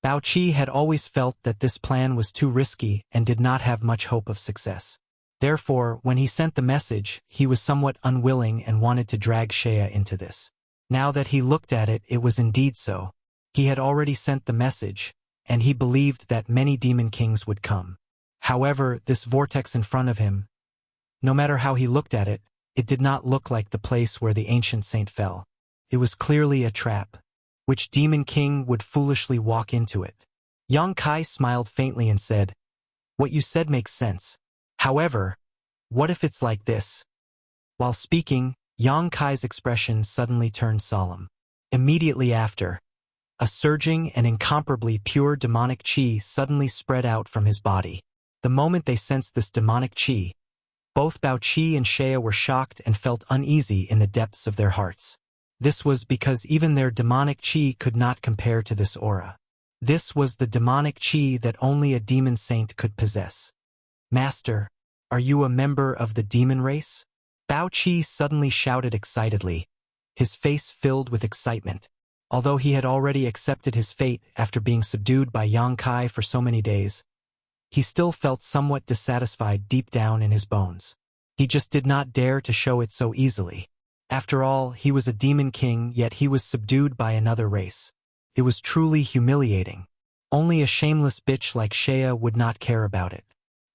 Bao Qi had always felt that this plan was too risky and did not have much hope of success. Therefore, when he sent the message, he was somewhat unwilling and wanted to drag Shea into this. Now that he looked at it, it was indeed so. He had already sent the message, and he believed that many demon kings would come. However, this vortex in front of him, no matter how he looked at it, it did not look like the place where the ancient saint fell. It was clearly a trap. Which demon king would foolishly walk into it? Yang Kai smiled faintly and said, "What you said makes sense. However, what if it's like this?" While speaking, Yang Kai's expression suddenly turned solemn. Immediately after, a surging and incomparably pure demonic qi suddenly spread out from his body. The moment they sensed this demonic qi, both Bao Qi and Shea were shocked and felt uneasy in the depths of their hearts. This was because even their demonic qi could not compare to this aura. This was the demonic chi that only a demon saint could possess. "Master, are you a member of the demon race?" Bao Qi suddenly shouted excitedly, his face filled with excitement. Although he had already accepted his fate after being subdued by Yang Kai for so many days, he still felt somewhat dissatisfied deep down in his bones. He just did not dare to show it so easily. After all, he was a demon king, yet he was subdued by another race. It was truly humiliating. Only a shameless bitch like Shea would not care about it.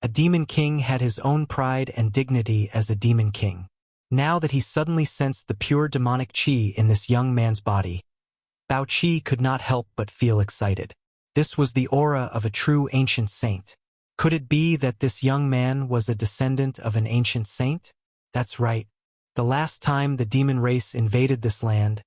A demon king had his own pride and dignity as a demon king. Now that he suddenly sensed the pure demonic chi in this young man's body, Bao Qi could not help but feel excited. This was the aura of a true ancient saint. Could it be that this young man was a descendant of an ancient saint? That's right. The last time the demon race invaded this land,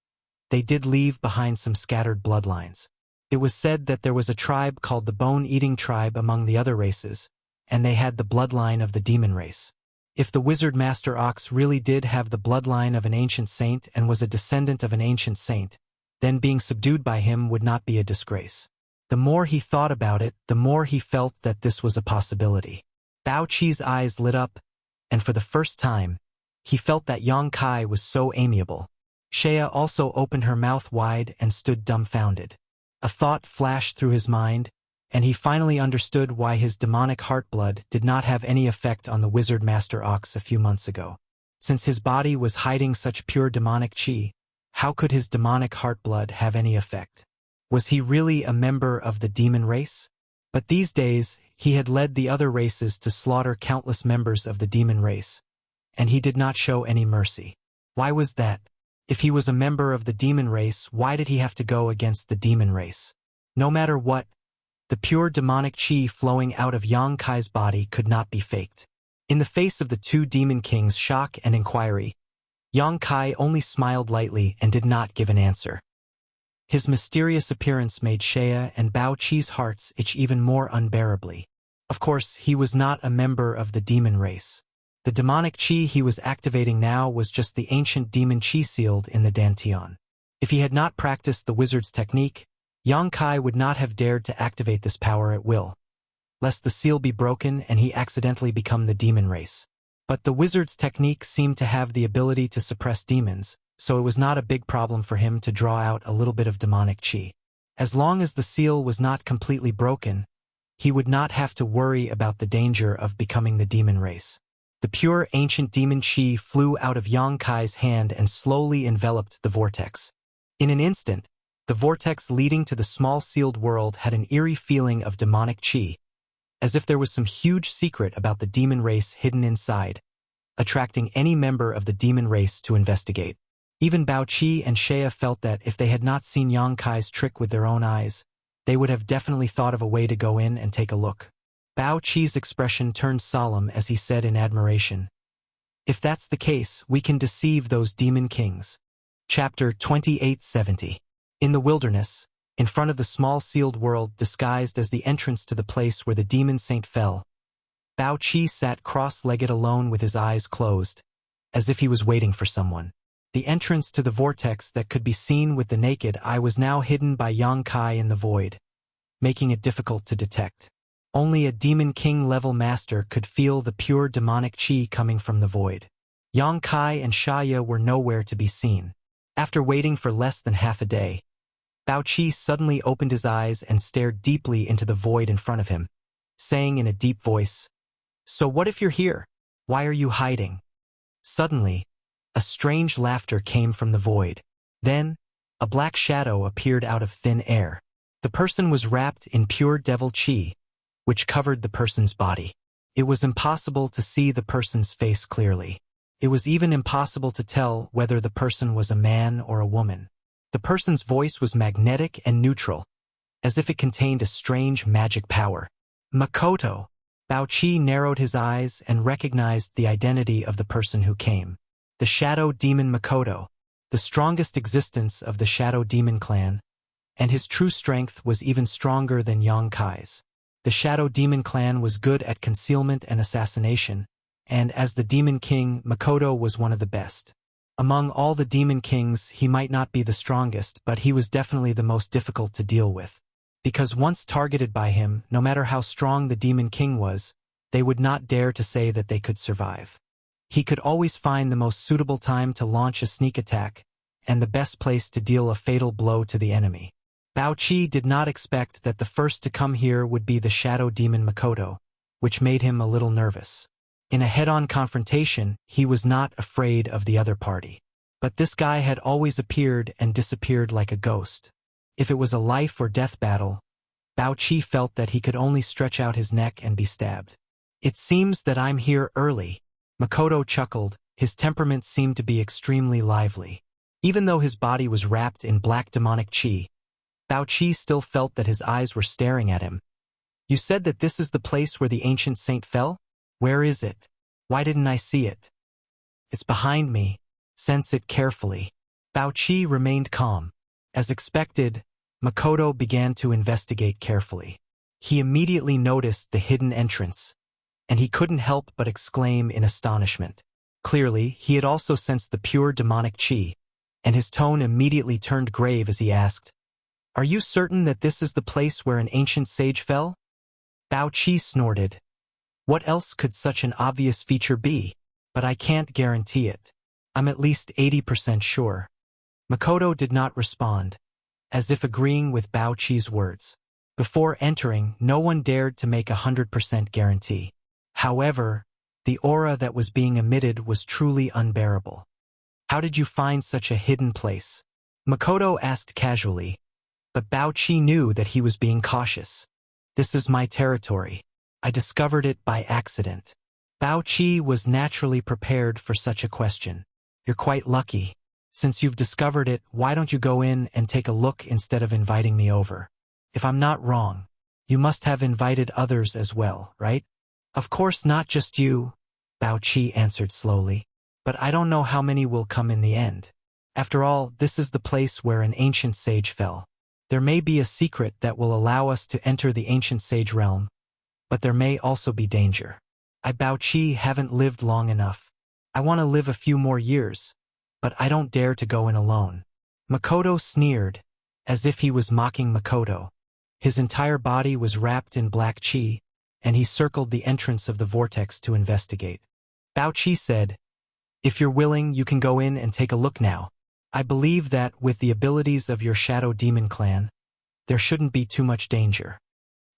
they did leave behind some scattered bloodlines. It was said that there was a tribe called the Bone-Eating Tribe among the other races, and they had the bloodline of the demon race. If the wizard Master Ox really did have the bloodline of an ancient saint and was a descendant of an ancient saint, then being subdued by him would not be a disgrace. The more he thought about it, the more he felt that this was a possibility. Bao Qi's eyes lit up, and for the first time, he felt that Yang Kai was so amiable. Shea also opened her mouth wide and stood dumbfounded. A thought flashed through his mind, and he finally understood why his demonic heart blood did not have any effect on the wizard Master Ox a few months ago. Since his body was hiding such pure demonic chi, how could his demonic heart blood have any effect? Was he really a member of the demon race? But these days, he had led the other races to slaughter countless members of the demon race, and he did not show any mercy. Why was that? If he was a member of the demon race, why did he have to go against the demon race? No matter what, the pure demonic chi flowing out of Yang Kai's body could not be faked. In the face of the two demon kings' shock and inquiry, Yang Kai only smiled lightly and did not give an answer. His mysterious appearance made Shea and Bao Qi's hearts itch even more unbearably. Of course, he was not a member of the demon race. The demonic chi he was activating now was just the ancient demon chi sealed in the dantian. If he had not practiced the wizard's technique, Yang Kai would not have dared to activate this power at will, lest the seal be broken and he accidentally become the demon race. But the wizard's technique seemed to have the ability to suppress demons, so it was not a big problem for him to draw out a little bit of demonic chi. As long as the seal was not completely broken, he would not have to worry about the danger of becoming the demon race. The pure ancient demon chi flew out of Yang Kai's hand and slowly enveloped the vortex. In an instant, the vortex leading to the small sealed world had an eerie feeling of demonic chi, as if there was some huge secret about the demon race hidden inside, attracting any member of the demon race to investigate. Even Bao Qi and Shea felt that if they had not seen Yang Kai's trick with their own eyes, they would have definitely thought of a way to go in and take a look. Bao Qi's expression turned solemn as he said in admiration, "If that's the case, we can deceive those demon kings." Chapter 2870. In the wilderness, in front of the small sealed world disguised as the entrance to the place where the demon saint fell, Bao Qi sat cross-legged alone with his eyes closed, as if he was waiting for someone. The entrance to the vortex that could be seen with the naked eye was now hidden by Yang Kai in the void, making it difficult to detect. Only a demon king-level master could feel the pure demonic chi coming from the void. Yang Kai and Shaya were nowhere to be seen. After waiting for less than half a day, Bao Qi suddenly opened his eyes and stared deeply into the void in front of him, saying in a deep voice, "So what if you're here? Why are you hiding?" Suddenly, a strange laughter came from the void. Then, a black shadow appeared out of thin air. The person was wrapped in pure devil chi, which covered the person's body. It was impossible to see the person's face clearly. It was even impossible to tell whether the person was a man or a woman. The person's voice was magnetic and neutral, as if it contained a strange magic power. "Makoto." Bao Qi narrowed his eyes and recognized the identity of the person who came. The shadow demon Makoto, the strongest existence of the shadow demon clan, and his true strength was even stronger than Yang Kai's. The shadow demon clan was good at concealment and assassination, and as the demon king, Makoto was one of the best. Among all the demon kings, he might not be the strongest, but he was definitely the most difficult to deal with. because once targeted by him, no matter how strong the Demon King was, they would not dare to say that they could survive. He could always find the most suitable time to launch a sneak attack, and the best place to deal a fatal blow to the enemy. Bao Qi did not expect that the first to come here would be the shadow demon Makoto, which made him a little nervous. In a head-on confrontation, he was not afraid of the other party. But this guy had always appeared and disappeared like a ghost. If it was a life or death battle, Bao Qi felt that he could only stretch out his neck and be stabbed. "It seems that I'm here early." Makoto chuckled. His temperament seemed to be extremely lively. Even though his body was wrapped in black demonic qi, Bao Qi still felt that his eyes were staring at him. "You said that this is the place where the ancient saint fell? Where is it? Why didn't I see it?" "It's behind me. Sense it carefully." Bao Qi remained calm. As expected, Makoto began to investigate carefully. He immediately noticed the hidden entrance, and he couldn't help but exclaim in astonishment. Clearly, he had also sensed the pure demonic qi, and his tone immediately turned grave as he asked, "Are you certain that this is the place where an ancient sage fell?" Bao Qi snorted. "What else could such an obvious feature be? But I can't guarantee it. I'm at least 80% sure." Makoto did not respond, as if agreeing with Bao Qi's words. Before entering, no one dared to make 100% guarantee. However, the aura that was being emitted was truly unbearable. "How did you find such a hidden place?" Makoto asked casually, but Bao Qi knew that he was being cautious. "This is my territory. I discovered it by accident." Bao Qi was naturally prepared for such a question. "You're quite lucky. Since you've discovered it, why don't you go in and take a look instead of inviting me over? If I'm not wrong, you must have invited others as well, right?" "Of course not just you," Bao Qi answered slowly. "But I don't know how many will come in the end. After all, this is the place where an ancient sage fell. There may be a secret that will allow us to enter the ancient sage realm, but there may also be danger. I, Bao Qi, haven't lived long enough. I want to live a few more years, but I don't dare to go in alone." Makoto sneered, as if he was mocking Makoto. His entire body was wrapped in black qi, and he circled the entrance of the vortex to investigate. Bao Qi said, "If you're willing, you can go in and take a look now. I believe that, with the abilities of your Shadow Demon clan, there shouldn't be too much danger."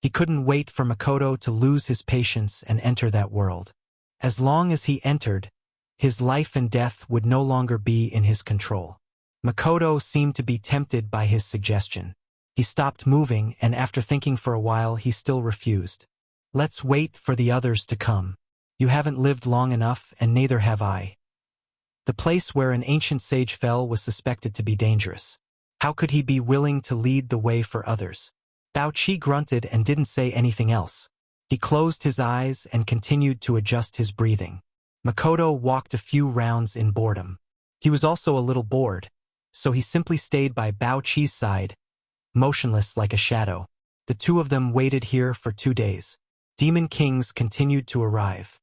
He couldn't wait for Makoto to lose his patience and enter that world. As long as he entered, his life and death would no longer be in his control. Makoto seemed to be tempted by his suggestion. He stopped moving, and after thinking for a while, he still refused. "Let's wait for the others to come. You haven't lived long enough, and neither have I." The place where an ancient sage fell was suspected to be dangerous. How could he be willing to lead the way for others? Bao Qi grunted and didn't say anything else. He closed his eyes and continued to adjust his breathing. Makoto walked a few rounds in boredom. He was also a little bored, so he simply stayed by Bao Qi's side, motionless like a shadow. The two of them waited here for 2 days. Demon Kings continued to arrive.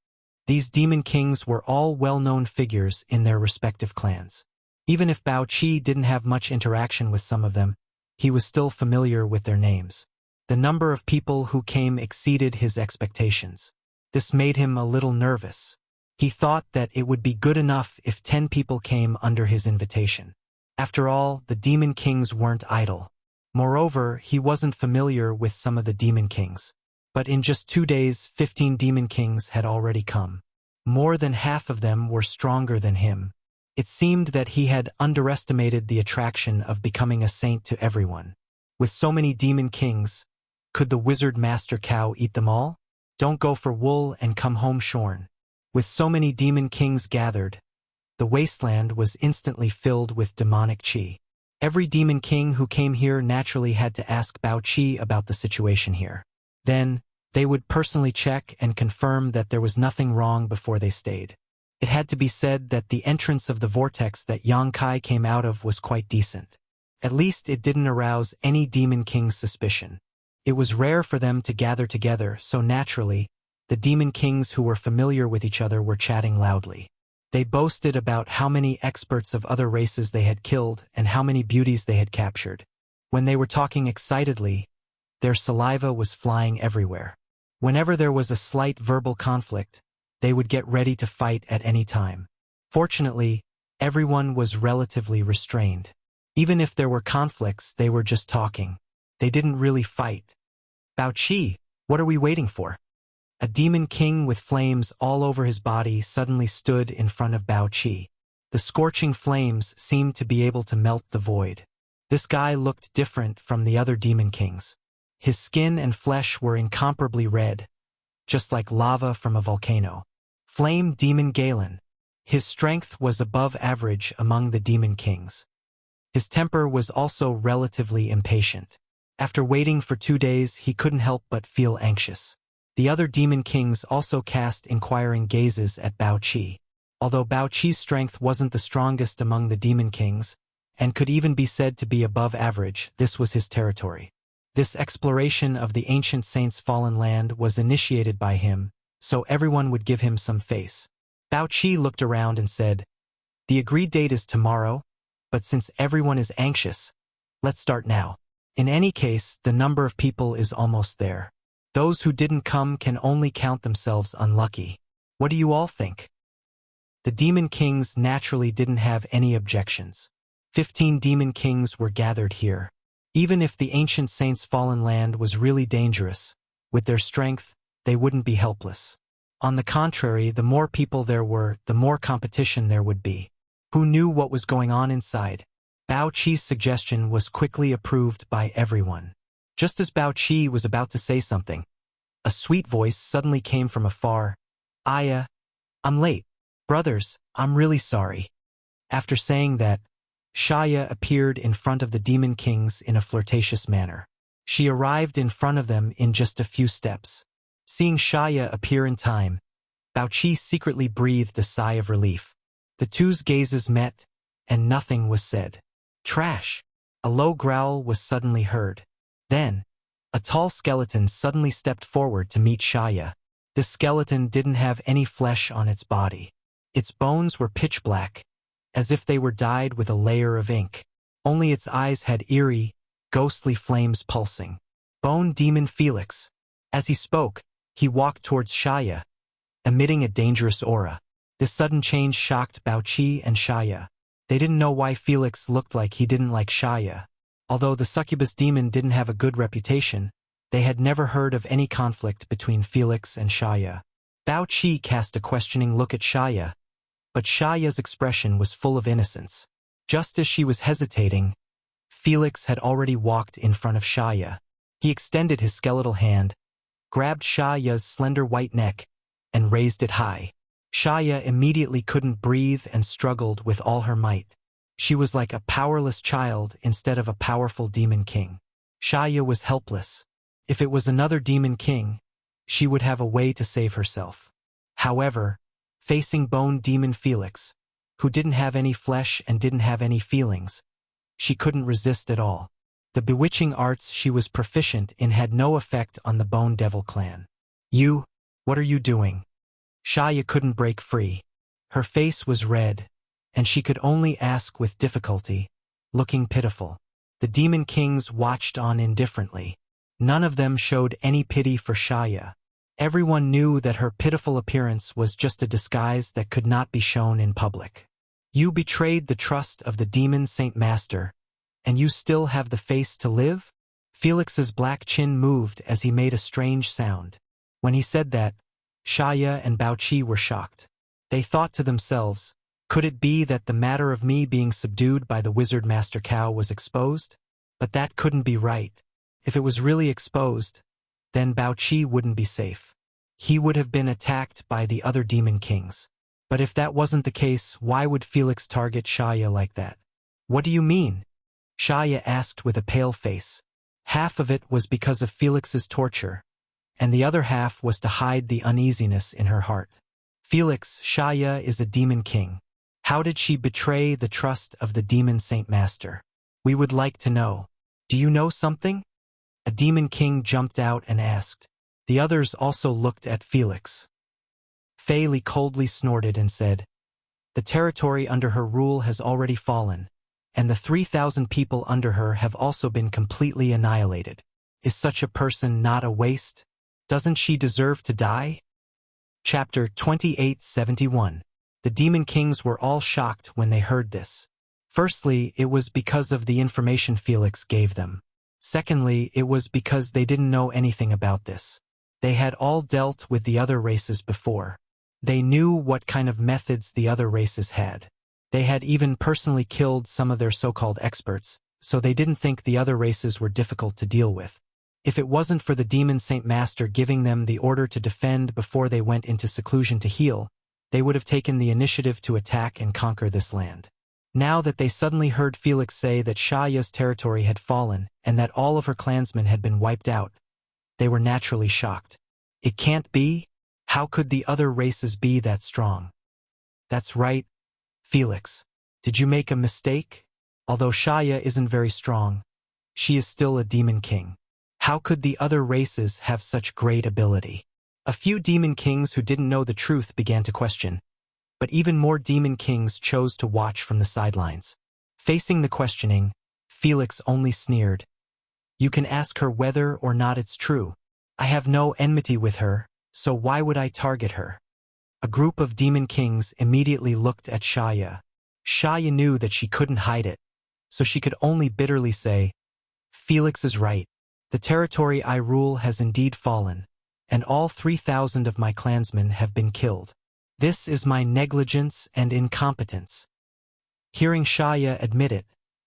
These Demon Kings were all well-known figures in their respective clans. Even if Bao Qi didn't have much interaction with some of them, he was still familiar with their names. The number of people who came exceeded his expectations. This made him a little nervous. He thought that it would be good enough if 10 people came under his invitation. After all, the Demon Kings weren't idle. Moreover, he wasn't familiar with some of the Demon Kings. But in just 2 days, 15 Demon Kings had already come. More than half of them were stronger than him. It seemed that he had underestimated the attraction of becoming a saint to everyone. With so many Demon Kings, could the wizard master cow eat them all? Don't go for wool and come home shorn. With so many Demon Kings gathered, the wasteland was instantly filled with demonic qi. Every Demon King who came here naturally had to ask Bao Qi about the situation here. Then, they would personally check and confirm that there was nothing wrong before they stayed. It had to be said that the entrance of the vortex that Yang Kai came out of was quite decent. At least it didn't arouse any Demon King's suspicion. It was rare for them to gather together, so naturally, the Demon Kings who were familiar with each other were chatting loudly. They boasted about how many experts of other races they had killed and how many beauties they had captured. When they were talking excitedly, Their saliva was flying everywhere. Whenever there was a slight verbal conflict, they would get ready to fight at any time. Fortunately, everyone was relatively restrained. Even if there were conflicts, they were just talking. They didn't really fight. Bao Qi, what are we waiting for? A demon king with flames all over his body suddenly stood in front of Bao Qi. The scorching flames seemed to be able to melt the void. This guy looked different from the other demon kings. His skin and flesh were incomparably red, just like lava from a volcano. Flame Demon Galen. His strength was above average among the demon kings. His temper was also relatively impatient. After waiting for 2 days, he couldn't help but feel anxious. The other demon kings also cast inquiring gazes at Bao Qi. Although Bao Qi's strength wasn't the strongest among the demon kings, and could even be said to be above average, this was his territory. This exploration of the ancient saint's fallen land was initiated by him, so everyone would give him some face. Bao Qi looked around and said, "The agreed date is tomorrow, but since everyone is anxious, let's start now. In any case, the number of people is almost there. Those who didn't come can only count themselves unlucky. What do you all think?" The demon kings naturally didn't have any objections. 15 demon kings were gathered here. Even if the ancient saint's fallen land was really dangerous, with their strength, they wouldn't be helpless. On the contrary, the more people there were, the more competition there would be. Who knew what was going on inside? Bao Qi's suggestion was quickly approved by everyone. Just as Bao Qi was about to say something, a sweet voice suddenly came from afar. "Aya, I'm late. Brothers, I'm really sorry." After saying that, Shaya appeared in front of the demon kings in a flirtatious manner. She arrived in front of them in just a few steps. Seeing Shaya appear in time, Bao Qi secretly breathed a sigh of relief. The two's gazes met, and nothing was said. "Trash!" A low growl was suddenly heard. Then, a tall skeleton suddenly stepped forward to meet Shaya. This skeleton didn't have any flesh on its body. Its bones were pitch black, as if they were dyed with a layer of ink. Only its eyes had eerie, ghostly flames pulsing. Bone Demon Felix. As he spoke, he walked towards Shaya, emitting a dangerous aura. This sudden change shocked Bao Qi and Shaya. They didn't know why Felix looked like he didn't like Shaya. Although the succubus demon didn't have a good reputation, they had never heard of any conflict between Felix and Shaya. Bao Qi cast a questioning look at Shaya, but Shaya's expression was full of innocence. Just as she was hesitating, Felix had already walked in front of Shaya. He extended his skeletal hand, grabbed Shaya's slender white neck, and raised it high. Shaya immediately couldn't breathe and struggled with all her might. She was like a powerless child instead of a powerful demon king. Shaya was helpless. If it was another demon king, she would have a way to save herself. However, facing Bone Demon Felix, who didn't have any flesh and didn't have any feelings, she couldn't resist at all. The bewitching arts she was proficient in had no effect on the Bone Devil clan. "You, what are you doing?" Shaya couldn't break free. Her face was red, and she could only ask with difficulty, looking pitiful. The demon kings watched on indifferently. None of them showed any pity for Shaya. Everyone knew that her pitiful appearance was just a disguise that could not be shown in public. "You betrayed the trust of the demon Saint Master, and you still have the face to live?" Felix's black chin moved as he made a strange sound. When he said that, Shaya and Bao Qi were shocked. They thought to themselves, could it be that the matter of me being subdued by the wizard Master Cow was exposed? But that couldn't be right. If it was really exposed, then Bao Qi wouldn't be safe. He would have been attacked by the other demon kings. But if that wasn't the case, why would Felix target Shaya like that? "What do you mean?" Shaya asked with a pale face. Half of it was because of Felix's torture, and the other half was to hide the uneasiness in her heart. "Felix, Shaya is a demon king. How did she betray the trust of the demon Saint Master? We would like to know. Do you know something?" A demon king jumped out and asked. The others also looked at Felix. Fei Li coldly snorted and said, "The territory under her rule has already fallen, and the 3,000 people under her have also been completely annihilated. Is such a person not a waste? Doesn't she deserve to die? Chapter 2871. The Demon Kings were all shocked when they heard this. Firstly, it was because of the information Felix gave them. Secondly, it was because they didn't know anything about this. They had all dealt with the other races before. They knew what kind of methods the other races had. They had even personally killed some of their so-called experts, so they didn't think the other races were difficult to deal with. If it wasn't for the Demon Saint Master giving them the order to defend before they went into seclusion to heal, they would have taken the initiative to attack and conquer this land. Now that they suddenly heard Felix say that Shaya's territory had fallen and that all of her clansmen had been wiped out, they were naturally shocked. It can't be? How could the other races be that strong? That's right, Felix. Did you make a mistake? Although Shaya isn't very strong, she is still a demon king. How could the other races have such great ability? A few demon kings who didn't know the truth began to question, but even more demon kings chose to watch from the sidelines. Facing the questioning, Felix only sneered. You can ask her whether or not it's true. I have no enmity with her, so why would I target her? A group of demon kings immediately looked at Shaya. Shaya knew that she couldn't hide it, so she could only bitterly say, Felix is right. The territory I rule has indeed fallen, and all 3,000 of my clansmen have been killed. This is my negligence and incompetence. Hearing Shaya admit it,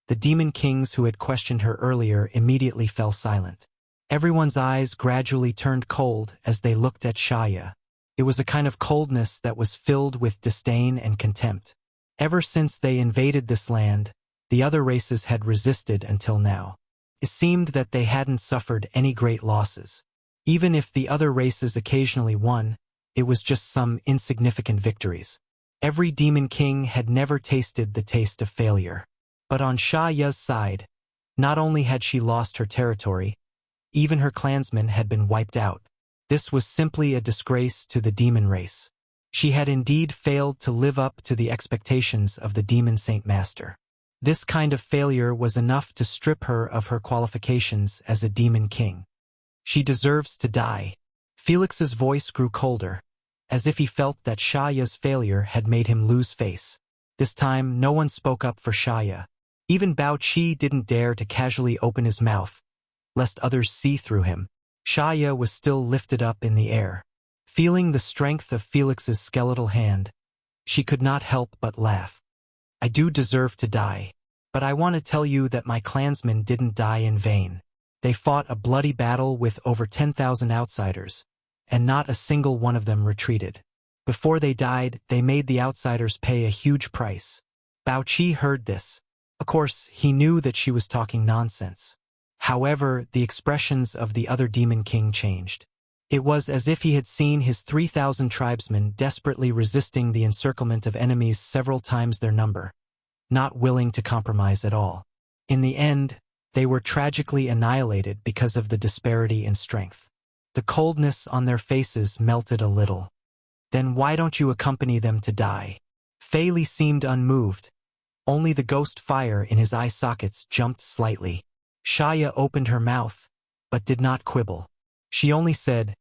the demon kings who had questioned her earlier immediately fell silent. Everyone's eyes gradually turned cold as they looked at Shaya. It was a kind of coldness that was filled with disdain and contempt. Ever since they invaded this land, the other races had resisted until now. It seemed that they hadn't suffered any great losses. Even if the other races occasionally won, it was just some insignificant victories. Every demon king had never tasted the taste of failure. But on Shaya's side, not only had she lost her territory, even her clansmen had been wiped out. This was simply a disgrace to the demon race. She had indeed failed to live up to the expectations of the Demon Saint Master. This kind of failure was enough to strip her of her qualifications as a demon king. She deserves to die. Felix's voice grew colder, as if he felt that Shaya's failure had made him lose face. This time, no one spoke up for Shaya. Even Bao Qi didn't dare to casually open his mouth, lest others see through him. Shaya was still lifted up in the air. Feeling the strength of Felix's skeletal hand, she could not help but laugh. I do deserve to die, but I want to tell you that my clansmen didn't die in vain. They fought a bloody battle with over 10,000 outsiders, and not a single one of them retreated. Before they died, they made the outsiders pay a huge price. Bao Qi heard this. Of course, he knew that she was talking nonsense. However, the expressions of the other demon king changed. It was as if he had seen his 3,000 tribesmen desperately resisting the encirclement of enemies several times their number, not willing to compromise at all. In the end, they were tragically annihilated because of the disparity in strength. The coldness on their faces melted a little. Then why don't you accompany them to die? Fei Li seemed unmoved. Only the ghost fire in his eye sockets jumped slightly. Shaya opened her mouth, but did not quibble. She only said,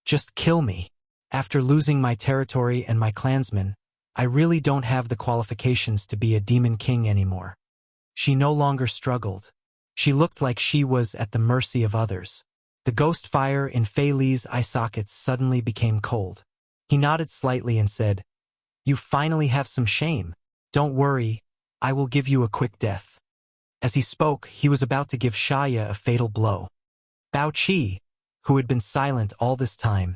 just kill me. After losing my territory and my clansmen, I really don't have the qualifications to be a demon king anymore. She no longer struggled. She looked like she was at the mercy of others. The ghost fire in Fei Li's eye sockets suddenly became cold. He nodded slightly and said, you finally have some shame. Don't worry, I will give you a quick death. As he spoke, he was about to give Shaya a fatal blow. Bao Qi, who had been silent all this time,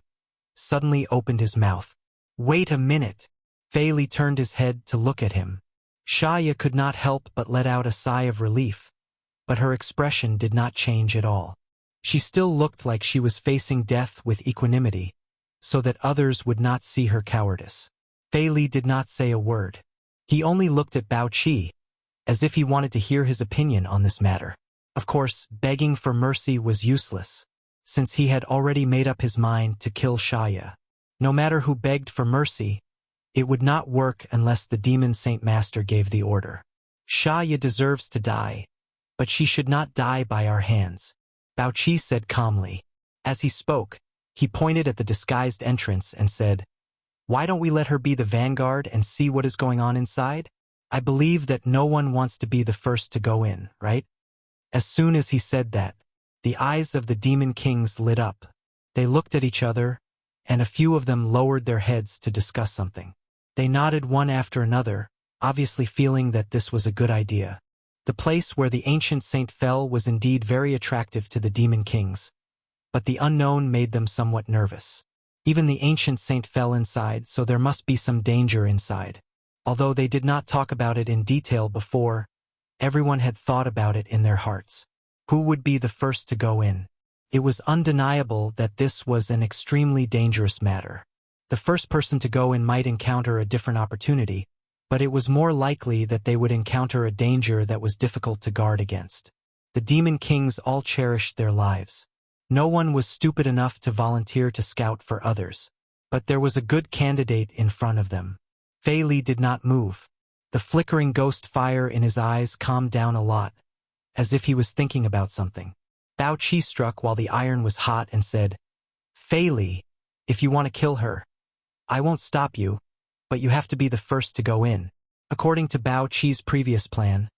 suddenly opened his mouth. Wait a minute. Fei Li turned his head to look at him. Shaya could not help but let out a sigh of relief, but her expression did not change at all. She still looked like she was facing death with equanimity, so that others would not see her cowardice. Fei Li did not say a word. He only looked at Bao Qi, as if he wanted to hear his opinion on this matter. Of course, begging for mercy was useless, since he had already made up his mind to kill Shaya. No matter who begged for mercy, it would not work unless the Demon Saint Master gave the order. Shaya deserves to die, but she should not die by our hands. Bao Qi said calmly. As he spoke, he pointed at the disguised entrance and said, "Why don't we let her be the vanguard and see what is going on inside? I believe that no one wants to be the first to go in, right?" As soon as he said that, the eyes of the demon kings lit up. They looked at each other, and a few of them lowered their heads to discuss something. They nodded one after another, obviously feeling that this was a good idea. The place where the ancient saint fell was indeed very attractive to the demon kings, but the unknown made them somewhat nervous. Even the ancient saint fell inside, so there must be some danger inside. Although they did not talk about it in detail before, everyone had thought about it in their hearts. Who would be the first to go in? It was undeniable that this was an extremely dangerous matter. The first person to go in might encounter a different opportunity, but it was more likely that they would encounter a danger that was difficult to guard against. The demon kings all cherished their lives. No one was stupid enough to volunteer to scout for others. But there was a good candidate in front of them. Fei Li did not move. The flickering ghost fire in his eyes calmed down a lot, as if he was thinking about something. Bao Qi struck while the iron was hot and said, "Fei Li, if you want to kill her, I won't stop you, but you have to be the first to go in." According to Bao Qi's previous plan,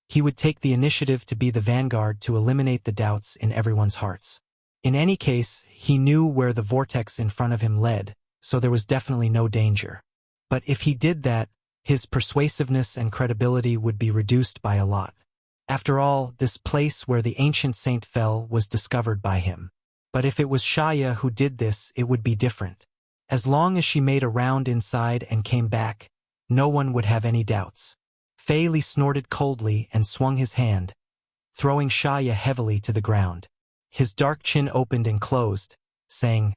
he would take the initiative to be the vanguard to eliminate the doubts in everyone's hearts. In any case, he knew where the vortex in front of him led, so there was definitely no danger. But if he did that, his persuasiveness and credibility would be reduced by a lot. After all, this place where the ancient saint fell was discovered by him. But if it was Shaya who did this, it would be different. As long as she made a round inside and came back, no one would have any doubts. Fei Li snorted coldly and swung his hand, throwing Shaya heavily to the ground. His dark chin opened and closed, saying,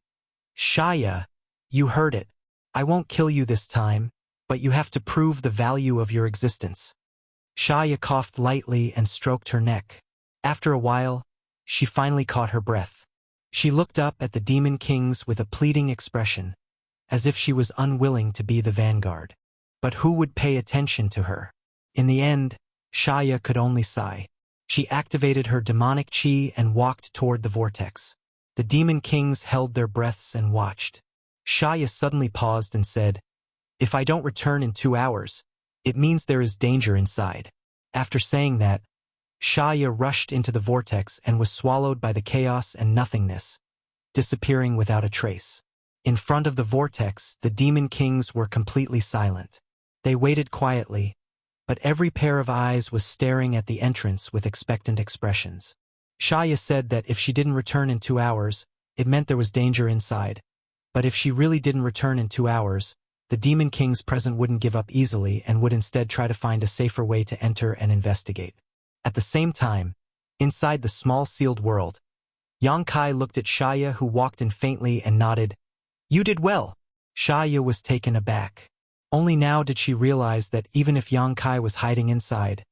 "Shaya, you heard it. I won't kill you this time, but you have to prove the value of your existence." Shaya coughed lightly and stroked her neck. After a while, she finally caught her breath. She looked up at the demon kings with a pleading expression, as if she was unwilling to be the vanguard. But who would pay attention to her? In the end, Shaya could only sigh. She activated her demonic chi and walked toward the vortex. The demon kings held their breaths and watched. Shaya suddenly paused and said, "If I don't return in 2 hours, it means there is danger inside." After saying that, Shaya rushed into the vortex and was swallowed by the chaos and nothingness, disappearing without a trace. In front of the vortex, the demon kings were completely silent. They waited quietly, but every pair of eyes was staring at the entrance with expectant expressions. Shaya said that if she didn't return in 2 hours, it meant there was danger inside. But if she really didn't return in 2 hours, the demon kings present wouldn't give up easily and would instead try to find a safer way to enter and investigate. At the same time, inside the small sealed world, Yang Kai looked at Shaya, who walked in faintly, and nodded. "You did well." Shaya was taken aback. Only now did she realize that even if Yang Kai was hiding inside,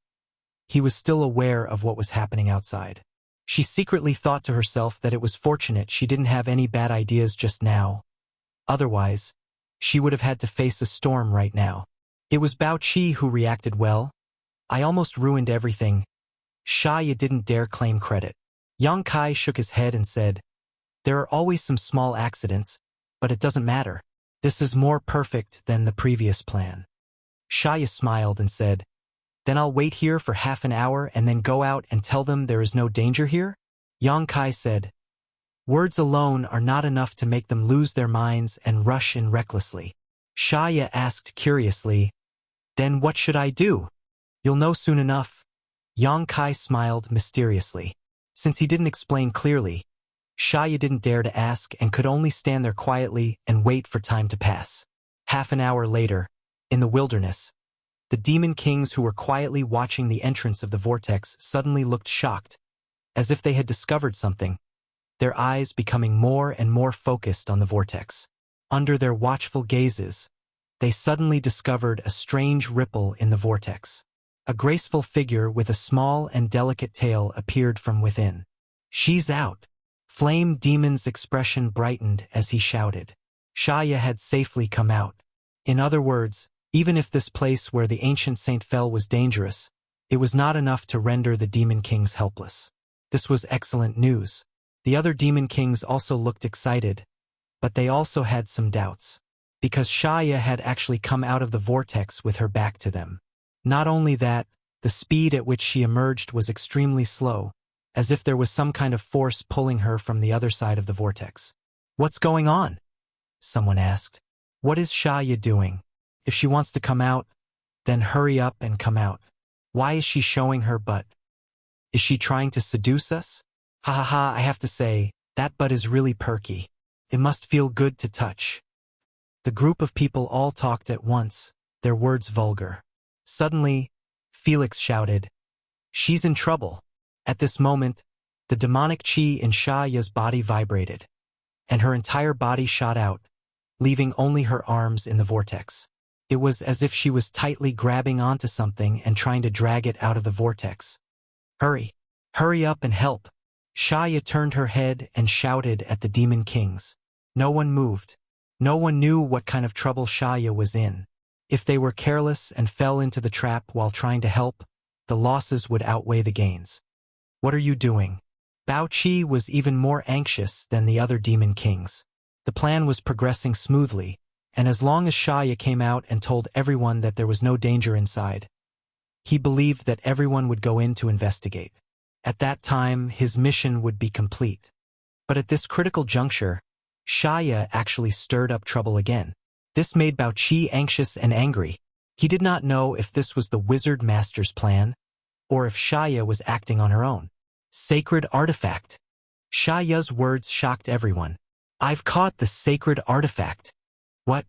he was still aware of what was happening outside. She secretly thought to herself that it was fortunate she didn't have any bad ideas just now. Otherwise, she would have had to face a storm right now. It was Bao Qi who reacted well. "I almost ruined everything." Shaya didn't dare claim credit. Yang Kai shook his head and said, "There are always some small accidents, but it doesn't matter. This is more perfect than the previous plan." Shaya smiled and said, "Then I'll wait here for half an hour and then go out and tell them there is no danger here?" Yang Kai said, "Words alone are not enough to make them lose their minds and rush in recklessly." Shaya asked curiously, "Then what should I do?" "You'll know soon enough." Yang Kai smiled mysteriously. Since he didn't explain clearly, Shaya didn't dare to ask and could only stand there quietly and wait for time to pass. Half an hour later, in the wilderness, the demon kings who were quietly watching the entrance of the vortex suddenly looked shocked, as if they had discovered something, their eyes becoming more and more focused on the vortex. Under their watchful gazes, they suddenly discovered a strange ripple in the vortex. A graceful figure with a small and delicate tail appeared from within. "She's out." Flame Demon's expression brightened as he shouted. Shaya had safely come out. In other words, even if this place where the ancient saint fell was dangerous, it was not enough to render the demon kings helpless. This was excellent news. The other demon kings also looked excited, but they also had some doubts, because Shaya had actually come out of the vortex with her back to them. Not only that, the speed at which she emerged was extremely slow, as if there was some kind of force pulling her from the other side of the vortex. "What's going on?" someone asked. "What is Shaya doing? If she wants to come out, then hurry up and come out. Why is she showing her butt? Is she trying to seduce us? Ha ha ha, I have to say, that butt is really perky. It must feel good to touch." The group of people all talked at once, their words vulgar. Suddenly, Felix shouted, "She's in trouble." At this moment, the demonic chi in Shaya's body vibrated, and her entire body shot out, leaving only her arms in the vortex. It was as if she was tightly grabbing onto something and trying to drag it out of the vortex. "Hurry! Hurry up and help!" Shaya turned her head and shouted at the demon kings. No one moved. No one knew what kind of trouble Shaya was in. If they were careless and fell into the trap while trying to help, the losses would outweigh the gains. "What are you doing?" Bao Qi was even more anxious than the other demon kings. The plan was progressing smoothly, and as long as Shaya came out and told everyone that there was no danger inside, he believed that everyone would go in to investigate. At that time, his mission would be complete. But at this critical juncture, Shaya actually stirred up trouble again. This made Bao Qi anxious and angry. He did not know if this was the wizard master's plan, or if Shaya was acting on her own. Sacred artifact. Shaya's words shocked everyone. "I've caught the sacred artifact." What?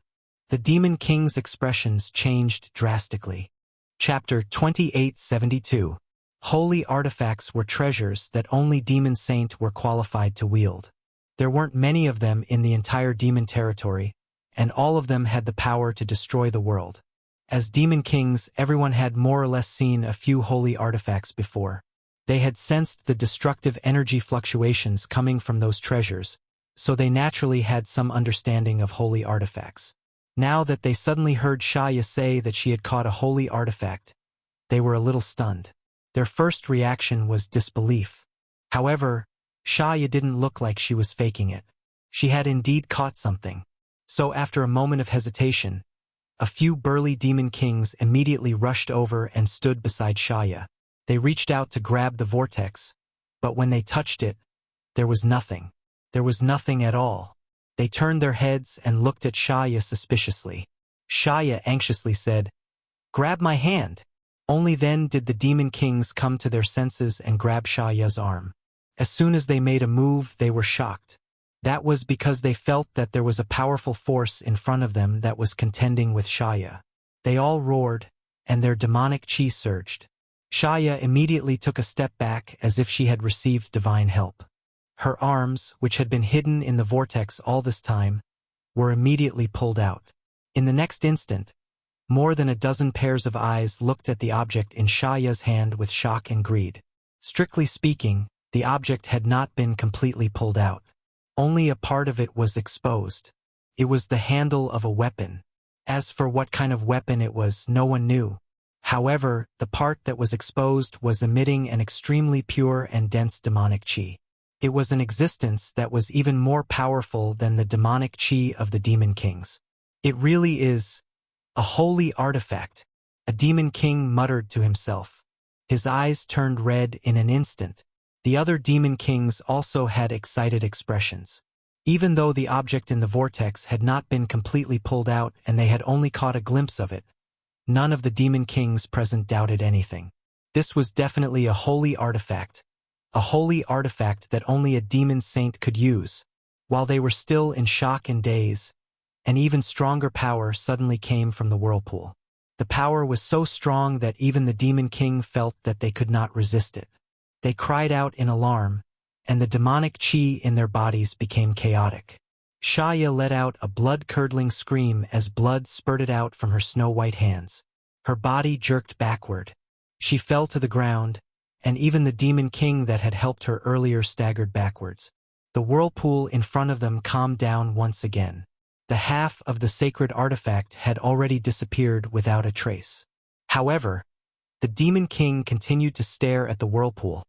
The demon king's expressions changed drastically. Chapter 2872. Holy artifacts were treasures that only demon saint were qualified to wield. There weren't many of them in the entire demon territory, and all of them had the power to destroy the world. As demon kings, everyone had more or less seen a few holy artifacts before. They had sensed the destructive energy fluctuations coming from those treasures, so they naturally had some understanding of holy artifacts. Now that they suddenly heard Shaya say that she had caught a holy artifact, they were a little stunned. Their first reaction was disbelief. However, Shaya didn't look like she was faking it. She had indeed caught something. So after a moment of hesitation, a few burly demon kings immediately rushed over and stood beside Shaya. They reached out to grab the vortex, but when they touched it, there was nothing. There was nothing at all. They turned their heads and looked at Shaya suspiciously. Shaya anxiously said, "Grab my hand." Only then did the demon kings come to their senses and grab Shaya's arm. As soon as they made a move, they were shocked. That was because they felt that there was a powerful force in front of them that was contending with Shaya. They all roared, and their demonic chi surged. Shaya immediately took a step back as if she had received divine help. Her arms, which had been hidden in the vortex all this time, were immediately pulled out. In the next instant, more than a dozen pairs of eyes looked at the object in Shaya's hand with shock and greed. Strictly speaking, the object had not been completely pulled out. Only a part of it was exposed. It was the handle of a weapon. As for what kind of weapon it was, no one knew. However, the part that was exposed was emitting an extremely pure and dense demonic chi. It was an existence that was even more powerful than the demonic chi of the demon kings. "It really is a holy artifact," a demon king muttered to himself. His eyes turned red in an instant. The other demon kings also had excited expressions. Even though the object in the vortex had not been completely pulled out and they had only caught a glimpse of it, none of the demon kings present doubted anything. This was definitely a holy artifact that only a demon saint could use. While they were still in shock and daze, an even stronger power suddenly came from the whirlpool. The power was so strong that even the demon king felt that they could not resist it. They cried out in alarm, and the demonic chi in their bodies became chaotic. Shaya let out a blood-curdling scream as blood spurted out from her snow-white hands. Her body jerked backward. She fell to the ground, and even the demon king that had helped her earlier staggered backwards. The whirlpool in front of them calmed down once again. The half of the sacred artifact had already disappeared without a trace. However, the demon king continued to stare at the whirlpool,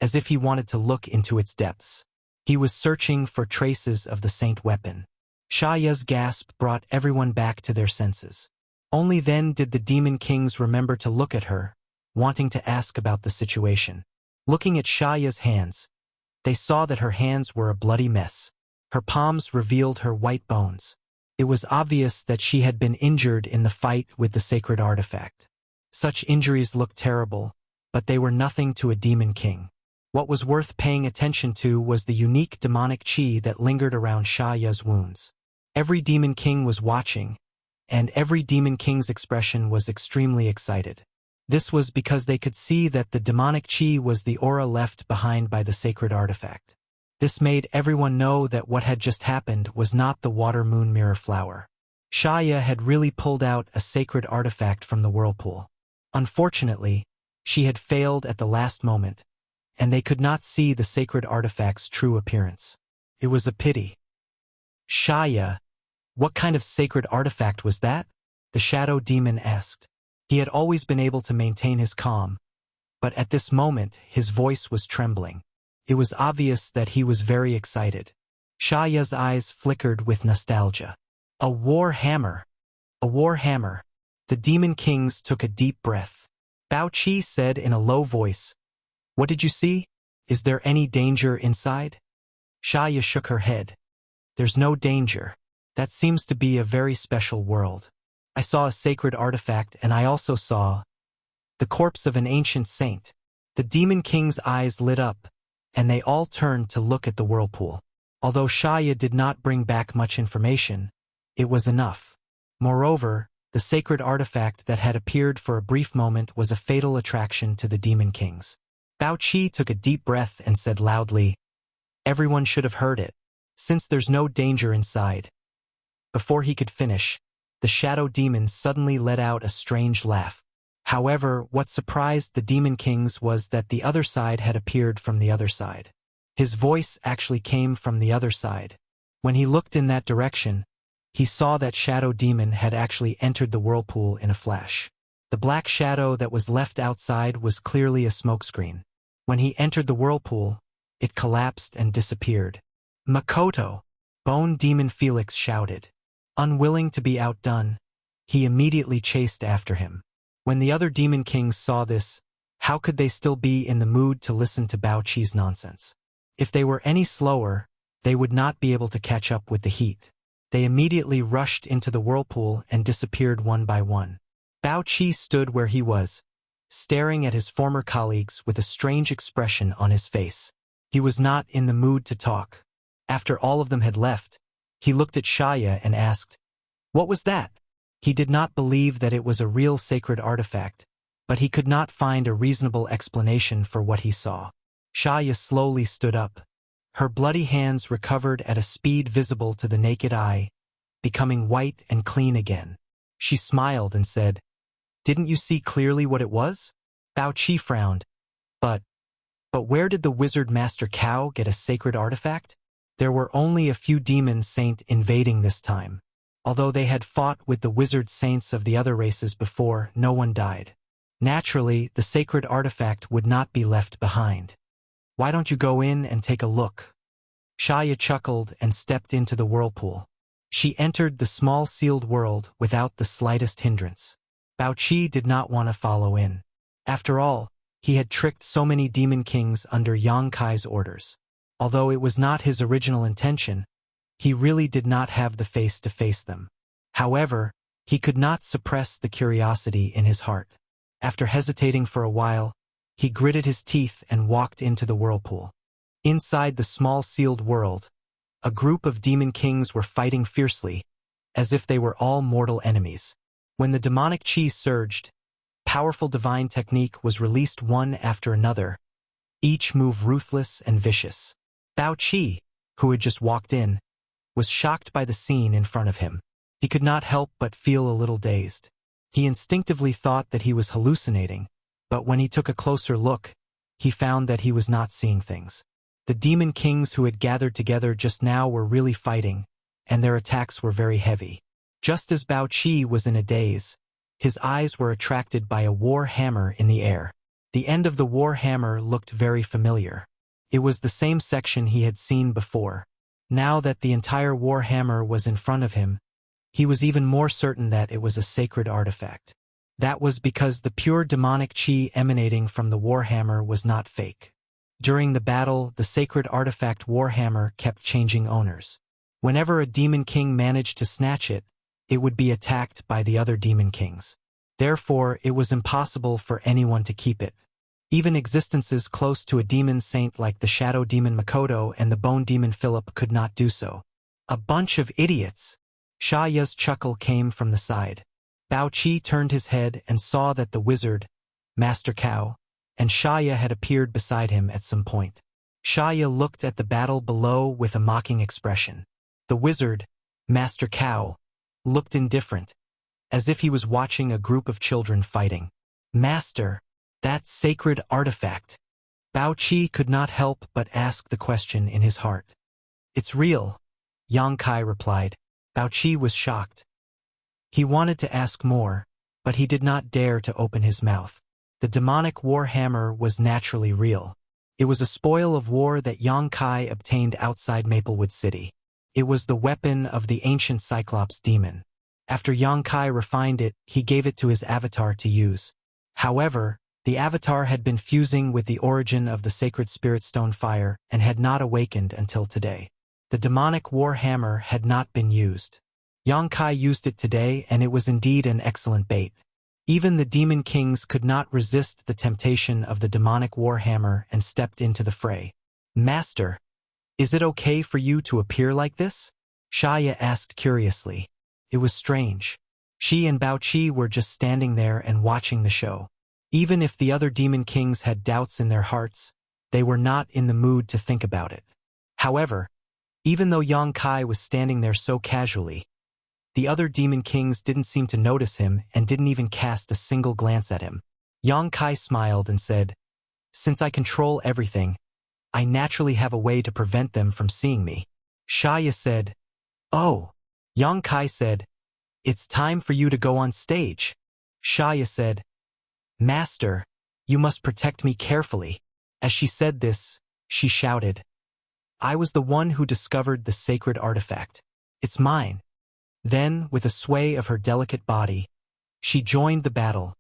as if he wanted to look into its depths. He was searching for traces of the saint weapon. Shaya's gasp brought everyone back to their senses. Only then did the demon kings remember to look at her, wanting to ask about the situation. Looking at Shaya's hands, they saw that her hands were a bloody mess. Her palms revealed her white bones. It was obvious that she had been injured in the fight with the sacred artifact. Such injuries looked terrible, but they were nothing to a demon king. What was worth paying attention to was the unique demonic chi that lingered around Shaya's wounds. Every demon king was watching, and every demon king's expression was extremely excited. This was because they could see that the demonic chi was the aura left behind by the sacred artifact. This made everyone know that what had just happened was not the water moon mirror flower. Shaya had really pulled out a sacred artifact from the whirlpool. Unfortunately, she had failed at the last moment, and they could not see the sacred artifact's true appearance. It was a pity. Shaya, what kind of sacred artifact was that? The shadow demon asked. He had always been able to maintain his calm, but at this moment his voice was trembling. It was obvious that he was very excited. Shaya's eyes flickered with nostalgia. A war hammer! A war hammer! The demon kings took a deep breath. Bao Qi said in a low voice, "What did you see? Is there any danger inside?" Shaya shook her head. "There's no danger. That seems to be a very special world. I saw a sacred artifact and I also saw the corpse of an ancient saint." The demon king's eyes lit up, and they all turned to look at the whirlpool. Although Shaya did not bring back much information, it was enough. Moreover, the sacred artifact that had appeared for a brief moment was a fatal attraction to the demon kings. Bao Qi took a deep breath and said loudly, "Everyone should have heard it, since there's no danger inside." Before he could finish, the shadow demon suddenly let out a strange laugh. However, what surprised the demon kings was that the other side had appeared from the other side. His voice actually came from the other side. When he looked in that direction, he saw that shadow demon had actually entered the whirlpool in a flash. The black shadow that was left outside was clearly a smokescreen. When he entered the whirlpool, it collapsed and disappeared. "Makoto!" Bone Demon Felix shouted. Unwilling to be outdone, he immediately chased after him. When the other demon kings saw this, how could they still be in the mood to listen to Bao Qi's nonsense? If they were any slower, they would not be able to catch up with the heat. They immediately rushed into the whirlpool and disappeared one by one. Bao Qi stood where he was, staring at his former colleagues with a strange expression on his face. He was not in the mood to talk. After all of them had left, he looked at Shaya and asked, "What was that?" He did not believe that it was a real sacred artifact, but he could not find a reasonable explanation for what he saw. Shaya slowly stood up. Her bloody hands recovered at a speed visible to the naked eye, becoming white and clean again. She smiled and said, "Didn't you see clearly what it was?" Bao Qi frowned. But where did the wizard Master Cao get a sacred artifact? There were only a few demon saint invading this time. Although they had fought with the wizard saints of the other races before, no one died. Naturally, the sacred artifact would not be left behind. "Why don't you go in and take a look?" Shaya chuckled and stepped into the whirlpool. She entered the small sealed world without the slightest hindrance. Bao Qi did not want to follow in. After all, he had tricked so many demon kings under Yang Kai's orders. Although it was not his original intention, he really did not have the face to face them. However, he could not suppress the curiosity in his heart. After hesitating for a while, he gritted his teeth and walked into the whirlpool. Inside the small sealed world, a group of demon kings were fighting fiercely, as if they were all mortal enemies. When the demonic chi surged, powerful divine technique was released one after another, each move ruthless and vicious. Bao Qi, who had just walked in, was shocked by the scene in front of him. He could not help but feel a little dazed. He instinctively thought that he was hallucinating, but when he took a closer look, he found that he was not seeing things. The demon kings who had gathered together just now were really fighting, and their attacks were very heavy. Just as Bao Qi was in a daze, his eyes were attracted by a war hammer in the air. The end of the war hammer looked very familiar. It was the same section he had seen before. Now that the entire war hammer was in front of him, he was even more certain that it was a sacred artifact. That was because the pure demonic chi emanating from the warhammer was not fake. During the battle, the sacred artifact warhammer kept changing owners. Whenever a demon king managed to snatch it, it would be attacked by the other demon kings. Therefore, it was impossible for anyone to keep it. Even existences close to a demon saint like the shadow demon Makoto and the bone demon Philip could not do so. A bunch of idiots! Shaya's chuckle came from the side. Bao Qi turned his head and saw that the wizard, Master Cao, and Shaya had appeared beside him at some point. Shaya looked at the battle below with a mocking expression. The wizard, Master Cao, looked indifferent, as if he was watching a group of children fighting. Master, that sacred artifact. Bao Qi could not help but ask the question in his heart. It's real, Yang Kai replied. Bao Qi was shocked. He wanted to ask more, but he did not dare to open his mouth. The demonic war hammer was naturally real. It was a spoil of war that Yang Kai obtained outside Maplewood City. It was the weapon of the ancient Cyclops demon. After Yang Kai refined it, he gave it to his avatar to use. However, the avatar had been fusing with the origin of the sacred spirit stone fire and had not awakened until today. The demonic war hammer had not been used. Yang Kai used it today, and it was indeed an excellent bait. Even the demon kings could not resist the temptation of the demonic war hammer and stepped into the fray. Master, is it okay for you to appear like this? Shaya asked curiously. It was strange. She and Bao Qi were just standing there and watching the show. Even if the other demon kings had doubts in their hearts, they were not in the mood to think about it. However, even though Yang Kai was standing there so casually, the other demon kings didn't seem to notice him and didn't even cast a single glance at him. Yang Kai smiled and said, "Since I control everything, I naturally have a way to prevent them from seeing me." Shaya said, "Oh." Yang Kai said, "It's time for you to go on stage." Shaya said, "Master, you must protect me carefully." As she said this, she shouted, "I was the one who discovered the sacred artifact. It's mine." Then, with a sway of her delicate body, she joined the battle,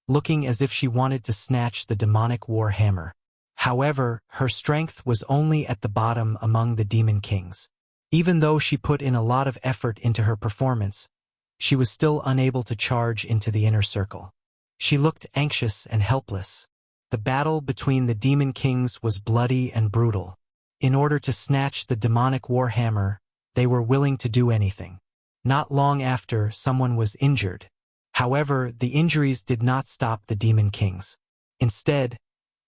looking as if she wanted to snatch the demonic war hammer. However, her strength was only at the bottom among the demon kings. Even though she put in a lot of effort into her performance, she was still unable to charge into the inner circle. She looked anxious and helpless. The battle between the demon kings was bloody and brutal. In order to snatch the demonic war hammer, they were willing to do anything. Not long after, someone was injured. However, the injuries did not stop the demon kings. Instead,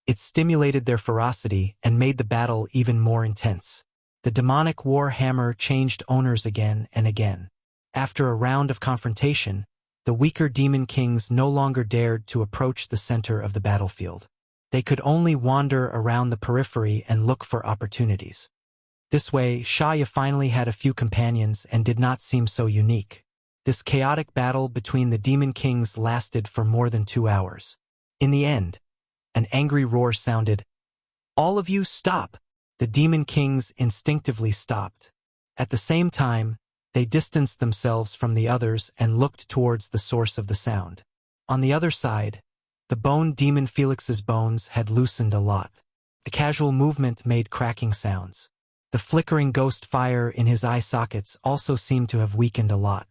it stimulated their ferocity and made the battle even more intense. The demonic war hammer changed owners again and again. After a round of confrontation, the weaker demon kings no longer dared to approach the center of the battlefield. They could only wander around the periphery and look for opportunities. This way, Shaya finally had a few companions and did not seem so unique. This chaotic battle between the demon kings lasted for more than 2 hours. In the end, an angry roar sounded. "All of you, stop!" The demon kings instinctively stopped. At the same time, they distanced themselves from the others and looked towards the source of the sound. On the other side, the bone demon Felix's bones had loosened a lot. A casual movement made cracking sounds. The flickering ghost fire in his eye sockets also seemed to have weakened a lot.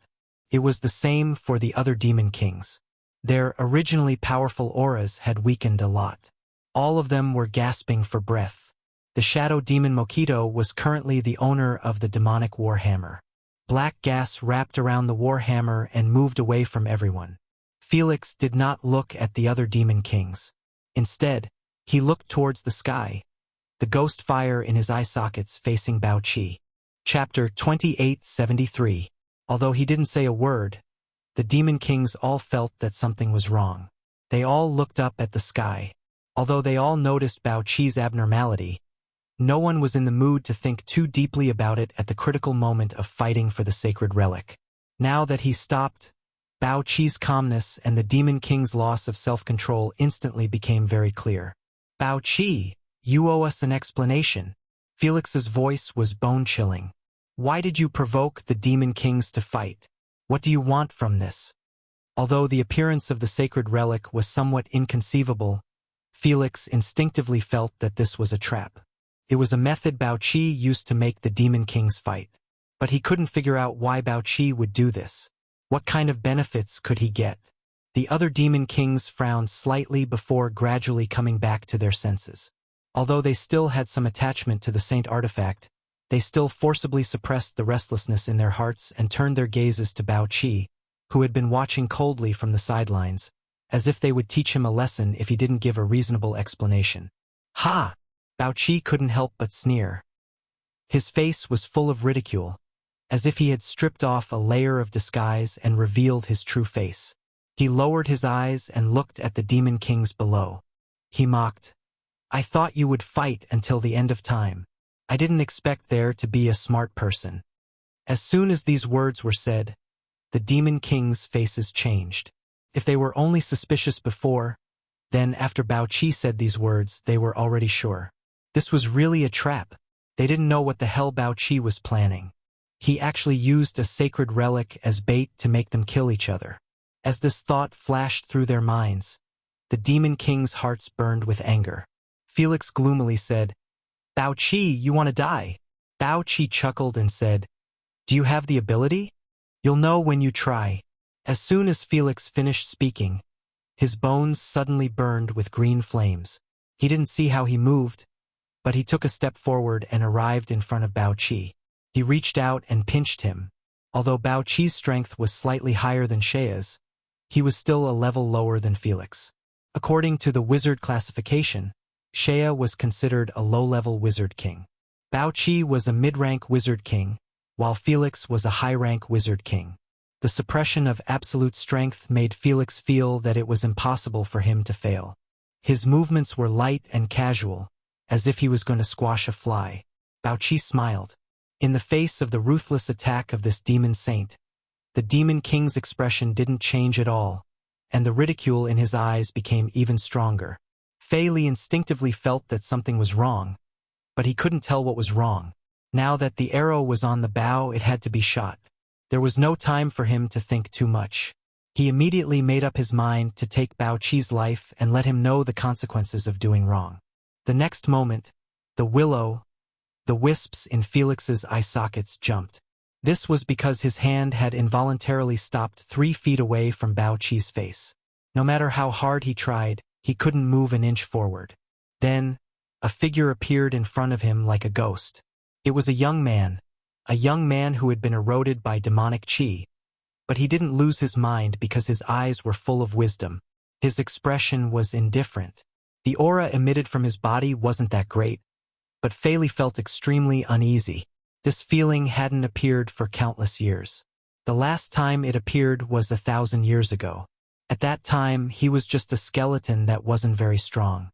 It was the same for the other demon kings. Their originally powerful auras had weakened a lot. All of them were gasping for breath. The shadow demon Mokito was currently the owner of the demonic warhammer. Black gas wrapped around the warhammer and moved away from everyone. Felix did not look at the other demon kings. Instead, he looked towards the sky, the ghost fire in his eye sockets facing Bao Qi. Chapter 2873. Although he didn't say a word, the demon kings all felt that something was wrong. They all looked up at the sky. Although they all noticed Bao Qi's abnormality, no one was in the mood to think too deeply about it at the critical moment of fighting for the sacred relic. Now that he stopped, Bao Qi's calmness and the Demon King's loss of self-control instantly became very clear. Bao Qi, you owe us an explanation. Felix's voice was bone-chilling. Why did you provoke the Demon Kings to fight? What do you want from this? Although the appearance of the sacred relic was somewhat inconceivable, Felix instinctively felt that this was a trap. It was a method Bao Qi used to make the Demon Kings fight. But he couldn't figure out why Bao Qi would do this. What kind of benefits could he get? The other Demon Kings frowned slightly before gradually coming back to their senses. Although they still had some attachment to the Saint artifact, they still forcibly suppressed the restlessness in their hearts and turned their gazes to Bao Qi, who had been watching coldly from the sidelines, as if they would teach him a lesson if he didn't give a reasonable explanation. Ha! Bao Qi couldn't help but sneer. His face was full of ridicule, as if he had stripped off a layer of disguise and revealed his true face. He lowered his eyes and looked at the Demon Kings below. He mocked, I thought you would fight until the end of time. I didn't expect there to be a smart person. As soon as these words were said, the Demon Kings' faces changed. If they were only suspicious before, then after Bao Qi said these words, they were already sure. This was really a trap. They didn't know what the hell Bao Qi was planning. He actually used a sacred relic as bait to make them kill each other. As this thought flashed through their minds, the Demon Kings' hearts burned with anger. Felix gloomily said, Bao Qi, you want to die? Bao Qi chuckled and said, Do you have the ability? You'll know when you try. As soon as Felix finished speaking, his bones suddenly burned with green flames. He didn't see how he moved, but he took a step forward and arrived in front of Bao Qi. He reached out and pinched him. Although Bao Qi's strength was slightly higher than Shea's, he was still a level lower than Felix. According to the wizard classification, Shea was considered a low-level wizard king. Bao Qi was a mid-rank wizard king, while Felix was a high-rank wizard king. The suppression of absolute strength made Felix feel that it was impossible for him to fail. His movements were light and casual, as if he was going to squash a fly. Bao Qi smiled. In the face of the ruthless attack of this demon saint, the Demon King's expression didn't change at all, and the ridicule in his eyes became even stronger. Fei Li instinctively felt that something was wrong, but he couldn't tell what was wrong. Now that the arrow was on the bow, it had to be shot. There was no time for him to think too much. He immediately made up his mind to take Bao Qi's life and let him know the consequences of doing wrong. The next moment, the wisps in Felix's eye sockets jumped. This was because his hand had involuntarily stopped 3 feet away from Bao Qi's face. No matter how hard he tried, he couldn't move an inch forward. Then, a figure appeared in front of him like a ghost. It was a young man who had been eroded by demonic qi, but he didn't lose his mind because his eyes were full of wisdom. His expression was indifferent. The aura emitted from his body wasn't that great, but Fei Li felt extremely uneasy. This feeling hadn't appeared for countless years. The last time it appeared was 1,000 years ago. At that time, he was just a skeleton that wasn't very strong.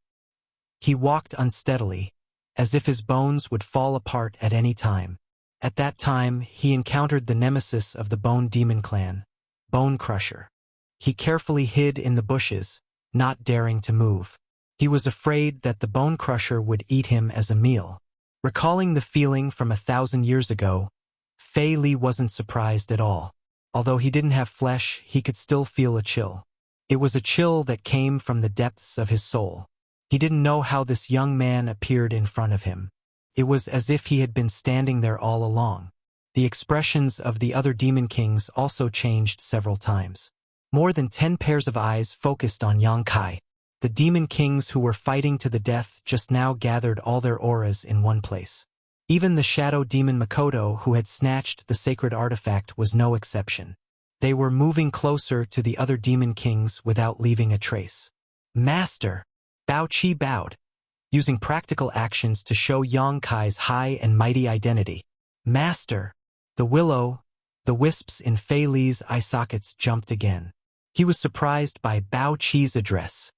He walked unsteadily, as if his bones would fall apart at any time. At that time, he encountered the nemesis of the Bone Demon clan, Bone Crusher. He carefully hid in the bushes, not daring to move. He was afraid that the Bone Crusher would eat him as a meal. Recalling the feeling from 1,000 years ago, Fei Li wasn't surprised at all. Although he didn't have flesh, he could still feel a chill. It was a chill that came from the depths of his soul. He didn't know how this young man appeared in front of him. It was as if he had been standing there all along. The expressions of the other demon kings also changed several times. More than 10 pairs of eyes focused on Yang Kai. The demon kings who were fighting to the death just now gathered all their auras in one place. Even the shadow demon Makoto, who had snatched the sacred artifact, was no exception. They were moving closer to the other demon kings without leaving a trace. Master! Bao Qi bowed, using practical actions to show Yang Kai's high and mighty identity. Master! The wisps in Fei Li's eye sockets jumped again. He was surprised by Bao Qi's address.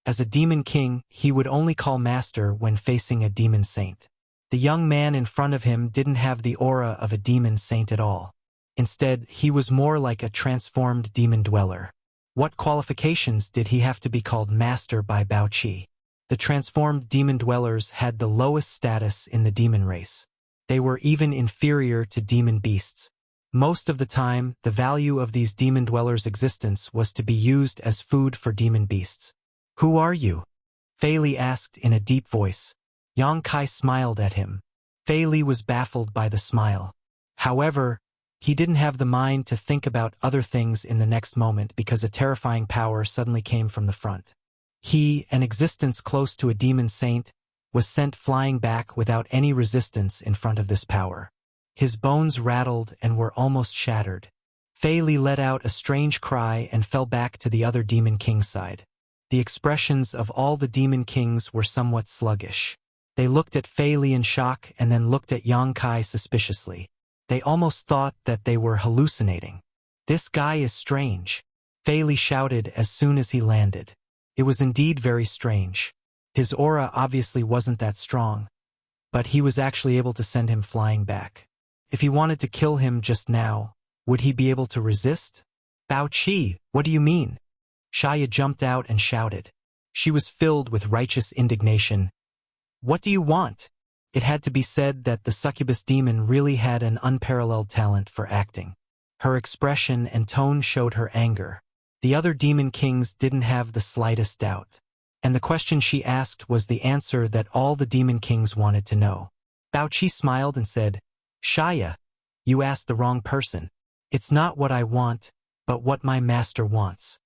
As a demon king, he would only call master when facing a demon saint. The young man in front of him didn't have the aura of a demon saint at all. Instead, he was more like a transformed demon dweller. What qualifications did he have to be called master by Bao Qi? The transformed demon dwellers had the lowest status in the demon race. They were even inferior to demon beasts. Most of the time, the value of these demon dwellers' existence was to be used as food for demon beasts. "Who are you?" Fei Li asked in a deep voice. Yang Kai smiled at him. Fei Li was baffled by the smile. However, he didn't have the mind to think about other things in the next moment because a terrifying power suddenly came from the front. He, an existence close to a demon saint, was sent flying back without any resistance in front of this power. His bones rattled and were almost shattered. Fei Li let out a strange cry and fell back to the other demon king's side. The expressions of all the demon kings were somewhat sluggish. They looked at Fei Li in shock and then looked at Yang Kai suspiciously. They almost thought that they were hallucinating. "This guy is strange," Fei Li shouted as soon as he landed. It was indeed very strange. His aura obviously wasn't that strong, but he was actually able to send him flying back. If he wanted to kill him just now, would he be able to resist? "Bao Qi, what do you mean?" Shaya jumped out and shouted. She was filled with righteous indignation. "What do you want?" It had to be said that the succubus demon really had an unparalleled talent for acting. Her expression and tone showed her anger. The other demon kings didn't have the slightest doubt. And the question she asked was the answer that all the demon kings wanted to know. Bao Qi smiled and said, "Shaya, you asked the wrong person. It's not what I want, but what my master wants."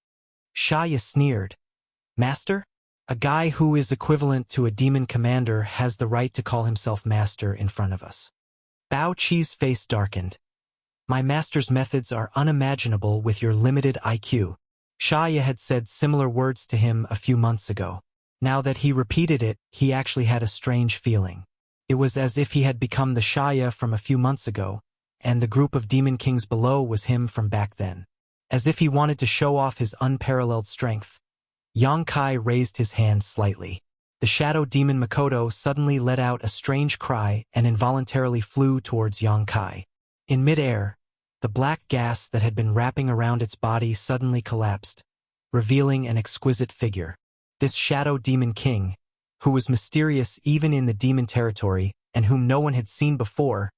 Shaya sneered. "Master? A guy who is equivalent to a demon commander has the right to call himself master in front of us." Bao Qi's face darkened. "My master's methods are unimaginable with your limited IQ." Shaya had said similar words to him a few months ago. Now that he repeated it, he actually had a strange feeling. It was as if he had become the Shaya from a few months ago, and the group of demon kings below was him from back then. As if he wanted to show off his unparalleled strength, Yang Kai raised his hand slightly. The shadow demon Makoto suddenly let out a strange cry and involuntarily flew towards Yang Kai. In midair, the black gas that had been wrapping around its body suddenly collapsed, revealing an exquisite figure. This shadow demon king, who was mysterious even in the demon territory and whom no one had seen before,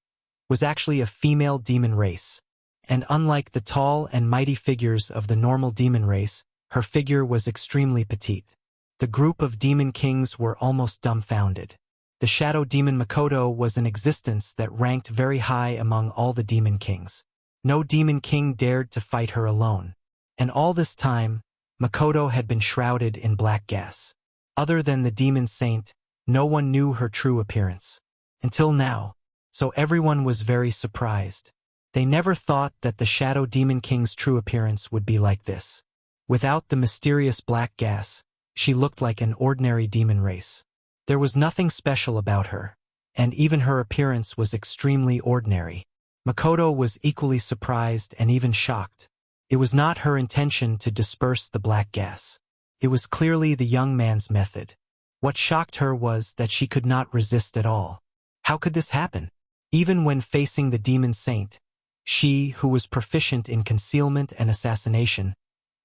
was actually a female demon race. And unlike the tall and mighty figures of the normal demon race, her figure was extremely petite. The group of demon kings were almost dumbfounded. The shadow demon Makoto was an existence that ranked very high among all the demon kings. No demon king dared to fight her alone. And all this time, Makoto had been shrouded in black gas. Other than the demon saint, no one knew her true appearance. Until now. So everyone was very surprised. They never thought that the shadow demon king's true appearance would be like this. Without the mysterious black gas, she looked like an ordinary demon race. There was nothing special about her, and even her appearance was extremely ordinary. Makoto was equally surprised and even shocked. It was not her intention to disperse the black gas. It was clearly the young man's method. What shocked her was that she could not resist at all. How could this happen? Even when facing the demon saint, she, who was proficient in concealment and assassination,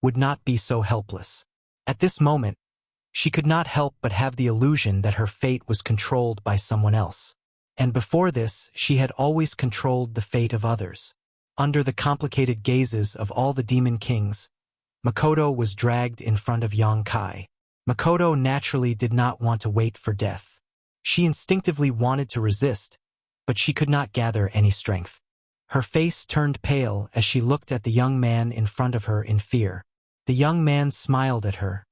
would not be so helpless. At this moment, she could not help but have the illusion that her fate was controlled by someone else. And before this, she had always controlled the fate of others. Under the complicated gazes of all the demon kings, Makoto was dragged in front of Yang Kai. Makoto naturally did not want to wait for death. She instinctively wanted to resist, but she could not gather any strength. Her face turned pale as she looked at the young man in front of her in fear. The young man smiled at her,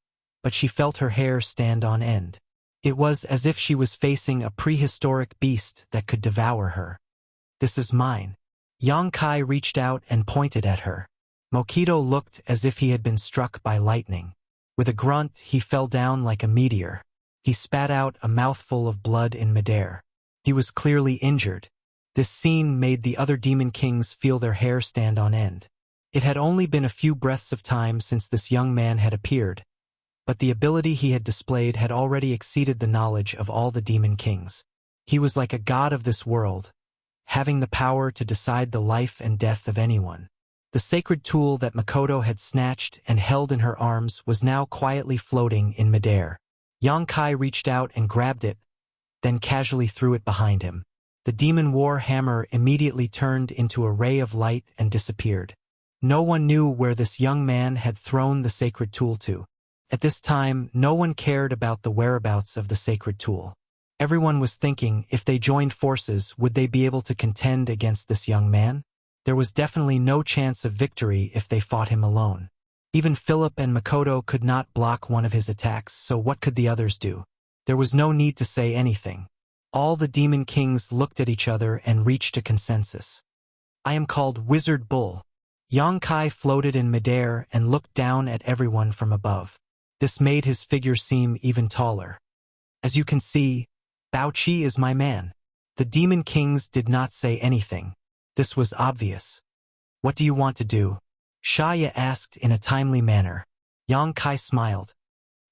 but she felt her hair stand on end. It was as if she was facing a prehistoric beast that could devour her. "This is mine." Yang Kai reached out and pointed at her. Mokito looked as if he had been struck by lightning. With a grunt, he fell down like a meteor. He spat out a mouthful of blood in midair. He was clearly injured. This scene made the other demon kings feel their hair stand on end. It had only been a few breaths of time since this young man had appeared, but the ability he had displayed had already exceeded the knowledge of all the demon kings. He was like a god of this world, having the power to decide the life and death of anyone. The sacred tool that Makoto had snatched and held in her arms was now quietly floating in midair. Yonkai reached out and grabbed it, then casually threw it behind him. The demon war hammer immediately turned into a ray of light and disappeared. No one knew where this young man had thrown the sacred tool to. At this time, no one cared about the whereabouts of the sacred tool. Everyone was thinking, if they joined forces, would they be able to contend against this young man? There was definitely no chance of victory if they fought him alone. Even Philip and Makoto could not block one of his attacks, so what could the others do? There was no need to say anything. All the demon kings looked at each other and reached a consensus. I am called Wizard Bull. Yonkai floated in midair and looked down at everyone from above. This made his figure seem even taller. As you can see, Bao Qi is my man. The demon kings did not say anything. This was obvious. What do you want to do? Shaya asked in a timely manner. Yonkai smiled.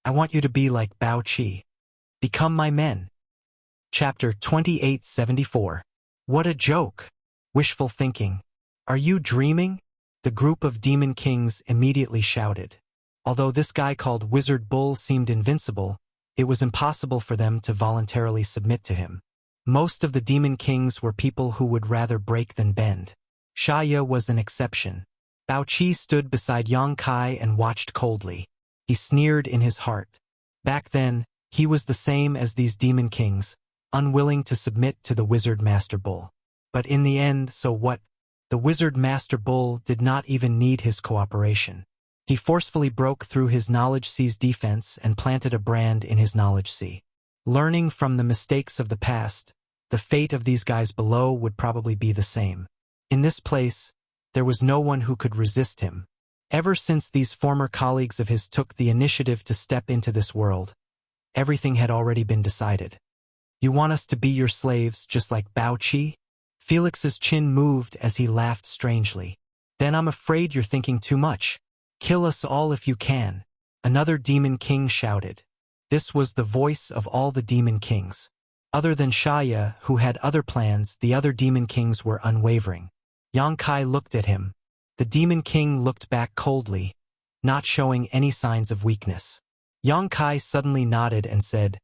I want you to be like Bao Qi. Become my men. Chapter 2874. What a joke. Wishful thinking. Are you dreaming? The group of demon kings immediately shouted. Although this guy called Wizard Bull seemed invincible, it was impossible for them to voluntarily submit to him. Most of the demon kings were people who would rather break than bend. Shaya was an exception. Bao Qi stood beside Yonkai and watched coldly. He sneered in his heart. Back then, he was the same as these demon kings, unwilling to submit to the Wizard Master Bull. But in the end, so what? The Wizard Master Bull did not even need his cooperation. He forcefully broke through his Knowledge Sea's defense and planted a brand in his Knowledge Sea. Learning from the mistakes of the past, the fate of these guys below would probably be the same. In this place, there was no one who could resist him. Ever since these former colleagues of his took the initiative to step into this world, everything had already been decided. You want us to be your slaves just like Bao Qi? Felix's chin moved as he laughed strangely. Then I'm afraid you're thinking too much. Kill us all if you can. Another demon king shouted. This was the voice of all the demon kings. Other than Shaya, who had other plans, the other demon kings were unwavering. Yonkai looked at him. The demon king looked back coldly, not showing any signs of weakness. Yonkai suddenly nodded and said,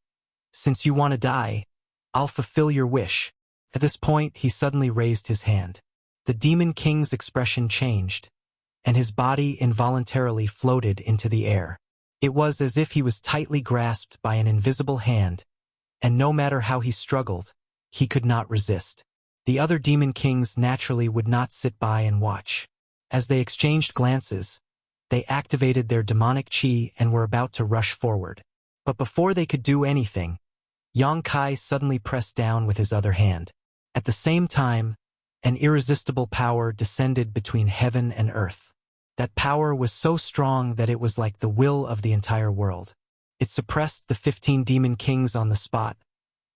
Since you want to die, I'll fulfill your wish. At this point, he suddenly raised his hand. The demon king's expression changed, and his body involuntarily floated into the air. It was as if he was tightly grasped by an invisible hand, and no matter how he struggled, he could not resist. The other demon kings naturally would not sit by and watch. As they exchanged glances, they activated their demonic chi and were about to rush forward. But before they could do anything, Yonkai suddenly pressed down with his other hand. At the same time, an irresistible power descended between heaven and earth. That power was so strong that it was like the will of the entire world. It suppressed the 15 demon kings on the spot,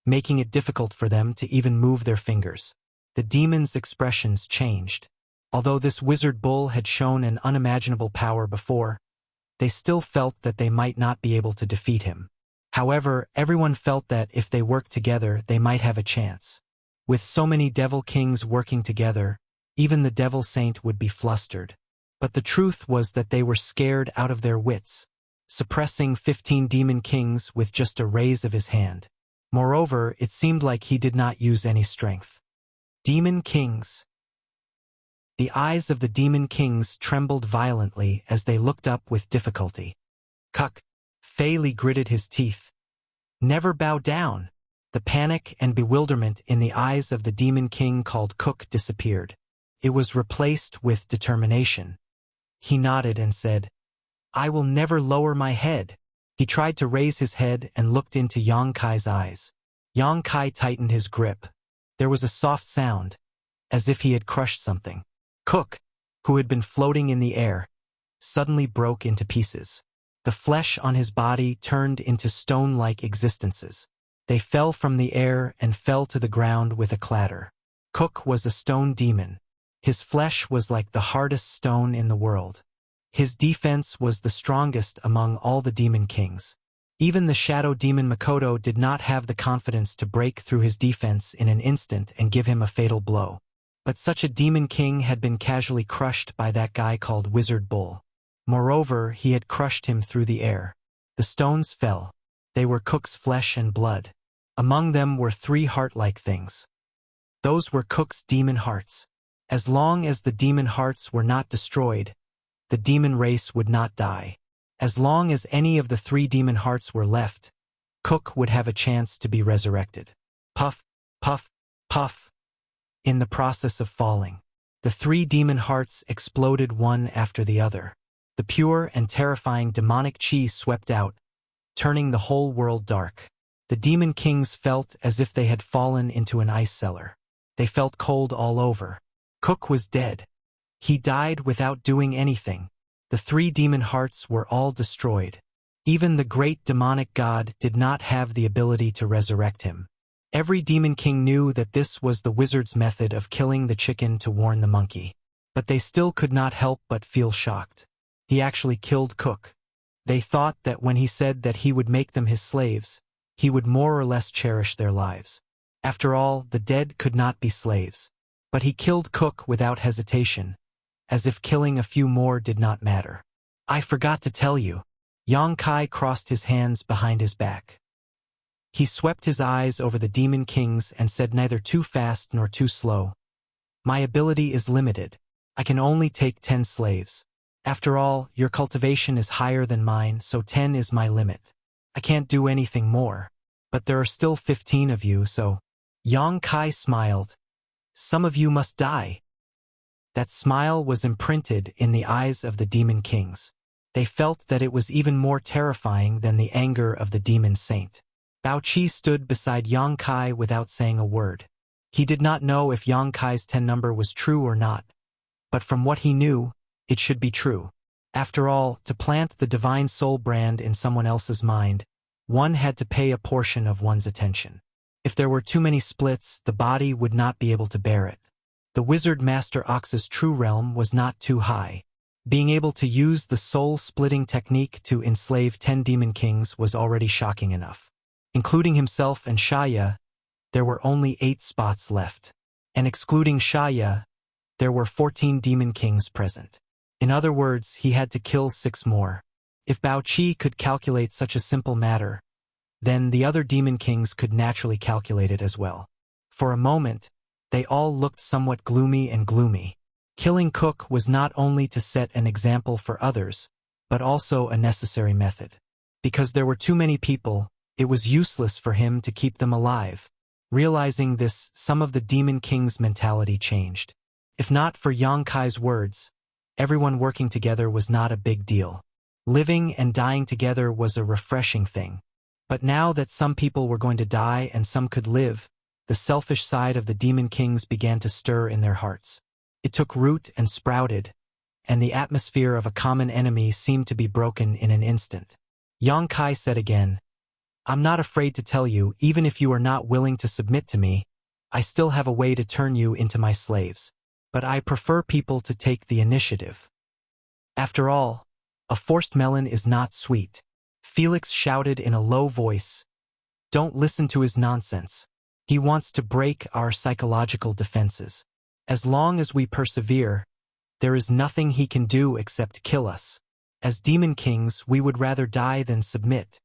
making it difficult for them to even move their fingers. The demons' expressions changed. Although this Wizard Bull had shown an unimaginable power before, they still felt that they might not be able to defeat him. However, everyone felt that if they worked together, they might have a chance. With so many devil kings working together, even the devil saint would be flustered. But the truth was that they were scared out of their wits, suppressing 15 demon kings with just a raise of his hand. Moreover, it seemed like he did not use any strength. Demon kings. The eyes of the demon kings trembled violently as they looked up with difficulty. Cuck. Fei Li gritted his teeth. Never bow down. The panic and bewilderment in the eyes of the demon king called Cook disappeared. It was replaced with determination. He nodded and said, I will never lower my head. He tried to raise his head and looked into Yonkai's eyes. Yonkai tightened his grip. There was a soft sound, as if he had crushed something. Cook, who had been floating in the air, suddenly broke into pieces. The flesh on his body turned into stone-like existences. They fell from the air and fell to the ground with a clatter. Cook was a stone demon. His flesh was like the hardest stone in the world. His defense was the strongest among all the demon kings. Even the shadow demon Makoto did not have the confidence to break through his defense in an instant and give him a fatal blow. But such a demon king had been casually crushed by that guy called Wizard Bull. Moreover, he had crushed him through the air. The stones fell. They were Cook's flesh and blood. Among them were 3 heart-like things. Those were Cook's demon hearts. As long as the demon hearts were not destroyed, the demon race would not die. As long as any of the 3 demon hearts were left, Cook would have a chance to be resurrected. Puff, puff, puff. In the process of falling, the 3 demon hearts exploded one after the other. The pure and terrifying demonic chi swept out, turning the whole world dark. The demon kings felt as if they had fallen into an ice cellar. They felt cold all over. Cook was dead. He died without doing anything. The 3 demon hearts were all destroyed. Even the great demonic god did not have the ability to resurrect him. Every demon king knew that this was the wizard's method of killing the chicken to warn the monkey. But they still could not help but feel shocked. He actually killed Cook. They thought that when he said that he would make them his slaves, he would more or less cherish their lives. After all, the dead could not be slaves. But he killed Cook without hesitation, as if killing a few more did not matter. I forgot to tell you. Yang Kai crossed his hands behind his back. He swept his eyes over the demon kings and said neither too fast nor too slow. My ability is limited. I can only take 10 slaves. After all, your cultivation is higher than mine, so 10 is my limit. I can't do anything more. But there are still 15 of you, so... Yang Kai smiled. Some of you must die. That smile was imprinted in the eyes of the demon kings. They felt that it was even more terrifying than the anger of the demon saint. Bao Qi stood beside Yang Kai without saying a word. He did not know if Yang Kai's 10 number was true or not. But from what he knew, it should be true. After all, to plant the divine soul brand in someone else's mind, one had to pay a portion of one's attention. If there were too many splits, the body would not be able to bear it. The wizard Master Ox's true realm was not too high. Being able to use the soul-splitting technique to enslave 10 demon kings was already shocking enough. Including himself and Shaya, there were only 8 spots left. And excluding Shaya, there were 14 demon kings present. In other words, he had to kill 6 more. If Bao Qi could calculate such a simple matter, then the other demon kings could naturally calculate it as well. For a moment, they all looked somewhat gloomy and gloomy. Killing Cook was not only to set an example for others, but also a necessary method. Because there were too many people, it was useless for him to keep them alive. Realizing this, some of the demon king's mentality changed. If not for Yang Kai's words, everyone working together was not a big deal. Living and dying together was a refreshing thing. But now that some people were going to die and some could live, the selfish side of the demon kings began to stir in their hearts. It took root and sprouted, and the atmosphere of a common enemy seemed to be broken in an instant. Yang Kai said again, I'm not afraid to tell you, even if you are not willing to submit to me, I still have a way to turn you into my slaves. But I prefer people to take the initiative. After all, a forced melon is not sweet. Felix shouted in a low voice, Don't listen to his nonsense. He wants to break our psychological defenses. As long as we persevere, there is nothing he can do except kill us. As demon kings, we would rather die than submit.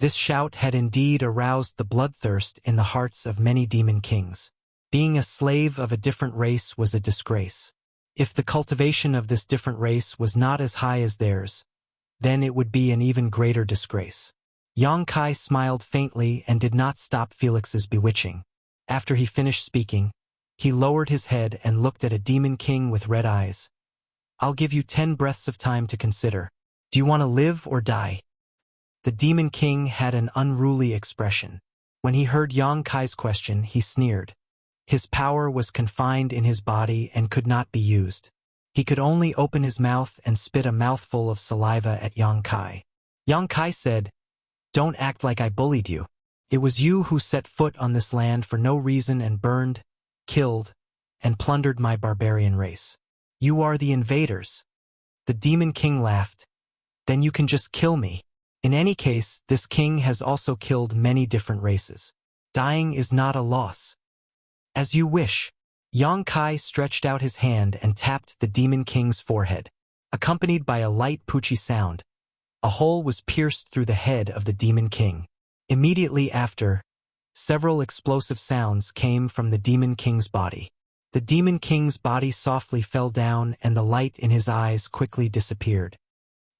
This shout had indeed aroused the bloodthirst in the hearts of many demon kings. Being a slave of a different race was a disgrace. If the cultivation of this different race was not as high as theirs, then it would be an even greater disgrace. Yang Kai smiled faintly and did not stop Felix's bewitching. After he finished speaking, he lowered his head and looked at a demon king with red eyes. I'll give you 10 breaths of time to consider. Do you want to live or die? The demon king had an unruly expression. When he heard Yang Kai's question, he sneered. His power was confined in his body and could not be used. He could only open his mouth and spit a mouthful of saliva at Yang Kai. Yang Kai said, Don't act like I bullied you. It was you who set foot on this land for no reason and burned, killed, and plundered my barbarian race. You are the invaders. The demon king laughed. Then you can just kill me. In any case, this king has also killed many different races. Dying is not a loss. As you wish. Yang Kai stretched out his hand and tapped the demon king's forehead. Accompanied by a light poochie sound, a hole was pierced through the head of the demon king. Immediately after, several explosive sounds came from the demon king's body. The demon king's body softly fell down and the light in his eyes quickly disappeared.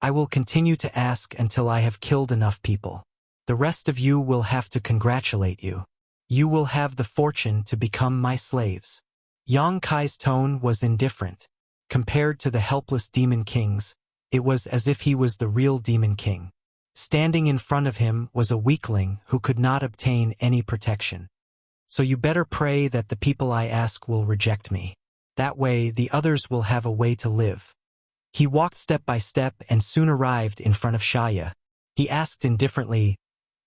I will continue to ask until I have killed enough people. The rest of you will have to congratulate you. You will have the fortune to become my slaves. Yang Kai's tone was indifferent. Compared to the helpless demon kings, it was as if he was the real demon king. Standing in front of him was a weakling who could not obtain any protection. So you better pray that the people I ask will reject me. That way the others will have a way to live. He walked step by step and soon arrived in front of Shaya. He asked indifferently,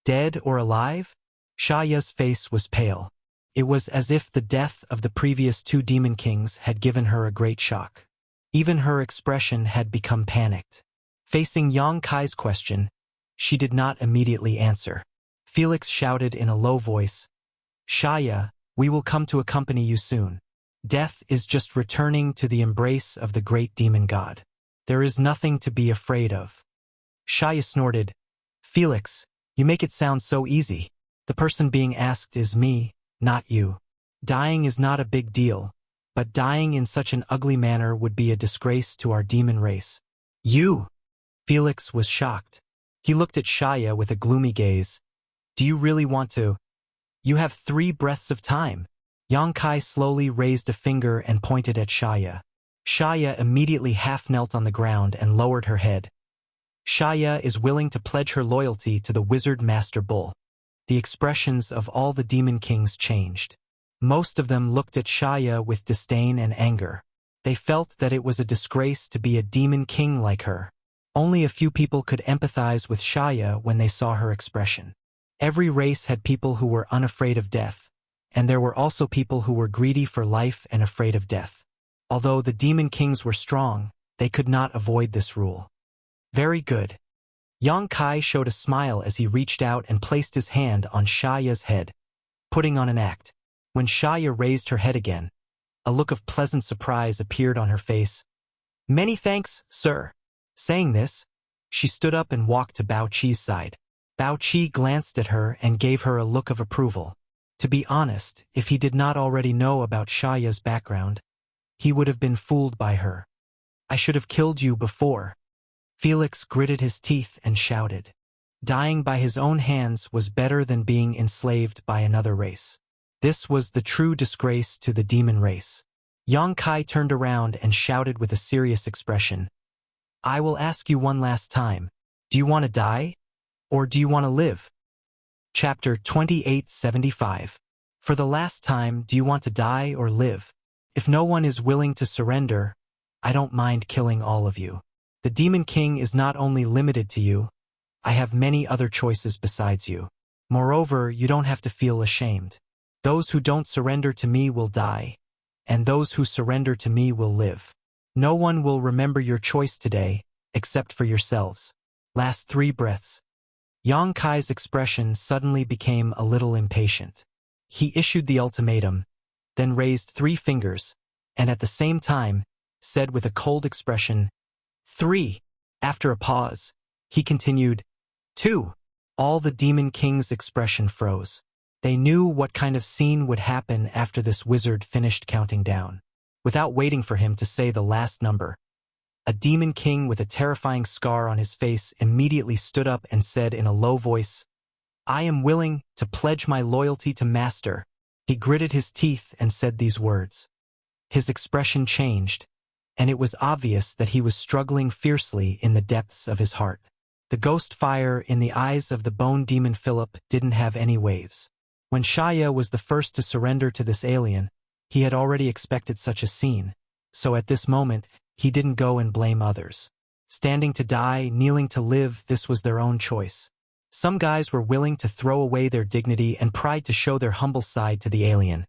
"Dead or alive?" Shaya's face was pale. It was as if the death of the previous two demon kings had given her a great shock. Even her expression had become panicked. Facing Yang Kai's question, she did not immediately answer. Felix shouted in a low voice, "Shaya, we will come to accompany you soon. Death is just returning to the embrace of the great demon god. There is nothing to be afraid of." Shaya snorted, "Felix, you make it sound so easy. The person being asked is me, not you. Dying is not a big deal, but dying in such an ugly manner would be a disgrace to our demon race." "You?" Felix was shocked. He looked at Shaya with a gloomy gaze. "Do you really want to? You have 3 breaths of time." Yang Kai slowly raised a finger and pointed at Shaya. Shaya immediately half-knelt on the ground and lowered her head. Shaya is willing to pledge her loyalty to the wizard Master Bull. The expressions of all the demon kings changed. Most of them looked at Shaya with disdain and anger. They felt that it was a disgrace to be a demon king like her. Only a few people could empathize with Shaya when they saw her expression. Every race had people who were unafraid of death, and there were also people who were greedy for life and afraid of death. Although the demon kings were strong, they could not avoid this rule. "Very good." Yang Kai showed a smile as he reached out and placed his hand on Shaya's head, putting on an act. When Shaya raised her head again, a look of pleasant surprise appeared on her face. "Many thanks, sir." Saying this, she stood up and walked to Bao Chi's side. Bao Chi glanced at her and gave her a look of approval. To be honest, if he did not already know about Shaya's background, he would have been fooled by her. "I should have killed you before." Felix gritted his teeth and shouted. Dying by his own hands was better than being enslaved by another race. This was the true disgrace to the demon race. Yang Kai turned around and shouted with a serious expression, "I will ask you one last time. Do you want to die? Or do you want to live?" Chapter 2875. For the last time, do you want to die or live? If no one is willing to surrender, I don't mind killing all of you. The Demon King is not only limited to you, I have many other choices besides you. Moreover, you don't have to feel ashamed. Those who don't surrender to me will die, and those who surrender to me will live. No one will remember your choice today, except for yourselves. Last 3 breaths. Yang Kai's expression suddenly became a little impatient. He issued the ultimatum, then raised 3 fingers, and at the same time, said with a cold expression, 3. After a pause, he continued, 2. All the Demon King's expression froze. They knew what kind of scene would happen after this wizard finished counting down. Without waiting for him to say the last number, a Demon King with a terrifying scar on his face immediately stood up and said in a low voice, "I am willing to pledge my loyalty to Master." He gritted his teeth and said these words. His expression changed, and it was obvious that he was struggling fiercely in the depths of his heart. The ghost fire in the eyes of the bone demon Philip didn't have any waves. When Shaya was the first to surrender to this alien, he had already expected such a scene, so at this moment, he didn't go and blame others. Standing to die, kneeling to live, this was their own choice. Some guys were willing to throw away their dignity and pride to show their humble side to the alien,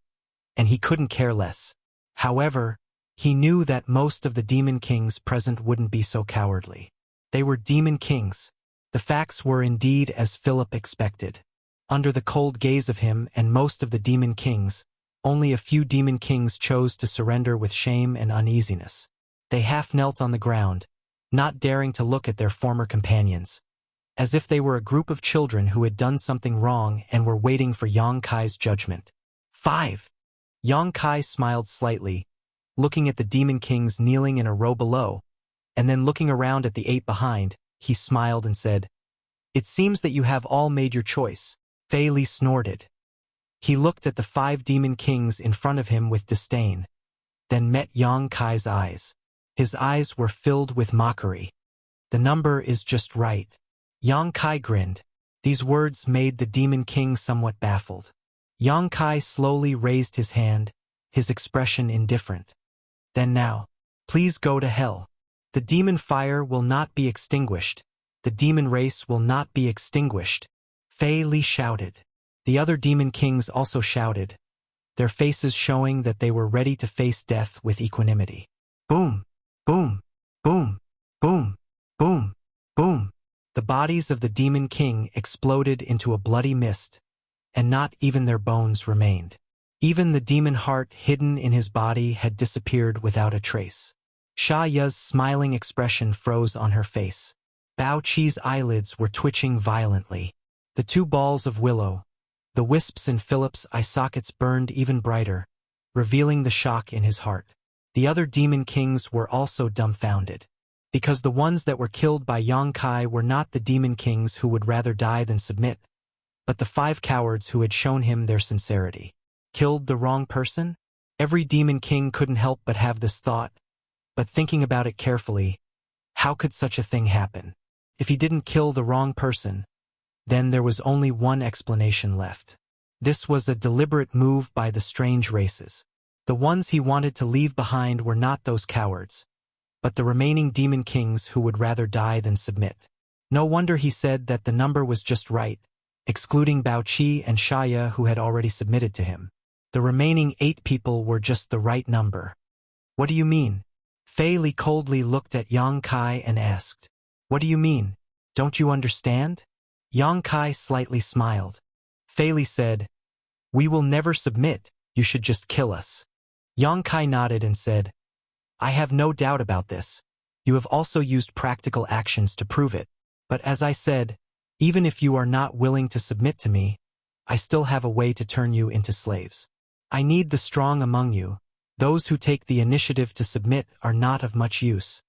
and he couldn't care less. However, he knew that most of the Demon Kings present wouldn't be so cowardly. They were Demon Kings. The facts were indeed as Philip expected. Under the cold gaze of him and most of the demon kings, only a few demon kings chose to surrender with shame and uneasiness. They half knelt on the ground, not daring to look at their former companions, as if they were a group of children who had done something wrong and were waiting for Yang Kai's judgment. 5. Yang Kai smiled slightly, looking at the demon kings kneeling in a row below, and then looking around at the 8 behind, he smiled and said, "It seems that you have all made your choice." Fei Li snorted. He looked at the 5 demon kings in front of him with disdain, then met Yang Kai's eyes. His eyes were filled with mockery. "The number is just right." Yang Kai grinned. These words made the demon king somewhat baffled. Yang Kai slowly raised his hand, his expression indifferent. "Then now, please go to hell. The demon fire will not be extinguished. The demon race will not be extinguished." Fei Li shouted. The other demon kings also shouted, their faces showing that they were ready to face death with equanimity. Boom! Boom! Boom! Boom! Boom! Boom! The bodies of the demon king exploded into a bloody mist, and not even their bones remained. Even the demon heart hidden in his body had disappeared without a trace. Sha Ya's smiling expression froze on her face. Bao Qi's eyelids were twitching violently. The 2 balls of willow, the wisps in Philip's eye sockets burned even brighter, revealing the shock in his heart. The other demon kings were also dumbfounded, because the ones that were killed by Yang Kai were not the demon kings who would rather die than submit, but the 5 cowards who had shown him their sincerity. Killed the wrong person? Every demon king couldn't help but have this thought, but thinking about it carefully, how could such a thing happen? If he didn't kill the wrong person, then there was only one explanation left. This was a deliberate move by the strange races. The ones he wanted to leave behind were not those cowards, but the remaining demon kings who would rather die than submit. No wonder he said that the number was just right, excluding Bao Qi and Sha Ya who had already submitted to him. The remaining 8 people were just the right number. "What do you mean?" Fei Li coldly looked at Yang Kai and asked, "What do you mean? Don't you understand?" Yang Kai slightly smiled. Fei Li said, "We will never submit, you should just kill us." Yang Kai nodded and said, "I have no doubt about this. You have also used practical actions to prove it. But as I said, even if you are not willing to submit to me, I still have a way to turn you into slaves. I need the strong among you. Those who take the initiative to submit are not of much use."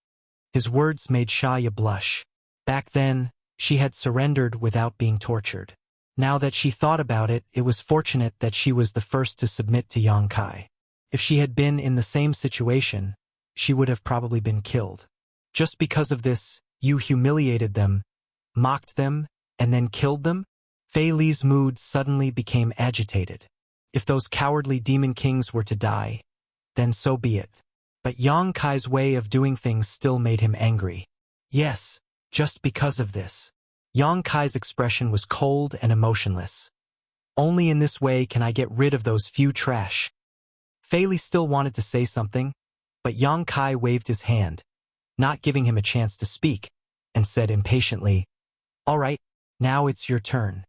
His words made Sha Ya blush. Back then, she had surrendered without being tortured. Now that she thought about it, it was fortunate that she was the first to submit to Yang Kai. If she had been in the same situation, she would have probably been killed. Just because of this, you humiliated them, mocked them, and then killed them? Fei Li's mood suddenly became agitated. If those cowardly demon kings were to die, then so be it. But Yang Kai's way of doing things still made him angry. Yes, just because of this. Yang Kai's expression was cold and emotionless. Only in this way can I get rid of those few trash. Fei Li still wanted to say something, but Yang Kai waved his hand, not giving him a chance to speak, and said impatiently, "All right, now it's your turn."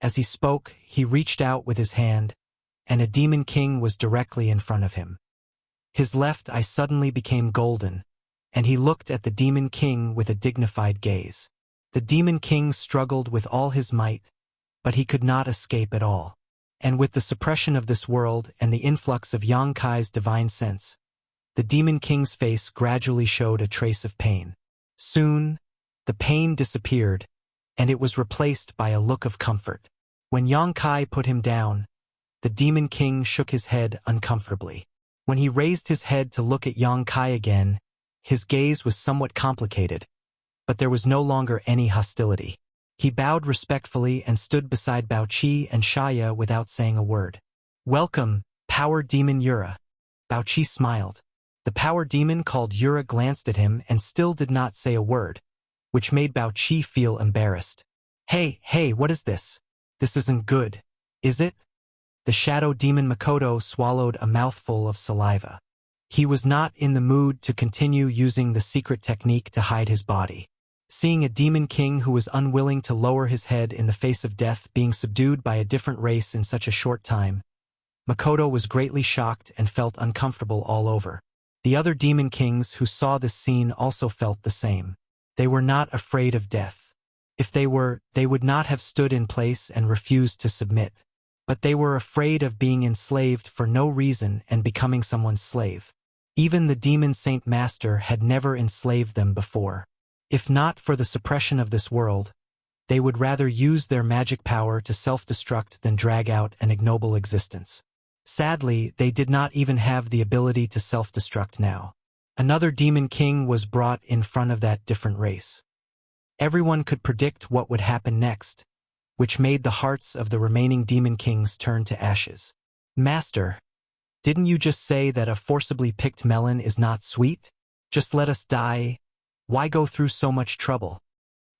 As he spoke, he reached out with his hand, and a demon king was directly in front of him. His left eye suddenly became golden, and he looked at the demon king with a dignified gaze. The demon king struggled with all his might, but he could not escape at all. And with the suppression of this world and the influx of Yang Kai's divine sense, the demon king's face gradually showed a trace of pain. Soon, the pain disappeared, and it was replaced by a look of comfort. When Yang Kai put him down, the demon king shook his head uncomfortably. When he raised his head to look at Yang Kai again, his gaze was somewhat complicated, but there was no longer any hostility. He bowed respectfully and stood beside Bao Qi and Sha Ya without saying a word. "Welcome, Power Demon Yura." Bao Qi smiled. The Power Demon called Yura glanced at him and still did not say a word, which made Bao Qi feel embarrassed. Hey, what is this? This isn't good, is it?" The Shadow Demon Makoto swallowed a mouthful of saliva. He was not in the mood to continue using the secret technique to hide his body. Seeing a demon king who was unwilling to lower his head in the face of death being subdued by a different race in such a short time, Makoto was greatly shocked and felt uncomfortable all over. The other demon kings who saw this scene also felt the same. They were not afraid of death. If they were, they would not have stood in place and refused to submit. But they were afraid of being enslaved for no reason and becoming someone's slave. Even the demon saint master had never enslaved them before. If not for the suppression of this world, they would rather use their magic power to self-destruct than drag out an ignoble existence. Sadly, they did not even have the ability to self-destruct now. Another demon king was brought in front of that different race. Everyone could predict what would happen next, which made the hearts of the remaining demon kings turn to ashes. Master, didn't you just say that a forcibly picked melon is not sweet? Just let us die. Why go through so much trouble?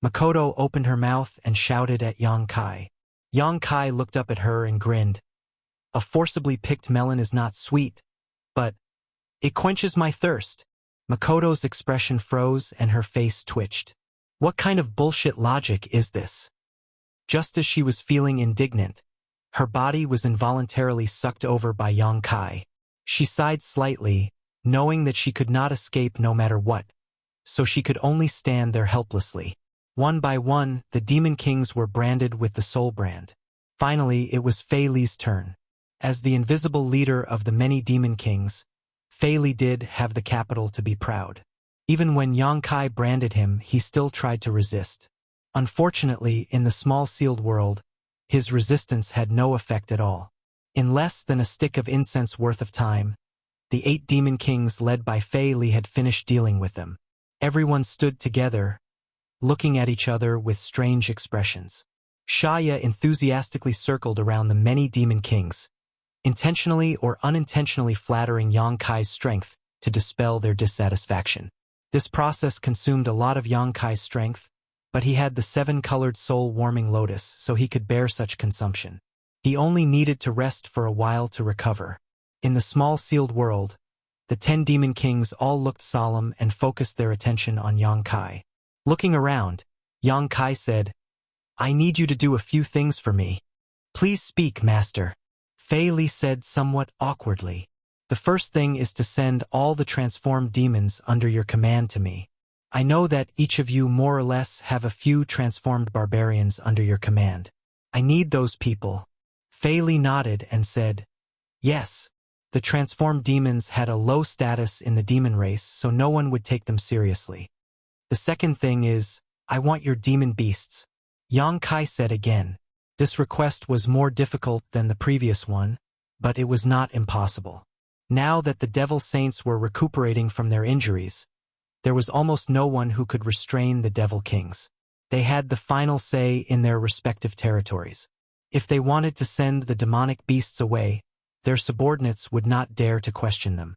Makoto opened her mouth and shouted at Yonkai. Yonkai looked up at her and grinned. A forcibly picked melon is not sweet, but it quenches my thirst. Makoto's expression froze and her face twitched. What kind of bullshit logic is this? Just as she was feeling indignant, her body was involuntarily sucked over by Yonkai. She sighed slightly, knowing that she could not escape no matter what, so she could only stand there helplessly. One by one, the demon kings were branded with the soul brand. Finally, it was Fei Li's turn. As the invisible leader of the many demon kings, Fei Li did have the capital to be proud. Even when Yonkai branded him, he still tried to resist. Unfortunately, in the small sealed world, his resistance had no effect at all. In less than a stick of incense worth of time, the 8 demon kings led by Fei Li had finished dealing with them. Everyone stood together, looking at each other with strange expressions. Shaya enthusiastically circled around the many demon kings, intentionally or unintentionally flattering Yonkai's strength to dispel their dissatisfaction. This process consumed a lot of Yonkai's strength, but he had the 7-colored soul-warming lotus, so he could bear such consumption. He only needed to rest for a while to recover. In the small sealed world, the 10 demon kings all looked solemn and focused their attention on Yonkai. Looking around, Yonkai said, "I need you to do a few things for me." "Please speak, master," Fei Li said somewhat awkwardly. "The first thing is to send all the transformed demons under your command to me. I know that each of you more or less have a few transformed barbarians under your command. I need those people." Fei Li nodded and said, "Yes." The transformed demons had a low status in the demon race, so no one would take them seriously. "The second thing is, I want your demon beasts," Yonkai said again. This request was more difficult than the previous one, but it was not impossible. Now that the devil saints were recuperating from their injuries, there was almost no one who could restrain the devil kings. They had the final say in their respective territories. If they wanted to send the demonic beasts away, their subordinates would not dare to question them.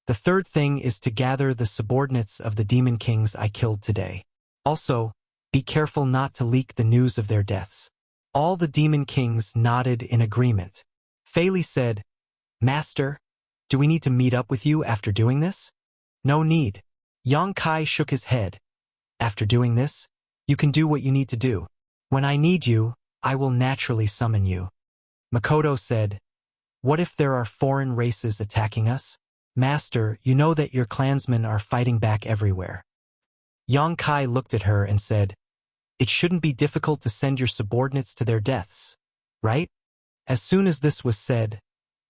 "The third thing is to gather the subordinates of the demon kings I killed today. Also, be careful not to leak the news of their deaths." All the demon kings nodded in agreement. Fei Li said, "Master, do we need to meet up with you after doing this?" "No need." Yonkai shook his head. "After doing this, you can do what you need to do. When I need you, I will naturally summon you." Makoto said, "What if there are foreign races attacking us?" "Master, you know that your clansmen are fighting back everywhere." Yonkai looked at her and said, "It shouldn't be difficult to send your subordinates to their deaths, right?" As soon as this was said,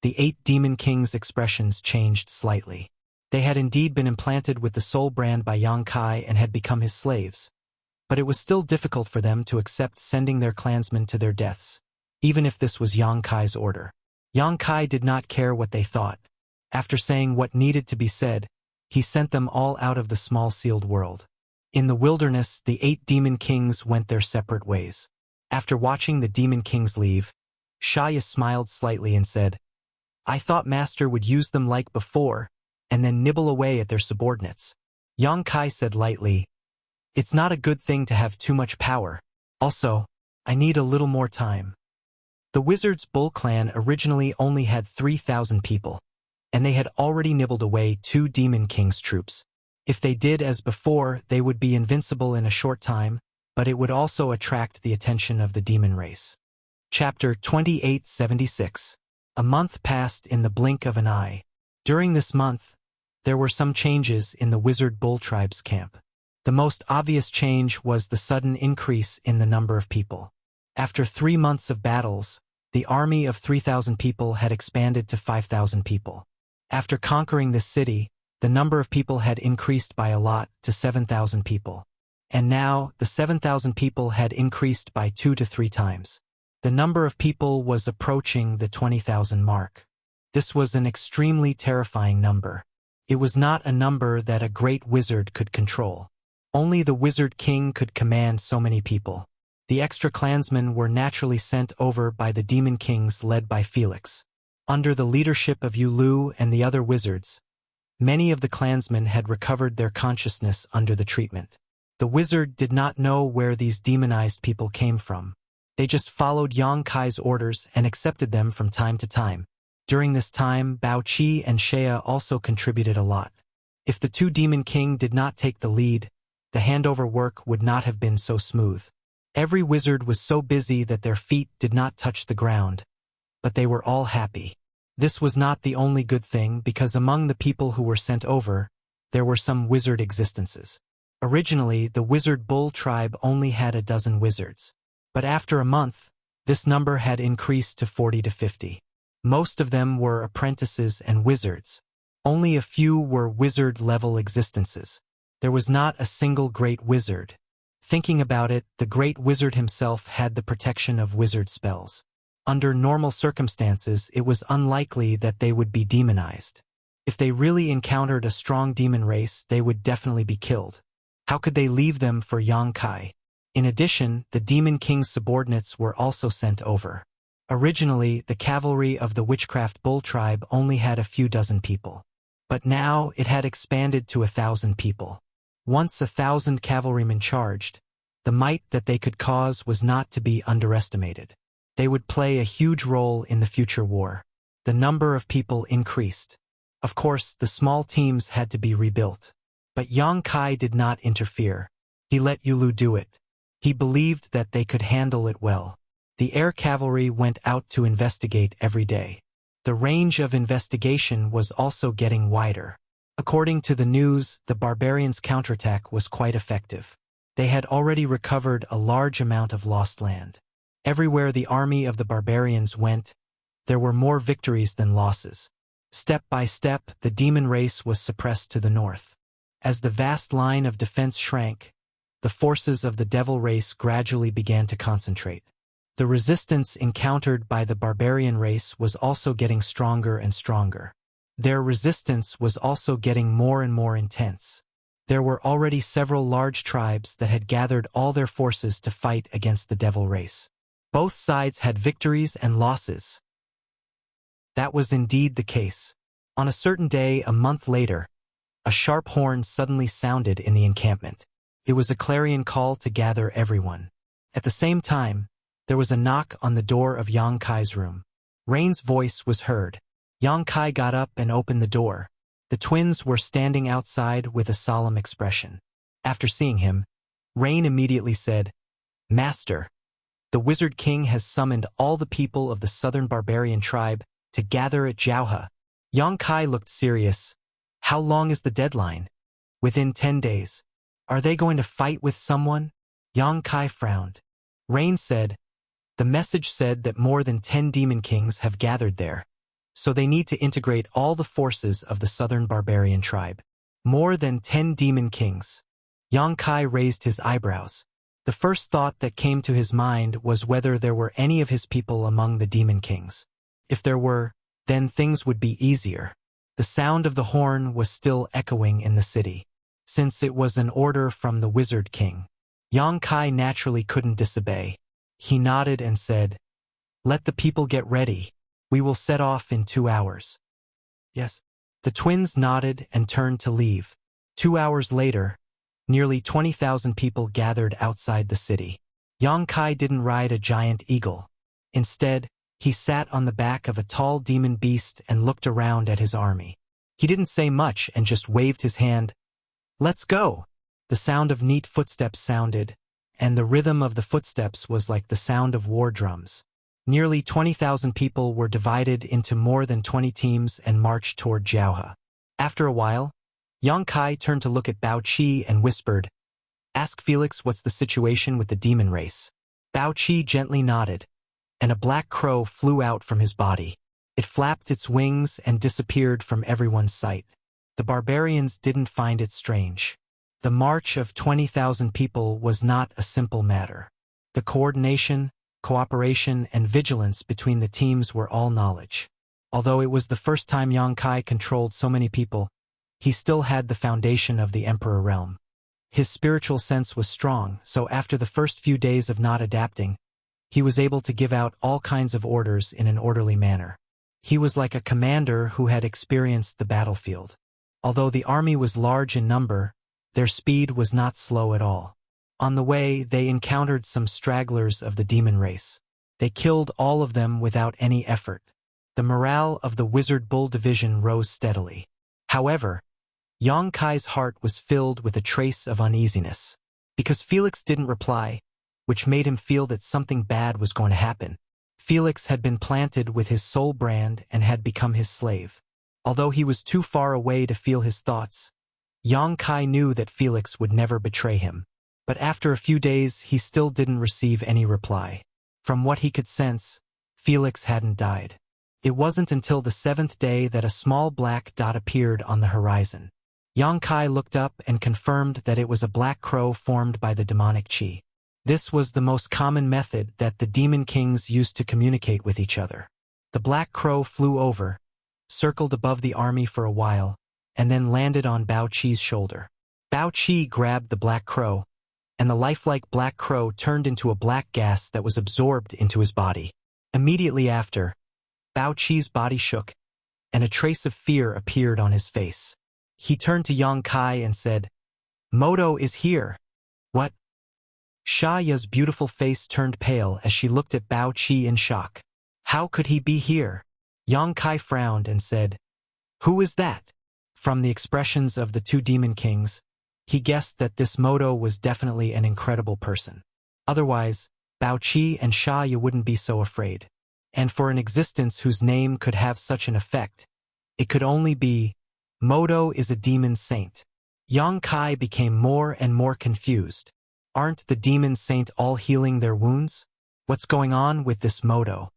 the 8 demon kings' expressions changed slightly. They had indeed been implanted with the soul brand by Yonkai and had become his slaves. But it was still difficult for them to accept sending their clansmen to their deaths, even if this was Yonkai's order. Yonkai did not care what they thought. After saying what needed to be said, he sent them all out of the small sealed world. In the wilderness, the 8 demon kings went their separate ways. After watching the demon kings leave, Shaya smiled slightly and said, "I thought Master would use them like before, and then nibble away at their subordinates." Yonkai said lightly, "It's not a good thing to have too much power. Also, I need a little more time." The Wizards' Bull clan originally only had 3,000 people, and they had already nibbled away 2 demon kings' troops. If they did as before, they would be invincible in a short time, but it would also attract the attention of the demon race. Chapter 2876. A month passed in the blink of an eye. During this month, there were some changes in the Wizard Bull Tribe's camp. The most obvious change was the sudden increase in the number of people. After 3 months of battles, the army of 3,000 people had expanded to 5,000 people. After conquering this city, the number of people had increased by a lot to 7,000 people. And now, the 7,000 people had increased by 2 to 3 times. The number of people was approaching the 20,000 mark. This was an extremely terrifying number. It was not a number that a great wizard could control. Only the Wizard King could command so many people. The extra clansmen were naturally sent over by the Demon Kings led by Felix. Under the leadership of Yulu and the other wizards, many of the clansmen had recovered their consciousness under the treatment. The wizard did not know where these demonized people came from. They just followed Yang Kai's orders and accepted them from time to time. During this time, Bao Qi and Shea also contributed a lot. If the 2 Demon King did not take the lead, the handover work would not have been so smooth. Every wizard was so busy that their feet did not touch the ground, but they were all happy. This was not the only good thing, because among the people who were sent over, there were some wizard existences. Originally, the Wizard Bull tribe only had 12 wizards. But after a month, this number had increased to 40 to 50. Most of them were apprentices and wizards. Only a few were wizard-level existences. There was not a single great wizard. Thinking about it, the great wizard himself had the protection of wizard spells. Under normal circumstances, it was unlikely that they would be demonized. If they really encountered a strong demon race, they would definitely be killed. How could they leave them for Yang Kai? In addition, the Demon King's subordinates were also sent over. Originally, the cavalry of the Witchcraft Bull tribe only had a few dozen people. But now, it had expanded to 1,000 people. Once 1,000 cavalrymen charged, the might that they could cause was not to be underestimated. They would play a huge role in the future war. The number of people increased. Of course, the small teams had to be rebuilt. But Yang Kai did not interfere. He let Yulu do it. He believed that they could handle it well. The air cavalry went out to investigate every day. The range of investigation was also getting wider. According to the news, the barbarians' counterattack was quite effective. They had already recovered a large amount of lost land. Everywhere the army of the barbarians went, there were more victories than losses. Step by step, the demon race was suppressed to the north. As the vast line of defense shrank, the forces of the devil race gradually began to concentrate. The resistance encountered by the barbarian race was also getting stronger and stronger. Their resistance was also getting more and more intense. There were already several large tribes that had gathered all their forces to fight against the devil race. Both sides had victories and losses. That was indeed the case. On a certain day, a month later, a sharp horn suddenly sounded in the encampment. It was a clarion call to gather everyone. At the same time, there was a knock on the door of Yang Kai's room. Rain's voice was heard. Yang Kai got up and opened the door. The twins were standing outside with a solemn expression. After seeing him, Rain immediately said, "Master, the Wizard King has summoned all the people of the southern barbarian tribe to gather at Jiaohe." Yang Kai looked serious. "How long is the deadline?" "Within 10 days. Are they going to fight with someone?" Yang Kai frowned. Rain said, "The message said that more than 10 demon kings have gathered there, so they need to integrate all the forces of the southern barbarian tribe." More than 10 demon kings. Yang Kai raised his eyebrows. The first thought that came to his mind was whether there were any of his people among the demon kings. If there were, then things would be easier. The sound of the horn was still echoing in the city. Since it was an order from the Wizard King, Yang Kai naturally couldn't disobey. He nodded and said, "Let the people get ready. We will set off in 2 hours." "Yes." The twins nodded and turned to leave. 2 hours later, nearly 20,000 people gathered outside the city. Yang Kai didn't ride a giant eagle. Instead, he sat on the back of a tall demon beast and looked around at his army. He didn't say much and just waved his hand. Let's go! The sound of neat footsteps sounded, and the rhythm of the footsteps was like the sound of war drums. Nearly 20,000 people were divided into more than 20 teams and marched toward Jiaohe. After a while, Yang Kai turned to look at Bao Qi and whispered, "Ask Felix what's the situation with the demon race." Bao Qi gently nodded, and a black crow flew out from his body. It flapped its wings and disappeared from everyone's sight. The barbarians didn't find it strange. The march of 20,000 people was not a simple matter. The coordination, cooperation, and vigilance between the teams were all knowledge. Although it was the first time Yang Kai controlled so many people, he still had the foundation of the Emperor realm. His spiritual sense was strong, so after the first few days of not adapting, he was able to give out all kinds of orders in an orderly manner. He was like a commander who had experienced the battlefield. Although the army was large in number, their speed was not slow at all. On the way, they encountered some stragglers of the demon race. They killed all of them without any effort. The morale of the Wizard Bull division rose steadily. However, Yang Kai's heart was filled with a trace of uneasiness. Because Felix didn't reply, which made him feel that something bad was going to happen. Felix had been planted with his soul brand and had become his slave. Although he was too far away to feel his thoughts, Yang Kai knew that Felix would never betray him. But after a few days, he still didn't receive any reply. From what he could sense, Felix hadn't died. It wasn't until the 7th day that a small black dot appeared on the horizon. Yang Kai looked up and confirmed that it was a black crow formed by the demonic qi. This was the most common method that the demon kings used to communicate with each other. The black crow flew over, circled above the army for a while, and then landed on Bao Qi's shoulder. Bao Qi grabbed the black crow, and the lifelike black crow turned into a black gas that was absorbed into his body. Immediately after, Bao Qi's body shook, and a trace of fear appeared on his face. He turned to Yang Kai and said, "Moto is here." "What?" Xia Ya's beautiful face turned pale as she looked at Bao Qi in shock. "How could he be here?" Yang Kai frowned and said, "Who is that?" From the expressions of the two demon kings, he guessed that this Moto was definitely an incredible person. Otherwise, Bao Qi and Xia Ya wouldn't be so afraid. And for an existence whose name could have such an effect, it could only be, Moto is a demon saint. Yang Kai became more and more confused. Aren't the demon saint all healing their wounds? What's going on with this Moto?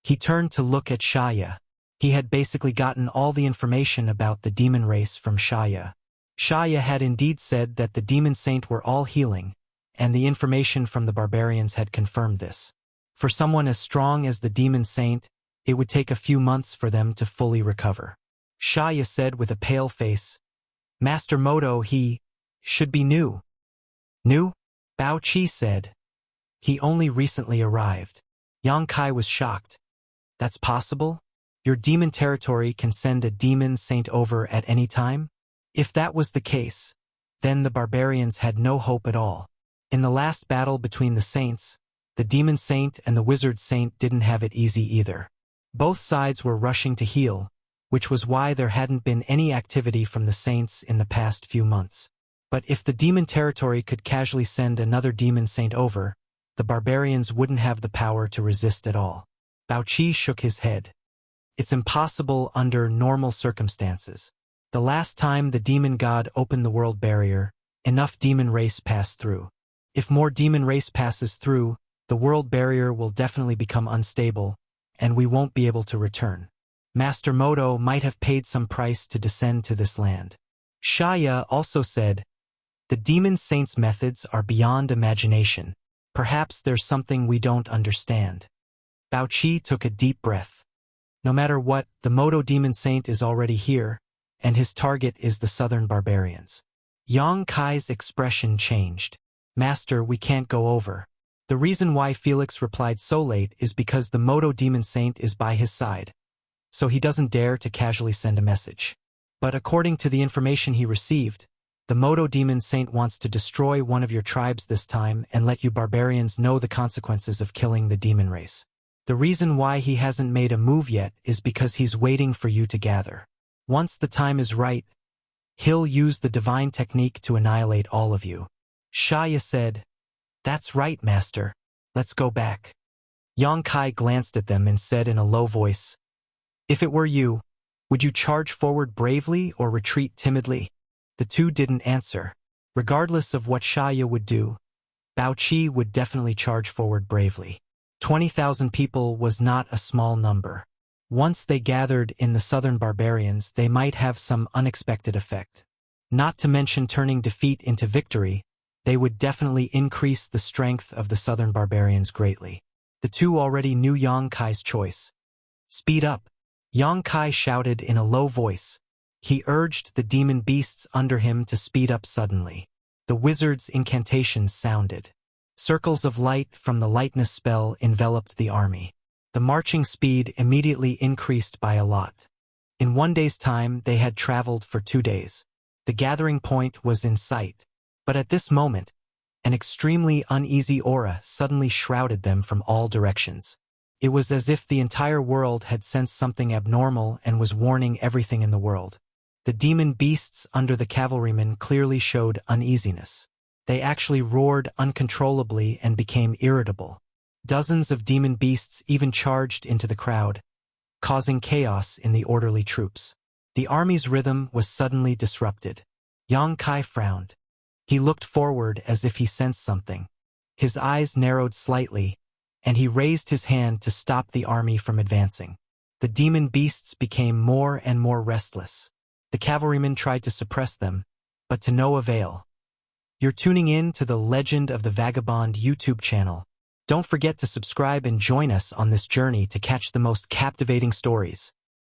He turned to look at Xia Ya. He had basically gotten all the information about the demon race from Xia Ya. Xia Ya had indeed said that the demon saint were all healing, and the information from the barbarians had confirmed this. For someone as strong as the demon saint, it would take a few months for them to fully recover. Xia Ya said with a pale face, "Master Moto, he should be new." "New?" Bao Qi said. "He only recently arrived." Yang Kai was shocked. "That's possible? Your demon territory can send a demon saint over at any time?" If that was the case, then the barbarians had no hope at all. In the last battle between the saints, the demon saint and the wizard saint didn't have it easy either. Both sides were rushing to heal, which was why there hadn't been any activity from the saints in the past few months. But if the demon territory could casually send another demon saint over, the barbarians wouldn't have the power to resist at all. Bao Qi shook his head. It's impossible under normal circumstances. The last time the demon god opened the world barrier, enough demon race passed through. If more demon race passes through, the world barrier will definitely become unstable, and we won't be able to return. Master Moto might have paid some price to descend to this land. Xia Ya also said, "The demon saint's methods are beyond imagination. Perhaps there's something we don't understand." Bao Qi took a deep breath. No matter what, the Moto demon saint is already here, and his target is the southern barbarians. Yang Kai's expression changed. "Master, we can't go over." The reason why Felix replied so late is because the Moto demon saint is by his side, so he doesn't dare to casually send a message. But according to the information he received, the Moto demon saint wants to destroy one of your tribes this time and let you barbarians know the consequences of killing the demon race. The reason why he hasn't made a move yet is because he's waiting for you to gather. Once the time is right, He'll use the divine technique to annihilate all of you. Shaya said, "That's right, master. Let's go back." Yang Kai glanced at them and said in a low voice, "If it were you, would you charge forward bravely or retreat timidly?" The two didn't answer. Regardless of what Shaya would do, Bao Qi would definitely charge forward bravely. 20,000 people was not a small number. Once they gathered in the southern barbarians, they might have some unexpected effect. Not to mention turning defeat into victory, they would definitely increase the strength of the southern barbarians greatly. The two already knew Yang Kai's choice. "Speed up," Yang Kai shouted in a low voice. He urged the demon beasts under him to speed up suddenly. The wizard's incantations sounded. Circles of light from the lightness spell enveloped the army. The marching speed immediately increased by a lot. In 1 day's time, they had traveled for 2 days. The gathering point was in sight. But at this moment, an extremely uneasy aura suddenly shrouded them from all directions. It was as if the entire world had sensed something abnormal and was warning everything in the world. The demon beasts under the cavalrymen clearly showed uneasiness. They actually roared uncontrollably and became irritable. Dozens of demon beasts even charged into the crowd, causing chaos in the orderly troops. The army's rhythm was suddenly disrupted. Yang Kai frowned. He looked forward as if he sensed something. His eyes narrowed slightly, and he raised his hand to stop the army from advancing. The demon beasts became more and more restless. The cavalrymen tried to suppress them, but to no avail. You're tuning in to the Legend of the Vagabond YouTube channel. Don't forget to subscribe and join us on this journey to catch the most captivating stories.